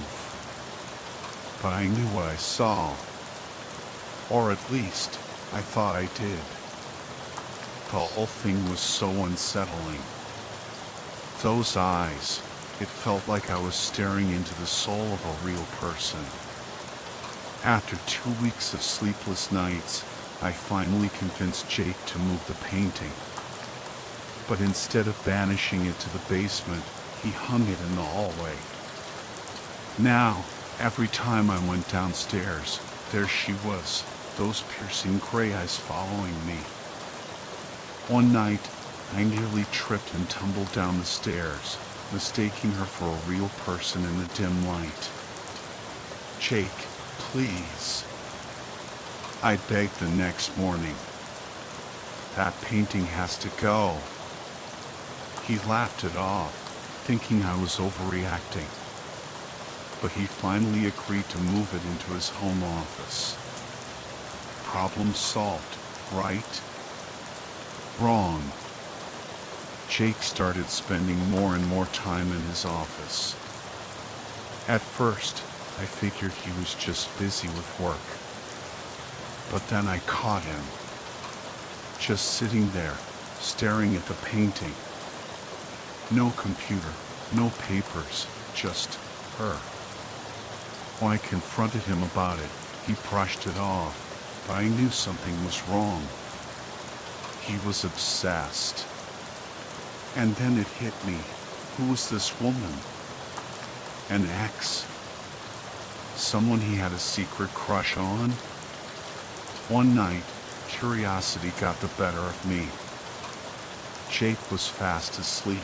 But I knew what I saw. Or at least, I thought I did. The whole thing was so unsettling. Those eyes, it felt like I was staring into the soul of a real person. After 2 weeks of sleepless nights, I finally convinced Jake to move the painting. But instead of banishing it to the basement, he hung it in the hallway. Now, every time I went downstairs, there she was, those piercing gray eyes following me. One night, I nearly tripped and tumbled down the stairs, mistaking her for a real person in the dim light. Jake, please. I begged the next morning. That painting has to go. He laughed it off, thinking I was overreacting. but he finally agreed to move it into his home office. Problem solved, right? Wrong. Jake started spending more and more time in his office. At first, I figured he was just busy with work. But then I caught him, just sitting there, staring at the painting. No computer, no papers, just her. When I confronted him about it, he brushed it off, but I knew something was wrong. He was obsessed. And then it hit me. Who was this woman? An ex? Someone he had a secret crush on? One night, curiosity got the better of me. Jake was fast asleep.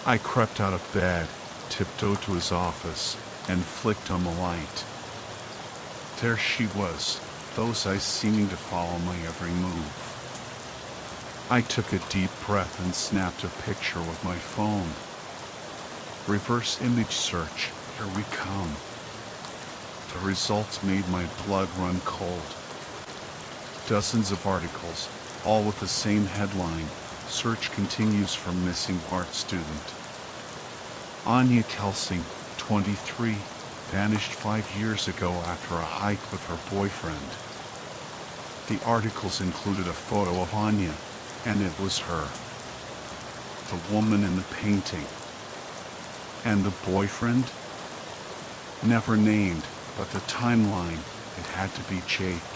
I crept out of bed, tiptoed to his office, and flicked on the light. There she was, those eyes seeming to follow my every move. I took a deep breath and snapped a picture with my phone. Reverse image search, here we come. The results made my blood run cold. Dozens of articles, all with the same headline: search continues for missing art student. Anya Kelsing, 23, vanished 5 years ago after a hike with her boyfriend. The articles included a photo of Anya, and it was her. The woman in the painting. And the boyfriend? Never named, but the timeline, it had to be Jake.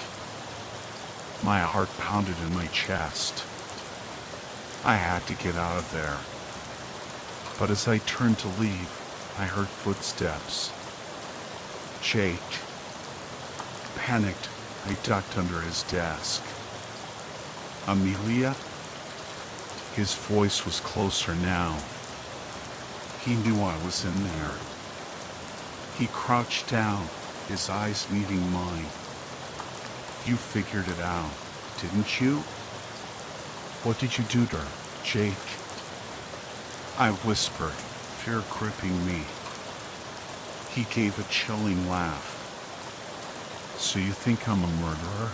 My heart pounded in my chest. I had to get out of there. But as I turned to leave, I heard footsteps. Jake. Panicked, I ducked under his desk. Amelia? His voice was closer now. He knew I was in there. He crouched down, his eyes meeting mine. You figured it out, didn't you? What did you do to her, Jake? I whispered, fear gripping me. He gave a chilling laugh. So you think I'm a murderer?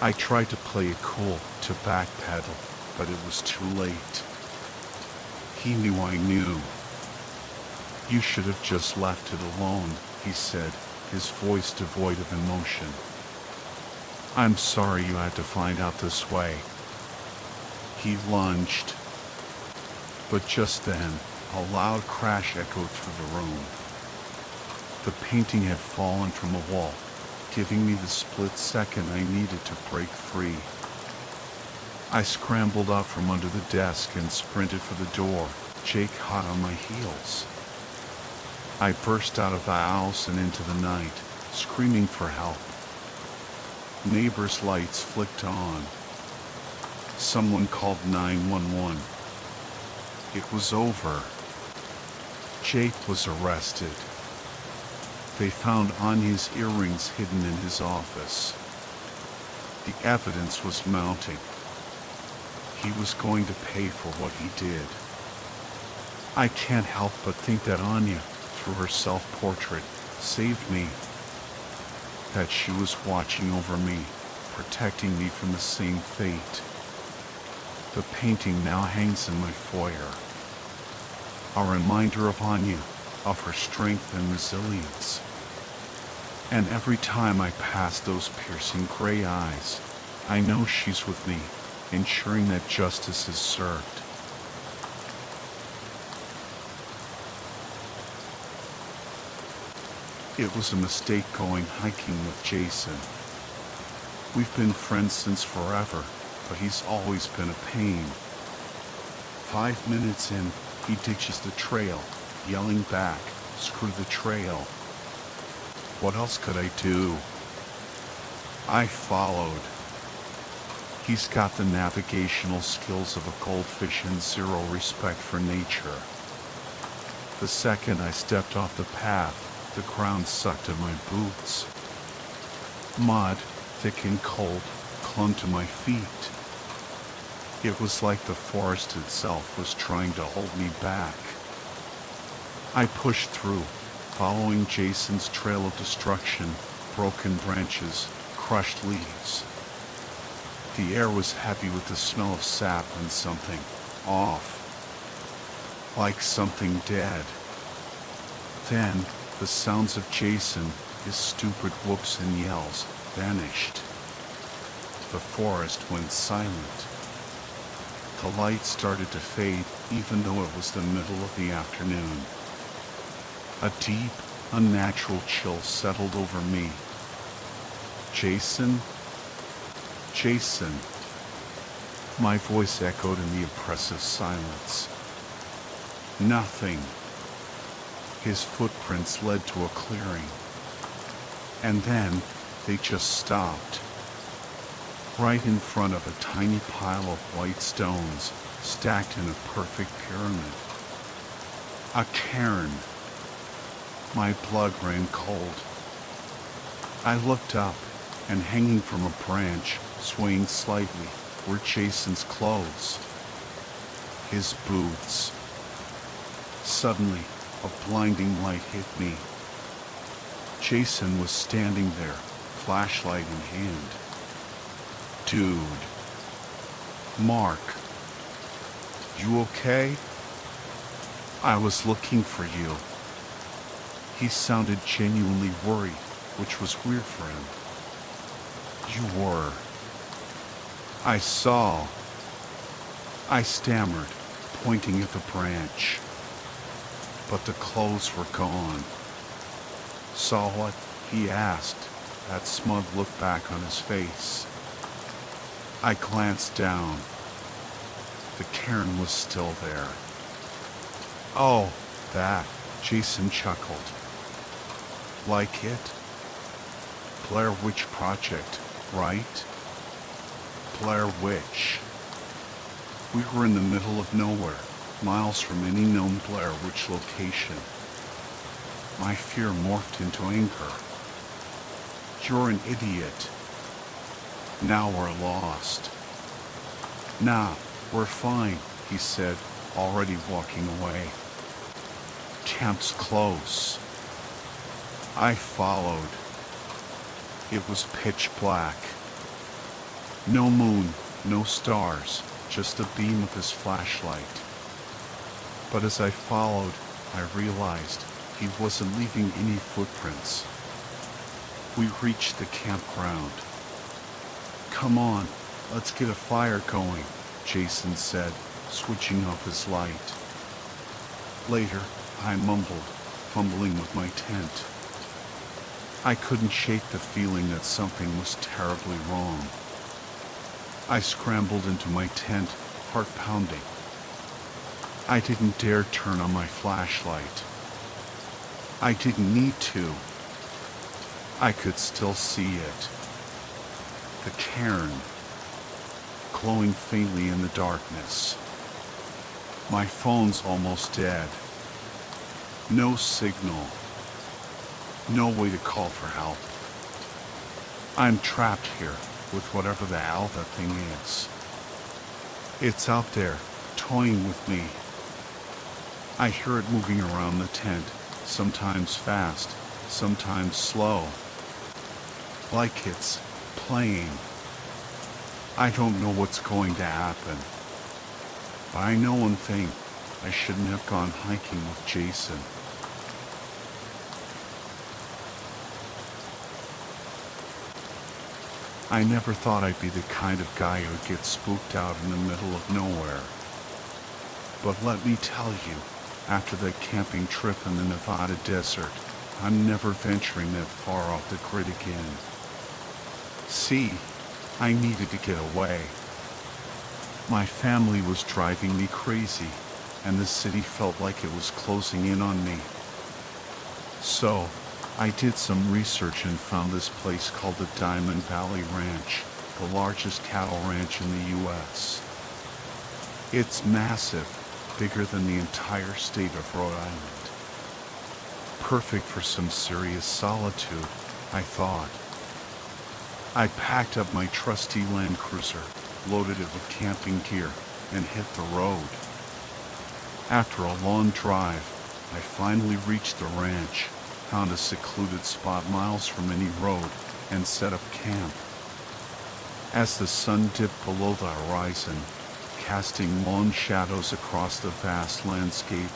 I tried to play it cool, to backpedal, but it was too late. He knew I knew. You should have just left it alone, he said, his voice devoid of emotion. I'm sorry you had to find out this way. He lunged. But just then, a loud crash echoed through the room. The painting had fallen from a wall, giving me the split second I needed to break free. I scrambled up from under the desk and sprinted for the door, Jake hot on my heels. I burst out of the house and into the night, screaming for help. Neighbors' lights flicked on. Someone called 911. It was over. Jake was arrested. They found Anya's earrings hidden in his office. The evidence was mounting. He was going to pay for what he did. I can't help but think that Anya, through her self-portrait, saved me. That she was watching over me, protecting me from the same fate. The painting now hangs in my foyer. A reminder of Anya, of her strength and resilience. And every time I pass those piercing gray eyes, I know she's with me, ensuring that justice is served. It was a mistake going hiking with Jason. We've been friends since forever, but he's always been a pain. 5 minutes in, he ditches the trail, yelling back, "Screw the trail." What else could I do? I followed. He's got the navigational skills of a goldfish and zero respect for nature. The second I stepped off the path, the ground sucked at my boots. Mud, thick and cold, clung to my feet. It was like the forest itself was trying to hold me back. I pushed through, following Jason's trail of destruction, broken branches, crushed leaves. The air was heavy with the smell of sap and something off, like something dead. Then, the sounds of Jason, his stupid whoops and yells, vanished. The forest went silent. The light started to fade even though it was the middle of the afternoon. A deep, unnatural chill settled over me. Jason? Jason. My voice echoed in the oppressive silence. Nothing. His footprints led to a clearing. And then they just stopped. Right in front of a tiny pile of white stones stacked in a perfect pyramid. A cairn. My blood ran cold. I looked up, and hanging from a branch, swaying slightly, were Jason's clothes. His boots. Suddenly, a blinding light hit me. Jason was standing there, flashlight in hand. Dude. Mark. You okay? I was looking for you. He sounded genuinely worried, which was weird for him. You were. I saw. I stammered, pointing at the branch. But the clothes were gone. Saw what? He asked, that smug look back on his face. I glanced down. The cairn was still there. Oh, that, Jason chuckled. Like it? Blair Witch Project, right? Blair Witch. We were in the middle of nowhere, miles from any known Blair Witch location. My fear morphed into anger. You're an idiot. Now we're lost. Nah, we're fine, he said, already walking away. Camp's close. I followed. It was pitch black. No moon, no stars, just a beam of his flashlight. But as I followed, I realized he wasn't leaving any footprints. We reached the campground. Come on, let's get a fire going, Jason said, switching off his light. Later, I mumbled, fumbling with my tent. I couldn't shake the feeling that something was terribly wrong. I scrambled into my tent, heart pounding. I didn't dare turn on my flashlight. I didn't need to. I could still see it. The cairn, glowing faintly in the darkness. My phone's almost dead. No signal. No way to call for help. I'm trapped here with whatever the hell that thing is. It's out there, toying with me. I hear it moving around the tent, sometimes fast, sometimes slow. Like it's playing. I don't know what's going to happen. But I know one thing, I shouldn't have gone hiking with Jason. I never thought I'd be the kind of guy who'd get spooked out in the middle of nowhere. But let me tell you, after that camping trip in the Nevada desert, I'm never venturing that far off the grid again. See, I needed to get away. My family was driving me crazy, and the city felt like it was closing in on me. So, I did some research and found this place called the Diamond Valley Ranch, the largest cattle ranch in the U.S. It's massive, bigger than the entire state of Rhode Island. Perfect for some serious solitude, I thought. I packed up my trusty Land Cruiser, loaded it with camping gear, and hit the road. After a long drive, I finally reached the ranch, found a secluded spot miles from any road, and set up camp. As the sun dipped below the horizon, casting long shadows across the vast landscape,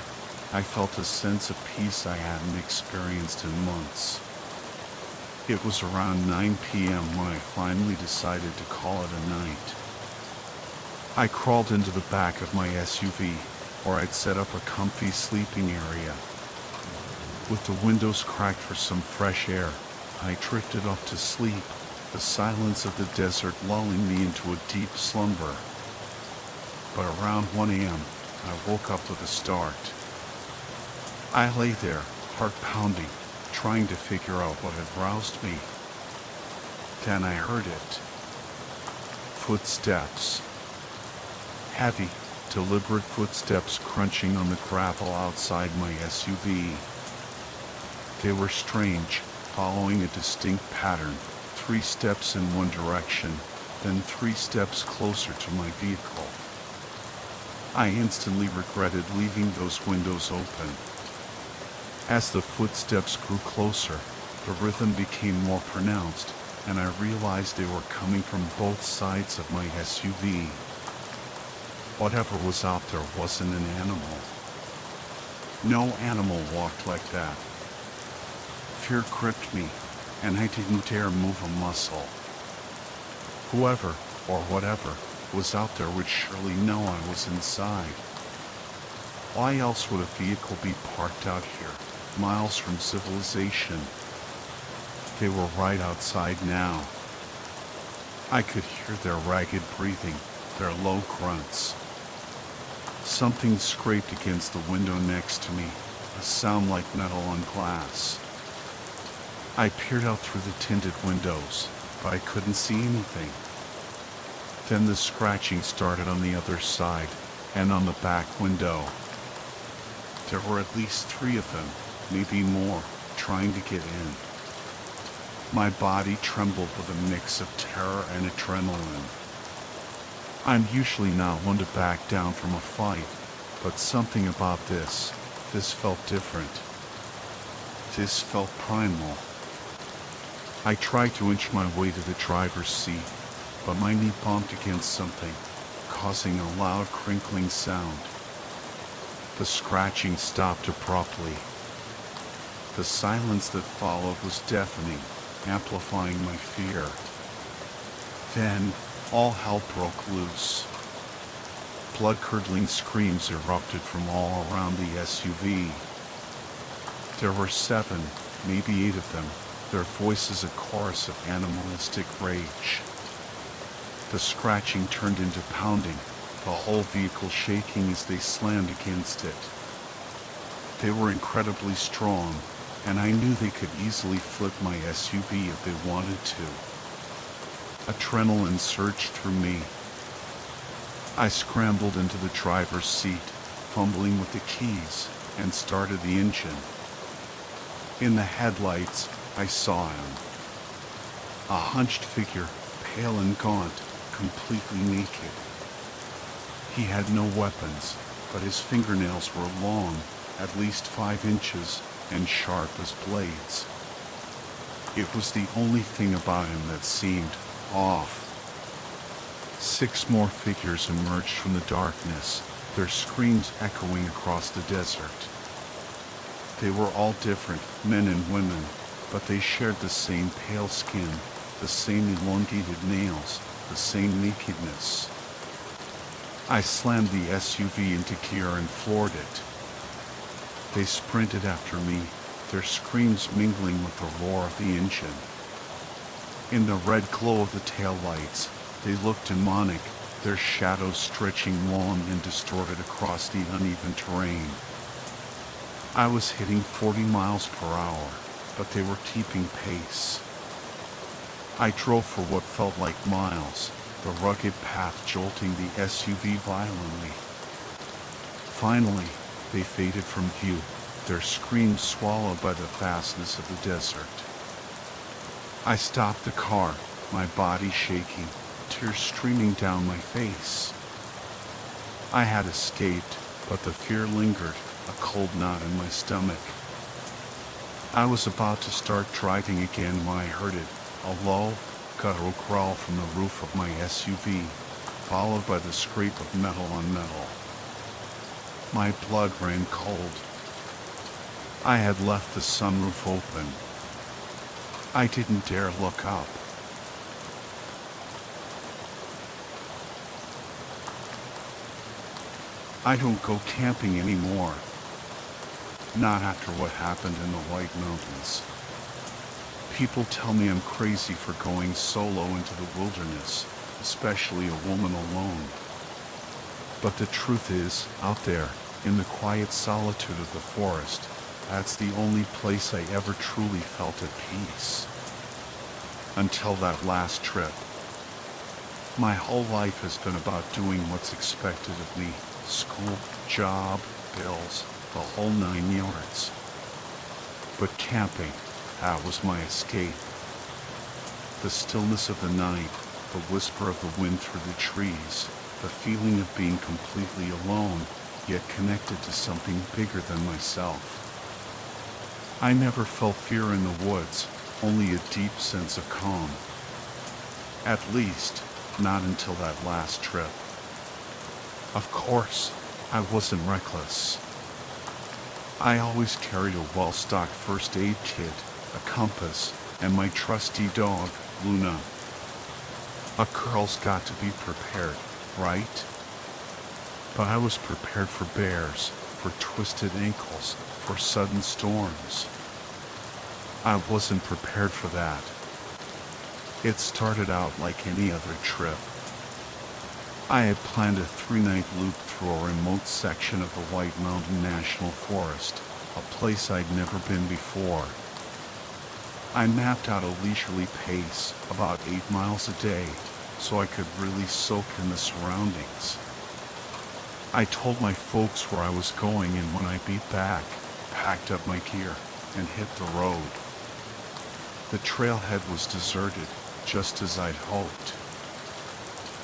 I felt a sense of peace I hadn't experienced in months. It was around 9 p.m. when I finally decided to call it a night. I crawled into the back of my SUV, where I'd set up a comfy sleeping area. With the windows cracked for some fresh air, I drifted off to sleep, the silence of the desert lulling me into a deep slumber. But around 1 a.m., I woke up with a start. I lay there, heart pounding, trying to figure out what had roused me. Then I heard it. Footsteps. Heavy, deliberate footsteps crunching on the gravel outside my SUV. They were strange, following a distinct pattern, 3 steps in one direction, then 3 steps closer to my vehicle. I instantly regretted leaving those windows open. As the footsteps grew closer, the rhythm became more pronounced, and I realized they were coming from both sides of my SUV. Whatever was out there wasn't an animal. No animal walked like that. Fear gripped me, and I didn't dare move a muscle. Whoever, or whatever, was out there would surely know I was inside. Why else would a vehicle be parked out here, miles from civilization? They were right outside now. I could hear their ragged breathing, their low grunts. Something scraped against the window next to me, a sound like metal on glass. I peered out through the tinted windows, but I couldn't see anything. Then the scratching started on the other side, and on the back window. There were at least 3 of them, maybe more, trying to get in. My body trembled with a mix of terror and adrenaline. I'm usually not one to back down from a fight, but something about this felt different. This felt primal. I tried to inch my way to the driver's seat, but my knee bumped against something, causing a loud crinkling sound. The scratching stopped abruptly. The silence that followed was deafening, amplifying my fear. Then, all hell broke loose. Blood-curdling screams erupted from all around the SUV. There were 7, maybe 8 of them, their voices a chorus of animalistic rage. The scratching turned into pounding, the whole vehicle shaking as they slammed against it. They were incredibly strong, and I knew they could easily flip my SUV if they wanted to. Adrenaline surged through me. I scrambled into the driver's seat, fumbling with the keys, and started the engine. In the headlights, I saw him. A hunched figure, pale and gaunt, completely naked. He had no weapons, but his fingernails were long, at least 5 inches, and sharp as blades. It was the only thing about him that seemed off. 6 more figures emerged from the darkness, their screams echoing across the desert. They were all different, men and women, but they shared the same pale skin, the same elongated nails, the same nakedness. I slammed the SUV into gear and floored it. They sprinted after me, their screams mingling with the roar of the engine. In the red glow of the taillights, they looked demonic, their shadows stretching long and distorted across the uneven terrain. I was hitting 40 miles per hour, but they were keeping pace. I drove for what felt like miles, the rugged path jolting the SUV violently. Finally, they faded from view, their screams swallowed by the vastness of the desert. I stopped the car, my body shaking, tears streaming down my face. I had escaped, but the fear lingered, a cold knot in my stomach. I was about to start driving again when I heard it, a low, guttural growl from the roof of my SUV, followed by the scrape of metal on metal. My blood ran cold. I had left the sunroof open. I didn't dare look up. I don't go camping anymore. Not after what happened in the White Mountains. People tell me I'm crazy for going solo into the wilderness, especially a woman alone. But the truth is, out there, in the quiet solitude of the forest, that's the only place I ever truly felt at peace. Until that last trip. My whole life has been about doing what's expected of me. School, job, bills, the whole 9 yards. But camping, that was my escape. The stillness of the night, the whisper of the wind through the trees, the feeling of being completely alone, yet connected to something bigger than myself. I never felt fear in the woods, only a deep sense of calm. At least, not until that last trip. Of course, I wasn't reckless. I always carried a well-stocked first aid kit, a compass, and my trusty dog, Luna. A girl's got to be prepared, right? But I was prepared for bears, for twisted ankles, for sudden storms. I wasn't prepared for that. It started out like any other trip. I had planned a 3-night loop through a remote section of the White Mountain National Forest, a place I'd never been before. I mapped out a leisurely pace, about 8 miles a day, so I could really soak in the surroundings. I told my folks where I was going, and when I beat back, packed up my gear, and hit the road. The trailhead was deserted, just as I'd hoped.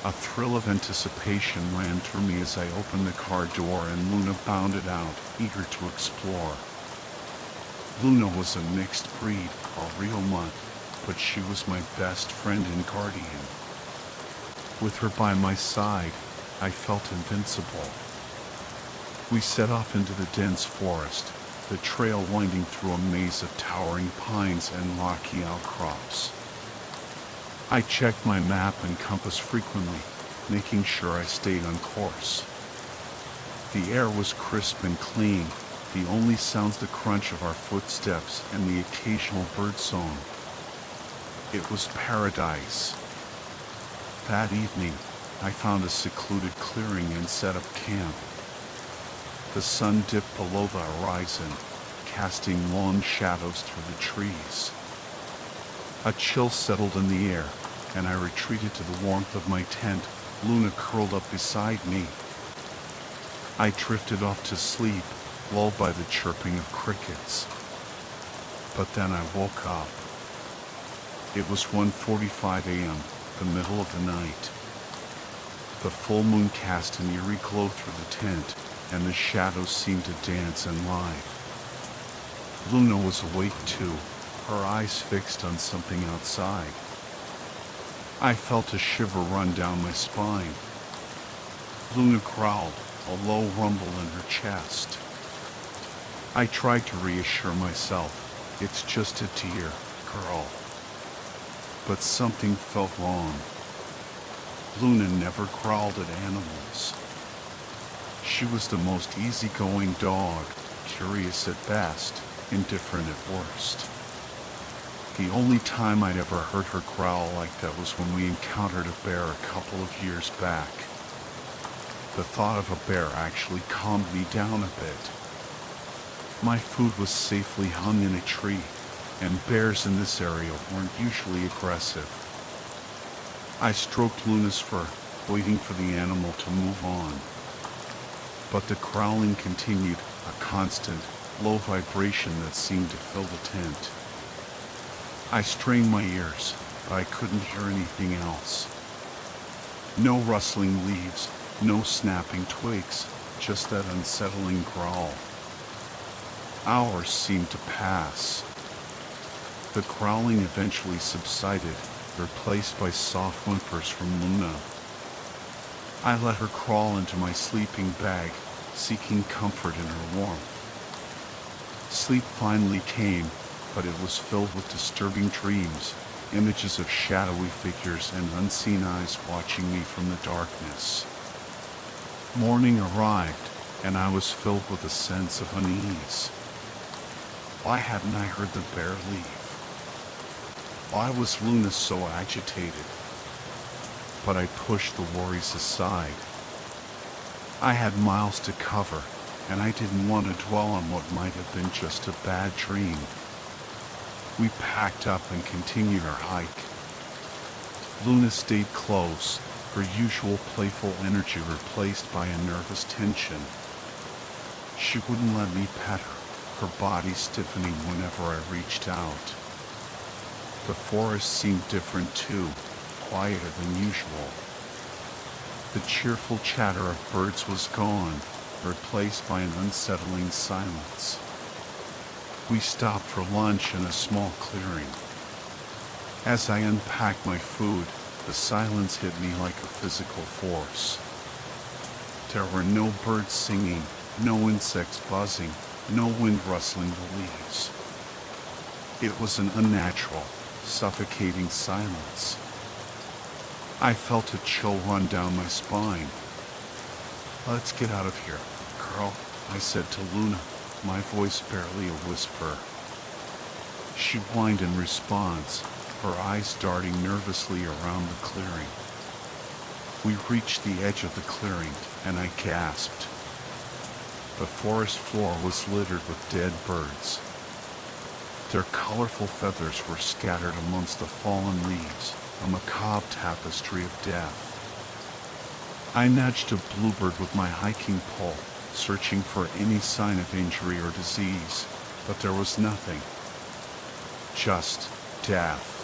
A thrill of anticipation ran through me as I opened the car door and Luna bounded out, eager to explore. Luna was a mixed breed, a real mutt, but she was my best friend and guardian. With her by my side, I felt invincible. We set off into the dense forest, the trail winding through a maze of towering pines and rocky outcrops. I checked my map and compass frequently, making sure I stayed on course. The air was crisp and clean, the only sounds the crunch of our footsteps and the occasional birdsong. It was paradise. That evening, I found a secluded clearing and set up camp. The sun dipped below the horizon, casting long shadows through the trees. A chill settled in the air, and I retreated to the warmth of my tent, Luna curled up beside me. I drifted off to sleep, lulled by the chirping of crickets. But then I woke up. It was 1:45 a.m., the middle of the night. The full moon cast an eerie glow through the tent, and the shadows seemed to dance and lie. Luna was awake too, her eyes fixed on something outside. I felt a shiver run down my spine. Luna growled, a low rumble in her chest. I tried to reassure myself, it's just a deer, girl. But something felt wrong. Luna never growled at animals. She was the most easygoing dog, curious at best, indifferent at worst. The only time I'd ever heard her growl like that was when we encountered a bear a couple of years back. The thought of a bear actually calmed me down a bit. My food was safely hung in a tree, and bears in this area weren't usually aggressive. I stroked Luna's fur, waiting for the animal to move on. But the growling continued, a constant, low vibration that seemed to fill the tent. I strained my ears, but I couldn't hear anything else. No rustling leaves, no snapping twigs, just that unsettling growl. Hours seemed to pass. The growling eventually subsided, replaced by soft whimpers from Luna. I let her crawl into my sleeping bag, seeking comfort in her warmth. Sleep finally came, but it was filled with disturbing dreams, images of shadowy figures and unseen eyes watching me from the darkness. Morning arrived, and I was filled with a sense of unease. Why hadn't I heard the bear leave? Why was Luna so agitated? But I pushed the worries aside. I had miles to cover, and I didn't want to dwell on what might have been just a bad dream. We packed up and continued our hike. Luna stayed close, her usual playful energy replaced by a nervous tension. She wouldn't let me pet her, her body stiffening whenever I reached out. The forest seemed different too, quieter than usual. The cheerful chatter of birds was gone, replaced by an unsettling silence. We stopped for lunch in a small clearing. As I unpacked my food, the silence hit me like a physical force. There were no birds singing, no insects buzzing, no wind rustling the leaves. It was an unnatural, suffocating silence. I felt a chill run down my spine. "Let's get out of here, girl," I said to Luna, my voice barely a whisper. She whined in response, her eyes darting nervously around the clearing. We reached the edge of the clearing, and I gasped. The forest floor was littered with dead birds. Their colorful feathers were scattered amongst the fallen leaves, a macabre tapestry of death. I nudged a bluebird with my hiking pole, searching for any sign of injury or disease, but there was nothing. Just death.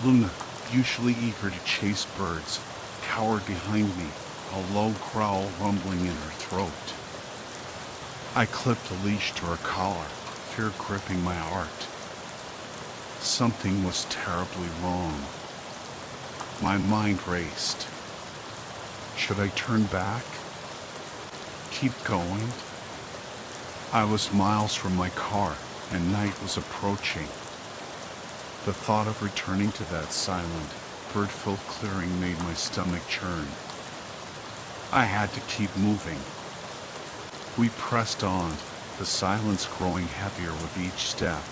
Luna, usually eager to chase birds, cowered behind me, a low growl rumbling in her throat. I clipped a leash to her collar, fear gripping my heart. Something was terribly wrong. My mind raced. Should I turn back? Keep going? I was miles from my car, and night was approaching. The thought of returning to that silent, bird-filled clearing made my stomach churn. I had to keep moving. We pressed on, the silence growing heavier with each step.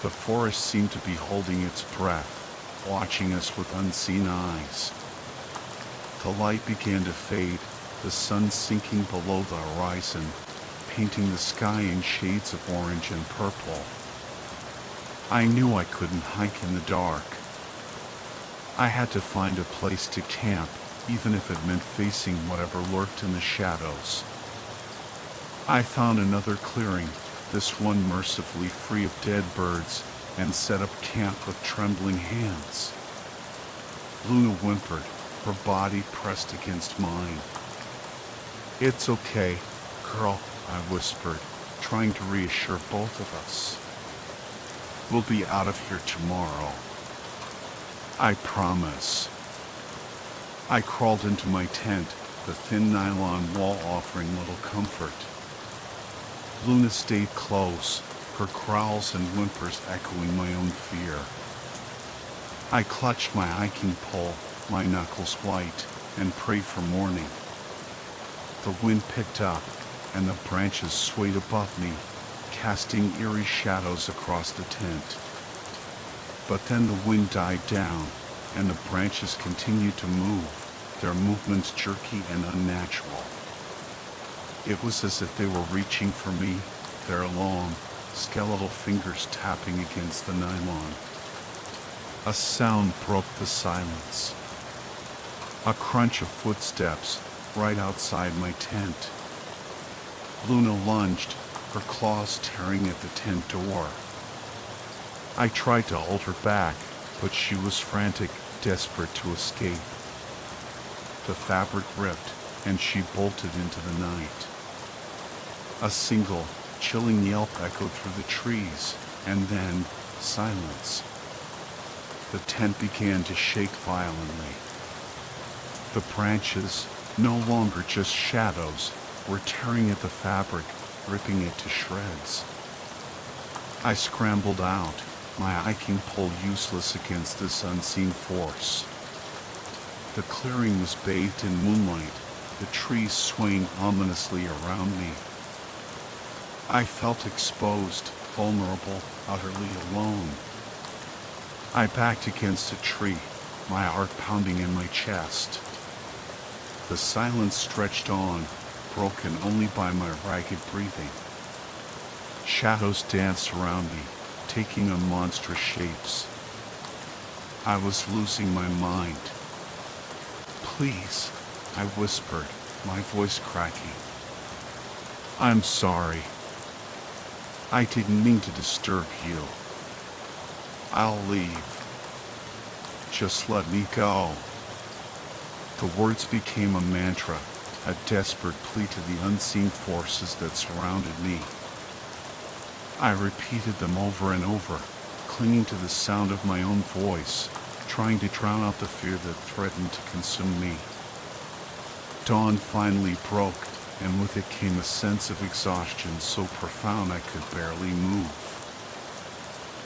The forest seemed to be holding its breath, watching us with unseen eyes. The light began to fade, the sun sinking below the horizon, painting the sky in shades of orange and purple. I knew I couldn't hike in the dark. I had to find a place to camp, even if it meant facing whatever lurked in the shadows. I found another clearing, this one mercifully free of dead birds, and set up camp with trembling hands. Luna whimpered, her body pressed against mine. "It's okay, girl," I whispered, trying to reassure both of us. "We'll be out of here tomorrow. I promise." I crawled into my tent, the thin nylon wall offering little comfort. Luna stayed close, her growls and whimpers echoing my own fear. I clutched my hiking pole, my knuckles white, and prayed for morning. The wind picked up, and the branches swayed above me, casting eerie shadows across the tent. But then the wind died down, and the branches continued to move, their movements jerky and unnatural. It was as if they were reaching for me, their long, skeletal fingers tapping against the nylon. A sound broke the silence. A crunch of footsteps right outside my tent. Luna lunged, her claws tearing at the tent door. I tried to hold her back, but she was frantic, desperate to escape. The fabric ripped, and she bolted into the night. A single, chilling yelp echoed through the trees, and then silence. The tent began to shake violently. The branches, no longer just shadows, were tearing at the fabric, ripping it to shreds. I scrambled out, my hiking pole useless against this unseen force. The clearing was bathed in moonlight, the trees swaying ominously around me. I felt exposed, vulnerable, utterly alone. I backed against a tree, my heart pounding in my chest. The silence stretched on, broken only by my ragged breathing. Shadows danced around me, taking on monstrous shapes. I was losing my mind. "Please," I whispered, my voice cracking. "I'm sorry. I didn't mean to disturb you. I'll leave. Just let me go." The words became a mantra, a desperate plea to the unseen forces that surrounded me. I repeated them over and over, clinging to the sound of my own voice, trying to drown out the fear that threatened to consume me. Dawn finally broke, and with it came a sense of exhaustion so profound I could barely move.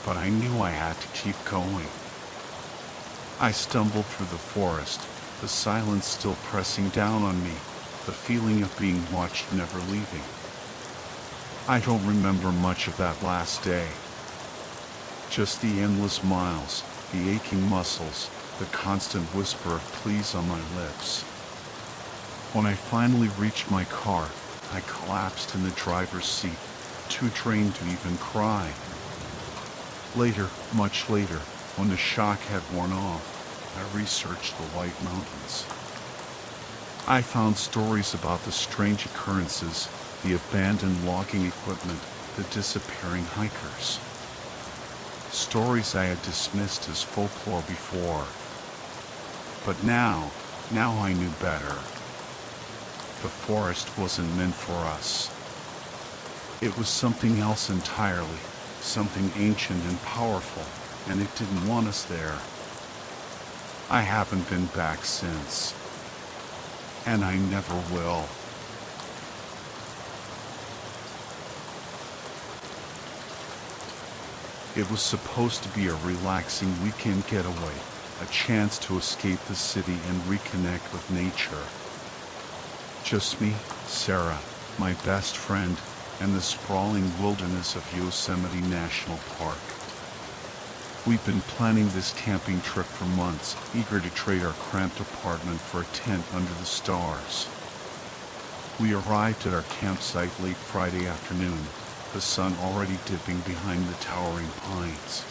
But I knew I had to keep going. I stumbled through the forest, the silence still pressing down on me, the feeling of being watched never leaving. I don't remember much of that last day. Just the endless miles, the aching muscles, the constant whisper of pleas on my lips. When I finally reached my car, I collapsed in the driver's seat, too drained to even cry. Later, much later, when the shock had worn off, I researched the White Mountains. I found stories about the strange occurrences, the abandoned logging equipment, the disappearing hikers. Stories I had dismissed as folklore before. But now I knew better. The forest wasn't meant for us. It was something else entirely, something ancient and powerful, and it didn't want us there. I haven't been back since. And I never will. It was supposed to be a relaxing weekend getaway, a chance to escape the city and reconnect with nature. Just me, Sarah, my best friend, and the sprawling wilderness of Yosemite National Park. We've been planning this camping trip for months, eager to trade our cramped apartment for a tent under the stars. We arrived at our campsite late Friday afternoon, the sun already dipping behind the towering pines.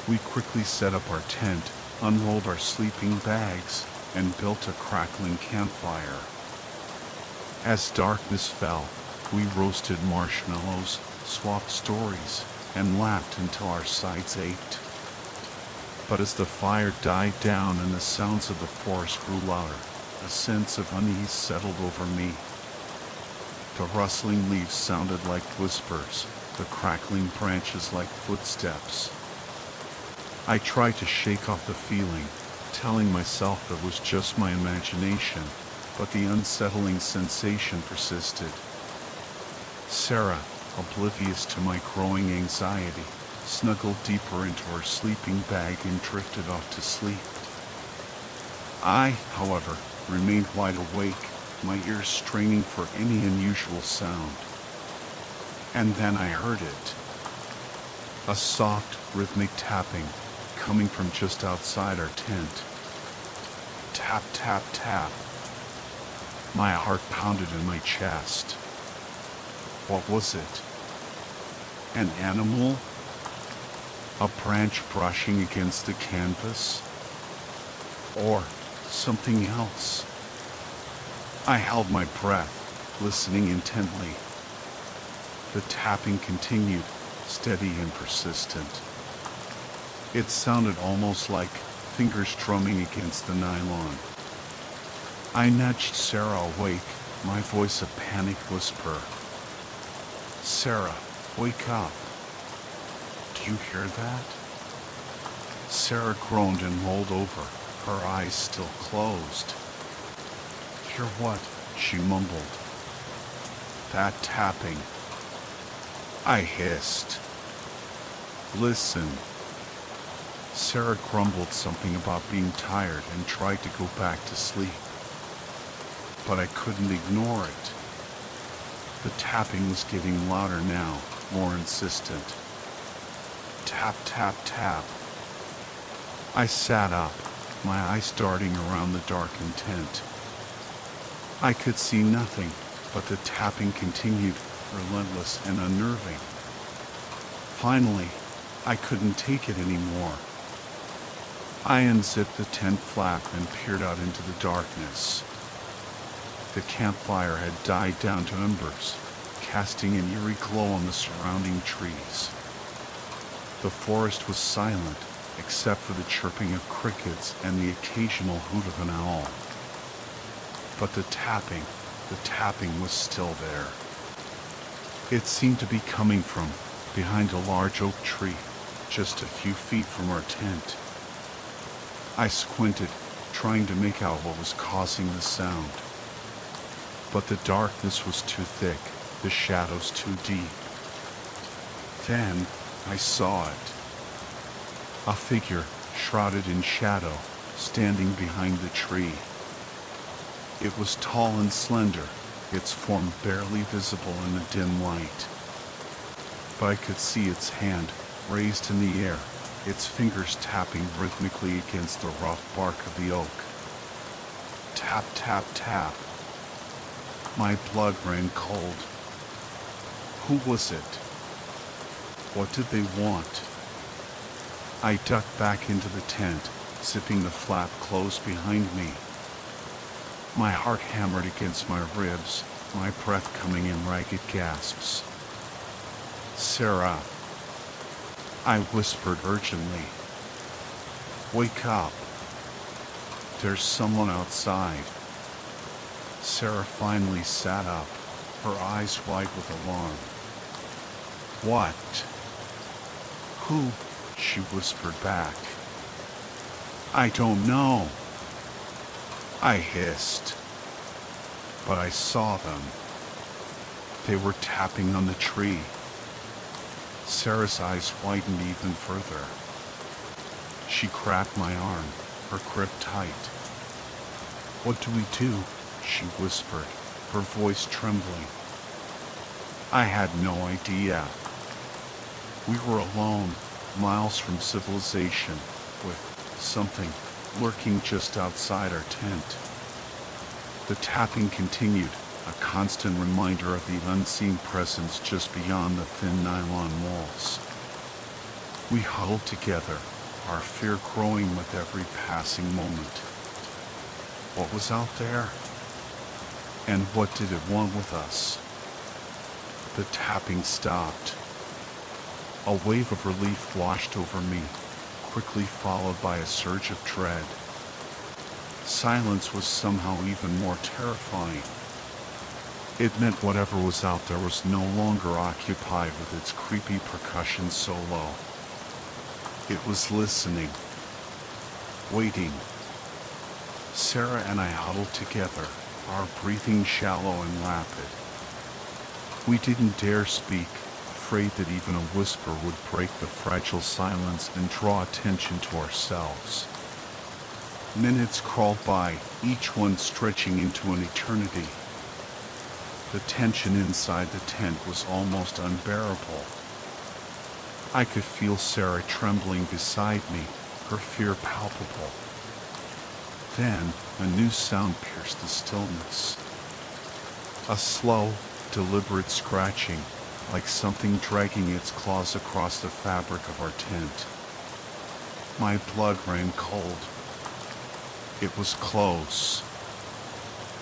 We quickly set up our tent, unrolled our sleeping bags, and built a crackling campfire. As darkness fell, we roasted marshmallows, swapped stories, and laughed until our sides ached. But as the fire died down and the sounds of the forest grew louder, a sense of unease settled over me. The rustling leaves sounded like whispers, the crackling branches like footsteps. I tried to shake off the feeling, telling myself it was just my imagination, but the unsettling sensation persisted. Sarah, oblivious to my growing anxiety, snuggled deeper into her sleeping bag and drifted off to sleep. I, however, remained wide awake, my ears straining for any unusual sound. And then I heard it. A soft, rhythmic tapping, coming from just outside our tent. Tap, tap, tap. My heart pounded in my chest. What was it? An animal? A branch brushing against the canvas? Or something else? I held my breath, listening intently. The tapping continued, steady and persistent. It sounded almost like fingers drumming against the nylon. I nudged Sarah awake, my voice a panicked whisper. Sarah, wake up. Do you hear that? Sarah groaned and rolled over, her eyes still closed. Hear what? She mumbled. That tapping. I hissed. Listen. Sarah grumbled something about being tired and tried to go back to sleep. But I couldn't ignore it. The tapping was getting louder now, more insistent. Tap, tap, tap. I sat up, my eyes darting around the darkened tent. I could see nothing, but the tapping continued, relentless and unnerving. Finally, I couldn't take it anymore. I unzipped the tent flap and peered out into the darkness. The campfire had died down to embers, casting an eerie glow on the surrounding trees. The forest was silent, except for the chirping of crickets and the occasional hoot of an owl. But the tapping was still there. It seemed to be coming from behind a large oak tree, just a few feet from our tent. I squinted, trying to make out what was causing the sound. But the darkness was too thick, the shadows too deep. Then I saw it. A figure, shrouded in shadow, standing behind the tree. It was tall and slender, its form barely visible in the dim light. But I could see its hand, raised in the air, its fingers tapping rhythmically against the rough bark of the oak. Tap, tap, tap. My blood ran cold. Who was it? What did they want? I ducked back into the tent, zipping the flap closed behind me. My heart hammered against my ribs, my breath coming in ragged gasps. Sarah, I whispered urgently. Wake up. There's someone outside. Sarah finally sat up, her eyes wide with alarm. What? Who? She whispered back. I don't know. I hissed. But I saw them. They were tapping on the tree. Sarah's eyes widened even further. She grabbed my arm, her grip tight. What do we do? She whispered, her voice trembling. I had no idea. We were alone, miles from civilization, with something lurking just outside our tent. The tapping continued, a constant reminder of the unseen presence just beyond the thin nylon walls. We huddled together, our fear growing with every passing moment. What was out there? And what did it want with us? The tapping stopped. A wave of relief washed over me, quickly followed by a surge of dread. Silence was somehow even more terrifying. It meant whatever was out there was no longer occupied with its creepy percussion solo. It was listening, waiting. Sarah and I huddled together, our breathing shallow and rapid. We didn't dare speak, afraid that even a whisper would break the fragile silence and draw attention to ourselves. Minutes crawled by, each one stretching into an eternity. The tension inside the tent was almost unbearable. I could feel Sarah trembling beside me, her fear palpable. Then, a new sound pierced the stillness. A slow, deliberate scratching, like something dragging its claws across the fabric of our tent. My blood ran cold. It was close.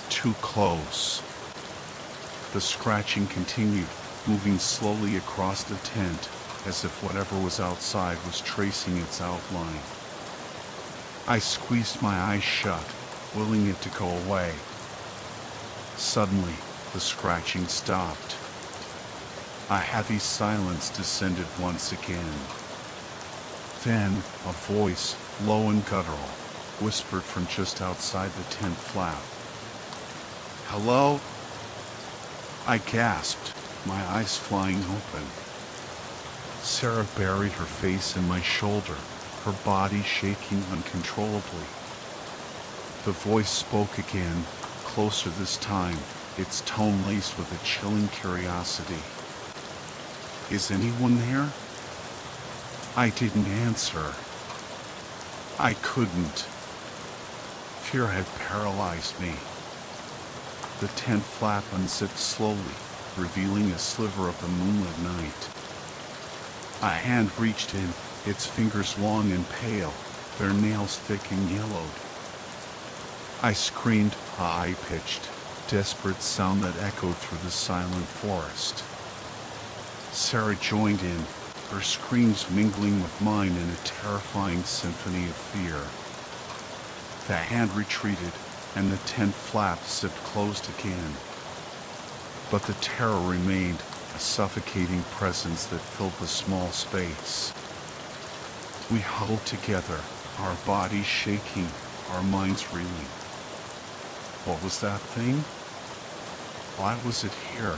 Too close. The scratching continued, moving slowly across the tent, as if whatever was outside was tracing its outline. I squeezed my eyes shut, willing it to go away. Suddenly, the scratching stopped. A heavy silence descended once again. Then, a voice, low and guttural, whispered from just outside the tent flap. "Hello?" I gasped, my eyes flying open. Sarah buried her face in my shoulder, her body shaking uncontrollably. The voice spoke again, closer this time, its tone laced with a chilling curiosity. "Is anyone there?" I didn't answer. I couldn't. Fear had paralyzed me. The tent flap unzipped slowly, revealing a sliver of the moonlit night. A hand reached in, its fingers long and pale, their nails thick and yellowed. I screamed, a high-pitched, desperate sound that echoed through the silent forest. Sarah joined in, her screams mingling with mine in a terrifying symphony of fear. The hand retreated, and the tent flap zipped closed again. But the terror remained, a suffocating presence that filled the small space. We huddled together, our bodies shaking, our minds reeling. What was that thing? Why was it here?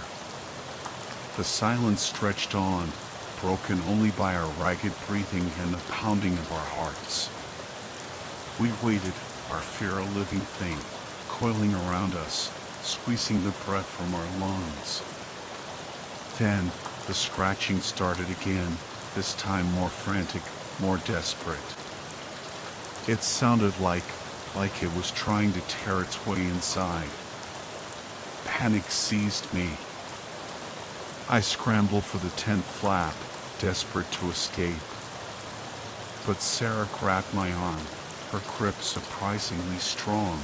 The silence stretched on, broken only by our ragged breathing and the pounding of our hearts. We waited, our fear a living thing, coiling around us, squeezing the breath from our lungs. Then, the scratching started again, this time more frantic, more desperate. It sounded like it was trying to tear its way inside. Panic seized me. I scrambled for the tent flap, desperate to escape. But Sarah grabbed my arm, her grip surprisingly strong.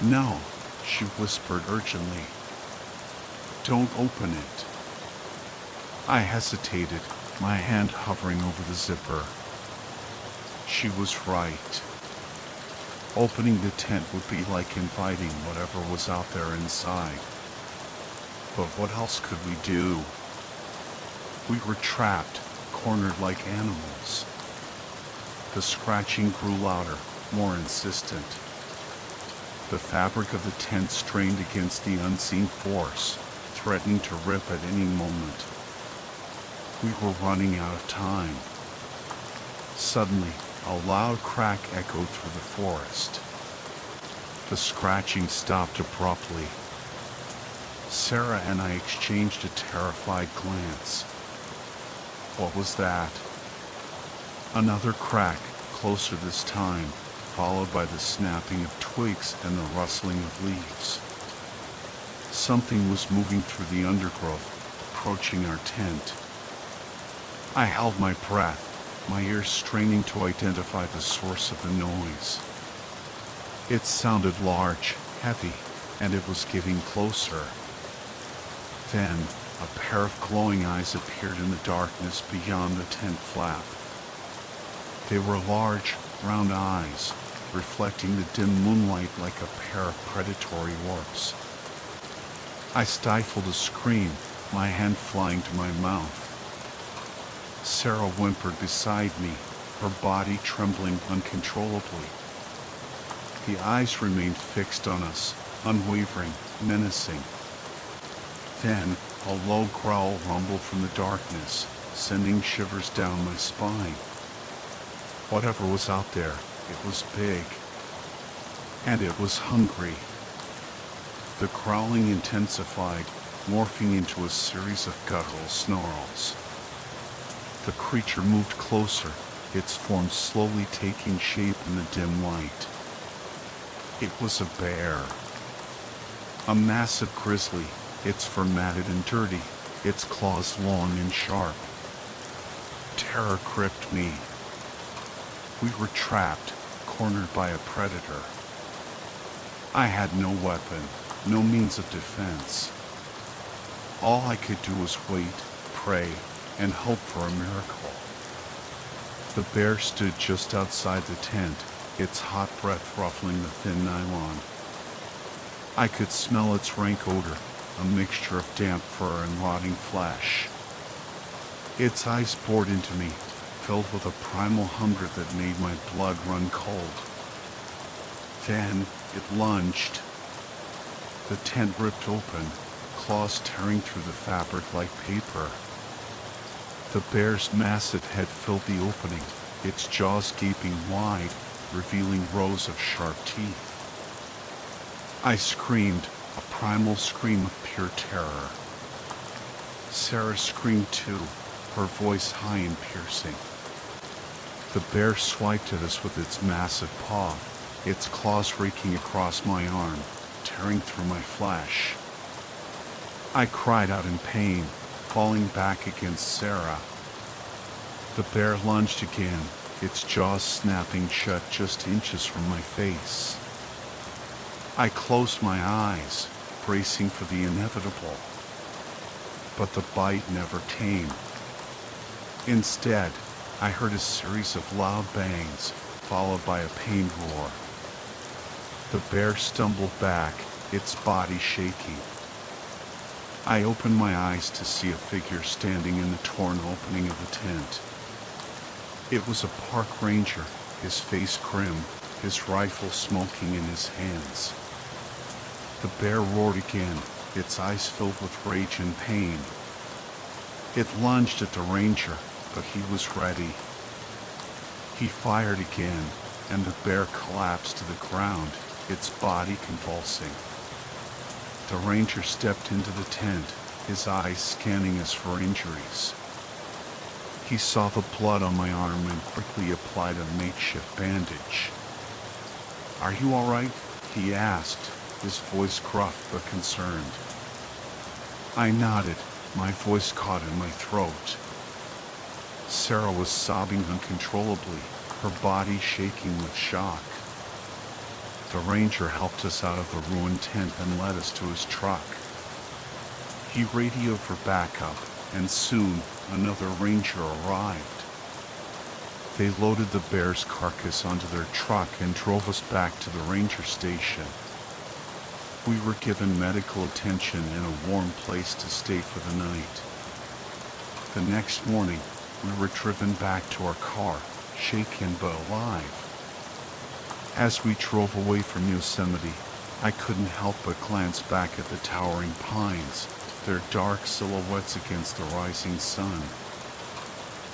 "No," she whispered urgently. "Don't open it." I hesitated, my hand hovering over the zipper. She was right. Opening the tent would be like inviting whatever was out there inside. But what else could we do? We were trapped, cornered like animals. The scratching grew louder, more insistent. The fabric of the tent strained against the unseen force, threatening to rip at any moment. We were running out of time. Suddenly, a loud crack echoed through the forest. The scratching stopped abruptly. Sarah and I exchanged a terrified glance. What was that? Another crack, closer this time, followed by the snapping of twigs and the rustling of leaves. Something was moving through the undergrowth, approaching our tent. I held my breath, my ears straining to identify the source of the noise. It sounded large, heavy, and it was getting closer. Then, a pair of glowing eyes appeared in the darkness beyond the tent flap. They were large, round eyes, reflecting the dim moonlight like a pair of predatory orbs. I stifled a scream, my hand flying to my mouth. Sarah whimpered beside me, her body trembling uncontrollably. The eyes remained fixed on us, unwavering, menacing. Then, a low growl rumbled from the darkness, sending shivers down my spine. Whatever was out there, it was big. And it was hungry. The growling intensified, morphing into a series of guttural snarls. The creature moved closer, its form slowly taking shape in the dim light. It was a bear. A massive grizzly, its fur matted and dirty, its claws long and sharp. Terror gripped me. We were trapped, cornered by a predator. I had no weapon, no means of defense. All I could do was wait, pray, and hope for a miracle. The bear stood just outside the tent, its hot breath ruffling the thin nylon. I could smell its rank odor, a mixture of damp fur and rotting flesh. Its eyes bored into me, filled with a primal hunger that made my blood run cold. Then it lunged. The tent ripped open, claws tearing through the fabric like paper. The bear's massive head filled the opening, its jaws gaping wide, revealing rows of sharp teeth. I screamed, a primal scream of pure terror. Sarah screamed too, her voice high and piercing. The bear swiped at us with its massive paw, its claws raking across my arm, tearing through my flesh. I cried out in pain, falling back against Sarah. The bear lunged again, its jaws snapping shut just inches from my face. I closed my eyes, bracing for the inevitable. But the bite never came. Instead, I heard a series of loud bangs, followed by a pained roar. The bear stumbled back, its body shaking. I opened my eyes to see a figure standing in the torn opening of the tent. It was a park ranger, his face grim, his rifle smoking in his hands. The bear roared again, its eyes filled with rage and pain. It lunged at the ranger, but he was ready. He fired again, and the bear collapsed to the ground, its body convulsing. The ranger stepped into the tent, his eyes scanning us for injuries. He saw the blood on my arm and quickly applied a makeshift bandage. "Are you all right?" he asked, his voice gruff but concerned. I nodded, my voice caught in my throat. Sarah was sobbing uncontrollably, her body shaking with shock. The ranger helped us out of the ruined tent and led us to his truck. He radioed for backup, and soon another ranger arrived. They loaded the bear's carcass onto their truck and drove us back to the ranger station. We were given medical attention and a warm place to stay for the night. The next morning, we were driven back to our car, shaken but alive. As we drove away from Yosemite, I couldn't help but glance back at the towering pines, their dark silhouettes against the rising sun.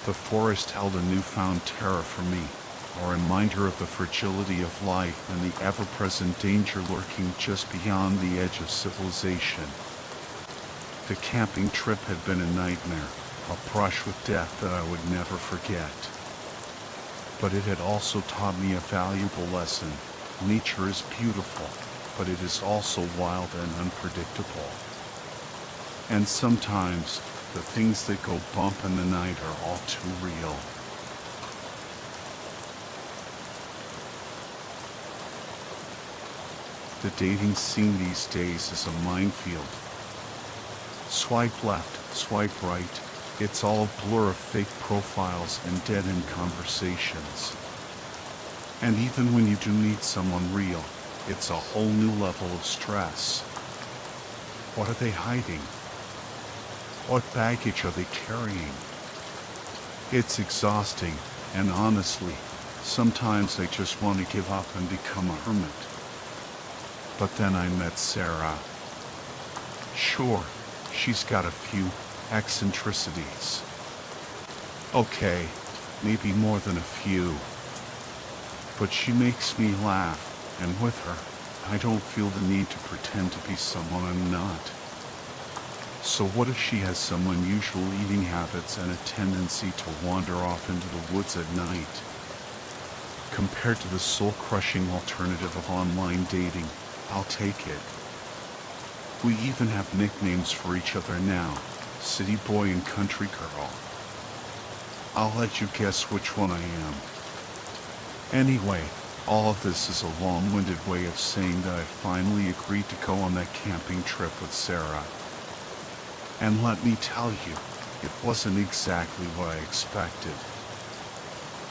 The forest held a newfound terror for me, a reminder of the fragility of life and the ever-present danger lurking just beyond the edge of civilization. The camping trip had been a nightmare, a brush with death that I would never forget. But it had also taught me a valuable lesson. Nature is beautiful, but it is also wild and unpredictable. And sometimes, the things that go bump in the night are all too real. The dating scene these days is a minefield. Swipe left, swipe right, it's all a blur of fake profiles and dead-end conversations. And even when you do meet someone real, it's a whole new level of stress. What are they hiding? What baggage are they carrying? It's exhausting, and honestly, sometimes I just want to give up and become a hermit. But then I met Sarah. Sure, she's got a few eccentricities. Okay, maybe more than a few. But she makes me laugh, and with her, I don't feel the need to pretend to be someone I'm not. So what if she has some unusual eating habits and a tendency to wander off into the woods at night? Compared to the soul-crushing alternative of online dating, I'll take it. We even have nicknames for each other now, City Boy and Country Girl. I'll let you guess which one I am. Anyway, all of this is a long-winded way of saying that I finally agreed to go on that camping trip with Sarah. And let me tell you, it wasn't exactly what I expected.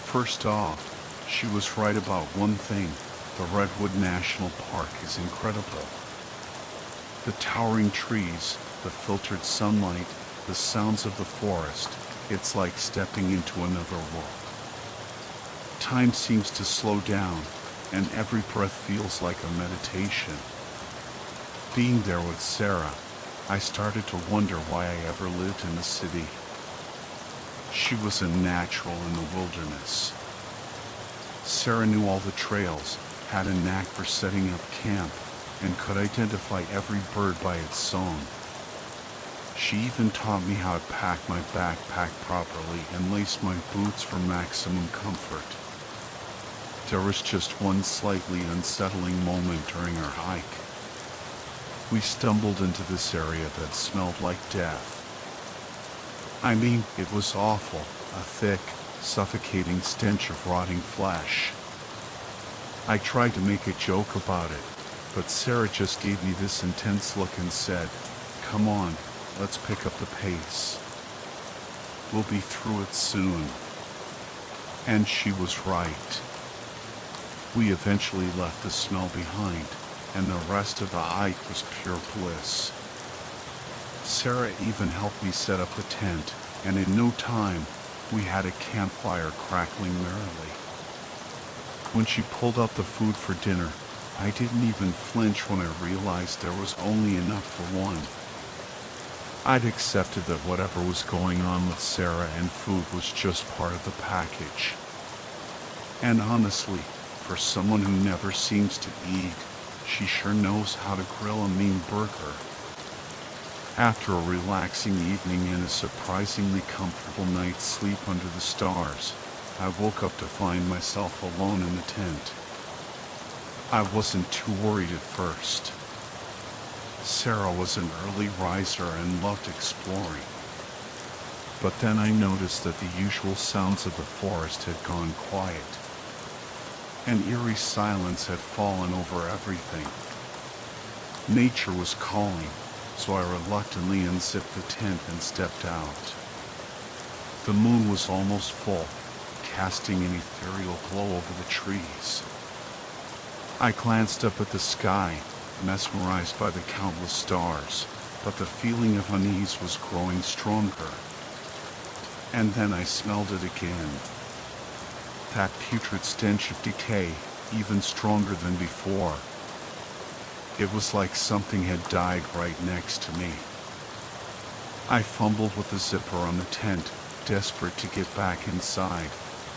First off, she was right about one thing. The Redwood National Park is incredible. The towering trees, the filtered sunlight, the sounds of the forest. It's like stepping into another world. Time seems to slow down, and every breath feels like a meditation. Being there with Sarah, I started to wonder why I ever lived in the city. She was a natural in the wilderness. Sarah knew all the trails, had a knack for setting up camp, and could identify every bird by its song. She even taught me how to pack my backpack properly and lace my boots for maximum comfort. There was just one slightly unsettling moment during our hike. We stumbled into this area that smelled like death. I mean, it was awful, a thick, suffocating stench of rotting flesh. I tried to make a joke about it, but Sarah just gave me this intense look and said, "Come on, let's pick up the pace. We'll be through it soon." And she was right. We eventually left the smell behind, and the rest of the hike was pure bliss. Sarah even helped me set up the tent, and in no time, we had a campfire crackling merrily. When she pulled out the food for dinner, I didn't even flinch when I realized there was only enough for one. I'd accepted that whatever was going on with Sarah and food was just part of the package. And honestly, for someone who never seems to eat, she sure knows how to grill a mean burger. After a relaxing evening and a surprisingly comfortable night's sleep under the stars, I woke up to find myself alone in the tent. I wasn't too worried at first. Sarah was an early riser and loved exploring. But then I noticed that the usual sounds of the forest had gone quiet. An eerie silence had fallen over everything. Nature was calling, so I reluctantly unzipped the tent and stepped out. The moon was almost full, casting an ethereal glow over the trees. I glanced up at the sky, mesmerized by the countless stars, but the feeling of unease was growing stronger. And then I smelled it again. That putrid stench of decay, even stronger than before. It was like something had died right next to me. I fumbled with the zipper on the tent, desperate to get back inside,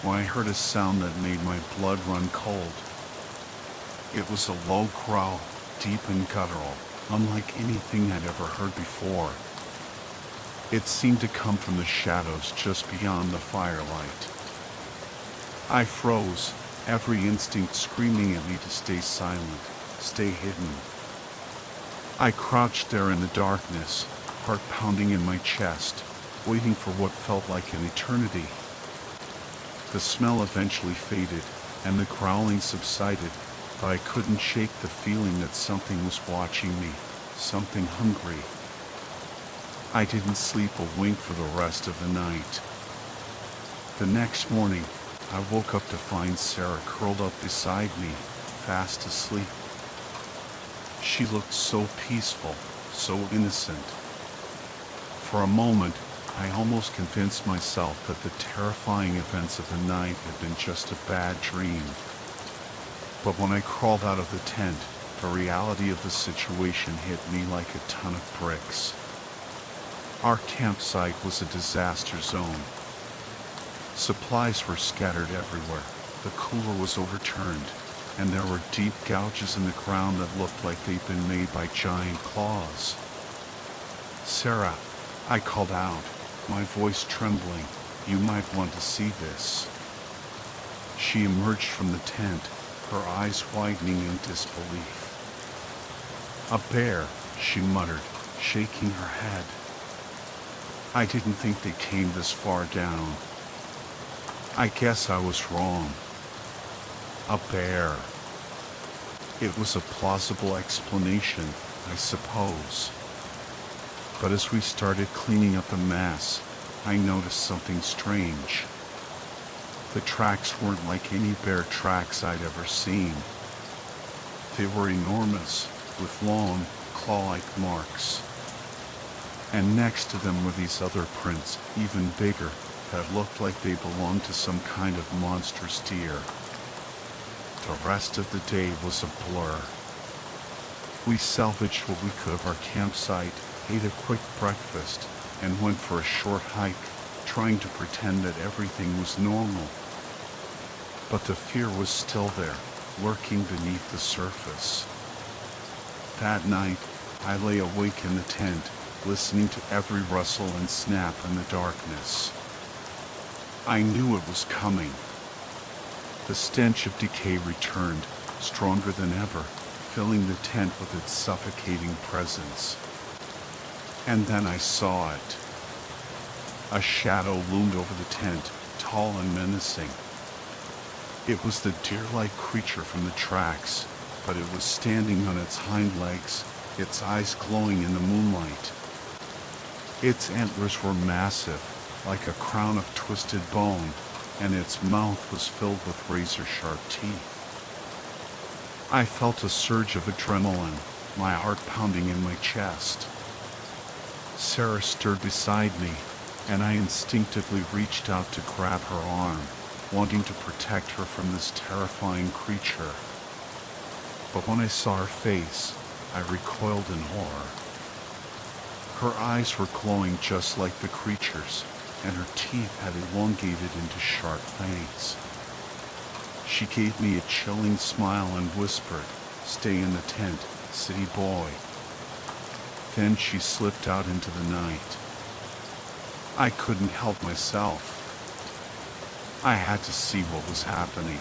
when I heard a sound that made my blood run cold. It was a low growl, deep and guttural, unlike anything I'd ever heard before. It seemed to come from the shadows just beyond the firelight. I froze, every instinct screaming at me to stay silent, stay hidden. I crouched there in the darkness, heart pounding in my chest, waiting for what felt like an eternity. The smell eventually faded, and the growling subsided, but I couldn't shake the feeling that something was watching me, something hungry. I didn't sleep a wink for the rest of the night. The next morning, I woke up to find Sarah curled up beside me, fast asleep. She looked so peaceful, so innocent. For a moment, I almost convinced myself that the terrifying events of the night had been just a bad dream. But when I crawled out of the tent, the reality of the situation hit me like a ton of bricks. Our campsite was a disaster zone. Supplies were scattered everywhere, the cooler was overturned, and there were deep gouges in the ground that looked like they'd been made by giant claws. "Sarah," I called out, my voice trembling, "you might want to see this." She emerged from the tent, her eyes widening in disbelief. "A bear," she muttered, shaking her head. I didn't think they came this far down. I guess I was wrong. A bear. It was a plausible explanation, I suppose. But as we started cleaning up the mess, I noticed something strange. The tracks weren't like any bear tracks I'd ever seen. They were enormous, with long, claw-like marks. And next to them were these other prints, even bigger, that looked like they belonged to some kind of monstrous deer. The rest of the day was a blur. We salvaged what we could of our campsite, ate a quick breakfast, and went for a short hike, trying to pretend that everything was normal. But the fear was still there, lurking beneath the surface. That night, I lay awake in the tent, listening to every rustle and snap in the darkness. I knew it was coming. The stench of decay returned, stronger than ever, filling the tent with its suffocating presence. And then I saw it. A shadow loomed over the tent, tall and menacing. It was the deer-like creature from the tracks, but it was standing on its hind legs, its eyes glowing in the moonlight. Its antlers were massive, like a crown of twisted bone, and its mouth was filled with razor-sharp teeth. I felt a surge of adrenaline, my heart pounding in my chest. Sarah stirred beside me, and I instinctively reached out to grab her arm, wanting to protect her from this terrifying creature. But when I saw her face, I recoiled in horror. Her eyes were glowing just like the creature's, and her teeth had elongated into sharp fangs. She gave me a chilling smile and whispered, "Stay in the tent, city boy." Then she slipped out into the night. I couldn't help myself. I had to see what was happening.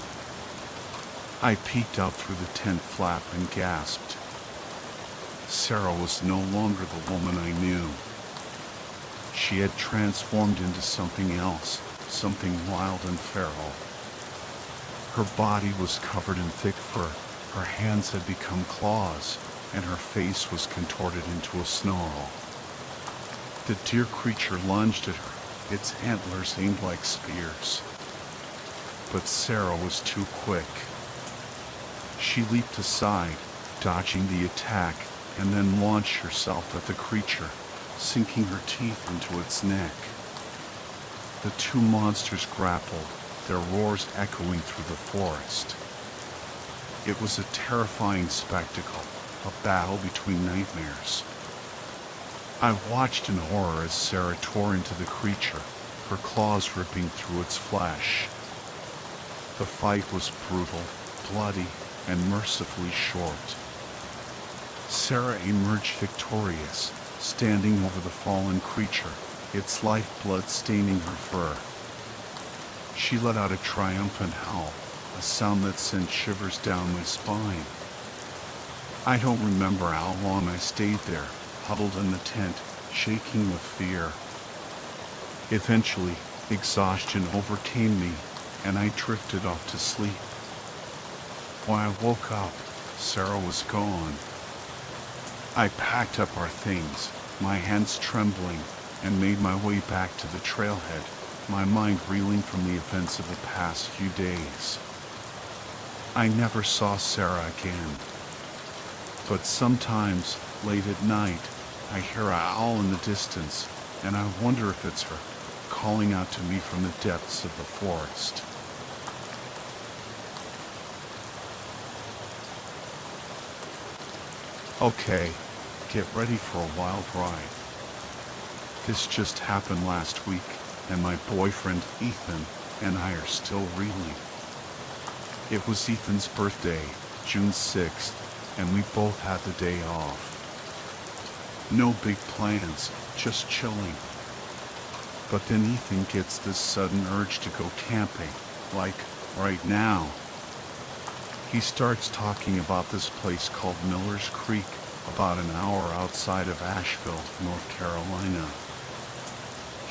I peeked out through the tent flap and gasped. Sarah was no longer the woman I knew. She had transformed into something else, something wild and feral. Her body was covered in thick fur, her hands had become claws, and her face was contorted into a snarl. The deer creature lunged at her, its antlers aimed like spears. But Sarah was too quick. She leaped aside, dodging the attack, and then launched herself at the creature, sinking her teeth into its neck. The two monsters grappled, their roars echoing through the forest. It was a terrifying spectacle, a battle between nightmares. I watched in horror as Sarah tore into the creature, her claws ripping through its flesh. The fight was brutal, bloody, and mercifully short. Sarah emerged victorious, standing over the fallen creature, its lifeblood staining her fur. She let out a triumphant howl, a sound that sent shivers down my spine. I don't remember how long I stayed there, huddled in the tent, shaking with fear. Eventually, exhaustion overcame me, and I drifted off to sleep. When I woke up, Sarah was gone. I packed up our things, my hands trembling, and made my way back to the trailhead, my mind reeling from the events of the past few days. I never saw Sarah again. But sometimes, late at night, I hear a owl in the distance, and I wonder if it's her, calling out to me from the depths of the forest. Okay, get ready for a wild ride. This just happened last week, and my boyfriend Ethan and I are still reeling. It was Ethan's birthday, June 6th, and we both had the day off. No big plans, just chilling. But then Ethan gets this sudden urge to go camping, like right now. He starts talking about this place called Miller's Creek, about an hour outside of Asheville, North Carolina.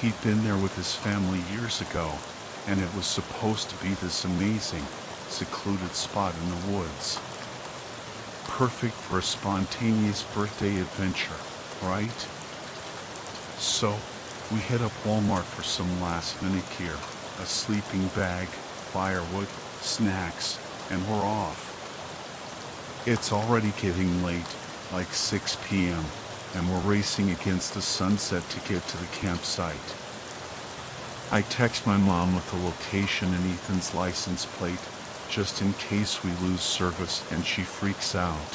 He'd been there with his family years ago, and it was supposed to be this amazing, secluded spot in the woods. Perfect for a spontaneous birthday adventure, right? So, we hit up Walmart for some last-minute gear, a sleeping bag, firewood, snacks, and we're off. It's already getting late, like 6 p.m., and we're racing against the sunset to get to the campsite. I text my mom with the location and Ethan's license plate, just in case we lose service and she freaks out.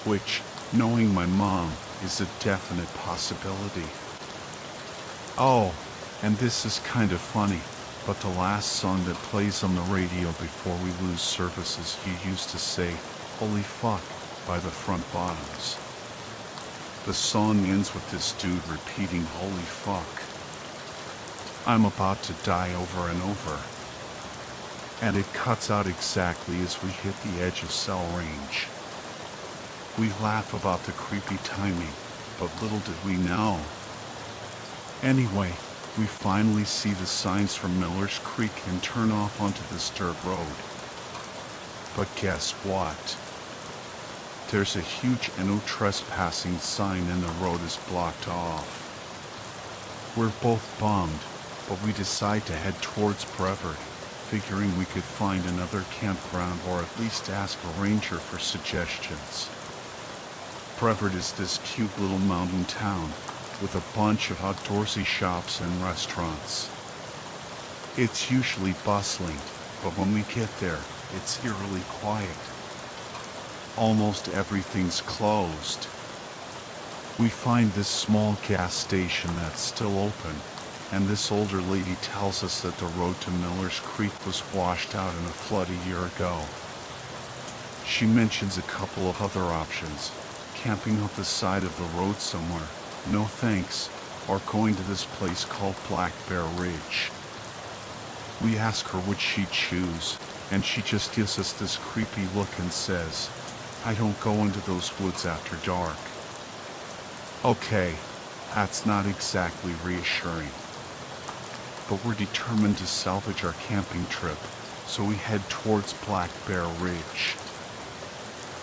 Which, knowing my mom, is a definite possibility. Oh, and this is kind of funny, but the last song that plays on the radio before we lose service is You Used to Say, Holy Fuck, by the Front Bottoms. The song ends with this dude repeating holy fuck. I'm about to die over and over. And it cuts out exactly as we hit the edge of cell range. We laugh about the creepy timing, but little did we know. Anyway, we finally see the signs from Miller's Creek and turn off onto this dirt road. But guess what? There's a huge no trespassing sign and the road is blocked off. We're both bummed, but we decide to head towards Brevard, figuring we could find another campground or at least ask a ranger for suggestions. Brevard is this cute little mountain town with a bunch of outdoorsy shops and restaurants. It's usually bustling, but when we get there, it's eerily quiet. Almost everything's closed. We find this small gas station that's still open, and this older lady tells us that the road to Miller's Creek was washed out in a flood a year ago. She mentions a couple of other options, camping off the side of the road somewhere, no thanks, or going to this place called Black Bear Ridge. We ask her what she'd choose, and she just gives us this creepy look and says, I don't go into those woods after dark. Okay, that's not exactly reassuring. But we're determined to salvage our camping trip, so we head towards Black Bear Ridge.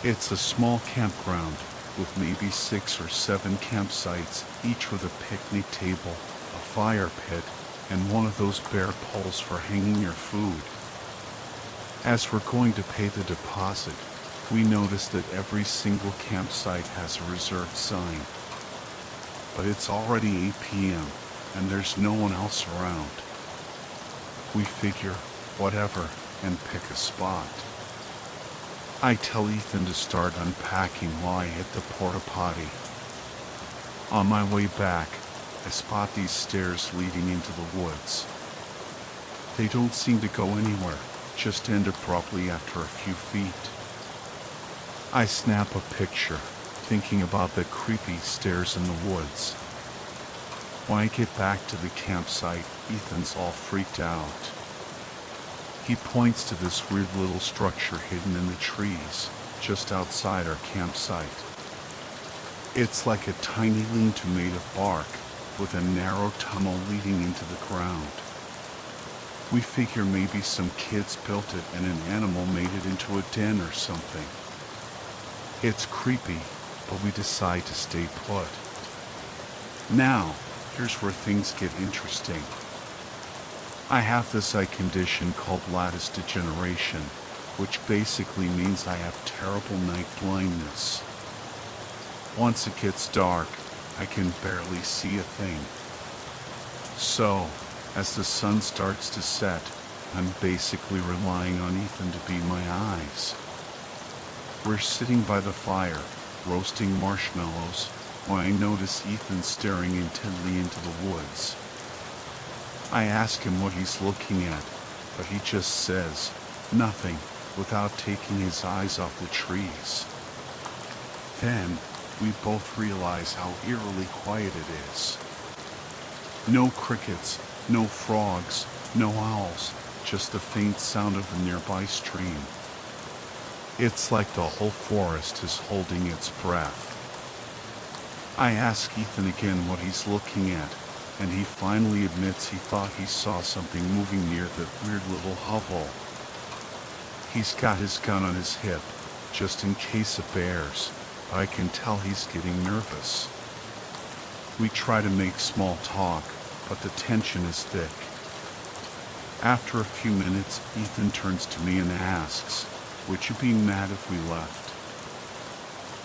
It's a small campground with maybe 6 or 7 campsites, each with a picnic table, a fire pit, and one of those bear poles for hanging your food. As we're going to pay the deposit, we notice that every single campsite has a reserved sign. But it's already 8 p.m. and there's no one else around. We figure, whatever, and pick a spot. I tell Ethan to start unpacking while I hit the porta potty. On my way back, I spot these stairs leading into the woods. They don't seem to go anywhere, just end abruptly after a few feet. I snap a picture, thinking about the creepy stairs in the woods. When I get back to the campsite, Ethan's all freaked out. He points to this weird little structure hidden in the trees, just outside our campsite. It's like a tiny lean-to made of bark, with a narrow tunnel leading into the ground. We figure maybe some kids built it and an animal made it into a den or something. It's creepy, but we decide to stay put. Now, here's where things get interesting. I have this eye condition called lattice degeneration, which basically means I have terrible night blindness. Once it gets dark, I can barely see a thing. So, as the sun starts to set, I'm basically relying on Ethan to be my eyes. We're sitting by the fire, roasting marshmallows, when I notice Ethan staring intently into the woods. I ask him what he's looking at, but he just says, nothing, without taking his eyes off the trees. Then, we both realize how eerily quiet it is. No crickets, no frogs, no owls, just the faint sound of a nearby stream. It's like the whole forest is holding its breath. I ask Ethan again what he's looking at, and he finally admits he thought he saw something moving near that weird little hovel. He's got his gun on his hip, just in case of bears, but I can tell he's getting nervous. We try to make small talk, but the tension is thick. After a few minutes, Ethan turns to me and asks, would you be mad if we left?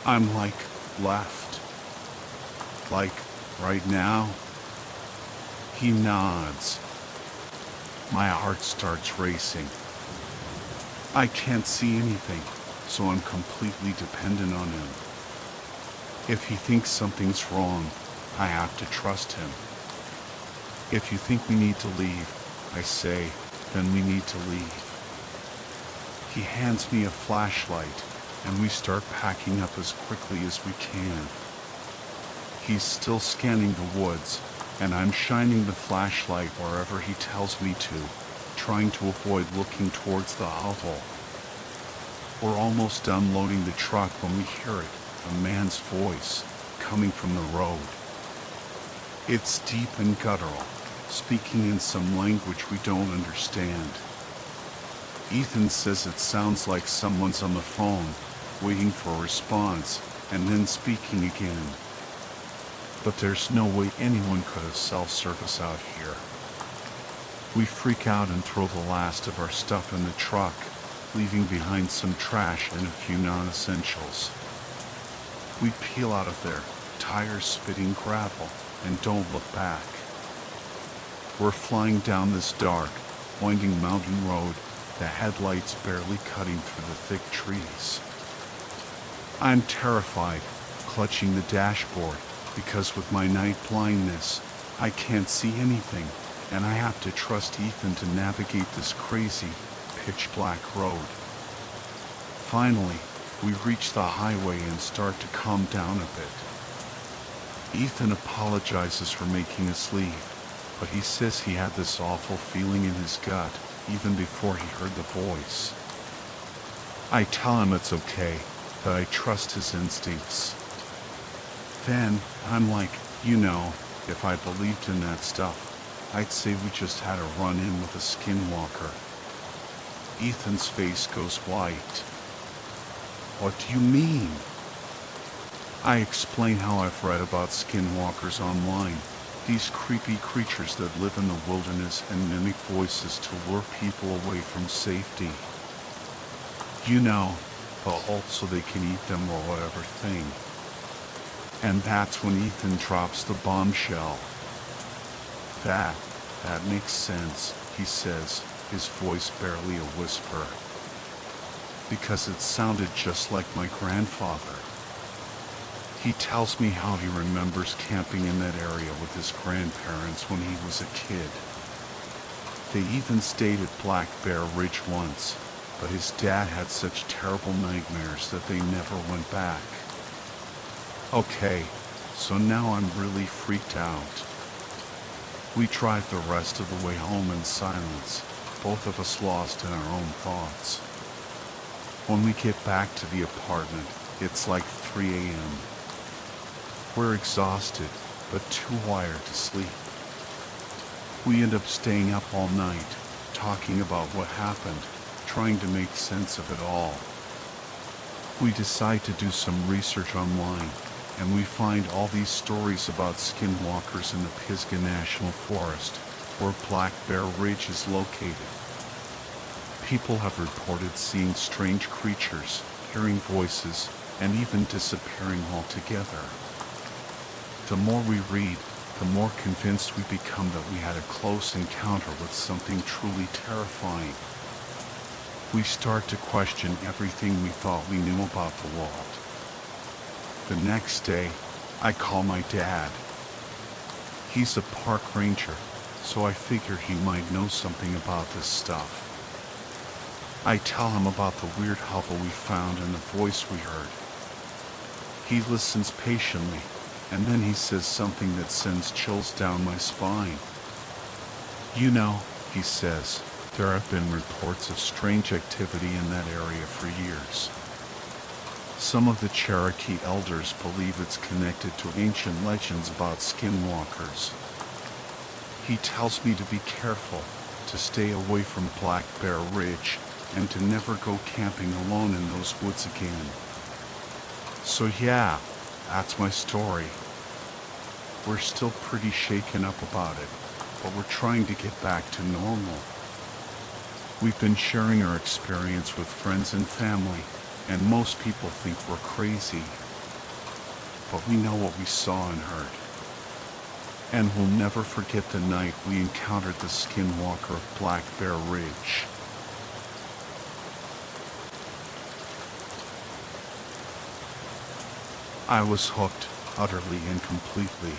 I'm like left. Like right now? He nods. My heart starts racing. I can't see anything, so I'm completely dependent on him. If he thinks something's wrong, I have to trust him. If you think we need to leave, I say, then we need to leave. He hands me a flashlight, and we start packing up as quickly as we can. He's still scanning the woods, and I'm shining the flashlight wherever he tells me to, trying to avoid looking towards the hovel. We're almost done loading the truck when we hear it, a man's voice, coming from the road. It's deep and guttural, speaking in some language we don't understand. Ethan says it sounds like someone's on the phone, waiting for a response, and then speaking again. But there's no way anyone could have self-service out here. We freak out and throw the last of our stuff in the truck, leaving behind some trash and a few non-essentials. We peel out of there, tires spitting gravel, and don't look back. We're flying down this dark, winding mountain road, the headlights barely cutting through the thick trees. I'm terrified, clutching the dashboard, because with my night blindness, I can't see anything, and I have to trust Ethan to navigate this crazy, pitch-black road. Finally, we reach the highway and start to calm down a bit. Ethan apologizes for making us leave, but he says he had this awful feeling in his gut even before he heard the voice. I tell him it's okay, that I trust his instincts. Then, I'm like, if I believed in that stuff, I'd say we just had a run-in with a skinwalker. Ethan's face goes white. What do you mean? I explain how I've read about skinwalkers online, these creepy creatures that live in the wilderness and mimic voices to lure people away from safety. But also they can eat them or whatever thing. And that's when Ethan drops the bombshell. That makes sense, he says, his voice barely a whisper. Because it sounded just like my grandfather. He tells me how he remembers camping in that area with his grandparents when he was a kid. They even stayed at Black Bear Ridge once, but his dad had such terrible nightmares that they never went back. Okay, so now I'm really freaked out. We drive the rest of the way home in silence, both of us lost in our own thoughts. When we get back to the apartment, it's like 3 a.m. We're exhausted, but too wired to sleep. We end up staying up all night, talking about what happened, trying to make sense of it all. We decide to do some research online, and we find all these stories about skinwalkers in the Pisgah National Forest, where Black Bear Ridge is located. People have reported seeing strange creatures, hearing voices, and even disappearing altogether. The more we read, the more convinced we become that we had a close encounter with something truly terrifying. We start to question everything we thought we knew about the world. The next day, I call my dad. He's a park ranger, so I figure he might know something about this stuff. I tell him about the weird hovel we found and the voice we heard. He listens patiently, and then he says something that sends chills down my spine. He says, there have been reports of strange activity in that area for years. Some of the Cherokee elders believe it's connected to ancient legends about skinwalkers. He tells me to be careful, to stay away from Black Bear Ridge, and to never go camping alone in those woods again. So yeah, that's my story. We're still pretty shaken up about it, but we're trying to get back to normal. We've been sharing our experience with friends and family, and most people think we're crazy. but we know what we saw and heard. And we'll never forget the night we encountered the skinwalker of Black Bear Ridge. I was hooked, utterly and completely.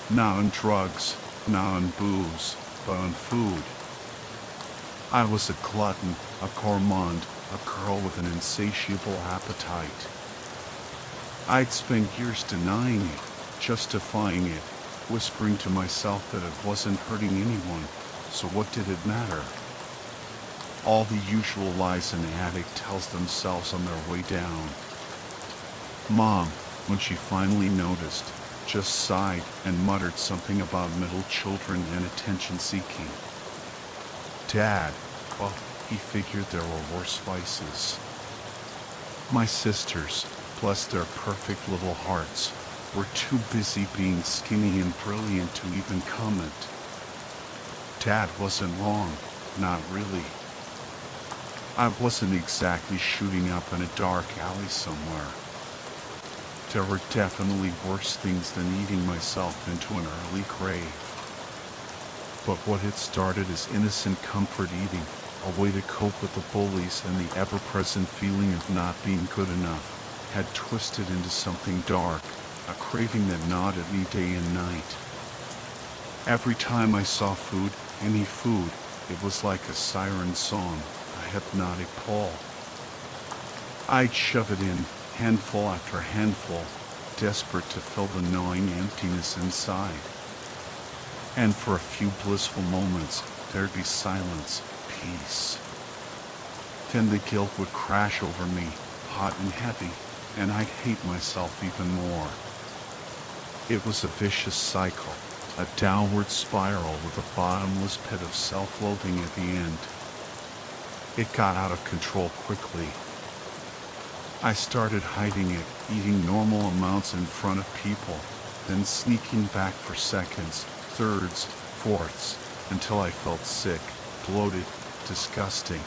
Not on drugs, not on booze, but on food. I was a glutton, a gourmand, a girl with an insatiable appetite. I'd spent years denying it, justifying it, whispering to myself that it wasn't hurting anyone, so what did it matter? All the usual lies an addict tells themselves on their way down. Mom, when she finally noticed, just sighed and muttered something about middle children and attention seeking. Dad, well, he figured there were worse vices. My sisters, bless their perfect little hearts, were too busy being skinny and brilliant to even comment. Dad wasn't wrong, not really. I wasn't exactly shooting up in a dark alley somewhere. There were definitely worse things than eating myself into an early grave. But what had started as innocent comfort eating, a way to cope with the bullies and the ever-present feeling of not being good enough, had twisted into something dark, a craving that gnawed at me day and night. Every time I saw food, any food, it was like a siren song, a hypnotic pull. I'd shove it in, handful after handful, desperate to fill the gnawing emptiness inside. And for a few blissful moments, there'd be silence, peace. Then the guilt would crash over me, hot and heavy, and I'd hate myself even more. It was a vicious cycle, a downward spiral with a bottomless pit of self-loathing at the end. It got out of control quickly. I started hiding it, eating normal amounts in front of people, then sneaking back for seconds, thirds, fourths, until I felt sick, bloated, disgusting.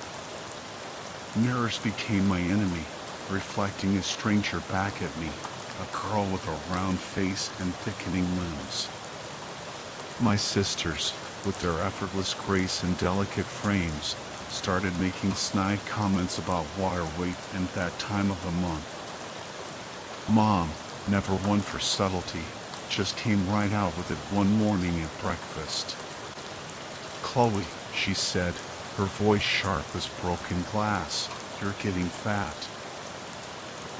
Mirrors became my enemy, reflecting a stranger back at me, a girl with a round face and thickening limbs. My sisters, with their effortless grace and delicate frames, started making snide comments about water weight and that time of the month. Mom, never one for subtlety, just came right out with it one morning at breakfast. Chloe, she said, her voice sharp as broken glass, you're getting fat.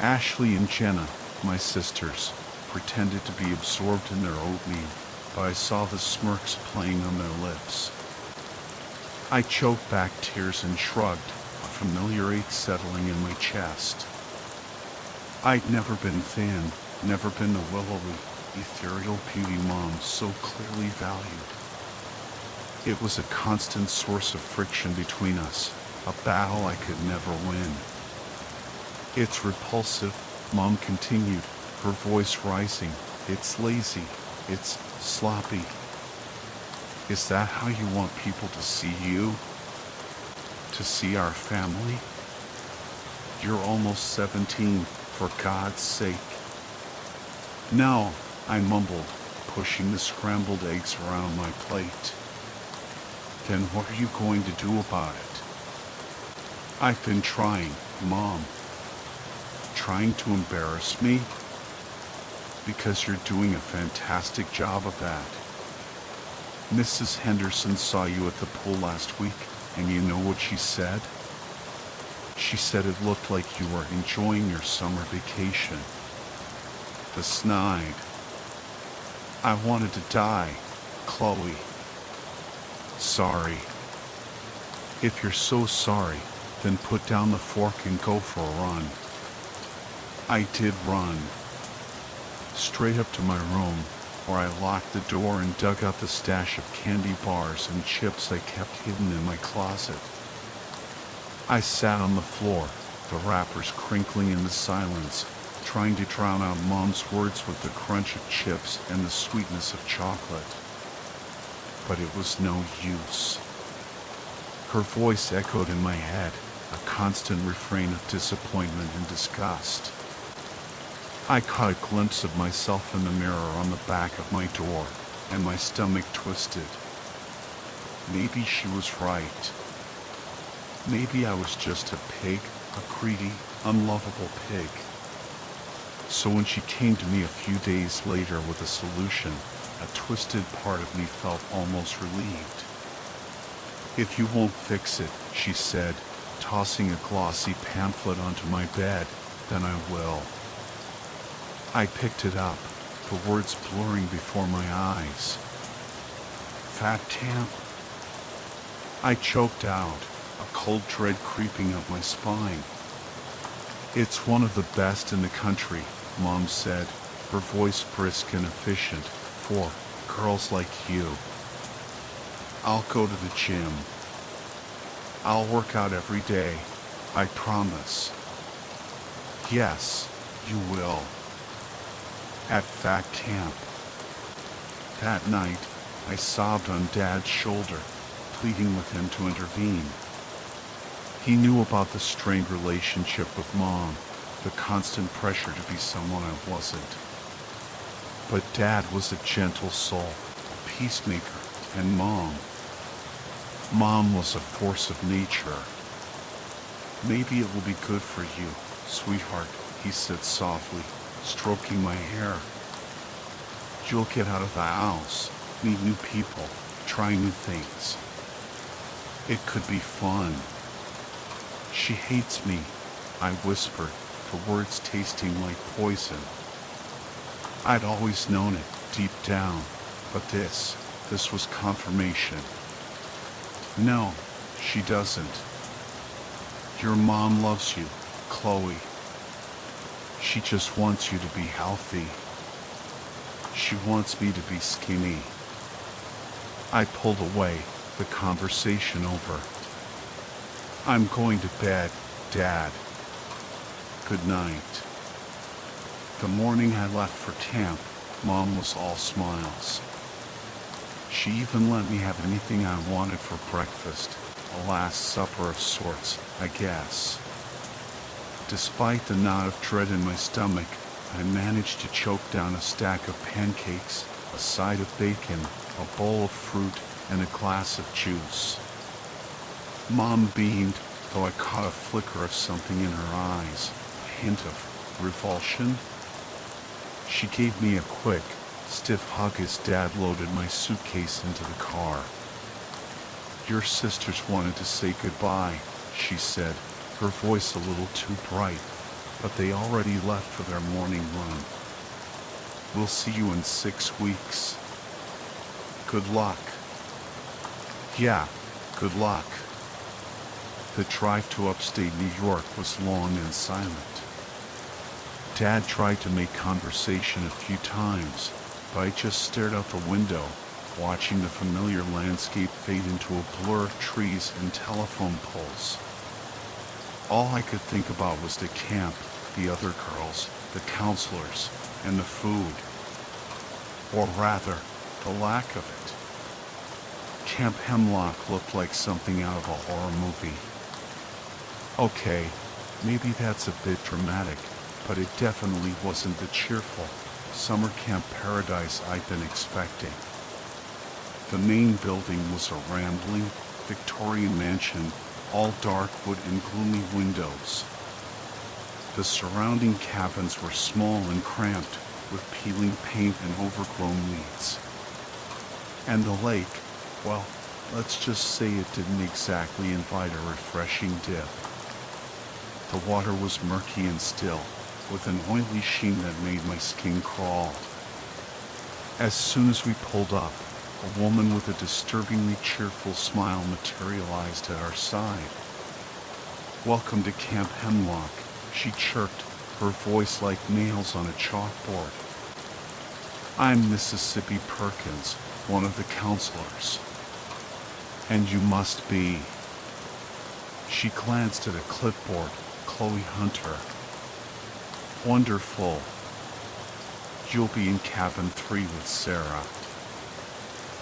Ashley and Jenna, my sisters, pretended to be absorbed in their oatmeal, but I saw the smirks playing on their lips. I choked back tears and shrugged, a familiar ache settling in my chest. I'd never been thin, never been the willowy, ethereal beauty Mom so clearly valued. It was a constant source of friction between us, a battle I could never win. It's repulsive, Mom continued, her voice rising. It's lazy, it's sloppy. Is that how you want people to see you? To see our family? You're almost 17, for God's sake. No, I mumbled, pushing the scrambled eggs around my plate. Then what are you going to do about it? I've been trying, Mom. Trying to embarrass me? Because you're doing a fantastic job of that. Mrs. Henderson saw you at the pool last week, and you know what she said? She said it looked like you were enjoying your summer vacation. The snide. I wanted to die, Chloe. Sorry. If you're so sorry, then put down the fork and go for a run. I did run. Straight up to my room, where I locked the door and dug out the stash of candy bars and chips I kept hidden in my closet. I sat on the floor, the wrappers crinkling in the silence, trying to drown out Mom's words with the crunch of chips and the sweetness of chocolate. But it was no use. Her voice echoed in my head, a constant refrain of disappointment and disgust. I caught a glimpse of myself in the mirror on the back of my door, and my stomach twisted. Maybe she was right. Maybe I was just a pig, a greedy, unlovable pig. So when she came to me a few days later with a solution, a twisted part of me felt almost relieved. "If you won't fix it," she said, tossing a glossy pamphlet onto my bed, "then I will." I picked it up, the words blurring before my eyes. "Fat Tamp." I choked out, a cold dread creeping up my spine. "It's one of the best in the country," Mom said, her voice brisk and efficient, "for girls like you. I'll go to the gym. I'll work out every day, I promise." "Yes, you will." At Fat Camp. That night, I sobbed on Dad's shoulder, pleading with him to intervene. He knew about the strained relationship with Mom, the constant pressure to be someone I wasn't. But Dad was a gentle soul, a peacemaker, and Mom was a force of nature. "Maybe it will be good for you, sweetheart," he said softly, stroking my hair. "You'll get out of the house, meet new people, try new things. It could be fun." "She hates me," I whispered, the words tasting like poison. I'd always known it, deep down, but this was confirmation. "No, she doesn't. Your mom loves you, Chloe. She just wants you to be healthy. She wants me to be skinny." I pulled away, the conversation over. "I'm going to bed, Dad. Good night." The morning I left for camp, Mom was all smiles. She even let me have anything I wanted for breakfast, a last supper of sorts, I guess. Despite the knot of dread in my stomach, I managed to choke down a stack of pancakes, a side of bacon, a bowl of fruit, and a glass of juice. Mom beamed, though I caught a flicker of something in her eyes, a hint of revulsion. She gave me a quick, stiff hug as Dad loaded my suitcase into the car. "Your sisters wanted to say goodbye," she said, her voice a little too bright, "but they already left for their morning run. We'll see you in 6 weeks. Good luck." "Yeah, good luck." The drive to upstate New York was long and silent. Dad tried to make conversation a few times, but I just stared out the window, watching the familiar landscape fade into a blur of trees and telephone poles. All I could think about was the camp, the other girls, the counselors, and the food. Or rather, the lack of it. Camp Hemlock looked like something out of a horror movie. Okay, maybe that's a bit dramatic, but it definitely wasn't the cheerful summer camp paradise I'd been expecting. The main building was a rambling, Victorian mansion, all dark wood and gloomy windows. The surrounding cabins were small and cramped, with peeling paint and overgrown weeds. And the lake, well, let's just say it didn't exactly invite a refreshing dip. The water was murky and still, with an oily sheen that made my skin crawl. As soon as we pulled up, a woman with a disturbingly cheerful smile materialized at our side. "Welcome to Camp Hemlock," she chirped, her voice like nails on a chalkboard. "I'm Mississippi Perkins, one of the counselors. And you must be..." She glanced at a clipboard, "Chloe Hunter. Wonderful. You'll be in cabin 3 with Sarah.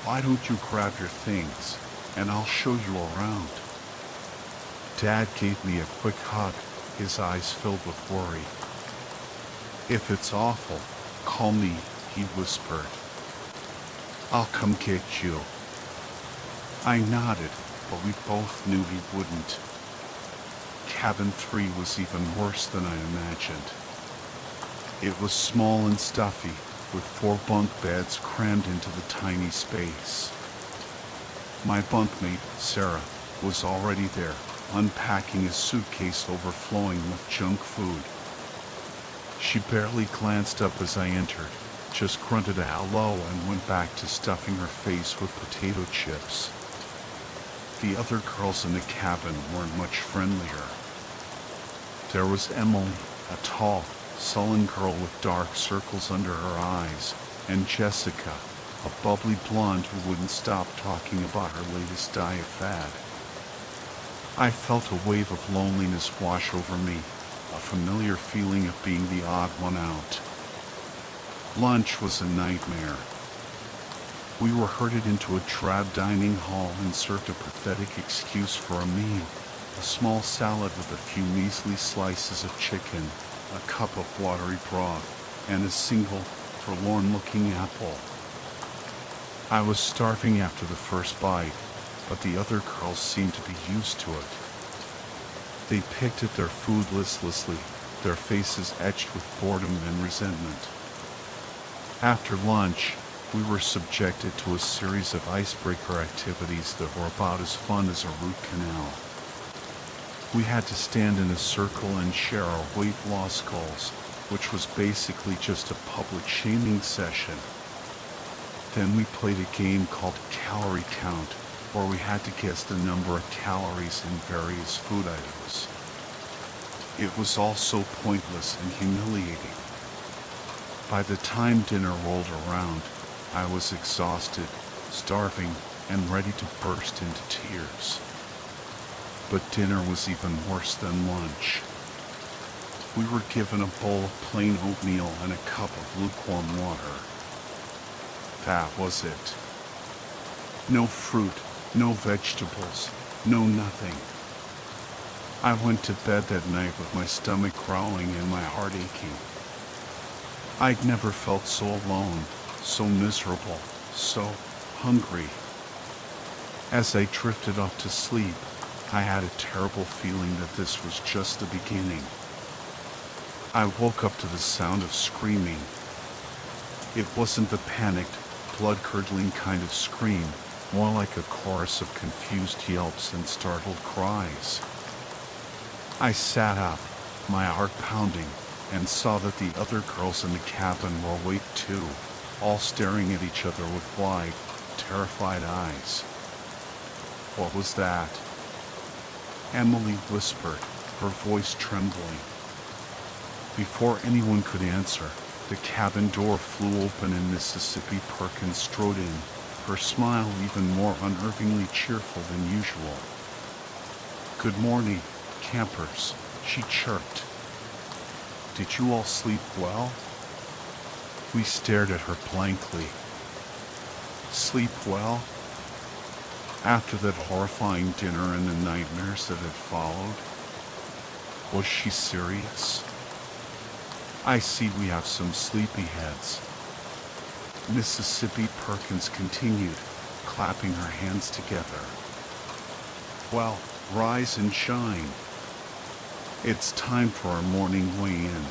Why don't you grab your things, and I'll show you around." Dad gave me a quick hug, his eyes filled with worry. If it's awful, call me, he whispered. I'll come get you. I nodded, but we both knew he wouldn't. Cabin 3 was even worse than I imagined. It was small and stuffy, with 4 bunk beds crammed into the tiny space. My bunkmate, Sarah, was already there, unpacking a suitcase overflowing with junk food. She barely glanced up as I entered, just grunted a hello and went back to stuffing her face with potato chips. The other girls in the cabin weren't much friendlier. There was Emily, a tall, sullen girl with dark circles under her eyes, and Jessica, a bubbly blonde who wouldn't stop talking about her latest diet fad. I felt a wave of loneliness wash over me, a familiar feeling of being the odd one out. Lunch was a nightmare. We were herded into a drab dining hall and served a pathetic excuse for a meal, a small salad with a few measly slices of chicken, a cup of watery broth, and a single, forlorn-looking apple. I was starving after the first bite, but the other girls seemed to be used to it. They picked at their food listlessly, their faces etched with boredom and resentment. After lunch, we were subjected to a series of icebreaker activities that were about as fun as a root canal. We had to stand in a circle and share our weight loss goals, which was basically just a public shaming session. Then we played a game called Calorie Count, where we had to guess the number of calories in various food items. It was all so pointless and humiliating. By the time dinner rolled around, I was exhausted, starving, and ready to burst into tears. But dinner was even worse than lunch. We were given a bowl of plain oatmeal and a cup of lukewarm water. That was it. No fruit, no vegetables, no nothing. I went to bed that night with my stomach growling and my heart aching. I'd never felt so alone, so miserable, so hungry. As I drifted off to sleep, I had a terrible feeling that this was just the beginning. I woke up to the sound of screaming. It wasn't the panicked, blood-curdling kind of scream, more like a chorus of confused yelps and startled cries. I sat up, my heart pounding, and saw that the other girls in the cabin were awake too, all staring at each other with wide, terrified eyes. What was that? Emily whispered, her voice trembling. Before anyone could answer, the cabin door flew open and Mississippi Perkins strode in, her smile even more unnervingly cheerful than usual. "Good morning, campers," she chirped. "Did you all sleep well?" We stared at her blankly. Sleep well? After that horrifying dinner and the nightmares that had followed? Was she serious? "I see we have some sleepyheads," Mississippi Perkins continued, clapping her hands together. "Well, rise and shine. It's time for our morning weigh-in."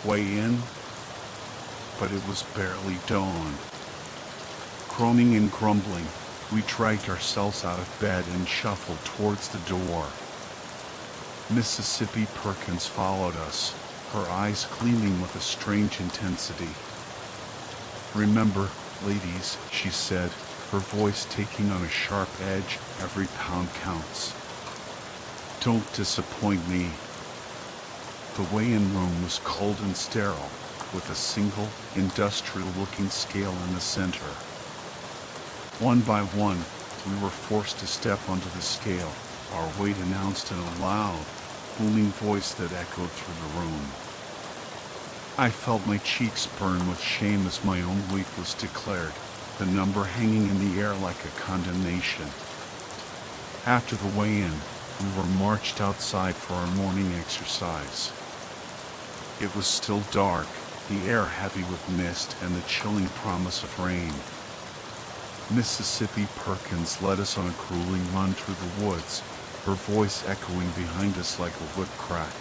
Weigh-in? But it was barely dawn. Groaning and grumbling, we dragged ourselves out of bed and shuffled towards the door. Mississippi Perkins followed us, her eyes gleaming with a strange intensity. "Remember, ladies," she said, her voice taking on a sharp edge. "Every pound counts. Don't disappoint me." The weigh-in room was cold and sterile, with a single, industrial-looking scale in the center. One by one, we were forced to step onto the scale, our weight announced in a loud, booming voice that echoed through the room. I felt my cheeks burn with shame as my own weight was declared, the number hanging in the air like a condemnation. After the weigh-in, we were marched outside for our morning exercise. It was still dark, the air heavy with mist and the chilling promise of rain. Mississippi Perkins led us on a grueling run through the woods, her voice echoing behind us like a whip crack.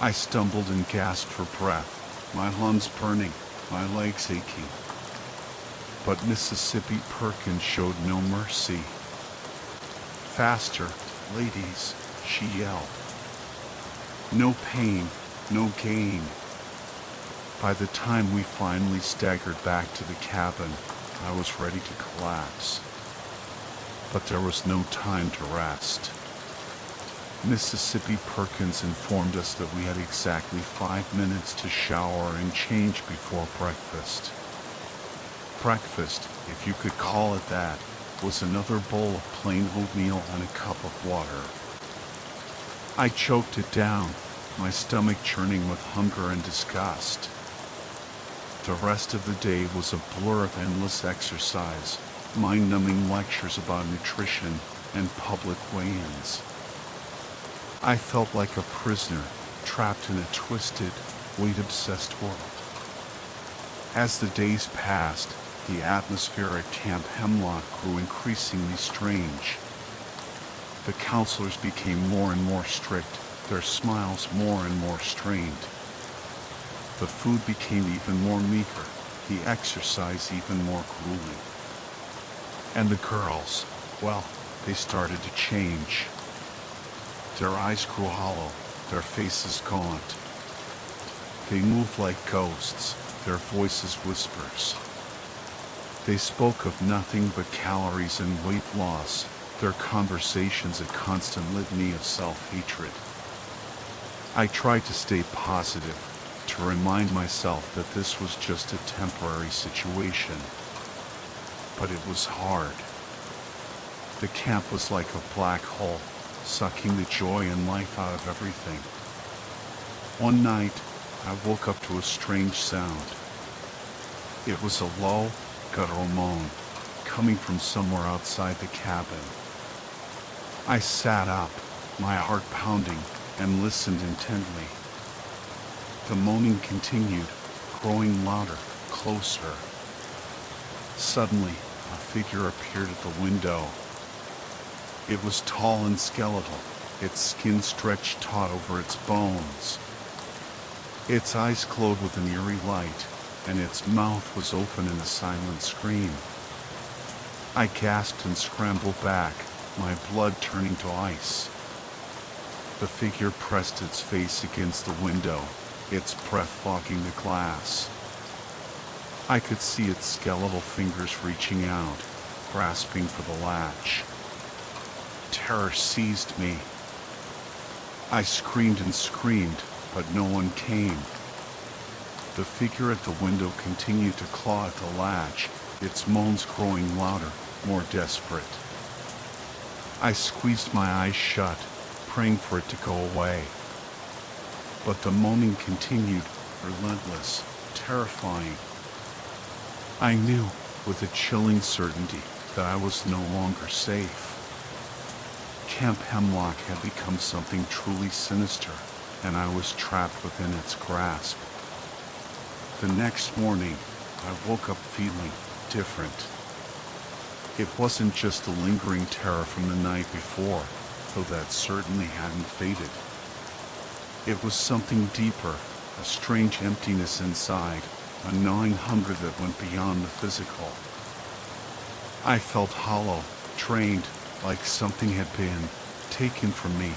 I stumbled and gasped for breath, my lungs burning, my legs aching. But Mississippi Perkins showed no mercy. "Faster, ladies," she yelled. "No pain, no gain." By the time we finally staggered back to the cabin, I was ready to collapse. But there was no time to rest. Mississippi Perkins informed us that we had exactly 5 minutes to shower and change before breakfast. Breakfast, if you could call it that, was another bowl of plain oatmeal and a cup of water. I choked it down, my stomach churning with hunger and disgust. The rest of the day was a blur of endless exercise, mind-numbing lectures about nutrition, and public weigh-ins. I felt like a prisoner, trapped in a twisted, weight-obsessed world. As the days passed, the atmosphere at Camp Hemlock grew increasingly strange. The counselors became more and more strict, their smiles more and more strained. The food became even more meager, the exercise even more grueling. And the girls, well, they started to change. Their eyes grew hollow, their faces gaunt. They moved like ghosts, their voices whispers. They spoke of nothing but calories and weight loss, their conversations a constant litany of self-hatred. I tried to stay positive, to remind myself that this was just a temporary situation. But it was hard. The camp was like a black hole, sucking the joy and life out of everything. One night, I woke up to a strange sound. It was a low, guttural moan, coming from somewhere outside the cabin. I sat up, my heart pounding, and listened intently. The moaning continued, growing louder, closer. Suddenly, a figure appeared at the window. It was tall and skeletal, its skin stretched taut over its bones. Its eyes glowed with an eerie light, and its mouth was open in a silent scream. I gasped and scrambled back, my blood turning to ice. The figure pressed its face against the window, its breath fogging the glass. I could see its skeletal fingers reaching out, grasping for the latch. Terror seized me. I screamed and screamed, but no one came. The figure at the window continued to claw at the latch, its moans growing louder, more desperate. I squeezed my eyes shut, praying for it to go away. But the moaning continued, relentless, terrifying. I knew, with a chilling certainty, that I was no longer safe. Camp Hemlock had become something truly sinister, and I was trapped within its grasp. The next morning, I woke up feeling different. It wasn't just the lingering terror from the night before, though that certainly hadn't faded. It was something deeper, a strange emptiness inside, a gnawing hunger that went beyond the physical. I felt hollow, drained, like something had been taken from me.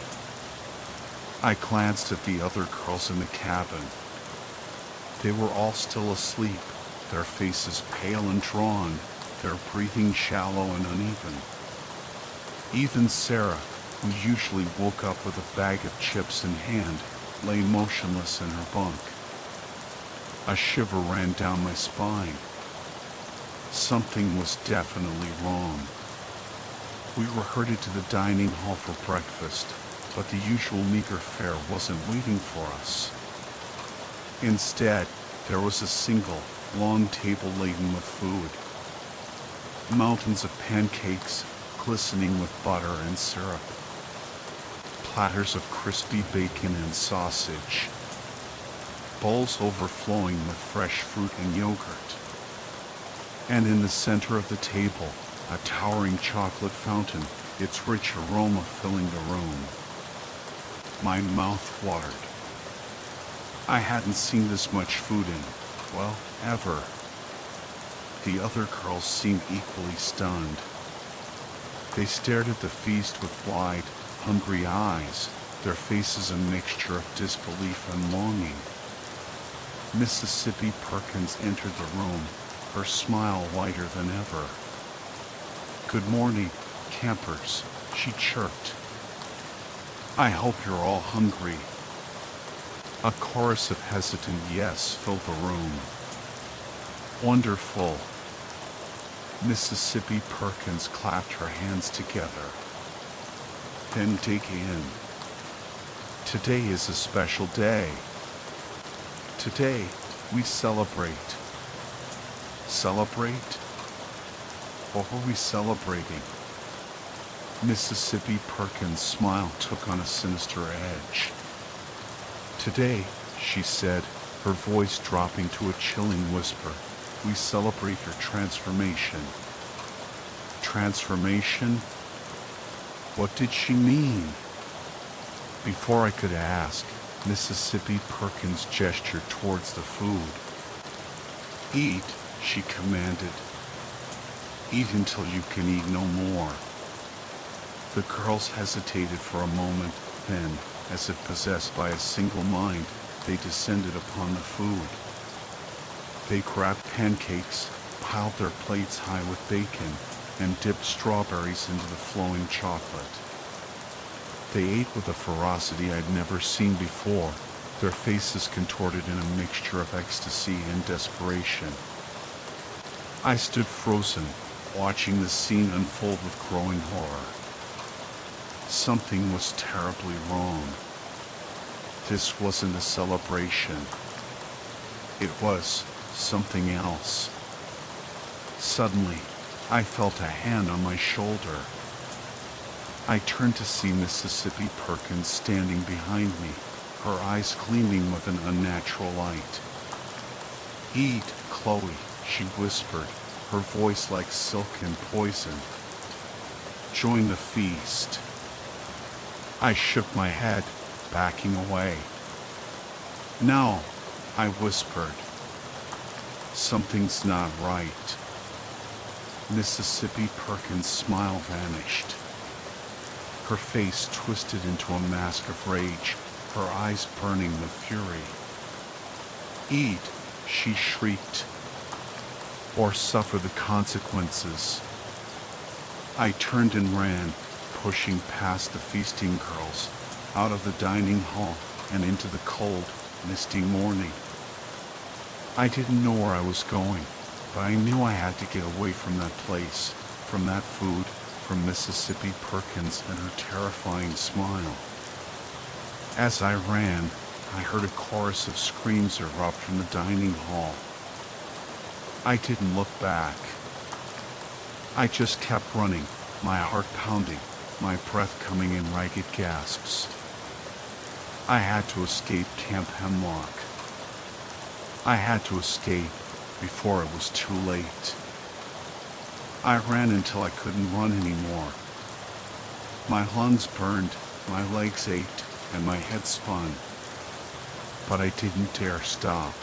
I glanced at the other girls in the cabin. They were all still asleep, their faces pale and drawn, their breathing shallow and uneven. Even Sarah, who usually woke up with a bag of chips in hand, lay motionless in her bunk. A shiver ran down my spine. Something was definitely wrong. We were herded to the dining hall for breakfast, but the usual meager fare wasn't waiting for us. Instead, there was a single, long table laden with food. Mountains of pancakes, glistening with butter and syrup. Platters of crispy bacon and sausage. bowls overflowing with fresh fruit and yogurt. And in the center of the table, a towering chocolate fountain, its rich aroma filling the room. My mouth watered. I hadn't seen this much food in, well, ever. The other girls seemed equally stunned. They stared at the feast with wide, hungry eyes, their faces a mixture of disbelief and longing. Mississippi Perkins entered the room, her smile wider than ever. "Good morning, campers," she chirped. "I hope you're all hungry." A chorus of hesitant yes filled the room. "Wonderful." Mississippi Perkins clapped her hands together. "Then dig in. Today is a special day. Today, we celebrate." Celebrate? What were we celebrating? Mississippi Perkins' smile took on a sinister edge. "Today," she said, her voice dropping to a chilling whisper, "we celebrate your transformation." Transformation? What did she mean? Before I could ask, Mississippi Perkins gestured towards the food. "Eat," she commanded. "Eat until you can eat no more." The girls hesitated for a moment, then, as if possessed by a single mind, they descended upon the food. They grabbed pancakes, piled their plates high with bacon, and dipped strawberries into the flowing chocolate. They ate with a ferocity I'd never seen before, their faces contorted in a mixture of ecstasy and desperation. I stood frozen, watching the scene unfold with growing horror. Something was terribly wrong. This wasn't a celebration. It was something else. Suddenly, I felt a hand on my shoulder. I turned to see Mississippi Perkins standing behind me, her eyes gleaming with an unnatural light. "Eat, Chloe," she whispered, her voice like silk and poison. "Join the feast." I shook my head, backing away. "No," I whispered. "Something's not right." Mississippi Perkins' smile vanished. Her face twisted into a mask of rage, her eyes burning with fury. "Eat," she shrieked, "or suffer the consequences." I turned and ran, pushing past the feasting girls, out of the dining hall and into the cold, misty morning. I didn't know where I was going, but I knew I had to get away from that place, from that food, from Mississippi Perkins and her terrifying smile. As I ran, I heard a chorus of screams erupt from the dining hall. I didn't look back. I just kept running, my heart pounding, my breath coming in ragged gasps. I had to escape Camp Hemlock. I had to escape before it was too late. I ran until I couldn't run anymore. My lungs burned, my legs ached, and my head spun. But I didn't dare stop.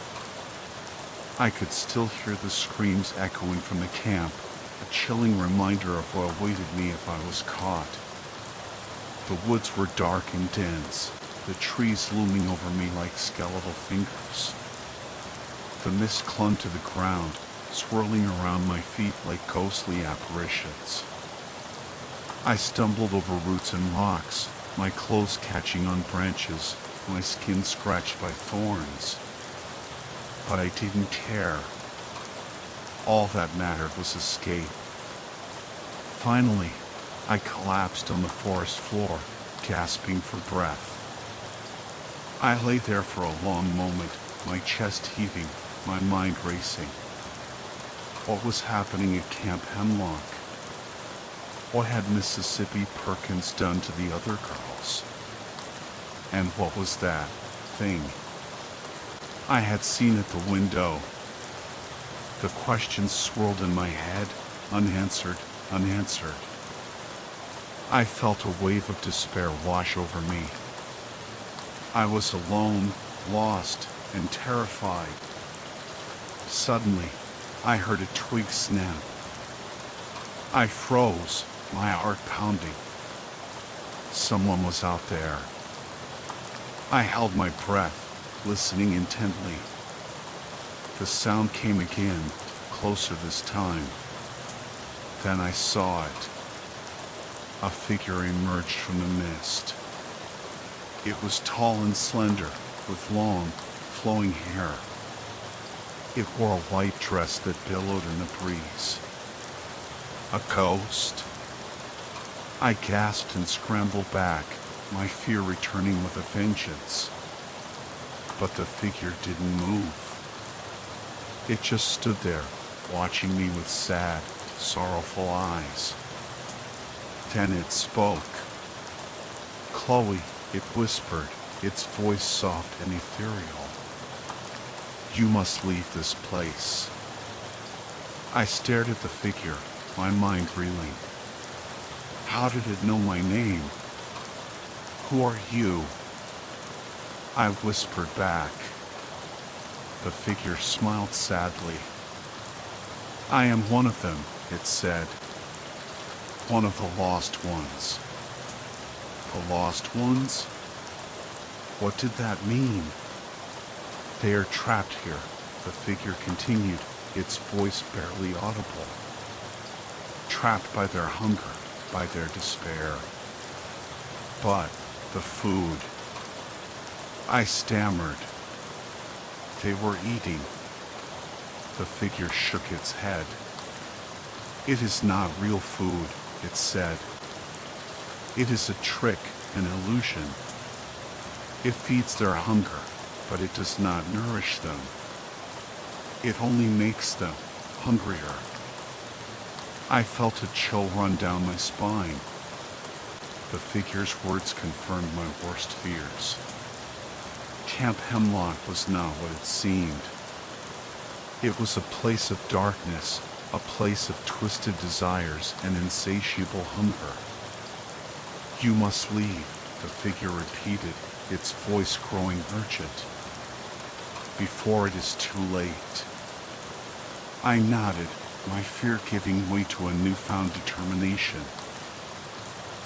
I could still hear the screams echoing from the camp, a chilling reminder of what awaited me if I was caught. The woods were dark and dense, the trees looming over me like skeletal fingers. The mist clung to the ground, swirling around my feet like ghostly apparitions. I stumbled over roots and rocks, my clothes catching on branches, my skin scratched by thorns. But I didn't care. All that mattered was escape. Finally, I collapsed on the forest floor, gasping for breath. I lay there for a long moment, my chest heaving, my mind racing. What was happening at Camp Hemlock? What had Mississippi Perkins done to the other girls? And what was that thing? I had seen at the window. The questions swirled in my head, unanswered, unanswered. I felt a wave of despair wash over me. I was alone, lost, and terrified. Suddenly, I heard a twig snap. I froze, my heart pounding. Someone was out there. I held my breath, listening intently. The sound came again, closer this time. Then I saw it. A figure emerged from the mist. It was tall and slender, with long, flowing hair. It wore a white dress that billowed in the breeze. A ghost? I gasped and scrambled back, my fear returning with a vengeance. But the figure didn't move. It just stood there, watching me with sad, sorrowful eyes. Then it spoke. "Chloe," it whispered, its voice soft and ethereal. "You must leave this place." I stared at the figure, my mind reeling. How did it know my name? "Who are you?" I whispered back. The figure smiled sadly. "I am one of them," it said. "One of the lost ones." The lost ones? What did that mean? "They are trapped here," the figure continued, its voice barely audible. "Trapped by their hunger, by their despair. But the food..." I stammered. "They were eating." The figure shook its head. "It is not real food," it said. "It is a trick, an illusion. It feeds their hunger, but it does not nourish them. It only makes them hungrier." I felt a chill run down my spine. The figure's words confirmed my worst fears. Camp Hemlock was not what it seemed. It was a place of darkness, a place of twisted desires and insatiable hunger. "You must leave," the figure repeated, its voice growing urgent, "before it is too late." I nodded, my fear giving way to a newfound determination.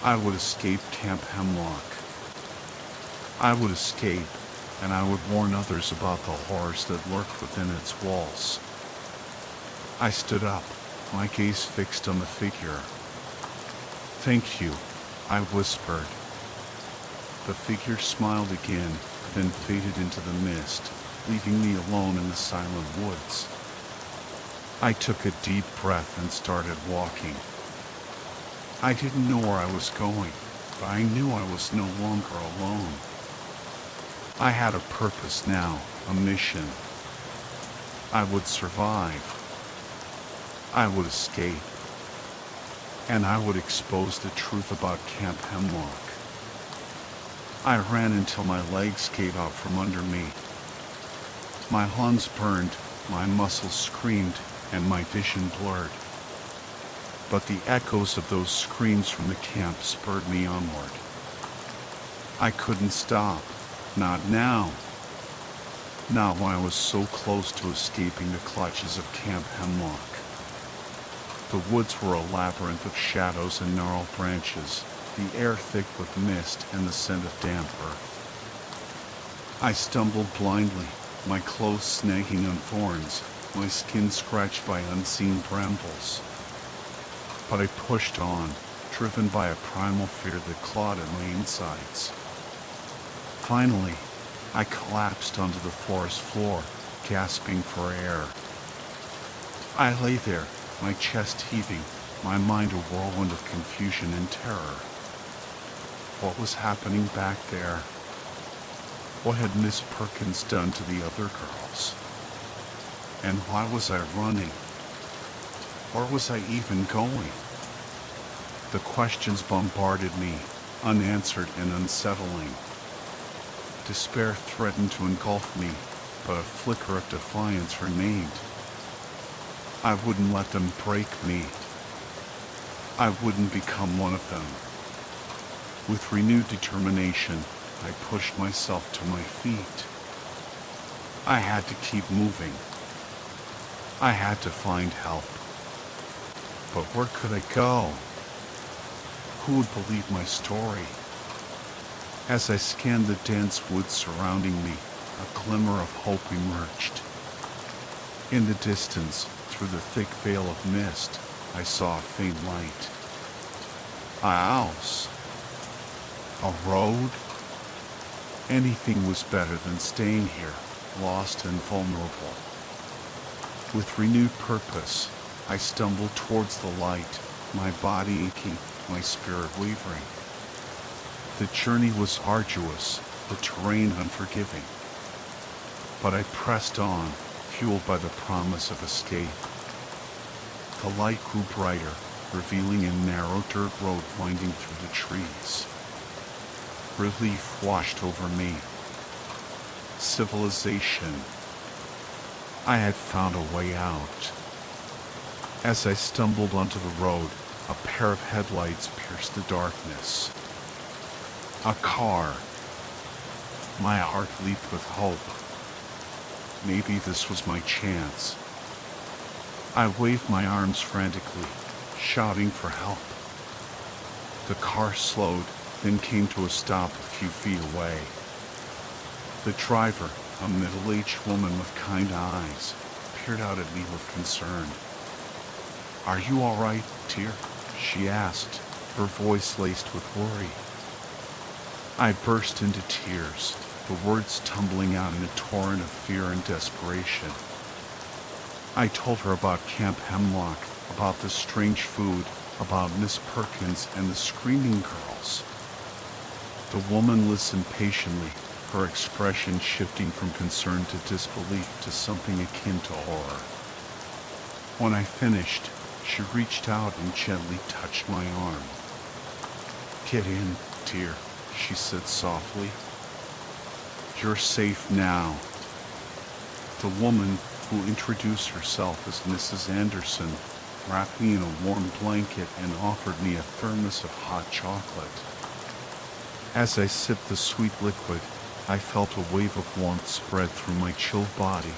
I would escape Camp Hemlock. I would escape, and I would warn others about the horrors that lurked within its walls. I stood up, my gaze fixed on the figure. "Thank you," I whispered. The figure smiled again, then faded into the mist, leaving me alone in the silent woods. I took a deep breath and started walking. I didn't know where I was going, but I knew I was no longer alone. I had a purpose now, a mission. I would survive. I would escape. And I would expose the truth about Camp Hemlock. I ran until my legs gave out from under me. My lungs burned, my muscles screamed, and my vision blurred. But the echoes of those screams from the camp spurred me onward. I couldn't stop. Not now. Not when I was so close to escaping the clutches of Camp Hemlock. The woods were a labyrinth of shadows and gnarled branches, the air thick with mist and the scent of damp earth. I stumbled blindly, my clothes snagging on thorns, my skin scratched by unseen brambles. But I pushed on, driven by a primal fear that clawed at my insides. Finally, I collapsed onto the forest floor, gasping for air. I lay there, my chest heaving, my mind a whirlwind of confusion and terror. What was happening back there? What had Miss Perkins done to the other girls? And why was I running? Where was I even going? The questions bombarded me, unanswered and unsettling. Despair threatened to engulf me, but a flicker of defiance remained. I wouldn't let them break me. I wouldn't become one of them. With renewed determination, I pushed myself to my feet. I had to keep moving. I had to find help. But where could I go? Who would believe my story? As I scanned the dense woods surrounding me, a glimmer of hope emerged. In the distance, through the thick veil of mist, I saw a faint light. A house. A road. Anything was better than staying here, lost and vulnerable. With renewed purpose, I stumbled towards the light, my body aching, my spirit wavering. The journey was arduous, the terrain unforgiving. But I pressed on, fueled by the promise of escape. The light grew brighter, revealing a narrow dirt road winding through the trees. Relief washed over me. Civilization. I had found a way out. As I stumbled onto the road, a pair of headlights pierced the darkness. A car. My heart leaped with hope. Maybe this was my chance. I waved my arms frantically, shouting for help. The car slowed, then came to a stop a few feet away. The driver, a middle-aged woman with kind eyes, peered out at me with concern. "Are you all right, dear?" she asked, her voice laced with worry. I burst into tears, the words tumbling out in a torrent of fear and desperation. I told her about Camp Hemlock, about the strange food, about Miss Perkins and the screaming girls. The woman listened patiently, her expression shifting from concern to disbelief to something akin to horror. When I finished, she reached out and gently touched my arm. "Get in, dear," she said softly. "You're safe now." The woman, who introduced herself as Mrs. Anderson, wrapped me in a warm blanket and offered me a thermos of hot chocolate. As I sipped the sweet liquid, I felt a wave of warmth spread through my chilled body,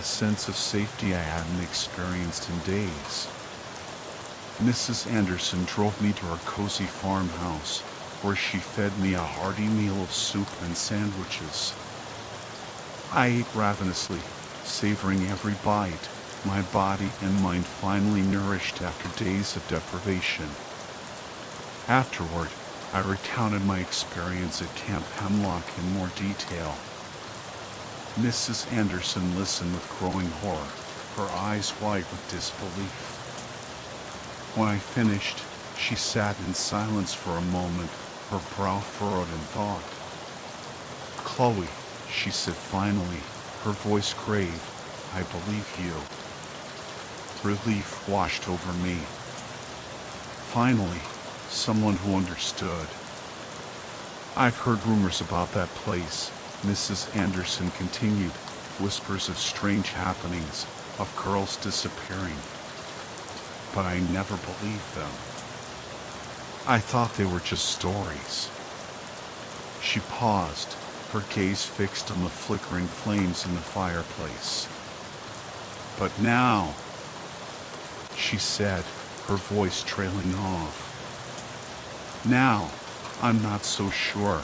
a sense of safety I hadn't experienced in days. Mrs. Anderson drove me to her cozy farmhouse, where she fed me a hearty meal of soup and sandwiches. I ate ravenously, savoring every bite, my body and mind finally nourished after days of deprivation. Afterward, I recounted my experience at Camp Hemlock in more detail. Mrs. Anderson listened with growing horror, her eyes wide with disbelief. When I finished, she sat in silence for a moment, her brow furrowed in thought. "Chloe," she said finally, her voice grave, "I believe you." Relief washed over me. Finally, someone who understood. "I've heard rumors about that place," Mrs. Anderson continued, whispers of strange happenings, of girls disappearing. But I never believed them. I thought they were just stories. She paused, her gaze fixed on the flickering flames in the fireplace. "But now," she said, her voice trailing off. "Now, I'm not so sure."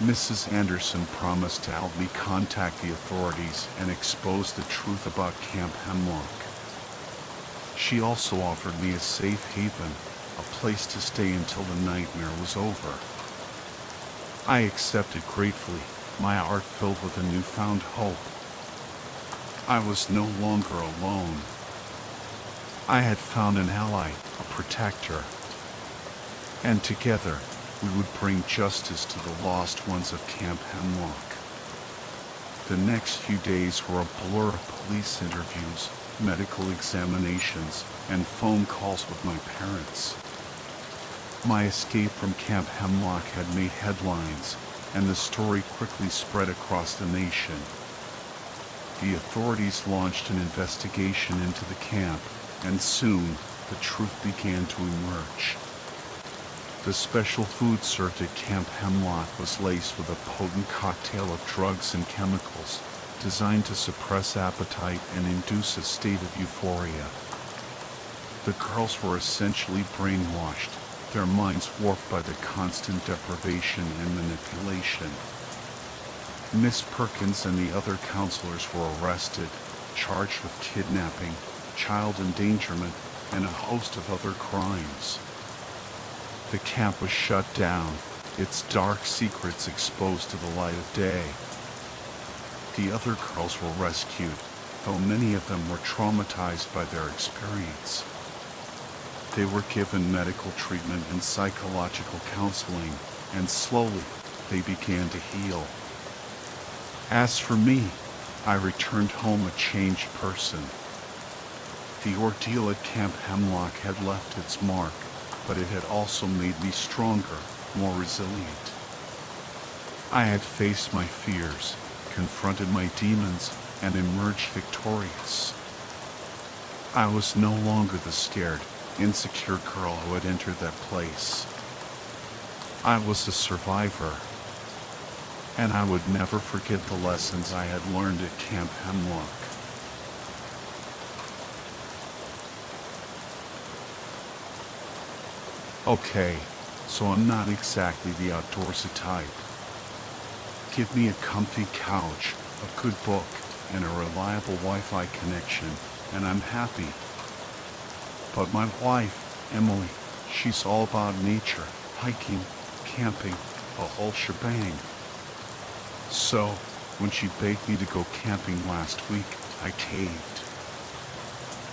Mrs. Anderson promised to help me contact the authorities and expose the truth about Camp Hemlock. She also offered me a safe haven, a place to stay until the nightmare was over. I accepted gratefully, my heart filled with a newfound hope. I was no longer alone. I had found an ally, a protector. And together, we would bring justice to the lost ones of Camp Hemlock. The next few days were a blur of police interviews, medical examinations, and phone calls with my parents. My escape from Camp Hemlock had made headlines, and the story quickly spread across the nation. The authorities launched an investigation into the camp, and soon the truth began to emerge. The special food served at Camp Hemlock was laced with a potent cocktail of drugs and chemicals designed to suppress appetite and induce a state of euphoria. The girls were essentially brainwashed, their minds warped by the constant deprivation and manipulation. Miss Perkins and the other counselors were arrested, charged with kidnapping, child endangerment, and a host of other crimes. The camp was shut down, its dark secrets exposed to the light of day. The other girls were rescued, though many of them were traumatized by their experience. They were given medical treatment and psychological counseling, and slowly they began to heal. As for me, I returned home a changed person. The ordeal at Camp Hemlock had left its mark, but it had also made me stronger, more resilient. I had faced my fears, confronted my demons, and emerged victorious. I was no longer the scared, insecure girl who had entered that place. I was a survivor, and I would never forget the lessons I had learned at Camp Hemlock. Okay, so I'm not exactly the outdoorsy type. Give me a comfy couch, a good book, and a reliable Wi-Fi connection, and I'm happy. But my wife, Emily, she's all about nature, hiking, camping, the whole shebang. So, when she begged me to go camping last week, I caved.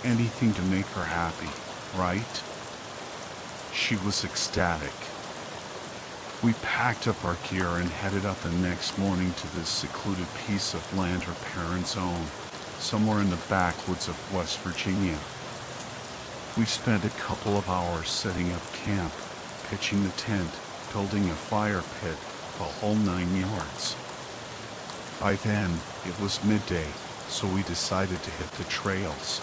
Anything to make her happy, right? She was ecstatic. We packed up our gear and headed out the next morning to this secluded piece of land her parents owned, somewhere in the backwoods of West Virginia. We spent a couple of hours setting up camp, pitching the tent, building a fire pit, the whole 9 yards. By then, it was midday, so we decided to hit the trails.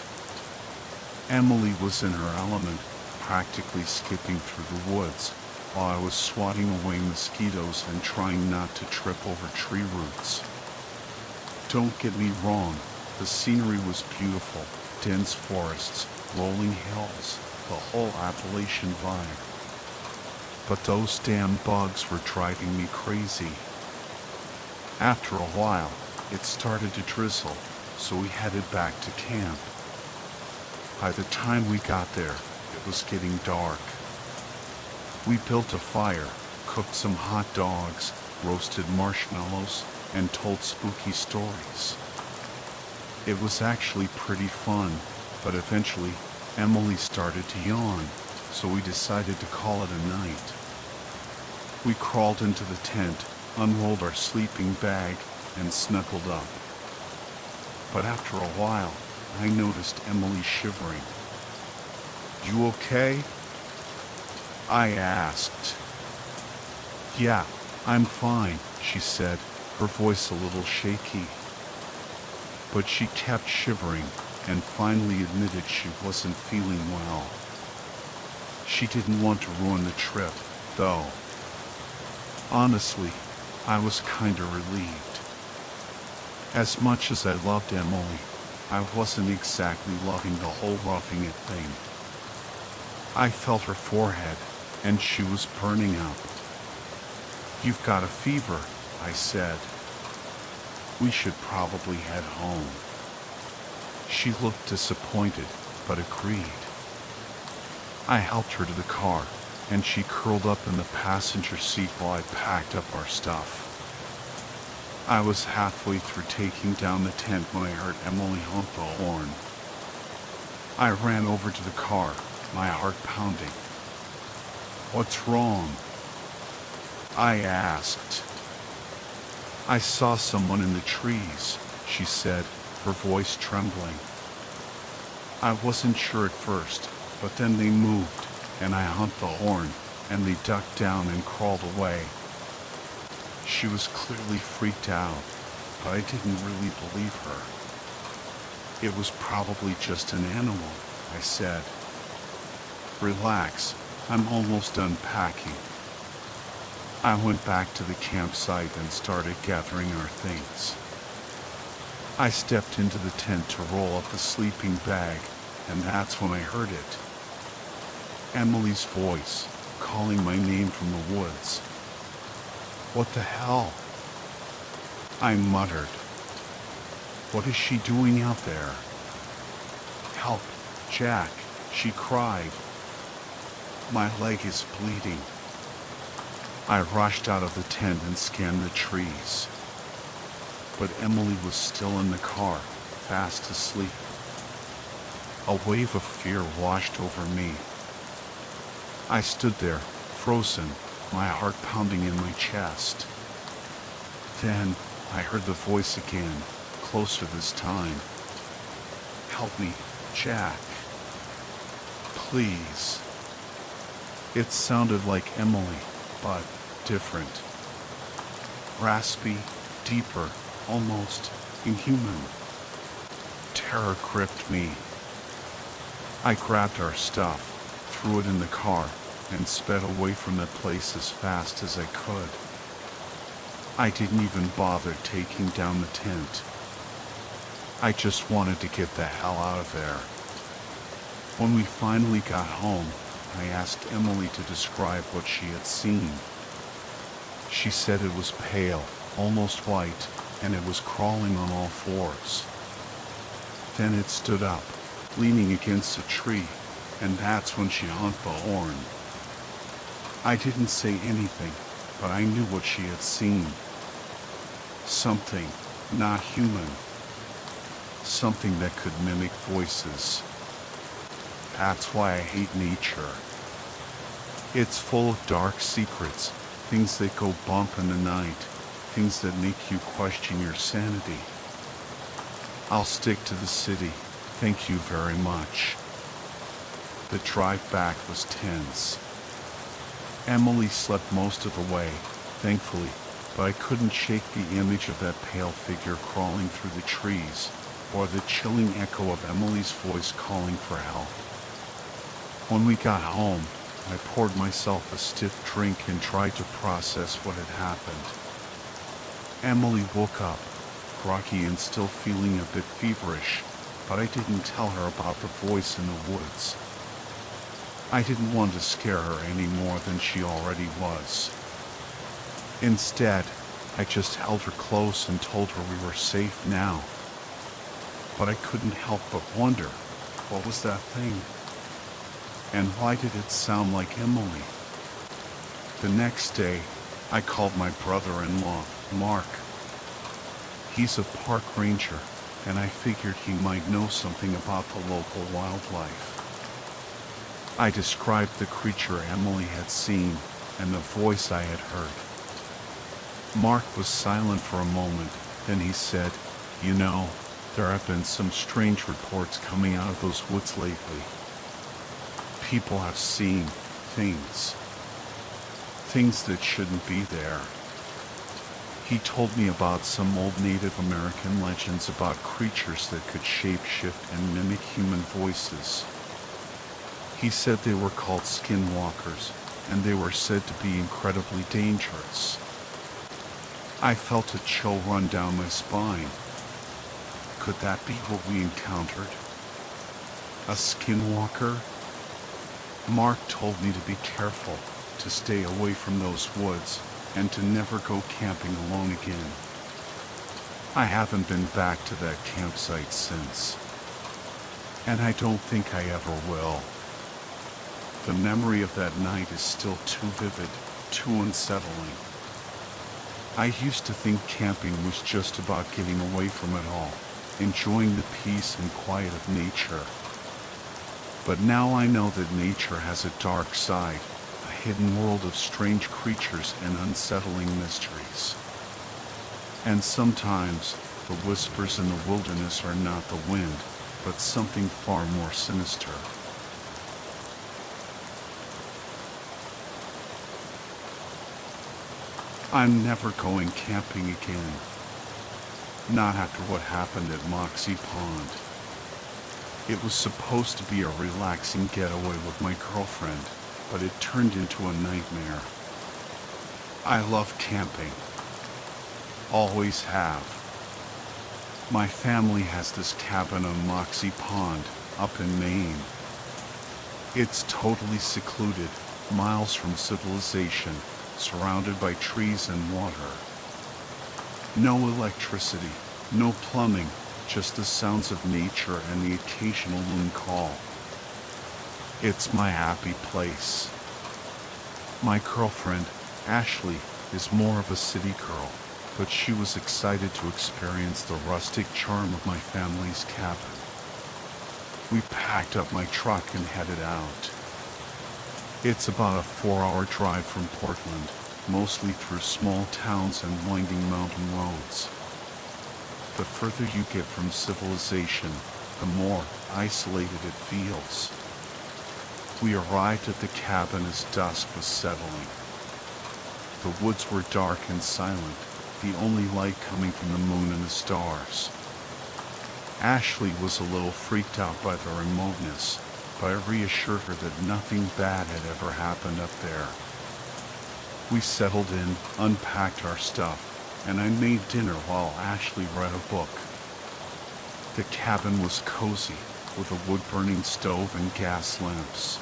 Emily was in her element, practically skipping through the woods, while I was swatting away mosquitoes and trying not to trip over tree roots. Don't get me wrong, the scenery was beautiful, dense forests, rolling hills, the whole Appalachian vibe. But those damn bugs were driving me crazy. After a while, it started to drizzle, so we headed back to camp. By the time we got there, it was getting dark. We built a fire, cooked some hot dogs, roasted marshmallows, and told spooky stories. It was actually pretty fun, but eventually Emily started to yawn, so we decided to call it a night. We crawled into the tent, unrolled our sleeping bag, and snuggled up. But after a while, I noticed Emily shivering. "You okay?" I asked. "Yeah, I'm fine," she said, her voice a little shaky. But she kept shivering and finally admitted she wasn't feeling well. She didn't want to ruin the trip, though. Honestly, I was kinda relieved. As much as I loved Emily, I wasn't exactly loving the whole roughing it thing. I felt her forehead, and she was burning up. "You've got a fever," I said. "We should probably head home." She looked disappointed, but agreed. I helped her to the car, and she curled up in the passenger seat while I packed up our stuff. I was halfway through taking down the tent when I heard Emily honk the horn. I ran over to the car, my heart pounding. "What's wrong?" I asked. "I saw someone in the trees," she said, her voice trembling. I wasn't sure at first, but then they moved, and I honked the horn, and they ducked down and crawled away. She was clearly freaked out, but I didn't really believe her. It was probably just an animal, I said. Relax, I'm almost done packing. I went back to the campsite and started gathering our things. I stepped into the tent to roll up the sleeping bag, and that's when I heard it. Emily's voice, calling my name from the woods. What the hell? I muttered. What is she doing out there? Help, Jack, she cried. My leg is bleeding. I rushed out of the tent and scanned the trees. But Emily was still in the car, fast asleep. A wave of fear washed over me. I stood there, frozen, my heart pounding in my chest. Then I heard the voice again, closer this time. Help me, Jack. Please. It sounded like Emily, but different. Raspy, deeper, almost inhuman. Terror gripped me. I grabbed our stuff, threw it in the car, and sped away from the place as fast as I could. I didn't even bother taking down the tent. I just wanted to get the hell out of there. When we finally got home, I asked Emily to describe what she had seen. She said it was pale, almost white, and it was crawling on all fours. Then it stood up, leaning against a tree, and that's when she honked the horn. I didn't say anything, but I knew what she had seen. Something not human. Something that could mimic voices. That's why I hate nature. It's full of dark secrets, things that go bump in the night, things that make you question your sanity. I'll stick to the city, thank you very much. The drive back was tense. Emily slept most of the way, thankfully, but I couldn't shake the image of that pale figure crawling through the trees, or the chilling echo of Emily's voice calling for help. When we got home, I poured myself a stiff drink and tried to process what had happened. Emily woke up, groggy and still feeling a bit feverish, but I didn't tell her about the voice in the woods. I didn't want to scare her any more than she already was. Instead, I just held her close and told her we were safe now. But I couldn't help but wonder, what was that thing? And why did it sound like Emily? The next day, I called my brother-in-law, Mark. He's a park ranger, and I figured he might know something about the local wildlife. I described the creature Emily had seen and the voice I had heard. Mark was silent for a moment, then he said, "You know, there have been some strange reports coming out of those woods lately. People have seen things that shouldn't be there." He told me about some old Native American legends about creatures that could shapeshift and mimic human voices. He said they were called skinwalkers, and they were said to be incredibly dangerous. I felt a chill run down my spine. Could that be what we encountered? A skinwalker? Mark told me to be careful, to stay away from those woods, and to never go camping alone again. I haven't been back to that campsite since, and I don't think I ever will. The memory of that night is still too vivid, too unsettling. I used to think camping was just about getting away from it all, enjoying the peace and quiet of nature. But now I know that nature has a dark side, a hidden world of strange creatures and unsettling mysteries. And sometimes, the whispers in the wilderness are not the wind, but something far more sinister. I'm never going camping again. Not after what happened at Moxie Pond. It was supposed to be a relaxing getaway with my girlfriend, but it turned into a nightmare. I love camping. Always have. My family has this cabin on Moxie Pond, up in Maine. It's totally secluded, miles from civilization, surrounded by trees and water. No electricity, no plumbing, just the sounds of nature and the occasional loon call. It's my happy place. My girlfriend, Ashley, is more of a city girl, but she was excited to experience the rustic charm of my family's cabin. We packed up my truck and headed out. It's about a 4-hour drive from Portland, mostly through small towns and winding mountain roads. The further you get from civilization, the more isolated it feels. We arrived at the cabin as dusk was settling. The woods were dark and silent, the only light coming from the moon and the stars. Ashley was a little freaked out by the remoteness, but I reassured her that nothing bad had ever happened up there. We settled in, unpacked our stuff, and I made dinner while Ashley read a book. The cabin was cozy, with a wood-burning stove and gas lamps.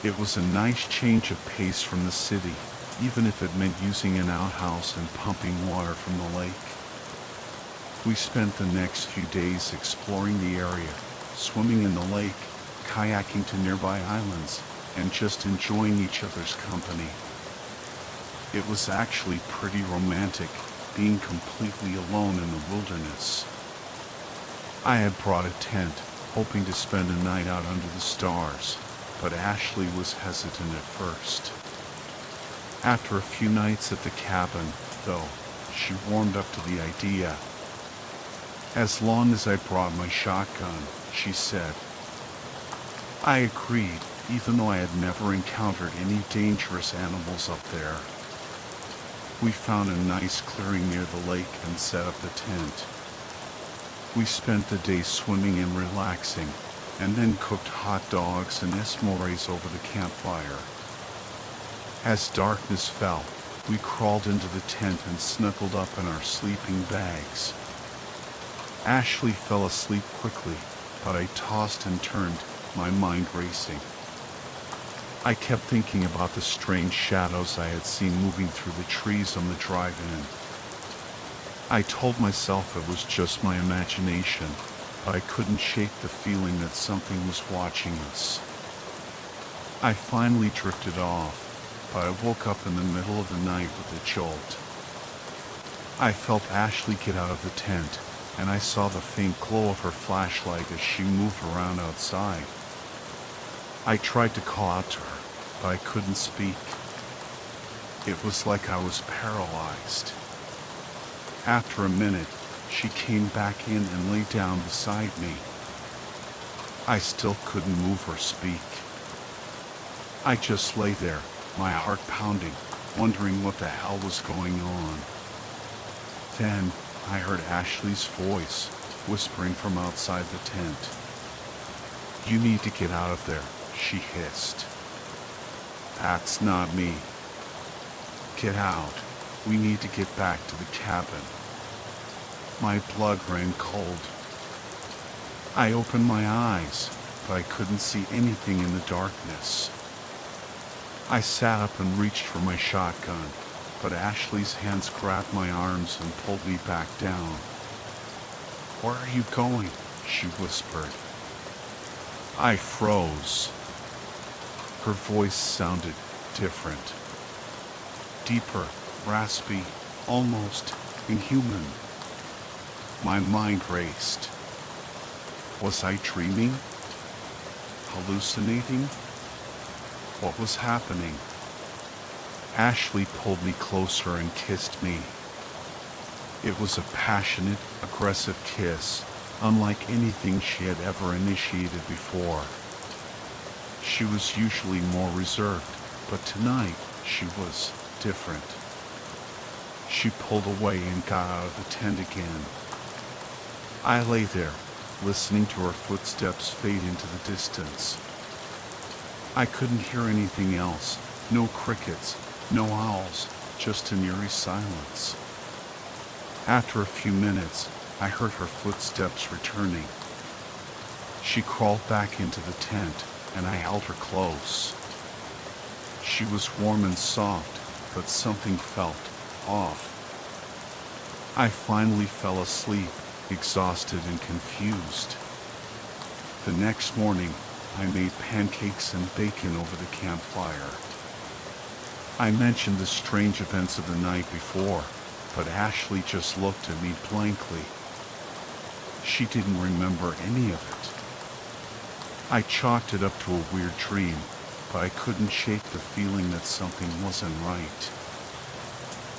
It was a nice change of pace from the city, even if it meant using an outhouse and pumping water from the lake. We spent the next few days exploring the area, swimming in the lake, kayaking to nearby islands, and just enjoying each other's company. It was actually pretty romantic, being completely alone in the wilderness. I had brought a tent, hoping to spend a night out under the stars, but Ashley was hesitant at first. After a few nights at the cabin, though, she warmed up to the idea. As long as I brought my shotgun, she said. I agreed, even though I had never encountered any dangerous animals up there. We found a nice clearing near the lake and set up the tent. We spent the day swimming and relaxing, and then cooked hot dogs and s'mores over the campfire. As darkness fell, we crawled into the tent and snuggled up in our sleeping bags. Ashley fell asleep quickly, but I tossed and turned, my mind racing. I kept thinking about the strange shadows I had seen moving through the trees on the drive-in. I told myself it was just my imagination, but I couldn't shake the feeling that something was watching us. I finally drifted off, but I woke up in the middle of the night with a jolt. I felt Ashley get out of the tent, and I saw the faint glow of her flashlight as she moved around outside. I tried to call out to her, but I couldn't speak. It was like I was paralyzed. After a minute, she came back in and lay down beside me. I still couldn't move or speak. I just lay there, my heart pounding, wondering what the hell was going on. Then I heard Ashley's voice, whispering from outside the tent. You need to get out of there, she hissed. That's not me. Get out. We need to get back to the cabin. My blood ran cold. I opened my eyes, but I couldn't see anything in the darkness. I sat up and reached for my shotgun, but Ashley's hands grabbed my arms and pulled me back down. Where are you going? She whispered. I froze. Her voice sounded different. Deeper, raspy, almost inhuman. My mind raced. Was I dreaming? Hallucinating? What was happening? Ashley pulled me closer and kissed me. It was a passionate, aggressive kiss, unlike anything she had ever initiated before. She was usually more reserved, but tonight she was different. She pulled away and got out of the tent again. I lay there, listening to her footsteps fade into the distance. I couldn't hear anything else. No crickets, no owls, just an eerie silence. After a few minutes, I heard her footsteps returning. She crawled back into the tent, and I held her close. She was warm and soft, but something felt off. I finally fell asleep, exhausted and confused. The next morning, I made pancakes and bacon over the campfire. I mentioned the strange events of the night before, but Ashley just looked at me blankly. She didn't remember any of it. I chalked it up to a weird dream, but I couldn't shake the feeling that something wasn't right.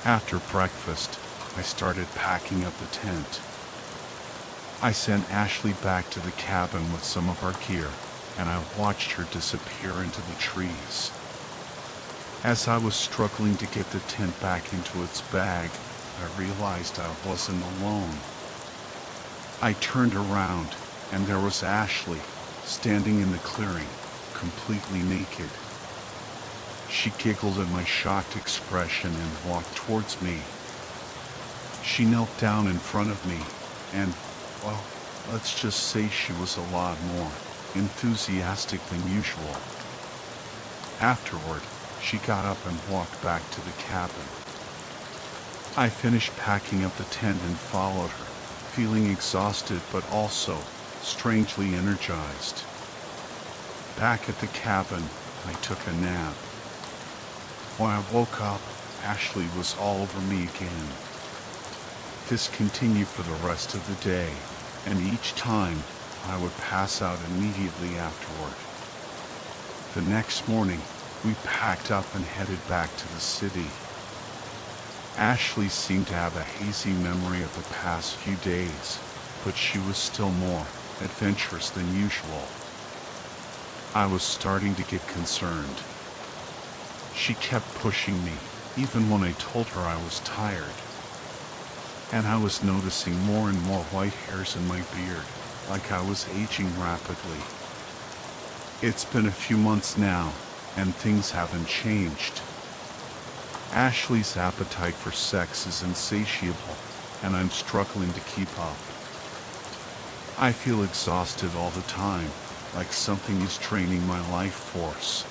After breakfast, I started packing up the tent. I sent Ashley back to the cabin with some of our gear, and I watched her disappear into the trees. As I was struggling to get the tent back into its bag, I realized I wasn't alone. I turned around, and there was Ashley, standing in the clearing, completely naked. She giggled at my shocked expression and walked towards me. She knelt down in front of me, and, well, let's just say she was a lot more enthusiastic than usual. Afterward, she got up and walked back to the cabin. I finished packing up the tent and followed her, feeling exhausted but also strangely energized. Back at the cabin, I took a nap. When I woke up, Ashley was all over me again. This continued for the rest of the day, and each time I would pass out immediately afterward. The next morning, we packed up and headed back to the city. Ashley seemed to have a hazy memory of the past few days, but she was still more adventurous than usual. I was starting to get concerned. She kept pushing me, even when I told her I was tired. And I was noticing more and more white hairs in my beard, like I was aging rapidly. It's been a few months now, and things haven't changed. Ashley's appetite for sex is insatiable, and I'm struggling to keep up. I feel exhausted all the time, like something is draining my life force.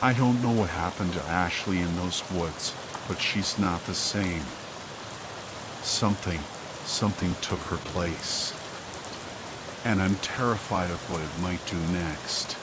I don't know what happened to Ashley in those woods, but she's not the same. Something took her place. And I'm terrified of what it might do next.